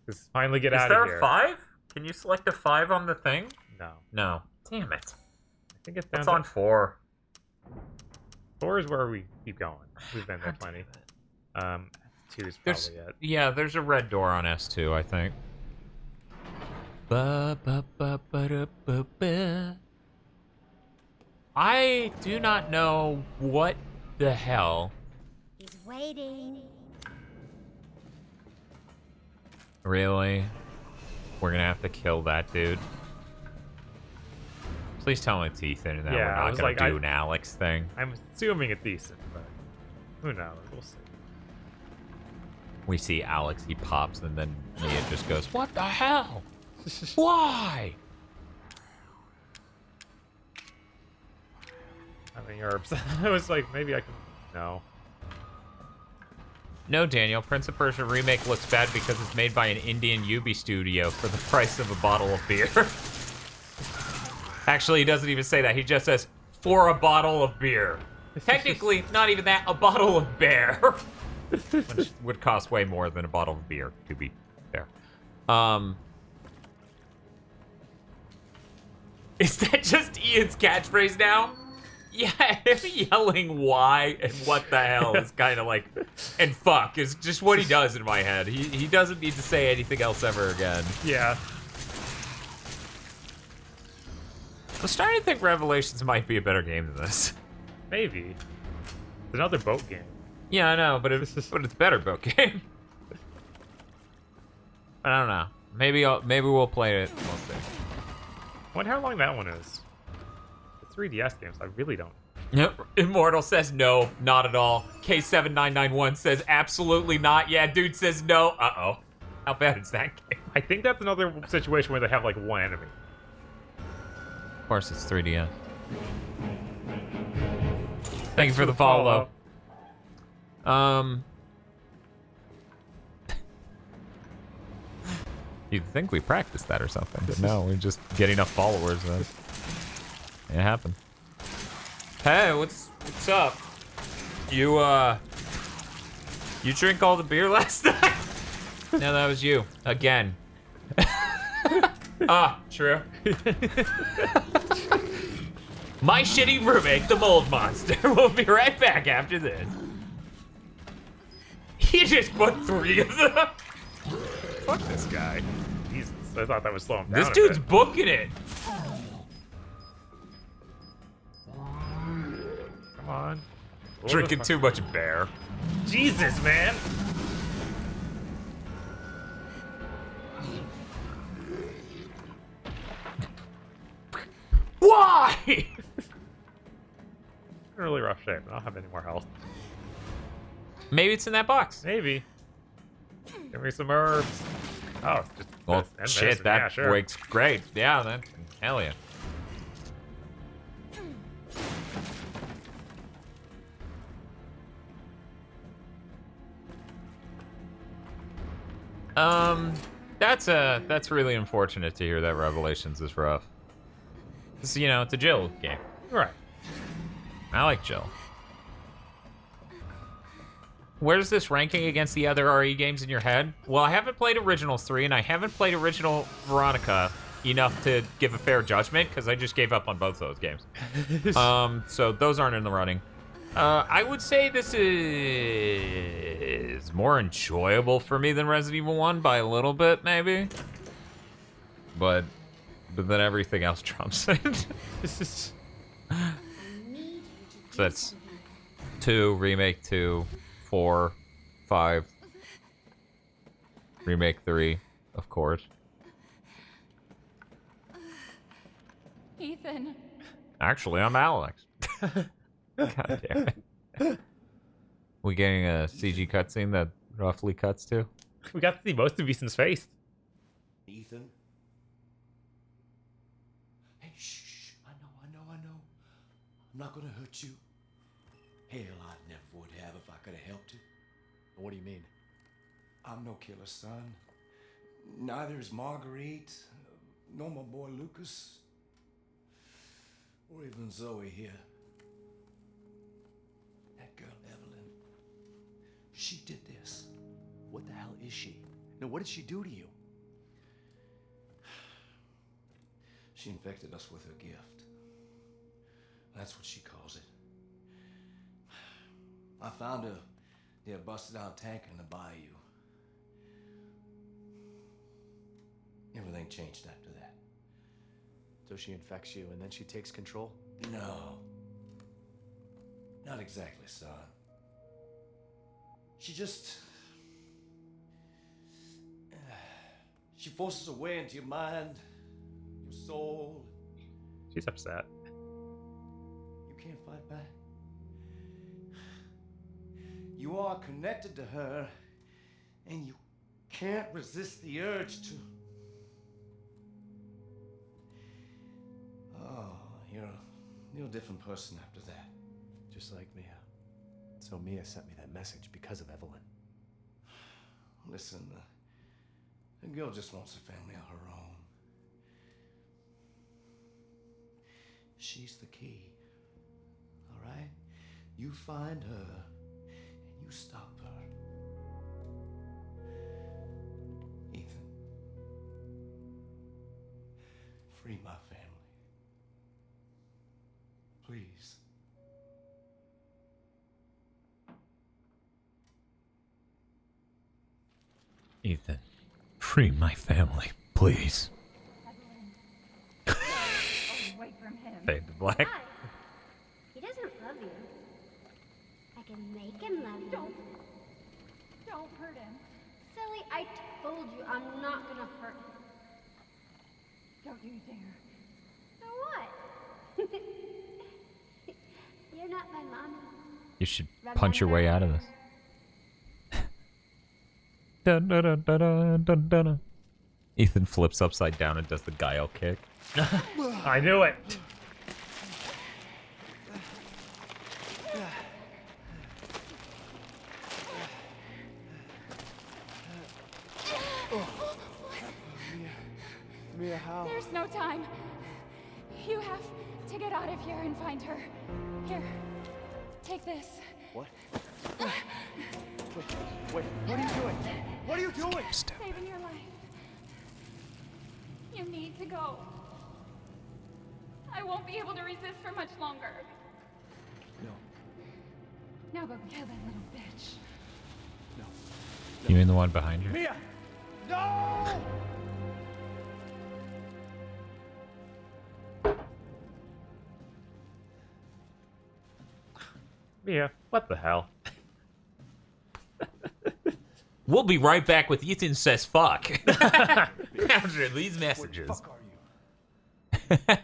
Let's finally get out of here. Is there a 5? Can you select a 5 on the thing? No. No. Damn it. I think it's down It's on 4. 4 is where we keep going. We've been there plenty. 2 is probably it. Yeah, there's a red door on S2, I think. I do not know what the hell. He's waiting. Really? We're gonna have to kill that dude. Please tell me it's Ethan and that Yeah, we're I not was gonna like, do an Alex thing. I'm assuming it's decent, but who knows? We'll see. We see Alex, he pops, and then Mia just goes, what the hell? Why? Having herbs. I was like, maybe I can. No. No, Daniel. Prince of Persia Remake looks bad because it's made by an Indian Ubi studio for the price of a bottle of beer. Actually, he doesn't even say that. He just says, for a bottle of beer. Technically, not even that, a bottle of beer. Which would cost way more than a bottle of beer, to be fair. Is that just Ian's catchphrase now? Yeah, him yelling why and what the hell is kind of like, and fuck is just what he does in my head. He doesn't need to say anything else ever again. Yeah. I'm starting to think Revelations might be a better game than this. Maybe. It's another boat game. Yeah, I know, but it's a better boat game. I don't know. Maybe we'll play it. We'll see. I wonder how long that one is. The 3DS games, I really don't. Yep. Immortal says no, not at all. K7991 says absolutely not. Yeah, dude says no. Uh-oh. How bad is that game? I think that's another situation where they have like one enemy. Of course, it's 3DS. Thank you for the follow. You'd think we practiced that or something, but no, we just get enough followers and it happened. Hey, what's up? You drink all the beer last night? No, that was you. Again. True. My shitty roommate, the mold monster. We'll be right back after this. He just put 3 of them. Fuck this guy. Jesus, I thought that would slow him down. This dude's booking it. Come on. Drinking too much beer. Jesus, man. Why? In really rough shape. I don't have any more health. Maybe it's in that box. Maybe. Give me some herbs. Oh, it's just. Well, shit, that yeah, sure. works great. Yeah, that hell yeah. That's really unfortunate to hear that Revelations is rough. It's, it's a Jill game. Right. I like Jill. Where's this ranking against the other RE games in your head? Well, I haven't played Originals 3, and I haven't played Original Veronica. enough to give a fair judgment because I just gave up on both those games. So those aren't in the running. I would say this is more enjoyable for me than Resident Evil 1 by a little bit, maybe. But then everything else trumps it. So that's 2, Remake 2, 4, 5, Remake 3, of course. Ethan. Actually, I'm Alex. God damn it. We getting a CG cutscene that roughly cuts to? We got to see most of Ethan's face. Ethan? Hey, shh. I know. I'm not gonna hurt you. Hell, I never would have if I could have helped you. What do you mean? I'm no killer, son. Neither is Marguerite, nor my boy Lucas, or even Zoe here. That girl, Evelyn, she did this. What the hell is she? No, what did she do to you? She infected us with her gift. That's what she calls it. I found her near a busted out tank in the bayou. Everything changed after that. So she infects you and then she takes control? No. Not exactly, son. She just... she forces her way into your mind, your soul. She's upset. You can't fight back. You are connected to her, and you can't resist the urge to... Oh, you're a different person after that. Just like Mia. So Mia sent me that message because of Evelyn. Listen, the girl just wants a family of her own. She's the key, all right? You find her, and you stop her. Ethan, free my family. Please. Ethan, free my family, please. Away from him. Fade to black. Why? He doesn't love you. I can make him love you. Don't hurt him. Silly, I told you I'm not gonna hurt him. Don't you dare. So what? You're not my mama. You should punch your way out of this. Dun, dun, dun, dun, dun, dun, dun. Ethan flips upside down and does the guile kick. I knew it. Mia, how? There's no time. You have to get out of here and find her. Here, take this. What? Wait, what are you doing? What are you doing? Saving your life. You need to go. I won't be able to resist for much longer. No. Now go kill that little bitch. No. You mean the one behind you? Mia! No! Mia, what the hell? We'll be right back with Ethan Says Fuck. After these messages. What the fuck are you?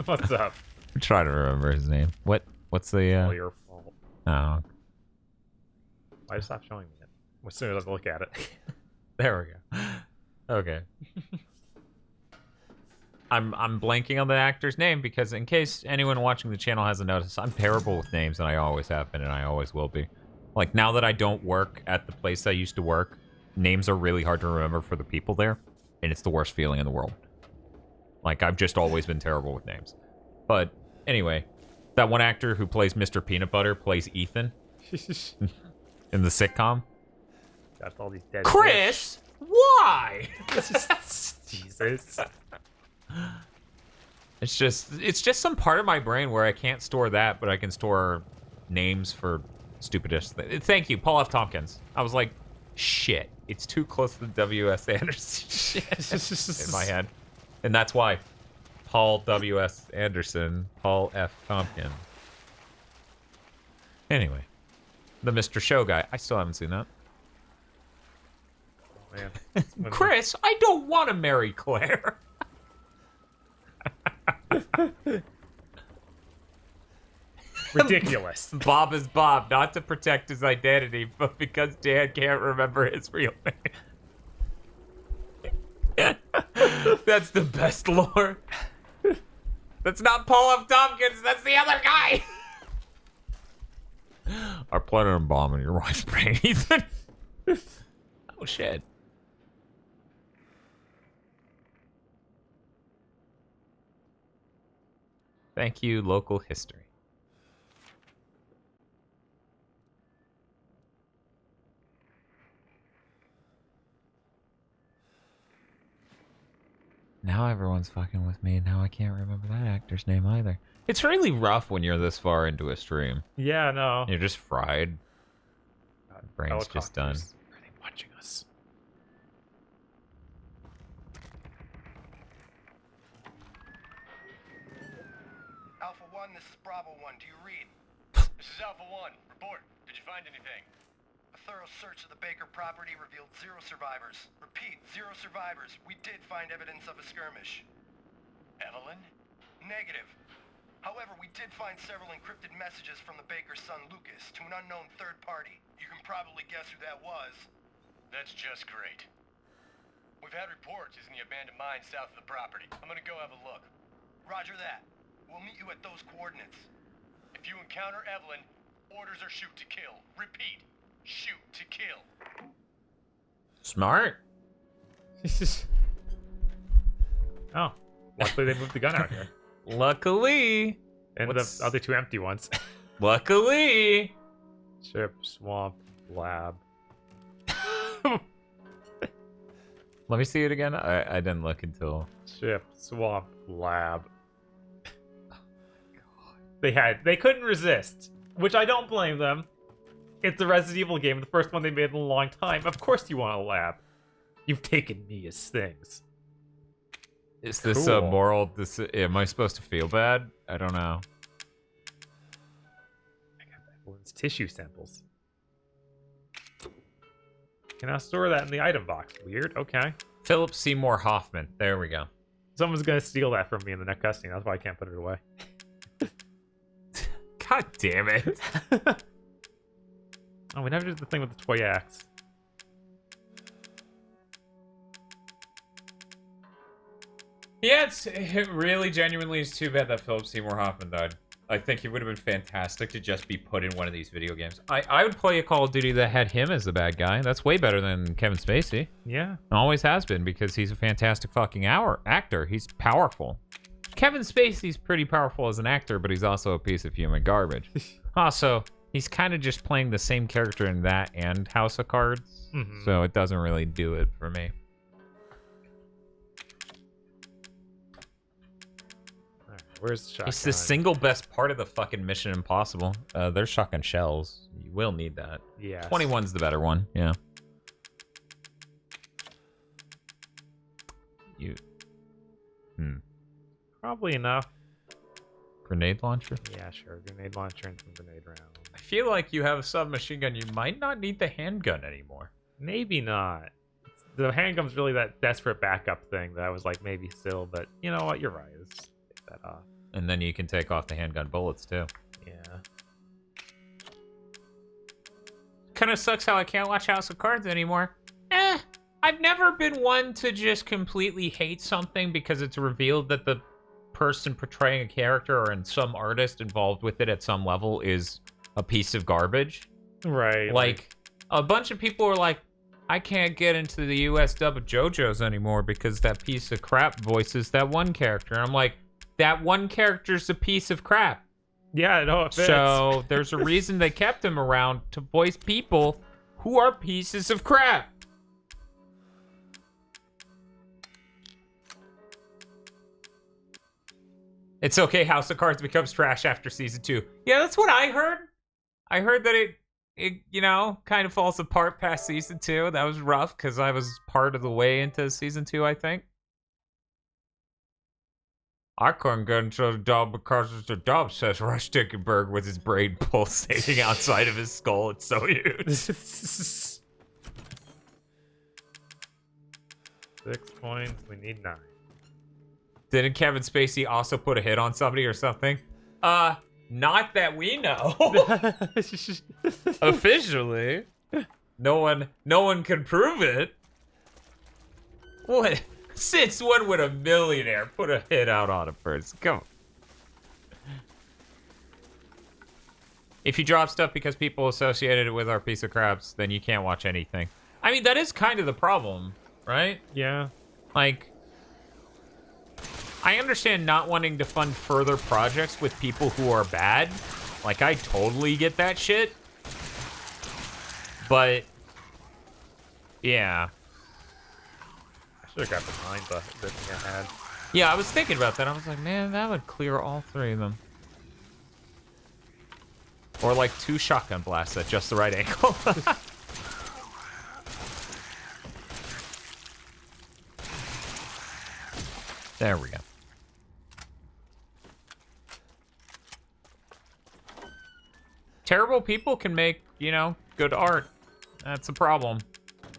What's up? I'm trying to remember his name. What's the All your fault. Oh. Why stop showing me it? As soon as I look at it. There we go. Okay. I'm blanking on the actor's name because in case anyone watching the channel hasn't noticed, I'm terrible with names and I always have been and I always will be. Like now that I don't work at the place I used to work, names are really hard to remember for the people there. and it's the worst feeling in the world. Like, I've just always been terrible with names. But anyway, that one actor who plays Mr. Peanut Butter plays Ethan in the sitcom. Got all these dead Chris, why? Jesus. It's just some part of my brain where I can't store that, but I can store names for stupidest things. Thank you, Paul F. Tompkins. I was like, shit, it's too close to the W.S. Anderson shit in my head. And that's why Paul W.S. Anderson, Paul F. Tompkins. Anyway, the Mr. Show guy. I still haven't seen that. Man. Chris, I don't want to marry Claire. Ridiculous. Bob is Bob, not to protect his identity, but because Dan can't remember his real name. That's the best lore. That's not Paul F. Tompkins, that's the other guy. Our platinum bomb in your wife's brain, Ethan. Oh, shit. Thank you, local history. Now everyone's fucking with me, and now I can't remember that actor's name either. It's really rough when you're this far into a stream. Yeah, no. You're just fried. Brain's just done. Are they watching us? Alpha 1, this is Bravo 1. Do you read? This is Alpha 1. Report. Did you find anything? A thorough search of the Baker property revealed 0 survivors. Repeat, 0 survivors. We did find evidence of a skirmish. Evelyn? Negative. However, we did find several encrypted messages from the Baker's son Lucas to an unknown third party. You can probably guess who that was. That's just great. We've had reports he's in the abandoned mine south of the property. I'm gonna go have a look. Roger that. We'll meet you at those coordinates. If you encounter Evelyn, orders are shoot to kill. Repeat, shoot to kill. Smart. Oh, luckily they moved the gun out here. Luckily. And the other 2 empty ones. Luckily. Ship, swamp, lab. Let me see it again. I didn't look until... Ship, swamp, lab. They couldn't resist, which I don't blame them. It's a Resident Evil game, the first one they made in a long time. Of course you want a lab. You've taken me as things. Is this a moral? Am I supposed to feel bad? I don't know. I got Evelyn's tissue samples. Can I store that in the item box? Weird. Okay. Philip Seymour Hoffman. There we go. Someone's gonna steal that from me in the next cutscene. That's why I can't put it away. God damn it. Oh, we never did the thing with the toy axe. Yeah, it really genuinely is too bad that Philip Seymour Hoffman died. I think he would have been fantastic to just be put in one of these video games. I would play a Call of Duty that had him as the bad guy. That's way better than Kevin Spacey. Yeah. Always has been, because he's a fantastic fucking actor. He's powerful. Kevin Spacey's pretty powerful as an actor, but he's also a piece of human garbage. Also, he's kind of just playing the same character in that and House of Cards, so it doesn't really do it for me. Where's the shotgun? It's the single best part of the fucking Mission Impossible. They're shotgun shells. You will need that. Yeah. 21's the better one. Yeah. Probably enough. Grenade launcher? Yeah, sure. Grenade launcher and some grenade rounds. I feel like you have a submachine gun. You might not need the handgun anymore. Maybe not. The handgun's really that desperate backup thing that I was like, maybe still, but you know what? You're right. Let's just take that off. And then you can take off the handgun bullets, too. Yeah. Kind of sucks how I can't watch House of Cards anymore. I've never been one to just completely hate something because it's revealed that the person portraying a character or in some artist involved with it at some level is a piece of garbage. Right. Like, a bunch of people were like, I can't get into the US dub of JoJo's anymore because that piece of crap voices that one character. I'm like, that one character's a piece of crap. Yeah, no, it fits. So there's a reason they kept him around to voice people who are pieces of crap. It's okay, House of Cards becomes trash after season 2. Yeah, that's what I heard. I heard that it you know, kind of falls apart past season 2. That was rough because I was part of the way into season 2, I think. I couldn't get into the dub because it's a dub, says Rush Dickenberg with his brain pulsating outside of his skull. It's so huge. 6 points. We need 9. Didn't Kevin Spacey also put a hit on somebody or something? Not that we know. Officially. No one can prove it. What? Since when would a millionaire put a hit out on a person? Come on. If you drop stuff because people associated it with our piece of craps, then you can't watch anything. I mean, that is kind of the problem, right? Yeah. Like, I understand not wanting to fund further projects with people who are bad. Like, I totally get that shit. But, yeah. I should have got behind the thing I had. Yeah, I was thinking about that. I was like, man, that would clear all 3 of them. Or like 2 shotgun blasts at just the right angle. There we go. Terrible people can make, you know, good art. That's a problem.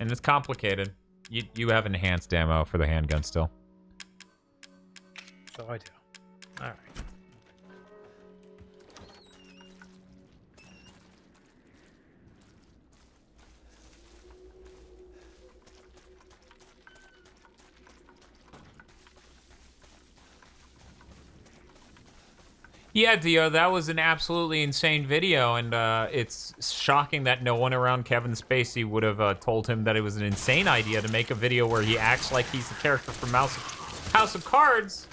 And it's complicated. You have enhanced ammo for the handgun still. So I do. Alright. Yeah, Dio, that was an absolutely insane video, and it's shocking that no one around Kevin Spacey would have told him that it was an insane idea to make a video where he acts like he's the character from House of Cards,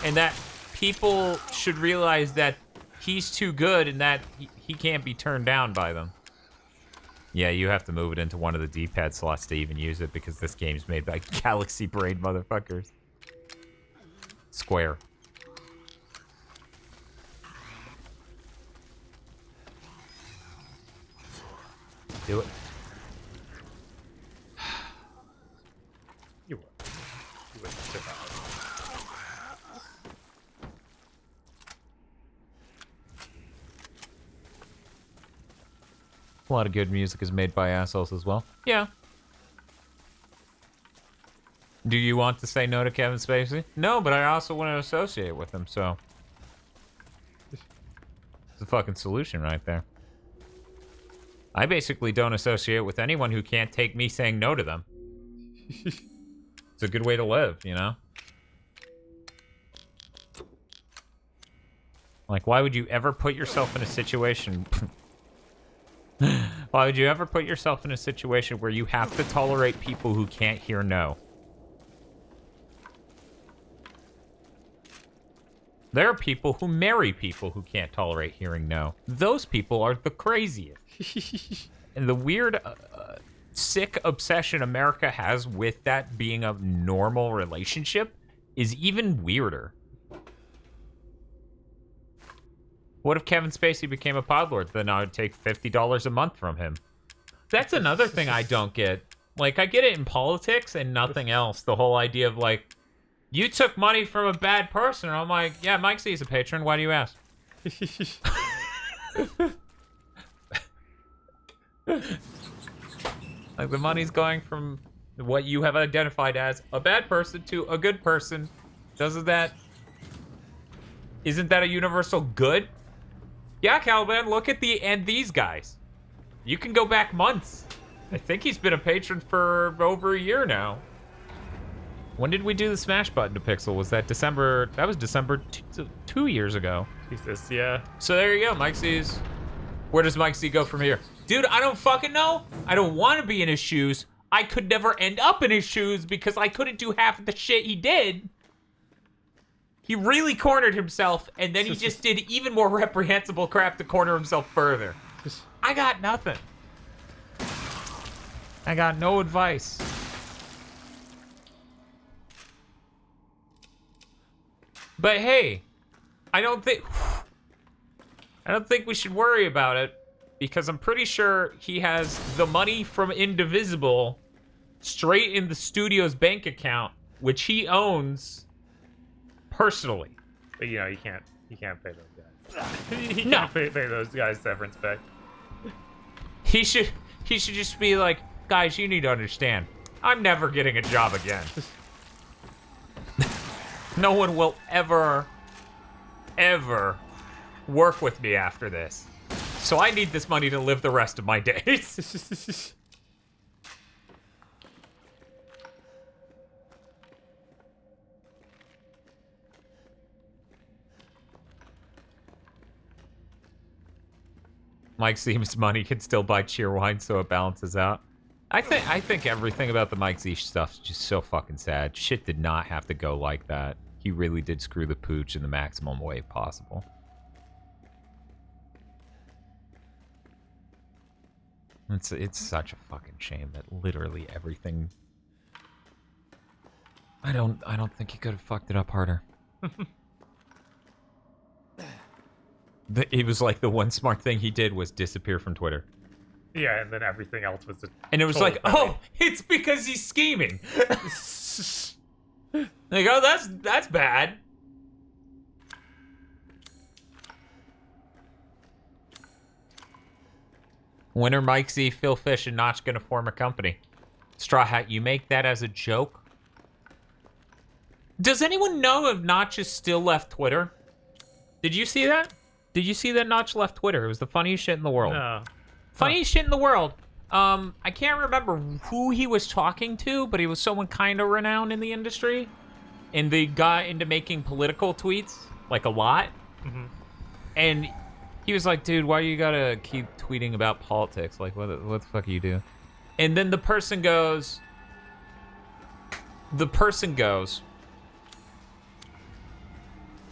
and that people should realize that he's too good and that he can't be turned down by them. Yeah, you have to move it into one of the D-pad slots to even use it because this game's made by Galaxy Brain motherfuckers. Square. Do it. You would. You would survive. A lot of good music is made by assholes as well. Yeah. Do you want to say no to Kevin Spacey? No, but I also want to associate with him, so... It's a fucking solution right there. I basically don't associate with anyone who can't take me saying no to them. It's a good way to live, you know? Like, why would you ever put yourself in a situation... Why would you ever put yourself in a situation where you have to tolerate people who can't hear no? There are people who marry people who can't tolerate hearing no. Those people are the craziest. And the weird, sick obsession America has with that being a normal relationship is even weirder. What if Kevin Spacey became a podlord? Then I would take $50 a month from him. That's another thing I don't get. Like, I get it in politics and nothing else. The whole idea of, like, you took money from a bad person. And I'm like, yeah, Mike C's a patron. Why do you ask? Like, the money's going from what you have identified as a bad person to a good person. Isn't that a universal good? Yeah, Caliban, look at these guys. You can go back months. I think he's been a patron for over a year now. When did we do the smash button to Pixel? Was that December? That was December 2 years ago. Jesus, yeah. So there you go, Mike C's. Where does Mike C go from here? Dude, I don't fucking know. I don't want to be in his shoes. I could never end up in his shoes because I couldn't do half of the shit he did. He really cornered himself, and then he just did even more reprehensible crap to corner himself further. I got nothing. I got no advice. But hey, I don't think we should worry about it because I'm pretty sure he has the money from Indivisible straight in the studio's bank account, which he owns personally. But you know, you can't pay those guys. He can't pay those guys severance pay. He should just be like, guys, you need to understand, I'm never getting a job again. No one will ever work with me after this. So I need this money to live the rest of my days. Mike Seam's money can still buy Cheerwine, so it balances out. I think everything about the Mike Z stuff is just so fucking sad. Shit did not have to go like that. He really did screw the pooch in the maximum way possible. It's such a fucking shame that literally everything. I don't think he could have fucked it up harder. It was like the one smart thing he did was disappear from Twitter. Yeah, and then everything else was. And it was like, oh, it's because he's scheming. Like, oh, that's bad. When are Mike Z, Phil Fish, and Notch gonna form a company? Straw Hat, you make that as a joke? Does anyone know if Notch is still left Twitter? Did you see that? Did you see that Notch left Twitter? It was the funniest shit in the world. No. Funniest shit in the world. I can't remember who he was talking to, but he was someone kind of renowned in the industry. And they got into making political tweets, like a lot. Mm-hmm. And he was like, dude, why you gotta keep tweeting about politics? Like, what the fuck are you doing? And then the person goes,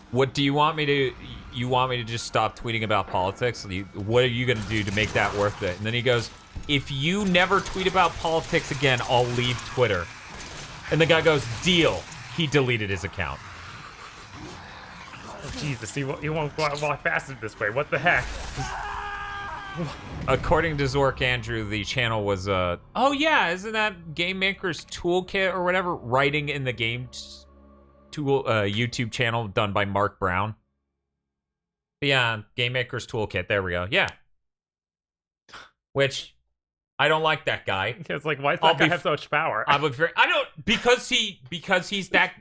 what do you want me to, just stop tweeting about politics? What are you gonna do to make that worth it? And then he goes, if you never tweet about politics again, I'll leave Twitter. And the guy goes, deal. He deleted his account. Oh, Jesus, he won't walk past it this way. What the heck? According to Zork Andrew, the channel was, oh yeah, isn't that Game Maker's Toolkit or whatever? Writing in the game tool, YouTube channel done by Mark Brown. Yeah, Game Maker's Toolkit, there we go. Yeah. Which, I don't like that guy. It's like, why does that guy have so much power? Because he's that,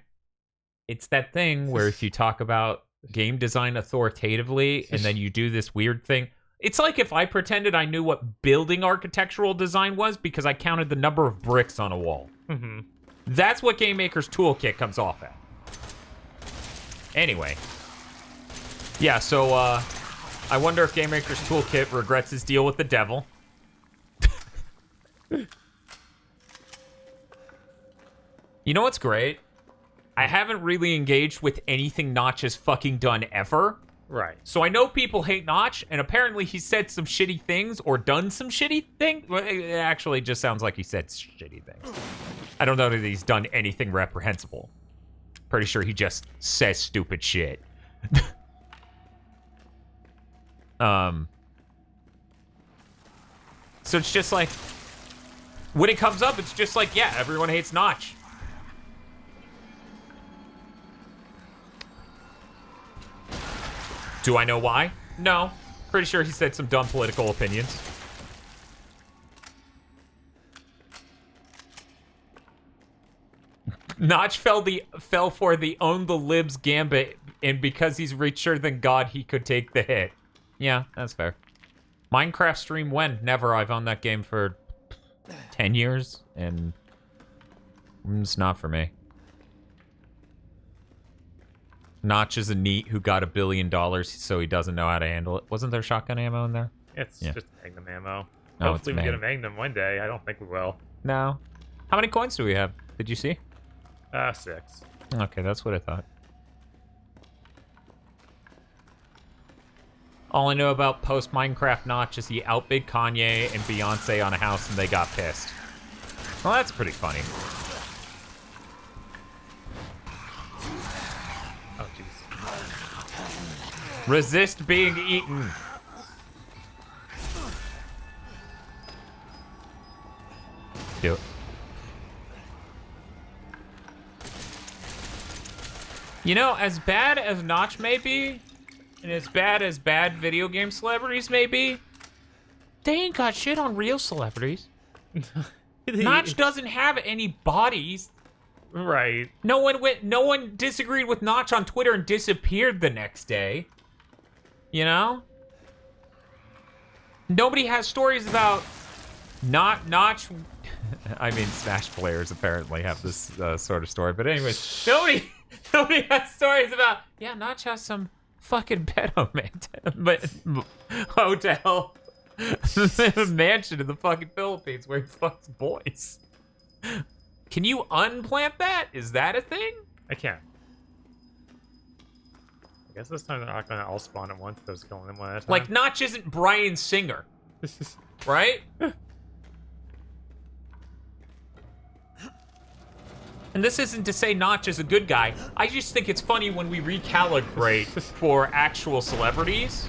it's that thing where if you talk about game design authoritatively and then you do this weird thing, it's like if I pretended I knew what building architectural design was because I counted the number of bricks on a wall. Mm-hmm. That's what Game Maker's Toolkit comes off at. Anyway. Yeah, so, I wonder if Game Maker's Toolkit regrets his deal with the devil. You know what's great? I haven't really engaged with anything Notch has fucking done ever. Right. So I know people hate Notch, and apparently he said some shitty things or done some shitty things. Well, it actually just sounds like he said shitty things. I don't know that he's done anything reprehensible. Pretty sure he just says stupid shit. So it's just like, when it comes up, it's just like, yeah, everyone hates Notch. Do I know why? No. Pretty sure he said some dumb political opinions. Notch fell for the own the libs gambit, and because he's richer than God, he could take the hit. Yeah, that's fair. Minecraft stream when? Never. I've owned that game for 10 years, and it's not for me. Notch is a neat who got $1 billion, so he doesn't know how to handle it. Wasn't there shotgun ammo in there? It's just Magnum ammo. No, Hopefully we get a Magnum one day. I don't think we will. No. How many coins do we have? Did you see? 6. Okay, that's what I thought. All I know about post-Minecraft Notch is he outbid Kanye and Beyonce on a house and they got pissed. Well, that's pretty funny. Oh, jeez. Resist being eaten. Do it. You know, as bad as Notch may be, and as bad video game celebrities may be, they ain't got shit on real celebrities. Notch doesn't have any bodies. Right. No one disagreed with Notch on Twitter and disappeared the next day. You know? Nobody has stories about Notch. I mean, Smash players apparently have this sort of story. But anyways, nobody has stories about, yeah, Notch has some fucking pedo hotel mansion in the fucking Philippines where he fucks boys. Can you unplant that? Is that a thing? I can. I guess this time they're not gonna all spawn at once. They're just killing them one at a time. Like, Notch isn't Bryan Singer. Right? And this isn't to say Notch is a good guy. I just think it's funny when we recalibrate for actual celebrities.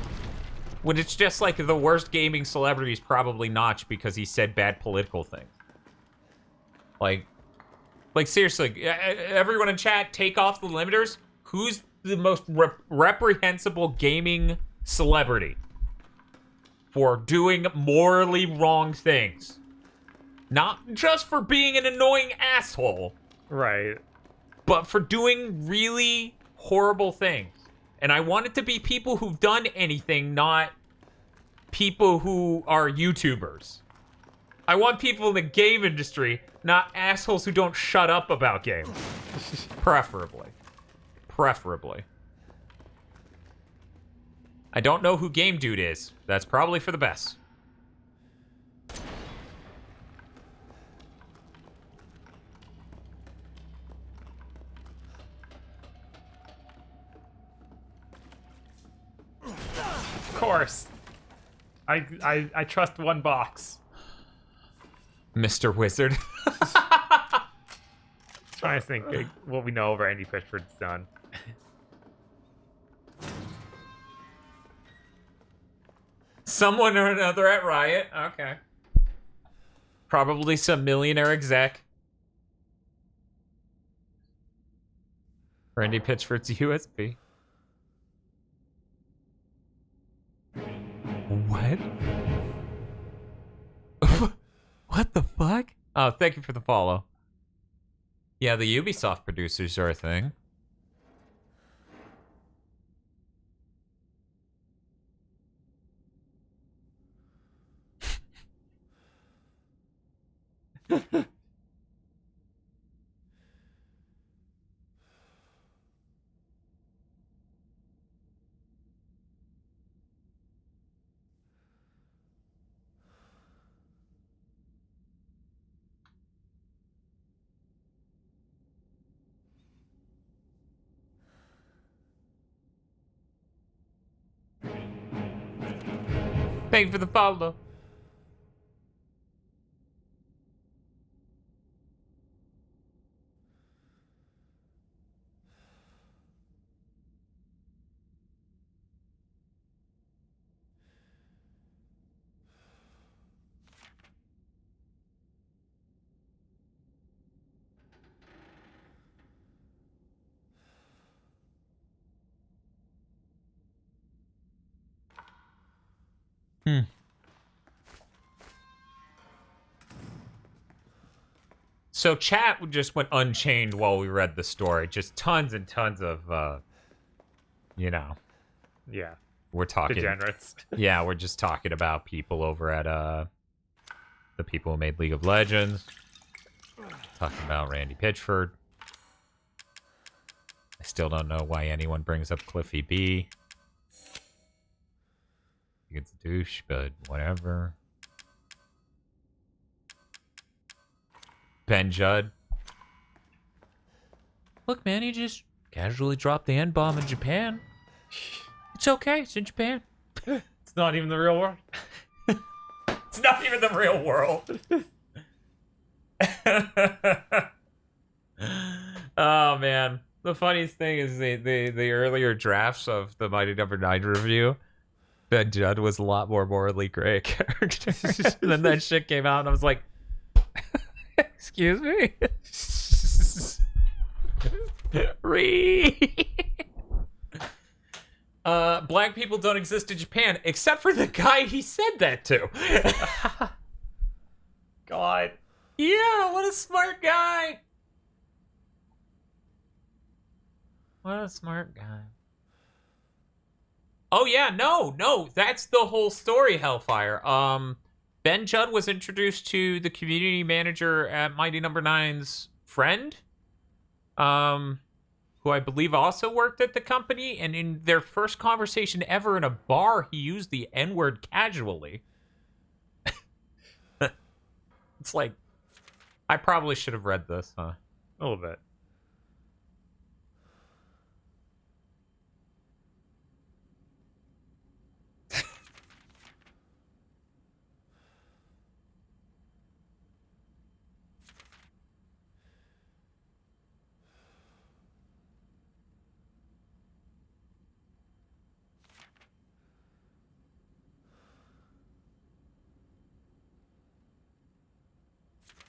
When it's just like the worst gaming celebrity is probably Notch because he said bad political things. Like seriously, everyone in chat, take off the limiters. Who's the most reprehensible gaming celebrity for doing morally wrong things? Not just for being an annoying asshole. Right. But for doing really horrible things. And I want it to be people who've done anything, not people who are YouTubers. I want people in the game industry, not assholes who don't shut up about games. Preferably. I don't know who Game Dude is. That's probably for the best. Of course. I trust one box. Mr. Wizard. Trying to think what we know over Andy Pitchford's done. Someone or another at Riot. Okay. Probably some millionaire exec. Randy Pitchford's USB. What? What the fuck? Oh, thank you for the follow. Yeah, the Ubisoft producers are a thing. Thank you for the follow. So chat just went unchained while we read the story. Just tons and tons of, you know. Yeah. We're talking degenerates. Yeah, we're just talking about people over at the people who made League of Legends. Talking about Randy Pitchford. I still don't know why anyone brings up Cliffy B. It's a douche, but whatever. Ben Judd. Look, man, he just casually dropped the N-bomb in Japan. It's okay. It's in Japan. It's not even the real world. It's not even the real world. Oh, man. The funniest thing is the earlier drafts of the Mighty Number 9 review, Ben Judd was a lot more morally gray character. And then that shit came out and I was like, excuse me? Black people don't exist in Japan, except for the guy he said that to. God. Yeah, what a smart guy. What a smart guy. Oh yeah, no, that's the whole story, Hellfire. Ben Judd was introduced to the community manager at Mighty Number 9's friend, who I believe also worked at the company, and in their first conversation ever in a bar, he used the N-word casually. It's like, I probably should have read this, huh? A little bit.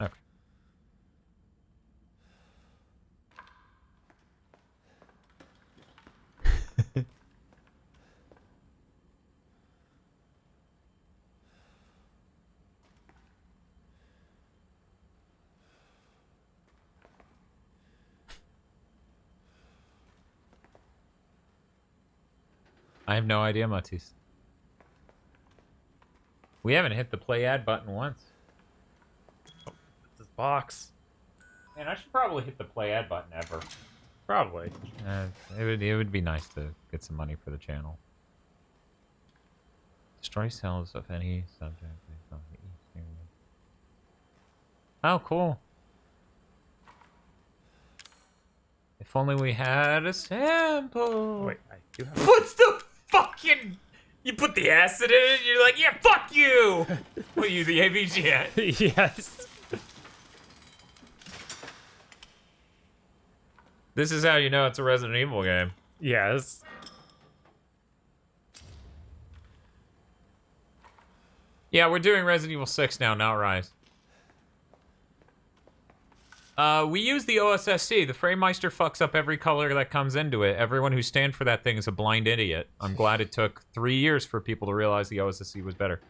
Okay. I have no idea, Matisse. We haven't hit the play ad button once. Oh, it's this box. Man, I should probably hit the play ad button ever. Probably. It would be nice to get some money for the channel. Destroy cells of any subject. Oh, cool. If only we had a sample. Wait, I do have. What's the fucking? You put the acid in it. And you're like, yeah, fuck you. What are you, the AVGN? Yes. This is how you know it's a Resident Evil game. Yes. Yeah, we're doing Resident Evil 6 now, not Rise. We use the OSSC. The Framemeister fucks up every color that comes into it. Everyone who stands for that thing is a blind idiot. I'm glad it took 3 years for people to realize the OSSC was better.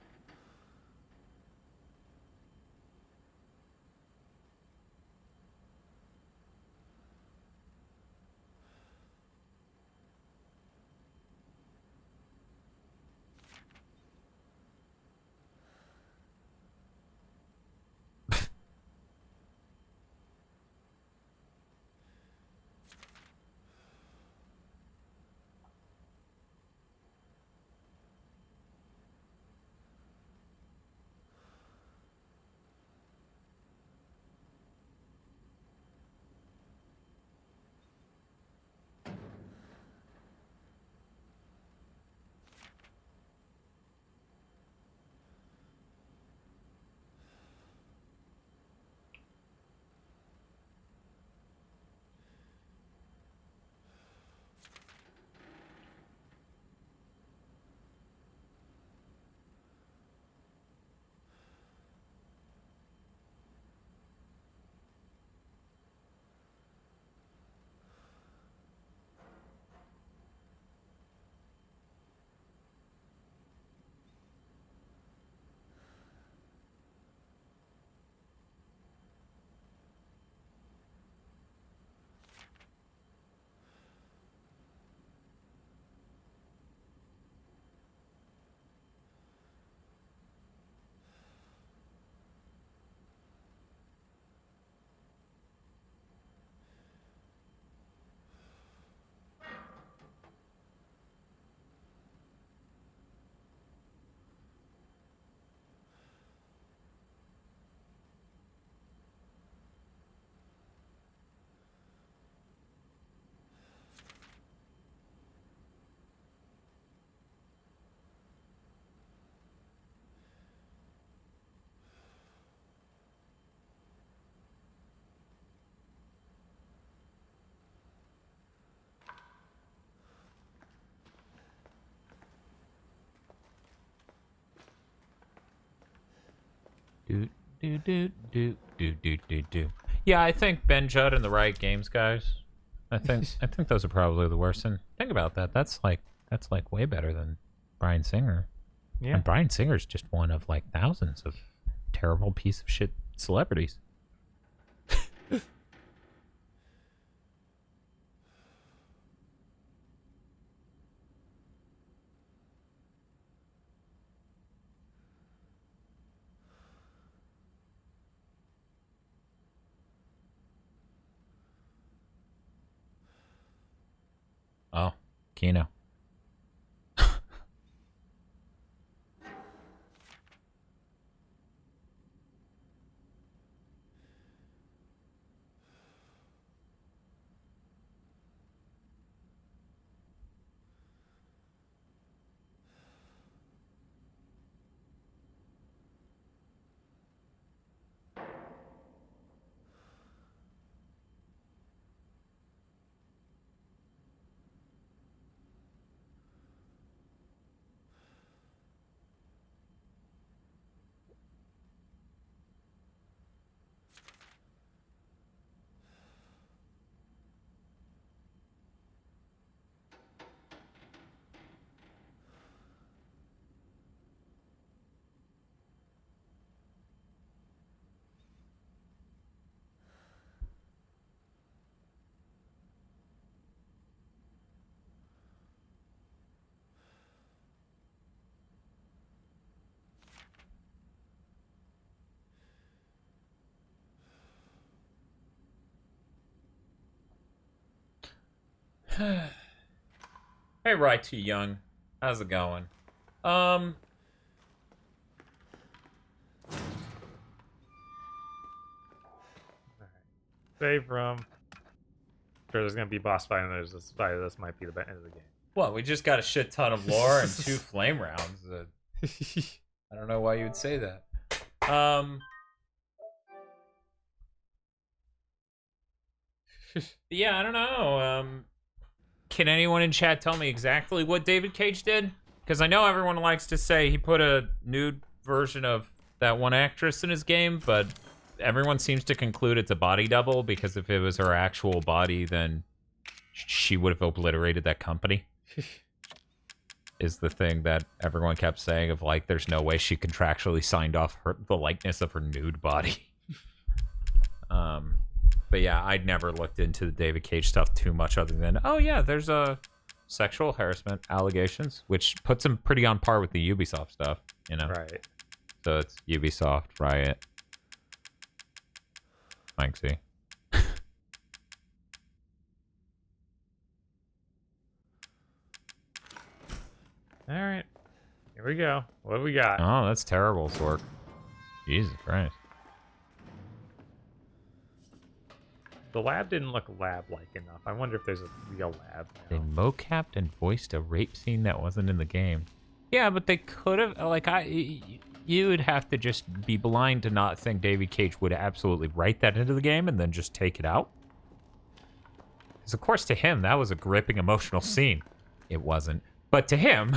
Do do do do do do do do. Yeah, I think Ben Judd and the Riot Games guys. I think those are probably the worst. And think about that. That's like way better than Bryan Singer. Yeah. And Bryan Singer's just one of like thousands of terrible piece of shit celebrities. Oh, Kino. Hey, Right Too Young. How's it going? Save room. Sure, there's gonna be boss fight, and there's this fight. This might be the end of the game. Well, we just got a shit ton of lore and 2 flame rounds. I don't know why you would say that. Yeah, I don't know. Can anyone in chat tell me exactly what David Cage did? Because I know everyone likes to say he put a nude version of that one actress in his game, but everyone seems to conclude it's a body double, because if it was her actual body, then she would have obliterated that company. Is the thing that everyone kept saying of, like, there's no way she contractually signed off the likeness of her nude body. But yeah, I'd never looked into the David Cage stuff too much other than, oh yeah, there's sexual harassment allegations, which puts him pretty on par with the Ubisoft stuff, you know? Right. So it's Ubisoft, Riot, Banksy. All right, here we go. What do we got? Oh, that's terrible, Sork. Jesus Christ. The lab didn't look lab-like enough. I wonder if there's a real lab now. They mocapped and voiced a rape scene that wasn't in the game. Yeah, but they could have, like, you would have to just be blind to not think David Cage would absolutely write that into the game and then just take it out. Because, of course, to him, that was a gripping emotional scene. It wasn't. But to him,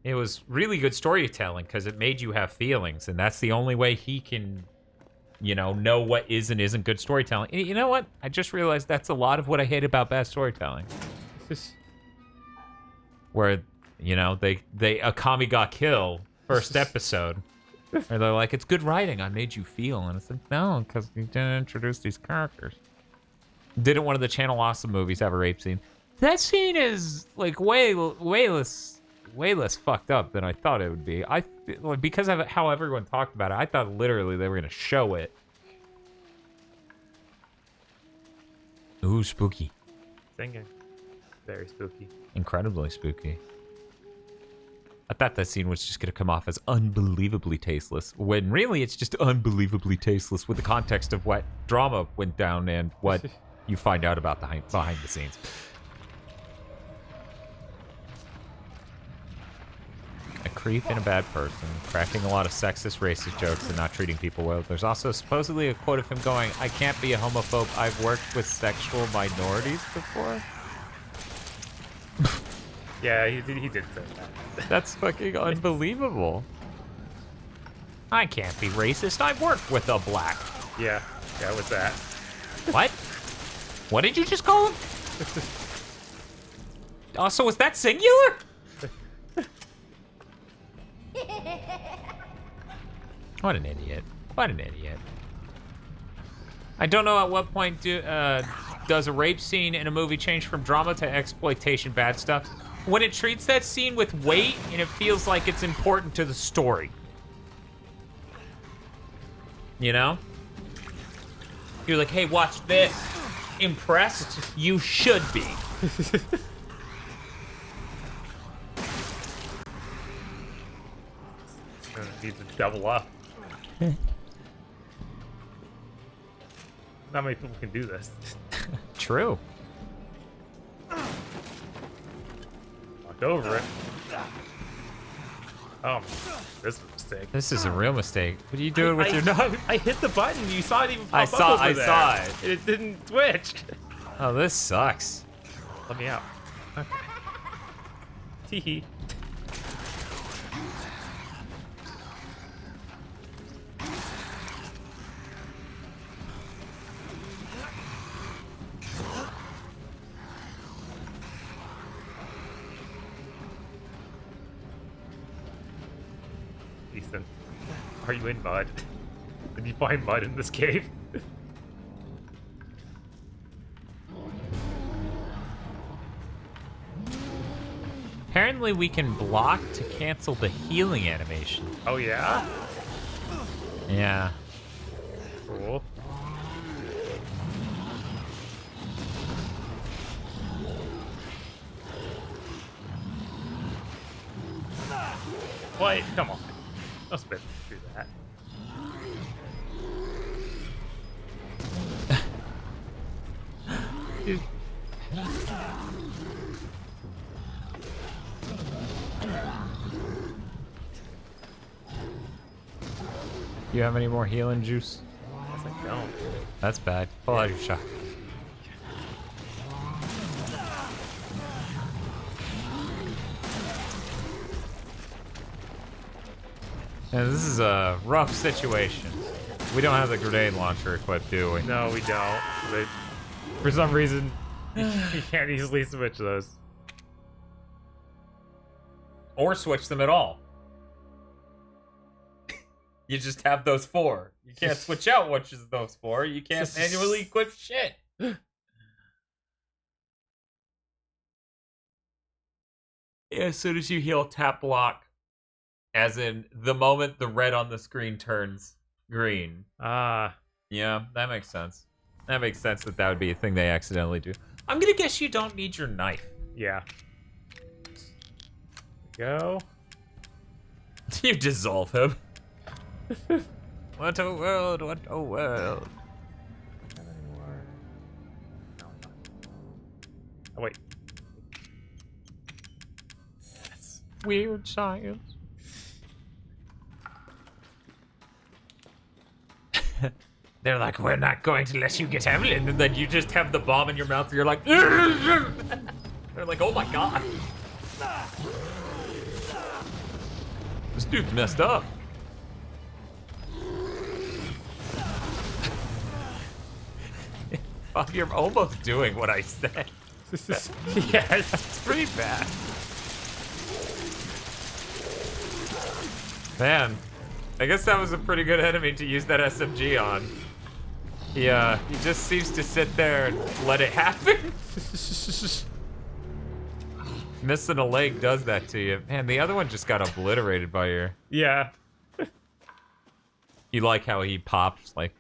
it was really good storytelling because it made you have feelings, and that's the only way he can, you know what is and isn't good storytelling. You know what? I just realized that's a lot of what I hate about bad storytelling. Where, you know, Akami got killed first episode. Where they're like, it's good writing, I made you feel. And it's like, no, because you didn't introduce these characters. Didn't one of the Channel Awesome movies have a rape scene? That scene is, like, way less fucked up than I thought it would be. Because of how everyone talked about it, I thought literally they were going to show it. Ooh, spooky. Singing. Very spooky. Incredibly spooky. I thought that scene was just going to come off as unbelievably tasteless, when really it's just unbelievably tasteless with the context of what drama went down and what you find out about behind the scenes. A creep and a bad person, cracking a lot of sexist, racist jokes and not treating people well. There's also supposedly a quote of him going, I can't be a homophobe, I've worked with sexual minorities before. Yeah, he did say that. That's fucking unbelievable. I can't be racist. I've worked with a black. Yeah, what's that? What? What did you just call him? Oh, so was that singular? What an idiot. What an idiot. I don't know at what point does a rape scene in a movie change from drama to exploitation bad stuff. When it treats that scene with weight and it feels like it's important to the story. You know? You're like, hey, watch this. Impressed? You should be. Need to double up. Not many people can do this. True. Walked over it. Oh, this is a mistake. This is a real mistake. What are you doing with your knife? I hit the button. You saw it even pop I up saw over there. it. It didn't switch. Oh, this sucks. Let me out. Okay. Tee-hee. Ethan, are you in mud? Did you find mud in this cave? Apparently we can block to cancel the healing animation. Oh yeah? Yeah. Cool. Wait, come on. I'll spin through that. You have any more healing juice? Yes, I don't. That's bad. Pull out your shot. Yeah, this is a rough situation. We don't have the grenade launcher equipped, do we? No, we don't. But for some reason, you can't easily switch those. Or switch them at all. You just have those four. You can't switch out which is those four. You can't manually equip shit. As soon as you heal, tap block. As in, the moment the red on the screen turns green. Ah. Yeah, that makes sense. That makes sense that would be a thing they accidentally do. I'm gonna guess you don't need your knife. Yeah. Go. You dissolve him. What a world, what a world. Oh, wait. Yes. Weird science. They're like, we're not going to let you get Evelyn, and then you just have the bomb in your mouth, and you're like, they're like, oh my god. This dude's messed up. Oh, you're almost doing what I said. Yes. It's pretty bad. Man, I guess that was a pretty good enemy to use that SMG on. He just seems to sit there and let it happen. Missing a leg does that to you. Man, the other one just got obliterated by your... Yeah. You like how he pops, like...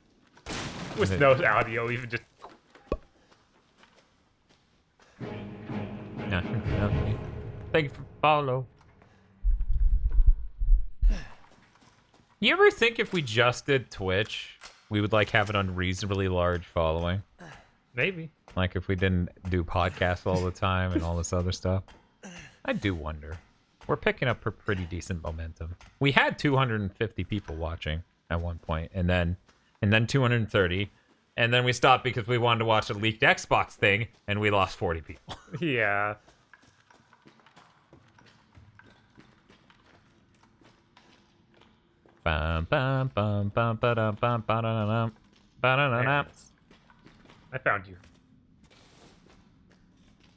With no audio, even just... Yeah. Thank you for follow. You ever think if we just did Twitch, we would like have an unreasonably large following? Maybe. Like if we didn't do podcasts all the time and all this other stuff? I do wonder. We're picking up a pretty decent momentum. We had 250 people watching at one point, and then 230, and then we stopped because we wanted to watch a leaked Xbox thing, and we lost 40 people. Yeah. Bum, bum, bum, bum, ba-dum, bum, ba-da-dum, ba-da-dum. I found you.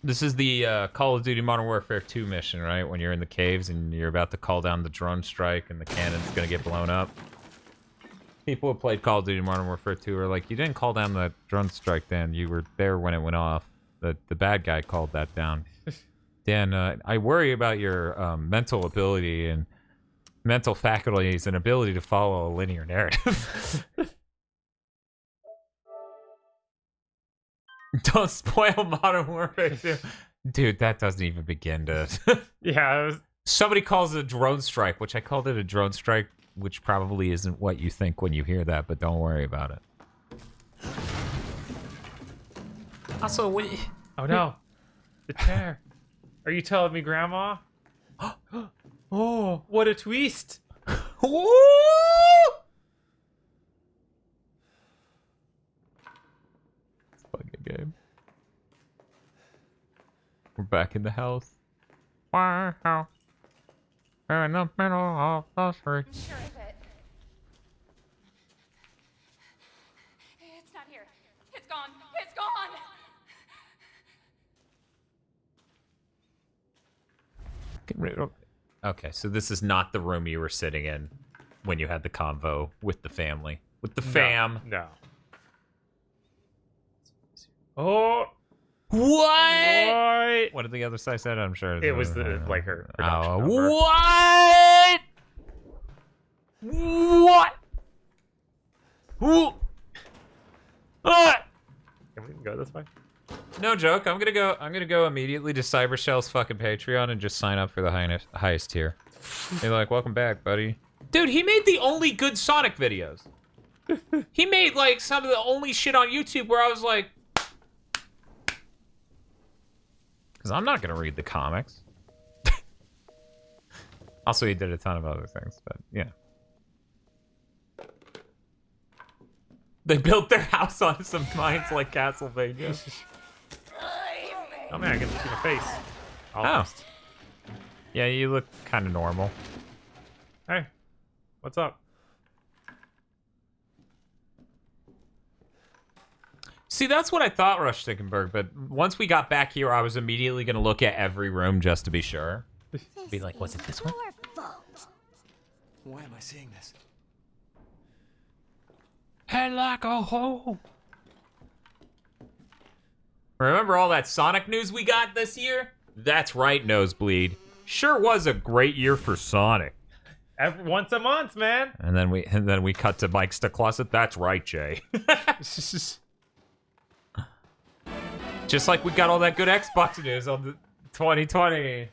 This is the Call of Duty Modern Warfare 2 mission, right? When you're in the caves and you're about to call down the drone strike and the cannon's gonna get blown up. People who played Call of Duty Modern Warfare 2 are like, you didn't call down the drone strike, Dan. You were there when it went off. The bad guy called that down. Dan, I worry about your mental ability and mental faculties and ability to follow a linear narrative. Don't spoil Modern Warfare 2. Dude, that doesn't even begin to... Yeah, somebody calls it a drone strike, which I called it a drone strike, which probably isn't what you think when you hear that, but don't worry about it. Also, what... Oh no, the chair. Are you telling me, Grandma? Oh, what a twist! Woo! Fucking game. We're back in the house. Wow. In the middle of the street. I'm sure of it. It's not here. It's gone. It's gone. Okay, so this is not the room you were sitting in when you had the convo with the family. With the fam. No. Oh. What? What did the other side say? I'm sure It was the like her production Oh, number. what? What? Who? Can we go this way? No joke. I'm gonna go immediately to Cybershell's fucking Patreon and just sign up for the highest tier. They're like, welcome back, buddy. Dude, he made the only good Sonic videos. He made like some of the only shit on YouTube where I was like, because I'm not gonna read the comics. Also, he did a ton of other things, but yeah. They built their house on some mines like Castlevania. Oh man, I can see my face. Almost. Oh. Yeah, you look kind of normal. Hey, what's up? See, that's what I thought, Rush Stickenberg, but once we got back here, I was immediately going to look at every room just to be sure. Be like, was it this one? Why am I seeing this? Head like a hole. Remember all that Sonic news we got this year? That's right, Nosebleed. Sure was a great year for Sonic. Once a month, man. And then we cut to Mike's to Closet. That's right, Jay. Just like we got all that good Xbox news on the 2020.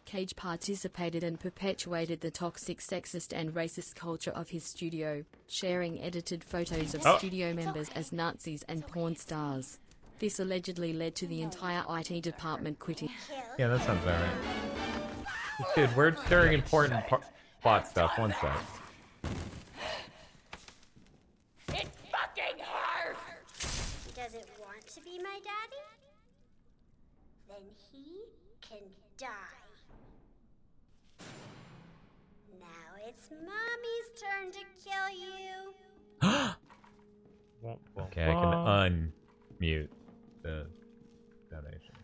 Cage participated and perpetuated the toxic, sexist and racist culture of his studio, sharing edited photos of studio members as Nazis and porn stars. This allegedly led to the entire IT department quitting. Yeah, that sounds about right. Dude, we're during important plot stuff. One sec. It fucking hurts! Does it want to be my daddy? Then he can die. Now it's Mommy's turn to kill you. Okay, I can unmute the donation.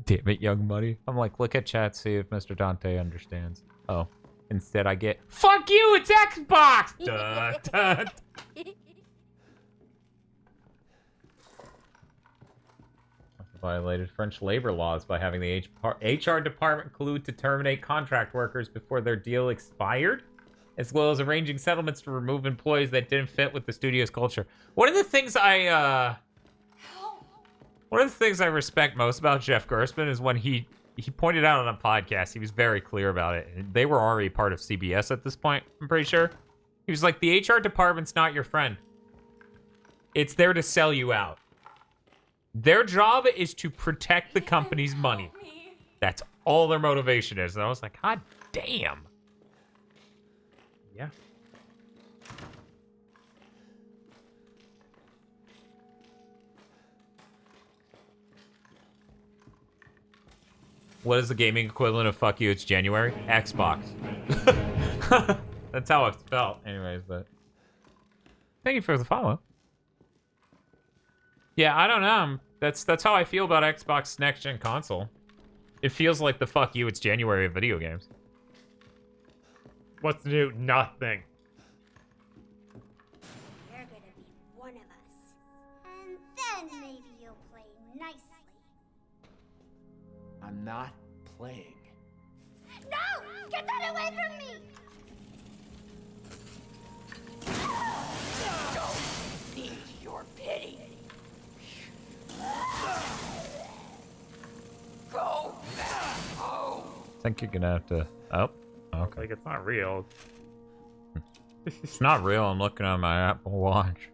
Damn it, young buddy. I'm like, look at chat, see if Mr. Dante understands. Oh, instead I get, fuck you, it's Xbox! Dun, dun. Violated French labor laws by having the HR department collude to terminate contract workers before their deal expired, as well as arranging settlements to remove employees that didn't fit with the studio's culture. One of the things I respect most about Jeff Gerstmann is when he pointed out on a podcast, he was very clear about it. They were already part of CBS at this point, I'm pretty sure. He was like, the HR department's not your friend. It's there to sell you out. Their job is to protect the company's money. That's all their motivation is. And I was like, God damn. Yeah. What is the gaming equivalent of fuck you, it's January? Xbox. That's how it felt. Anyways, but... Thank you for the follow. Yeah, I don't know. That's how I feel about Xbox next-gen console. It feels like the fuck you, it's January of video games. What's new? Nothing. You're gonna be one of us. And then maybe you'll play nicely. I'm not playing. No! Get that away from me! Don't need your pity. Go back home. I think you're gonna have to... Oh, okay. Like, it's not real. It's not real. I'm looking on my Apple Watch.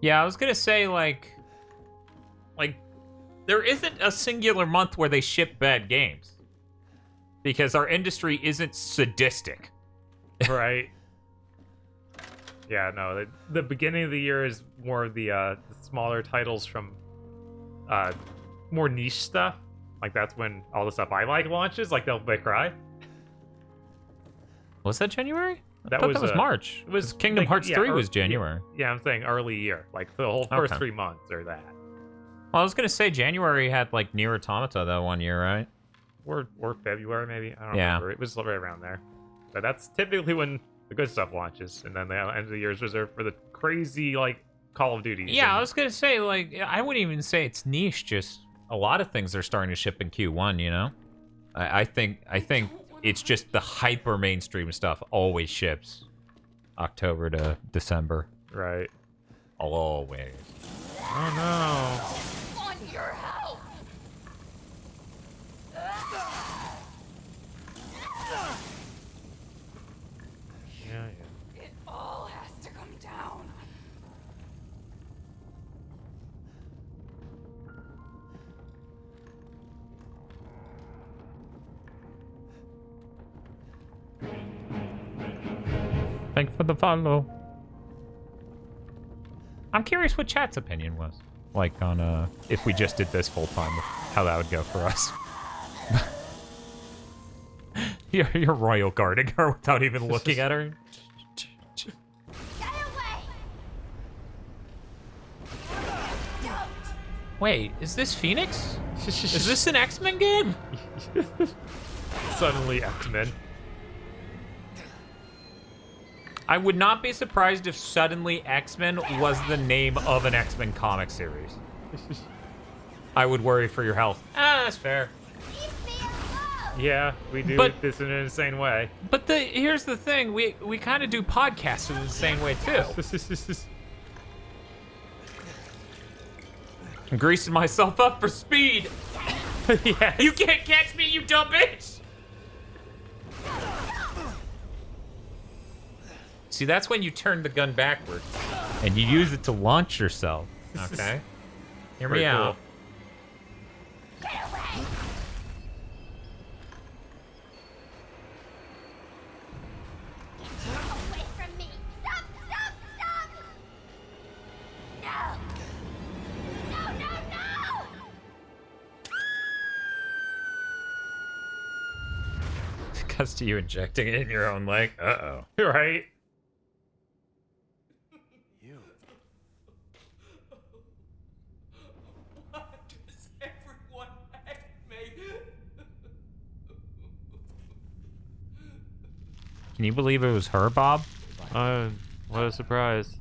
Yeah, I was gonna say, like, there isn't a singular month where they ship bad games. Because our industry isn't sadistic. Right. Yeah, no, the beginning of the year is more of the smaller titles from more niche stuff. Like, that's when all the stuff I like launches, like Devil May Cry. Was that January? That was March. It was Kingdom Hearts 3 was January. Yeah, I'm saying early year. Like, the whole first Okay. 3 months are that. Well, I was gonna say January had like Nier Automata that one year, right? Or February, maybe. I don't Yeah. remember. It was right around there. But that's typically when the good stuff launches. And then the end of the year is reserved for the crazy, like, Call of Duty. Yeah, I was gonna say, like, I wouldn't even say it's niche. Just a lot of things are starting to ship in Q1. You know, I think it's just the hyper mainstream stuff always ships October to December. Right. Always. Oh no. Want your help. Yeah. It all has to come down. Thanks for the follow. I'm curious what chat's opinion was. Like on if we just did this full time, how that would go for us. You're royal guarding her without even looking at her. Wait, is this Phoenix? Is this an X-Men game? Suddenly X-Men. I would not be surprised if suddenly X-Men was the name of an X-Men comic series. I would worry for your health. Ah, that's fair. Yeah, we do But- this in an insane way. But here's the thing, we kind of do podcasts in an insane way too. I'm greasing myself up for speed. Yes. You can't catch me, you dumb bitch. See, that's when you turn the gun backwards and you use it to launch yourself. Okay? Hear me Very out. cool. Away from me! Stop! Stop! Stop! No! No! No! No! Cuts to you injecting it in your own leg. Uh-oh. Right? Can you believe it was her, Bob? What a surprise.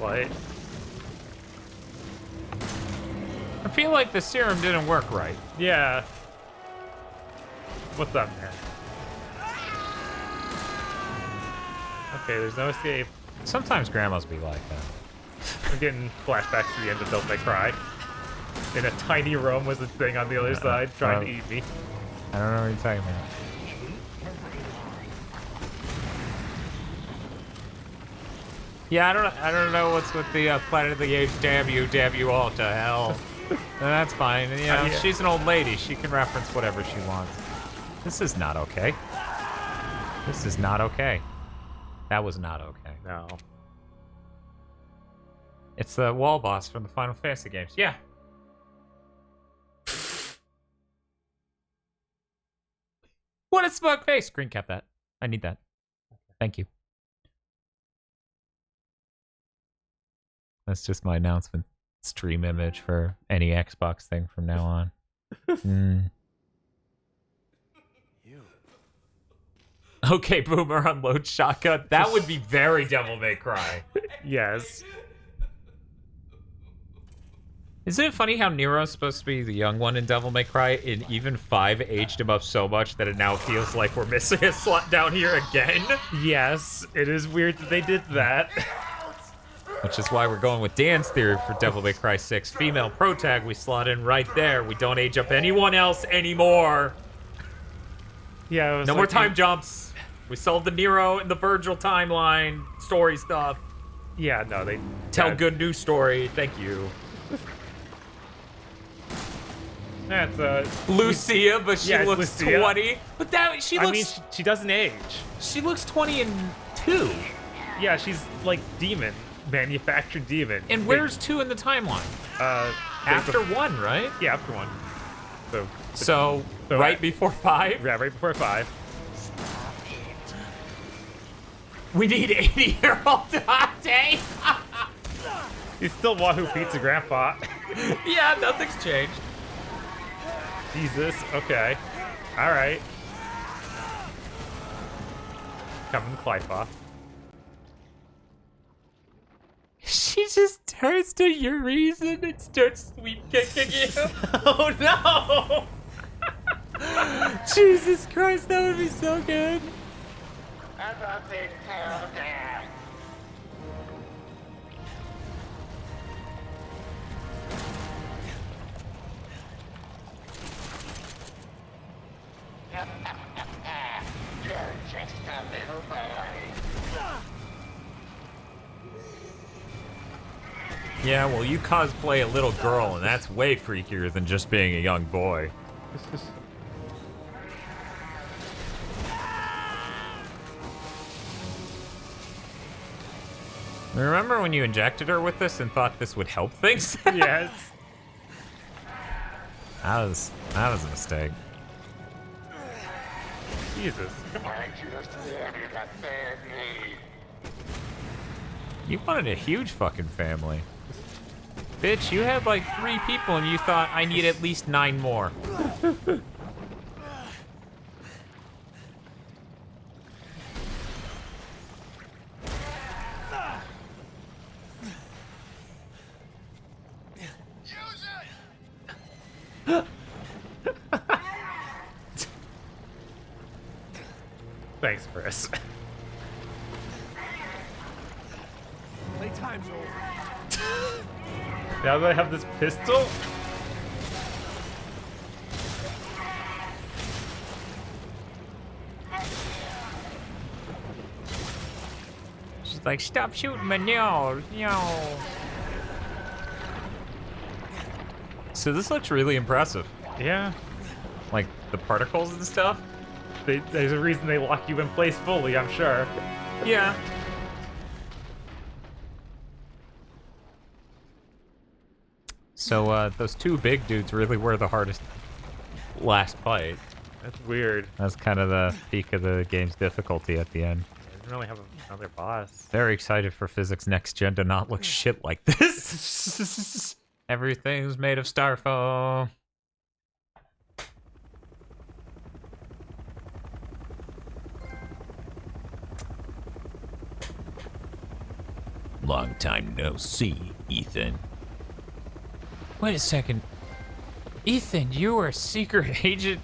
What? I feel like the serum didn't work right. Yeah. What's up, man? Okay, there's no escape. Sometimes grandmas be like that. I'm getting flashbacks to the end of Devil May Cry. In a tiny room was the thing on the other side trying to eat me. I don't know what you're talking about. Yeah, I don't know what's with the Planet of the Apes. Damn you all to hell. That's fine. You know, she's an old lady. She can reference whatever she wants. This is not okay. This is not okay. That was not okay. No. It's the wall boss from the Final Fantasy games. Yeah. What a smug face. Screen cap that. I need that. Thank you. That's just my announcement stream image for any Xbox thing from now on. Okay, Boomer, unload shotgun. That would be very Devil May Cry. Yes. Isn't it funny how Nero's supposed to be the young one in Devil May Cry, and even 5 aged him up so much that it now feels like we're missing a slot down here again? Yes, it is weird that they did that. Which is why we're going with Dan's theory for Devil May Cry 6. Female protag we slot in right there. We don't age up anyone else anymore. Yeah, it was no more time jumps. We solved the Nero and the Virgil timeline story stuff. Yeah, no, they tell good news story. Thank you. That's Lucia, but she looks Lucia. 20. But that she looks. I mean, she doesn't age. She looks 20 and 2. Yeah, she's like demon, manufactured demon. And where's 2 in the timeline? After 1, right? Yeah, after 1. So right before 5. Yeah, right before 5. We need 80-year-old Dante. He's still Wahoo Pizza Grandpa. Yeah, nothing's changed. Jesus. Okay. All right. Coming to Clypa. She just turns to Urizen and starts sweep kicking you. Oh no! Jesus Christ, that would be so good. You're just a little boy. Yeah, well, you cosplay a little girl, and that's way freakier than just being a young boy. Remember when you injected her with this and thought this would help things? Yes. That was a mistake. Jesus. I just wanted a family. You wanted a huge fucking family. Bitch, you had like 3 people and you thought I need at least 9 more. Thanks, Chris. Playtime's over. Now that I have this pistol? She's like, stop shooting me, no. So this looks really impressive. Yeah. Like, the particles and stuff? There's a reason they lock you in place fully, I'm sure. Yeah. So, those 2 big dudes really were the hardest last fight. That's weird. That's kind of the peak of the game's difficulty at the end. I didn't really have another boss. Very excited for Physics Next Gen to not look shit like this. Everything's made of styrofoam. Long time no see, Ethan. Wait a second. Ethan, you were a secret agent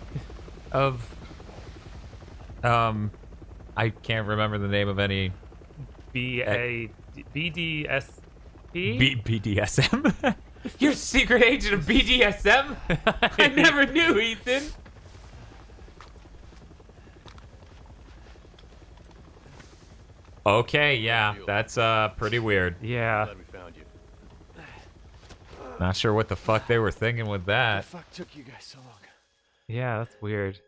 of... I can't remember the name of any... BDSP? BDSM? You're a secret agent of BDSM? I never knew, Ethan. Okay, yeah, that's pretty weird. Yeah. Glad we found you. Not sure what the fuck they were thinking with that. What the fuck took you guys so long? Yeah, that's weird.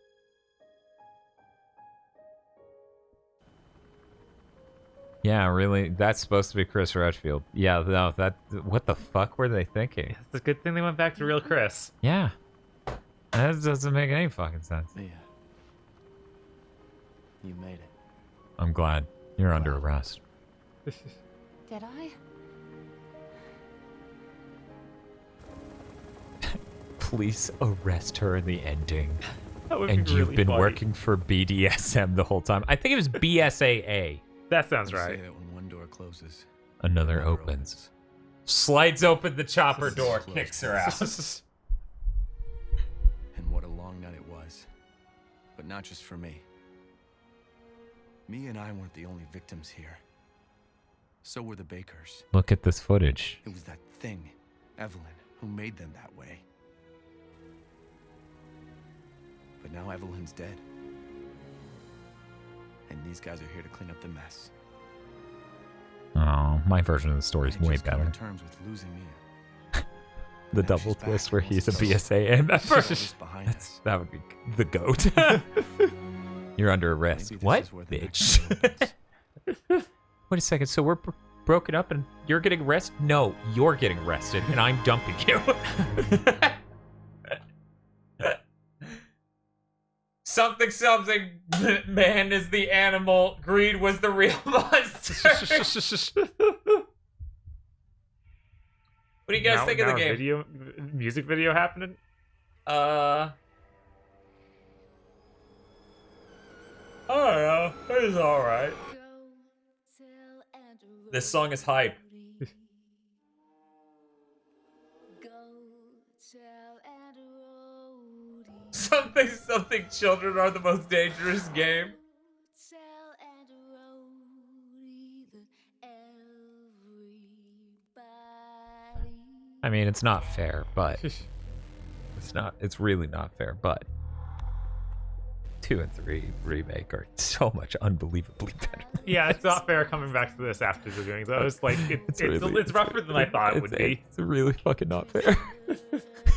Yeah, really? That's supposed to be Chris Redfield. Yeah, no, that. What the fuck were they thinking? It's a good thing they went back to real Chris. Yeah. That doesn't make any fucking sense. Mia, you made it. I'm glad. You're under arrest. Did I? Please arrest her in the ending. That would And be you've really been funny. working for BDSM the whole time. I think it was BSAA. That sounds They right. say that when one door closes, Another opens. Slides open the chopper door, closed. kicks her out. And what a long night it was. But not just for me. Mia and I weren't the only victims here. So were the Bakers. Look at this footage. It was that thing, Evelyn, who made them that way. But now Evelyn's dead. And these guys are here to clean up the mess. Oh, my version of the story is I way just come better. to terms with losing Mia. The Now double she's back twist and where wants he's a us to BSAA member. all this behind us. That would be the goat. You're under arrest. Maybe this What? is where the Bitch. Wait a second. So we're broken up and you're getting arrested? No, you're getting arrested and I'm dumping you. Something, something. Man is the animal. Greed was the real monster. What do you guys think of the game? Music video happening? I don't know. It's alright. This song is hype. Something, something. Children are the most dangerous game. I mean, it's not fair, but it's really not fair, but 2 and 3 remake are so much unbelievably better. Yeah, it's not fair coming back to this after doing those. Like, it's rougher than I thought it would be. It's really fucking not fair.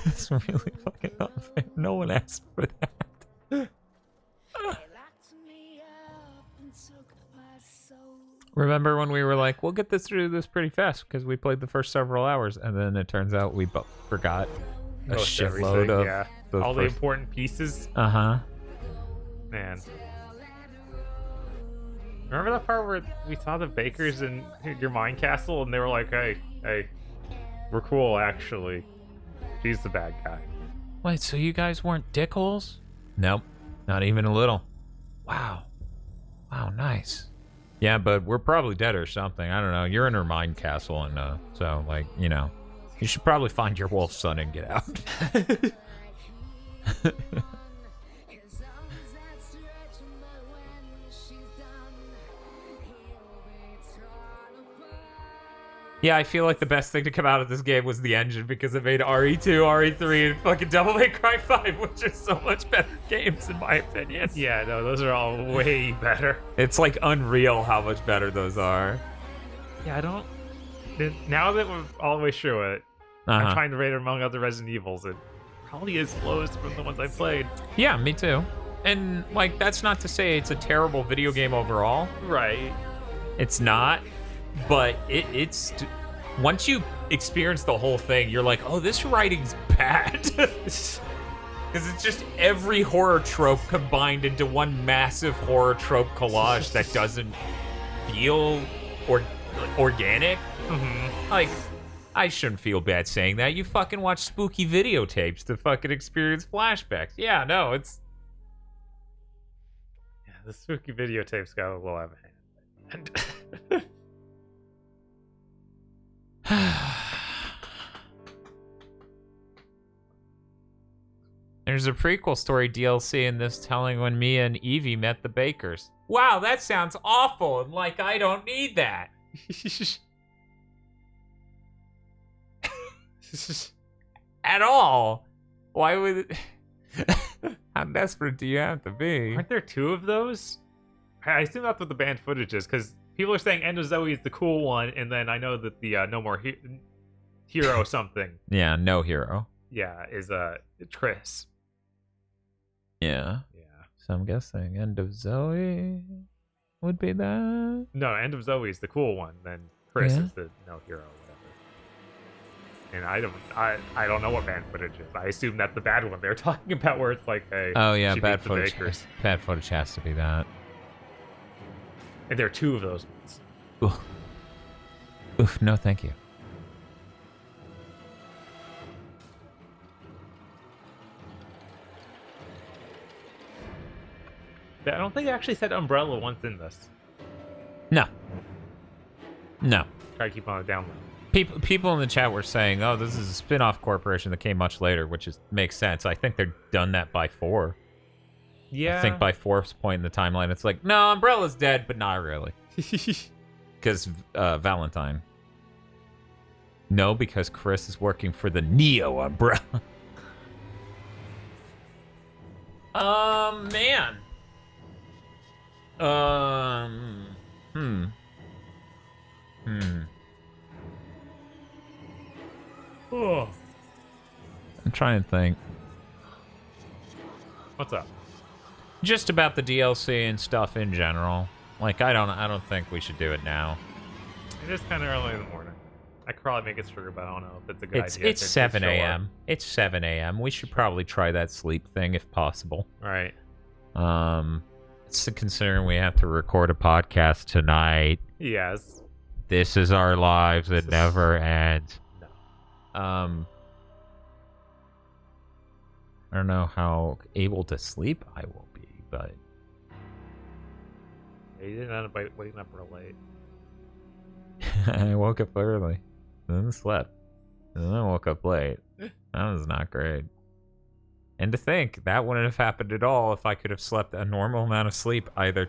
It's really fucking not fair. No one asked for that. Remember when we were like, we'll get this through this pretty fast because we played the first several hours, and then it turns out we both forgot a Most shitload everything, of yeah. the all the first... important pieces. Uh-huh. Man. Remember that part where we saw the Bakers in your mine castle and they were like, hey, we're cool, actually. She's the bad guy. Wait, so you guys weren't dickholes? Nope, not even a little. Wow. Wow, nice. Yeah, but we're probably dead or something. I don't know. You're in her mine castle, and so, like, you know, you should probably find your wolf son and get out. Yeah, I feel like the best thing to come out of this game was the engine because it made RE2, RE3, and fucking Devil May Cry 5, which are so much better games in my opinion. Yeah, no, those are all way better. It's like unreal how much better those are. Yeah, I don't... Now that we're all the way through it, I'm trying to rate it among other Resident Evils. It probably is lowest from the ones I've played. Yeah, me too. And, like, that's not to say it's a terrible video game overall. Right. It's not. But it's once you experience the whole thing, you're like, oh, this writing's bad. Because it's just every horror trope combined into one massive horror trope collage that doesn't feel organic. Mm-hmm. Like, I shouldn't feel bad saying that. You fucking watch spooky videotapes to fucking experience flashbacks. Yeah, no, it's... Yeah, the spooky videotapes got a little out of hand. There's a prequel story DLC in this telling when Mia and Evie met the Bakers. Wow, that sounds awful, and like I don't need that. At all. Why would it... How desperate do you have to be? Aren't there 2 of those? I assume that's what the banned footage is, because people are saying End of Zoe is the cool one, and then I know that the No More Hero something. Yeah, no hero. Yeah, is Chris. Yeah. Yeah. So I'm guessing End of Zoe would be that. No, End of Zoe is the cool one. Then Chris Yeah? is the no hero, whatever. And I don't know what bad footage is. I assume that's the bad one they're talking about, where it's like, hey, Oh yeah, she bad beats the footage. Bakers. Bad footage has to be that. And there are two of those ones. Oof. Oof. No, thank you. I don't think they actually said Umbrella once in this. No. No. Try to keep on a down low. People in the chat were saying, "Oh, this is a spin-off corporation that came much later," which makes sense. I think they're done that by 4. Yeah. I think by 4's point in the timeline, it's like, no, Umbrella's dead, but not really. Because Valentine. No, because Chris is working for the Neo Umbrella. Man. Oh. I'm trying to think. What's up? Just about the DLC and stuff in general. Like, I don't think we should do it now. It is kind of early in the morning. I could probably make it through, but I don't know if it's a good idea. It's 7 a.m. It's 7 a.m. We should probably try that sleep thing if possible. Right. Considering we have to record a podcast tonight. Yes. This is our lives. It never ends. No. I don't know how able to sleep I will be, but You didn't end up waking up real late. I woke up early, and then slept, and then I woke up late. That was not great. And to think, that wouldn't have happened at all if I could have slept a normal amount of sleep either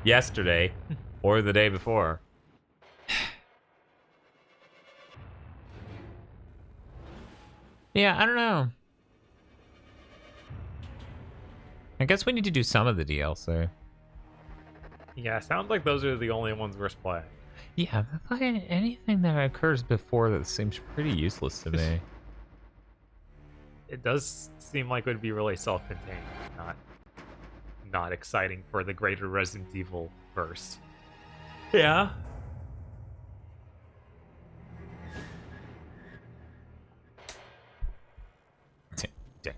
yesterday, or the day before. Yeah, I don't know. I guess we need to do some of the DLC. Yeah, sounds like those are the only ones worth playing. Yeah, anything that occurs before that seems pretty useless to me. It does seem like it would be really self-contained, not exciting for the greater Resident Evil verse. Yeah.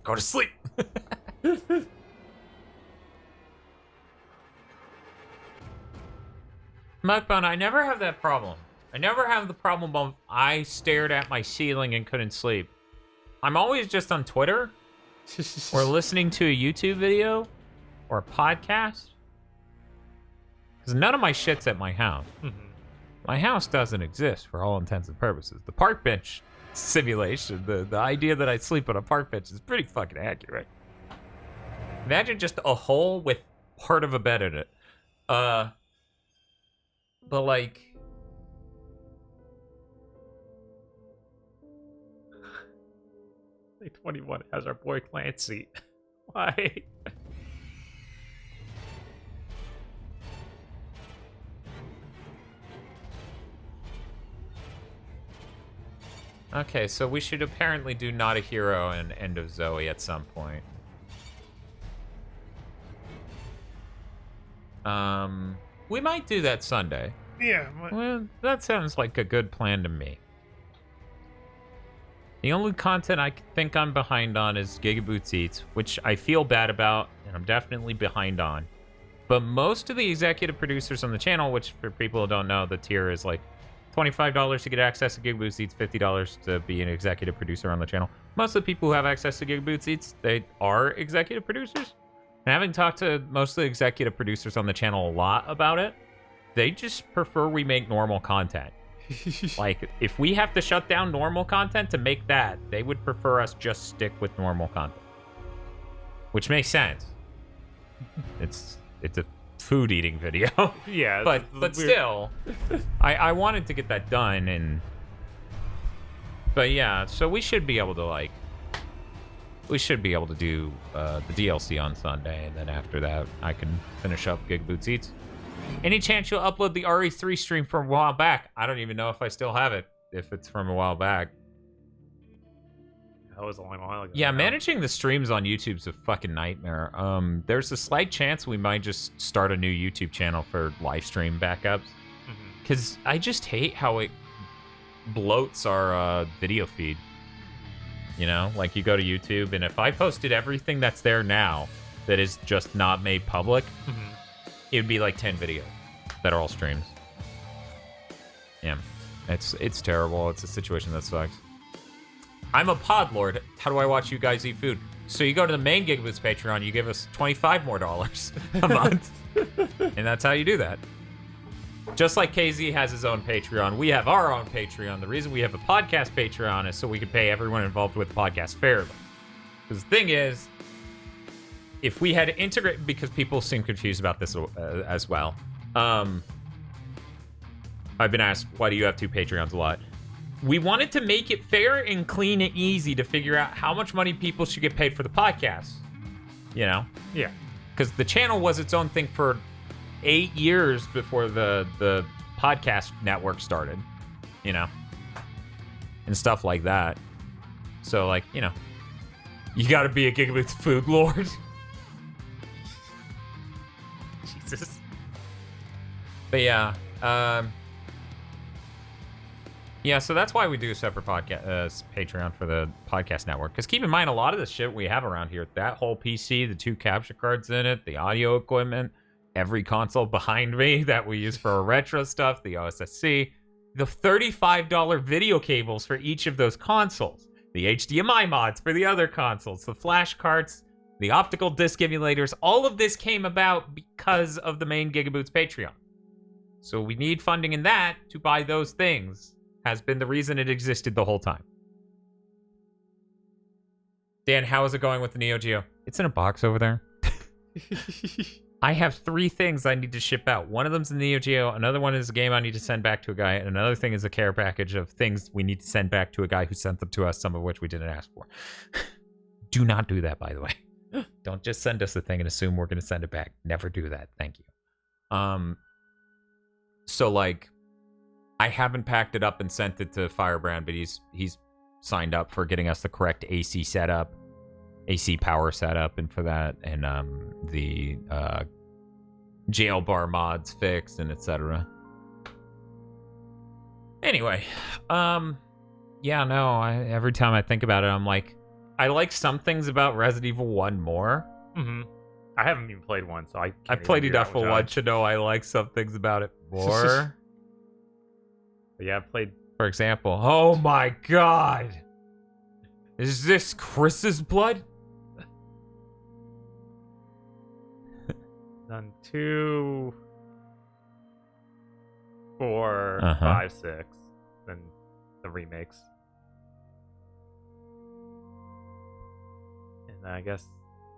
Go to sleep. Mudbone, I never have that problem. I never have the problem of I stared at my ceiling and couldn't sleep. I'm always just on Twitter or listening to a YouTube video or a podcast. Because none of my shit's at my house. My house doesn't exist for all intents and purposes. The park bench simulation, the idea that I sleep on a park bench is pretty fucking accurate. Imagine just a hole with part of a bed in it. But like... Like 21 has our boy Clancy. Why? Okay, so we should apparently do Not a Hero and End of Zoe at some point. We might do that Sunday. Yeah. Well, that sounds like a good plan to me. The only content I think I'm behind on is GigaBoots Eats, which I feel bad about, and I'm definitely behind on. But most of the executive producers on the channel, which for people who don't know, the tier is like $25 to get access to GigaBoots Eats, $50 to be an executive producer on the channel. Most of the people who have access to GigaBoots Eats, they are executive producers. And having talked to most of the executive producers on the channel a lot about it, they just prefer we make normal content. Like, if we have to shut down normal content to make that, they would prefer us just stick with normal content. Which makes sense. It's a food eating video. Yeah, but still, I wanted to get that done, and but yeah, so we should be able to do the DLC on Sunday, and then after that I can finish up GigaBoots Eats. Any chance you'll upload the RE3 stream from a while back? I don't even know if I still have it, if it's from a while back. That was a long while ago. Yeah, now. managing the streams on YouTube's a fucking nightmare. There's a slight chance we might just start a new YouTube channel for live stream backups. Because I just hate how it bloats our video feed. You know, like you go to YouTube, and if I posted everything that's there now that is just not made public, it would be like 10 videos that are all streams. Yeah, it's terrible. It's a situation that sucks. I'm a pod lord. How do I watch you guys eat food? So you go to the main GigaBoots Patreon, you give us $25 more a month, and that's how you do that. Just like KZ has his own Patreon, we have our own Patreon. The reason we have a podcast Patreon is so we can pay everyone involved with the podcast fairly. Because the thing is, if we had to integrate, because people seem confused about this as well. I've been asked, why do you have two Patreons a lot? We wanted to make it fair and clean and easy to figure out how much money people should get paid for the podcast. You know? Yeah. Because the channel was its own thing for 8 years before the podcast network started. You know? And stuff like that. So, like, you know. You gotta be a GigaBoots food lord. Jesus. But yeah, yeah, so that's why we do a separate podcast Patreon for the podcast network. Because keep in mind, a lot of the shit we have around here, that whole PC, the 2 capture cards in it, the audio equipment, every console behind me that we use for our retro stuff, the OSSC, the $35 video cables for each of those consoles, the HDMI mods for the other consoles, the flash cards, the optical disc emulators, all of this came about because of the main GigaBoots Patreon. So we need funding in that to buy those things. Has been the reason it existed the whole time. Dan, how is it going with the Neo Geo? It's in a box over there. I have 3 things I need to ship out. One of them's the Neo Geo, another one is a game I need to send back to a guy, and another thing is a care package of things we need to send back to a guy who sent them to us, some of which we didn't ask for. Do not do that, by the way. Don't just send us the thing and assume we're going to send it back. Never do that. Thank you. So, like, I haven't packed it up and sent it to Firebrand, but he's signed up for getting us the correct AC setup, AC power setup, and for that, and the jail bar mods fixed, and etc. Anyway, yeah, no, every time I think about it, I'm like, I like some things about Resident Evil 1 more. I haven't even played 1, so I've played enough for 1 to know I like some things about it more. But yeah, I've played... For example, oh my god! Is this Chris's blood? Done 2, 4, 5, 6, then the remakes. And I guess...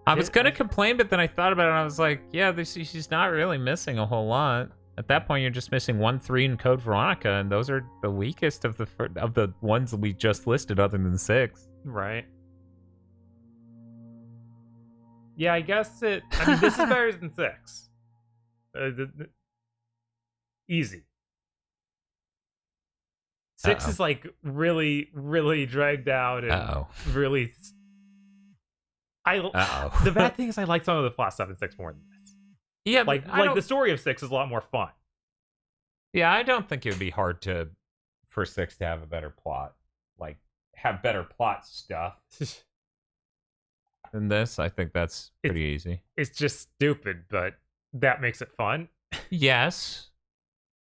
I was gonna complain, but then I thought about it and I was like, yeah, she's not really missing a whole lot. At that point, you're just missing 1, 3, and Code Veronica, and those are the weakest of the ones we just listed, other than 6. Right. Yeah, I guess it... I mean, this is better than 6. Easy. 6 is, like, really, really dragged out and really... The bad thing is I like some of the plot stuff in 6 more than this. Yeah, like the story of 6 is a lot more fun. Yeah, I don't think it would be hard for 6 to have a better plot. Like, have better plot stuff than this. I think that's pretty easy. It's just stupid, but that makes it fun. Yes.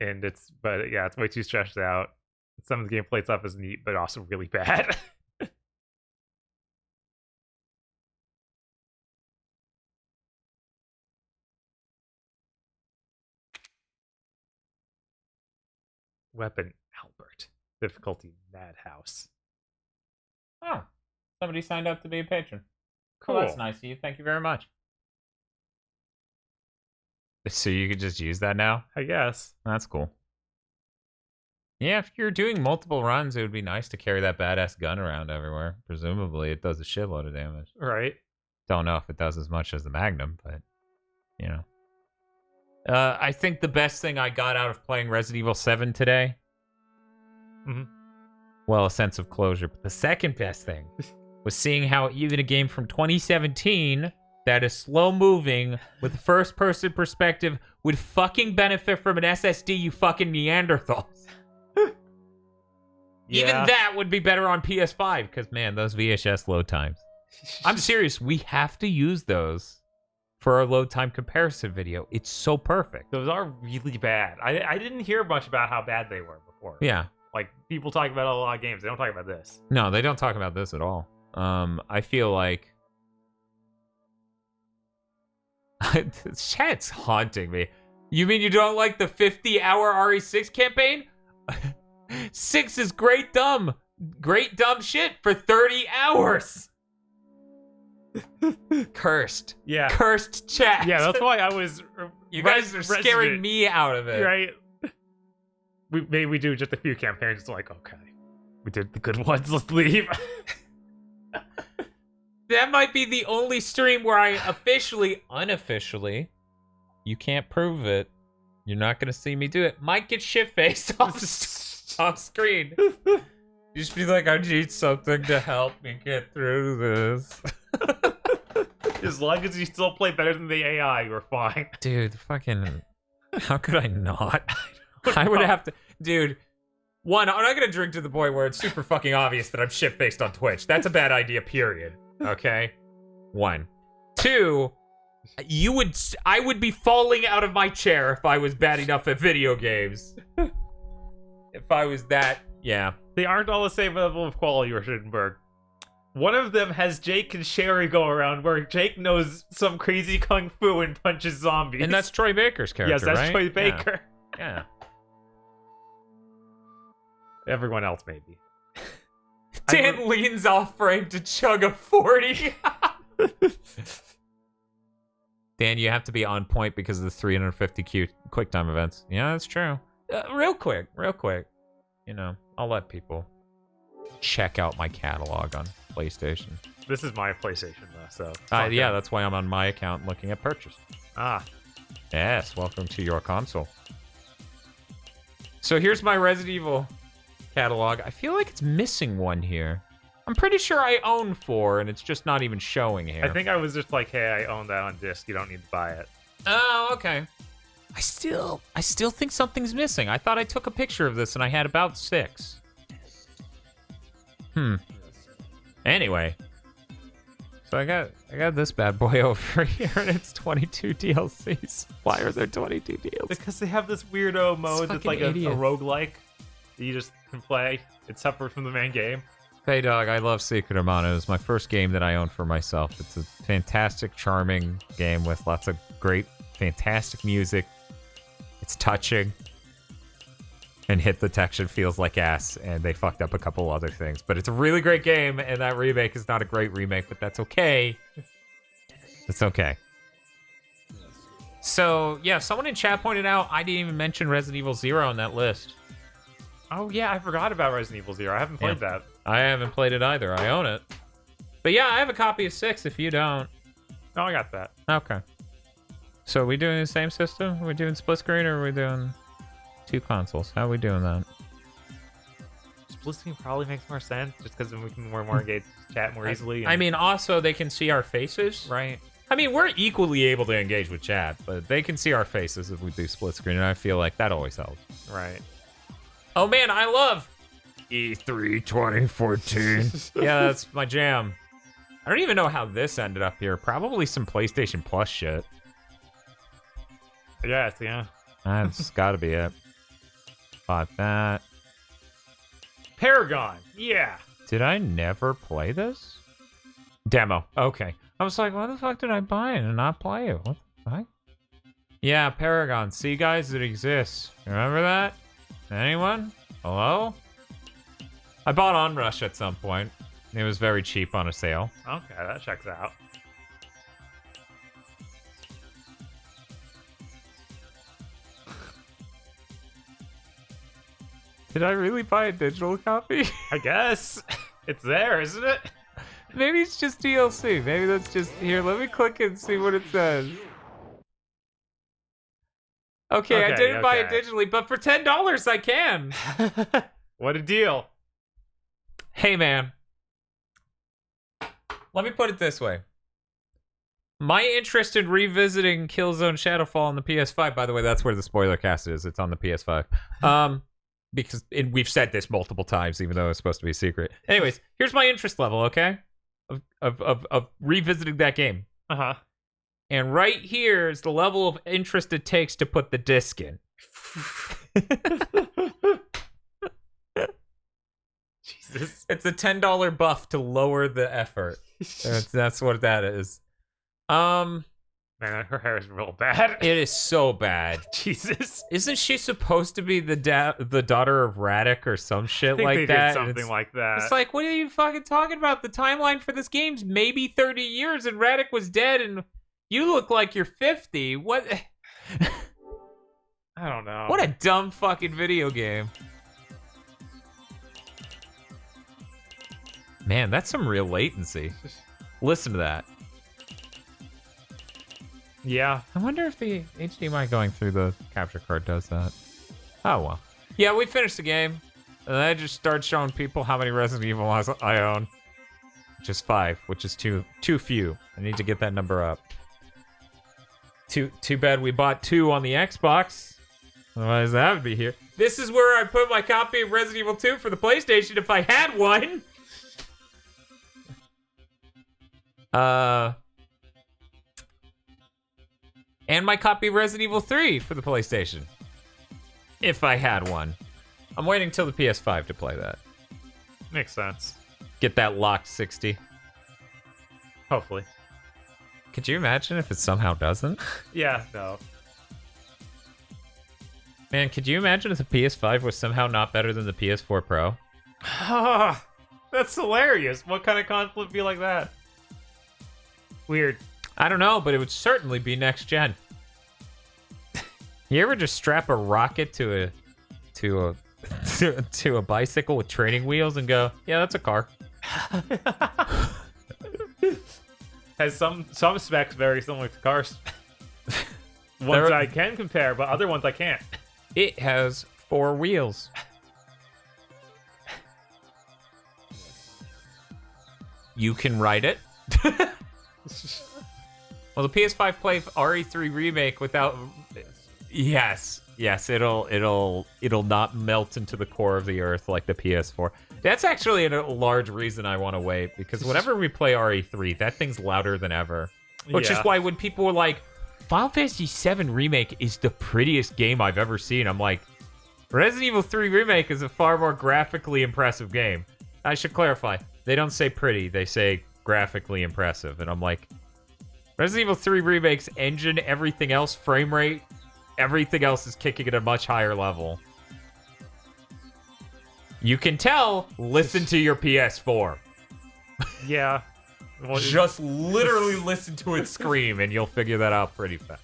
But yeah, it's way too stretched out. Some of the gameplay stuff is neat, but also really bad. Weapon Albert. Difficulty Madhouse. Oh, somebody signed up to be a patron. Cool. Well, that's nice of you. Thank you very much. So you could just use that now? I guess. That's cool. Yeah, if you're doing multiple runs, it would be nice to carry that badass gun around everywhere. Presumably, it does a shitload of damage. Right. Don't know if it does as much as the Magnum, but, you know. I think the best thing I got out of playing Resident Evil 7 today, well, a sense of closure. But the second best thing was seeing how even a game from 2017 that is slow-moving with a first-person perspective would fucking benefit from an SSD, you fucking Neanderthals. Even that would be better on PS5, because, man, those VHS load times. I'm serious. We have to use those for our load time comparison video. It's so perfect. Those are really bad. I didn't hear much about how bad they were before. Yeah. Like, people talk about a lot of games. They don't talk about this. No, they don't talk about this at all. I feel like... Chat's haunting me. You mean you don't like the 50-hour RE6 campaign? 6 is great dumb shit for 30 hours. Cursed. Yeah. Cursed chat. Yeah, that's why I was... You guys are scaring me out of it. Right? Maybe we do just a few campaigns. It's like, okay, we did the good ones. Let's leave. That might be the only stream where I unofficially, you can't prove it. You're not going to see me do it. Might get shit-faced off screen. You just be like, I need something to help me get through this. As long as you still play better than the AI, you're fine. Dude, fucking... How could I not? I would have to... Dude, one, I'm not going to drink to the point where it's super fucking obvious that I'm shit-faced on Twitch. That's a bad idea, period. Okay? 1. 2, I would be falling out of my chair if I was bad enough at video games. If I was that, yeah. They aren't all the same level of quality, Richardenberg. One of them has Jake and Sherry go around where Jake knows some crazy kung fu and punches zombies. And that's Troy Baker's character, yes, that's right? Troy Baker. Yeah. Everyone else, maybe. Dan leans off frame to chug a 40. Dan, you have to be on point because of the 350 quick time events. Yeah, that's true. Real quick. You know, I'll let people check out my catalog on PlayStation. This is my PlayStation, though, so... yeah, that's why I'm on my account looking at purchase. Ah. Yes, welcome to your console. So here's my Resident Evil catalog. I feel like it's missing one here. I'm pretty sure I own 4, and it's just not even showing here. I think I was just like, hey, I own that on disc. You don't need to buy it. Oh, okay. I still think something's missing. I thought I took a picture of this, and I had about 6. Anyway. So I got this bad boy over here, and it's 22 DLCs. Why are there 22 DLCs? Because they have this weirdo mode that's like a roguelike that you just can play. It's separate from the main game. Hey, dog, I love Secret of Mana. It was my first game that I owned for myself. It's a fantastic, charming game with lots of great, fantastic music. It's touching. And hit detection feels like ass, and they fucked up a couple other things. But it's a really great game, and that remake is not a great remake, but that's okay. It's okay. So, yeah, someone in chat pointed out I didn't even mention Resident Evil 0 on that list. Oh, yeah, I forgot about Resident Evil 0. I haven't played that. I haven't played it either. I own it. But yeah, I have a copy of 6 if you don't. Oh, I got that. Okay. So are we doing the same system? Are we doing split screen, or are we doing 2 consoles? How are we doing that? Split screen probably makes more sense, just because then we can more engage chat more easily. I mean, also, they can see our faces. Right. I mean, we're equally able to engage with chat, but they can see our faces if we do split screen, and I feel like that always helps. Right. Oh, man, I love E3 2014. Yeah, that's my jam. I don't even know how this ended up here. Probably some PlayStation Plus shit. Yes, yeah. That's gotta be it. Bought that. Paragon, yeah. Did I never play this? Demo. Okay. I was like, why the fuck did I buy it and not play it? What the fuck? Yeah, Paragon. See, guys, it exists. Remember that? Anyone? Hello? I bought Onrush at some point. It was very cheap on a sale. Okay, that checks out. Did I really buy a digital copy? I guess. It's there, isn't it? Maybe it's just DLC. Maybe that's just... Here, let me click and see what it says. Okay, I didn't buy it digitally, but for $10 I can. What a deal. Hey, man. Let me put it this way. My interest in revisiting Killzone Shadowfall on the PS5, by the way, that's where the spoiler cast is. It's on the PS5. Because we've said this multiple times, even though it's supposed to be a secret. Anyways, here's my interest level, okay? Of revisiting that game. Uh-huh. And right here is the level of interest it takes to put the disc in. Jesus. It's a $10 buff to lower the effort. That's what that is. Man, her hair is real bad. It is so bad. Jesus. Isn't she supposed to be the daughter of Radek or some shit like they that? Did something like that. It's like, what are you fucking talking about? The timeline for this game's maybe 30 years and Radek was dead and you look like you're 50. What? I don't know. What a dumb fucking video game. Man, that's some real latency. Listen to that. Yeah. I wonder if the HDMI going through the capture card does that. Oh, well. Yeah, we finished the game. And I just started showing people how many Resident Evil I own. Just 5, which is too few. I need to get that number up. Too bad we bought 2 on the Xbox. Otherwise, that would be here. This is where I put my copy of Resident Evil 2 for the PlayStation if I had one. And my copy of Resident Evil 3 for the PlayStation. If I had one. I'm waiting till the PS5 to play that. Makes sense. Get that locked 60. Hopefully. Could you imagine if it somehow doesn't? Yeah, no. Man, could you imagine if the PS5 was somehow not better than the PS4 Pro? That's hilarious. What kind of conflict would be like that? Weird. I don't know, but it would certainly be next gen. You ever just strap a rocket to a bicycle with training wheels and go, yeah, that's a car. Has some specs very similar to cars. Ones I can compare, but other ones I can't. It has 4 wheels. You can ride it. Well, the PS5 play RE3 remake without. Yes, it'll not melt into the core of the earth like the PS4. That's actually a large reason I want to wait, because whenever we play RE3, that thing's louder than ever. Which is why when people were like, Final Fantasy VII Remake is the prettiest game I've ever seen, I'm like, Resident Evil 3 Remake is a far more graphically impressive game. I should clarify, they don't say pretty, they say graphically impressive. And I'm like, Resident Evil 3 Remake's engine, everything else, frame rate, everything else is kicking at a much higher level. You can tell, listen to your PS4. Yeah. Well, just literally listen to it scream and you'll figure that out pretty fast.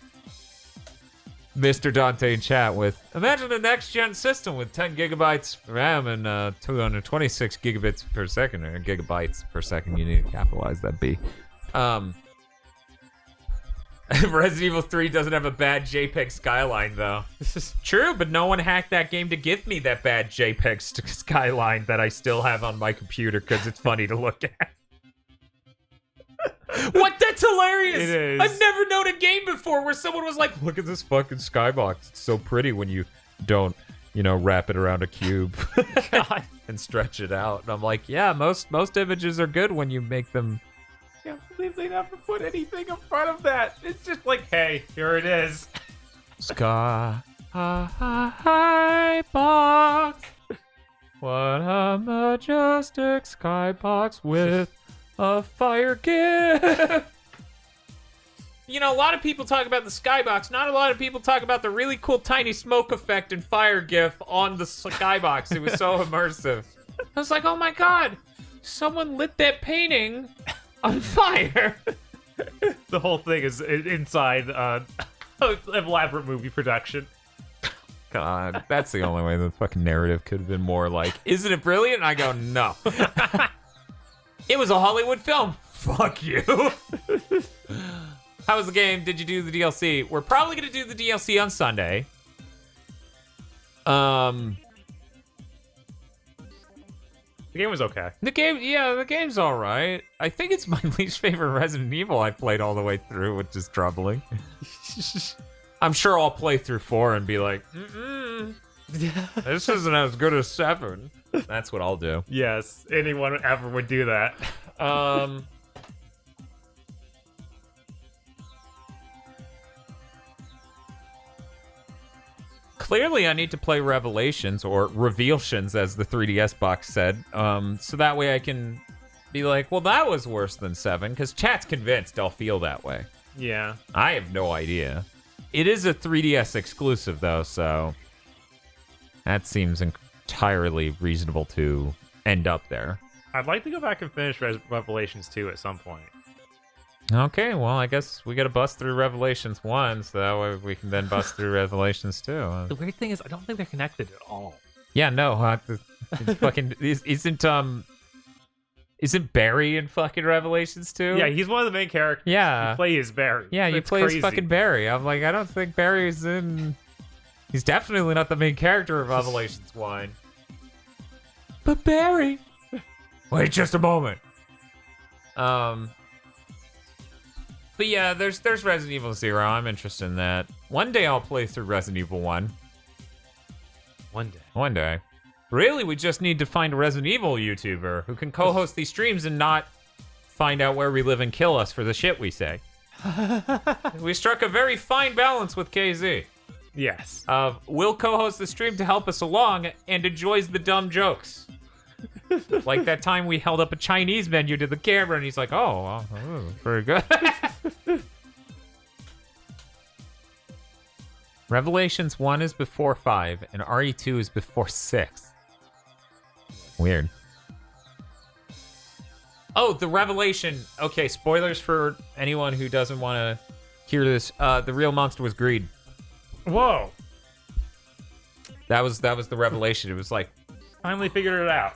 Mr. Dante in chat with, imagine a next-gen system with 10 gigabytes RAM and 226 gigabits per second, or gigabytes per second. You need to capitalize that B. Resident Evil 3 doesn't have a bad JPEG skyline, though. This is true, but no one hacked that game to give me that bad JPEG skyline that I still have on my computer because it's funny to look at. What? That's hilarious! It is. I've never known a game before where someone was like, look at this fucking skybox. It's so pretty when you don't, wrap it around a cube and stretch it out. And I'm like, yeah, most images are good when you make them. I can't believe they never put anything in front of that. It's just like, hey, here it is. Skybox. What a majestic skybox with a fire gift. A lot of people talk about the skybox. Not a lot of people talk about the really cool tiny smoke effect and fire gif on the skybox. It was so immersive. I was like, oh my god, someone lit that painting on fire. The whole thing is inside an elaborate movie production. God, that's the only way the fucking narrative could have been more like, isn't it brilliant? And I go, no. It was a Hollywood film. Fuck you. How was the game? Did you do the DLC? We're probably going to do the DLC on Sunday. The game was okay. The game's all right. I think it's my least favorite Resident Evil I played all the way through, which is troubling. I'm sure I'll play through 4 and be like, this isn't as good as 7. That's what I'll do. Yes, anyone ever would do that. Clearly, I need to play Revelations, or Revealtions, as the 3DS box said, so that way I can be like, well, that was worse than 7, because chat's convinced I'll feel that way. Yeah. I have no idea. It is a 3DS exclusive, though, so that seems entirely reasonable to end up there. I'd like to go back and finish Revelations 2 at some point. Okay, well, I guess we gotta bust through Revelations 1, so that way we can then bust through Revelations 2. The weird thing is, I don't think they're connected at all. Yeah, no, it's fucking isn't Barry in fucking Revelations 2? Yeah, he's one of the main characters. Yeah. You play as Barry. Yeah, you It's play crazy. as fucking Barry. I'm like, I don't think Barry's in... He's definitely not the main character of Revelations 1. But Barry... Wait just a moment. But yeah, there's Resident Evil 0. I'm interested in that. One day I'll play through Resident Evil 1. One day. Really, we just need to find a Resident Evil YouTuber who can co-host these streams and not find out where we live and kill us for the shit we say. We struck a very fine balance with KZ. Yes. We'll co-host the stream to help us along and enjoys the dumb jokes. Like that time we held up a Chinese menu to the camera and he's like, oh, very good. Revelations 1 is before 5 and RE2 is before 6. Weird. Oh, the revelation. Okay, spoilers for anyone who doesn't want to hear this. The real monster was greed. Whoa. That was the revelation. It was like, finally figured it out.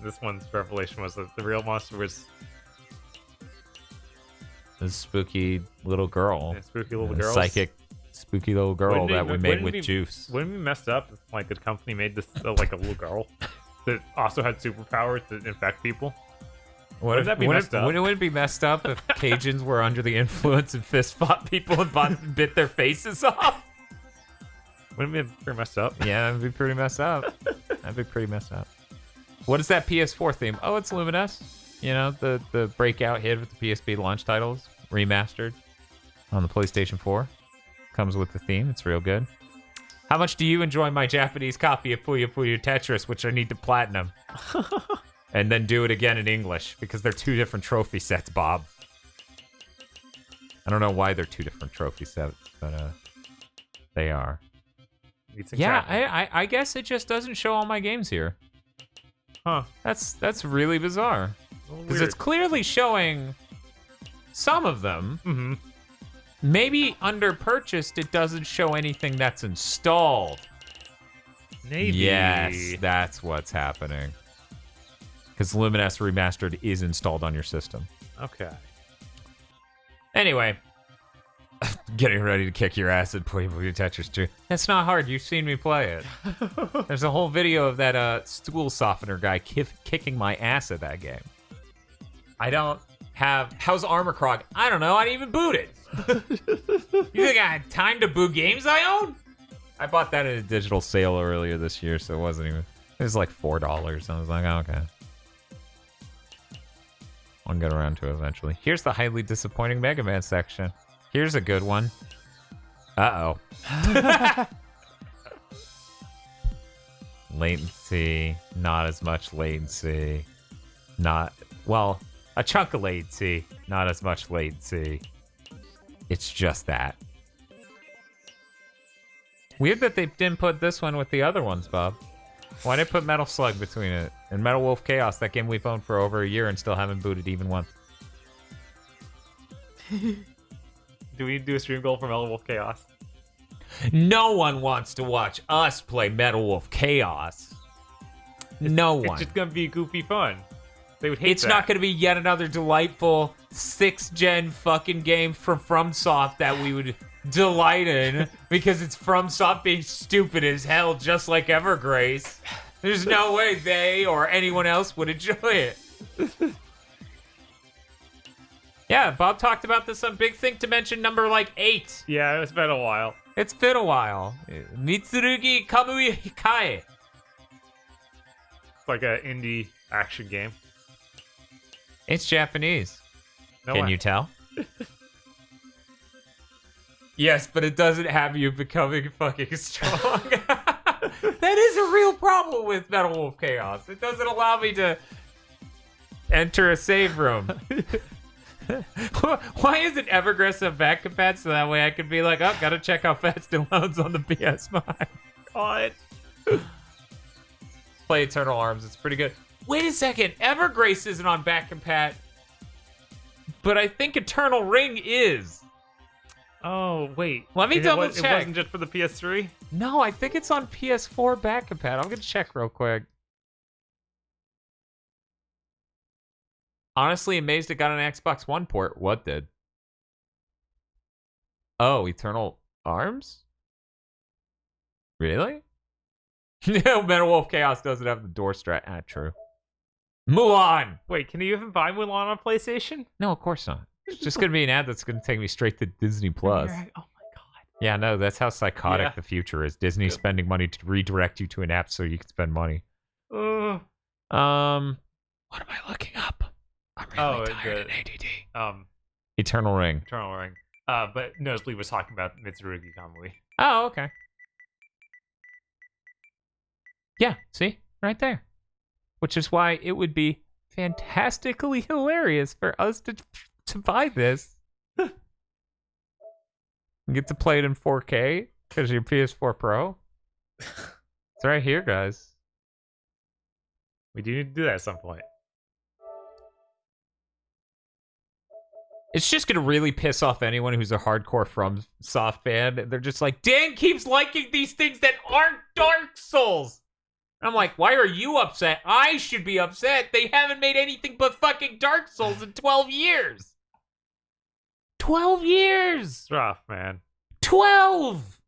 This one's revelation was that the real monster was a spooky little girl. A spooky little girl. Psychic, spooky little girl that we made with juice. Wouldn't it be messed up if like a company made this like a little girl that also had superpowers to infect people? Wouldn't that be messed up? Wouldn't it be messed up if Cajuns were under the influence and fist fought people and bit their faces off? Wouldn't it be pretty messed up? Yeah, that'd be pretty messed up. That'd be pretty messed up. What is that PS4 theme? Oh, it's Luminous. You know, the breakout hit with the PSP launch titles, remastered on the PlayStation 4. Comes with the theme. It's real good. How much do you enjoy my Japanese copy of Puyo Puyo Tetris, which I need to platinum? And then do it again in English, because they're two different trophy sets, Bob. I don't know why they're two different trophy sets, but they are. Yeah, I guess it just doesn't show all my games here. Huh. That's really bizarre. Because it's clearly showing some of them. Mm-hmm. Maybe under purchased, it doesn't show anything that's installed. Maybe. Yes, that's what's happening. Because Luminous Remastered is installed on your system. Okay. Anyway, getting ready to kick your ass at Puyo Puyo Tetris 2. It's not hard. You've seen me play it. There's a whole video of that stool softener guy kicking my ass at that game. I don't have... How's Armor Krog? I don't know. I didn't even boot it. You think I had time to boot games I own? I bought that at a digital sale earlier this year, so it wasn't even... It was like $4. I was like, oh, okay. I'll get around to it eventually. Here's the highly disappointing Mega Man section. Here's a good one. Uh-oh. Latency. Not as much latency. Not... Well, a chunk of latency. Not as much latency. It's just that. Weird that they didn't put this one with the other ones, Bob. Why did they put Metal Slug between it? And Metal Wolf Chaos, that game we've owned for over a year and still haven't booted even once. Do we do a stream goal for Metal Wolf Chaos? No one wants to watch us play Metal Wolf Chaos. No one. It's just gonna be goofy fun. They would hate it's that. not going to be yet another delightful 6th-gen fucking game from FromSoft that we would delight in because it's FromSoft being stupid as hell, just like Evergrace. There's no way they or anyone else would enjoy it. Yeah, Bob talked about this on Big Think Dimension number 8. Yeah, it's been a while. It's been a while. Mitsurugi Kamui Hikae. It's like an indie action game. It's Japanese. No Can way. you tell? Yes, but it doesn't have you becoming fucking strong. That is a real problem with Metal Wolf Chaos. It doesn't allow me to enter a save room. Why isn't Evergress a back compat so that way I could be like, oh, gotta check how fast it loads on the PS5. What? Play Eternal Arms, it's pretty good. Wait a second, Evergrace isn't on back compat, but I think Eternal Ring is. Oh, wait. Let me double check. It wasn't just for the PS3? No, I think it's on PS4 back compat. I'm gonna check real quick. Honestly, amazed it got an Xbox One port. What did? Oh, Eternal Arms? Really? No, Metal Wolf Chaos doesn't have the door strat. Ah, true. Mulan! Wait, can you even buy Mulan on PlayStation? No, of course not. It's just going to be an ad that's going to take me straight to Disney Plus. Oh my god. Yeah, no, that's how psychotic the future is. Disney spending money to redirect you to an app so you can spend money. What am I looking up? I'm really tired and ADD. Eternal Ring. Eternal Ring. But Nosebleed was talking about Mitsurugi Kamui. Oh, okay. Yeah, see? Right there. Which is why it would be fantastically hilarious for us to buy this. You get to play it in 4K because your PS4 Pro. It's right here, guys. We do need to do that at some point. It's just going to really piss off anyone who's a hardcore FromSoft fan. They're just like, Dan keeps liking these things that aren't Dark Souls. And I'm like, why are you upset? I should be upset. They haven't made anything but fucking Dark Souls in 12 years. 12 years! It's rough, man. 12!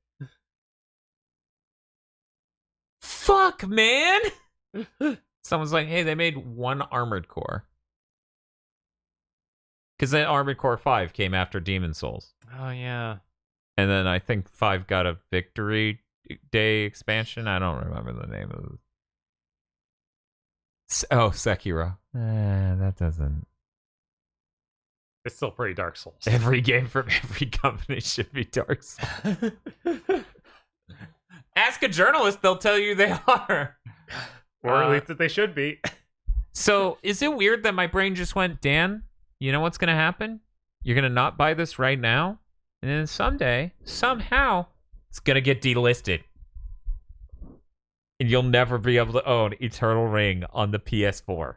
Fuck, man! Someone's like, hey, they made one Armored Core. Because then Armored Core 5 came after Demon Souls. Oh, yeah. And then I think 5 got a Victory Day expansion. I don't remember the name of it. Oh, Sekiro. That doesn't... It's still pretty Dark Souls. Every game from every company should be Dark Souls. Ask a journalist, they'll tell you they are. Or at least that they should be. So, is it weird that my brain just went, Dan, you know what's going to happen? You're going to not buy this right now, and then someday, somehow, it's going to get delisted. And you'll never be able to own Eternal Ring on the PS4.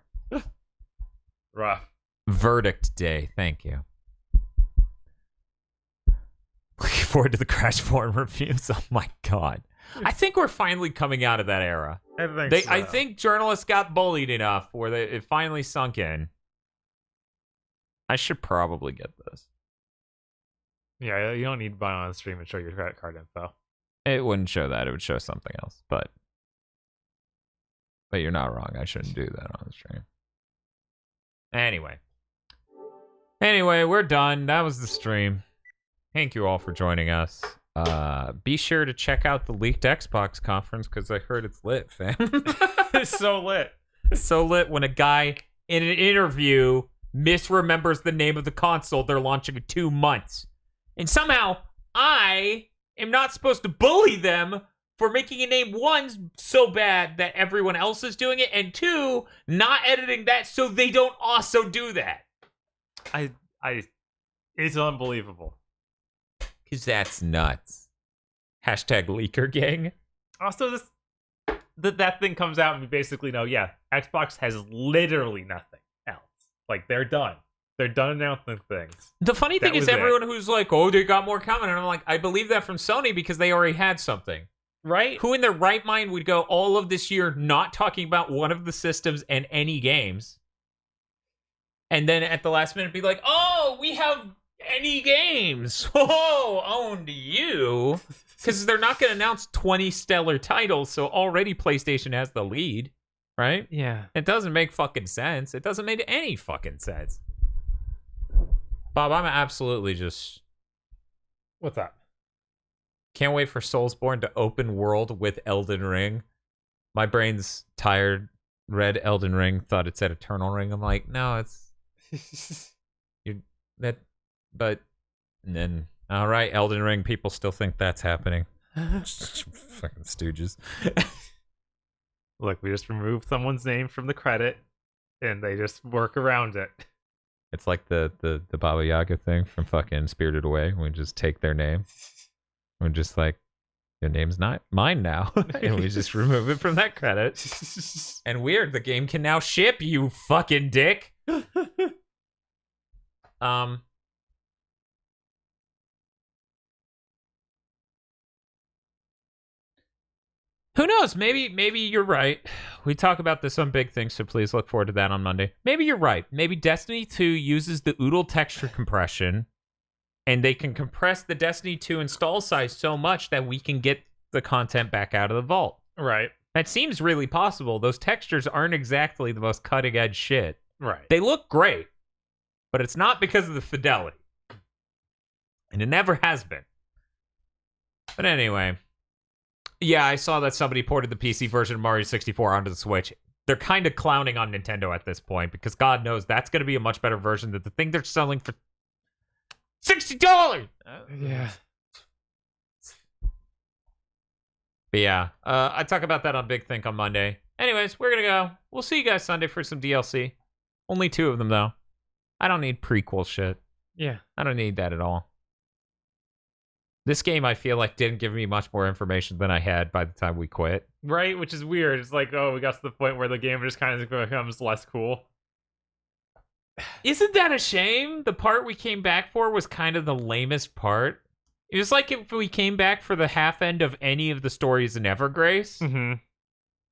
Rough. Verdict day. Thank you. Looking forward to the Crash Forum reviews. Oh my god. I think we're finally coming out of that era. I think journalists got bullied enough where it finally sunk in. I should probably get this. Yeah, you don't need to buy on the stream and show your credit card info. It wouldn't show that. It would show something else. But you're not wrong. I shouldn't do that on the stream. Anyway, we're done. That was the stream. Thank you all for joining us. Be sure to check out the leaked Xbox conference because I heard it's lit, fam. It's so lit. So lit when a guy in an interview misremembers the name of the console they're launching in 2 months. And somehow, I am not supposed to bully them for making a name, one, so bad that everyone else is doing it, and two, not editing that so they don't also do that. It's unbelievable. Because that's nuts. Hashtag leaker gang. Also, that thing comes out and we basically know, yeah, Xbox has literally nothing else. Like, they're done. They're done announcing things. The funny thing is everyone who's like, oh, they got more coming. And I'm like, I believe that from Sony because they already had something. Right? Who in their right mind would go all of this year not talking about one of the systems and any games? and then at the last minute be like, oh, we have any games. Oh, owned you. Because they're not going to announce 20 stellar titles, so already PlayStation has the lead, right? Yeah. It doesn't make fucking sense. It doesn't make any fucking sense. Bob, I'm absolutely just... What's up? Can't wait for Soulsborne to open world with Elden Ring. My brain's tired. Read Elden Ring, thought it said Eternal Ring. I'm like, no, it's... But... And then... All right, Elden Ring, people still think that's happening. Fucking stooges. Look, we just removed someone's name from the credit, and they just work around it. It's like the Baba Yaga thing from fucking Spirited Away. We just take their name. We're just like, your name's not mine now. And we just remove it from that credit. And weird, the game can now ship, you fucking dick. Who knows? Maybe you're right. We talk about this on Big Things, so please look forward to that on Monday. Maybe you're right. Maybe Destiny 2 uses the Oodle texture compression, and they can compress the Destiny 2 install size so much that we can get the content back out of the vault. Right. That seems really possible. Those textures aren't exactly the most cutting-edge shit. Right. They look great, but it's not because of the fidelity. And it never has been. But anyway... Yeah, I saw that somebody ported the PC version of Mario 64 onto the Switch. They're kind of clowning on Nintendo at this point because God knows that's going to be a much better version than the thing they're selling for $60. Yeah. But yeah, I talk about that on Big Think on Monday. Anyways, we're going to go. We'll see you guys Sunday for some DLC. Only 2 of them, though. I don't need prequel shit. Yeah. I don't need that at all. This game, I feel like, didn't give me much more information than I had by the time we quit. Right, which is weird. It's like, oh, we got to the point where the game just kind of becomes less cool. Isn't that a shame? The part we came back for was kind of the lamest part. It was like if we came back for the half end of any of the stories in Evergrace. Mm-hmm.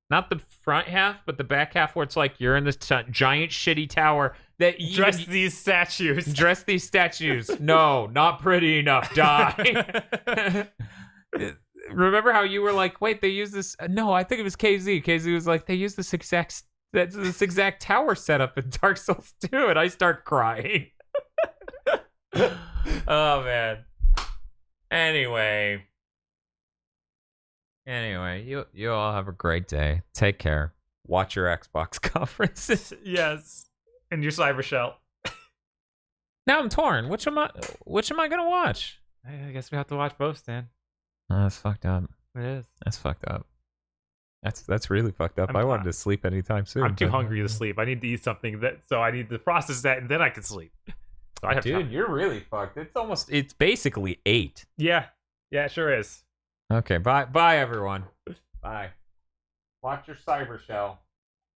Not the front half, but the back half where it's like you're in this giant shitty tower that dress these statues. Dress these statues. No, not pretty enough. Die. Remember how you were like, wait, they use this? No, I think it was KZ. KZ was like, they use this exact tower setup in Dark Souls 2, and I start crying. Oh man. Anyway, you all have a great day. Take care. Watch your Xbox conferences. Yes. And your Cyber Shell. Now I'm torn. Which am I gonna watch? I guess we have to watch both, Stan. Oh, that's fucked up. It is. That's fucked up. That's really fucked up. I wanted to sleep anytime soon. I'm too hungry to sleep. I need to eat something so I need to process that and then I can sleep. So Dude, you're really fucked. It's basically 8. Yeah. Yeah, it sure is. Okay, bye everyone. Bye. Watch your Cyber Shell.